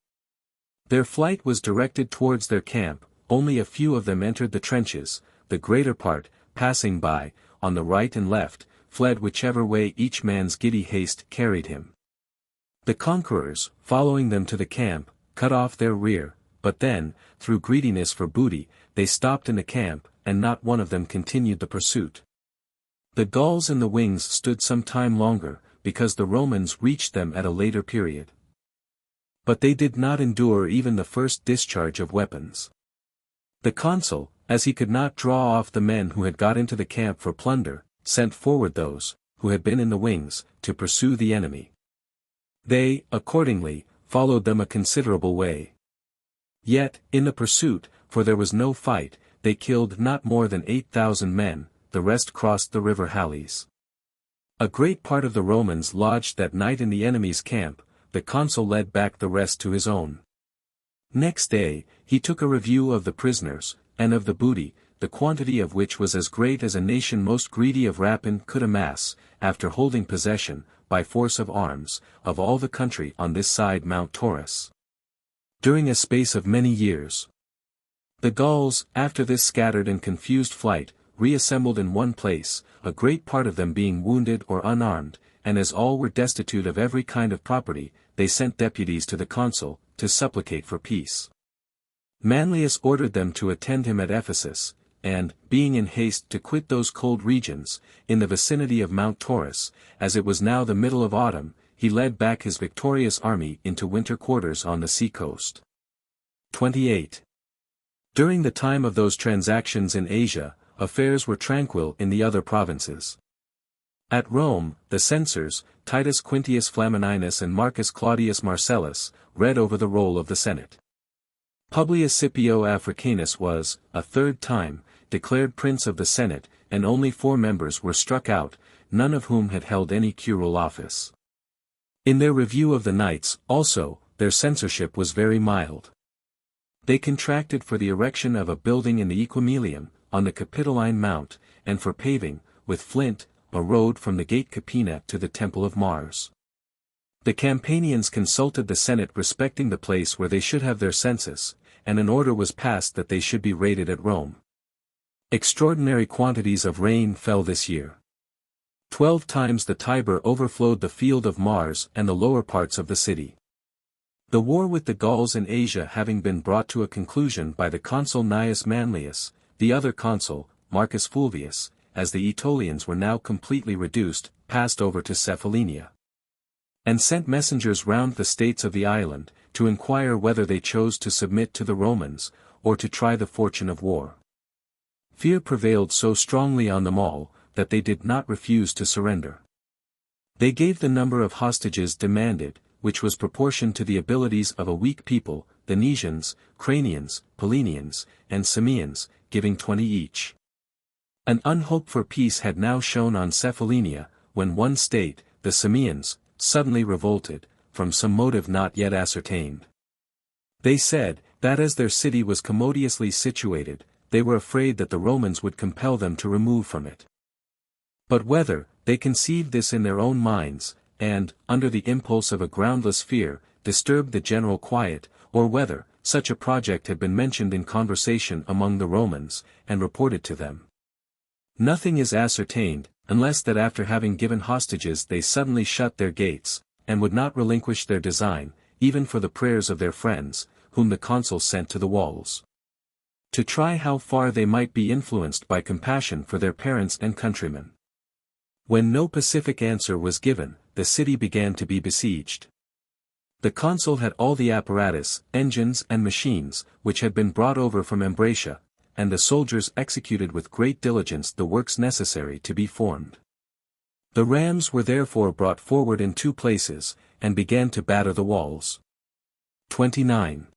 Their flight was directed towards their camp, only a few of them entered the trenches, the greater part, passing by, on the right and left, fled whichever way each man's giddy haste carried him. The conquerors, following them to the camp, cut off their rear, but then, through greediness for booty, they stopped in the camp, and not one of them continued the pursuit. The Gauls in the wings stood some time longer, because the Romans reached them at a later period. But they did not endure even the first discharge of weapons. The consul, as he could not draw off the men who had got into the camp for plunder, sent forward those, who had been in the wings, to pursue the enemy. They, accordingly, followed them a considerable way. Yet, in the pursuit, for there was no fight, they killed not more than 8,000 men, the rest crossed the river Halys. A great part of the Romans lodged that night in the enemy's camp, the consul led back the rest to his own. Next day, he took a review of the prisoners, and of the booty, the quantity of which was as great as a nation most greedy of rapine could amass, after holding possession, by force of arms, of all the country on this side Mount Taurus, during a space of many years. The Gauls, after this scattered and confused flight, reassembled in one place, a great part of them being wounded or unarmed, and as all were destitute of every kind of property, they sent deputies to the consul, to supplicate for peace. Manlius ordered them to attend him at Ephesus, and, being in haste to quit those cold regions, in the vicinity of Mount Taurus, as it was now the middle of autumn, he led back his victorious army into winter quarters on the sea coast. 28. During the time of those transactions in Asia, affairs were tranquil in the other provinces. At Rome, the censors, Titus Quintius Flamininus and Marcus Claudius Marcellus, read over the roll of the Senate. Publius Scipio Africanus was, a third time, declared prince of the Senate, and only 4 members were struck out, none of whom had held any curule office. In their review of the knights, also, their censorship was very mild. They contracted for the erection of a building in the Equimelium, on the Capitoline Mount, and for paving, with flint, a road from the gate Capena to the Temple of Mars. The Campanians consulted the Senate respecting the place where they should have their census, and an order was passed that they should be rated at Rome. Extraordinary quantities of rain fell this year. 12 times the Tiber overflowed the field of Mars and the lower parts of the city. The war with the Gauls in Asia having been brought to a conclusion by the consul Gnaeus Manlius, the other consul, Marcus Fulvius, as the Aetolians were now completely reduced, passed over to Cephallenia, and sent messengers round the states of the island, to inquire whether they chose to submit to the Romans, or to try the fortune of war. Fear prevailed so strongly on them all, that they did not refuse to surrender. They gave the number of hostages demanded, which was proportioned to the abilities of a weak people, the Nesians, Cranians, Pellenians, and Samians, giving 20 each. An unhoped for peace had now shone on Cephallenia, when one state, the Samians, suddenly revolted, from some motive not yet ascertained. They said, that as their city was commodiously situated, they were afraid that the Romans would compel them to remove from it. But whether, they conceived this in their own minds, and, under the impulse of a groundless fear, disturbed the general quiet, or whether, such a project had been mentioned in conversation among the Romans, and reported to them. Nothing is ascertained, unless that after having given hostages they suddenly shut their gates, and would not relinquish their design, even for the prayers of their friends, whom the consul sent to the walls, to try how far they might be influenced by compassion for their parents and countrymen. When no pacific answer was given, the city began to be besieged. The consul had all the apparatus, engines and machines, which had been brought over from Ambracia, and the soldiers executed with great diligence the works necessary to be formed. The rams were therefore brought forward in 2 places, and began to batter the walls. 29.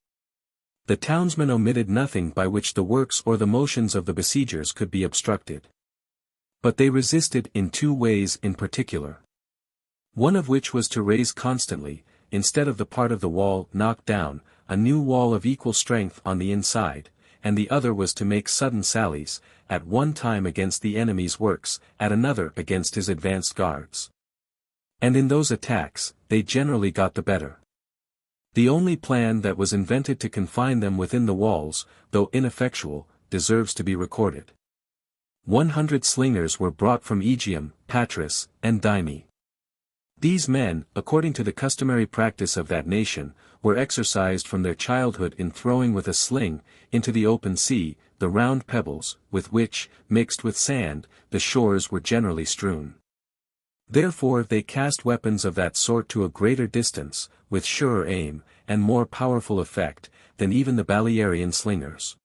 The townsmen omitted nothing by which the works or the motions of the besiegers could be obstructed. But they resisted in 2 ways in particular. One of which was to raise constantly, instead of the part of the wall knocked down, a new wall of equal strength on the inside, and the other was to make sudden sallies, at one time against the enemy's works, at another against his advanced guards. And in those attacks, they generally got the better. The only plan that was invented to confine them within the walls, though ineffectual, deserves to be recorded. 100 slingers were brought from Aegium, Patras, and Dyme. These men, according to the customary practice of that nation, were exercised from their childhood in throwing with a sling, into the open sea, the round pebbles, with which, mixed with sand, the shores were generally strewn. Therefore they cast weapons of that sort to a greater distance, with surer aim, and more powerful effect, than even the Balearian slingers.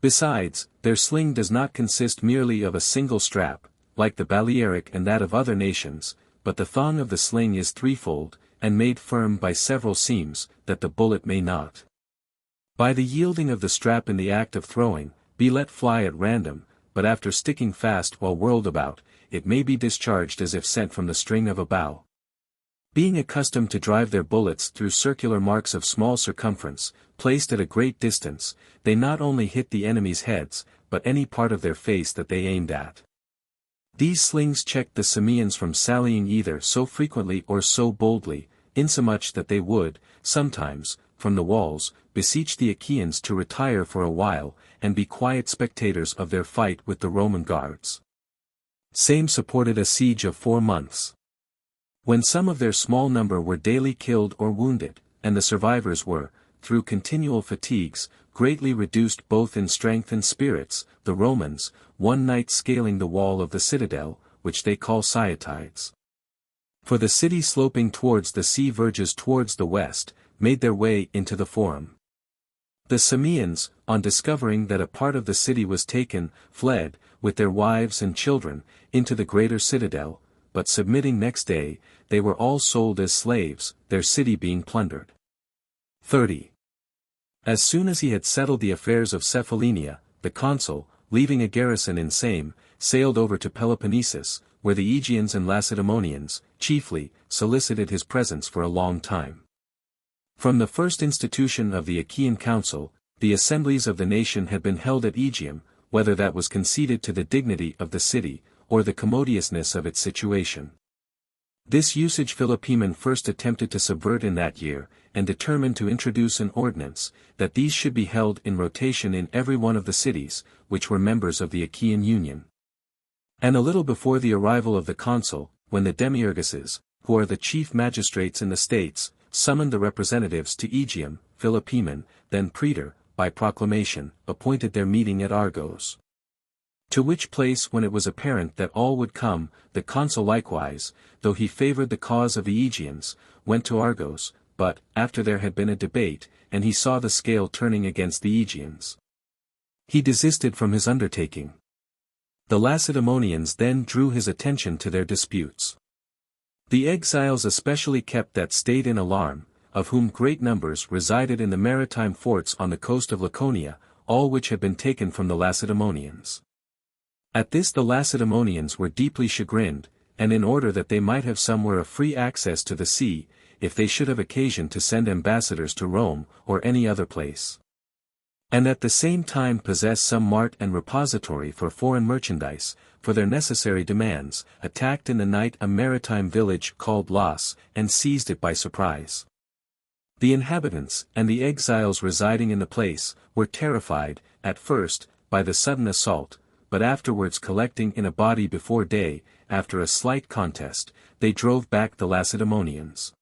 Besides, their sling does not consist merely of a single strap, like the Balearic and that of other nations, but the thong of the sling is threefold, and made firm by several seams, that the bullet may not, by the yielding of the strap in the act of throwing, be let fly at random, but after sticking fast while whirled about, it may be discharged as if sent from the string of a bow. Being accustomed to drive their bullets through circular marks of small circumference, placed at a great distance, they not only hit the enemy's heads, but any part of their face that they aimed at. These slings checked the Samians from sallying either so frequently or so boldly, insomuch that they would, sometimes, from the walls, beseech the Achaeans to retire for a while, and be quiet spectators of their fight with the Roman guards. Same supported a siege of 4 months. When some of their small number were daily killed or wounded, and the survivors were, through continual fatigues, greatly reduced both in strength and spirits, the Romans, one night scaling the wall of the citadel, which they call Sciatides. For the city sloping towards the sea verges towards the west, made their way into the forum. The Samians, on discovering that a part of the city was taken, fled, with their wives and children, into the greater citadel, but submitting next day, they were all sold as slaves, their city being plundered. 30. As soon as he had settled the affairs of Cephallenia, the consul, leaving a garrison in Same, sailed over to Peloponnesus, where the Aegeans and Lacedaemonians, chiefly, solicited his presence for a long time. From the first institution of the Achaean council, the assemblies of the nation had been held at Aegium, whether that was conceded to the dignity of the city, or the commodiousness of its situation. This usage Philopoemen first attempted to subvert in that year, and determined to introduce an ordinance, that these should be held in rotation in every one of the cities, which were members of the Achaean Union. And a little before the arrival of the consul, when the demiurguses, who are the chief magistrates in the states, summoned the representatives to Aegium, Philopoemen, then praetor, by proclamation, appointed their meeting at Argos. To which place when it was apparent that all would come, the consul likewise, though he favored the cause of the Aegeans, went to Argos, but, after there had been a debate, and he saw the scale turning against the Aegeans, he desisted from his undertaking. The Lacedaemonians then drew his attention to their disputes. The exiles especially kept that state in alarm, of whom great numbers resided in the maritime forts on the coast of Laconia, all which had been taken from the Lacedaemonians. At this the Lacedaemonians were deeply chagrined, and in order that they might have somewhere a free access to the sea, if they should have occasion to send ambassadors to Rome, or any other place, and at the same time possess some mart and repository for foreign merchandise, for their necessary demands, attacked in the night a maritime village called Las, and seized it by surprise. The inhabitants, and the exiles residing in the place, were terrified, at first, by the sudden assault, but afterwards collecting in a body before day, after a slight contest, they drove back the Lacedaemonians.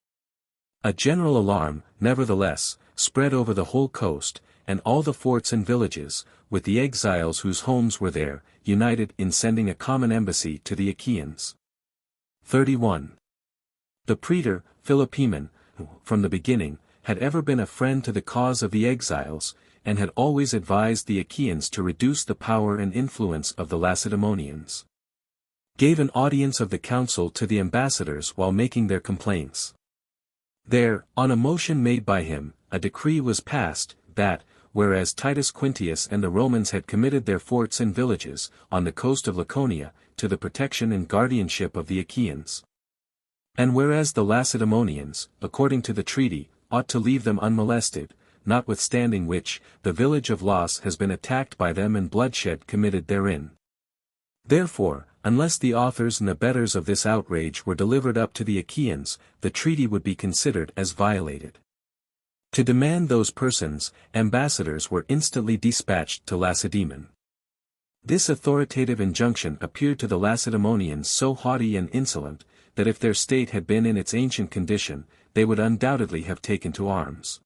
A general alarm, nevertheless, spread over the whole coast, and all the forts and villages, with the exiles whose homes were there, united in sending a common embassy to the Achaeans. 31. The praetor, Philopoemen, who, from the beginning, had ever been a friend to the cause of the exiles, and had always advised the Achaeans to reduce the power and influence of the Lacedaemonians, gave an audience of the council to the ambassadors while making their complaints. There, on a motion made by him, a decree was passed, that, whereas Titus Quintius and the Romans had committed their forts and villages, on the coast of Laconia, to the protection and guardianship of the Achaeans, and whereas the Lacedaemonians, according to the treaty, ought to leave them unmolested, notwithstanding which, the village of Las has been attacked by them and bloodshed committed therein. Therefore, unless the authors and abettors of this outrage were delivered up to the Achaeans, the treaty would be considered as violated. To demand those persons, ambassadors were instantly dispatched to Lacedaemon. This authoritative injunction appeared to the Lacedaemonians so haughty and insolent, that if their state had been in its ancient condition, they would undoubtedly have taken to arms.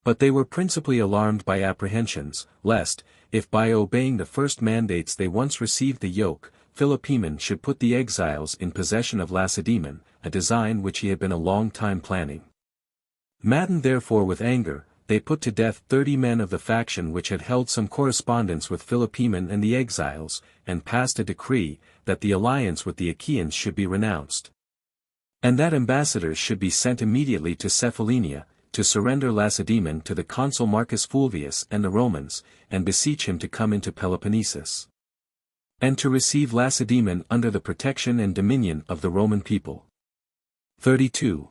But they were principally alarmed by apprehensions, lest, if by obeying the first mandates they once received the yoke, Philopoemen should put the exiles in possession of Lacedaemon, a design which he had been a long time planning. Maddened therefore with anger, they put to death 30 men of the faction which had held some correspondence with Philopoemen and the exiles, and passed a decree, that the alliance with the Achaeans should be renounced, and that ambassadors should be sent immediately to Cephallenia, to surrender Lacedaemon to the consul Marcus Fulvius and the Romans, and beseech him to come into Peloponnesus, and to receive Lacedaemon under the protection and dominion of the Roman people. 32.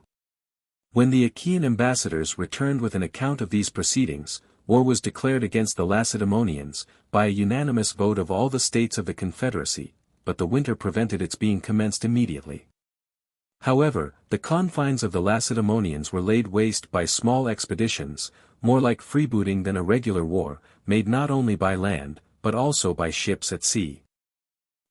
When the Achaean ambassadors returned with an account of these proceedings, war was declared against the Lacedaemonians, by a unanimous vote of all the states of the confederacy, but the winter prevented its being commenced immediately. However, the confines of the Lacedaemonians were laid waste by small expeditions, more like freebooting than a regular war, made not only by land, but also by ships at sea.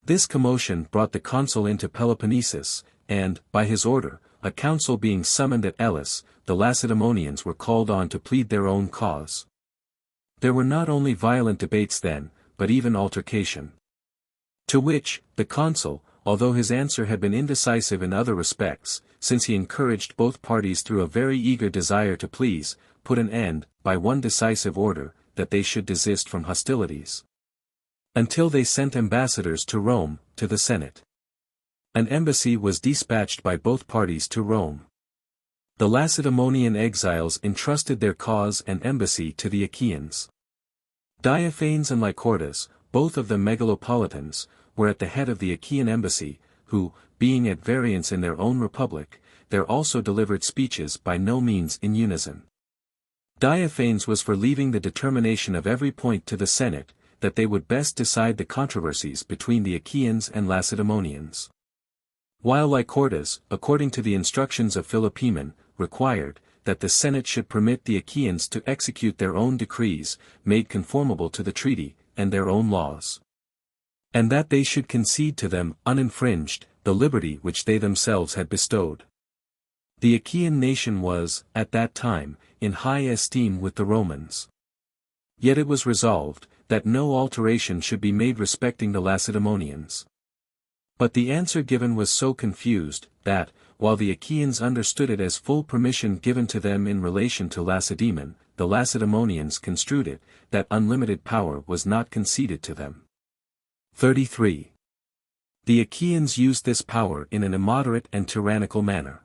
This commotion brought the consul into Peloponnesus, and, by his order, a council being summoned at Elis, the Lacedaemonians were called on to plead their own cause. There were not only violent debates then, but even altercation. To which, the consul, although his answer had been indecisive in other respects, since he encouraged both parties through a very eager desire to please, put an end, by one decisive order, that they should desist from hostilities. Until they sent ambassadors to Rome, to the Senate. An embassy was dispatched by both parties to Rome. The Lacedaemonian exiles entrusted their cause and embassy to the Achaeans. Diophanes and Lycordas, both of them megalopolitans, were at the head of the Achaean embassy, who, being at variance in their own republic, there also delivered speeches by no means in unison. Diophanes was for leaving the determination of every point to the Senate, that they would best decide the controversies between the Achaeans and Lacedaemonians. While Lycordas, according to the instructions of Philopoemen, required, that the Senate should permit the Achaeans to execute their own decrees, made conformable to the treaty, and their own laws. And that they should concede to them, uninfringed, the liberty which they themselves had bestowed. The Achaean nation was, at that time, in high esteem with the Romans. Yet it was resolved, that no alteration should be made respecting the Lacedaemonians. But the answer given was so confused, that, while the Achaeans understood it as full permission given to them in relation to Lacedaemon, the Lacedaemonians construed it, that unlimited power was not conceded to them. 33. The Achaeans used this power in an immoderate and tyrannical manner.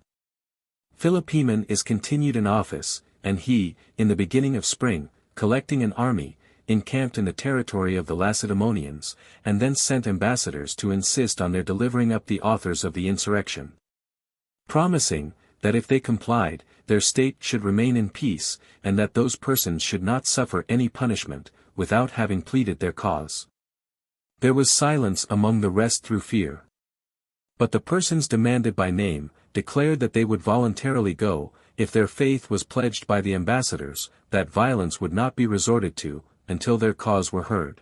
Philopoemen is continued in office, and he, in the beginning of spring, collecting an army, encamped in the territory of the Lacedaemonians, and then sent ambassadors to insist on their delivering up the authors of the insurrection. Promising, that if they complied, their state should remain in peace, and that those persons should not suffer any punishment, without having pleaded their cause. There was silence among the rest through fear. But the persons demanded by name, declared that they would voluntarily go, if their faith was pledged by the ambassadors, that violence would not be resorted to, until their cause were heard.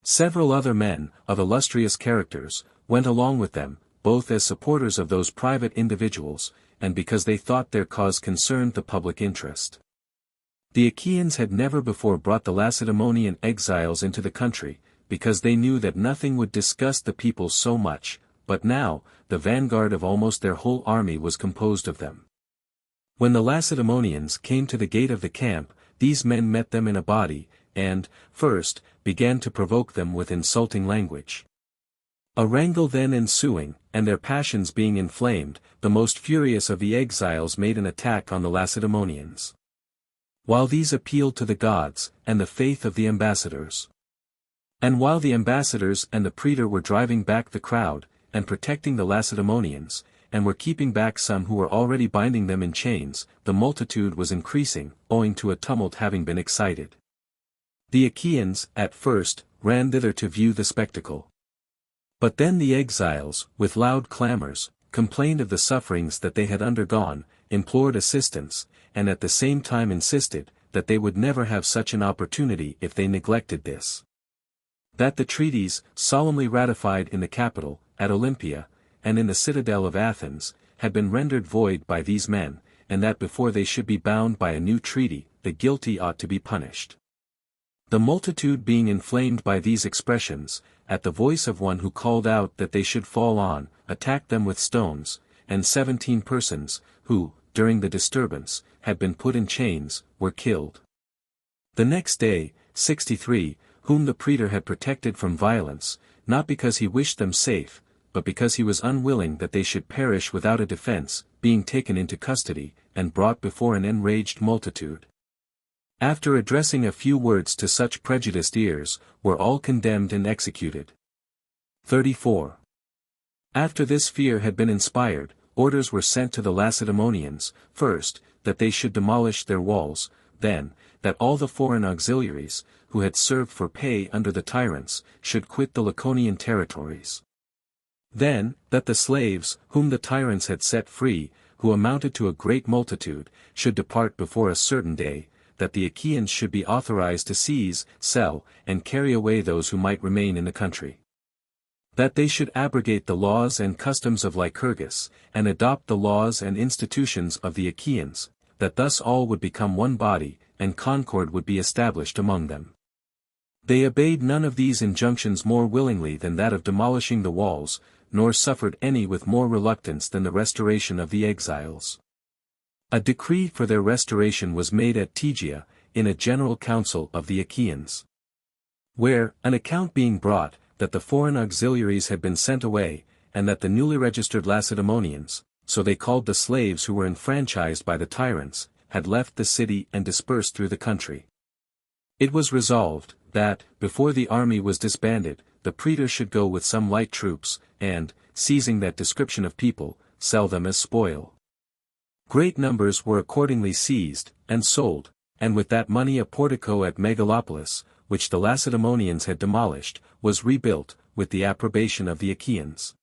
Several other men, of illustrious characters, went along with them, both as supporters of those private individuals, and because they thought their cause concerned the public interest. The Achaeans had never before brought the Lacedaemonian exiles into the country, because they knew that nothing would disgust the people so much, but now, the vanguard of almost their whole army was composed of them. When the Lacedaemonians came to the gate of the camp, these men met them in a body, and, first, began to provoke them with insulting language. A wrangle then ensuing, and their passions being inflamed, the most furious of the exiles made an attack on the Lacedaemonians. While these appealed to the gods, and the faith of the ambassadors. And while the ambassadors and the praetor were driving back the crowd, and protecting the Lacedaemonians, and were keeping back some who were already binding them in chains, the multitude was increasing, owing to a tumult having been excited. The Achaeans, at first, ran thither to view the spectacle. But then the exiles, with loud clamors, complained of the sufferings that they had undergone, implored assistance, and at the same time insisted, that they would never have such an opportunity if they neglected this. That the treaties, solemnly ratified in the capital, at Olympia, and in the citadel of Athens, had been rendered void by these men, and that before they should be bound by a new treaty, the guilty ought to be punished. The multitude being inflamed by these expressions, at the voice of one who called out that they should fall on, attacked them with stones, and 17 persons, who, during the disturbance, had been put in chains, were killed. The next day, 63, whom the praetor had protected from violence, not because he wished them safe, but because he was unwilling that they should perish without a defense, being taken into custody, and brought before an enraged multitude. After addressing a few words to such prejudiced ears, were all condemned and executed. 34. After this fear had been inspired, orders were sent to the Lacedaemonians, first, that they should demolish their walls, then, that all the foreign auxiliaries, who had served for pay under the tyrants, should quit the Laconian territories. Then, that the slaves, whom the tyrants had set free, who amounted to a great multitude, should depart before a certain day, that the Achaeans should be authorized to seize, sell, and carry away those who might remain in the country. That they should abrogate the laws and customs of Lycurgus, and adopt the laws and institutions of the Achaeans, that thus all would become one body, and concord would be established among them. They obeyed none of these injunctions more willingly than that of demolishing the walls, nor suffered any with more reluctance than the restoration of the exiles. A decree for their restoration was made at Tegea, in a general council of the Achaeans. Where, an account being brought, that the foreign auxiliaries had been sent away, and that the newly registered Lacedaemonians, so they called the slaves who were enfranchised by the tyrants, had left the city and dispersed through the country. It was resolved, that, before the army was disbanded, the praetor should go with some light troops, and, seizing that description of people, sell them as spoil. Great numbers were accordingly seized, and sold, and with that money a portico at Megalopolis, which the Lacedaemonians had demolished, was rebuilt, with the approbation of the Achaeans.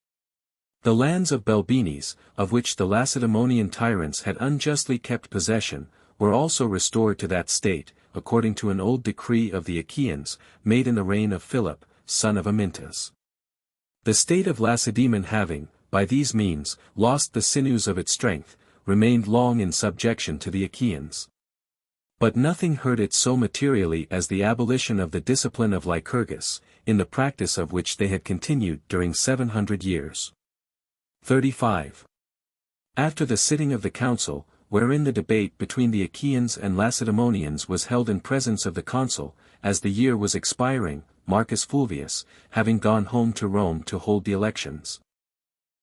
The lands of Belbenes, of which the Lacedaemonian tyrants had unjustly kept possession, were also restored to that state, according to an old decree of the Achaeans, made in the reign of Philip, son of Amyntas. The state of Lacedaemon having, by these means, lost the sinews of its strength, remained long in subjection to the Achaeans. But nothing hurt it so materially as the abolition of the discipline of Lycurgus, in the practice of which they had continued during 700 years. 35. After the sitting of the council, wherein the debate between the Achaeans and Lacedaemonians was held in presence of the consul, as the year was expiring, Marcus Fulvius, having gone home to Rome to hold the elections,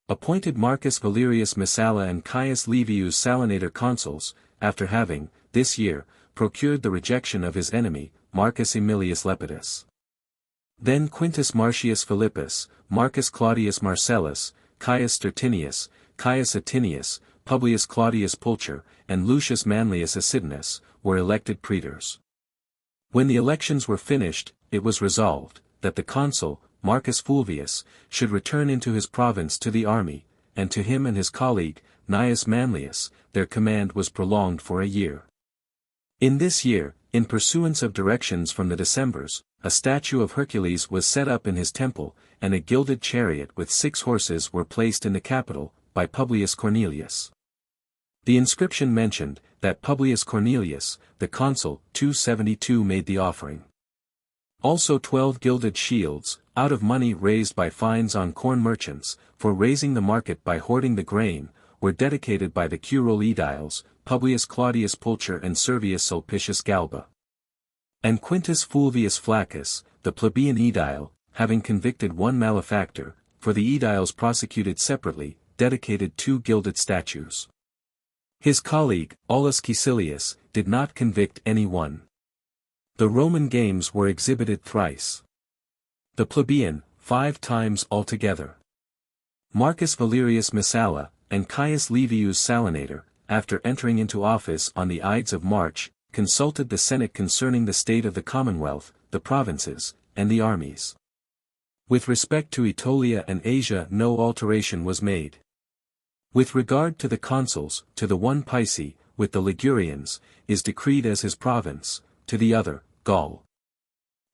appointed Marcus Valerius Messala and Caius Livius Salinator consuls, after having, this year, procured the rejection of his enemy, Marcus Aemilius Lepidus. Then Quintus Marcius Philippus, Marcus Claudius Marcellus, Caius Stertinius, Caius Atinius, Publius Claudius Pulcher, and Lucius Manlius Acidinus, were elected praetors. When the elections were finished, it was resolved, that the consul, Marcus Fulvius, should return into his province to the army, and to him and his colleague, Gnaeus Manlius, their command was prolonged for a year. In this year, in pursuance of directions from the Decemvirs, a statue of Hercules was set up in his temple, and a gilded chariot with 6 horses were placed in the Capitol, by Publius Cornelius. The inscription mentioned, that Publius Cornelius, the consul, 272 made the offering. Also 12 gilded shields, out of money raised by fines on corn merchants, for raising the market by hoarding the grain, were dedicated by the curule aediles, Publius Claudius Pulcher and Servius Sulpicius Galba. And Quintus Fulvius Flaccus, the plebeian aedile, having convicted one malefactor, for the aediles prosecuted separately, dedicated 2 gilded statues. His colleague, Aulus Caecilius, did not convict any one. The Roman games were exhibited thrice. The plebeian, 5 times altogether. Marcus Valerius Messala, and Caius Livius Salinator, after entering into office on the Ides of March, consulted the Senate concerning the state of the Commonwealth, the provinces, and the armies. With respect to Aetolia and Asia no alteration was made. With regard to the consuls, to the one Pice, with the Ligurians, is decreed as his province, to the other, Gaul.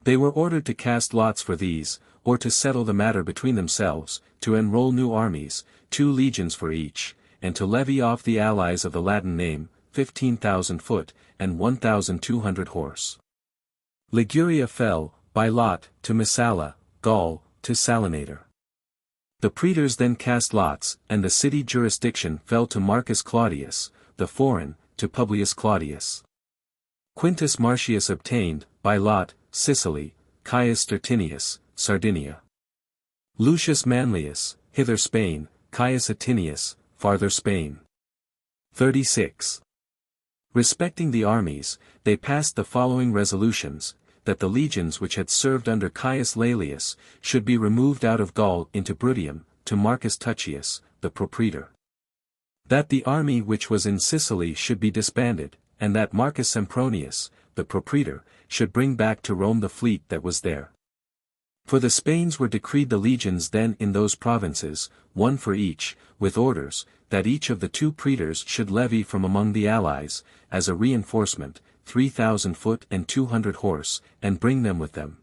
They were ordered to cast lots for these, or to settle the matter between themselves, to enroll new armies, 2 legions for each, and to levy off the allies of the Latin name, 15,000 foot, and 1,200 horse. Liguria fell, by lot, to Messala, Gaul, to Salinator. The praetors then cast lots, and the city jurisdiction fell to Marcus Claudius, the foreign, to Publius Claudius. Quintus Marcius obtained, by lot, Sicily, Caius Stertinius, Sardinia. Lucius Manlius, hither Spain, Caius Atinius, farther Spain. 36. Respecting the armies, they passed the following resolutions, that the legions which had served under Caius Laelius, should be removed out of Gaul into Bruttium, to Marcus Tuccius, the propraetor. That the army which was in Sicily should be disbanded, and that Marcus Sempronius, the propraetor, should bring back to Rome the fleet that was there. For the Spains were decreed the legions then in those provinces, one for each, with orders, that each of the 2 praetors should levy from among the allies, as a reinforcement, 3,000 foot and 200 horse, and bring them with them.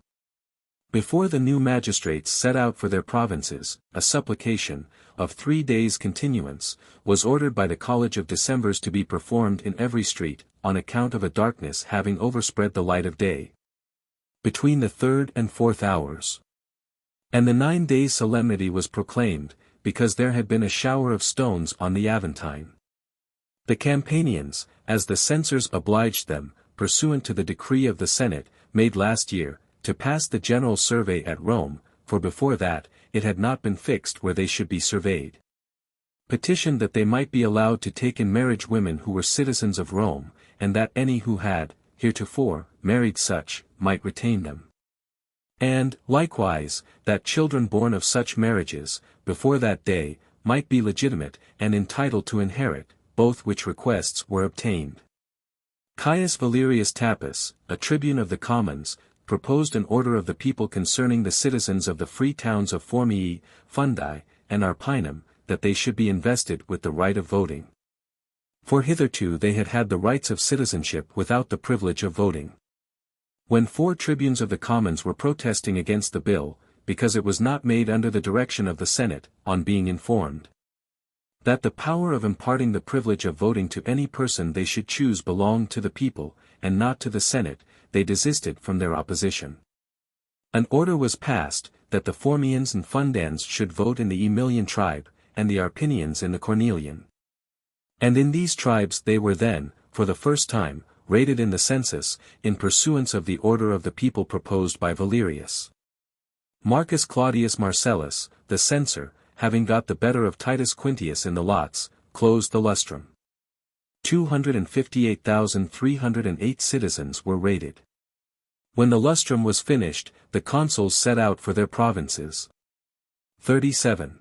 Before the new magistrates set out for their provinces, a supplication, of 3 days' continuance, was ordered by the College of Decemvirs to be performed in every street, on account of a darkness having overspread the light of day, between the 3rd and 4th hours. And the 9 days' solemnity was proclaimed, because there had been a shower of stones on the Aventine. The Campanians, as the censors obliged them, pursuant to the decree of the Senate, made last year, to pass the general survey at Rome, for before that, it had not been fixed where they should be surveyed, petitioned that they might be allowed to take in marriage women who were citizens of Rome, and that any who had, heretofore, married such, might retain them. And, likewise, that children born of such marriages, before that day, might be legitimate, and entitled to inherit, both which requests were obtained. Caius Valerius Tappus, a tribune of the commons, proposed an order of the people concerning the citizens of the free towns of Formii, Fundi, and Arpinum, that they should be invested with the right of voting. For hitherto they had had the rights of citizenship without the privilege of voting. When 4 tribunes of the commons were protesting against the bill, because it was not made under the direction of the Senate, on being informed that the power of imparting the privilege of voting to any person they should choose belonged to the people, and not to the Senate, they desisted from their opposition. An order was passed, that the Formians and Fundans should vote in the Aemilian tribe, and the Arpinians in the Cornelian. And in these tribes they were then, for the first time, rated in the census, in pursuance of the order of the people proposed by Valerius. Marcus Claudius Marcellus, the censor, having got the better of Titus Quintius in the lots, closed the lustrum. 258,308 citizens were rated. When the lustrum was finished, the consuls set out for their provinces. 37.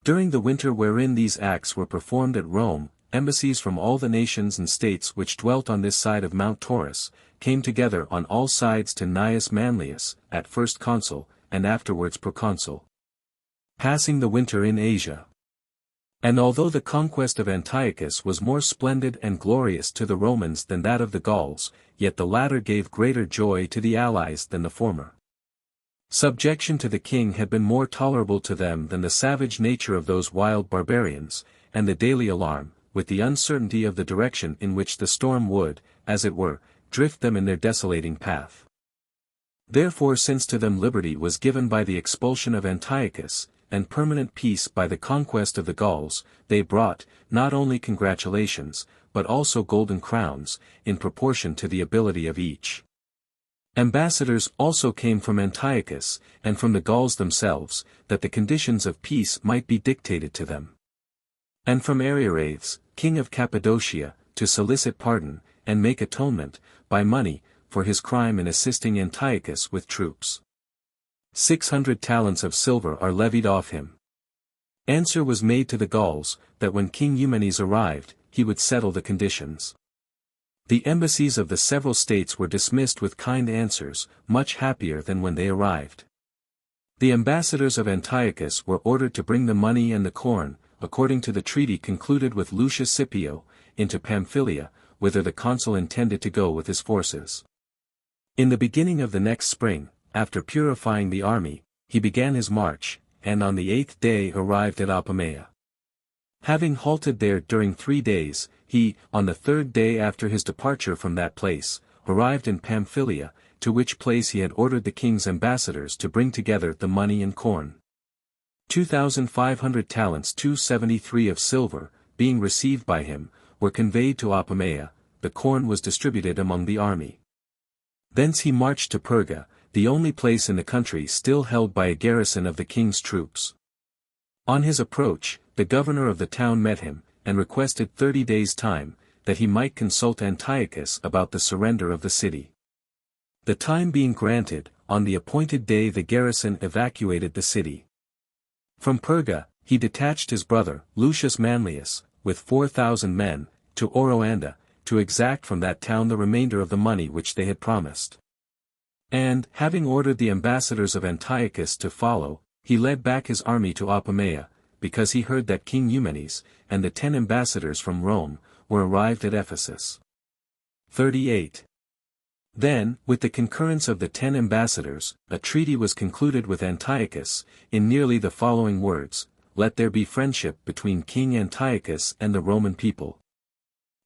During the winter wherein these acts were performed at Rome, embassies from all the nations and states which dwelt on this side of Mount Taurus, came together on all sides to Gnaeus Manlius, at first consul, and afterwards proconsul, passing the winter in Asia. And although the conquest of Antiochus was more splendid and glorious to the Romans than that of the Gauls, yet the latter gave greater joy to the allies than the former. Subjection to the king had been more tolerable to them than the savage nature of those wild barbarians, and the daily alarm, with the uncertainty of the direction in which the storm would, as it were, drift them in their desolating path. Therefore, since to them liberty was given by the expulsion of Antiochus, and permanent peace by the conquest of the Gauls, they brought, not only congratulations, but also golden crowns, in proportion to the ability of each. Ambassadors also came from Antiochus, and from the Gauls themselves, that the conditions of peace might be dictated to them. And from Ariarathes, king of Cappadocia, to solicit pardon, and make atonement, by money, for his crime in assisting Antiochus with troops. 600 talents of silver are levied off him. Answer was made to the Gauls, that when King Eumenes arrived, he would settle the conditions. The embassies of the several states were dismissed with kind answers, much happier than when they arrived. The ambassadors of Antiochus were ordered to bring the money and the corn, according to the treaty concluded with Lucius Scipio, into Pamphylia, whither the consul intended to go with his forces. In the beginning of the next spring, after purifying the army, he began his march, and on the 8th day arrived at Apamea. Having halted there during 3 days, he, on the 3rd day after his departure from that place, arrived in Pamphylia, to which place he had ordered the king's ambassadors to bring together the money and corn. 2,500 talents 273 of silver, being received by him, were conveyed to Apamea, the corn was distributed among the army. Thence he marched to Perga, the only place in the country still held by a garrison of the king's troops. On his approach, the governor of the town met him, and requested 30 days' time, that he might consult Antiochus about the surrender of the city. The time being granted, on the appointed day the garrison evacuated the city. From Perga, he detached his brother, Lucius Manlius, with 4,000 men, to Oroanda, to exact from that town the remainder of the money which they had promised. And, having ordered the ambassadors of Antiochus to follow, he led back his army to Apamea, because he heard that King Eumenes, and the 10 ambassadors from Rome, were arrived at Ephesus. 38. Then, with the concurrence of the 10 ambassadors, a treaty was concluded with Antiochus, in nearly the following words: "Let there be friendship between King Antiochus and the Roman people.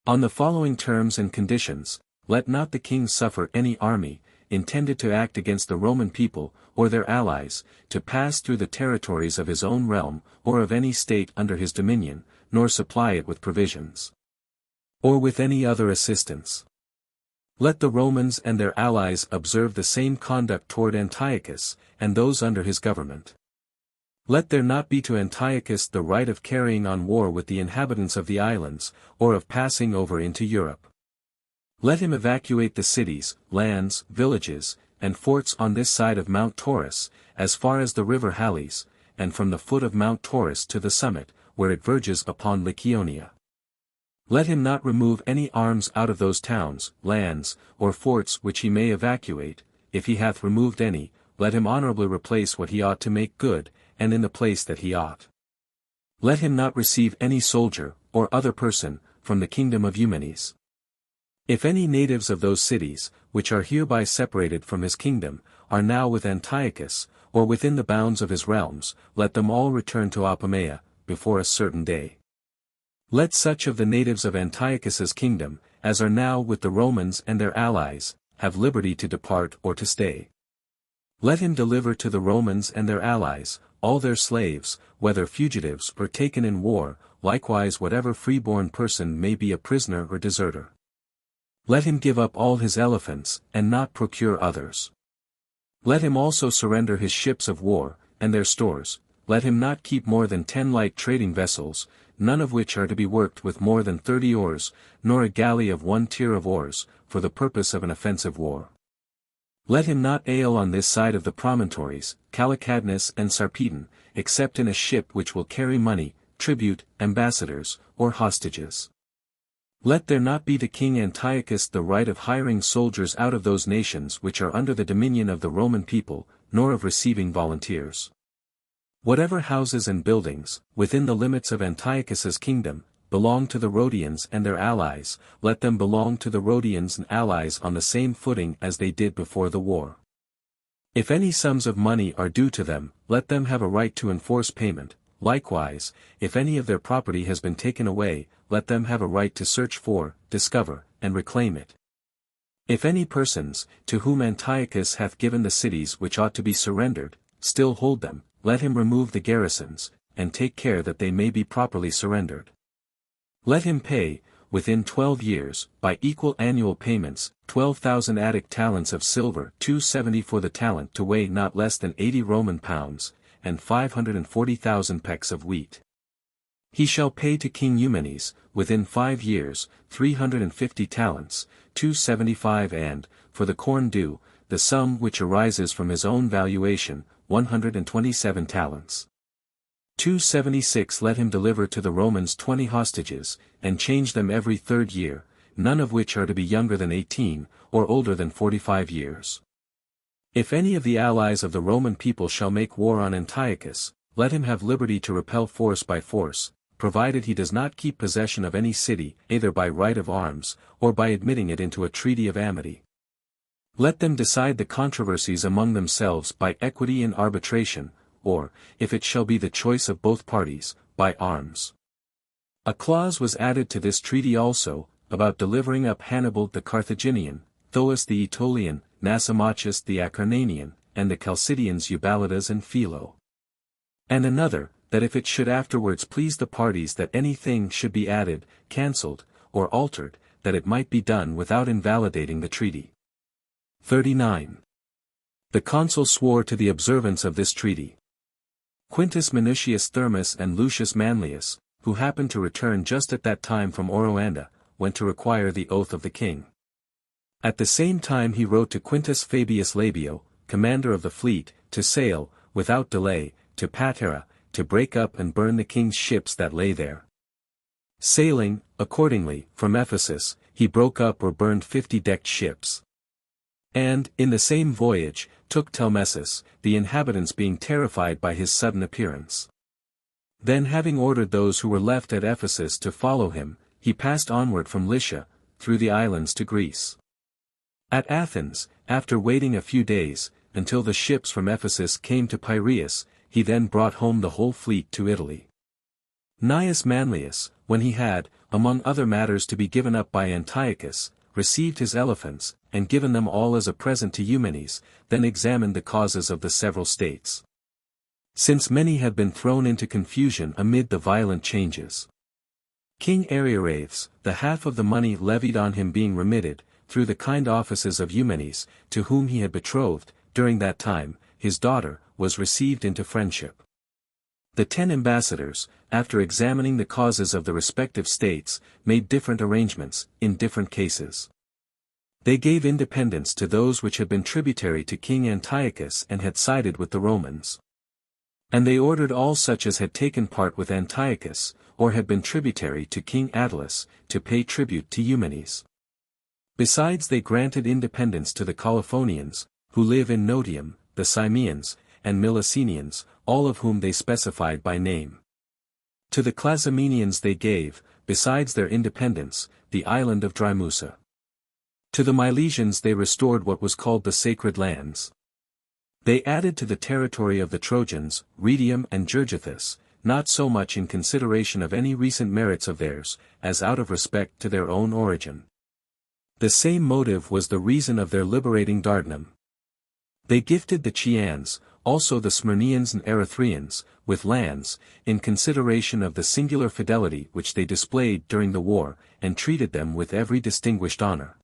On the following terms and conditions, let not the king suffer any army, intended to act against the Roman people, or their allies, to pass through the territories of his own realm, or of any state under his dominion, nor supply it with provisions, or with any other assistance. Let the Romans and their allies observe the same conduct toward Antiochus, and those under his government. Let there not be to Antiochus the right of carrying on war with the inhabitants of the islands, or of passing over into Europe. Let him evacuate the cities, lands, villages, and forts on this side of Mount Taurus, as far as the river Halys, and from the foot of Mount Taurus to the summit, where it verges upon Lycaonia. Let him not remove any arms out of those towns, lands, or forts which he may evacuate. If he hath removed any, let him honorably replace what he ought to make good, and in the place that he ought. Let him not receive any soldier, or other person, from the kingdom of Eumenes. If any natives of those cities, which are hereby separated from his kingdom, are now with Antiochus, or within the bounds of his realms, let them all return to Apamea, before a certain day. Let such of the natives of Antiochus's kingdom, as are now with the Romans and their allies, have liberty to depart or to stay. Let him deliver to the Romans and their allies, all their slaves, whether fugitives or taken in war, likewise whatever freeborn person may be a prisoner or deserter. Let him give up all his elephants, and not procure others. Let him also surrender his ships of war, and their stores. Let him not keep more than 10 light trading vessels, none of which are to be worked with more than 30 oars, nor a galley of 1 tier of oars, for the purpose of an offensive war. Let him not ail on this side of the promontories, Chalcodnus and Sarpedon, except in a ship which will carry money, tribute, ambassadors, or hostages. Let there not be to King Antiochus the right of hiring soldiers out of those nations which are under the dominion of the Roman people, nor of receiving volunteers. Whatever houses and buildings, within the limits of Antiochus's kingdom, belong to the Rhodians and their allies, let them belong to the Rhodians and allies on the same footing as they did before the war. If any sums of money are due to them, let them have a right to enforce payment. Likewise, if any of their property has been taken away, let them have a right to search for, discover, and reclaim it. If any persons, to whom Antiochus hath given the cities which ought to be surrendered, still hold them, let him remove the garrisons, and take care that they may be properly surrendered. Let him pay, within 12 years, by equal annual payments, 12,000 Attic talents of silver, 270 for the talent to weigh not less than 80 Roman pounds, and 540,000 pecks of wheat. He shall pay to King Eumenes, within 5 years, 350 talents, 275 and, for the corn due, the sum which arises from his own valuation, 127 talents. 276 Let him deliver to the Romans 20 hostages, and change them every 3rd year, none of which are to be younger than 18, or older than 45 years. If any of the allies of the Roman people shall make war on Antiochus, let him have liberty to repel force by force, provided he does not keep possession of any city, either by right of arms, or by admitting it into a treaty of amity. Let them decide the controversies among themselves by equity in arbitration, or, if it shall be the choice of both parties, by arms. A clause was added to this treaty also, about delivering up Hannibal the Carthaginian, Thoas the Aetolian, Nasamachus the Acarnanian, and the Chalcidians Euballidas and Philo. And another, that if it should afterwards please the parties that any thing should be added, cancelled, or altered, that it might be done without invalidating the treaty. 39. The consul swore to the observance of this treaty. Quintus Minucius Thermus and Lucius Manlius, who happened to return just at that time from Oroanda, went to require the oath of the king. At the same time he wrote to Quintus Fabius Labio, commander of the fleet, to sail, without delay, to Patara, to break up and burn the king's ships that lay there. Sailing, accordingly, from Ephesus, he broke up or burned 50 decked ships. And, in the same voyage, took Telmessus, the inhabitants being terrified by his sudden appearance. Then having ordered those who were left at Ephesus to follow him, he passed onward from Lycia, through the islands to Greece. At Athens, after waiting a few days, until the ships from Ephesus came to Piraeus, he then brought home the whole fleet to Italy. Gnaeus Manlius, when he had, among other matters to be given up by Antiochus, received his elephants, and given them all as a present to Eumenes, then examined the causes of the several states. Since many had been thrown into confusion amid the violent changes. King Ariarathes, the half of the money levied on him being remitted, through the kind offices of Eumenes, to whom he had betrothed, during that time, his daughter, was received into friendship. The 10 ambassadors, after examining the causes of the respective states, made different arrangements, in different cases. They gave independence to those which had been tributary to King Antiochus and had sided with the Romans. And they ordered all such as had taken part with Antiochus, or had been tributary to King Attalus, to pay tribute to Eumenes. Besides they granted independence to the Colophonians, who live in Notium, the Cymians, and Milesinians, all of whom they specified by name. To the Clazomenians they gave, besides their independence, the island of Drymusa. To the Milesians they restored what was called the Sacred Lands. They added to the territory of the Trojans, Rhetium and Gergithus, not so much in consideration of any recent merits of theirs, as out of respect to their own origin. The same motive was the reason of their liberating Dardanum. They gifted the Chians, also the Smyrnians and Erythraeans, with lands, in consideration of the singular fidelity which they displayed during the war, and treated them with every distinguished honor.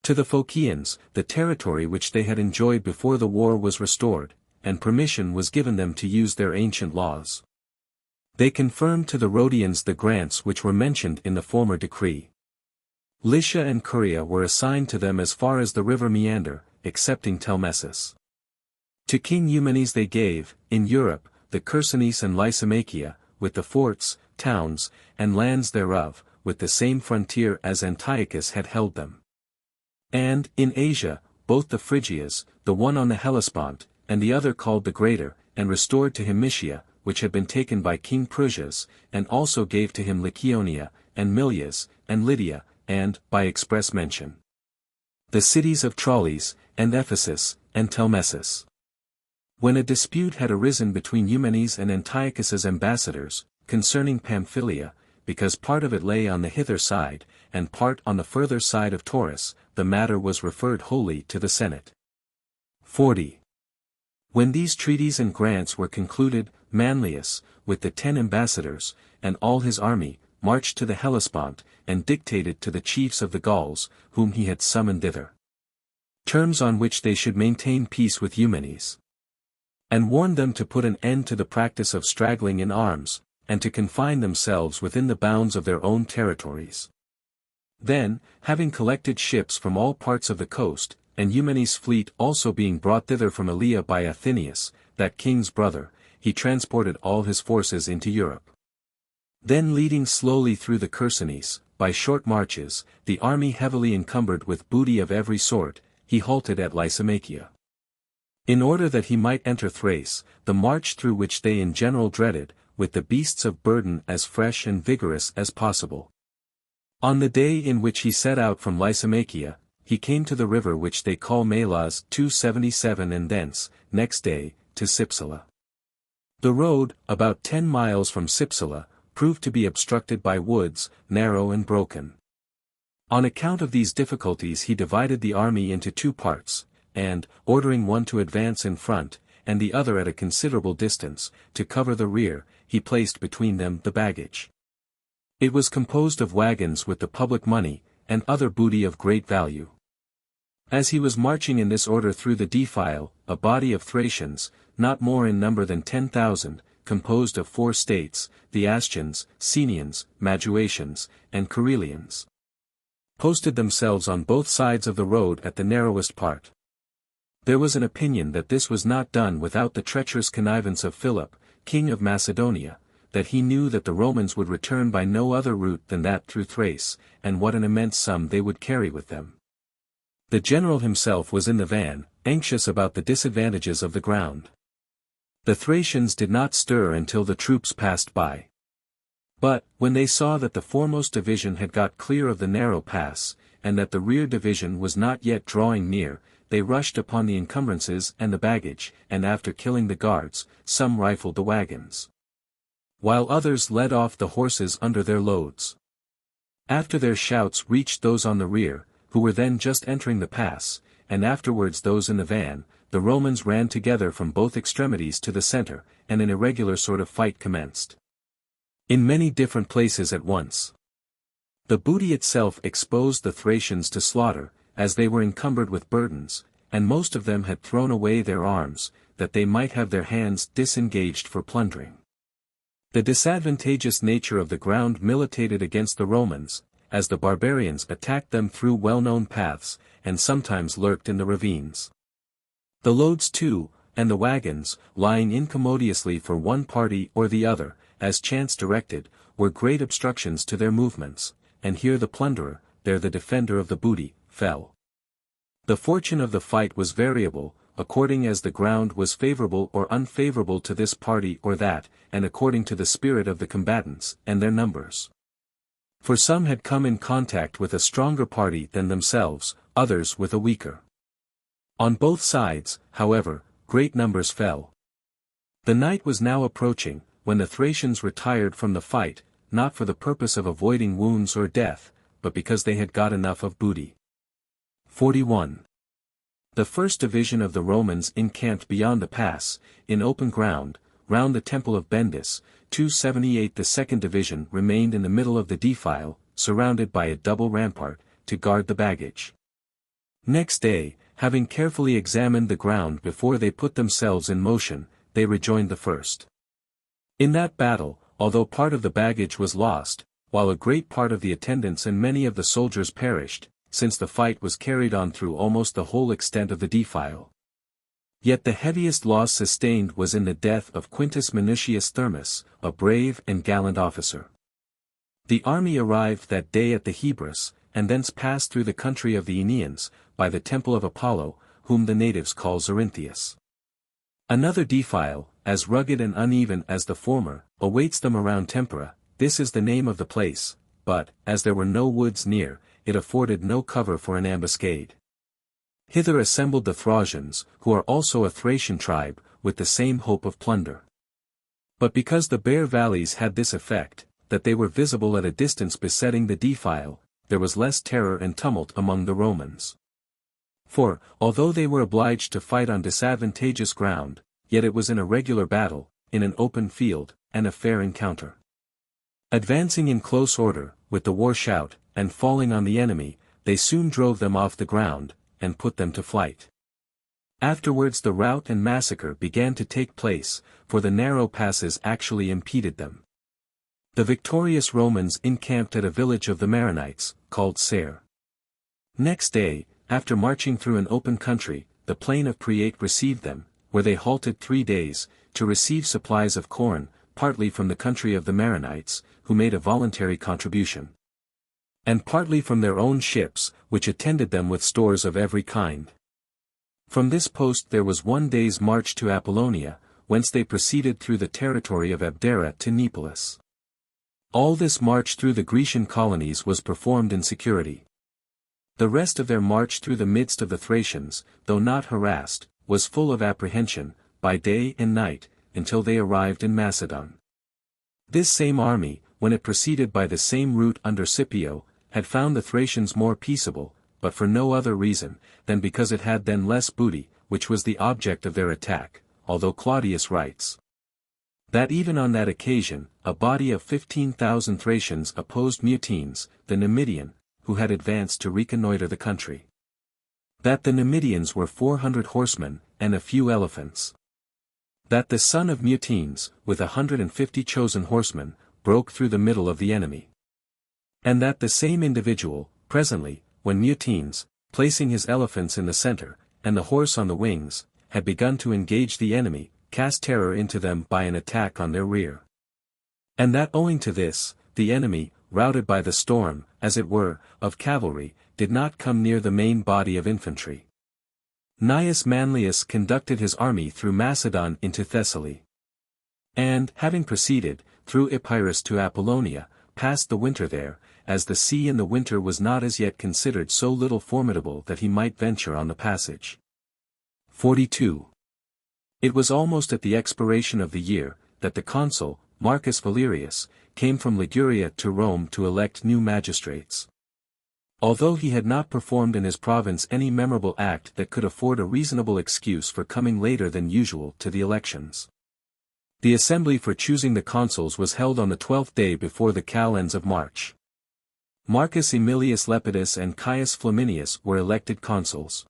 To the Phocians, the territory which they had enjoyed before the war was restored, and permission was given them to use their ancient laws. They confirmed to the Rhodians the grants which were mentioned in the former decree. Lycia and Curia were assigned to them as far as the river Meander, excepting Telmessus. To King Eumenes they gave, in Europe, the Chersonese and Lysimachia, with the forts, towns, and lands thereof, with the same frontier as Antiochus had held them. And, in Asia, both the Phrygias, the one on the Hellespont, and the other called the Greater, and restored to him Mysia, which had been taken by King Prusias, and also gave to him Lycaonia, and Milias, and Lydia, and, by express mention, the cities of Tralles, and Ephesus, and Telmessus. When a dispute had arisen between Eumenes and Antiochus's ambassadors, concerning Pamphylia, because part of it lay on the hither side, and part on the further side of Taurus, the matter was referred wholly to the Senate. 40. When these treaties and grants were concluded, Manlius, with the 10 ambassadors, and all his army, marched to the Hellespont, and dictated to the chiefs of the Gauls, whom he had summoned thither, terms on which they should maintain peace with Eumenes, and warned them to put an end to the practice of straggling in arms, and to confine themselves within the bounds of their own territories. Then, having collected ships from all parts of the coast, and Eumenes' fleet also being brought thither from Elea by Athenius, that king's brother, he transported all his forces into Europe. Then leading slowly through the Chersonese, by short marches, the army heavily encumbered with booty of every sort, he halted at Lysimachia. In order that he might enter Thrace, the march through which they in general dreaded, with the beasts of burden as fresh and vigorous as possible. On the day in which he set out from Lysimachia, he came to the river which they call Melas 277 and thence, next day, to Cypsela. The road, about 10 miles from Cypsela, proved to be obstructed by woods, narrow and broken. On account of these difficulties he divided the army into 2 parts, and, ordering one to advance in front, and the other at a considerable distance, to cover the rear, he placed between them the baggage. It was composed of wagons with the public money, and other booty of great value. As he was marching in this order through the defile, a body of Thracians, not more in number than 10,000, composed of 4 states, the Astians, Senians, Maguatians, and Carelians, posted themselves on both sides of the road at the narrowest part. There was an opinion that this was not done without the treacherous connivance of Philip, king of Macedonia, that he knew that the Romans would return by no other route than that through Thrace, and what an immense sum they would carry with them. The general himself was in the van, anxious about the disadvantages of the ground. The Thracians did not stir until the troops passed by. But, when they saw that the foremost division had got clear of the narrow pass, and that the rear division was not yet drawing near, they rushed upon the encumbrances and the baggage, and after killing the guards, some rifled the wagons, while others led off the horses under their loads. After their shouts reached those on the rear, who were then just entering the pass, and afterwards those in the van, the Romans ran together from both extremities to the center, and an irregular sort of fight commenced, in many different places at once. The booty itself exposed the Thracians to slaughter, as they were encumbered with burdens, and most of them had thrown away their arms, that they might have their hands disengaged for plundering. The disadvantageous nature of the ground militated against the Romans, as the barbarians attacked them through well-known paths, and sometimes lurked in the ravines. The loads too, and the wagons, lying incommodiously for one party or the other, as chance directed, were great obstructions to their movements, and here the plunderer, there the defender of the booty, fell. The fortune of the fight was variable, according as the ground was favorable or unfavorable to this party or that, and according to the spirit of the combatants, and their numbers. For some had come in contact with a stronger party than themselves, others with a weaker. On both sides, however, great numbers fell. The night was now approaching, when the Thracians retired from the fight, not for the purpose of avoiding wounds or death, but because they had got enough of booty. 41. The first division of the Romans encamped beyond the pass, in open ground, round the temple of Bendis. 278. The second division remained in the middle of the defile, surrounded by a double rampart, to guard the baggage. Next day, having carefully examined the ground before they put themselves in motion, they rejoined the first. In that battle, although part of the baggage was lost, while a great part of the attendants and many of the soldiers perished, since the fight was carried on through almost the whole extent of the defile. Yet the heaviest loss sustained was in the death of Quintus Minucius Thermus, a brave and gallant officer. The army arrived that day at the Hebrus, and thence passed through the country of the Aeneans, by the temple of Apollo, whom the natives call Zerinthius. Another defile, as rugged and uneven as the former, awaits them around Tempera. This is the name of the place, but, as there were no woods near, it afforded no cover for an ambuscade. Hither assembled the Thracians, who are also a Thracian tribe, with the same hope of plunder. But because the bare valleys had this effect, that they were visible at a distance besetting the defile, there was less terror and tumult among the Romans. For, although they were obliged to fight on disadvantageous ground, yet it was in a regular battle, in an open field, and a fair encounter. Advancing in close order, with the war shout, and falling on the enemy, they soon drove them off the ground, and put them to flight. Afterwards the rout and massacre began to take place, for the narrow passes actually impeded them. The victorious Romans encamped at a village of the Maronites, called Ser. Next day, after marching through an open country, the plain of Priate received them, where they halted 3 days, to receive supplies of corn, partly from the country of the Maronites, who made a voluntary contribution, and partly from their own ships, which attended them with stores of every kind. From this post there was 1 day's march to Apollonia, whence they proceeded through the territory of Abdera to Neapolis. All this march through the Grecian colonies was performed in security. The rest of their march through the midst of the Thracians, though not harassed, was full of apprehension, by day and night, until they arrived in Macedon. This same army, when it proceeded by the same route under Scipio, had found the Thracians more peaceable, but for no other reason, than because it had then less booty, which was the object of their attack, although Claudius writes that even on that occasion, a body of 15,000 Thracians opposed Mutenes, the Numidian, who had advanced to reconnoiter the country. That the Numidians were 400 horsemen, and a few elephants. That the son of Mutenes, with 150 chosen horsemen, broke through the middle of the enemy. And that the same individual, presently, when Mutenes, placing his elephants in the center, and the horse on the wings, had begun to engage the enemy, cast terror into them by an attack on their rear. And that owing to this, the enemy, routed by the storm, as it were, of cavalry, did not come near the main body of infantry. Gnaeus Manlius conducted his army through Macedon into Thessaly. And, having proceeded, through Epirus to Apollonia, passed the winter there, as the sea in the winter was not as yet considered so little formidable that he might venture on the passage. 42. It was almost at the expiration of the year, that the consul, Marcus Valerius, came from Liguria to Rome to elect new magistrates. Although he had not performed in his province any memorable act that could afford a reasonable excuse for coming later than usual to the elections. The assembly for choosing the consuls was held on the 12th day before the calends of March. Marcus Aemilius Lepidus and Caius Flaminius were elected consuls.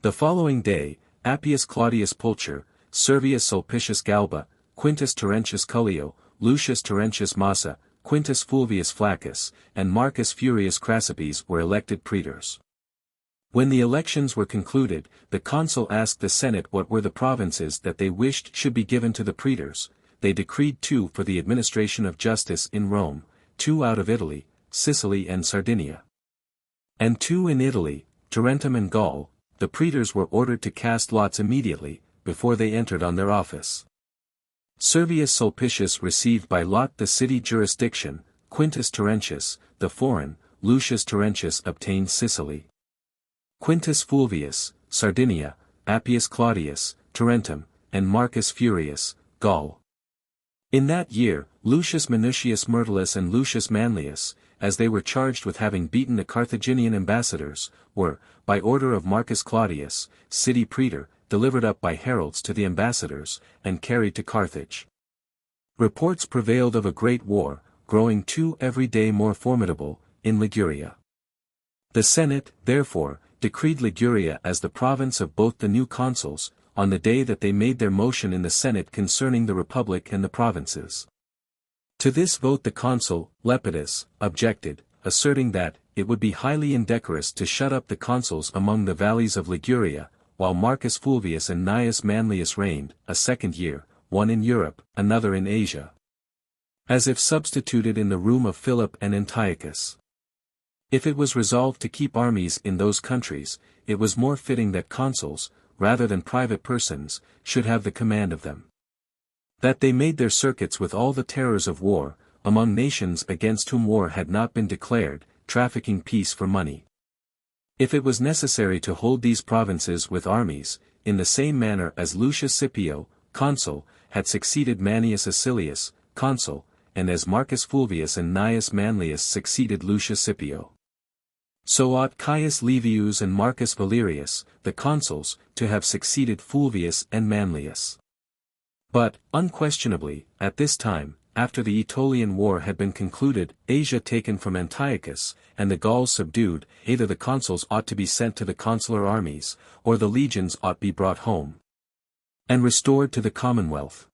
The following day, Appius Claudius Pulcher, Servius Sulpicius Galba, Quintus Terentius Cullio, Lucius Terentius Massa, Quintus Fulvius Flaccus, and Marcus Furius Crassipes were elected praetors. When the elections were concluded, the consul asked the Senate what were the provinces that they wished should be given to the praetors. They decreed 2 for the administration of justice in Rome, 2 out of Italy, Sicily and Sardinia. And 2 in Italy, Tarentum and Gaul. The praetors were ordered to cast lots immediately, before they entered on their office. Servius Sulpicius received by lot the city jurisdiction, Quintus Terentius, the foreign, Lucius Terentius obtained Sicily. Quintus Fulvius, Sardinia, Appius Claudius, Tarentum, and Marcus Furius, Gaul. In that year, Lucius Minucius Myrtilus and Lucius Manlius, as they were charged with having beaten the Carthaginian ambassadors, were, by order of Marcus Claudius, city praetor, delivered up by heralds to the ambassadors, and carried to Carthage. Reports prevailed of a great war, growing every day more formidable, in Liguria. The Senate, therefore, decreed Liguria as the province of both the new consuls, on the day that they made their motion in the Senate concerning the republic and the provinces. To this vote the consul, Lepidus, objected, asserting that, it would be highly indecorous to shut up the consuls among the valleys of Liguria, while Marcus Fulvius and Gnaeus Manlius reigned, a second year, one in Europe, another in Asia. As if substituted in the room of Philip and Antiochus. If it was resolved to keep armies in those countries, it was more fitting that consuls, rather than private persons, should have the command of them. That they made their circuits with all the terrors of war, among nations against whom war had not been declared, trafficking peace for money. If it was necessary to hold these provinces with armies, in the same manner as Lucius Scipio, consul, had succeeded Manius Acilius, consul, and as Marcus Fulvius and Gnaeus Manlius succeeded Lucius Scipio. So ought Caius Livius and Marcus Valerius, the consuls, to have succeeded Fulvius and Manlius. But, unquestionably, at this time, after the Aetolian War had been concluded, Asia taken from Antiochus, and the Gauls subdued, either the consuls ought to be sent to the consular armies, or the legions ought be brought home and restored to the commonwealth.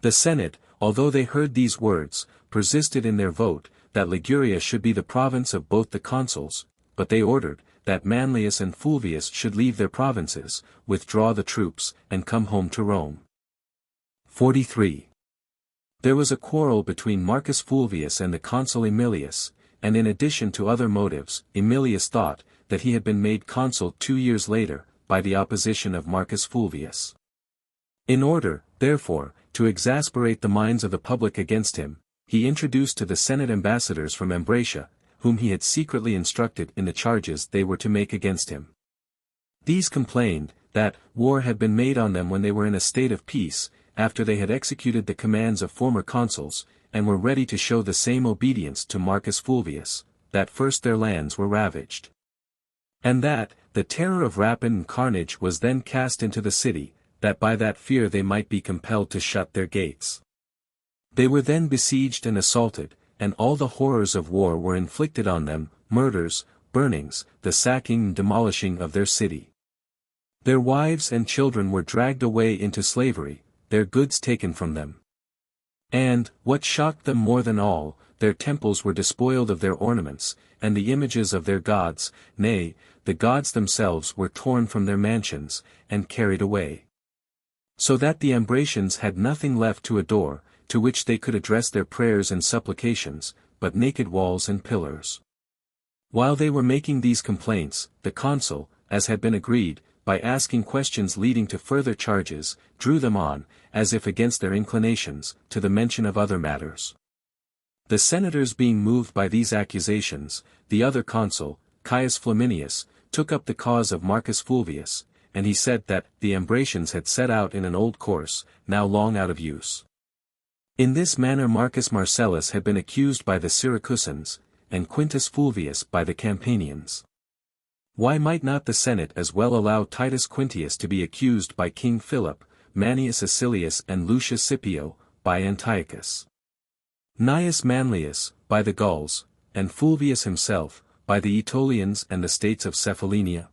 The Senate, although they heard these words, persisted in their vote, that Liguria should be the province of both the consuls, but they ordered, that Manlius and Fulvius should leave their provinces, withdraw the troops, and come home to Rome. 43. There was a quarrel between Marcus Fulvius and the consul Aemilius, and in addition to other motives, Aemilius thought, that he had been made consul 2 years later, by the opposition of Marcus Fulvius. In order, therefore, to exasperate the minds of the public against him, he introduced to the Senate ambassadors from Ambracia, whom he had secretly instructed in the charges they were to make against him. These complained, that war had been made on them when they were in a state of peace, after they had executed the commands of former consuls, and were ready to show the same obedience to Marcus Fulvius, that first their lands were ravaged. And that, the terror of rapine and carnage was then cast into the city, that by that fear they might be compelled to shut their gates. They were then besieged and assaulted, and all the horrors of war were inflicted on them, murders, burnings, the sacking and demolishing of their city. Their wives and children were dragged away into slavery, their goods taken from them. And, what shocked them more than all, their temples were despoiled of their ornaments, and the images of their gods, nay, the gods themselves were torn from their mansions, and carried away. So that the Ambracians had nothing left to adore, to which they could address their prayers and supplications, but naked walls and pillars. While they were making these complaints, the consul, as had been agreed, by asking questions leading to further charges, drew them on, as if against their inclinations, to the mention of other matters. The senators being moved by these accusations, the other consul, Caius Flaminius, took up the cause of Marcus Fulvius, and he said that the Ambracians had set out in an old course, now long out of use. In this manner Marcus Marcellus had been accused by the Syracusans, and Quintus Fulvius by the Campanians. Why might not the Senate as well allow Titus Quintius to be accused by King Philip, Manius Acilius and Lucius Scipio, by Antiochus? Gnaeus Manlius, by the Gauls, and Fulvius himself, by the Aetolians and the states of Cephallenia?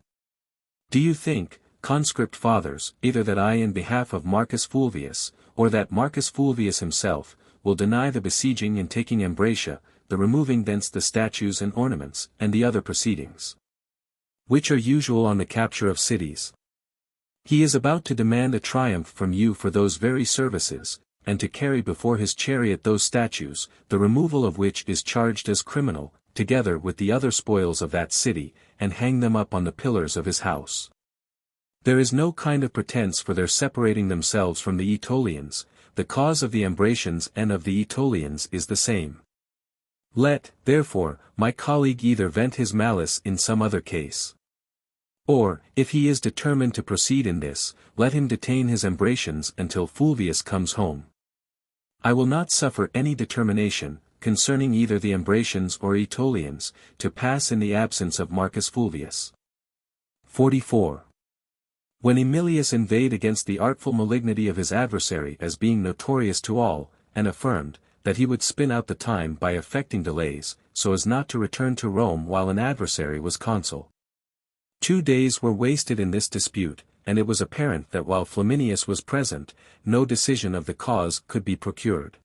Do you think, conscript fathers, either that I in behalf of Marcus Fulvius, or that Marcus Fulvius himself, will deny the besieging and taking Ambracia, the removing thence the statues and ornaments, and the other proceedings, which are usual on the capture of cities? He is about to demand a triumph from you for those very services, and to carry before his chariot those statues, the removal of which is charged as criminal, together with the other spoils of that city, and hang them up on the pillars of his house. There is no kind of pretense for their separating themselves from the Aetolians, the cause of the Ambracians and of the Aetolians is the same. Let, therefore, my colleague either vent his malice in some other case. Or, if he is determined to proceed in this, let him detain his Ambracians until Fulvius comes home. I will not suffer any determination, concerning either the Ambracians or Aetolians, to pass in the absence of Marcus Fulvius. 44. When Aemilius inveighed against the artful malignity of his adversary as being notorious to all, and affirmed, that he would spin out the time by effecting delays, so as not to return to Rome while an adversary was consul. 2 days were wasted in this dispute, and it was apparent that while Flaminius was present, no decision of the cause could be procured.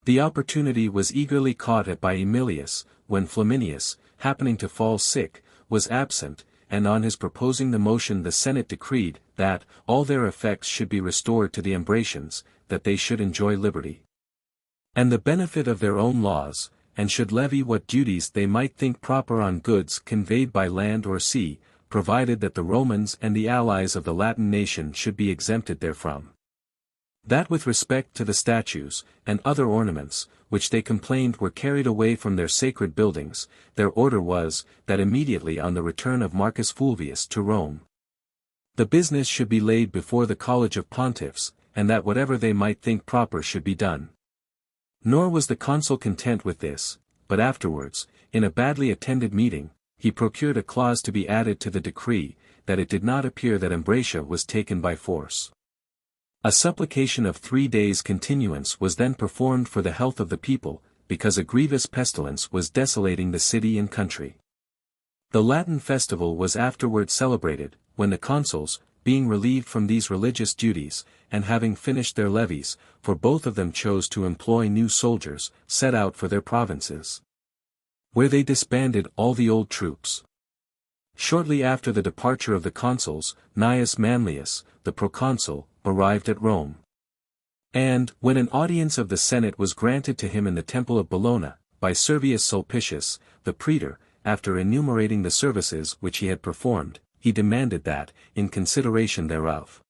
The opportunity was eagerly caught at by Aemilius, when Flaminius, happening to fall sick, was absent, and on his proposing the motion the Senate decreed, that, all their effects should be restored to the Ambracians, that they should enjoy liberty and the benefit of their own laws, and should levy what duties they might think proper on goods conveyed by land or sea, provided that the Romans and the allies of the Latin nation should be exempted therefrom. That with respect to the statues, and other ornaments, which they complained were carried away from their sacred buildings, their order was, that immediately on the return of Marcus Fulvius to Rome, the business should be laid before the College of Pontiffs, and that whatever they might think proper should be done. Nor was the consul content with this, but afterwards, in a badly attended meeting, he procured a clause to be added to the decree, that it did not appear that Ambracia was taken by force. A supplication of 3 days' continuance was then performed for the health of the people, because a grievous pestilence was desolating the city and country. The Latin festival was afterward celebrated, when the consuls, being relieved from these religious duties, and having finished their levies, for both of them chose to employ new soldiers, set out for their provinces, where they disbanded all the old troops. Shortly after the departure of the consuls, Gnaeus Manlius, the proconsul, arrived at Rome. And, when an audience of the Senate was granted to him in the temple of Bologna, by Servius Sulpicius, the praetor, after enumerating the services which he had performed, he demanded that, in consideration thereof,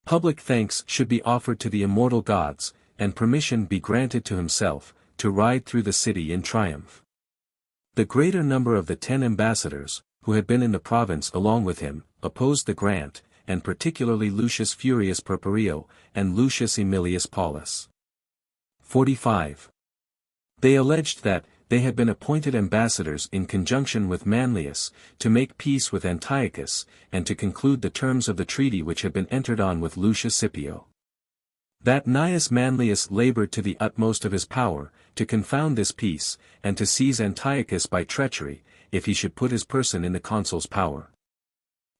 public thanks should be offered to the immortal gods, and permission be granted to himself, to ride through the city in triumph. The greater number of the 10 ambassadors, who had been in the province along with him, opposed the grant, and particularly Lucius Furius Purpurio, and Lucius Aemilius Paulus. 45. They alleged that, they had been appointed ambassadors in conjunction with Manlius, to make peace with Antiochus, and to conclude the terms of the treaty which had been entered on with Lucius Scipio. That Gnaeus Manlius labored to the utmost of his power, to confound this peace, and to seize Antiochus by treachery, if he should put his person in the consul's power.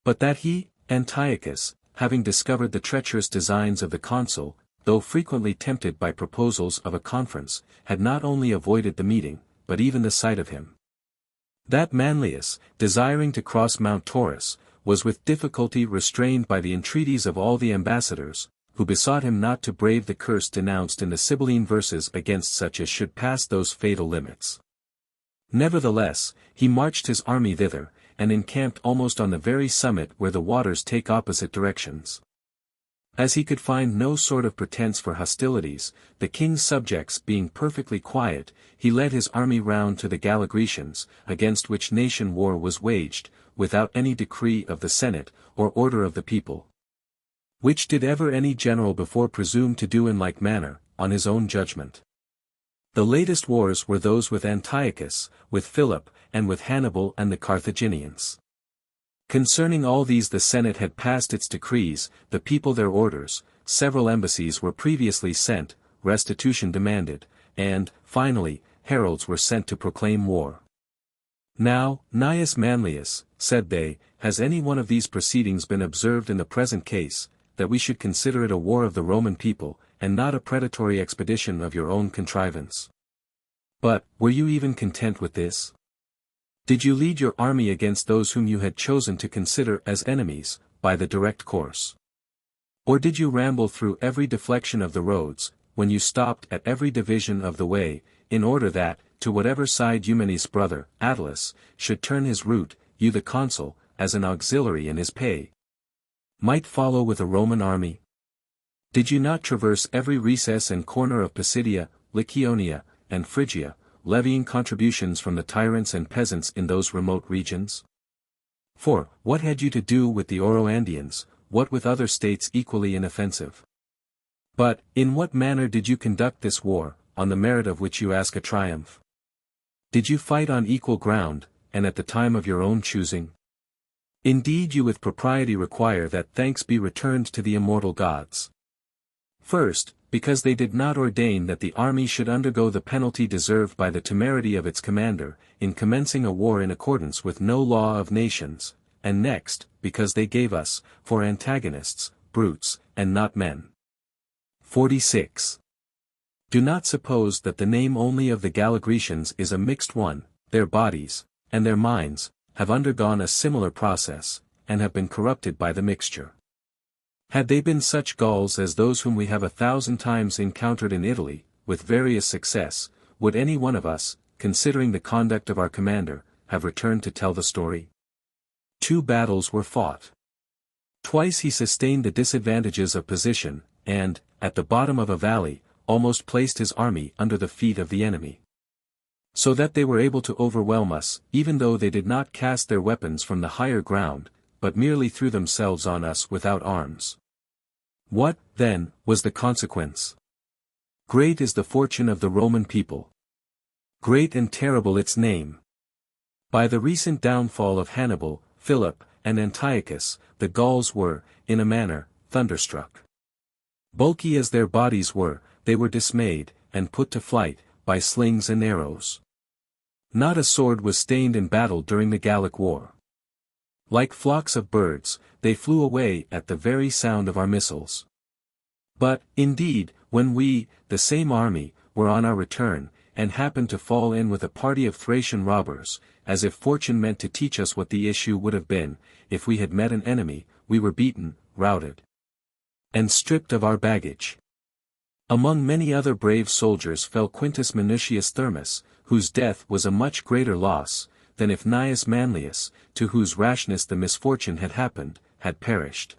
But that he, Antiochus, having discovered the treacherous designs of the consul, though frequently tempted by proposals of a conference, had not only avoided the meeting, but even the sight of him. That Manlius, desiring to cross Mount Taurus, was with difficulty restrained by the entreaties of all the ambassadors, who besought him not to brave the curse denounced in the Sibylline verses against such as should pass those fatal limits. Nevertheless, he marched his army thither, and encamped almost on the very summit where the waters take opposite directions. As he could find no sort of pretense for hostilities, the king's subjects being perfectly quiet, he led his army round to the Galligrecians, against which nation war was waged, without any decree of the Senate, or order of the people. Which did ever any general before presume to do in like manner, on his own judgment? The latest wars were those with Antiochus, with Philip, and with Hannibal and the Carthaginians. Concerning all these the Senate had passed its decrees, the people their orders, several embassies were previously sent, restitution demanded, and, finally, heralds were sent to proclaim war. Now, Gnaeus Manlius, said they, has any one of these proceedings been observed in the present case, that we should consider it a war of the Roman people, and not a predatory expedition of your own contrivance? But, were you even content with this? Did you lead your army against those whom you had chosen to consider as enemies, by the direct course? Or did you ramble through every deflection of the roads, when you stopped at every division of the way, in order that, to whatever side Eumenes' brother, Attalus, should turn his route, you the consul, as an auxiliary in his pay, might follow with a Roman army? Did you not traverse every recess and corner of Pisidia, Lycaonia, and Phrygia, levying contributions from the tyrants and peasants in those remote regions? For, what had you to do with the Oroandians, what with other states equally inoffensive? But, in what manner did you conduct this war, on the merit of which you ask a triumph? Did you fight on equal ground, and at the time of your own choosing? Indeed you with propriety require that thanks be returned to the immortal gods. First, because they did not ordain that the army should undergo the penalty deserved by the temerity of its commander, in commencing a war in accordance with no law of nations, and next, because they gave us, for antagonists, brutes, and not men. 46. Do not suppose that the name only of the Galligrecians is a mixed one, their bodies, and their minds, have undergone a similar process, and have been corrupted by the mixture. Had they been such Gauls as those whom we have 1,000 times encountered in Italy, with various success, would any one of us, considering the conduct of our commander, have returned to tell the story? 2 battles were fought. Twice he sustained the disadvantages of position, and, at the bottom of a valley, almost placed his army under the feet of the enemy. So that they were able to overwhelm us, even though they did not cast their weapons from the higher ground, but merely threw themselves on us without arms. What, then, was the consequence? Great is the fortune of the Roman people. Great and terrible its name. By the recent downfall of Hannibal, Philip, and Antiochus, the Gauls were, in a manner, thunderstruck. Bulky as their bodies were, they were dismayed, and put to flight, by slings and arrows. Not a sword was stained in battle during the Gallic war. Like flocks of birds, they flew away at the very sound of our missiles. But, indeed, when we, the same army, were on our return, and happened to fall in with a party of Thracian robbers, as if fortune meant to teach us what the issue would have been, if we had met an enemy, we were beaten, routed, and stripped of our baggage. Among many other brave soldiers fell Quintus Minucius Thermus, whose death was a much greater loss, than if Gnaeus Manlius, to whose rashness the misfortune had happened, had perished.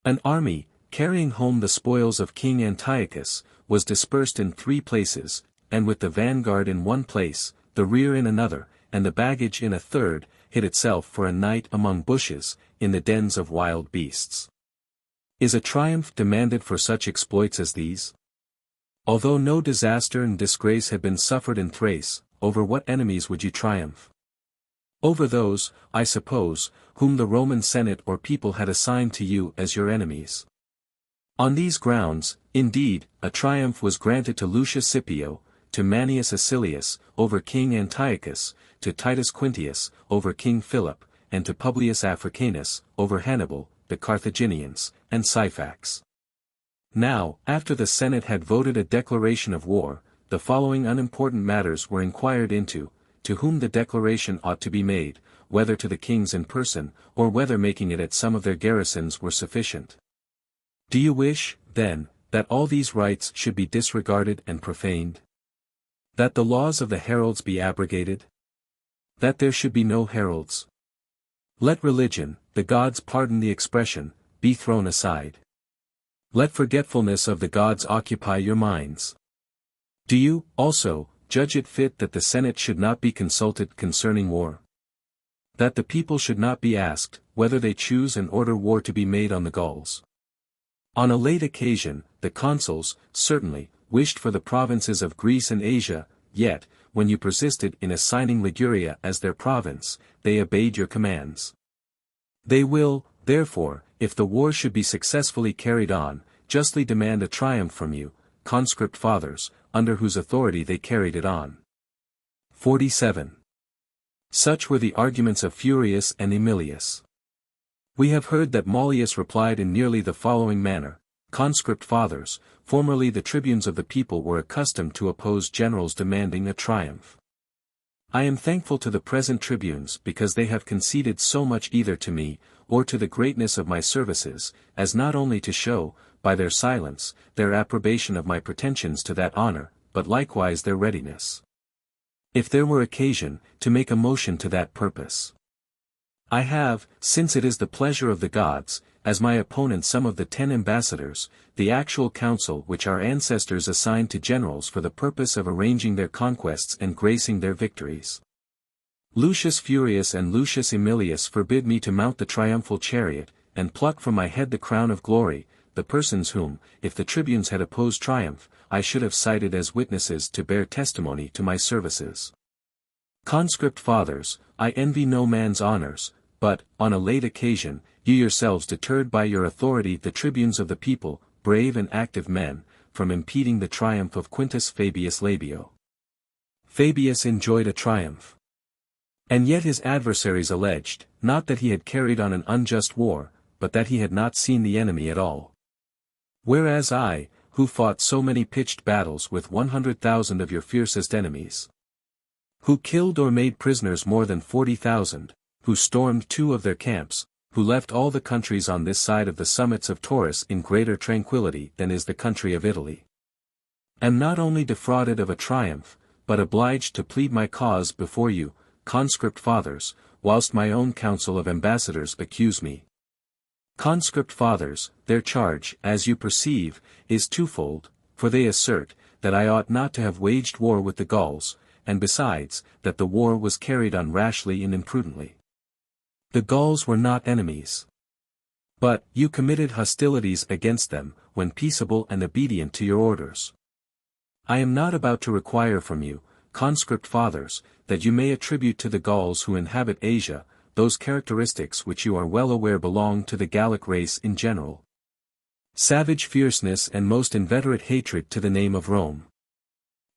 An army, carrying home the spoils of King Antiochus, was dispersed in 3 places, and with the vanguard in one place, the rear in another, and the baggage in a third, hid itself for a night among bushes, in the dens of wild beasts. Is a triumph demanded for such exploits as these? Although no disaster and disgrace had been suffered in Thrace, over what enemies would you triumph? Over those, I suppose, whom the Roman Senate or people had assigned to you as your enemies. On these grounds, indeed, a triumph was granted to Lucius Scipio, to Manius Acilius, over King Antiochus, to Titus Quintius, over King Philip, and to Publius Africanus, over Hannibal, the Carthaginians, and Syphax. Now, after the Senate had voted a declaration of war, the following unimportant matters were inquired into: to whom the declaration ought to be made, whether to the kings in person, or whether making it at some of their garrisons were sufficient. Do you wish, then, that all these rights should be disregarded and profaned? That the laws of the heralds be abrogated? That there should be no heralds. Let religion, the gods pardon the expression, be thrown aside. Let forgetfulness of the gods occupy your minds. Do you, also, judge it fit that the Senate should not be consulted concerning war? That the people should not be asked, whether they choose and order war to be made on the Gauls? On a late occasion, the consuls, certainly, wished for the provinces of Greece and Asia, yet, when you persisted in assigning Liguria as their province, they obeyed your commands. They will, therefore, if the war should be successfully carried on, justly demand a triumph from you, conscript fathers, under whose authority they carried it on. 47. Such were the arguments of Furius and Aemilius. We have heard that Mallius replied in nearly the following manner: Conscript fathers, formerly the tribunes of the people were accustomed to oppose generals demanding a triumph. I am thankful to the present tribunes because they have conceded so much either to me, or to the greatness of my services, as not only to show, by their silence, their approbation of my pretensions to that honor, but likewise their readiness, if there were occasion, to make a motion to that purpose. I have, since it is the pleasure of the gods, as my opponent some of the 10 ambassadors, the actual council which our ancestors assigned to generals for the purpose of arranging their conquests and gracing their victories. Lucius Furius and Lucius Aemilius forbid me to mount the triumphal chariot, and pluck from my head the crown of glory, the persons whom, if the tribunes had opposed triumph, I should have cited as witnesses to bear testimony to my services. Conscript fathers, I envy no man's honors, but, on a late occasion, you yourselves deterred by your authority the tribunes of the people, brave and active men, from impeding the triumph of Quintus Fabius Labio. Fabius enjoyed a triumph. And yet his adversaries alleged, not that he had carried on an unjust war, but that he had not seen the enemy at all. Whereas I, who fought so many pitched battles with 100,000 of your fiercest enemies, who killed or made prisoners more than 40,000, who stormed 2 of their camps, who left all the countries on this side of the summits of Taurus in greater tranquility than is the country of Italy, am not only defrauded of a triumph, but obliged to plead my cause before you, conscript fathers, whilst my own council of ambassadors accuse me. Conscript fathers, their charge, as you perceive, is twofold, for they assert, that I ought not to have waged war with the Gauls, and besides, that the war was carried on rashly and imprudently. The Gauls were not enemies. But, you committed hostilities against them, when peaceable and obedient to your orders. I am not about to require from you, conscript fathers, that you may attribute to the Gauls who inhabit Asia, those characteristics which you are well aware belong to the Gallic race in general. Savage fierceness and most inveterate hatred to the name of Rome.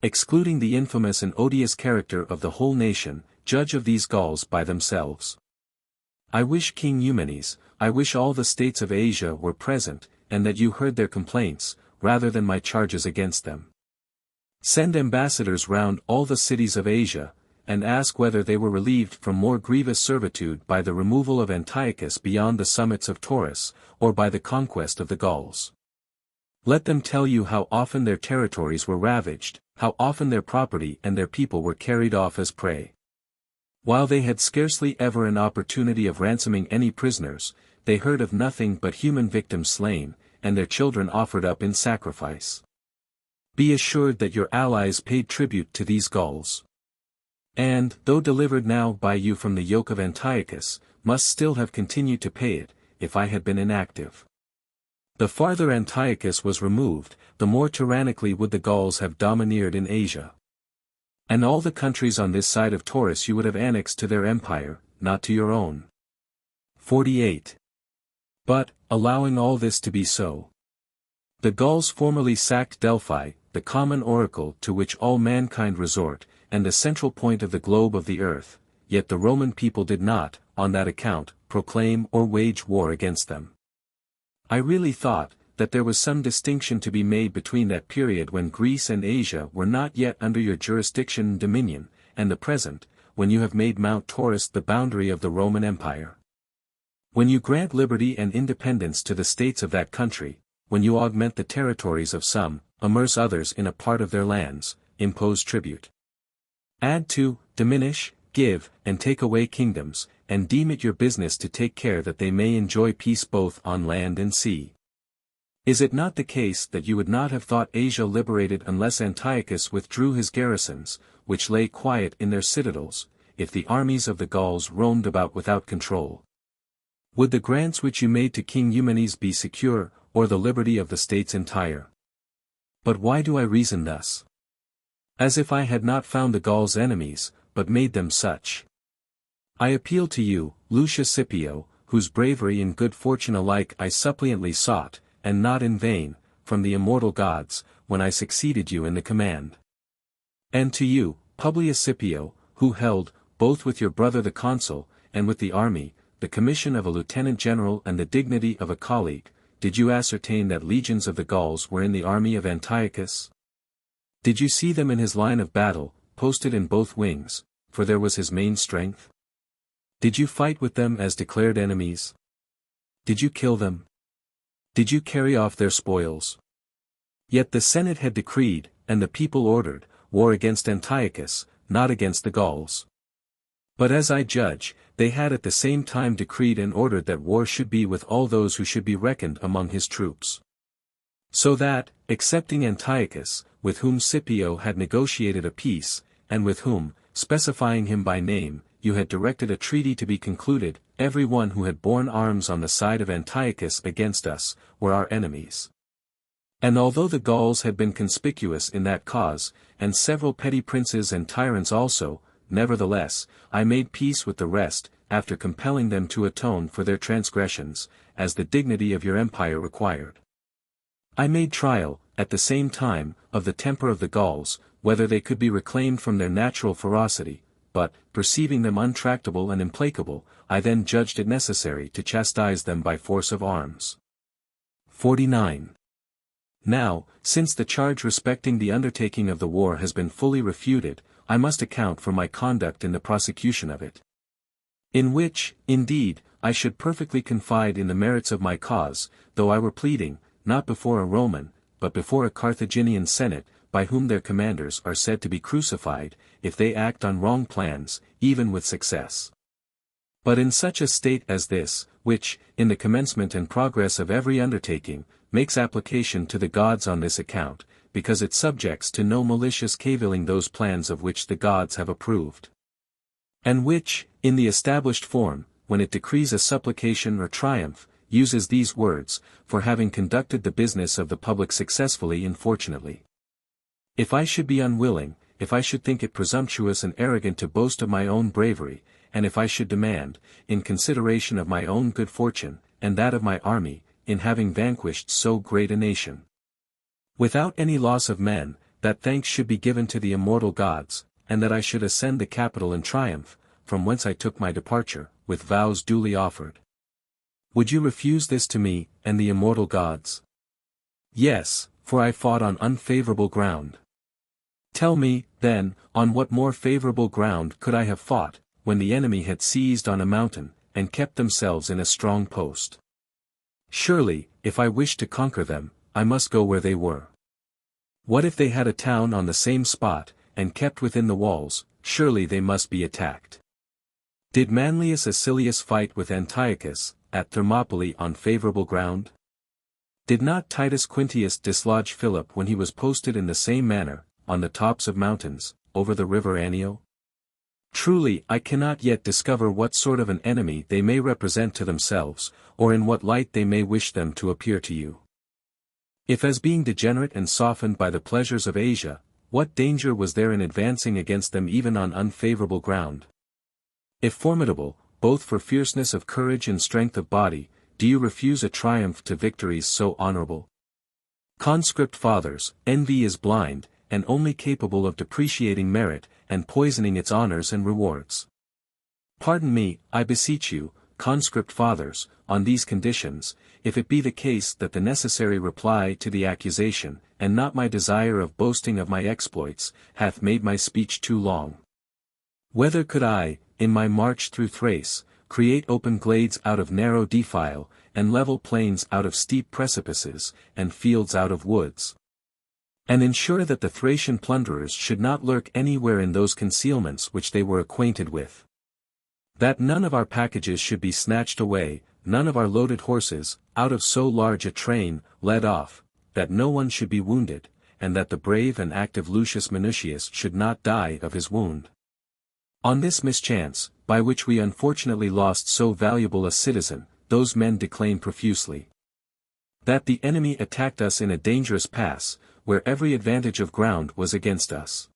Excluding the infamous and odious character of the whole nation, judge of these Gauls by themselves. I wish King Eumenes, I wish all the states of Asia were present, and that you heard their complaints, rather than my charges against them. Send ambassadors round all the cities of Asia, and ask whether they were relieved from more grievous servitude by the removal of Antiochus beyond the summits of Taurus, or by the conquest of the Gauls. Let them tell you how often their territories were ravaged, how often their property and their people were carried off as prey. While they had scarcely ever an opportunity of ransoming any prisoners, they heard of nothing but human victims slain, and their children offered up in sacrifice. Be assured that your allies paid tribute to these Gauls, and, though delivered now by you from the yoke of Antiochus, must still have continued to pay it, if I had been inactive. The farther Antiochus was removed, the more tyrannically would the Gauls have domineered in Asia. And all the countries on this side of Taurus you would have annexed to their empire, not to your own. 48. But, allowing all this to be so, the Gauls formerly sacked Delphi, the common oracle to which all mankind resort, and the central point of the globe of the earth, yet the Roman people did not, on that account, proclaim or wage war against them. I really thought, that there was some distinction to be made between that period when Greece and Asia were not yet under your jurisdiction and dominion, and the present, when you have made Mount Taurus the boundary of the Roman Empire. When you grant liberty and independence to the states of that country, when you augment the territories of some, immerse others in a part of their lands, impose tribute, add to, diminish, give, and take away kingdoms, and deem it your business to take care that they may enjoy peace both on land and sea. Is it not the case that you would not have thought Asia liberated unless Antiochus withdrew his garrisons, which lay quiet in their citadels, if the armies of the Gauls roamed about without control? Would the grants which you made to King Eumenes be secure, or the liberty of the states entire? But why do I reason thus? As if I had not found the Gauls enemies, but made them such. I appeal to you, Lucius Scipio, whose bravery and good fortune alike I suppliantly sought, and not in vain, from the immortal gods, when I succeeded you in the command. And to you, Publius Scipio, who held, both with your brother the consul, and with the army, the commission of a lieutenant general and the dignity of a colleague, did you ascertain that legions of the Gauls were in the army of Antiochus? Did you see them in his line of battle, posted in both wings, for there was his main strength? Did you fight with them as declared enemies? Did you kill them? Did you carry off their spoils? Yet the Senate had decreed, and the people ordered, war against Antiochus, not against the Gauls. But as I judge, they had at the same time decreed and ordered that war should be with all those who should be reckoned among his troops. So that, excepting Antiochus, with whom Scipio had negotiated a peace, and with whom, specifying him by name, you had directed a treaty to be concluded, every one who had borne arms on the side of Antiochus against us, were our enemies. And although the Gauls had been conspicuous in that cause, and several petty princes and tyrants also, nevertheless, I made peace with the rest, after compelling them to atone for their transgressions, as the dignity of your empire required. I made trial, at the same time, of the temper of the Gauls, whether they could be reclaimed from their natural ferocity, but, perceiving them untractable and implacable, I then judged it necessary to chastise them by force of arms. 49. Now, since the charge respecting the undertaking of the war has been fully refuted, I must account for my conduct in the prosecution of it. In which, indeed, I should perfectly confide in the merits of my cause, though I were pleading, not before a Roman, but before a Carthaginian Senate, by whom their commanders are said to be crucified, if they act on wrong plans, even with success. But in such a state as this, which, in the commencement and progress of every undertaking, makes application to the gods on this account, because it subjects to no malicious cavilling those plans of which the gods have approved. And which, in the established form, when it decrees a supplication or triumph, uses these words, for having conducted the business of the public successfully and fortunately. If I should be unwilling, if I should think it presumptuous and arrogant to boast of my own bravery, and if I should demand, in consideration of my own good fortune, and that of my army, in having vanquished so great a nation, without any loss of men, that thanks should be given to the immortal gods, and that I should ascend the Capitol in triumph, from whence I took my departure, with vows duly offered. Would you refuse this to me, and the immortal gods? Yes, for I fought on unfavorable ground. Tell me, then, on what more favorable ground could I have fought, when the enemy had seized on a mountain, and kept themselves in a strong post? Surely, if I wished to conquer them, I must go where they were. What if they had a town on the same spot, and kept within the walls? Surely they must be attacked. Did Manlius Acilius fight with Antiochus, at Thermopylae on favorable ground? Did not Titus Quintius dislodge Philip when he was posted in the same manner, on the tops of mountains, over the river Anio? Truly I cannot yet discover what sort of an enemy they may represent to themselves, or in what light they may wish them to appear to you. If as being degenerate and softened by the pleasures of Asia, what danger was there in advancing against them even on unfavorable ground? If formidable, both for fierceness of courage and strength of body, do you refuse a triumph to victories so honorable? Conscript fathers, envy is blind, and only capable of depreciating merit, and poisoning its honors and rewards. Pardon me, I beseech you, conscript fathers, on these conditions, if it be the case that the necessary reply to the accusation, and not my desire of boasting of my exploits, hath made my speech too long. Whether could I, in my march through Thrace, create open glades out of narrow defile, and level plains out of steep precipices, and fields out of woods? And ensure that the Thracian plunderers should not lurk anywhere in those concealments which they were acquainted with. That none of our packages should be snatched away, none of our loaded horses, out of so large a train, led off, that no one should be wounded, and that the brave and active Lucius Minucius should not die of his wound. On this mischance, by which we unfortunately lost so valuable a citizen, those men declaim profusely. That the enemy attacked us in a dangerous pass, where every advantage of ground was against us.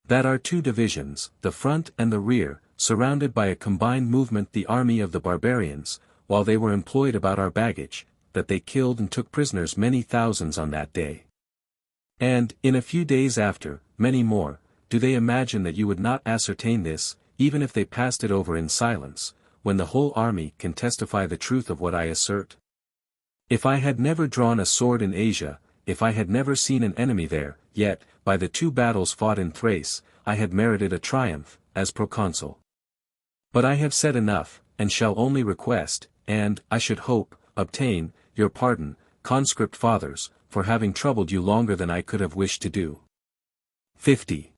That our two divisions, the front and the rear, surrounded by a combined movement the army of the barbarians, while they were employed about our baggage, that they killed and took prisoners many thousands on that day. And, in a few days after, many more. Do they imagine that you would not ascertain this, even if they passed it over in silence, when the whole army can testify the truth of what I assert? If I had never drawn a sword in Asia, if I had never seen an enemy there, yet, by the 2 battles fought in Thrace, I had merited a triumph, as proconsul. But I have said enough, and shall only request, and, I should hope, obtain, your pardon, conscript fathers, for having troubled you longer than I could have wished to do. 50.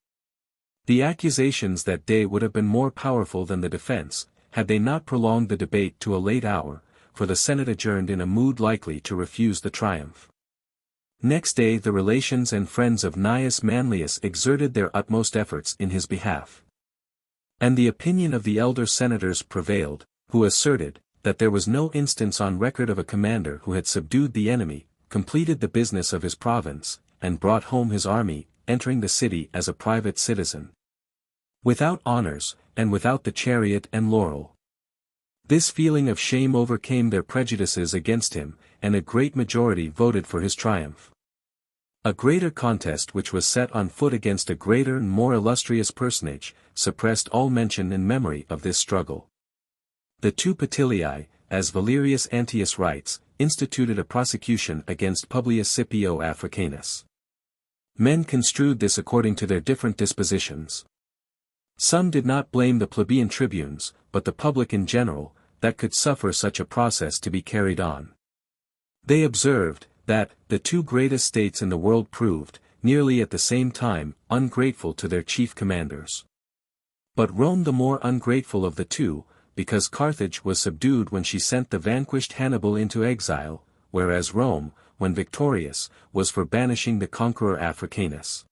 The accusations that day would have been more powerful than the defense, had they not prolonged the debate to a late hour, for the Senate adjourned in a mood likely to refuse the triumph. Next day the relations and friends of Gnaeus Manlius exerted their utmost efforts in his behalf. And the opinion of the elder senators prevailed, who asserted, that there was no instance on record of a commander who had subdued the enemy, completed the business of his province, and brought home his army, entering the city as a private citizen, without honors, and without the chariot and laurel. This feeling of shame overcame their prejudices against him, and a great majority voted for his triumph. A greater contest which was set on foot against a greater and more illustrious personage, suppressed all mention and memory of this struggle. The 2 Patilii, as Valerius Antius writes, instituted a prosecution against Publius Scipio Africanus. Men construed this according to their different dispositions. Some did not blame the plebeian tribunes, but the public in general, that could suffer such a process to be carried on. They observed, that, the 2 greatest states in the world proved, nearly at the same time, ungrateful to their chief commanders. But Rome the more ungrateful of the 2, because Carthage was subdued when she sent the vanquished Hannibal into exile, whereas Rome, when victorious, was for banishing the conqueror Africanus.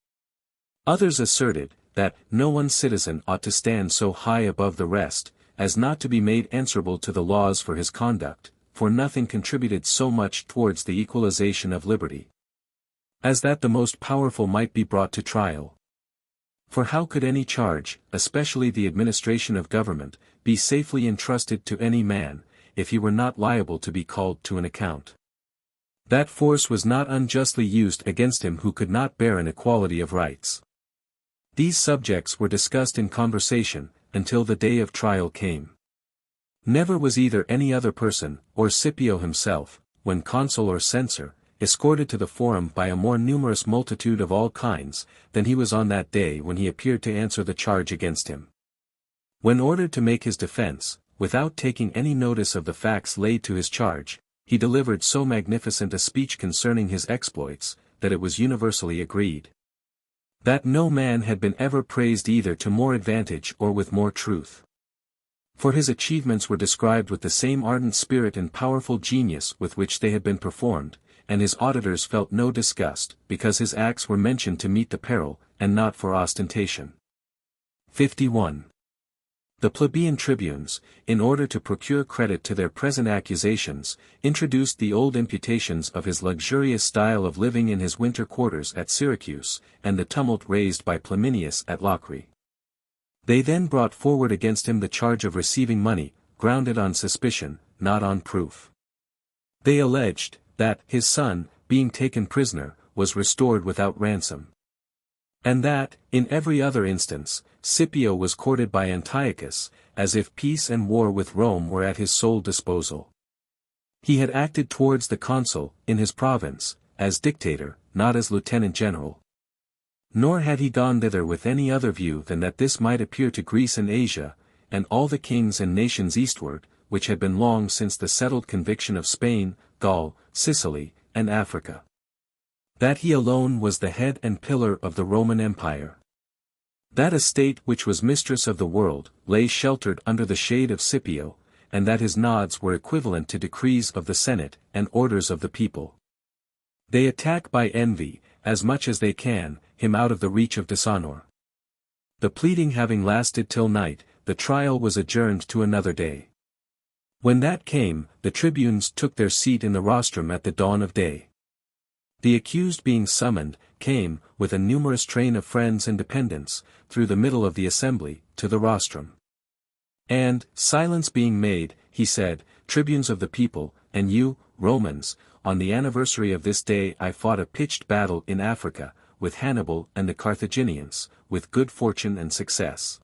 Others asserted, that no one citizen ought to stand so high above the rest, as not to be made answerable to the laws for his conduct, for nothing contributed so much towards the equalization of liberty, as that the most powerful might be brought to trial. For how could any charge, especially the administration of government, be safely entrusted to any man, if he were not liable to be called to an account? That force was not unjustly used against him who could not bear an equality of rights. These subjects were discussed in conversation, until the day of trial came. Never was either any other person, or Scipio himself, when consul or censor, escorted to the forum by a more numerous multitude of all kinds, than he was on that day when he appeared to answer the charge against him. When ordered to make his defense, without taking any notice of the facts laid to his charge, he delivered so magnificent a speech concerning his exploits, that it was universally agreed that no man had been ever praised either to more advantage or with more truth. For his achievements were described with the same ardent spirit and powerful genius with which they had been performed, and his auditors felt no disgust, because his acts were mentioned to meet the peril, and not for ostentation. 51. The plebeian tribunes, in order to procure credit to their present accusations, introduced the old imputations of his luxurious style of living in his winter quarters at Syracuse, and the tumult raised by Flaminius at Locri. They then brought forward against him the charge of receiving money, grounded on suspicion, not on proof. They alleged, that his son, being taken prisoner, was restored without ransom. And that, in every other instance, Scipio was courted by Antiochus, as if peace and war with Rome were at his sole disposal. He had acted towards the consul, in his province, as dictator, not as lieutenant general. Nor had he gone thither with any other view than that this might appear to Greece and Asia, and all the kings and nations eastward, which had been long since the settled conviction of Spain, Gaul, Sicily, and Africa. That he alone was the head and pillar of the Roman Empire. That a state which was mistress of the world, lay sheltered under the shade of Scipio, and that his nods were equivalent to decrees of the Senate, and orders of the people. They attack by envy, as much as they can, him out of the reach of dishonor. The pleading having lasted till night, the trial was adjourned to another day. When that came, the tribunes took their seat in the rostrum at the dawn of day. The accused being summoned, came, with a numerous train of friends and dependents, through the middle of the assembly, to the rostrum. And, silence being made, he said, Tribunes of the people, and you, Romans, on the anniversary of this day I fought a pitched battle in Africa, with Hannibal and the Carthaginians, with good fortune and success.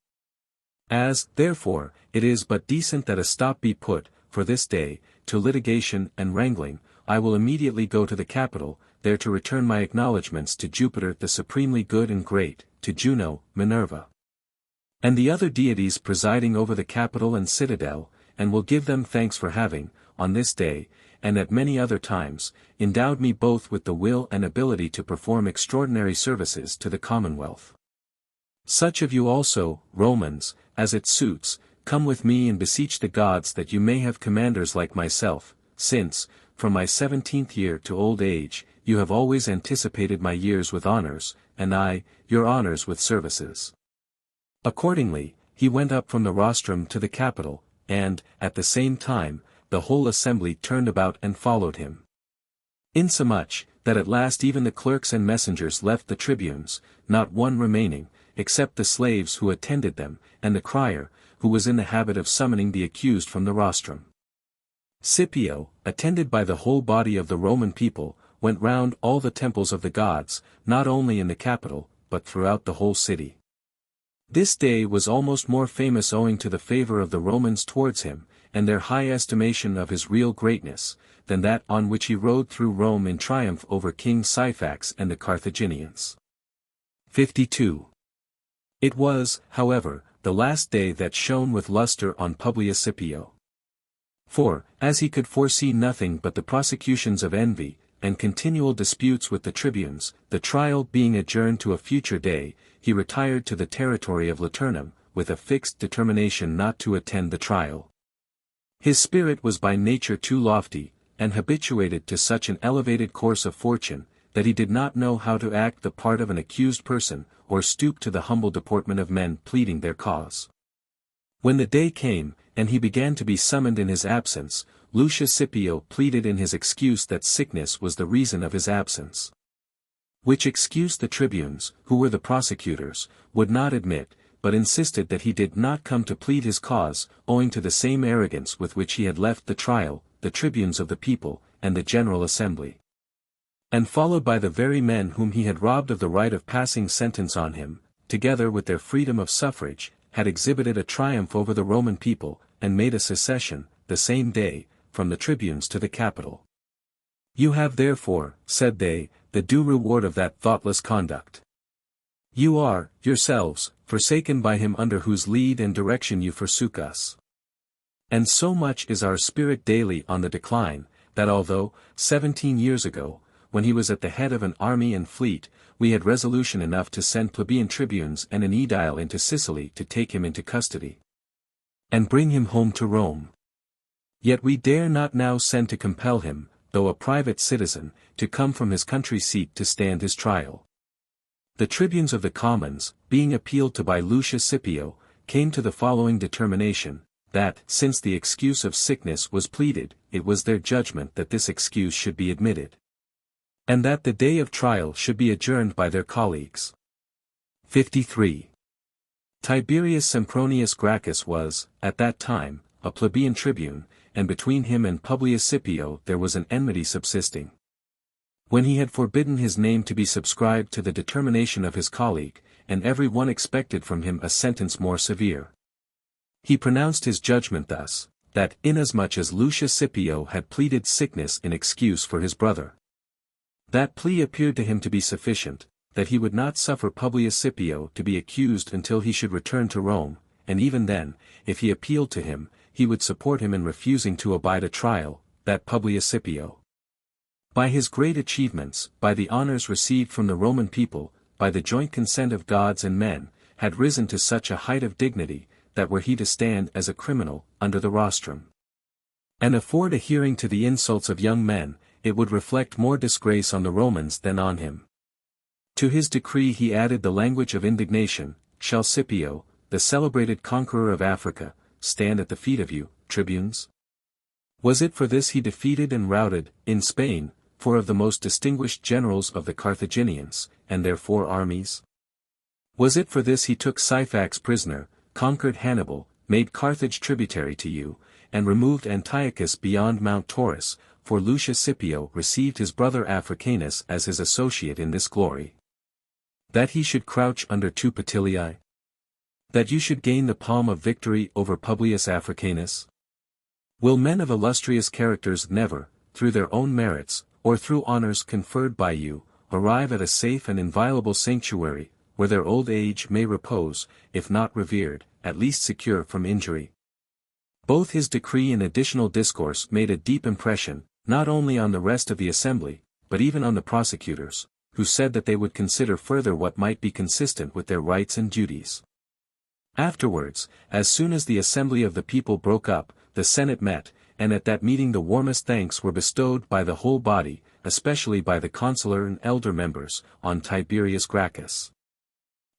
As, therefore, it is but decent that a stop be put, for this day, to litigation and wrangling, I will immediately go to the Capitol, there to return my acknowledgments to Jupiter the supremely good and great, to Juno, Minerva, and the other deities presiding over the Capitol and citadel, and will give them thanks for having, on this day, and at many other times, endowed me both with the will and ability to perform extraordinary services to the Commonwealth. Such of you also, Romans, as it suits, come with me and beseech the gods that you may have commanders like myself, since, from my 17th year to old age, you have always anticipated my years with honors, and I, your honors with services. Accordingly, he went up from the rostrum to the Capitol, and, at the same time, the whole assembly turned about and followed him. Insomuch, that at last even the clerks and messengers left the tribunes, not one remaining, except the slaves who attended them, and the crier, who was in the habit of summoning the accused from the rostrum. Scipio, attended by the whole body of the Roman people, went round all the temples of the gods, not only in the Capitol, but throughout the whole city. This day was almost more famous owing to the favor of the Romans towards him, and their high estimation of his real greatness, than that on which he rode through Rome in triumph over King Syphax and the Carthaginians. 52. It was, however, the last day that shone with luster on Publius Scipio. For, as he could foresee nothing but the prosecutions of envy, and continual disputes with the tribunes, the trial being adjourned to a future day, he retired to the territory of Laternum, with a fixed determination not to attend the trial. His spirit was by nature too lofty, and habituated to such an elevated course of fortune, that he did not know how to act the part of an accused person, or stoop to the humble deportment of men pleading their cause. When the day came, and he began to be summoned in his absence, Lucius Scipio pleaded in his excuse that sickness was the reason of his absence. Which excuse the tribunes, who were the prosecutors, would not admit, but insisted that he did not come to plead his cause, owing to the same arrogance with which he had left the trial, the tribunes of the people, and the General Assembly. And followed by the very men whom he had robbed of the right of passing sentence on him, together with their freedom of suffrage, had exhibited a triumph over the Roman people, and made a secession, the same day, from the tribunes to the Capitol. You have therefore, said they, the due reward of that thoughtless conduct. You are, yourselves, forsaken by him under whose lead and direction you forsook us. And so much is our spirit daily on the decline, that although, 17 years ago, when he was at the head of an army and fleet, we had resolution enough to send plebeian tribunes and an aedile into Sicily to take him into custody, and bring him home to Rome. Yet we dare not now send to compel him, though a private citizen, to come from his country seat to stand his trial. The tribunes of the commons, being appealed to by Lucius Scipio, came to the following determination, that, since the excuse of sickness was pleaded, it was their judgment that this excuse should be admitted, and that the day of trial should be adjourned by their colleagues. 53. Tiberius Sempronius Gracchus was, at that time, a plebeian tribune, and between him and Publius Scipio there was an enmity subsisting. When he had forbidden his name to be subscribed to the determination of his colleague, and every one expected from him a sentence more severe, he pronounced his judgment thus, that inasmuch as Lucius Scipio had pleaded sickness in excuse for his brother, that plea appeared to him to be sufficient, that he would not suffer Publius Scipio to be accused until he should return to Rome, and even then, if he appealed to him, he would support him in refusing to abide a trial, that Publius Scipio By his great achievements, by the honors received from the Roman people, by the joint consent of gods and men, had risen to such a height of dignity, that were he to stand as a criminal, under the rostrum, and afford a hearing to the insults of young men, it would reflect more disgrace on the Romans than on him. To his decree he added the language of indignation, shall Scipio, the celebrated conqueror of Africa, stand at the feet of you, tribunes? Was it for this he defeated and routed, in Spain, 4 of the most distinguished generals of the Carthaginians, and their 4 armies? Was it for this he took Syphax prisoner, conquered Hannibal, made Carthage tributary to you, and removed Antiochus beyond Mount Taurus, for Lucius Scipio received his brother Africanus as his associate in this glory? That he should crouch under 2 Petilii? That you should gain the palm of victory over Publius Africanus? Will men of illustrious characters never, through their own merits, or through honors conferred by you, arrive at a safe and inviolable sanctuary, where their old age may repose, if not revered, at least secure from injury? Both his decree and additional discourse made a deep impression, not only on the rest of the assembly, but even on the prosecutors, who said that they would consider further what might be consistent with their rights and duties. Afterwards, as soon as the assembly of the people broke up, the Senate met, and at that meeting the warmest thanks were bestowed by the whole body, especially by the consular and elder members, on Tiberius Gracchus,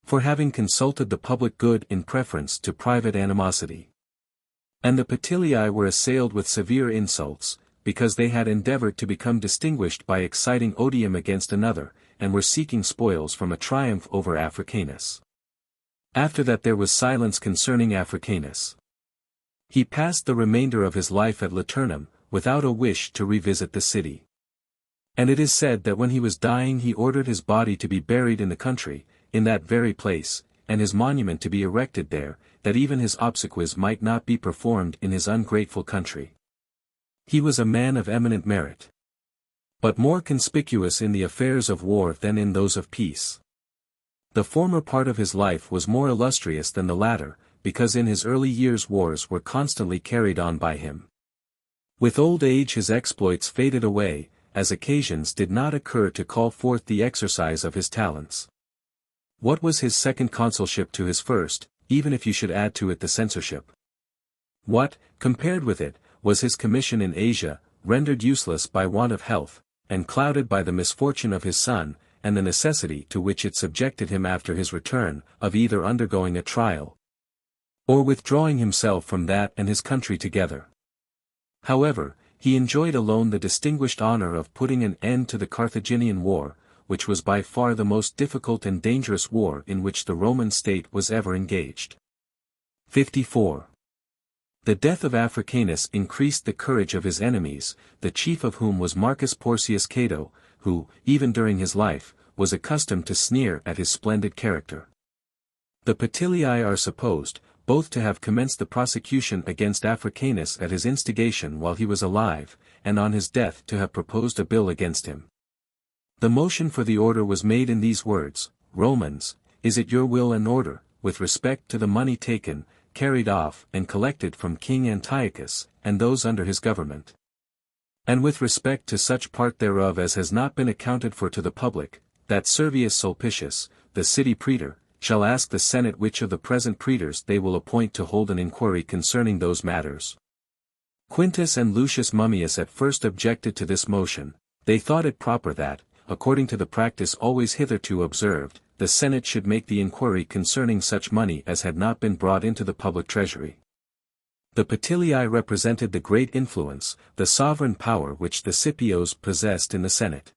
for having consulted the public good in preference to private animosity. And the Petilii were assailed with severe insults, because they had endeavored to become distinguished by exciting odium against another, and were seeking spoils from a triumph over Africanus. After that there was silence concerning Africanus. He passed the remainder of his life at Liternum, without a wish to revisit the city. And it is said that when he was dying he ordered his body to be buried in the country, in that very place, and his monument to be erected there, that even his obsequies might not be performed in his ungrateful country. He was a man of eminent merit, but more conspicuous in the affairs of war than in those of peace. The former part of his life was more illustrious than the latter, because in his early years wars were constantly carried on by him. With old age his exploits faded away, as occasions did not occur to call forth the exercise of his talents. What was his second consulship to his first, even if you should add to it the censorship? What, compared with it, was his commission in Asia, rendered useless by want of health, and clouded by the misfortune of his son, and the necessity to which it subjected him after his return, of either undergoing a trial, or withdrawing himself from that and his country together? However, he enjoyed alone the distinguished honor of putting an end to the Carthaginian War, which was by far the most difficult and dangerous war in which the Roman state was ever engaged. 54. The death of Africanus increased the courage of his enemies, the chief of whom was Marcus Porcius Cato, who, even during his life, was accustomed to sneer at his splendid character. The Petilii are supposed, both to have commenced the prosecution against Africanus at his instigation while he was alive, and on his death to have proposed a bill against him. The motion for the order was made in these words: Romans, is it your will and order, with respect to the money taken, carried off and collected from King Antiochus, and those under his government, and with respect to such part thereof as has not been accounted for to the public, that Servius Sulpicius, the city praetor, shall ask the Senate which of the present praetors they will appoint to hold an inquiry concerning those matters? Quintus and Lucius Mummius at first objected to this motion. They thought it proper that, according to the practice always hitherto observed, the Senate should make the inquiry concerning such money as had not been brought into the public treasury. The Petilii represented the great influence, the sovereign power which the Scipios possessed in the Senate.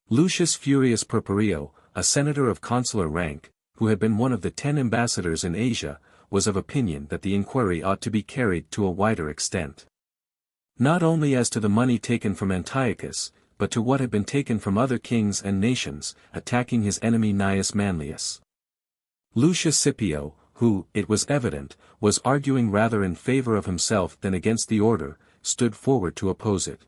Lucius Furius Purpurio, a senator of consular rank, who had been one of the 10 ambassadors in Asia, was of opinion that the inquiry ought to be carried to a wider extent, not only as to the money taken from Antiochus, but to what had been taken from other kings and nations, attacking his enemy Gnaeus Manlius. Lucius Scipio, who, it was evident, was arguing rather in favor of himself than against the order, stood forward to oppose it.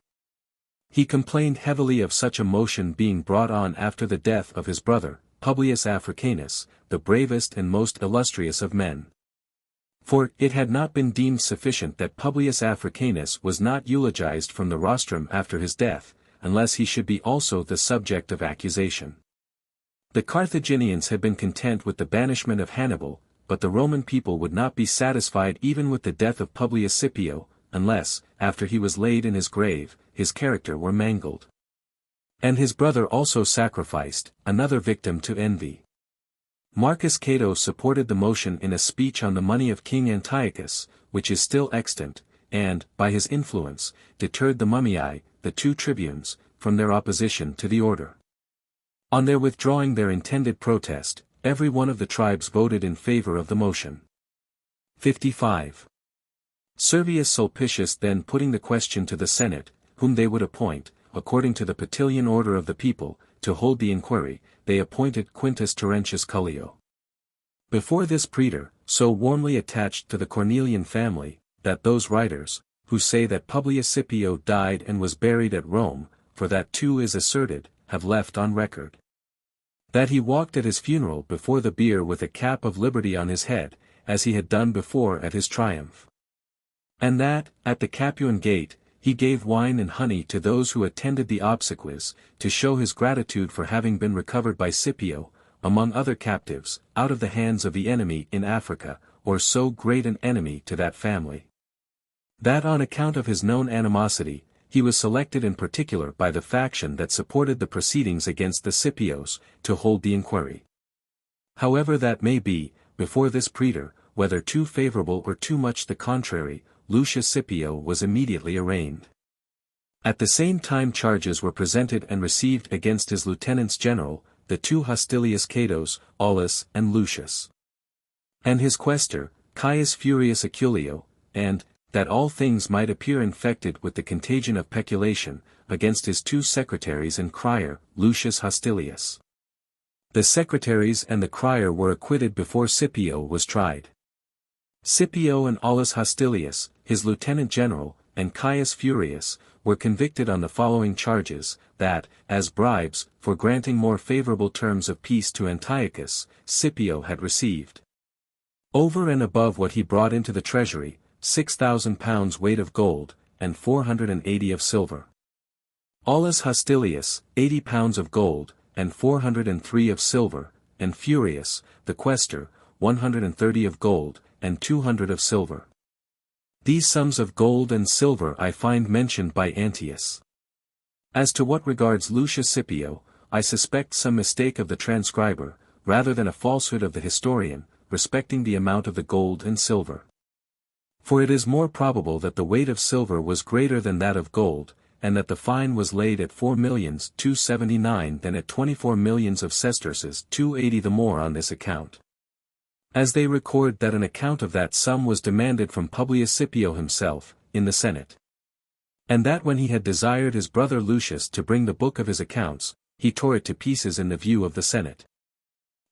He complained heavily of such a motion being brought on after the death of his brother, Publius Africanus, the bravest and most illustrious of men. For it had not been deemed sufficient that Publius Africanus was not eulogized from the rostrum after his death, unless he should be also the subject of accusation. The Carthaginians had been content with the banishment of Hannibal, but the Roman people would not be satisfied even with the death of Publius Scipio, unless, after he was laid in his grave, his character were mangled. And his brother also sacrificed, another victim to envy. Marcus Cato supported the motion in a speech on the money of King Antiochus, which is still extant, and, by his influence, deterred the Mummiae, the two tribunes, from their opposition to the order. On their withdrawing their intended protest, every one of the tribes voted in favor of the motion. 55. Servius Sulpicius then putting the question to the Senate, whom they would appoint, according to the Petilian order of the people, to hold the inquiry, they appointed Quintus Terentius Cullio. Before this praetor, so warmly attached to the Cornelian family, that those writers, who say that Publius Scipio died and was buried at Rome, for that too is asserted, have left on record. That he walked at his funeral before the bier with a cap of liberty on his head, as he had done before at his triumph. And that, at the Capuan gate, he gave wine and honey to those who attended the obsequies, to show his gratitude for having been recovered by Scipio, among other captives, out of the hands of the enemy in Africa, or so great an enemy to that family. That on account of his known animosity, he was selected in particular by the faction that supported the proceedings against the Scipios, to hold the inquiry. However that may be, before this praetor, whether too favorable or too much the contrary, Lucius Scipio was immediately arraigned. At the same time charges were presented and received against his lieutenants general, the two Hostilius Catos, Aulus and Lucius. And his quaestor, Caius Furius Aculio, and, that all things might appear infected with the contagion of peculation, against his two secretaries and crier, Lucius Hostilius. The secretaries and the crier were acquitted before Scipio was tried. Scipio and Aulus Hostilius, his lieutenant general, and Caius Furius, were convicted on the following charges, that, as bribes, for granting more favorable terms of peace to Antiochus, Scipio had received. Over and above what he brought into the treasury, 6,000 pounds weight of gold, and 480 of silver. Aulus Hostilius, 80 pounds of gold, and 403 of silver, and Furius, the quaestor, 130 of gold, and 200 of silver. These sums of gold and silver I find mentioned by Antius. As to what regards Lucius Scipio, I suspect some mistake of the transcriber, rather than a falsehood of the historian, respecting the amount of the gold and silver. For it is more probable that the weight of silver was greater than that of gold, and that the fine was laid at 4,279,000 than at 24 millions of sesterces, 280 the more on this account. As they record that an account of that sum was demanded from Publius Scipio himself, in the Senate. And that when he had desired his brother Lucius to bring the book of his accounts, he tore it to pieces in the view of the Senate.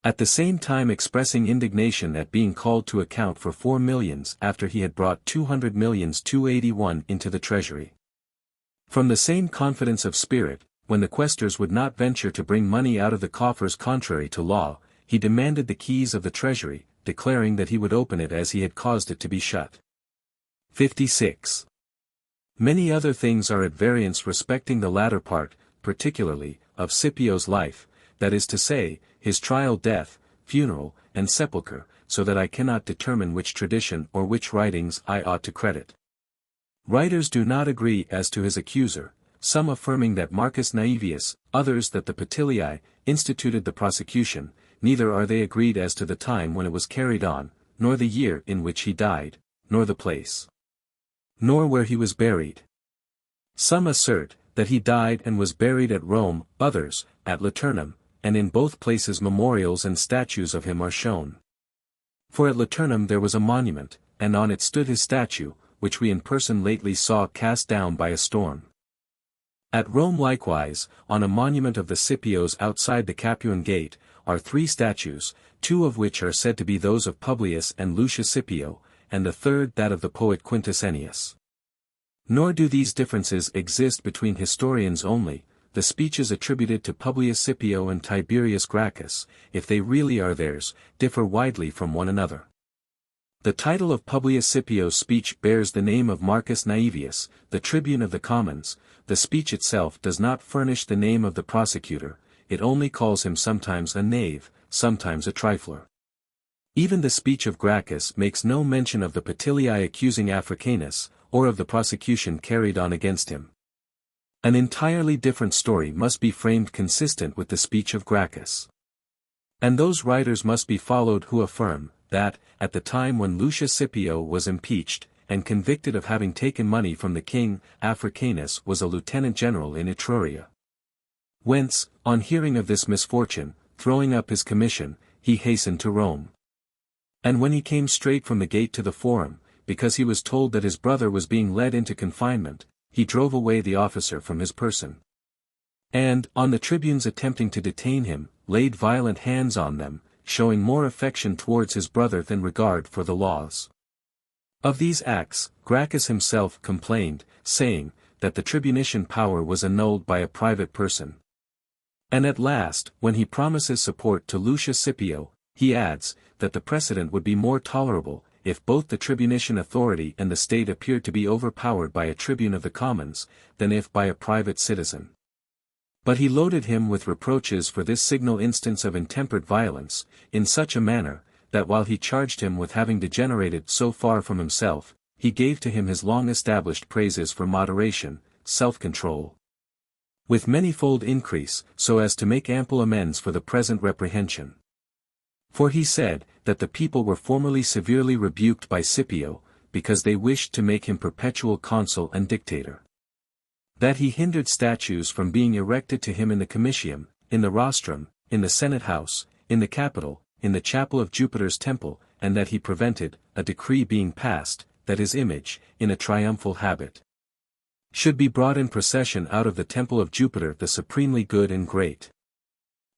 At the same time expressing indignation at being called to account for 4 millions after he had brought 200,281,000 into the treasury. From the same confidence of spirit, when the quaestors would not venture to bring money out of the coffers contrary to law, he demanded the keys of the treasury, declaring that he would open it as he had caused it to be shut. 56. Many other things are at variance respecting the latter part, particularly, of Scipio's life, that is to say, his trial, death, funeral, and sepulchre, so that I cannot determine which tradition or which writings I ought to credit. Writers do not agree as to his accuser, some affirming that Marcus Naevius, others that the Petilii, instituted the prosecution, neither are they agreed as to the time when it was carried on, nor the year in which he died, nor the place, nor where he was buried. Some assert, that he died and was buried at Rome, others, at Liternum, and in both places memorials and statues of him are shown. For at Liternum there was a monument, and on it stood his statue, which we in person lately saw cast down by a storm. At Rome likewise, on a monument of the Scipios outside the Capuan gate, are 3 statues, 2 of which are said to be those of Publius and Lucius Scipio, and the third that of the poet Quintus Ennius. Nor do these differences exist between historians only, the speeches attributed to Publius Scipio and Tiberius Gracchus, if they really are theirs, differ widely from one another. The title of Publius Scipio's speech bears the name of Marcus Naevius, the tribune of the commons, the speech itself does not furnish the name of the prosecutor, it only calls him sometimes a knave, sometimes a trifler. Even the speech of Gracchus makes no mention of the Petilii accusing Africanus, or of the prosecution carried on against him. An entirely different story must be framed consistent with the speech of Gracchus. And those writers must be followed who affirm, that, at the time when Lucius Scipio was impeached, and convicted of having taken money from the king, Africanus was a lieutenant general in Etruria. Whence, on hearing of this misfortune, throwing up his commission, he hastened to Rome. And when he came straight from the gate to the Forum, because he was told that his brother was being led into confinement, he drove away the officer from his person. And, on the tribunes attempting to detain him, laid violent hands on them, showing more affection towards his brother than regard for the laws. Of these acts, Gracchus himself complained, saying, that the tribunician power was annulled by a private person. And at last, when he promises support to Lucius Scipio, he adds, that the precedent would be more tolerable, if both the tribunician authority and the state appeared to be overpowered by a tribune of the commons, than if by a private citizen. But he loaded him with reproaches for this signal instance of intemperate violence, in such a manner, that while he charged him with having degenerated so far from himself, he gave to him his long-established praises for moderation, self-control, with manifold increase, so as to make ample amends for the present reprehension. For he said, that the people were formerly severely rebuked by Scipio, because they wished to make him perpetual consul and dictator. That he hindered statues from being erected to him in the Comitium, in the Rostrum, in the Senate House, in the Capitol, in the chapel of Jupiter's temple, and that he prevented, a decree being passed, that his image, in a triumphal habit, should be brought in procession out of the temple of Jupiter the supremely good and great.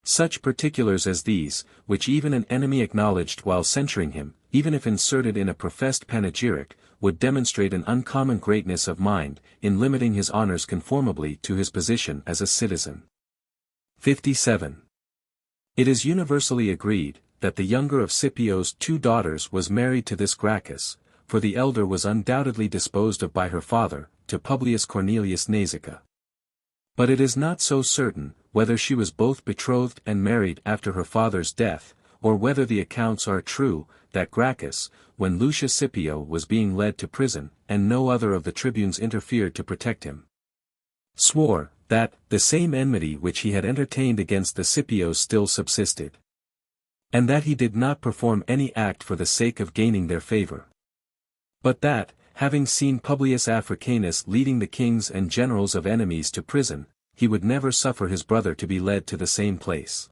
Such particulars as these, which even an enemy acknowledged while censuring him, even if inserted in a professed panegyric, would demonstrate an uncommon greatness of mind, in limiting his honors conformably to his position as a citizen. 57. It is universally agreed, that the younger of Scipio's 2 daughters was married to this Gracchus, for the elder was undoubtedly disposed of by her father, to Publius Cornelius Nazica. But it is not so certain, whether she was both betrothed and married after her father's death, or whether the accounts are true, that Gracchus, when Lucius Scipio was being led to prison, and no other of the tribunes interfered to protect him, swore, that, the same enmity which he had entertained against the Scipios still subsisted, and that he did not perform any act for the sake of gaining their favor, but that, having seen Publius Africanus leading the kings and generals of enemies to prison, he would never suffer his brother to be led to the same place.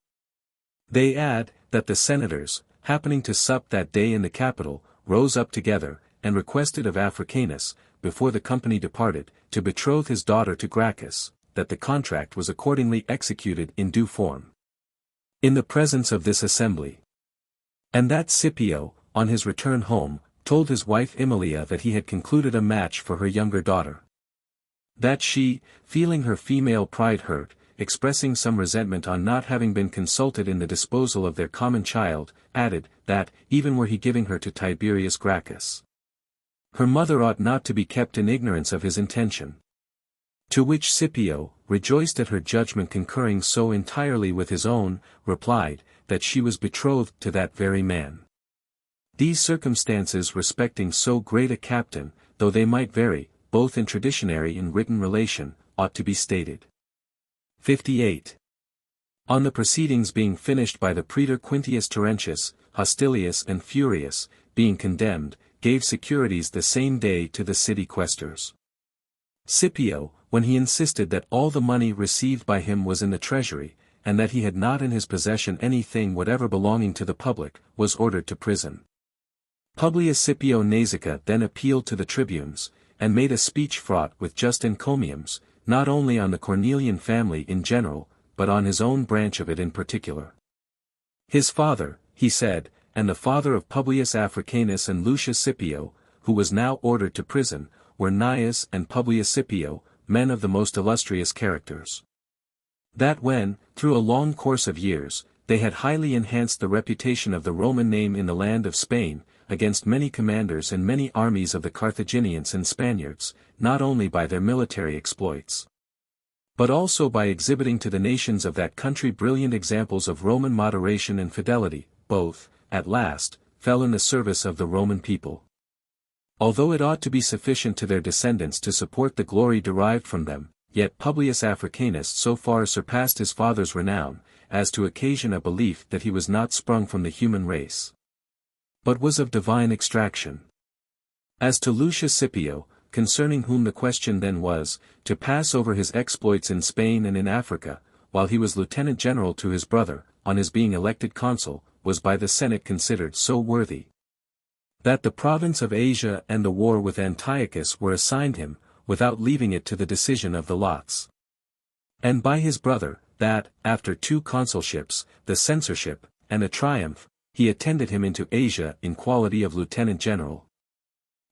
They add, that the senators, happening to sup that day in the Capitol, rose up together, and requested of Africanus, before the company departed, to betroth his daughter to Gracchus, that the contract was accordingly executed in due form, in the presence of this assembly. And that Scipio, on his return home, told his wife Emilia that he had concluded a match for her younger daughter. That she, feeling her female pride hurt, expressing some resentment on not having been consulted in the disposal of their common child, added, that, even were he giving her to Tiberius Gracchus, her mother ought not to be kept in ignorance of his intention. To which Scipio, rejoiced at her judgment concurring so entirely with his own, replied, that she was betrothed to that very man. These circumstances respecting so great a captain, though they might vary, both in traditionary and written relation, ought to be stated. 58. On the proceedings being finished by the praetor Quintius Terentius, Hostilius and Furius, being condemned, gave securities the same day to the city quaestors. Scipio, when he insisted that all the money received by him was in the treasury, and that he had not in his possession anything whatever belonging to the public, was ordered to prison. Publius Scipio Nazica then appealed to the tribunes, and made a speech fraught with just encomiums, not only on the Cornelian family in general, but on his own branch of it in particular. His father, he said, and the father of Publius Africanus and Lucius Scipio, who was now ordered to prison, were Gnaeus and Publius Scipio, men of the most illustrious characters. That when, through a long course of years, they had highly enhanced the reputation of the Roman name in the land of Spain, against many commanders and many armies of the Carthaginians and Spaniards, not only by their military exploits, but also by exhibiting to the nations of that country brilliant examples of Roman moderation and fidelity. Both, at last, fell in the service of the Roman people. Although it ought to be sufficient to their descendants to support the glory derived from them, yet Publius Africanus so far surpassed his father's renown, as to occasion a belief that he was not sprung from the human race, but was of divine extraction. As to Lucius Scipio, concerning whom the question then was, to pass over his exploits in Spain and in Africa, while he was lieutenant general to his brother, on his being elected consul, was by the Senate considered so worthy, that the province of Asia and the war with Antiochus were assigned him, without leaving it to the decision of the lots. And by his brother, that, after 2 consulships, the censorship, and a triumph, he attended him into Asia in quality of lieutenant general.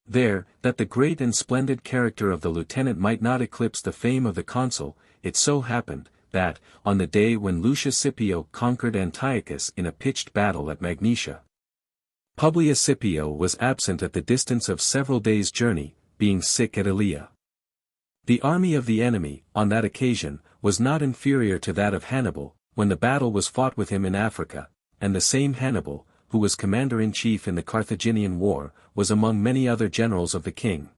There, that the great and splendid character of the lieutenant might not eclipse the fame of the consul, it so happened, that, on the day when Lucius Scipio conquered Antiochus in a pitched battle at Magnesia, Publius Scipio was absent at the distance of several days' journey, being sick at Elea. The army of the enemy, on that occasion, was not inferior to that of Hannibal, when the battle was fought with him in Africa, and the same Hannibal, who was commander-in-chief in the Carthaginian war, was among many other generals of the king.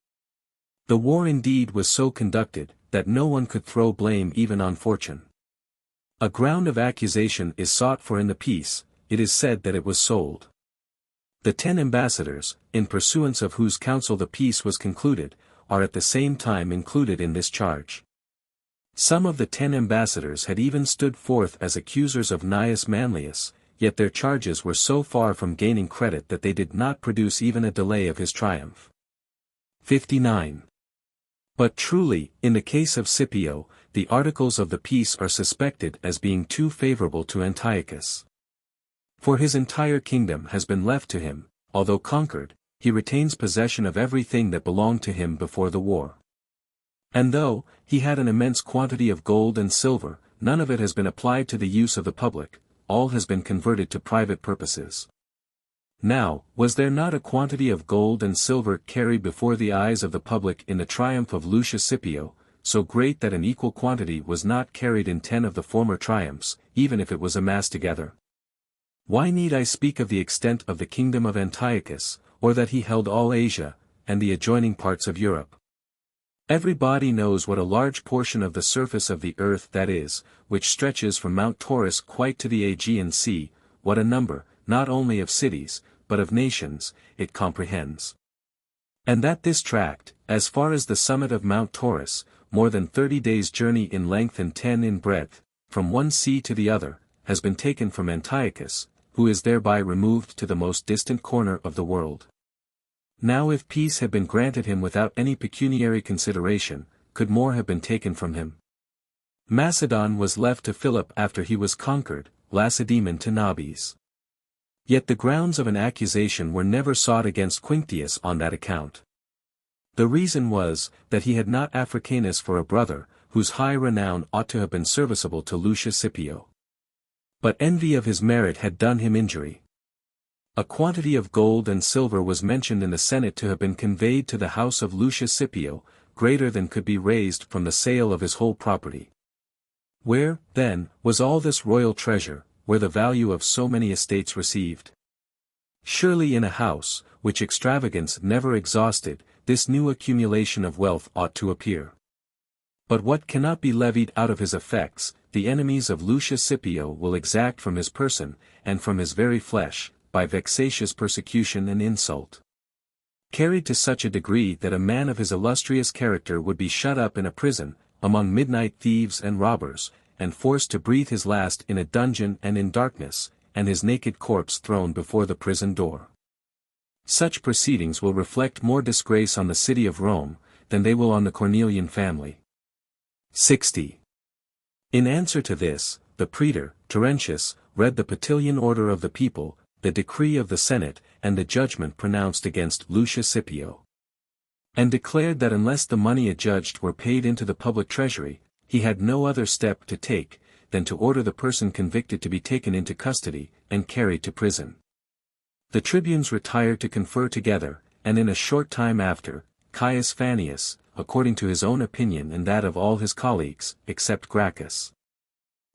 The war indeed was so conducted, that no one could throw blame even on fortune. A ground of accusation is sought for in the peace, it is said that it was sold. The 10 ambassadors, in pursuance of whose counsel the peace was concluded, are at the same time included in this charge. Some of the 10 ambassadors had even stood forth as accusers of Gnaeus Manlius, yet their charges were so far from gaining credit that they did not produce even a delay of his triumph. 59. But truly, in the case of Scipio, the articles of the peace are suspected as being too favorable to Antiochus. For his entire kingdom has been left to him, although conquered, he retains possession of everything that belonged to him before the war. And though he had an immense quantity of gold and silver, none of it has been applied to the use of the public, all has been converted to private purposes. Now, was there not a quantity of gold and silver carried before the eyes of the public in the triumph of Lucius Scipio, so great that an equal quantity was not carried in 10 of the former triumphs, even if it was amassed together? Why need I speak of the extent of the kingdom of Antiochus, or that he held all Asia, and the adjoining parts of Europe? Everybody knows what a large portion of the surface of the earth that is, which stretches from Mount Taurus quite to the Aegean Sea, what a number, not only of cities, but of nations, it comprehends. And that this tract, as far as the summit of Mount Taurus, more than 30 days' journey in length and 10 in breadth, from one sea to the other, has been taken from Antiochus, who is thereby removed to the most distant corner of the world. Now if peace had been granted him without any pecuniary consideration, could more have been taken from him? Macedon was left to Philip after he was conquered, Lacedaemon to Nabis. Yet the grounds of an accusation were never sought against Quinctius on that account. The reason was, that he had not Africanus for a brother, whose high renown ought to have been serviceable to Lucius Scipio. But envy of his merit had done him injury. A quantity of gold and silver was mentioned in the Senate to have been conveyed to the house of Lucius Scipio, greater than could be raised from the sale of his whole property. Where, then, was all this royal treasure, where the value of so many estates received? Surely in a house, which extravagance never exhausted, this new accumulation of wealth ought to appear. But what cannot be levied out of his effects, the enemies of Lucius Scipio will exact from his person, and from his very flesh, by vexatious persecution and insult. Carried to such a degree that a man of his illustrious character would be shut up in a prison, among midnight thieves and robbers, and forced to breathe his last in a dungeon and in darkness, and his naked corpse thrown before the prison door. Such proceedings will reflect more disgrace on the city of Rome, than they will on the Cornelian family. 60. In answer to this, the praetor, Terentius, read the Petilian order of the people, the decree of the Senate, and the judgment pronounced against Lucius Scipio. And declared that unless the money adjudged were paid into the public treasury, he had no other step to take, than to order the person convicted to be taken into custody, and carried to prison. The tribunes retired to confer together, and in a short time after, Caius Fannius, according to his own opinion and that of all his colleagues, except Gracchus,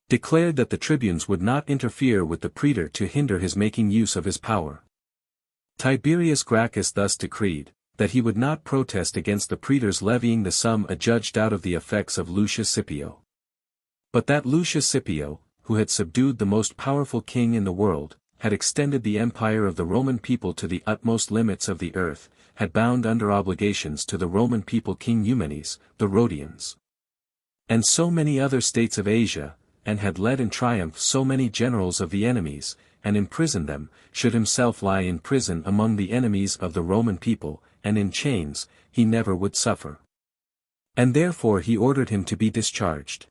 declared that the tribunes would not interfere with the praetor to hinder his making use of his power. Tiberius Gracchus thus decreed, that he would not protest against the praetors levying the sum adjudged out of the effects of Lucius Scipio. But that Lucius Scipio, who had subdued the most powerful king in the world, had extended the empire of the Roman people to the utmost limits of the earth, had bound under obligations to the Roman people King Eumenes, the Rhodians, and so many other states of Asia, and had led in triumph so many generals of the enemies, and imprisoned them, should himself lie in prison among the enemies of the Roman people, and in chains, he never would suffer. And therefore he ordered him to be discharged.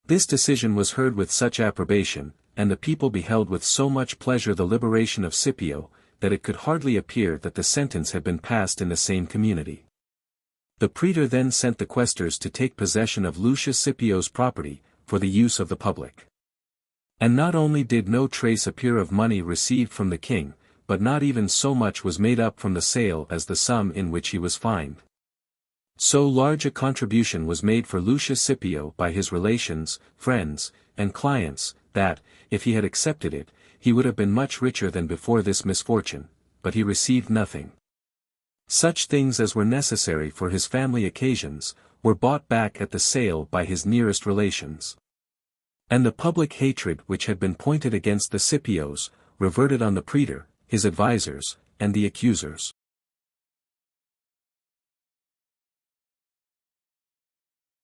This decision was heard with such approbation, and the people beheld with so much pleasure the liberation of Scipio, that it could hardly appear that the sentence had been passed in the same community. The praetor then sent the quaestors to take possession of Lucius Scipio's property, for the use of the public. And not only did no trace appear of money received from the king, but not even so much was made up from the sale as the sum in which he was fined. So large a contribution was made for Lucius Scipio by his relations, friends, and clients, that, if he had accepted it, he would have been much richer than before this misfortune, but he received nothing. Such things as were necessary for his family occasions, were bought back at the sale by his nearest relations. And the public hatred which had been pointed against the Scipios, reverted on the praetor, his advisers, and the accusers.